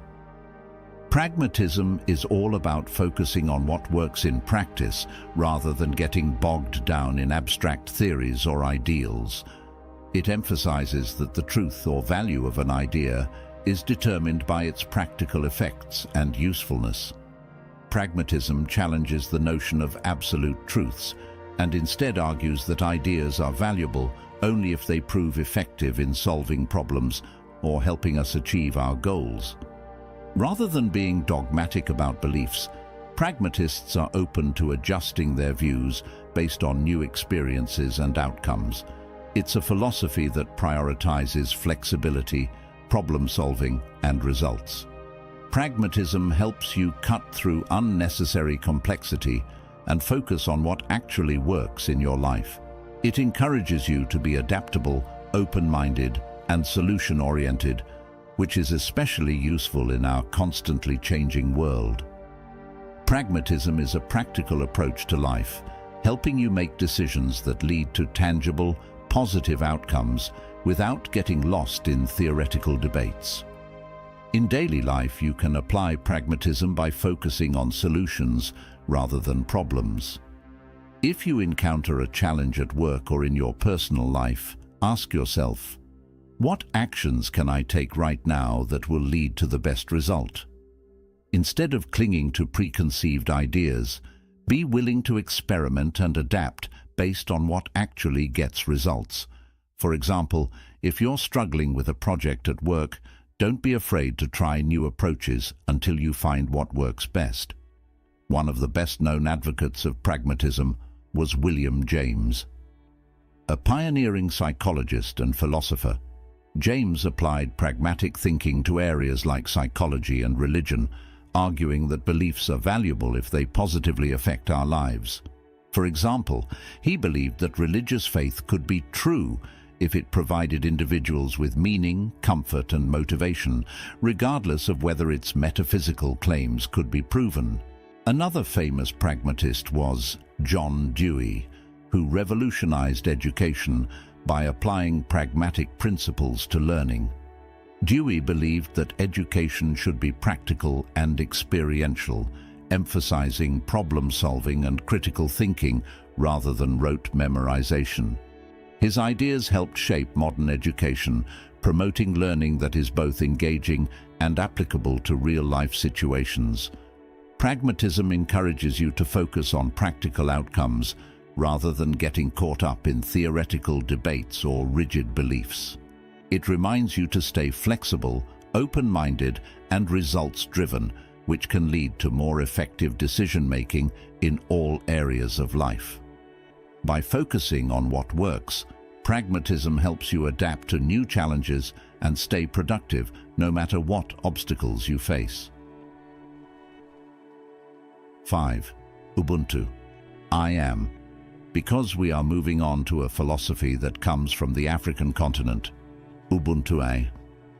Pragmatism is all about focusing on what works in practice rather than getting bogged down in abstract theories or ideals. It emphasizes that the truth or value of an idea is determined by its practical effects and usefulness. Pragmatism challenges the notion of absolute truths and instead argues that ideas are valuable only if they prove effective in solving problems or helping us achieve our goals. Rather than being dogmatic about beliefs, pragmatists are open to adjusting their views based on new experiences and outcomes. It's a philosophy that prioritizes flexibility, problem-solving, and results. Pragmatism helps you cut through unnecessary complexity and focus on what actually works in your life. It encourages you to be adaptable, open-minded, and solution-oriented, which is especially useful in our constantly changing world. Pragmatism is a practical approach to life, helping you make decisions that lead to tangible, positive outcomes without getting lost in theoretical debates. In daily life, you can apply pragmatism by focusing on solutions rather than problems. If you encounter a challenge at work or in your personal life, ask yourself, what actions can I take right now that will lead to the best result? Instead of clinging to preconceived ideas, be willing to experiment and adapt based on what actually gets results. For example, if you're struggling with a project at work, don't be afraid to try new approaches until you find what works best. One of the best-known advocates of pragmatism was William James. A pioneering psychologist and philosopher, James applied pragmatic thinking to areas like psychology and religion, arguing that beliefs are valuable if they positively affect our lives. For example, he believed that religious faith could be true if it provided individuals with meaning, comfort, and motivation, regardless of whether its metaphysical claims could be proven. Another famous pragmatist was John Dewey, who revolutionized education by applying pragmatic principles to learning. Dewey believed that education should be practical and experiential, emphasizing problem-solving and critical thinking rather than rote memorization. His ideas helped shape modern education, promoting learning that is both engaging and applicable to real-life situations. Pragmatism encourages you to focus on practical outcomes rather than getting caught up in theoretical debates or rigid beliefs. It reminds you to stay flexible, open-minded, and results-driven, which can lead to more effective decision-making in all areas of life. By focusing on what works, pragmatism helps you adapt to new challenges and stay productive no matter what obstacles you face. 5. Ubuntu. I am. because we are moving on to a philosophy that comes from the African continent. Ubuntu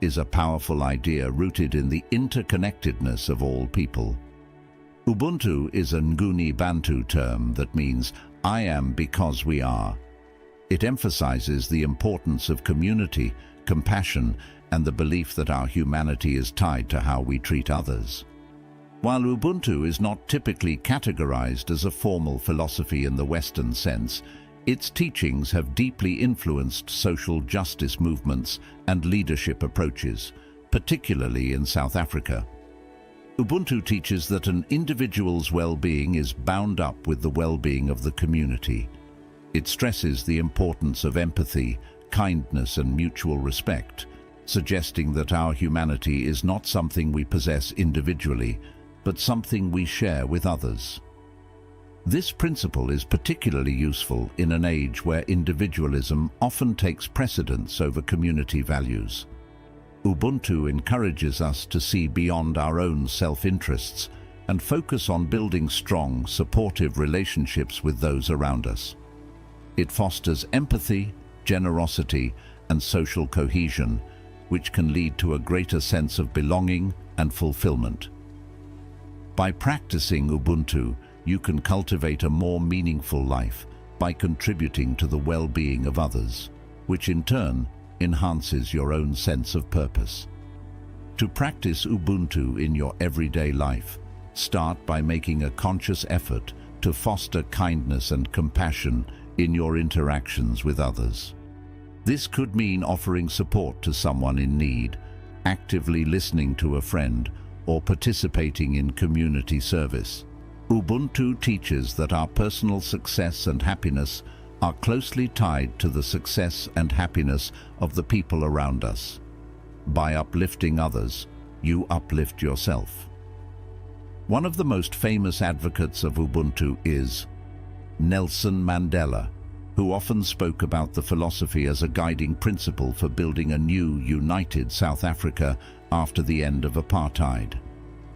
is a powerful idea rooted in the interconnectedness of all people. Ubuntu is a Nguni Bantu term that means "I am because we are." It emphasizes the importance of community, compassion, and the belief that our humanity is tied to how we treat others. While Ubuntu is not typically categorized as a formal philosophy in the Western sense, its teachings have deeply influenced social justice movements and leadership approaches, particularly in South Africa. Ubuntu teaches that an individual's well-being is bound up with the well-being of the community. It stresses the importance of empathy, kindness, and mutual respect, suggesting that our humanity is not something we possess individually, but something we share with others. This principle is particularly useful in an age where individualism often takes precedence over community values. Ubuntu encourages us to see beyond our own self-interests and focus on building strong, supportive relationships with those around us. It fosters empathy, generosity, and social cohesion, which can lead to a greater sense of belonging and fulfillment. By practicing Ubuntu, you can cultivate a more meaningful life by contributing to the well-being of others, which in turn enhances your own sense of purpose. To practice Ubuntu in your everyday life, start by making a conscious effort to foster kindness and compassion in your interactions with others. This could mean offering support to someone in need, actively listening to a friend, or participating in community service. Ubuntu teaches that our personal success and happiness are closely tied to the success and happiness of the people around us. By uplifting others, you uplift yourself. One of the most famous advocates of Ubuntu is Nelson Mandela, who often spoke about the philosophy as a guiding principle for building a new, united South Africa after the end of apartheid.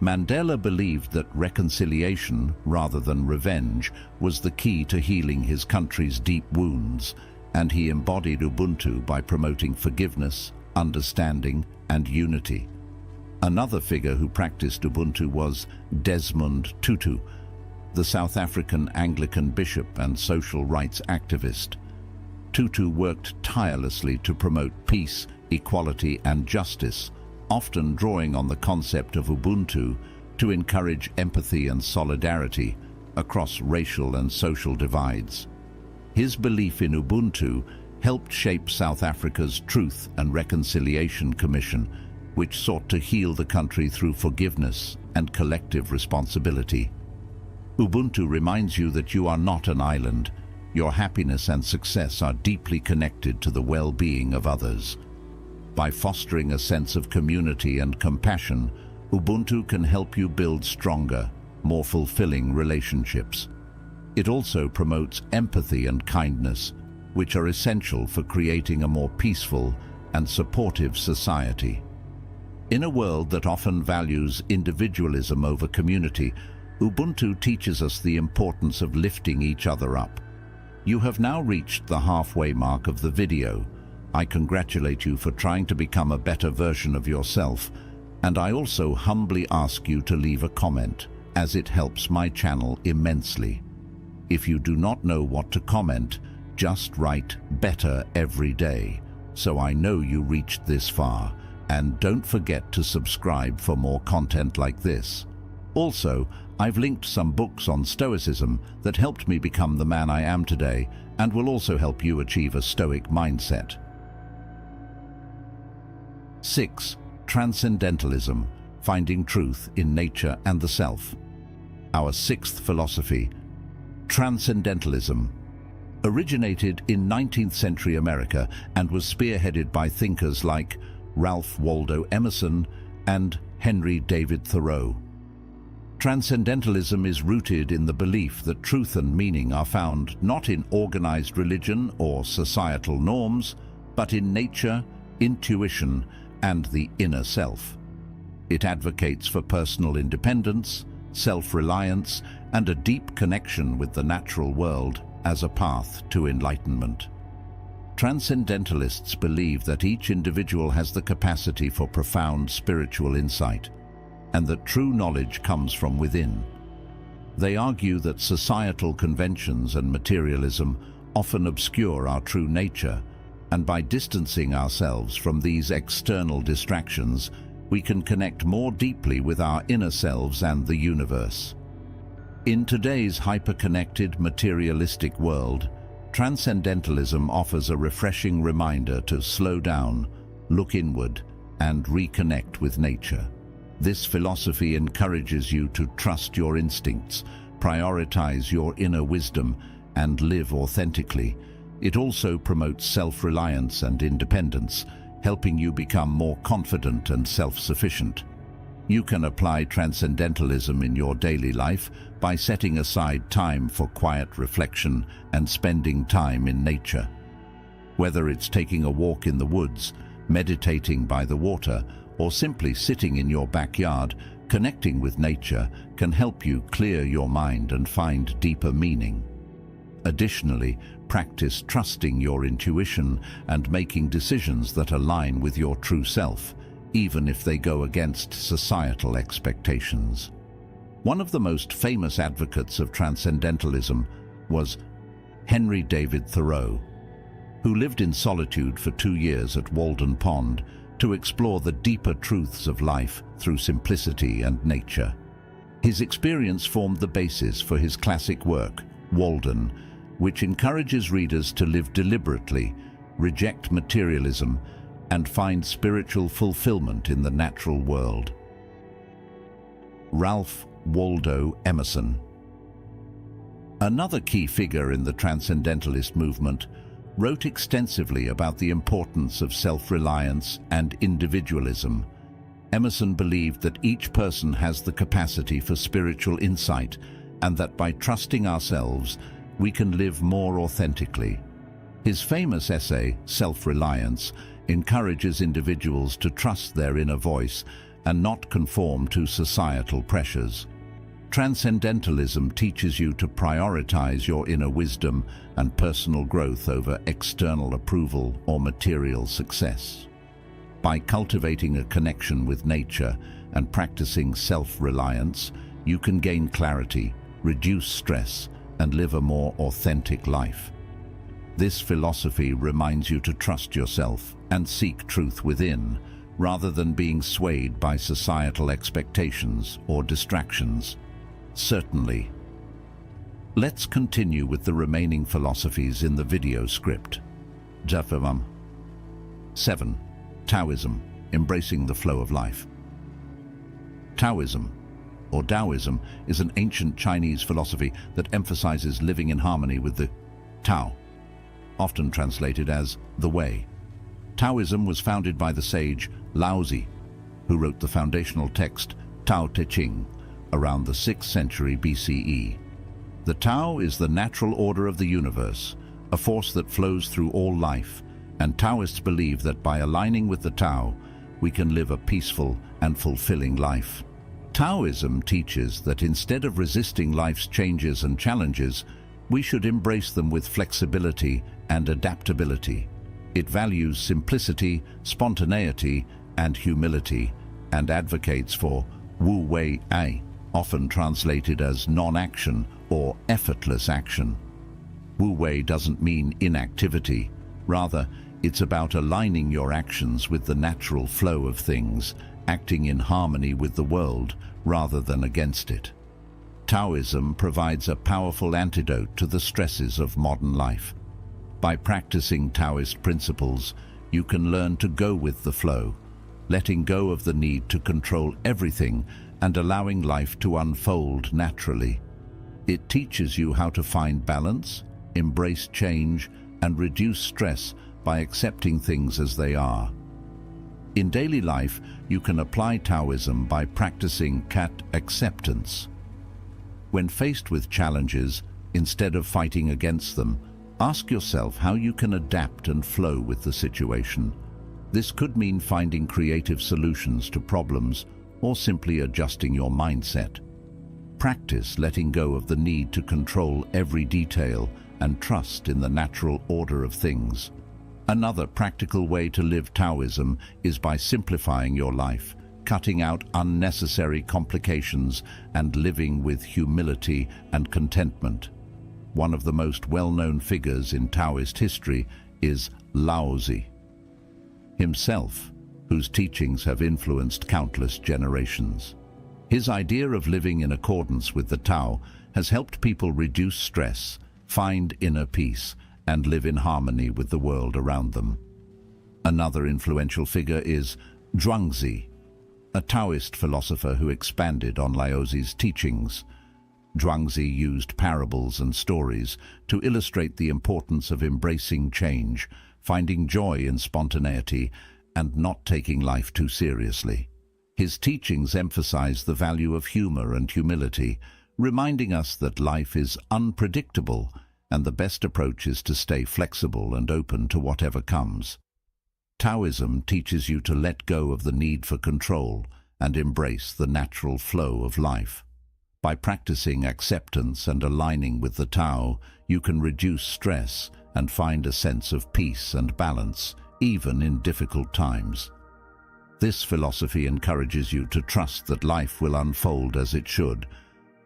Mandela believed that reconciliation, rather than revenge, was the key to healing his country's deep wounds, and he embodied Ubuntu by promoting forgiveness, understanding, and unity. Another figure who practiced Ubuntu was Desmond Tutu, the South African Anglican bishop and social rights activist. Tutu worked tirelessly to promote peace, equality, and justice, often drawing on the concept of Ubuntu to encourage empathy and solidarity across racial and social divides. His belief in Ubuntu helped shape South Africa's Truth and Reconciliation Commission, which sought to heal the country through forgiveness and collective responsibility. Ubuntu reminds you that you are not an island. Your happiness and success are deeply connected to the well-being of others. By fostering a sense of community and compassion, Ubuntu can help you build stronger, more fulfilling relationships. It also promotes empathy and kindness, which are essential for creating a more peaceful and supportive society. In a world that often values individualism over community, Ubuntu teaches us the importance of lifting each other up. You have now reached the halfway mark of the video. I congratulate you for trying to become a better version of yourself, and I also humbly ask you to leave a comment, as it helps my channel immensely. If you do not know what to comment, just write "better every day," so I know you reached this far, and don't forget to subscribe for more content like this. Also, I've linked some books on Stoicism that helped me become the man I am today, and will also help you achieve a Stoic mindset. 6. Transcendentalism, finding truth in nature and the self. Our sixth philosophy, Transcendentalism, originated in 19th century America and was spearheaded by thinkers like Ralph Waldo Emerson and Henry David Thoreau. Transcendentalism is rooted in the belief that truth and meaning are found not in organized religion or societal norms, but in nature, intuition, and the inner self. It advocates for personal independence, self-reliance, and a deep connection with the natural world, as a path to enlightenment. Transcendentalists believe that each individual has the capacity for profound spiritual insight, and that true knowledge comes from within. They argue that societal conventions and materialism often obscure our true nature, and by distancing ourselves from these external distractions, we can connect more deeply with our inner selves and the universe. In today's hyper-connected, materialistic world, Transcendentalism offers a refreshing reminder to slow down, look inward, and reconnect with nature. This philosophy encourages you to trust your instincts, prioritize your inner wisdom, and live authentically. It also promotes self-reliance and independence, helping you become more confident and self-sufficient. You can apply transcendentalism in your daily life by setting aside time for quiet reflection and spending time in nature. Whether it's taking a walk in the woods, meditating by the water, or simply sitting in your backyard, connecting with nature can help you clear your mind and find deeper meaning. Additionally, practice trusting your intuition and making decisions that align with your true self, even if they go against societal expectations. One of the most famous advocates of transcendentalism was Henry David Thoreau, who lived in solitude for 2 years at Walden Pond to explore the deeper truths of life through simplicity and nature. His experience formed the basis for his classic work, Walden, which encourages readers to live deliberately, reject materialism, and find spiritual fulfillment in the natural world. Ralph Waldo Emerson. Another key figure in the Transcendentalist movement, wrote extensively about the importance of self-reliance and individualism. Emerson believed that each person has the capacity for spiritual insight, and that by trusting ourselves, we can live more authentically. His famous essay, Self-Reliance, encourages individuals to trust their inner voice and not conform to societal pressures. Transcendentalism teaches you to prioritize your inner wisdom and personal growth over external approval or material success. By cultivating a connection with nature and practicing self-reliance, you can gain clarity, reduce stress, and live a more authentic life. This philosophy reminds you to trust yourself and seek truth within, rather than being swayed by societal expectations or distractions. Certainly. Let's continue with the remaining philosophies in the video script. 7. Taoism, embracing the flow of life. Taoism, or Taoism, is an ancient Chinese philosophy that emphasizes living in harmony with the Tao, often translated as the way. Taoism was founded by the sage Laozi, who wrote the foundational text Tao Te Ching around the 6th century BCE. The Tao is the natural order of the universe, a force that flows through all life, and Taoists believe that by aligning with the Tao, we can live a peaceful and fulfilling life. Taoism teaches that instead of resisting life's changes and challenges, we should embrace them with flexibility and adaptability. It values simplicity, spontaneity, and humility, and advocates for Wu Wei Ai, often translated as non-action or effortless action. Wu Wei doesn't mean inactivity. Rather, it's about aligning your actions with the natural flow of things, acting in harmony with the world rather than against it. Taoism provides a powerful antidote to the stresses of modern life. By practicing Taoist principles, you can learn to go with the flow, letting go of the need to control everything and allowing life to unfold naturally. It teaches you how to find balance, embrace change, and reduce stress by accepting things as they are. In daily life, you can apply Taoism by practicing cat acceptance. When faced with challenges, instead of fighting against them, ask yourself how you can adapt and flow with the situation. This could mean finding creative solutions to problems or simply adjusting your mindset. Practice letting go of the need to control every detail and trust in the natural order of things. Another practical way to live Taoism is by simplifying your life, cutting out unnecessary complications and living with humility and contentment. One of the most well-known figures in Taoist history is Lao Tzu himself, whose teachings have influenced countless generations. His idea of living in accordance with the Tao has helped people reduce stress, find inner peace, and live in harmony with the world around them. Another influential figure is Zhuangzi, a Taoist philosopher who expanded on Lao Tzu's teachings. Zhuangzi used parables and stories to illustrate the importance of embracing change, finding joy in spontaneity, and not taking life too seriously. His teachings emphasize the value of humor and humility, reminding us that life is unpredictable and the best approach is to stay flexible and open to whatever comes. Taoism teaches you to let go of the need for control and embrace the natural flow of life. By practicing acceptance and aligning with the Tao, you can reduce stress and find a sense of peace and balance, even in difficult times. This philosophy encourages you to trust that life will unfold as it should,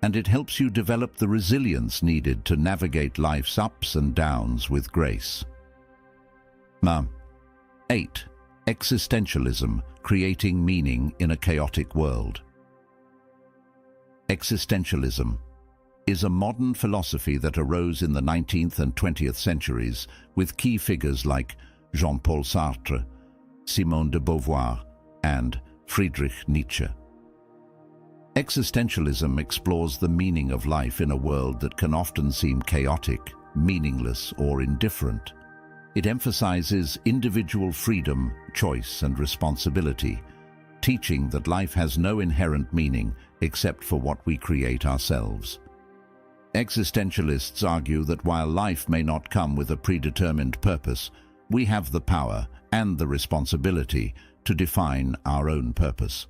and it helps you develop the resilience needed to navigate life's ups and downs with grace. 8. Existentialism, creating meaning in a chaotic world. Existentialism is a modern philosophy that arose in the 19th and 20th centuries with key figures like Jean-Paul Sartre, Simone de Beauvoir, and Friedrich Nietzsche. Existentialism explores the meaning of life in a world that can often seem chaotic, meaningless, or indifferent. It emphasizes individual freedom, choice, and responsibility, teaching that life has no inherent meaning except for what we create ourselves. Existentialists argue that while life may not come with a predetermined purpose, we have the power and the responsibility to define our own purpose.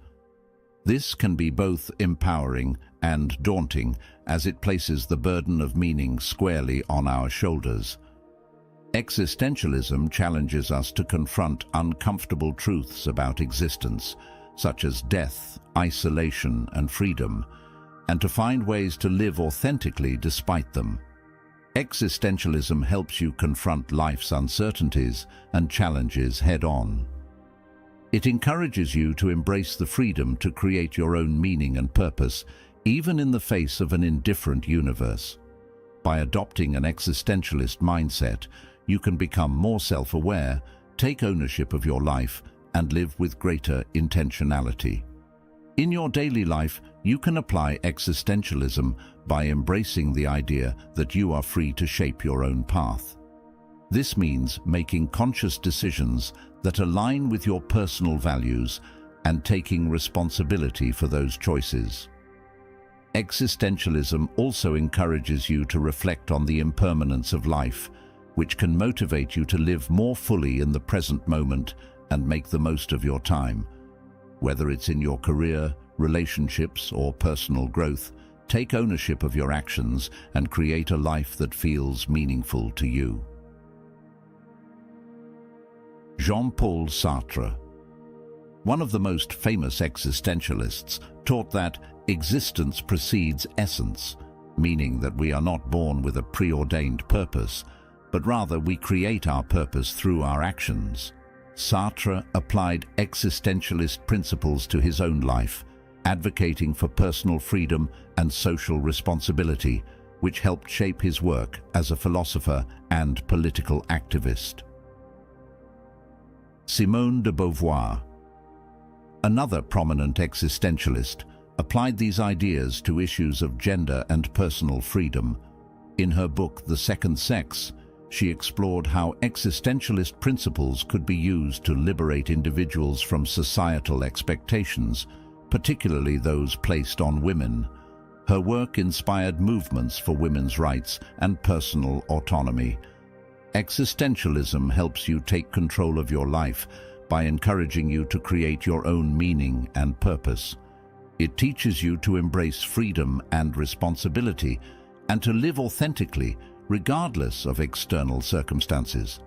This can be both empowering and daunting, as it places the burden of meaning squarely on our shoulders. Existentialism challenges us to confront uncomfortable truths about existence, such as death, isolation, and freedom, and to find ways to live authentically despite them. Existentialism helps you confront life's uncertainties and challenges head-on. It encourages you to embrace the freedom to create your own meaning and purpose, even in the face of an indifferent universe. By adopting an existentialist mindset, you can become more self-aware, take ownership of your life, and live with greater intentionality. In your daily life, you can apply existentialism by embracing the idea that you are free to shape your own path. This means making conscious decisions that align with your personal values and taking responsibility for those choices. Existentialism also encourages you to reflect on the impermanence of life, which can motivate you to live more fully in the present moment and make the most of your time. Whether it's in your career, relationships, or personal growth, take ownership of your actions and create a life that feels meaningful to you. Jean-Paul Sartre, one of the most famous existentialists, taught that existence precedes essence, meaning that we are not born with a preordained purpose, but rather we create our purpose through our actions. Sartre applied existentialist principles to his own life, advocating for personal freedom and social responsibility, which helped shape his work as a philosopher and political activist. Simone de Beauvoir, another prominent existentialist, applied these ideas to issues of gender and personal freedom. In her book, The Second Sex, she explored how existentialist principles could be used to liberate individuals from societal expectations, particularly those placed on women. Her work inspired movements for women's rights and personal autonomy. Existentialism helps you take control of your life by encouraging you to create your own meaning and purpose. It teaches you to embrace freedom and responsibility and to live authentically, regardless of external circumstances.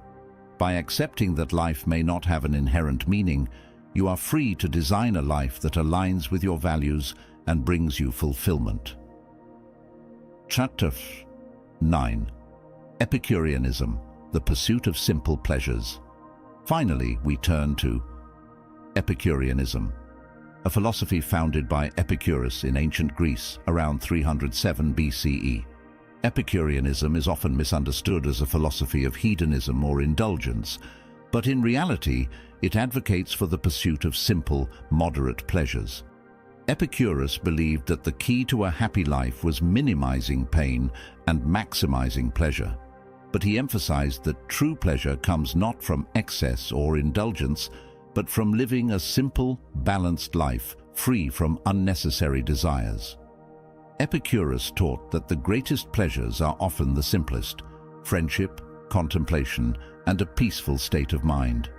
By accepting that life may not have an inherent meaning, you are free to design a life that aligns with your values and brings you fulfillment. Chapter 9. Epicureanism, the pursuit of simple pleasures. Finally, we turn to Epicureanism, a philosophy founded by Epicurus in ancient Greece around 307 BCE. Epicureanism is often misunderstood as a philosophy of hedonism or indulgence, but in reality, it advocates for the pursuit of simple, moderate pleasures. Epicurus believed that the key to a happy life was minimizing pain and maximizing pleasure, but he emphasized that true pleasure comes not from excess or indulgence, but from living a simple, balanced life free from unnecessary desires. Epicurus taught that the greatest pleasures are often the simplest: friendship, contemplation, and a peaceful state of mind.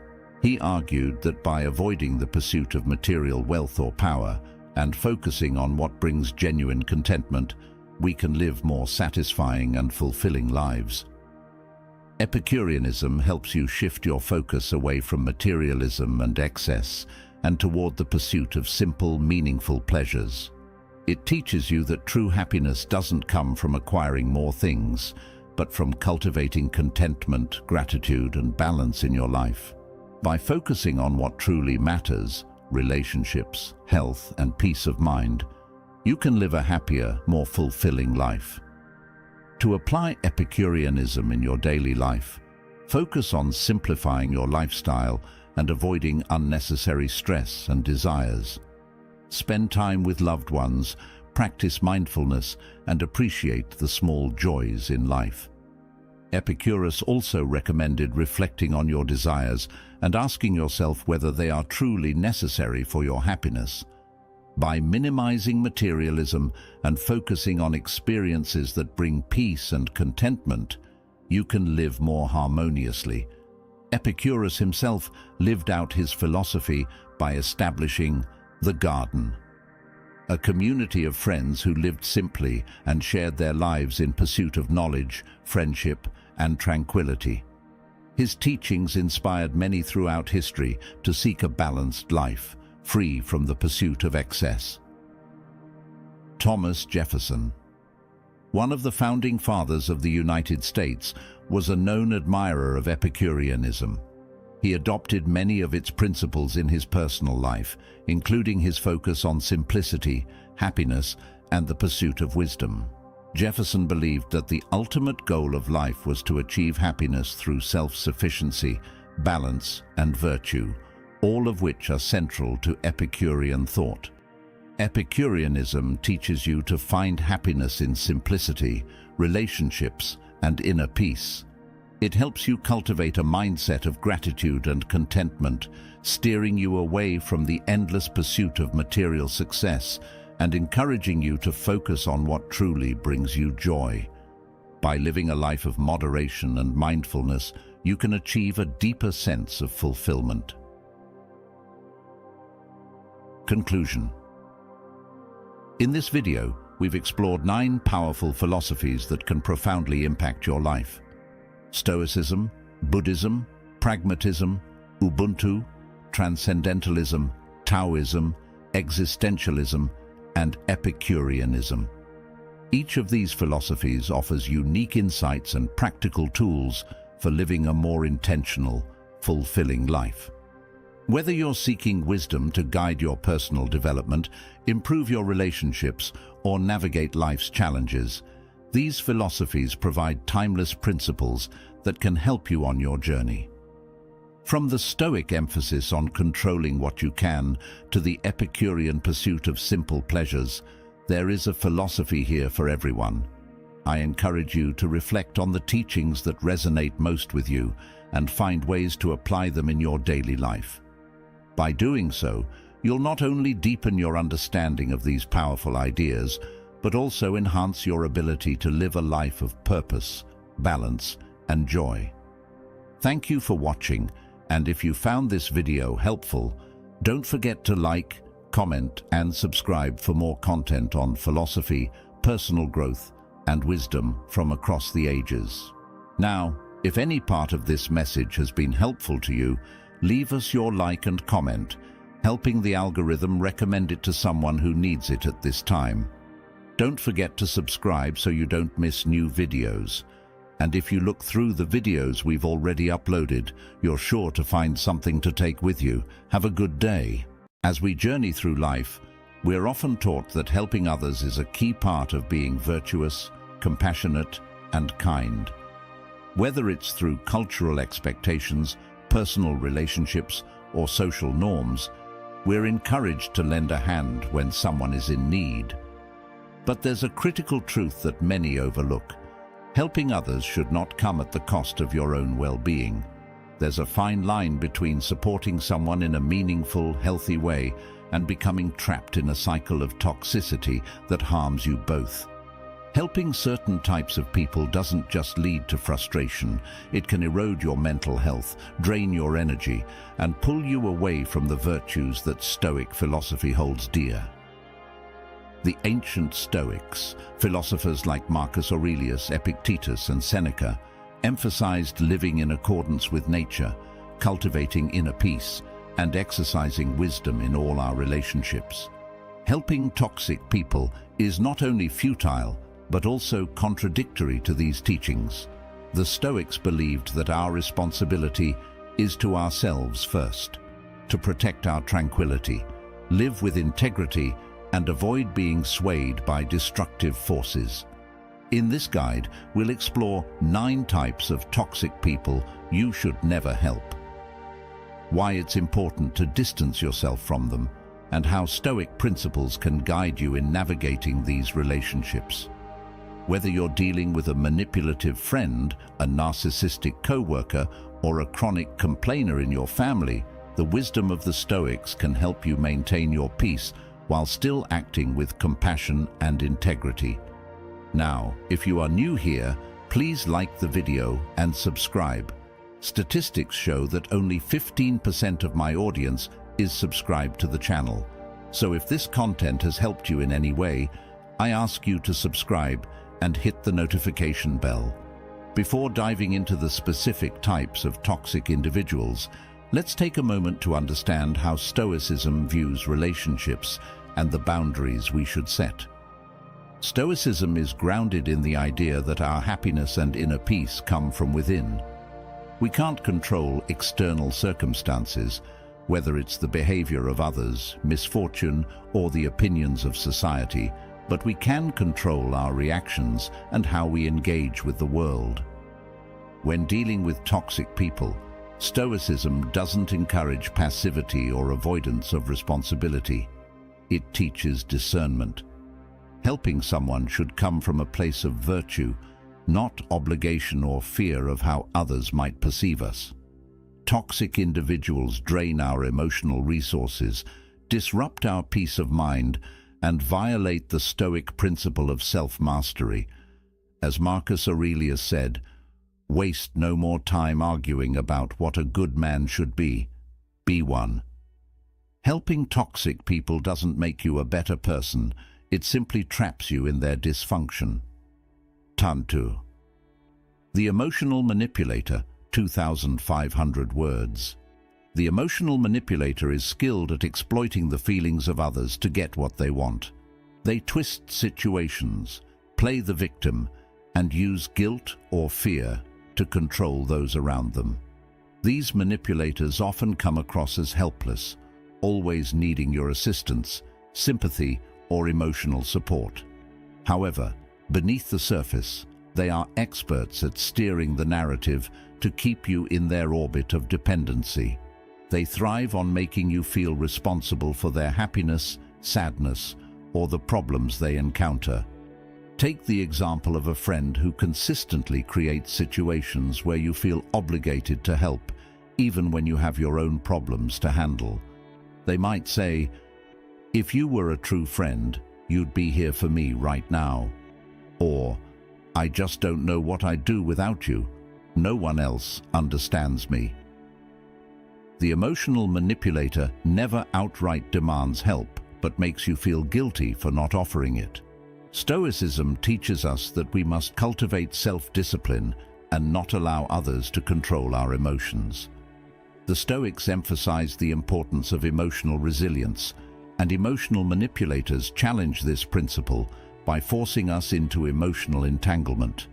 He argued that by avoiding the pursuit of material wealth or power and focusing on what brings genuine contentment, we can live more satisfying and fulfilling lives. Epicureanism helps you shift your focus away from materialism and excess and toward the pursuit of simple, meaningful pleasures. It teaches you that true happiness doesn't come from acquiring more things, but from cultivating contentment, gratitude, and balance in your life. By focusing on what truly matters, relationships, health, and peace of mind, you can live a happier, more fulfilling life. To apply Epicureanism in your daily life, focus on simplifying your lifestyle and avoiding unnecessary stress and desires. Spend time with loved ones, practice mindfulness, and appreciate the small joys in life. Epicurus also recommended reflecting on your desires and asking yourself whether they are truly necessary for your happiness. By minimizing materialism and focusing on experiences that bring peace and contentment, you can live more harmoniously. Epicurus himself lived out his philosophy by establishing the garden, a community of friends who lived simply and shared their lives in pursuit of knowledge, friendship, and tranquility. His teachings inspired many throughout history to seek a balanced life, free from the pursuit of excess. Thomas Jefferson, one of the founding fathers of the United States, was a known admirer of Epicureanism. He adopted many of its principles in his personal life, including his focus on simplicity, happiness, and the pursuit of wisdom. Jefferson believed that the ultimate goal of life was to achieve happiness through self-sufficiency, balance, and virtue, all of which are central to Epicurean thought. Epicureanism teaches you to find happiness in simplicity, relationships, and inner peace. It helps you cultivate a mindset of gratitude and contentment, steering you away from the endless pursuit of material success and encouraging you to focus on what truly brings you joy. By living a life of moderation and mindfulness, you can achieve a deeper sense of fulfillment. Conclusion. In this video, we've explored 9 powerful philosophies that can profoundly impact your life: Stoicism, Buddhism, Pragmatism, Ubuntu, Transcendentalism, Taoism, Existentialism, and Epicureanism. Each of these philosophies offers unique insights and practical tools for living a more intentional, fulfilling life. Whether you're seeking wisdom to guide your personal development, improve your relationships, or navigate life's challenges, these philosophies provide timeless principles that can help you on your journey. From the Stoic emphasis on controlling what you can to the Epicurean pursuit of simple pleasures, there is a philosophy here for everyone. I encourage you to reflect on the teachings that resonate most with you and find ways to apply them in your daily life. By doing so, you'll not only deepen your understanding of these powerful ideas, but also enhance your ability to live a life of purpose, balance, and joy. Thank you for watching, and if you found this video helpful, don't forget to like, comment, and subscribe for more content on philosophy, personal growth, and wisdom from across the ages. Now, if any part of this message has been helpful to you, leave us your like and comment, helping the algorithm recommend it to someone who needs it at this time. Don't forget to subscribe so you don't miss new videos. And if you look through the videos we've already uploaded, you're sure to find something to take with you. Have a good day. As we journey through life, we're often taught that helping others is a key part of being virtuous, compassionate, and kind. Whether it's through cultural expectations, personal relationships, or social norms, we're encouraged to lend a hand when someone is in need. But there's a critical truth that many overlook. Helping others should not come at the cost of your own well-being. There's a fine line between supporting someone in a meaningful, healthy way and becoming trapped in a cycle of toxicity that harms you both. Helping certain types of people doesn't just lead to frustration. It can erode your mental health, drain your energy, and pull you away from the virtues that Stoic philosophy holds dear. The ancient Stoics, philosophers like Marcus Aurelius, Epictetus, and Seneca, emphasized living in accordance with nature, cultivating inner peace, and exercising wisdom in all our relationships. Helping toxic people is not only futile, but also contradictory to these teachings. The Stoics believed that our responsibility is to ourselves first, to protect our tranquility, live with integrity, and avoid being swayed by destructive forces. In this guide, we'll explore 9 types of toxic people you should never help, why it's important to distance yourself from them, and how Stoic principles can guide you in navigating these relationships. Whether you're dealing with a manipulative friend, a narcissistic coworker, or a chronic complainer in your family, the wisdom of the Stoics can help you maintain your peace while still acting with compassion and integrity. Now, if you are new here, please like the video and subscribe. Statistics show that only 15% of my audience is subscribed to the channel. So if this content has helped you in any way, I ask you to subscribe and hit the notification bell. Before diving into the specific types of toxic individuals, let's take a moment to understand how Stoicism views relationships and the boundaries we should set. Stoicism is grounded in the idea that our happiness and inner peace come from within. We can't control external circumstances, whether it's the behavior of others, misfortune, or the opinions of society, but we can control our reactions and how we engage with the world. When dealing with toxic people, Stoicism doesn't encourage passivity or avoidance of responsibility. It teaches discernment. Helping someone should come from a place of virtue, not obligation or fear of how others might perceive us. Toxic individuals drain our emotional resources, disrupt our peace of mind, and violate the Stoic principle of self-mastery. As Marcus Aurelius said, "Waste no more time arguing about what a good man should be. Be one." Helping toxic people doesn't make you a better person, it simply traps you in their dysfunction. Tantu. The emotional manipulator, 2,500 words. The emotional manipulator is skilled at exploiting the feelings of others to get what they want. They twist situations, play the victim, and use guilt or fear to control those around them. These manipulators often come across as helpless, always needing your assistance, sympathy, or emotional support. However, beneath the surface, they are experts at steering the narrative to keep you in their orbit of dependency. They thrive on making you feel responsible for their happiness, sadness, or the problems they encounter. Take the example of a friend who consistently creates situations where you feel obligated to help, even when you have your own problems to handle. They might say, "If you were a true friend, you'd be here for me right now." Or, "I just don't know what I'd do without you. No one else understands me." The emotional manipulator never outright demands help, but makes you feel guilty for not offering it. Stoicism teaches us that we must cultivate self-discipline and not allow others to control our emotions. The Stoics emphasize the importance of emotional resilience, and emotional manipulators challenge this principle by forcing us into emotional entanglement.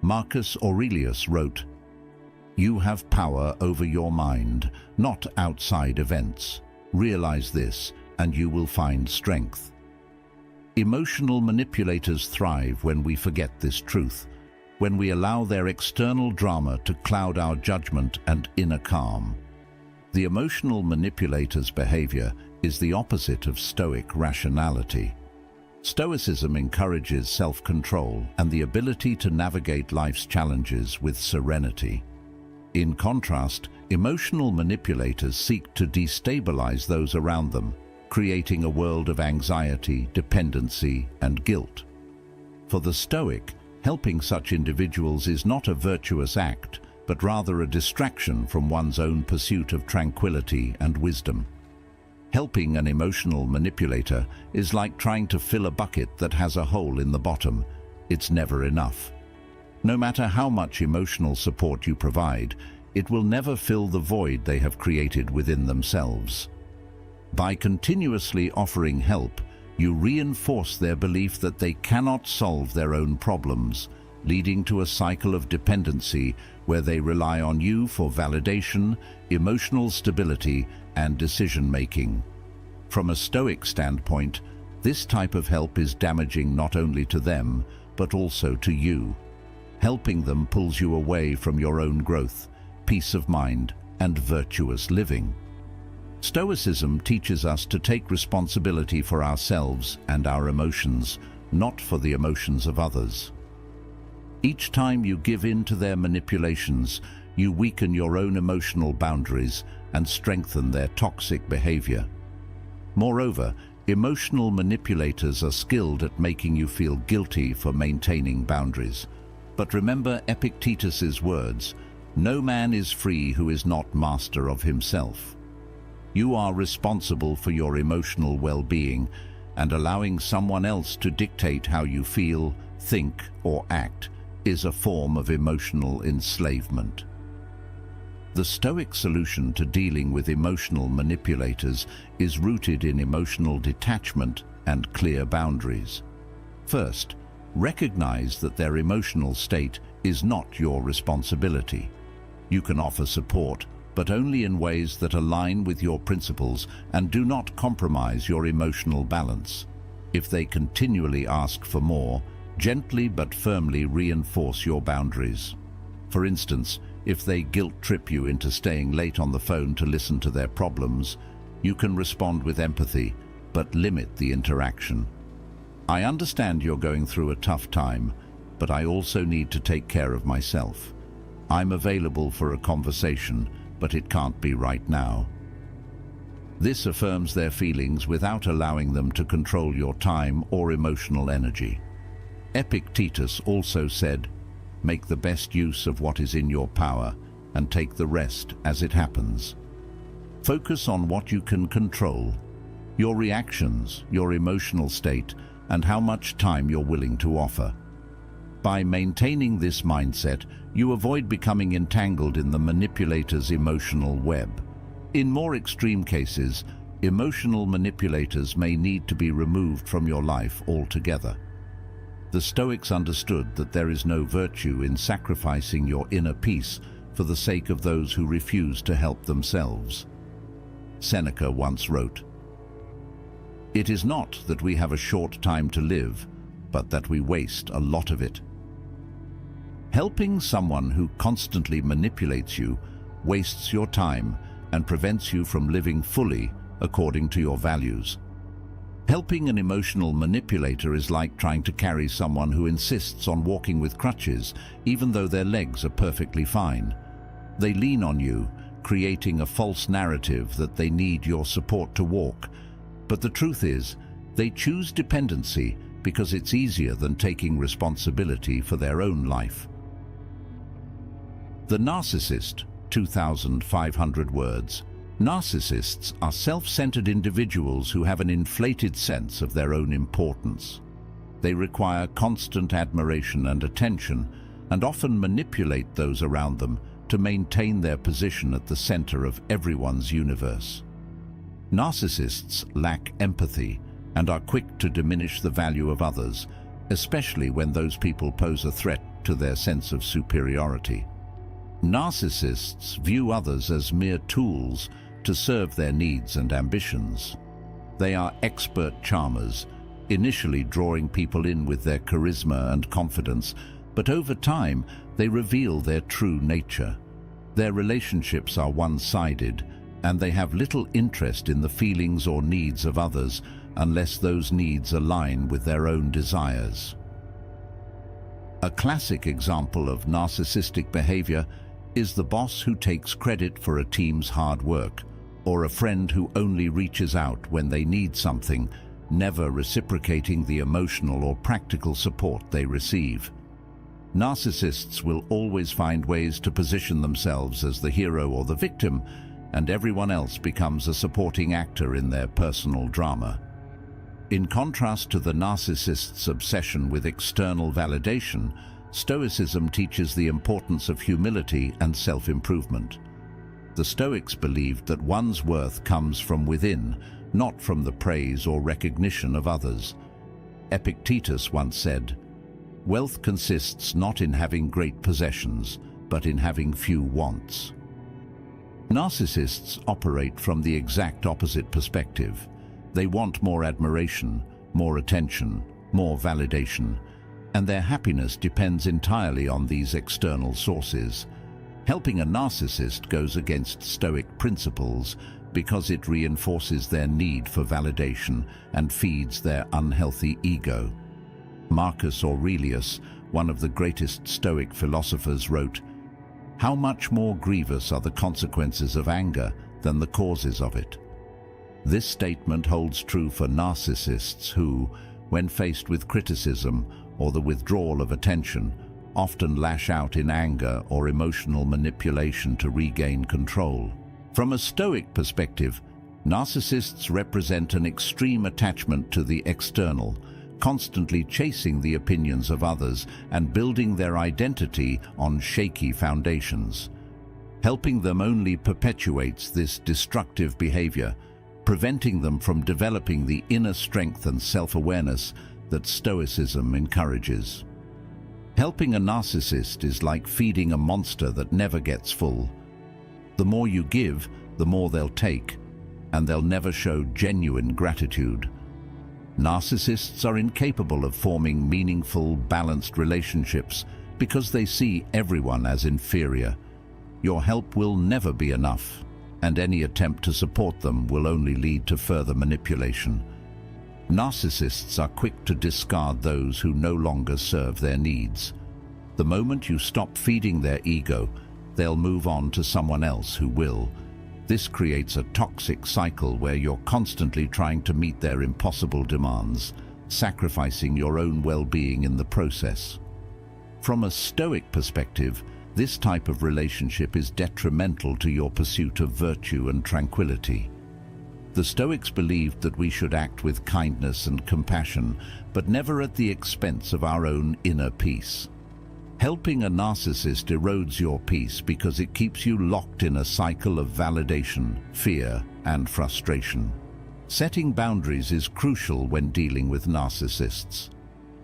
Marcus Aurelius wrote, "You have power over your mind, not outside events. Realize this, and you will find strength." Emotional manipulators thrive when we forget this truth, when we allow their external drama to cloud our judgment and inner calm. The emotional manipulator's behavior is the opposite of Stoic rationality. Stoicism encourages self-control and the ability to navigate life's challenges with serenity. In contrast, emotional manipulators seek to destabilize those around them, creating a world of anxiety, dependency, and guilt. For the Stoic, helping such individuals is not a virtuous act, but rather a distraction from one's own pursuit of tranquility and wisdom. Helping an emotional manipulator is like trying to fill a bucket that has a hole in the bottom. It's never enough. No matter how much emotional support you provide, it will never fill the void they have created within themselves. By continuously offering help, you reinforce their belief that they cannot solve their own problems, leading to a cycle of dependency where they rely on you for validation, emotional stability, and decision-making. From a Stoic standpoint, this type of help is damaging not only to them, but also to you. Helping them pulls you away from your own growth, peace of mind, and virtuous living. Stoicism teaches us to take responsibility for ourselves and our emotions, not for the emotions of others. Each time you give in to their manipulations, you weaken your own emotional boundaries and strengthen their toxic behavior. Moreover, emotional manipulators are skilled at making you feel guilty for maintaining boundaries. But remember Epictetus's words, "No man is free who is not master of himself." You are responsible for your emotional well-being, and allowing someone else to dictate how you feel, think, or act is a form of emotional enslavement. The Stoic solution to dealing with emotional manipulators is rooted in emotional detachment and clear boundaries. First, recognize that their emotional state is not your responsibility. You can offer support, but only in ways that align with your principles and do not compromise your emotional balance. If they continually ask for more, gently but firmly reinforce your boundaries. For instance, if they guilt-trip you into staying late on the phone to listen to their problems, you can respond with empathy, but limit the interaction. "I understand you're going through a tough time, but I also need to take care of myself. I'm available for a conversation, but it can't be right now." This affirms their feelings without allowing them to control your time or emotional energy. Epictetus also said, "Make the best use of what is in your power and take the rest as it happens." Focus on what you can control, your reactions, your emotional state, and how much time you're willing to offer. By maintaining this mindset, you avoid becoming entangled in the manipulator's emotional web. In more extreme cases, emotional manipulators may need to be removed from your life altogether. The Stoics understood that there is no virtue in sacrificing your inner peace for the sake of those who refuse to help themselves. Seneca once wrote, "It is not that we have a short time to live, but that we waste a lot of it." Helping someone who constantly manipulates you wastes your time and prevents you from living fully according to your values. Helping an emotional manipulator is like trying to carry someone who insists on walking with crutches, even though their legs are perfectly fine. They lean on you, creating a false narrative that they need your support to walk. But the truth is, they choose dependency because it's easier than taking responsibility for their own life. The narcissist, 2,500 words. Narcissists are self-centered individuals who have an inflated sense of their own importance. They require constant admiration and attention, and often manipulate those around them to maintain their position at the center of everyone's universe. Narcissists lack empathy and are quick to diminish the value of others, especially when those people pose a threat to their sense of superiority. Narcissists view others as mere tools to serve their needs and ambitions. They are expert charmers, initially drawing people in with their charisma and confidence, but over time they reveal their true nature. Their relationships are one-sided, and they have little interest in the feelings or needs of others unless those needs align with their own desires. A classic example of narcissistic behavior is the boss who takes credit for a team's hard work, or a friend who only reaches out when they need something, never reciprocating the emotional or practical support they receive. Narcissists will always find ways to position themselves as the hero or the victim, and everyone else becomes a supporting actor in their personal drama. In contrast to the narcissist's obsession with external validation, Stoicism teaches the importance of humility and self-improvement. The Stoics believed that one's worth comes from within, not from the praise or recognition of others. Epictetus once said, "Wealth consists not in having great possessions, but in having few wants." Narcissists operate from the exact opposite perspective. They want more admiration, more attention, more validation, and their happiness depends entirely on these external sources. Helping a narcissist goes against Stoic principles because it reinforces their need for validation and feeds their unhealthy ego. Marcus Aurelius, one of the greatest Stoic philosophers, wrote, "How much more grievous are the consequences of anger than the causes of it?" This statement holds true for narcissists who, when faced with criticism or the withdrawal of attention, often lash out in anger or emotional manipulation to regain control. From a Stoic perspective, narcissists represent an extreme attachment to the external, constantly chasing the opinions of others and building their identity on shaky foundations. Helping them only perpetuates this destructive behavior, preventing them from developing the inner strength and self-awareness that Stoicism encourages. Helping a narcissist is like feeding a monster that never gets full. The more you give, the more they'll take, and they'll never show genuine gratitude. Narcissists are incapable of forming meaningful, balanced relationships because they see everyone as inferior. Your help will never be enough, and any attempt to support them will only lead to further manipulation. Narcissists are quick to discard those who no longer serve their needs. The moment you stop feeding their ego, they'll move on to someone else who will. This creates a toxic cycle where you're constantly trying to meet their impossible demands, sacrificing your own well-being in the process. From a Stoic perspective, this type of relationship is detrimental to your pursuit of virtue and tranquility. The Stoics believed that we should act with kindness and compassion, but never at the expense of our own inner peace. Helping a narcissist erodes your peace because it keeps you locked in a cycle of validation, fear, and frustration. Setting boundaries is crucial when dealing with narcissists.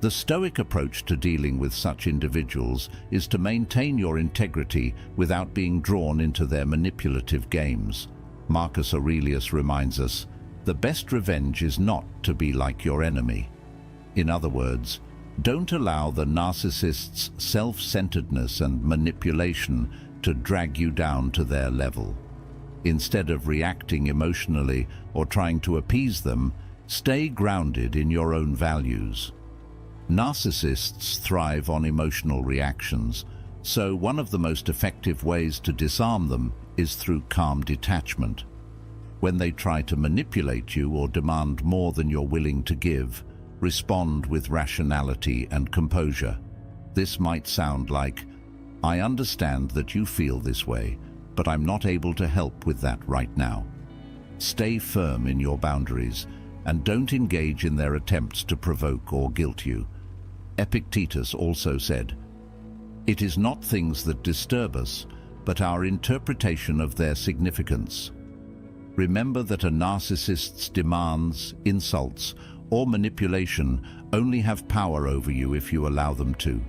The Stoic approach to dealing with such individuals is to maintain your integrity without being drawn into their manipulative games. Marcus Aurelius reminds us, "The best revenge is not to be like your enemy." In other words, don't allow the narcissist's self-centeredness and manipulation to drag you down to their level. Instead of reacting emotionally or trying to appease them, stay grounded in your own values. Narcissists thrive on emotional reactions, so one of the most effective ways to disarm them is through calm detachment. When they try to manipulate you or demand more than you're willing to give, respond with rationality and composure. This might sound like, "I understand that you feel this way, but I'm not able to help with that right now." Stay firm in your boundaries, and don't engage in their attempts to provoke or guilt you. Epictetus also said, "It is not things that disturb us, but our interpretation of their significance." Remember that a narcissist's demands, insults, or manipulation only have power over you if you allow them to.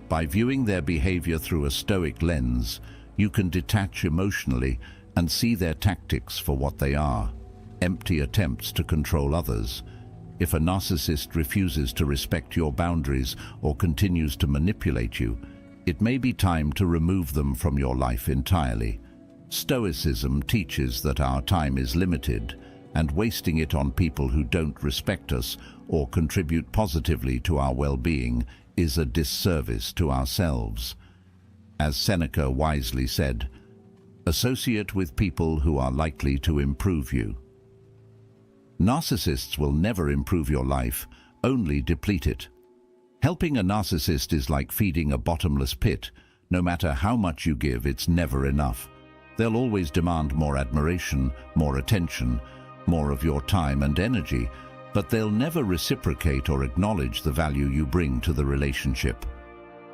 By viewing their behavior through a Stoic lens, you can detach emotionally and see their tactics for what they are: empty attempts to control others. If a narcissist refuses to respect your boundaries or continues to manipulate you, it may be time to remove them from your life entirely. Stoicism teaches that our time is limited, and wasting it on people who don't respect us or contribute positively to our well-being is a disservice to ourselves. As Seneca wisely said, "Associate with people who are likely to improve you." Narcissists will never improve your life, only deplete it. Helping a narcissist is like feeding a bottomless pit. No matter how much you give, it's never enough. They'll always demand more admiration, more attention, more of your time and energy, but they'll never reciprocate or acknowledge the value you bring to the relationship.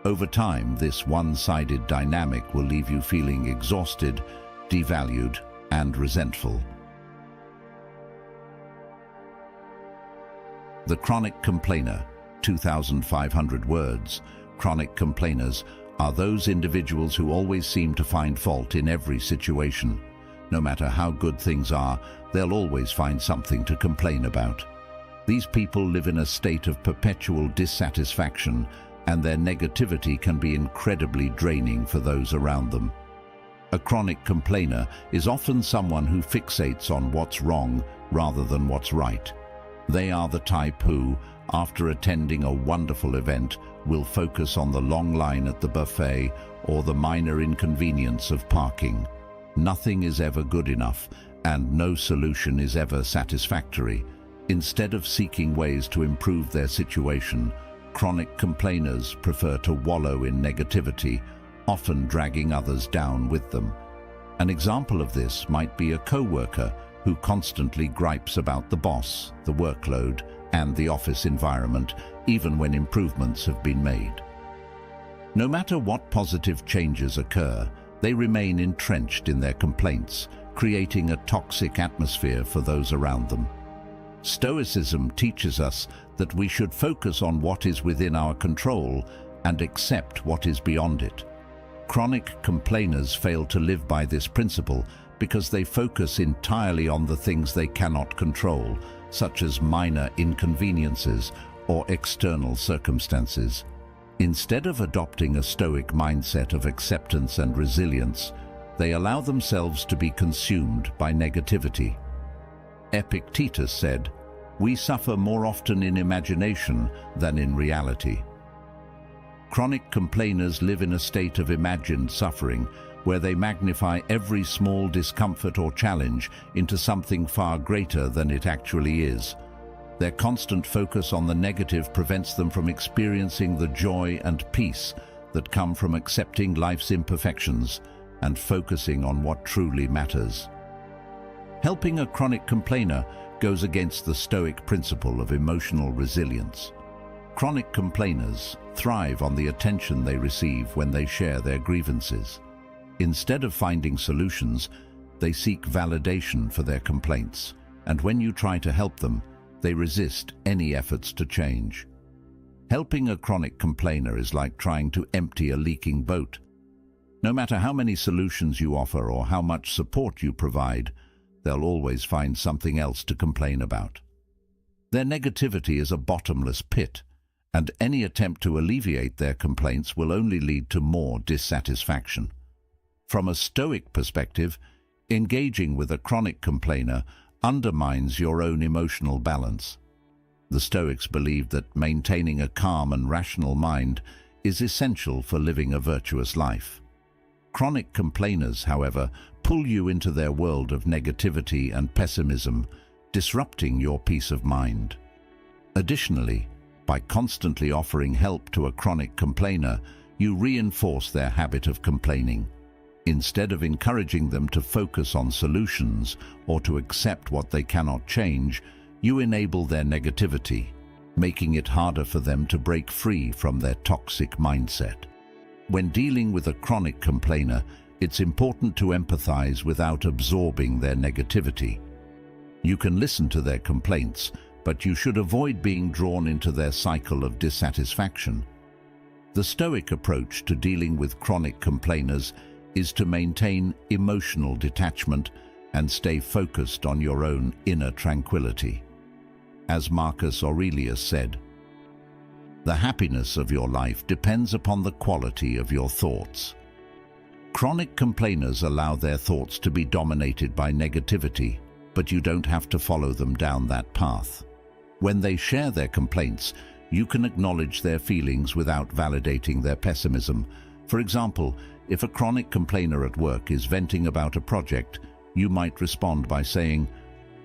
Over time, this one-sided dynamic will leave you feeling exhausted, devalued, and resentful. The chronic complainer, 2,500 words. Chronic complainers are those individuals who always seem to find fault in every situation. No matter how good things are, they'll always find something to complain about. These people live in a state of perpetual dissatisfaction, and their negativity can be incredibly draining for those around them. A chronic complainer is often someone who fixates on what's wrong rather than what's right. They are the type who, after attending a wonderful event, will focus on the long line at the buffet or the minor inconvenience of parking. Nothing is ever good enough, and no solution is ever satisfactory. Instead of seeking ways to improve their situation, chronic complainers prefer to wallow in negativity, often dragging others down with them. An example of this might be a co-worker who constantly gripes about the boss, the workload, and the office environment, even when improvements have been made. No matter what positive changes occur, they remain entrenched in their complaints, creating a toxic atmosphere for those around them. Stoicism teaches us that we should focus on what is within our control and accept what is beyond it. Chronic complainers fail to live by this principle because they focus entirely on the things they cannot control, such as minor inconveniences or external circumstances. Instead of adopting a Stoic mindset of acceptance and resilience, they allow themselves to be consumed by negativity. Epictetus said, "We suffer more often in imagination than in reality." Chronic complainers live in a state of imagined suffering, where they magnify every small discomfort or challenge into something far greater than it actually is. Their constant focus on the negative prevents them from experiencing the joy and peace that come from accepting life's imperfections and focusing on what truly matters. Helping a chronic complainer goes against the Stoic principle of emotional resilience. Chronic complainers thrive on the attention they receive when they share their grievances. Instead of finding solutions, they seek validation for their complaints, and when you try to help them, they resist any efforts to change. Helping a chronic complainer is like trying to empty a leaking boat. No matter how many solutions you offer or how much support you provide, they'll always find something else to complain about. Their negativity is a bottomless pit, and any attempt to alleviate their complaints will only lead to more dissatisfaction. From a Stoic perspective, engaging with a chronic complainer undermines your own emotional balance. The Stoics believed that maintaining a calm and rational mind is essential for living a virtuous life. Chronic complainers, however, pull you into their world of negativity and pessimism, disrupting your peace of mind. Additionally, by constantly offering help to a chronic complainer, you reinforce their habit of complaining. Instead of encouraging them to focus on solutions or to accept what they cannot change, you enable their negativity, making it harder for them to break free from their toxic mindset. When dealing with a chronic complainer, it's important to empathize without absorbing their negativity. You can listen to their complaints, but you should avoid being drawn into their cycle of dissatisfaction. The Stoic approach to dealing with chronic complainers is to maintain emotional detachment and stay focused on your own inner tranquility. As Marcus Aurelius said, "The happiness of your life depends upon the quality of your thoughts." Chronic complainers allow their thoughts to be dominated by negativity, but you don't have to follow them down that path. When they share their complaints, you can acknowledge their feelings without validating their pessimism. For example, if a chronic complainer at work is venting about a project, you might respond by saying,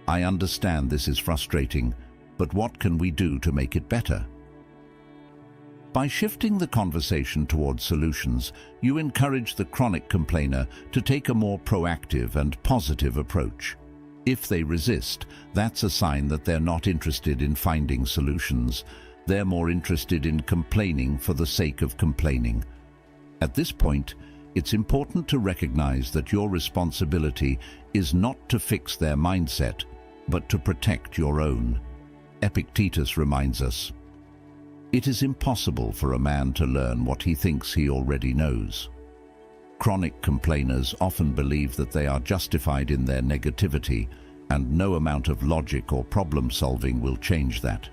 "I understand this is frustrating, but what can we do to make it better?" By shifting the conversation towards solutions, you encourage the chronic complainer to take a more proactive and positive approach. If they resist, that's a sign that they're not interested in finding solutions. They're more interested in complaining for the sake of complaining. At this point, it's important to recognize that your responsibility is not to fix their mindset, but to protect your own. Epictetus reminds us, "It is impossible for a man to learn what he thinks he already knows." Chronic complainers often believe that they are justified in their negativity, and no amount of logic or problem-solving will change that.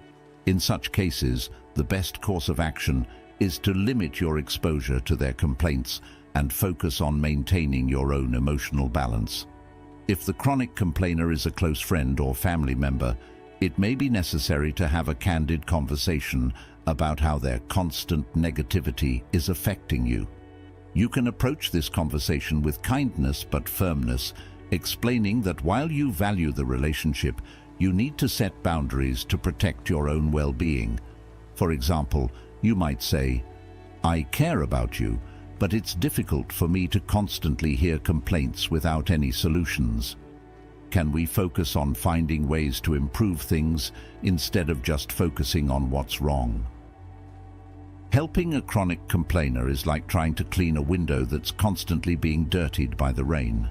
In such cases, the best course of action is to limit your exposure to their complaints and focus on maintaining your own emotional balance. If the chronic complainer is a close friend or family member, it may be necessary to have a candid conversation about how their constant negativity is affecting you. You can approach this conversation with kindness but firmness, explaining that while you value the relationship, you need to set boundaries to protect your own well-being. For example, you might say, "I care about you, but it's difficult for me to constantly hear complaints without any solutions. Can we focus on finding ways to improve things instead of just focusing on what's wrong?" Helping a chronic complainer is like trying to clean a window that's constantly being dirtied by the rain.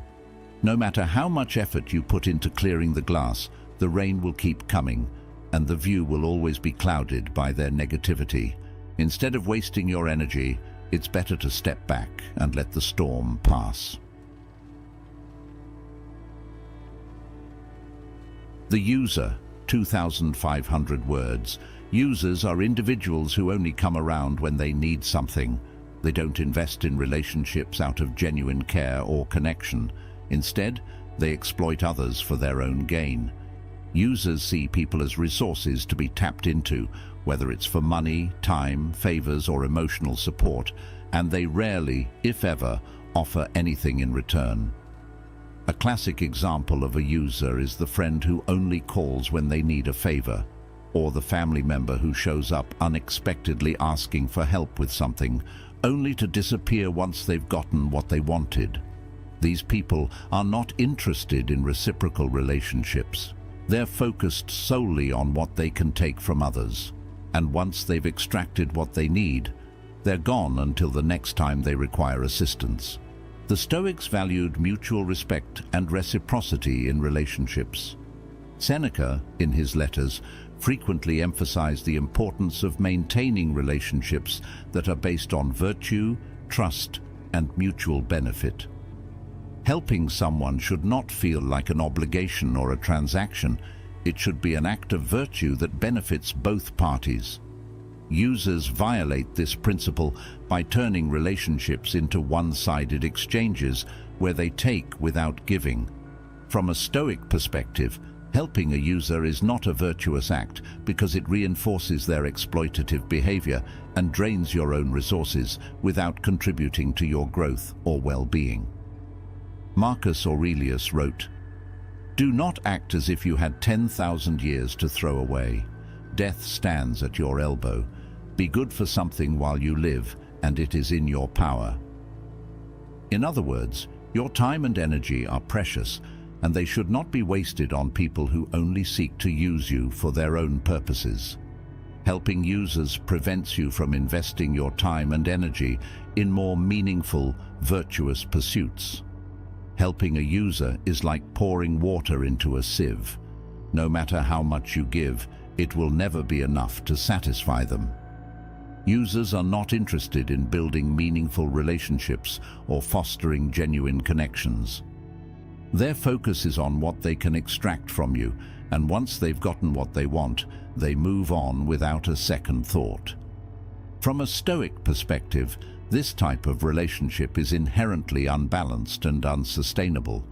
No matter how much effort you put into clearing the glass, the rain will keep coming, and the view will always be clouded by their negativity. Instead of wasting your energy, it's better to step back and let the storm pass. The user, 2,500 words. Users are individuals who only come around when they need something. They don't invest in relationships out of genuine care or connection. Instead, they exploit others for their own gain. Users see people as resources to be tapped into, whether it's for money, time, favors, or emotional support, and they rarely, if ever, offer anything in return. A classic example of a user is the friend who only calls when they need a favor, or the family member who shows up unexpectedly asking for help with something, only to disappear once they've gotten what they wanted. These people are not interested in reciprocal relationships. They're focused solely on what they can take from others, and once they've extracted what they need, they're gone until the next time they require assistance. The Stoics valued mutual respect and reciprocity in relationships. Seneca, in his letters, frequently emphasized the importance of maintaining relationships that are based on virtue, trust, and mutual benefit. Helping someone should not feel like an obligation or a transaction. It should be an act of virtue that benefits both parties. Users violate this principle by turning relationships into one-sided exchanges where they take without giving. From a Stoic perspective, helping a user is not a virtuous act because it reinforces their exploitative behavior and drains your own resources without contributing to your growth or well-being. Marcus Aurelius wrote, "Do not act as if you had 10,000 years to throw away. Death stands at your elbow. Be good for something while you live, and it is in your power." In other words, your time and energy are precious, and they should not be wasted on people who only seek to use you for their own purposes. Helping users prevents you from investing your time and energy in more meaningful, virtuous pursuits. Helping a user is like pouring water into a sieve. No matter how much you give, it will never be enough to satisfy them. Users are not interested in building meaningful relationships or fostering genuine connections. Their focus is on what they can extract from you, and once they've gotten what they want, they move on without a second thought. From a Stoic perspective, this type of relationship is inherently unbalanced and unsustainable.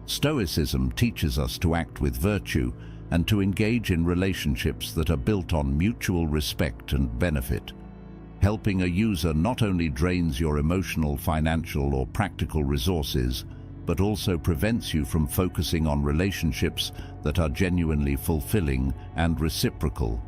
Stoicism teaches us to act with virtue and to engage in relationships that are built on mutual respect and benefit. Helping a user not only drains your emotional, financial, or practical resources, but also prevents you from focusing on relationships that are genuinely fulfilling and reciprocal.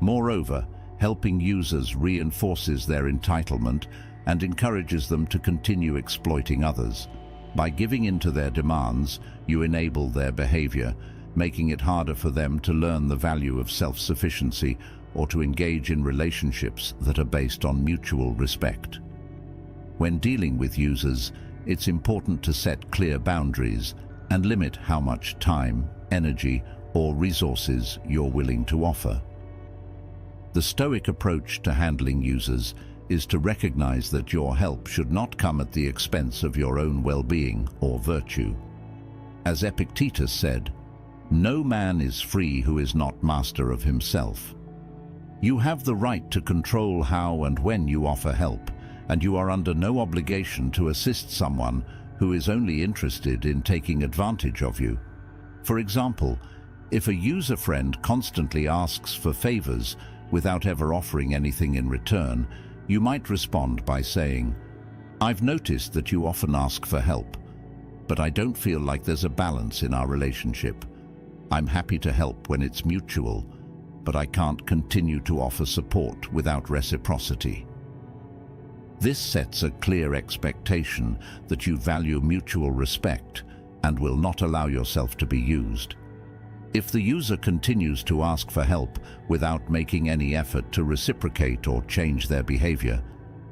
Moreover, helping users reinforces their entitlement and encourages them to continue exploiting others. By giving in to their demands, you enable their behavior, making it harder for them to learn the value of self-sufficiency or to engage in relationships that are based on mutual respect. When dealing with users, it's important to set clear boundaries and limit how much time, energy, or resources you're willing to offer. The Stoic approach to handling users is to recognize that your help should not come at the expense of your own well-being or virtue. As Epictetus said, "No man is free who is not master of himself." You have the right to control how and when you offer help, and you are under no obligation to assist someone who is only interested in taking advantage of you. For example, if a user friend constantly asks for favors without ever offering anything in return, you might respond by saying, "I've noticed that you often ask for help, but I don't feel like there's a balance in our relationship. I'm happy to help when it's mutual, but I can't continue to offer support without reciprocity." This sets a clear expectation that you value mutual respect and will not allow yourself to be used. If the user continues to ask for help without making any effort to reciprocate or change their behavior,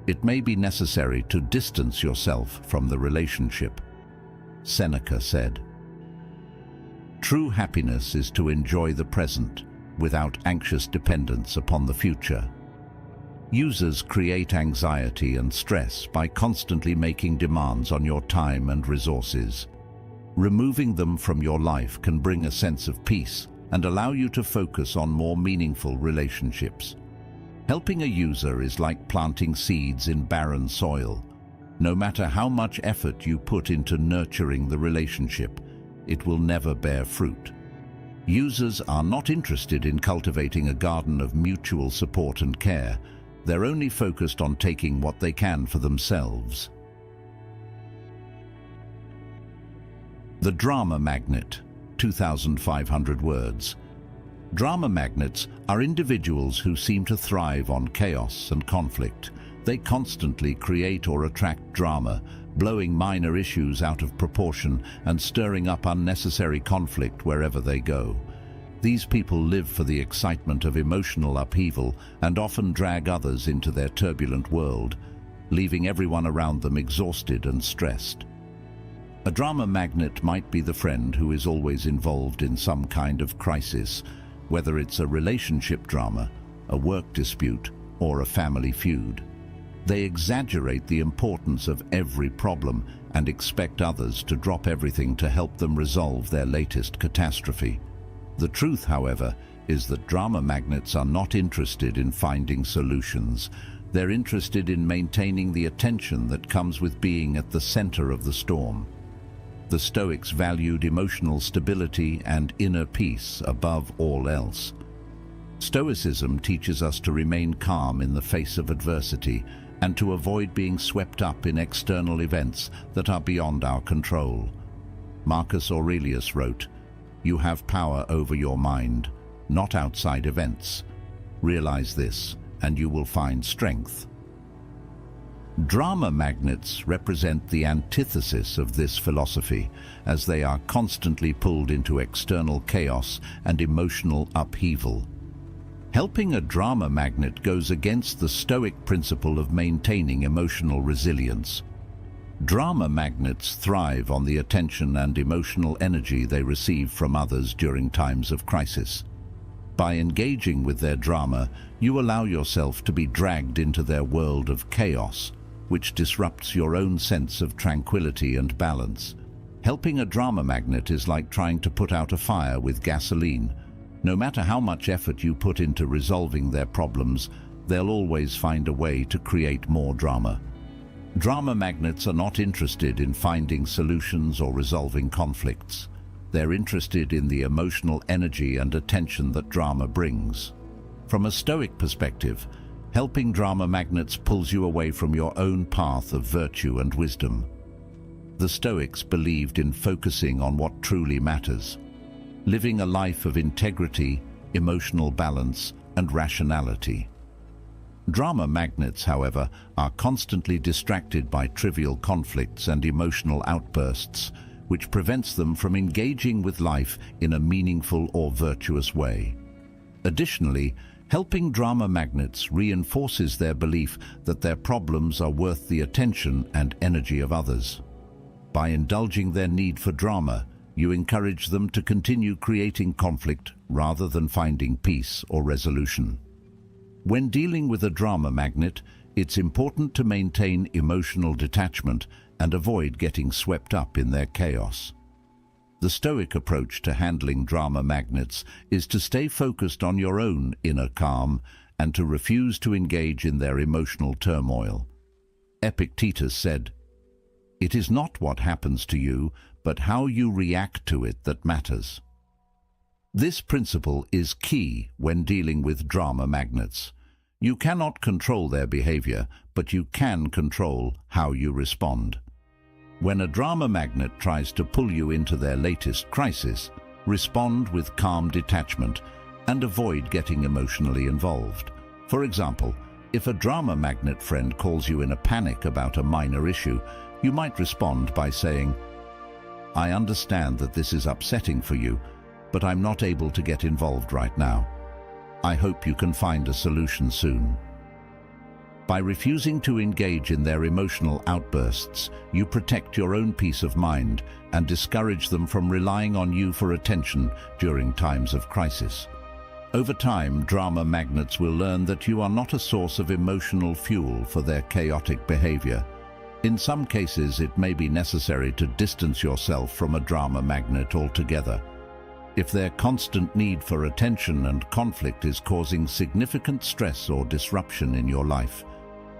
it may be necessary to distance yourself from the relationship. Seneca said, "True happiness is to enjoy the present without anxious dependence upon the future." Users create anxiety and stress by constantly making demands on your time and resources. Removing them from your life can bring a sense of peace and allow you to focus on more meaningful relationships. Helping a user is like planting seeds in barren soil. No matter how much effort you put into nurturing the relationship, it will never bear fruit. Users are not interested in cultivating a garden of mutual support and care. They're only focused on taking what they can for themselves. The drama magnet, 2,500 words. Drama magnets are individuals who seem to thrive on chaos and conflict. They constantly create or attract drama, blowing minor issues out of proportion and stirring up unnecessary conflict wherever they go. These people live for the excitement of emotional upheaval and often drag others into their turbulent world, leaving everyone around them exhausted and stressed. A drama magnet might be the friend who is always involved in some kind of crisis, whether it's a relationship drama, a work dispute, or a family feud. They exaggerate the importance of every problem and expect others to drop everything to help them resolve their latest catastrophe. The truth, however, is that drama magnets are not interested in finding solutions. They're interested in maintaining the attention that comes with being at the center of the storm. The Stoics valued emotional stability and inner peace above all else. Stoicism teaches us to remain calm in the face of adversity and to avoid being swept up in external events that are beyond our control. Marcus Aurelius wrote, "You have power over your mind, not outside events. Realize this, and you will find strength." Drama magnets represent the antithesis of this philosophy, as they are constantly pulled into external chaos and emotional upheaval. Helping a drama magnet goes against the Stoic principle of maintaining emotional resilience. Drama magnets thrive on the attention and emotional energy they receive from others during times of crisis. By engaging with their drama, you allow yourself to be dragged into their world of chaos, which disrupts your own sense of tranquility and balance. Helping a drama magnet is like trying to put out a fire with gasoline. No matter how much effort you put into resolving their problems, they'll always find a way to create more drama. Drama magnets are not interested in finding solutions or resolving conflicts. They're interested in the emotional energy and attention that drama brings. From a Stoic perspective, helping drama magnets pulls you away from your own path of virtue and wisdom. The Stoics believed in focusing on what truly matters, living a life of integrity, emotional balance, and rationality. Drama magnets, however, are constantly distracted by trivial conflicts and emotional outbursts, which prevents them from engaging with life in a meaningful or virtuous way. Additionally, helping drama magnets reinforces their belief that their problems are worth the attention and energy of others. By indulging their need for drama, you encourage them to continue creating conflict rather than finding peace or resolution. When dealing with a drama magnet, it's important to maintain emotional detachment and avoid getting swept up in their chaos. The Stoic approach to handling drama magnets is to stay focused on your own inner calm and to refuse to engage in their emotional turmoil. Epictetus said, "It is not what happens to you, but how you react to it that matters." This principle is key when dealing with drama magnets. You cannot control their behavior, but you can control how you respond. When a drama magnet tries to pull you into their latest crisis, respond with calm detachment and avoid getting emotionally involved. For example, if a drama magnet friend calls you in a panic about a minor issue, you might respond by saying, "I understand that this is upsetting for you, but I'm not able to get involved right now. I hope you can find a solution soon." By refusing to engage in their emotional outbursts, you protect your own peace of mind and discourage them from relying on you for attention during times of crisis. Over time, drama magnets will learn that you are not a source of emotional fuel for their chaotic behavior. In some cases, it may be necessary to distance yourself from a drama magnet altogether. If their constant need for attention and conflict is causing significant stress or disruption in your life,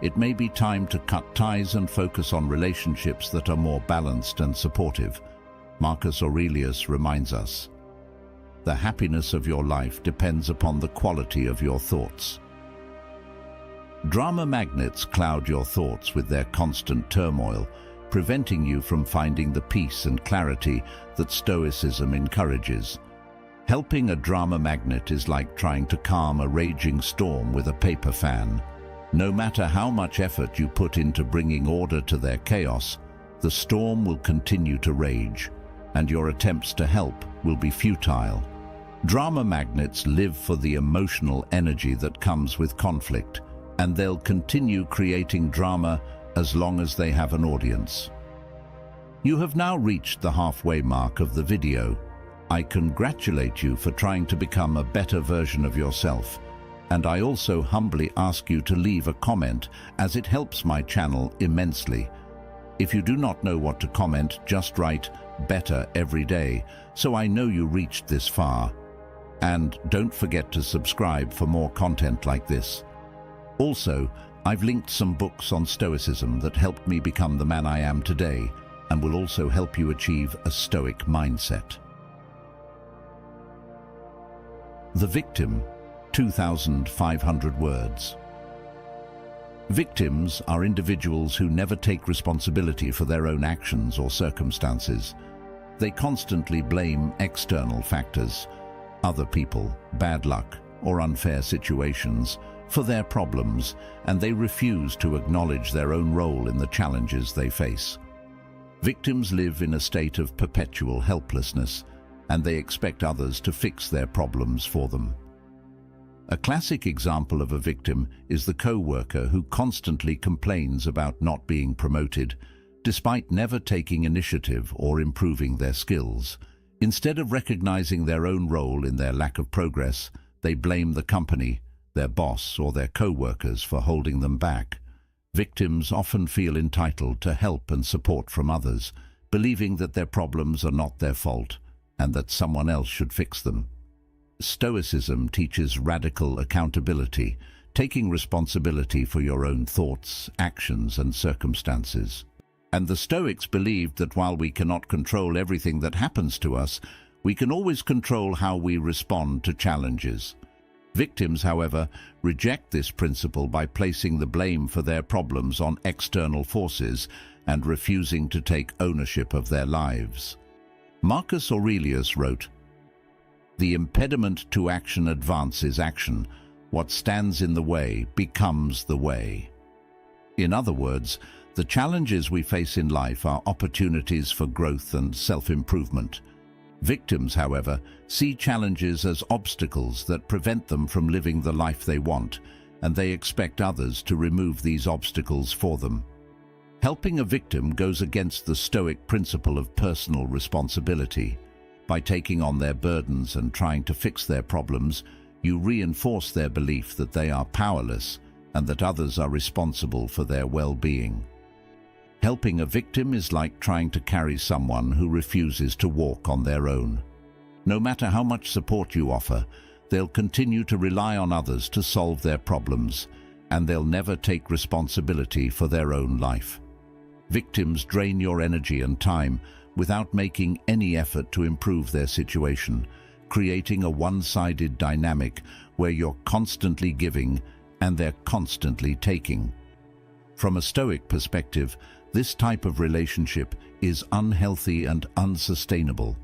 it may be time to cut ties and focus on relationships that are more balanced and supportive. Marcus Aurelius reminds us, "The happiness of your life depends upon the quality of your thoughts." Drama magnets cloud your thoughts with their constant turmoil, preventing you from finding the peace and clarity that Stoicism encourages. Helping a drama magnet is like trying to calm a raging storm with a paper fan. No matter how much effort you put into bringing order to their chaos, the storm will continue to rage, and your attempts to help will be futile. Drama magnets live for the emotional energy that comes with conflict, and they'll continue creating drama as long as they have an audience. You have now reached the halfway mark of the video. I congratulate you for trying to become a better version of yourself, and I also humbly ask you to leave a comment, as it helps my channel immensely. If you do not know what to comment, just write "better" every day, so I know you reached this far. And don't forget to subscribe for more content like this. Also, I've linked some books on Stoicism that helped me become the man I am today, and will also help you achieve a Stoic mindset. The Victim, 2,500 words. Victims are individuals who never take responsibility for their own actions or circumstances. They constantly blame external factors, other people, bad luck, or unfair situations, for their problems, and they refuse to acknowledge their own role in the challenges they face. Victims live in a state of perpetual helplessness, and they expect others to fix their problems for them. A classic example of a victim is the co-worker who constantly complains about not being promoted, despite never taking initiative or improving their skills. Instead of recognizing their own role in their lack of progress, they blame the company, their boss, or their co-workers for holding them back. Victims often feel entitled to help and support from others, believing that their problems are not their fault and that someone else should fix them. Stoicism teaches radical accountability, taking responsibility for your own thoughts, actions, and circumstances. And the Stoics believed that while we cannot control everything that happens to us, we can always control how we respond to challenges. Victims, however, reject this principle by placing the blame for their problems on external forces and refusing to take ownership of their lives. Marcus Aurelius wrote, "The impediment to action advances action. What stands in the way becomes the way." In other words, the challenges we face in life are opportunities for growth and self-improvement. Victims, however, see challenges as obstacles that prevent them from living the life they want, and they expect others to remove these obstacles for them. Helping a victim goes against the Stoic principle of personal responsibility. By taking on their burdens and trying to fix their problems, you reinforce their belief that they are powerless and that others are responsible for their well-being. Helping a victim is like trying to carry someone who refuses to walk on their own. No matter how much support you offer, they'll continue to rely on others to solve their problems, and they'll never take responsibility for their own life. Victims drain your energy and time without making any effort to improve their situation, creating a one-sided dynamic where you're constantly giving and they're constantly taking. From a Stoic perspective, this type of relationship is unhealthy and unsustainable.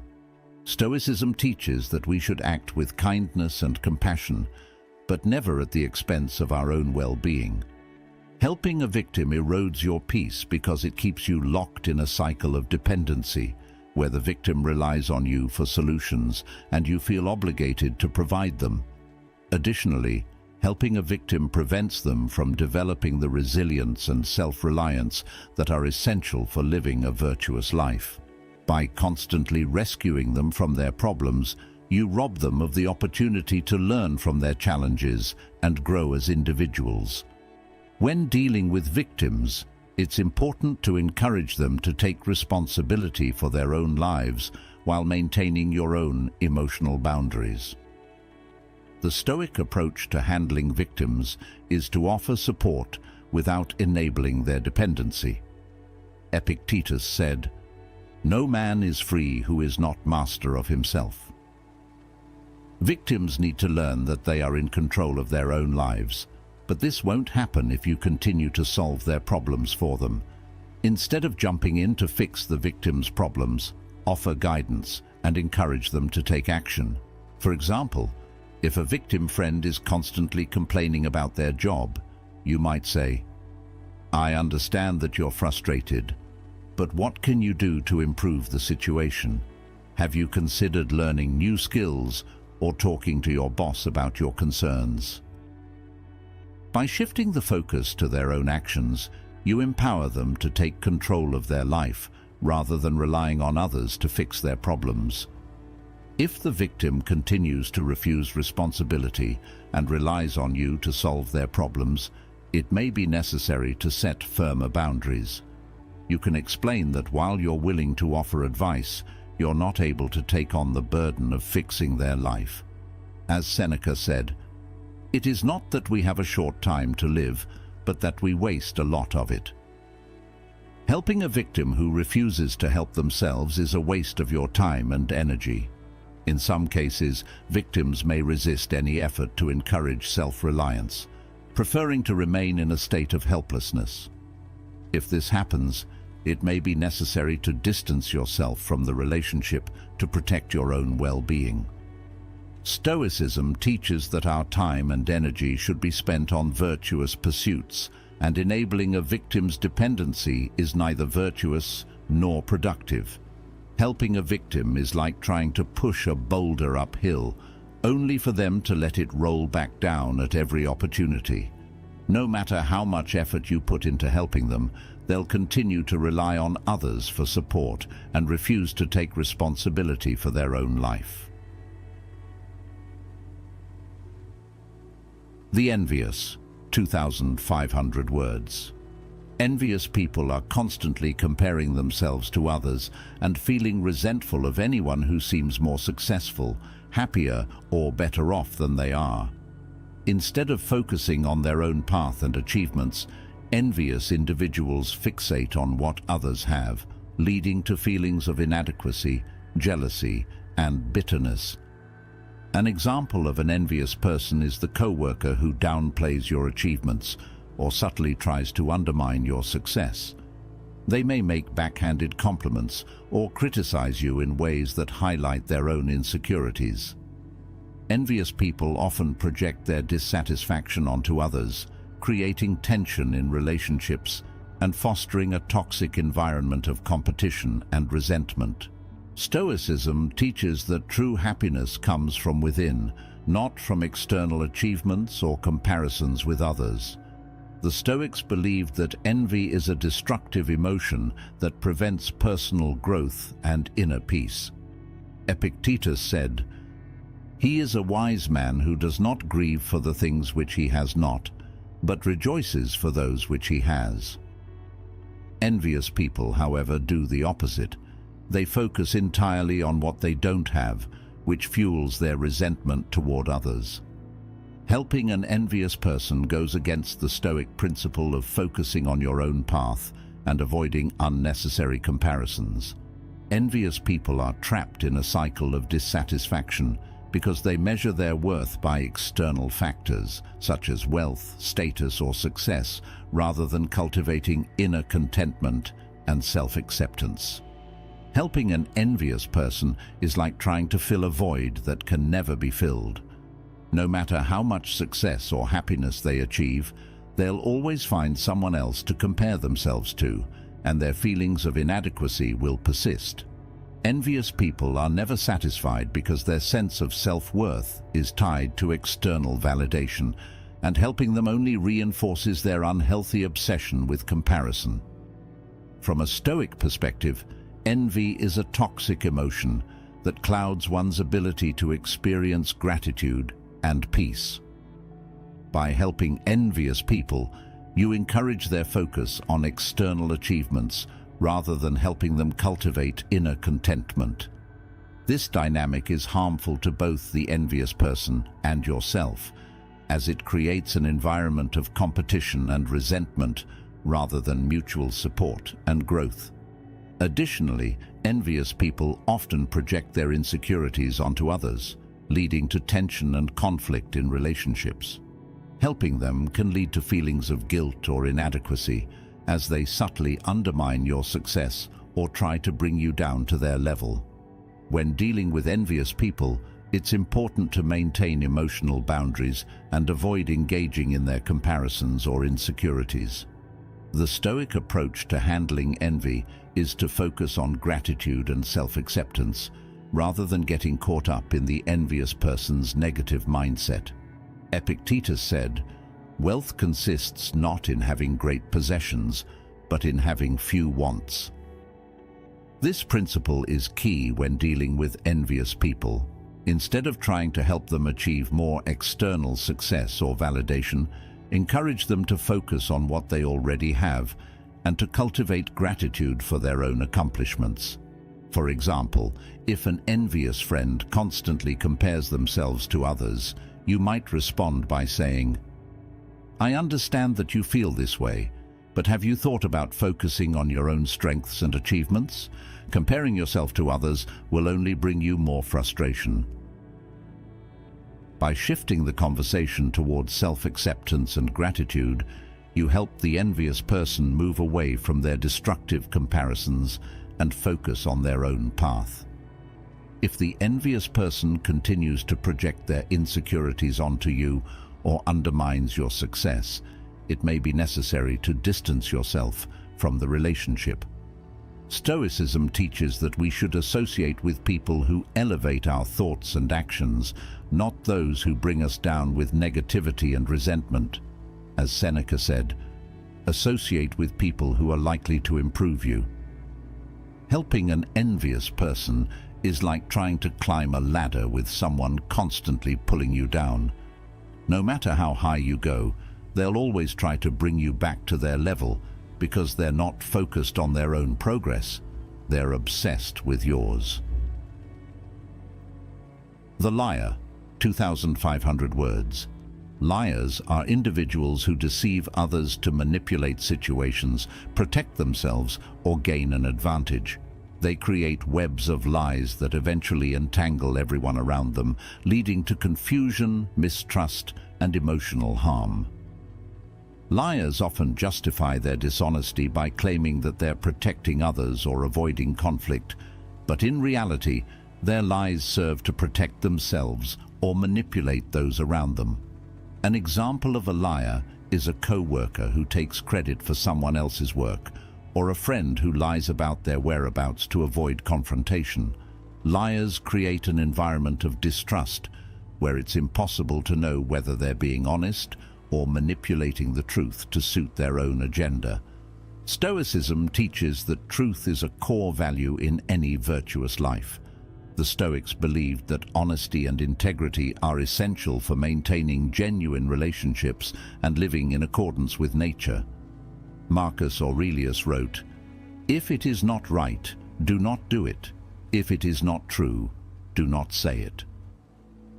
Stoicism teaches that we should act with kindness and compassion, but never at the expense of our own well-being. Helping a victim erodes your peace because it keeps you locked in a cycle of dependency, where the victim relies on you for solutions and you feel obligated to provide them. Additionally, helping a victim prevents them from developing the resilience and self-reliance that are essential for living a virtuous life. By constantly rescuing them from their problems, you rob them of the opportunity to learn from their challenges and grow as individuals. When dealing with victims, it's important to encourage them to take responsibility for their own lives while maintaining your own emotional boundaries. The Stoic approach to handling victims is to offer support without enabling their dependency. Epictetus said, "No man is free who is not master of himself." Victims need to learn that they are in control of their own lives, but this won't happen if you continue to solve their problems for them. Instead of jumping in to fix the victim's problems, offer guidance and encourage them to take action. For example, if a victim friend is constantly complaining about their job, you might say, "I understand that you're frustrated, but what can you do to improve the situation? Have you considered learning new skills or talking to your boss about your concerns?" By shifting the focus to their own actions, you empower them to take control of their life rather than relying on others to fix their problems. If the victim continues to refuse responsibility and relies on you to solve their problems, it may be necessary to set firmer boundaries. You can explain that while you're willing to offer advice, you're not able to take on the burden of fixing their life. As Seneca said, "It is not that we have a short time to live, but that we waste a lot of it." Helping a victim who refuses to help themselves is a waste of your time and energy. In some cases, victims may resist any effort to encourage self-reliance, preferring to remain in a state of helplessness. If this happens, it may be necessary to distance yourself from the relationship to protect your own well-being. Stoicism teaches that our time and energy should be spent on virtuous pursuits, and enabling a victim's dependency is neither virtuous nor productive. Helping a victim is like trying to push a boulder uphill, only for them to let it roll back down at every opportunity. No matter how much effort you put into helping them, they'll continue to rely on others for support and refuse to take responsibility for their own life. The envious, 2,500 words. Envious people are constantly comparing themselves to others and feeling resentful of anyone who seems more successful, happier, or better off than they are. Instead of focusing on their own path and achievements, envious individuals fixate on what others have, leading to feelings of inadequacy, jealousy, and bitterness. An example of an envious person is the co-worker who downplays your achievements or subtly tries to undermine your success. They may make backhanded compliments or criticize you in ways that highlight their own insecurities. Envious people often project their dissatisfaction onto others, creating tension in relationships and fostering a toxic environment of competition and resentment. Stoicism teaches that true happiness comes from within, not from external achievements or comparisons with others. The Stoics believed that envy is a destructive emotion that prevents personal growth and inner peace. Epictetus said, "He is a wise man who does not grieve for the things which he has not, but rejoices for those which he has." Envious people, however, do the opposite. They focus entirely on what they don't have, which fuels their resentment toward others. Helping an envious person goes against the Stoic principle of focusing on your own path and avoiding unnecessary comparisons. Envious people are trapped in a cycle of dissatisfaction because they measure their worth by external factors, such as wealth, status, or success, rather than cultivating inner contentment and self-acceptance. Helping an envious person is like trying to fill a void that can never be filled. No matter how much success or happiness they achieve, they'll always find someone else to compare themselves to, and their feelings of inadequacy will persist. Envious people are never satisfied because their sense of self-worth is tied to external validation, and helping them only reinforces their unhealthy obsession with comparison. From a Stoic perspective, envy is a toxic emotion that clouds one's ability to experience gratitude and peace. By helping envious people, you encourage their focus on external achievements rather than helping them cultivate inner contentment. This dynamic is harmful to both the envious person and yourself, as it creates an environment of competition and resentment rather than mutual support and growth. Additionally, envious people often project their insecurities onto others, leading to tension and conflict in relationships. Helping them can lead to feelings of guilt or inadequacy as they subtly undermine your success or try to bring you down to their level. When dealing with envious people, it's important to maintain emotional boundaries and avoid engaging in their comparisons or insecurities. The Stoic approach to handling envy is to focus on gratitude and self-acceptance, rather than getting caught up in the envious person's negative mindset. Epictetus said, "Wealth consists not in having great possessions, but in having few wants." This principle is key when dealing with envious people. Instead of trying to help them achieve more external success or validation, encourage them to focus on what they already have and to cultivate gratitude for their own accomplishments. For example, if an envious friend constantly compares themselves to others, you might respond by saying, "I understand that you feel this way, but have you thought about focusing on your own strengths and achievements? Comparing yourself to others will only bring you more frustration." By shifting the conversation towards self-acceptance and gratitude, you help the envious person move away from their destructive comparisons and focus on their own path. If the envious person continues to project their insecurities onto you or undermines your success, it may be necessary to distance yourself from the relationship. Stoicism teaches that we should associate with people who elevate our thoughts and actions, not those who bring us down with negativity and resentment. As Seneca said, associate with people who are likely to improve you. Helping an envious person is like trying to climb a ladder with someone constantly pulling you down. No matter how high you go, they'll always try to bring you back to their level because they're not focused on their own progress. They're obsessed with yours. The liar, 2,500 words. Liars are individuals who deceive others to manipulate situations, protect themselves, or gain an advantage. They create webs of lies that eventually entangle everyone around them, leading to confusion, mistrust, and emotional harm. Liars often justify their dishonesty by claiming that they're protecting others or avoiding conflict, but in reality, their lies serve to protect themselves or manipulate those around them. An example of a liar is a co-worker who takes credit for someone else's work, or a friend who lies about their whereabouts to avoid confrontation. Liars create an environment of distrust, where it's impossible to know whether they're being honest or manipulating the truth to suit their own agenda. Stoicism teaches that truth is a core value in any virtuous life. The Stoics believed that honesty and integrity are essential for maintaining genuine relationships and living in accordance with nature. Marcus Aurelius wrote, "If it is not right, do not do it. If it is not true, do not say it."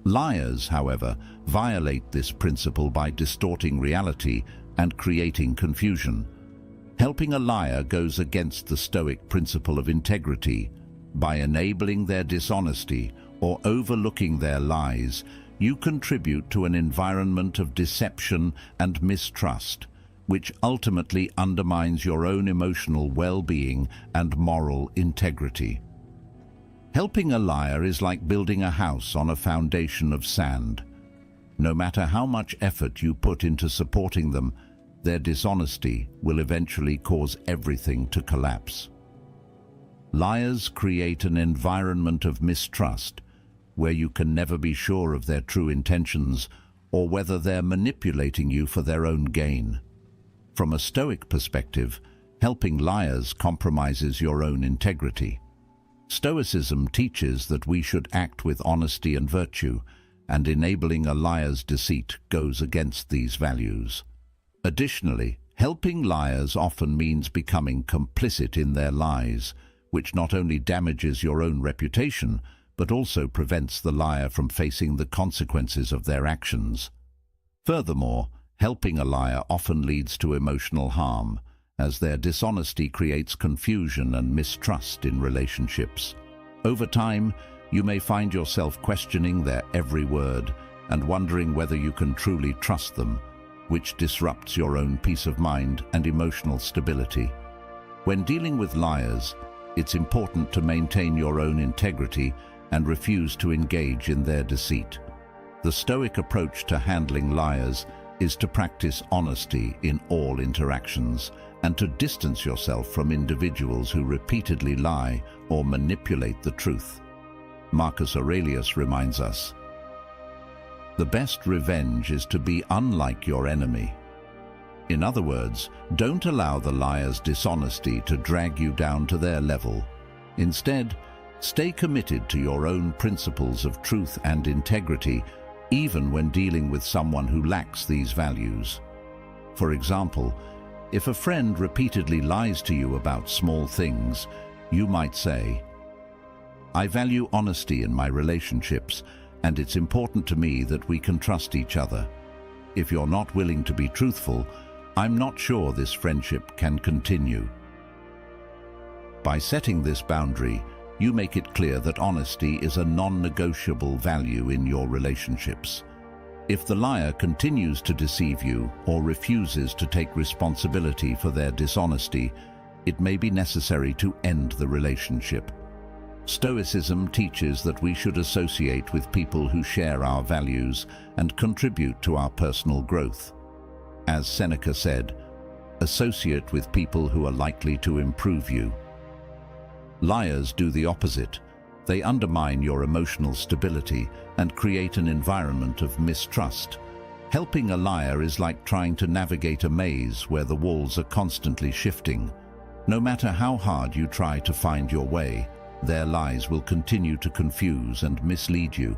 Liars, however, violate this principle by distorting reality and creating confusion. Helping a liar goes against the Stoic principle of integrity. By enabling their dishonesty or overlooking their lies, you contribute to an environment of deception and mistrust, which ultimately undermines your own emotional well-being and moral integrity. Helping a liar is like building a house on a foundation of sand. No matter how much effort you put into supporting them, their dishonesty will eventually cause everything to collapse. Liars create an environment of mistrust, where you can never be sure of their true intentions or whether they're manipulating you for their own gain. From a Stoic perspective, helping liars compromises your own integrity. Stoicism teaches that we should act with honesty and virtue, and enabling a liar's deceit goes against these values. Additionally, helping liars often means becoming complicit in their lies, which not only damages your own reputation, but also prevents the liar from facing the consequences of their actions. Furthermore, helping a liar often leads to emotional harm, as their dishonesty creates confusion and mistrust in relationships. Over time, you may find yourself questioning their every word and wondering whether you can truly trust them, which disrupts your own peace of mind and emotional stability. When dealing with liars, it's important to maintain your own integrity and refuse to engage in their deceit. The Stoic approach to handling liars is to practice honesty in all interactions and to distance yourself from individuals who repeatedly lie or manipulate the truth. Marcus Aurelius reminds us, "The best revenge is to be unlike your enemy." In other words, don't allow the liar's dishonesty to drag you down to their level. Instead, stay committed to your own principles of truth and integrity, even when dealing with someone who lacks these values. For example, if a friend repeatedly lies to you about small things, you might say, "I value honesty in my relationships, and it's important to me that we can trust each other. If you're not willing to be truthful, I'm not sure this friendship can continue." By setting this boundary, you make it clear that honesty is a non-negotiable value in your relationships. If the liar continues to deceive you or refuses to take responsibility for their dishonesty, it may be necessary to end the relationship. Stoicism teaches that we should associate with people who share our values and contribute to our personal growth. As Seneca said, associate with people who are likely to improve you. Liars do the opposite. They undermine your emotional stability and create an environment of mistrust. Helping a liar is like trying to navigate a maze where the walls are constantly shifting. No matter how hard you try to find your way, their lies will continue to confuse and mislead you,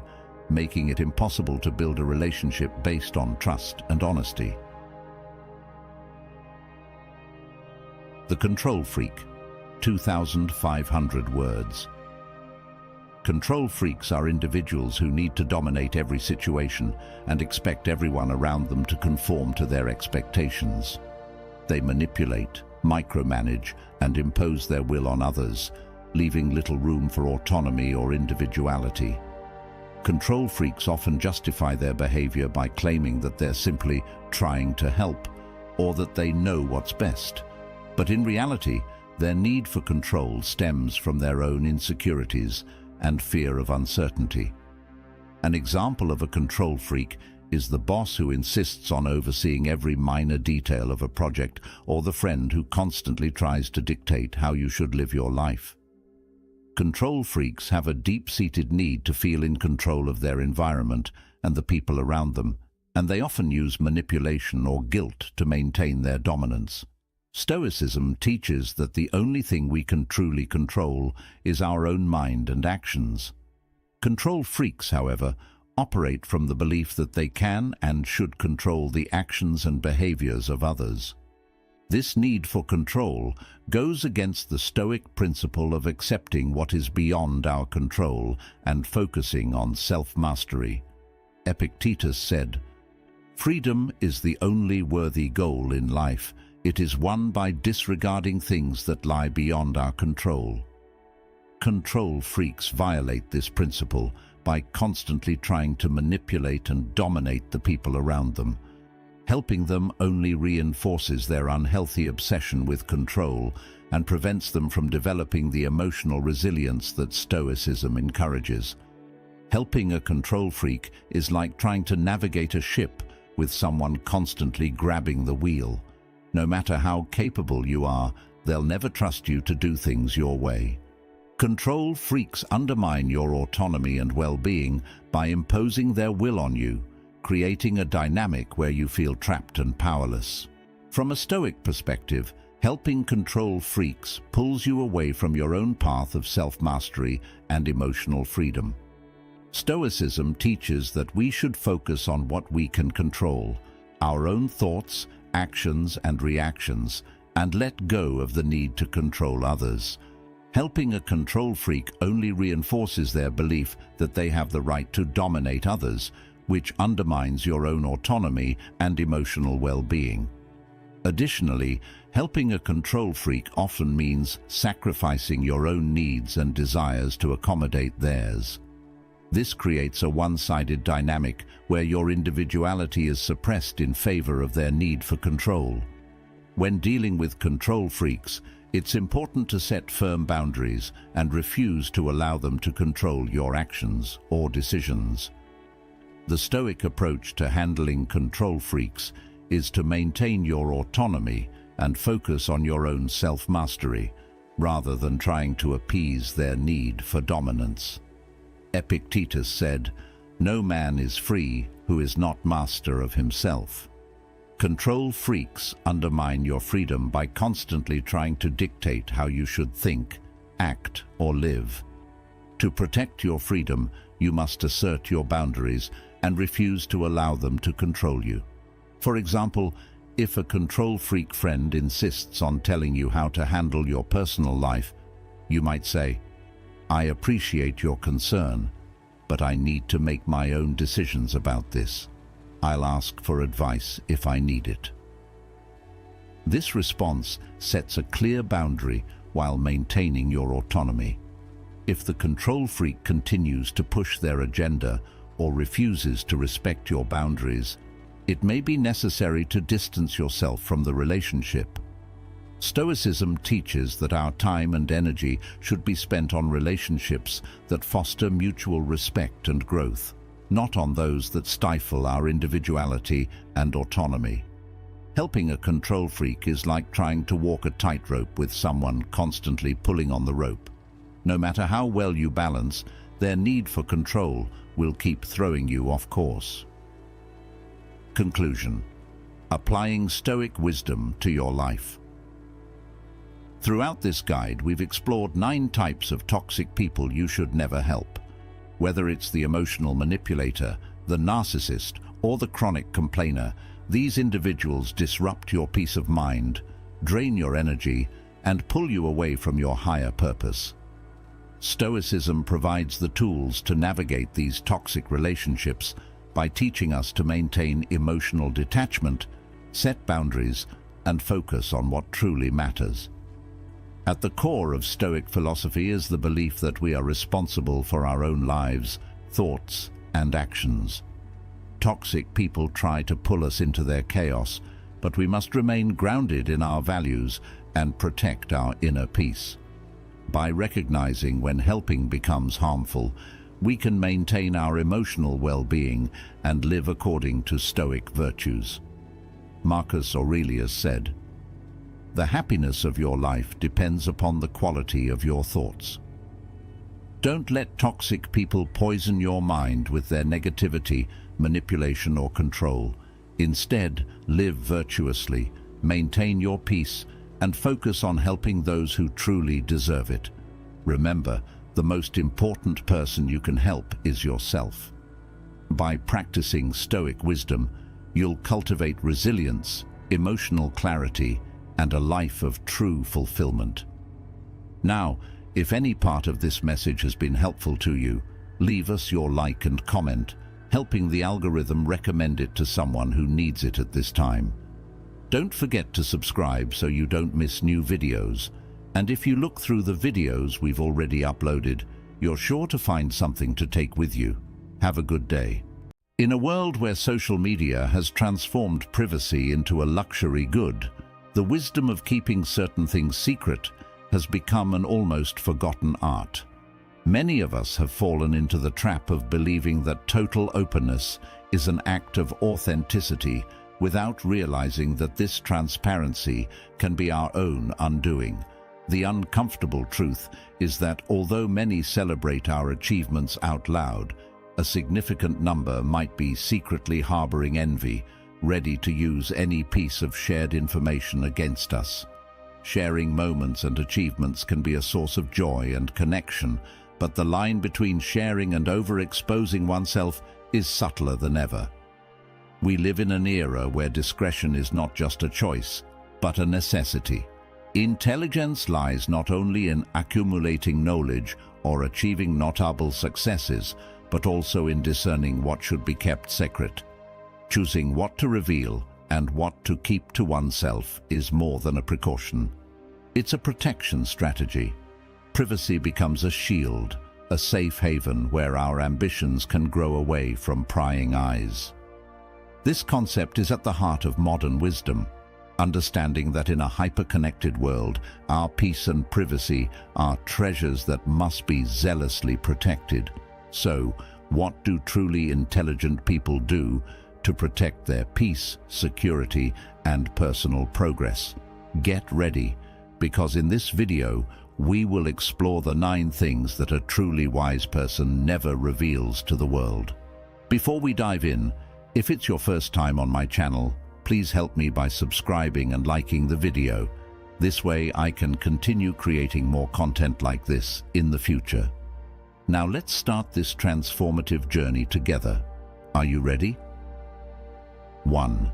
making it impossible to build a relationship based on trust and honesty. The Control Freak, 2,500 words. Control freaks are individuals who need to dominate every situation and expect everyone around them to conform to their expectations. They manipulate, micromanage, and impose their will on others, leaving little room for autonomy or individuality. Control freaks often justify their behavior by claiming that they're simply trying to help, or that they know what's best. But in reality, their need for control stems from their own insecurities and fear of uncertainty. An example of a control freak is the boss who insists on overseeing every minor detail of a project, or the friend who constantly tries to dictate how you should live your life. Control freaks have a deep-seated need to feel in control of their environment and the people around them, and they often use manipulation or guilt to maintain their dominance. Stoicism teaches that the only thing we can truly control is our own mind and actions. Control freaks, however, operate from the belief that they can and should control the actions and behaviors of others. This need for control goes against the Stoic principle of accepting what is beyond our control and focusing on self-mastery. Epictetus said, "Freedom is the only worthy goal in life. It is won by disregarding things that lie beyond our control." Control freaks violate this principle by constantly trying to manipulate and dominate the people around them. Helping them only reinforces their unhealthy obsession with control and prevents them from developing the emotional resilience that Stoicism encourages. Helping a control freak is like trying to navigate a ship with someone constantly grabbing the wheel. No matter how capable you are, they'll never trust you to do things your way. Control freaks undermine your autonomy and well-being by imposing their will on you, creating a dynamic where you feel trapped and powerless. From a Stoic perspective, helping control freaks pulls you away from your own path of self-mastery and emotional freedom. Stoicism teaches that we should focus on what we can control, our own thoughts, actions, and reactions, and let go of the need to control others. Helping a control freak only reinforces their belief that they have the right to dominate others, which undermines your own autonomy and emotional well-being. Additionally, helping a control freak often means sacrificing your own needs and desires to accommodate theirs. This creates a one-sided dynamic where your individuality is suppressed in favor of their need for control. When dealing with control freaks, it's important to set firm boundaries and refuse to allow them to control your actions or decisions. The Stoic approach to handling control freaks is to maintain your autonomy and focus on your own self-mastery, rather than trying to appease their need for dominance. Epictetus said, "No man is free who is not master of himself." Control freaks undermine your freedom by constantly trying to dictate how you should think, act, or live. To protect your freedom, you must assert your boundaries and refuse to allow them to control you. For example, if a control freak friend insists on telling you how to handle your personal life, you might say, "I appreciate your concern, but I need to make my own decisions about this. I'll ask for advice if I need it." This response sets a clear boundary while maintaining your autonomy. If the control freak continues to push their agenda or refuses to respect your boundaries, it may be necessary to distance yourself from the relationship. Stoicism teaches that our time and energy should be spent on relationships that foster mutual respect and growth, not on those that stifle our individuality and autonomy. Helping a control freak is like trying to walk a tightrope with someone constantly pulling on the rope. No matter how well you balance, their need for control will keep throwing you off course. Conclusion: applying Stoic wisdom to your life. Throughout this guide, we've explored 9 types of toxic people you should never help. Whether it's the emotional manipulator, the narcissist, or the chronic complainer, these individuals disrupt your peace of mind, drain your energy, and pull you away from your higher purpose. Stoicism provides the tools to navigate these toxic relationships by teaching us to maintain emotional detachment, set boundaries, and focus on what truly matters. At the core of Stoic philosophy is the belief that we are responsible for our own lives, thoughts, and actions. Toxic people try to pull us into their chaos, but we must remain grounded in our values and protect our inner peace. By recognizing when helping becomes harmful, we can maintain our emotional well-being and live according to Stoic virtues. Marcus Aurelius said, "The happiness of your life depends upon the quality of your thoughts." Don't let toxic people poison your mind with their negativity, manipulation, or control. Instead, live virtuously, maintain your peace, and focus on helping those who truly deserve it. Remember, the most important person you can help is yourself. By practicing Stoic wisdom, you'll cultivate resilience, emotional clarity, and a life of true fulfillment. Now, if any part of this message has been helpful to you, leave us your like and comment, helping the algorithm recommend it to someone who needs it at this time. Don't forget to subscribe so you don't miss new videos. And if you look through the videos we've already uploaded, you're sure to find something to take with you. Have a good day. In a world where social media has transformed privacy into a luxury good, the wisdom of keeping certain things secret has become an almost forgotten art. Many of us have fallen into the trap of believing that total openness is an act of authenticity without realizing that this transparency can be our own undoing. The uncomfortable truth is that although many celebrate our achievements out loud, a significant number might be secretly harboring envy, ready to use any piece of shared information against us. Sharing moments and achievements can be a source of joy and connection, but the line between sharing and overexposing oneself is subtler than ever. We live in an era where discretion is not just a choice, but a necessity. Intelligence lies not only in accumulating knowledge or achieving notable successes, but also in discerning what should be kept secret. Choosing what to reveal and what to keep to oneself is more than a precaution. It's a protection strategy. Privacy becomes a shield, a safe haven where our ambitions can grow away from prying eyes. This concept is at the heart of modern wisdom, understanding that in a hyper-connected world, our peace and privacy are treasures that must be zealously protected. So, what do truly intelligent people do to protect their peace, security, and personal progress? Get ready, because in this video, we will explore the 9 things that a truly wise person never reveals to the world. Before we dive in, if it's your first time on my channel, please help me by subscribing and liking the video. This way I can continue creating more content like this in the future. Now let's start this transformative journey together. Are you ready? 1.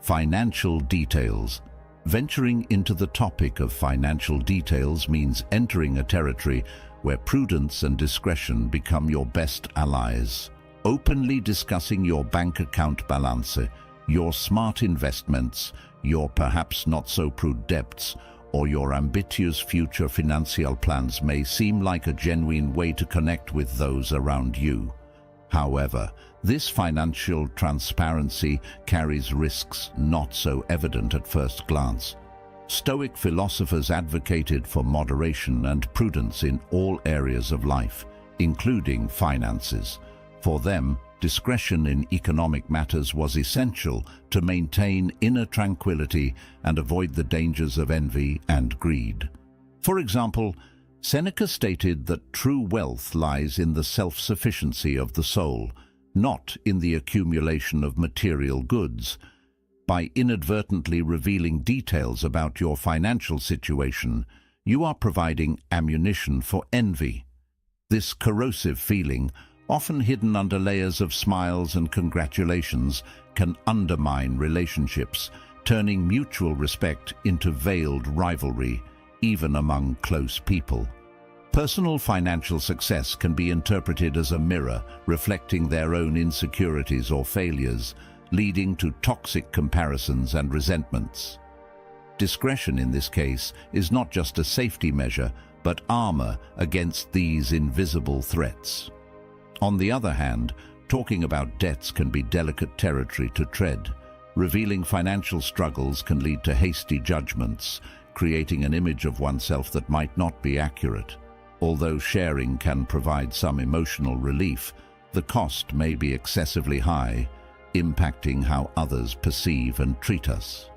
Financial details. Venturing into the topic of financial details means entering a territory where prudence and discretion become your best allies. Openly discussing your bank account balance, your smart investments, your perhaps not-so-prudent debts, or your ambitious future financial plans may seem like a genuine way to connect with those around you. However, this financial transparency carries risks not so evident at first glance. Stoic philosophers advocated for moderation and prudence in all areas of life, including finances. For them, discretion in economic matters was essential to maintain inner tranquility and avoid the dangers of envy and greed. For example, Seneca stated that true wealth lies in the self-sufficiency of the soul, not in the accumulation of material goods. By inadvertently revealing details about your financial situation, you are providing ammunition for envy. This corrosive feeling, often hidden under layers of smiles and congratulations, can undermine relationships, turning mutual respect into veiled rivalry, even among close people. Personal financial success can be interpreted as a mirror reflecting their own insecurities or failures, leading to toxic comparisons and resentments. Discretion in this case is not just a safety measure, but armor against these invisible threats. On the other hand, talking about debts can be delicate territory to tread. Revealing financial struggles can lead to hasty judgments, creating an image of oneself that might not be accurate. Although sharing can provide some emotional relief, the cost may be excessively high, impacting how others perceive and treat us.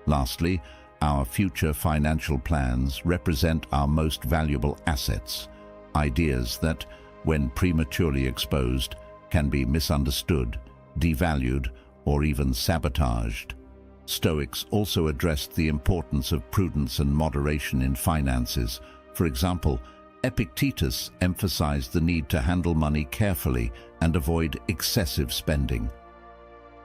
Lastly, our future financial plans represent our most valuable assets, ideas that, when prematurely exposed, can be misunderstood, devalued, or even sabotaged. Stoics also addressed the importance of prudence and moderation in finances. For example, Epictetus emphasized the need to handle money carefully and avoid excessive spending.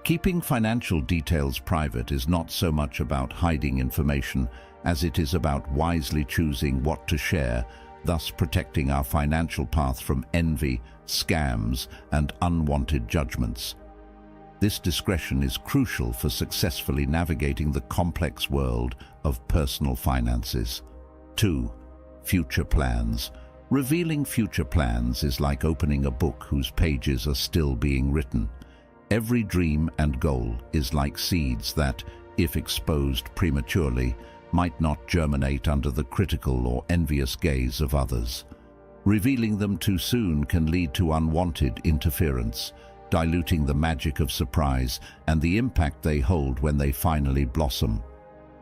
Keeping financial details private is not so much about hiding information as it is about wisely choosing what to share, thus protecting our financial path from envy, scams, and unwanted judgments. This discretion is crucial for successfully navigating the complex world of personal finances. 2. Future plans. Revealing future plans is like opening a book whose pages are still being written. Every dream and goal is like seeds that, if exposed prematurely, might not germinate under the critical or envious gaze of others. Revealing them too soon can lead to unwanted interference, diluting the magic of surprise and the impact they hold when they finally blossom.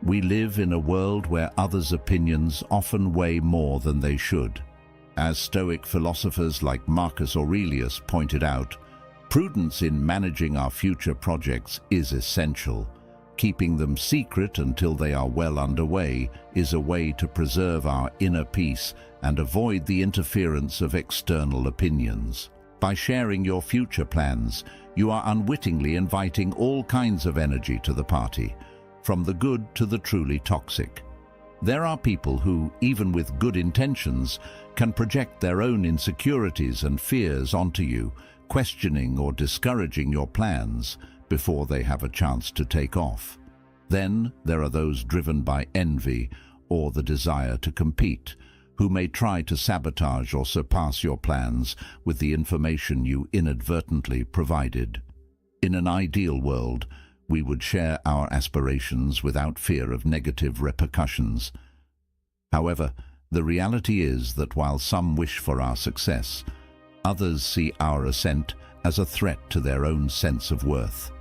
We live in a world where others' opinions often weigh more than they should. As Stoic philosophers like Marcus Aurelius pointed out, prudence in managing our future projects is essential. Keeping them secret until they are well underway is a way to preserve our inner peace and avoid the interference of external opinions. By sharing your future plans, you are unwittingly inviting all kinds of energy to the party, from the good to the truly toxic. There are people who, even with good intentions, can project their own insecurities and fears onto you, questioning or discouraging your plans before they have a chance to take off. Then there are those driven by envy or the desire to compete, who may try to sabotage or surpass your plans with the information you inadvertently provided. In an ideal world, we would share our aspirations without fear of negative repercussions. However, the reality is that while some wish for our success, others see our ascent as a threat to their own sense of worth.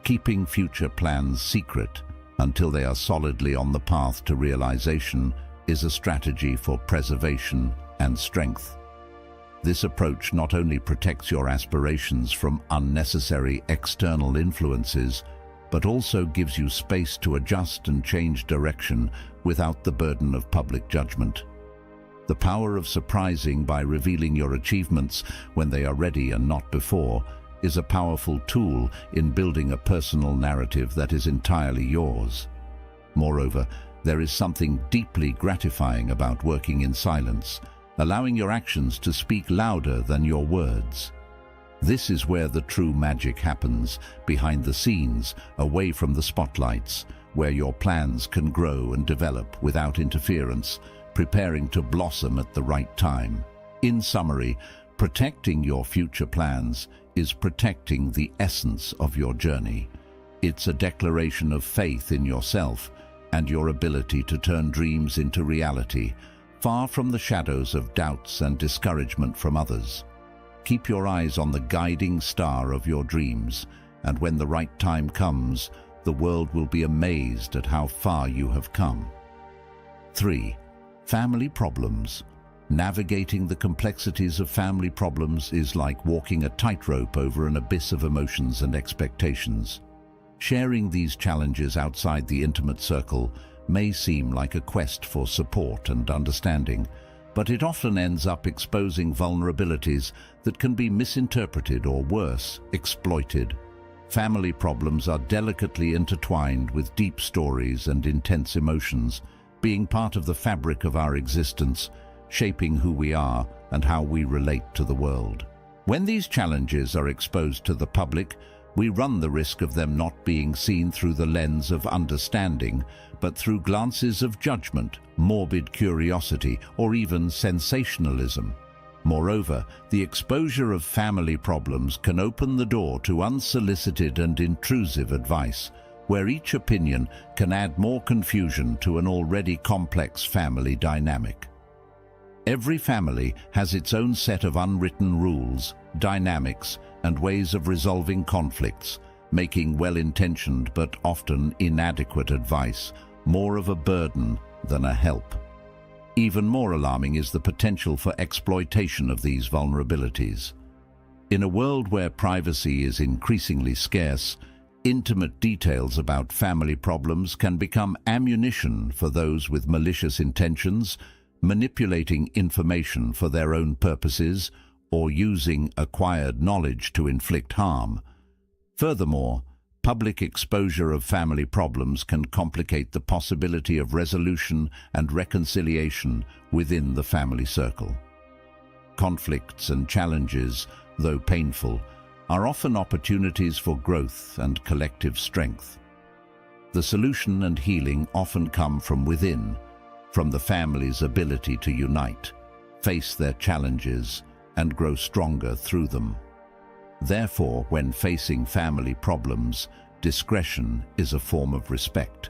Keeping future plans secret until they are solidly on the path to realization is a strategy for preservation and strength. This approach not only protects your aspirations from unnecessary external influences, but also gives you space to adjust and change direction without the burden of public judgment. The power of surprising by revealing your achievements when they are ready and not before is a powerful tool in building a personal narrative that is entirely yours. Moreover, there is something deeply gratifying about working in silence, allowing your actions to speak louder than your words. This is where the true magic happens, behind the scenes, away from the spotlights, where your plans can grow and develop without interference, preparing to blossom at the right time. In summary, protecting your future plans is protecting the essence of your journey. It's a declaration of faith in yourself, and your ability to turn dreams into reality, far from the shadows of doubts and discouragement from others. Keep your eyes on the guiding star of your dreams, and when the right time comes, the world will be amazed at how far you have come. 3. Family problems. Navigating the complexities of family problems is like walking a tightrope over an abyss of emotions and expectations. Sharing these challenges outside the intimate circle may seem like a quest for support and understanding, but it often ends up exposing vulnerabilities that can be misinterpreted or worse, exploited. Family problems are delicately intertwined with deep stories and intense emotions, being part of the fabric of our existence, shaping who we are and how we relate to the world. When these challenges are exposed to the public, we run the risk of them not being seen through the lens of understanding, but through glances of judgment, morbid curiosity, or even sensationalism. Moreover, the exposure of family problems can open the door to unsolicited and intrusive advice, where each opinion can add more confusion to an already complex family dynamic. Every family has its own set of unwritten rules, dynamics, and ways of resolving conflicts, making well-intentioned but often inadequate advice more of a burden than a help. Even more alarming is the potential for exploitation of these vulnerabilities. In a world where privacy is increasingly scarce, intimate details about family problems can become ammunition for those with malicious intentions, manipulating information for their own purposes, or using acquired knowledge to inflict harm. Furthermore, public exposure of family problems can complicate the possibility of resolution and reconciliation within the family circle. Conflicts and challenges, though painful, are often opportunities for growth and collective strength. The solution and healing often come from within, from the family's ability to unite, face their challenges, and grow stronger through them. Therefore, when facing family problems, discretion is a form of respect,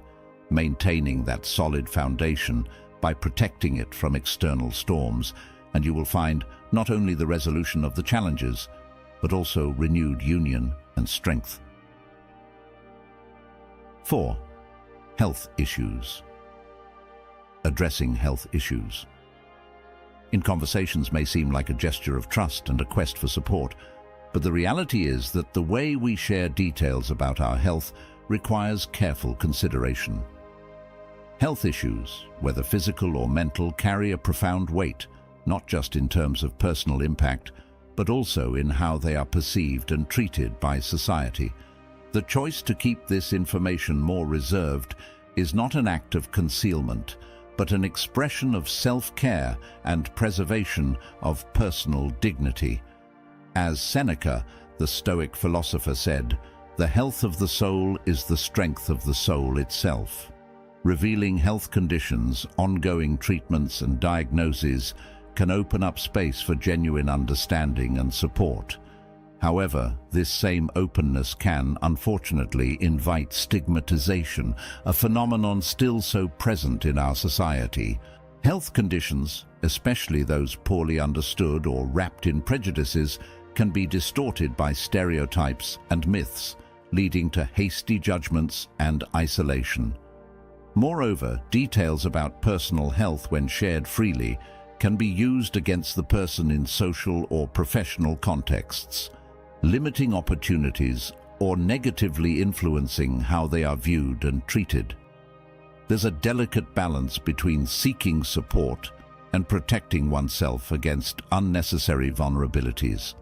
maintaining that solid foundation by protecting it from external storms, and you will find not only the resolution of the challenges, but also renewed union and strength. 4. Health issues. Addressing health issues. In conversations may seem like a gesture of trust and a quest for support, but the reality is that the way we share details about our health requires careful consideration. Health issues, whether physical or mental, carry a profound weight, not just in terms of personal impact, but also in how they are perceived and treated by society. The choice to keep this information more reserved is not an act of concealment, but an expression of self-care and preservation of personal dignity. As Seneca, the Stoic philosopher, said, "The health of the soul is the strength of the soul itself." Revealing health conditions, ongoing treatments and diagnoses can open up space for genuine understanding and support. However, this same openness can, unfortunately, invite stigmatization, a phenomenon still so present in our society. Health conditions, especially those poorly understood or wrapped in prejudices, can be distorted by stereotypes and myths, leading to hasty judgments and isolation. Moreover, details about personal health, when shared freely, can be used against the person in social or professional contexts, limiting opportunities or negatively influencing how they are viewed and treated. There's a delicate balance between seeking support and protecting oneself against unnecessary vulnerabilities.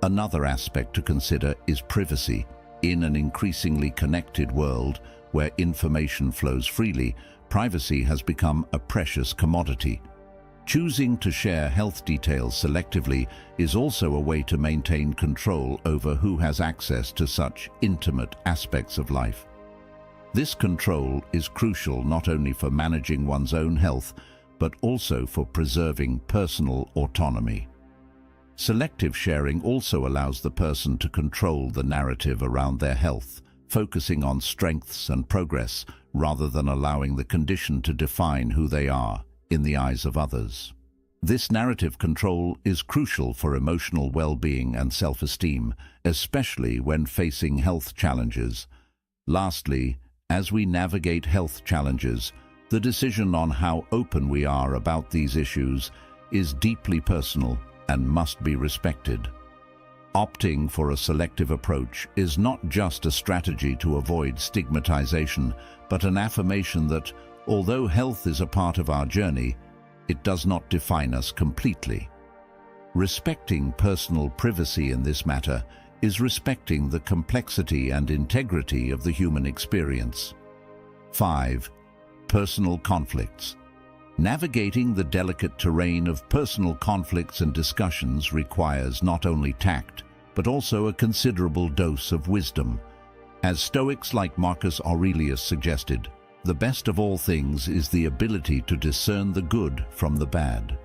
Another aspect to consider is privacy. In an increasingly connected world where information flows freely, privacy has become a precious commodity. Choosing to share health details selectively is also a way to maintain control over who has access to such intimate aspects of life. This control is crucial not only for managing one's own health, but also for preserving personal autonomy. Selective sharing also allows the person to control the narrative around their health, focusing on strengths and progress rather than allowing the condition to define who they are in the eyes of others. This narrative control is crucial for emotional well-being and self-esteem, especially when facing health challenges. Lastly, as we navigate health challenges, the decision on how open we are about these issues is deeply personal and must be respected. Opting for a selective approach is not just a strategy to avoid stigmatization, but an affirmation that, although health is a part of our journey, it does not define us completely. Respecting personal privacy in this matter is respecting the complexity and integrity of the human experience. 5. Personal conflicts. Navigating the delicate terrain of personal conflicts and discussions requires not only tact, but also a considerable dose of wisdom. As Stoics like Marcus Aurelius suggested, the best of all things is the ability to discern the good from the bad.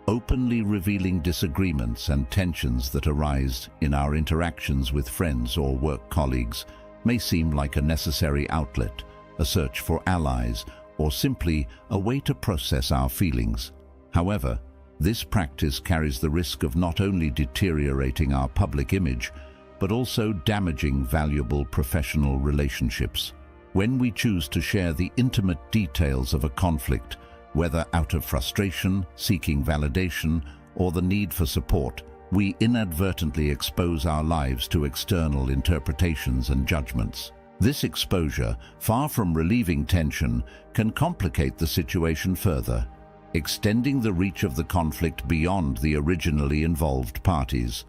Openly revealing disagreements and tensions that arise in our interactions with friends or work colleagues may seem like a necessary outlet, a search for allies, or simply a way to process our feelings. However, this practice carries the risk of not only deteriorating our public image, but also damaging valuable professional relationships. When we choose to share the intimate details of a conflict, whether out of frustration, seeking validation, or the need for support, we inadvertently expose our lives to external interpretations and judgments. This exposure, far from relieving tension, can complicate the situation further, extending the reach of the conflict beyond the originally involved parties.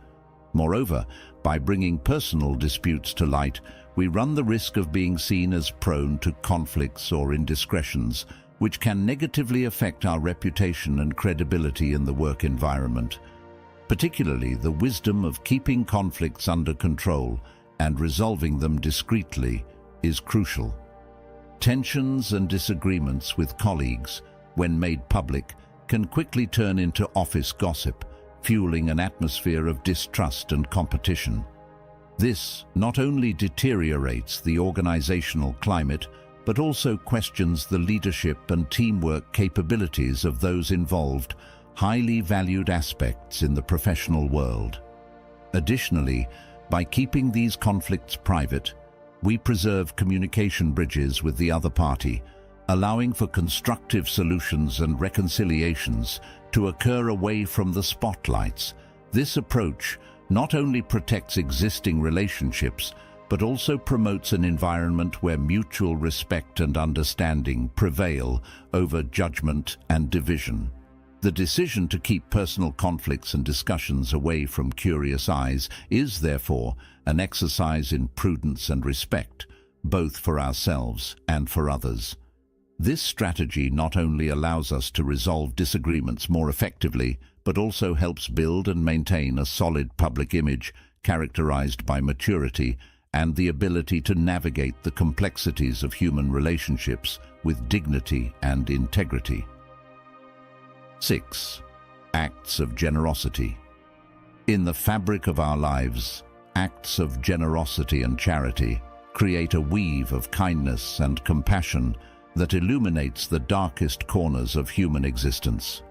Moreover, by bringing personal disputes to light, we run the risk of being seen as prone to conflicts or indiscretions, which can negatively affect our reputation and credibility in the work environment. Particularly, the wisdom of keeping conflicts under control and resolving them discreetly is crucial. Tensions and disagreements with colleagues, when made public, can quickly turn into office gossip, fueling an atmosphere of distrust and competition. This not only deteriorates the organizational climate, but also questions the leadership and teamwork capabilities of those involved, highly valued aspects in the professional world. Additionally, by keeping these conflicts private, we preserve communication bridges with the other party, allowing for constructive solutions and reconciliations to occur away from the spotlights. This approach not only protects existing relationships, but also promotes an environment where mutual respect and understanding prevail over judgment and division. The decision to keep personal conflicts and discussions away from curious eyes is, therefore, an exercise in prudence and respect, both for ourselves and for others. This strategy not only allows us to resolve disagreements more effectively, but also helps build and maintain a solid public image characterized by maturity and the ability to navigate the complexities of human relationships with dignity and integrity. 6. Acts of generosity. In the fabric of our lives, acts of generosity and charity create a weave of kindness and compassion that illuminates the darkest corners of human existence.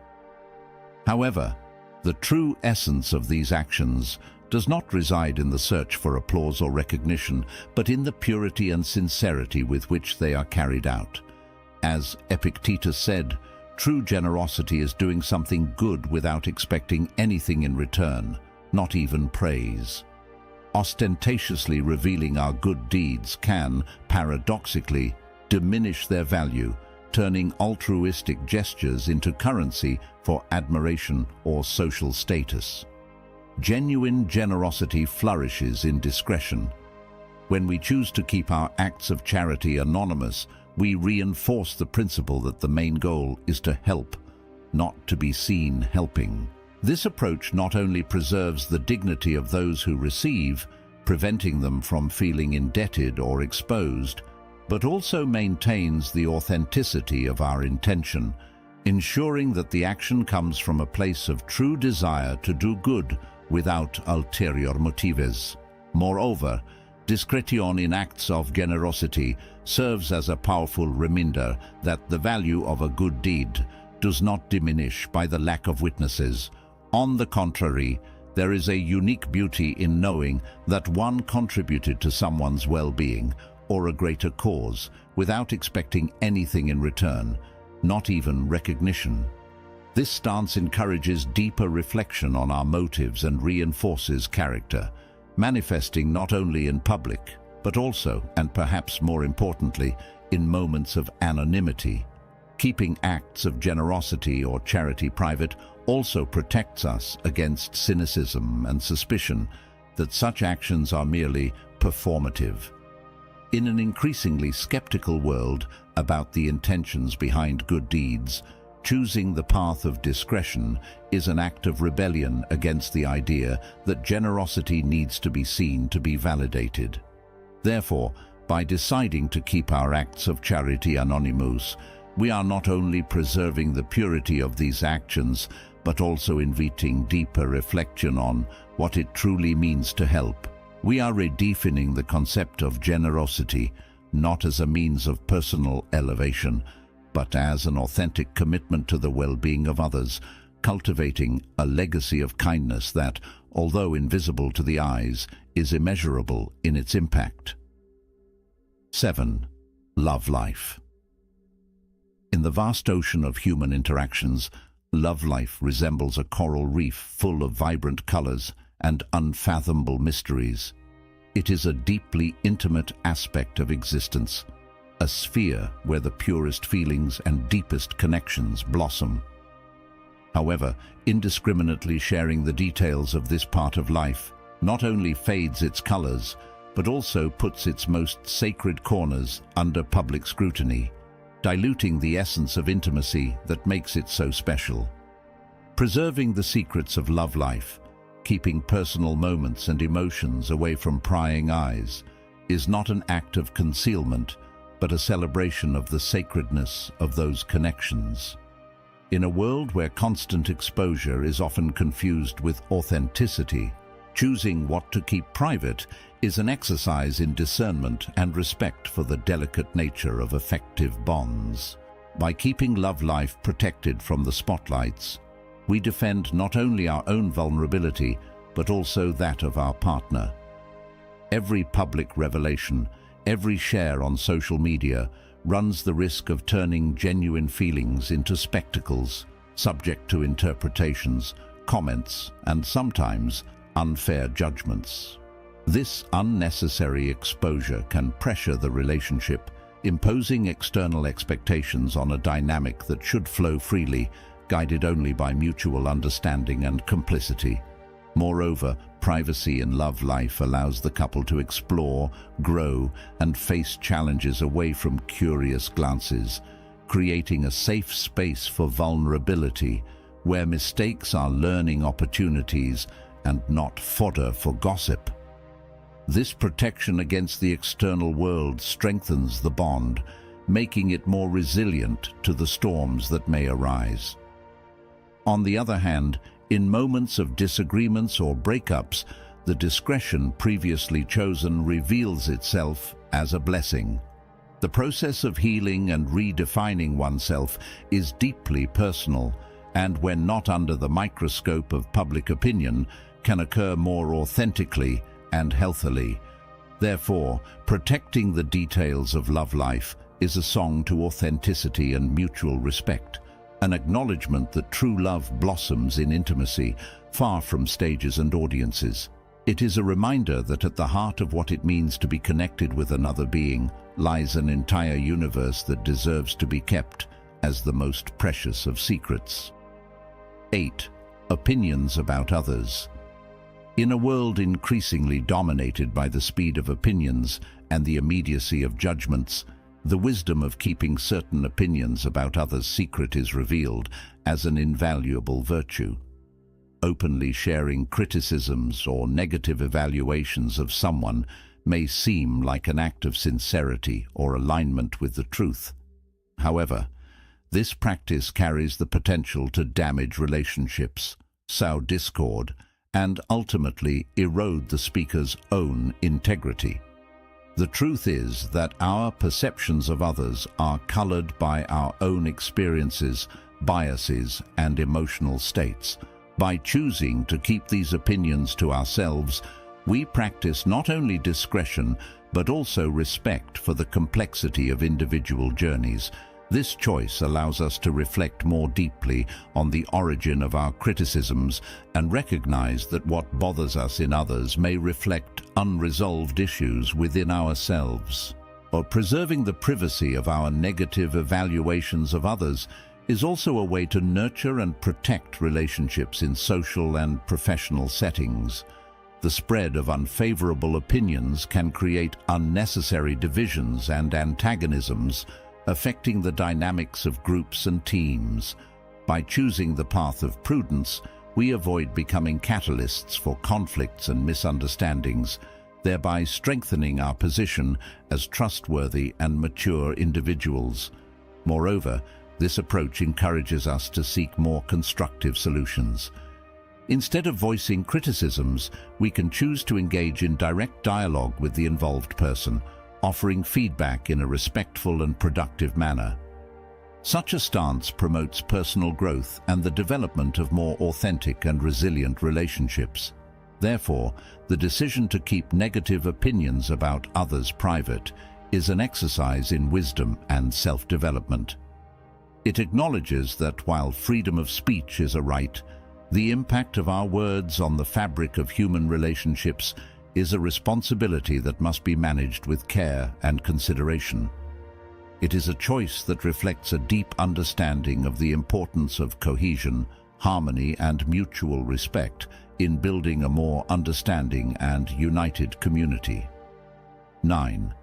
However, the true essence of these actions does not reside in the search for applause or recognition, but in the purity and sincerity with which they are carried out. As Epictetus said, true generosity is doing something good without expecting anything in return, not even praise. Ostentatiously revealing our good deeds can, paradoxically, diminish their value, turning altruistic gestures into currency for admiration or social status. Genuine generosity flourishes in discretion. When we choose to keep our acts of charity anonymous, we reinforce the principle that the main goal is to help, not to be seen helping. This approach not only preserves the dignity of those who receive, preventing them from feeling indebted or exposed, but also maintains the authenticity of our intention, ensuring that the action comes from a place of true desire to do good without ulterior motives. Moreover, Discretion in acts of generosity serves as a powerful reminder that the value of a good deed does not diminish by the lack of witnesses. On the contrary, there is a unique beauty in knowing that one contributed to someone's well-being or a greater cause without expecting anything in return, not even recognition. This stance encourages deeper reflection on our motives and reinforces character, manifesting not only in public, but also, and perhaps more importantly, in moments of anonymity. Keeping acts of generosity or charity private also protects us against cynicism and suspicion that such actions are merely performative. In an increasingly skeptical world about the intentions behind good deeds, choosing the path of discretion is an act of rebellion against the idea that generosity needs to be seen to be validated. Therefore, by deciding to keep our acts of charity anonymous, we are not only preserving the purity of these actions, but also inviting deeper reflection on what it truly means to help. We are redefining the concept of generosity, not as a means of personal elevation, but as an authentic commitment to the well-being of others, cultivating a legacy of kindness that, although invisible to the eyes, is immeasurable in its impact. 7. Love life. In the vast ocean of human interactions, love life resembles a coral reef full of vibrant colors and unfathomable mysteries. It is a deeply intimate aspect of existence, a sphere where the purest feelings and deepest connections blossom. However, indiscriminately sharing the details of this part of life not only fades its colors, but also puts its most sacred corners under public scrutiny, diluting the essence of intimacy that makes it so special. Preserving the secrets of love life, keeping personal moments and emotions away from prying eyes, is not an act of concealment, but a celebration of the sacredness of those connections. In a world where constant exposure is often confused with authenticity, choosing what to keep private is an exercise in discernment and respect for the delicate nature of effective bonds. By keeping love life protected from the spotlights, we defend not only our own vulnerability, but also that of our partner. Every public revelation, every share on social media, runs the risk of turning genuine feelings into spectacles, subject to interpretations, comments, and sometimes unfair judgments. This unnecessary exposure can pressure the relationship, imposing external expectations on a dynamic that should flow freely, guided only by mutual understanding and complicity. Moreover, privacy in love life allows the couple to explore, grow, and face challenges away from curious glances, creating a safe space for vulnerability, where mistakes are learning opportunities and not fodder for gossip. This protection against the external world strengthens the bond, making it more resilient to the storms that may arise. On the other hand, in moments of disagreements or breakups, the discretion previously chosen reveals itself as a blessing. The process of healing and redefining oneself is deeply personal, and when not under the microscope of public opinion, can occur more authentically and healthily. Therefore, protecting the details of love life is a song to authenticity and mutual respect, an acknowledgement that true love blossoms in intimacy, far from stages and audiences. It is a reminder that at the heart of what it means to be connected with another being lies an entire universe that deserves to be kept as the most precious of secrets. 8. Opinions about others. In a world increasingly dominated by the speed of opinions and the immediacy of judgments, the wisdom of keeping certain opinions about others secret is revealed as an invaluable virtue. Openly sharing criticisms or negative evaluations of someone may seem like an act of sincerity or alignment with the truth. However, this practice carries the potential to damage relationships, sow discord, and ultimately erode the speaker's own integrity. The truth is that our perceptions of others are colored by our own experiences, biases, and emotional states. By choosing to keep these opinions to ourselves, we practice not only discretion, but also respect for the complexity of individual journeys. This choice allows us to reflect more deeply on the origin of our criticisms and recognize that what bothers us in others may reflect unresolved issues within ourselves. Or preserving the privacy of our negative evaluations of others is also a way to nurture and protect relationships in social and professional settings. The spread of unfavorable opinions can create unnecessary divisions and antagonisms, affecting the dynamics of groups and teams. By choosing the path of prudence, we avoid becoming catalysts for conflicts and misunderstandings, thereby strengthening our position as trustworthy and mature individuals. Moreover, this approach encourages us to seek more constructive solutions. Instead of voicing criticisms, we can choose to engage in direct dialogue with the involved person, offering feedback in a respectful and productive manner. Such a stance promotes personal growth and the development of more authentic and resilient relationships. Therefore, the decision to keep negative opinions about others private is an exercise in wisdom and self-development. It acknowledges that while freedom of speech is a right, the impact of our words on the fabric of human relationships is a responsibility that must be managed with care and consideration. It is a choice that reflects a deep understanding of the importance of cohesion, harmony, and mutual respect in building a more understanding and united community. 9.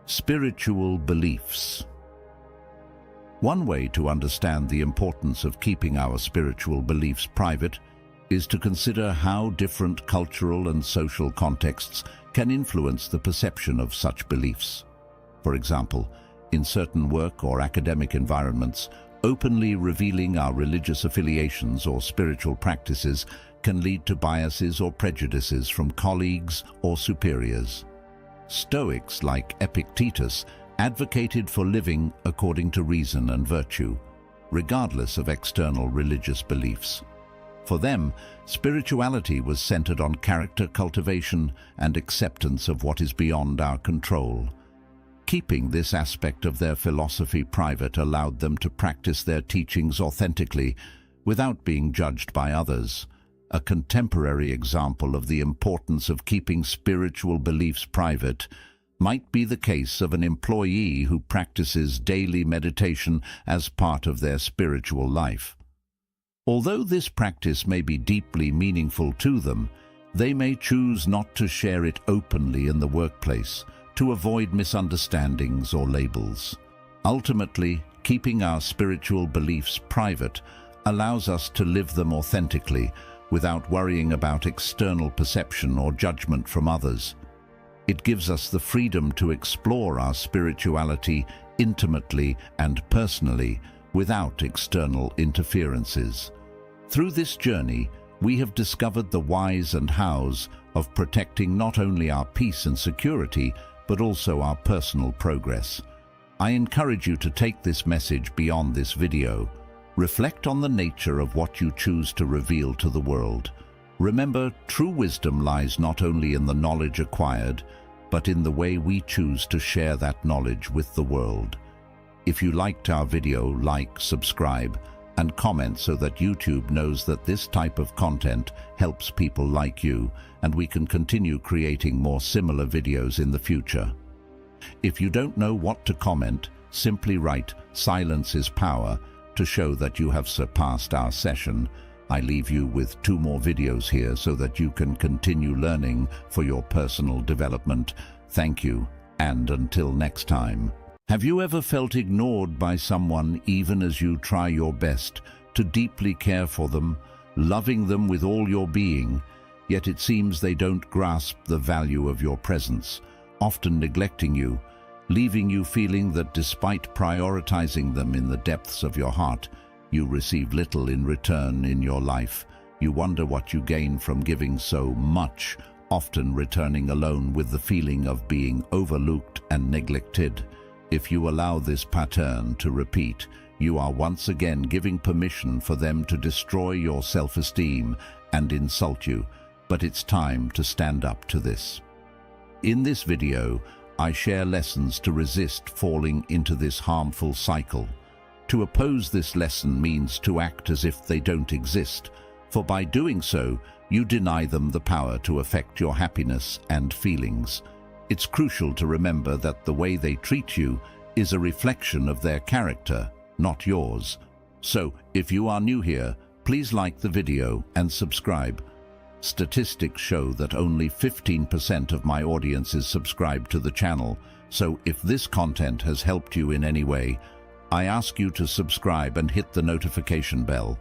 Spiritual beliefs. One way to understand the importance of keeping our spiritual beliefs private is to consider how different cultural and social contexts can influence the perception of such beliefs. For example, in certain work or academic environments, openly revealing our religious affiliations or spiritual practices can lead to biases or prejudices from colleagues or superiors. Stoics like Epictetus advocated for living according to reason and virtue, regardless of external religious beliefs. For them, spirituality was centered on character cultivation and acceptance of what is beyond our control. Keeping this aspect of their philosophy private allowed them to practice their teachings authentically without being judged by others. A contemporary example of the importance of keeping spiritual beliefs private might be the case of an employee who practices daily meditation as part of their spiritual life. Although this practice may be deeply meaningful to them, they may choose not to share it openly in the workplace to avoid misunderstandings or labels. Ultimately, keeping our spiritual beliefs private allows us to live them authentically without worrying about external perception or judgment from others. It gives us the freedom to explore our spirituality intimately and personally without external interferences. Through this journey, we have discovered the whys and hows of protecting not only our peace and security, but also our personal progress. I encourage you to take this message beyond this video. Reflect on the nature of what you choose to reveal to the world. Remember, true wisdom lies not only in the knowledge acquired, but in the way we choose to share that knowledge with the world. If you liked our video, like, subscribe, and comment so that YouTube knows that this type of content helps people like you, and we can continue creating more similar videos in the future. If you don't know what to comment, simply write "Silence is power" to show that you have surpassed our session. I leave you with 2 more videos here so that you can continue learning for your personal development. Thank you, and until next time. Have you ever felt ignored by someone even as you try your best to deeply care for them, loving them with all your being, yet it seems they don't grasp the value of your presence, often neglecting you, leaving you feeling that despite prioritizing them in the depths of your heart, you receive little in return in your life? You wonder what you gain from giving so much, often returning alone with the feeling of being overlooked and neglected. If you allow this pattern to repeat, you are once again giving permission for them to destroy your self-esteem and insult you, but it's time to stand up to this. In this video, I share lessons to resist falling into this harmful cycle. To oppose this lesson means to act as if they don't exist, for by doing so, you deny them the power to affect your happiness and feelings. It's crucial to remember that the way they treat you is a reflection of their character, not yours. So, if you are new here, please like the video and subscribe. Statistics show that only 15% of my audience is subscribed to the channel, so if this content has helped you in any way, I ask you to subscribe and hit the notification bell.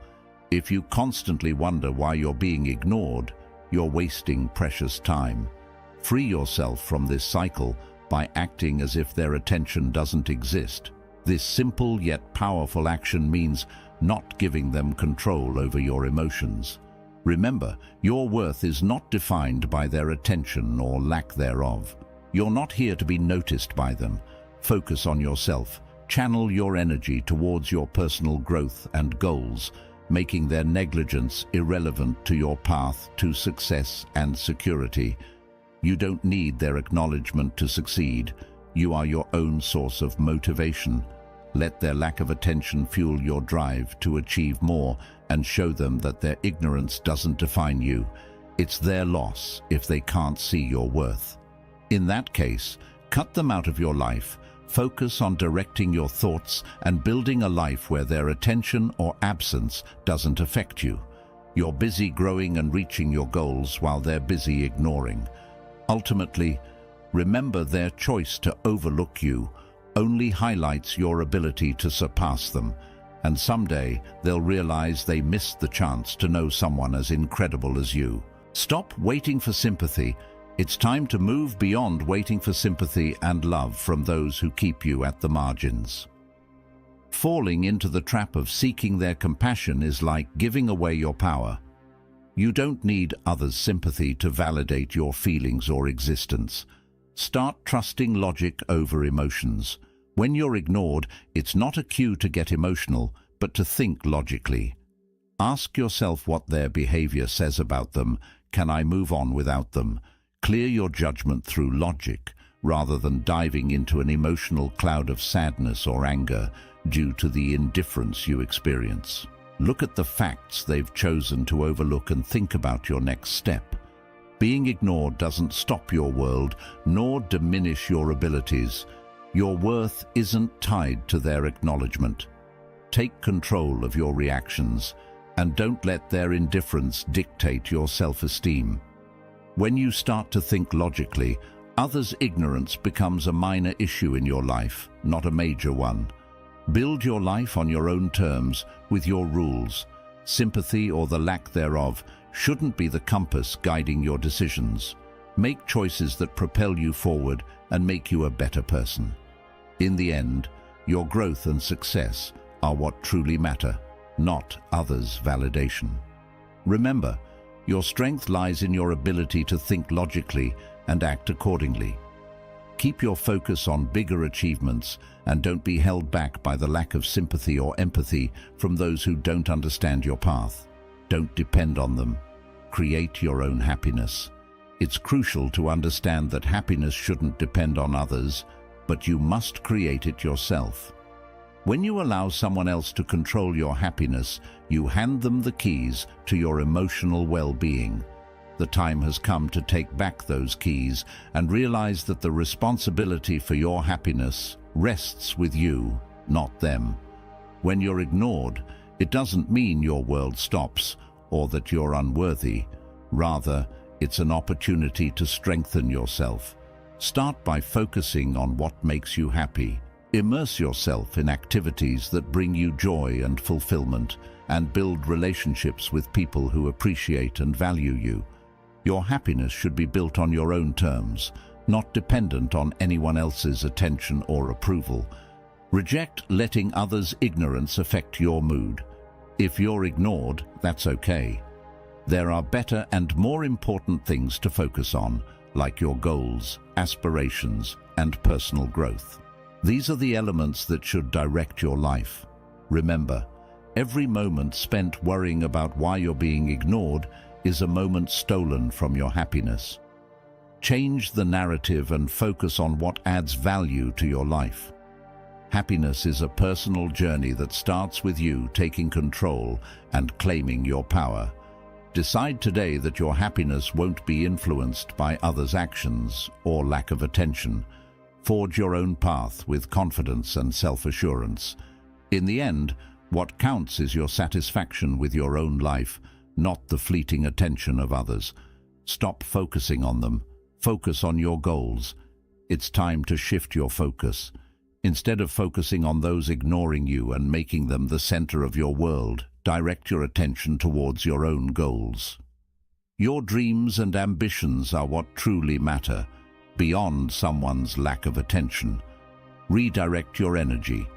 If you constantly wonder why you're being ignored, you're wasting precious time. Free yourself from this cycle by acting as if their attention doesn't exist. This simple yet powerful action means not giving them control over your emotions. Remember, your worth is not defined by their attention or lack thereof. You're not here to be noticed by them. Focus on yourself. Channel your energy towards your personal growth and goals, making their negligence irrelevant to your path to success and security. You don't need their acknowledgement to succeed. You are your own source of motivation. Let their lack of attention fuel your drive to achieve more and show them that their ignorance doesn't define you. It's their loss if they can't see your worth. In that case, cut them out of your life. Focus on directing your thoughts and building a life where their attention or absence doesn't affect you. You're busy growing and reaching your goals while they're busy ignoring. Ultimately, remember their choice to overlook you only highlights your ability to surpass them, and someday they'll realize they missed the chance to know someone as incredible as you. Stop waiting for sympathy. It's time to move beyond waiting for sympathy and love from those who keep you at the margins. Falling into the trap of seeking their compassion is like giving away your power. You don't need others' sympathy to validate your feelings or existence. Start trusting logic over emotions. When you're ignored, it's not a cue to get emotional, but to think logically. Ask yourself what their behavior says about them. Can I move on without them? Clear your judgment through logic, rather than diving into an emotional cloud of sadness or anger due to the indifference you experience. Look at the facts they've chosen to overlook and think about your next step. Being ignored doesn't stop your world, nor diminish your abilities. Your worth isn't tied to their acknowledgement. Take control of your reactions, and don't let their indifference dictate your self-esteem. When you start to think logically, others' ignorance becomes a minor issue in your life, not a major one. Build your life on your own terms, with your rules. Sympathy or the lack thereof shouldn't be the compass guiding your decisions. Make choices that propel you forward and make you a better person. In the end, your growth and success are what truly matter, not others' validation. Remember, your strength lies in your ability to think logically and act accordingly. Keep your focus on bigger achievements and don't be held back by the lack of sympathy or empathy from those who don't understand your path. Don't depend on them. Create your own happiness. It's crucial to understand that happiness shouldn't depend on others, but you must create it yourself. When you allow someone else to control your happiness, you hand them the keys to your emotional well-being. The time has come to take back those keys and realize that the responsibility for your happiness rests with you, not them. When you're ignored, it doesn't mean your world stops or that you're unworthy. Rather, it's an opportunity to strengthen yourself. Start by focusing on what makes you happy. Immerse yourself in activities that bring you joy and fulfillment, and build relationships with people who appreciate and value you. Your happiness should be built on your own terms, not dependent on anyone else's attention or approval. Reject letting others' ignorance affect your mood. If you're ignored, that's okay. There are better and more important things to focus on, like your goals, aspirations, and personal growth. These are the elements that should direct your life. Remember, every moment spent worrying about why you're being ignored is a moment stolen from your happiness. Change the narrative and focus on what adds value to your life. Happiness is a personal journey that starts with you taking control and claiming your power. Decide today that your happiness won't be influenced by others' actions or lack of attention. Forge your own path with confidence and self-assurance. In the end, what counts is your satisfaction with your own life, not the fleeting attention of others. Stop focusing on them. Focus on your goals. It's time to shift your focus. Instead of focusing on those ignoring you and making them the center of your world, direct your attention towards your own goals. Your dreams and ambitions are what truly matter, beyond someone's lack of attention. Redirect your energy.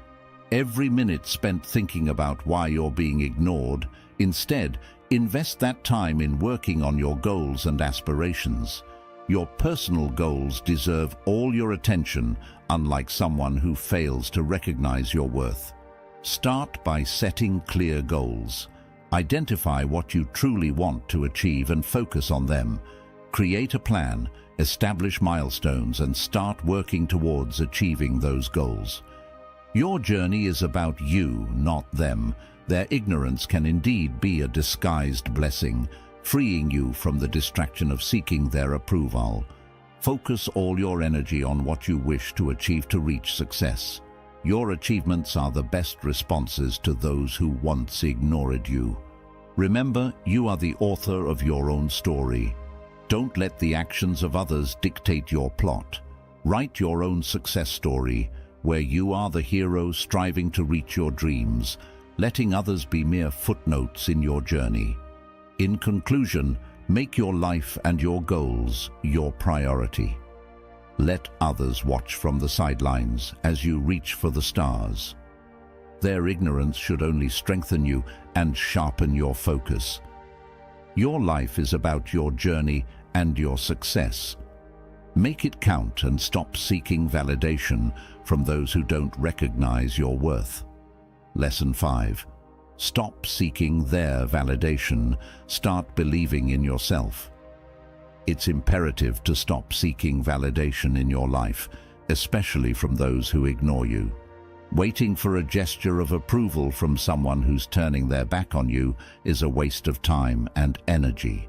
Every minute spent thinking about why you're being ignored, instead, invest that time in working on your goals and aspirations. Your personal goals deserve all your attention, unlike someone who fails to recognize your worth. Start by setting clear goals. Identify what you truly want to achieve and focus on them. Create a plan, establish milestones, and start working towards achieving those goals. Your journey is about you, not them. Their ignorance can indeed be a disguised blessing, freeing you from the distraction of seeking their approval. Focus all your energy on what you wish to achieve to reach success. Your achievements are the best responses to those who once ignored you. Remember, you are the author of your own story. Don't let the actions of others dictate your plot. Write your own success story, where you are the hero striving to reach your dreams, letting others be mere footnotes in your journey. In conclusion, make your life and your goals your priority. Let others watch from the sidelines as you reach for the stars. Their ignorance should only strengthen you and sharpen your focus. Your life is about your journey and your success. Make it count and stop seeking validation from those who don't recognize your worth. Lesson 5. Stop seeking their validation. Start believing in yourself. It's imperative to stop seeking validation in your life, especially from those who ignore you. Waiting for a gesture of approval from someone who's turning their back on you is a waste of time and energy.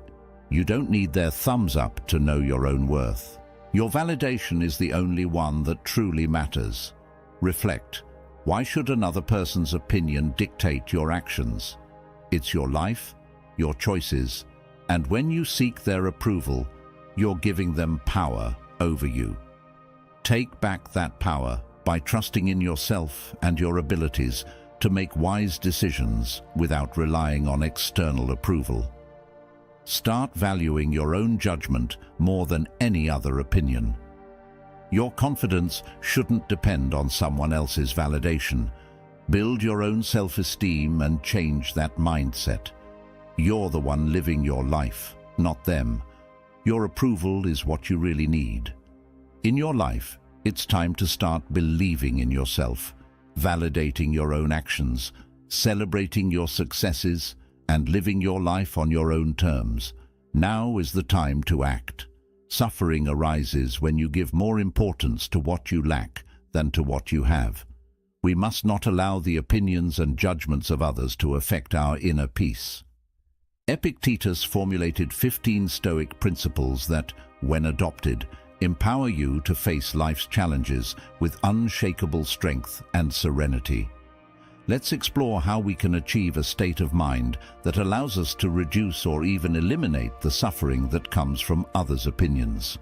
You don't need their thumbs up to know your own worth. Your validation is the only one that truly matters. Reflect. Why should another person's opinion dictate your actions? It's your life, your choices, and when you seek their approval, you're giving them power over you. Take back that power by trusting in yourself and your abilities to make wise decisions without relying on external approval. Start valuing your own judgment more than any other opinion. Your confidence shouldn't depend on someone else's validation. Build your own self-esteem and change that mindset. You're the one living your life, not them. Your approval is what you really need. In your life, it's time to start believing in yourself, validating your own actions, celebrating your successes, and living your life on your own terms. Now is the time to act. Suffering arises when you give more importance to what you lack than to what you have. We must not allow the opinions and judgments of others to affect our inner peace. Epictetus formulated 15 Stoic principles that, when adopted, empower you to face life's challenges with unshakable strength and serenity. Let's explore how we can achieve a state of mind that allows us to reduce or even eliminate the suffering that comes from others' opinions.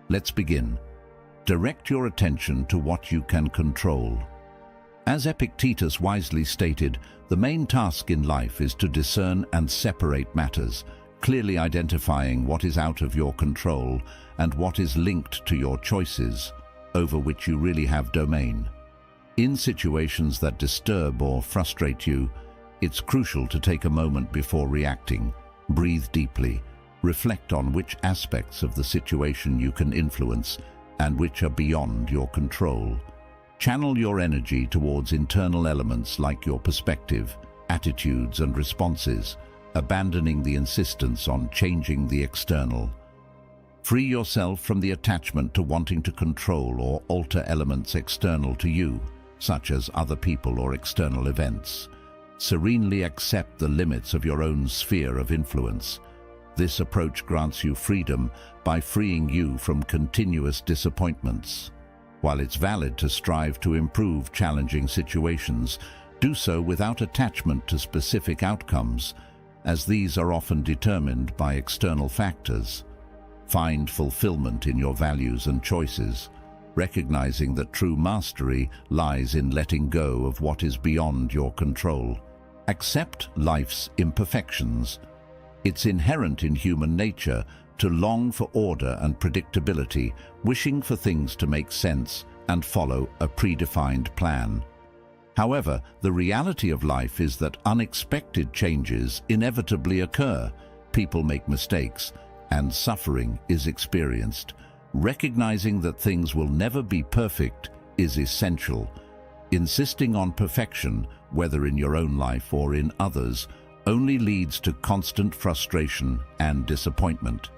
Let's begin. Direct your attention to what you can control. As Epictetus wisely stated, the main task in life is to discern and separate matters, clearly identifying what is out of your control and what is linked to your choices, over which you really have domain. In situations that disturb or frustrate you, it's crucial to take a moment before reacting. Breathe deeply. Reflect on which aspects of the situation you can influence and which are beyond your control. Channel your energy towards internal elements like your perspective, attitudes, and responses, abandoning the insistence on changing the external. Free yourself from the attachment to wanting to control or alter elements external to you, such as other people or external events. Serenely accept the limits of your own sphere of influence. This approach grants you freedom by freeing you from continuous disappointments. While it's valid to strive to improve challenging situations, do so without attachment to specific outcomes, as these are often determined by external factors. Find fulfillment in your values and choices, recognizing that true mastery lies in letting go of what is beyond your control. Accept life's imperfections. It's inherent in human nature to long for order and predictability, wishing for things to make sense and follow a predefined plan. However, the reality of life is that unexpected changes inevitably occur. People make mistakes, and suffering is experienced. Recognizing that things will never be perfect is essential. Insisting on perfection, whether in your own life or in others, only leads to constant frustration and disappointment.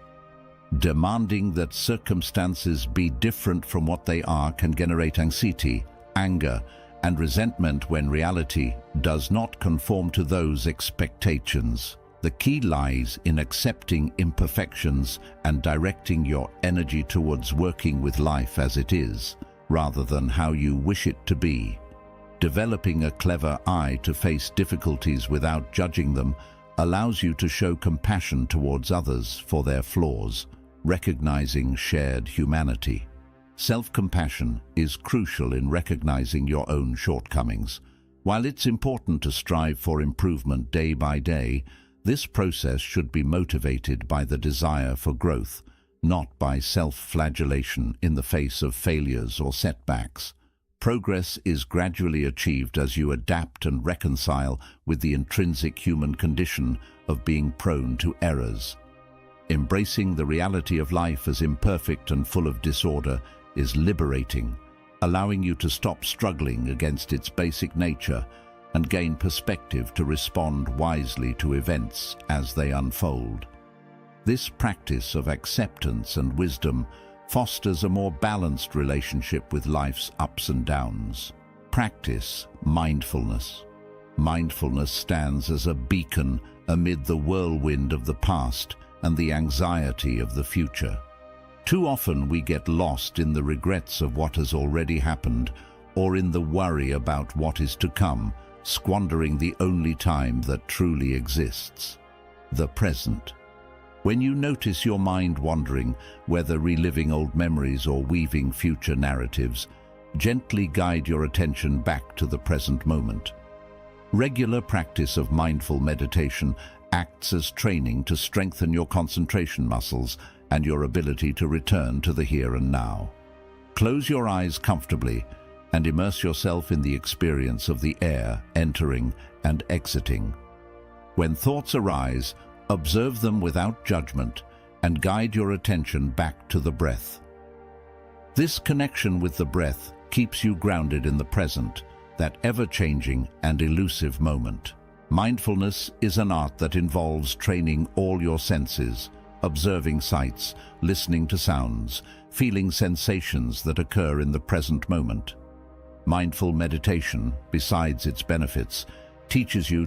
Demanding that circumstances be different from what they are can generate anxiety, anger, and resentment when reality does not conform to those expectations. The key lies in accepting imperfections and directing your energy towards working with life as it is, rather than how you wish it to be. Developing a clever eye to face difficulties without judging them allows you to show compassion towards others for their flaws, recognizing shared humanity. Self-compassion is crucial in recognizing your own shortcomings. While it's important to strive for improvement day by day, this process should be motivated by the desire for growth, not by self-flagellation in the face of failures or setbacks. Progress is gradually achieved as you adapt and reconcile with the intrinsic human condition of being prone to errors. Embracing the reality of life as imperfect and full of disorder is liberating, allowing you to stop struggling against its basic nature and gain perspective to respond wisely to events as they unfold. This practice of acceptance and wisdom fosters a more balanced relationship with life's ups and downs. Practice mindfulness. Mindfulness stands as a beacon amid the whirlwind of the past and the anxiety of the future. Too often we get lost in the regrets of what has already happened or in the worry about what is to come, squandering the only time that truly exists, the present. When you notice your mind wandering, whether reliving old memories or weaving future narratives, gently guide your attention back to the present moment. Regular practice of mindful meditation acts as training to strengthen your concentration muscles and your ability to return to the here and now. Close your eyes comfortably and immerse yourself in the experience of the air entering and exiting. When thoughts arise, observe them without judgment and guide your attention back to the breath. This connection with the breath keeps you grounded in the present, that ever-changing and elusive moment. Mindfulness is an art that involves training all your senses, observing sights, listening to sounds, feeling sensations that occur in the present moment. Mindful meditation, besides its benefits, teaches you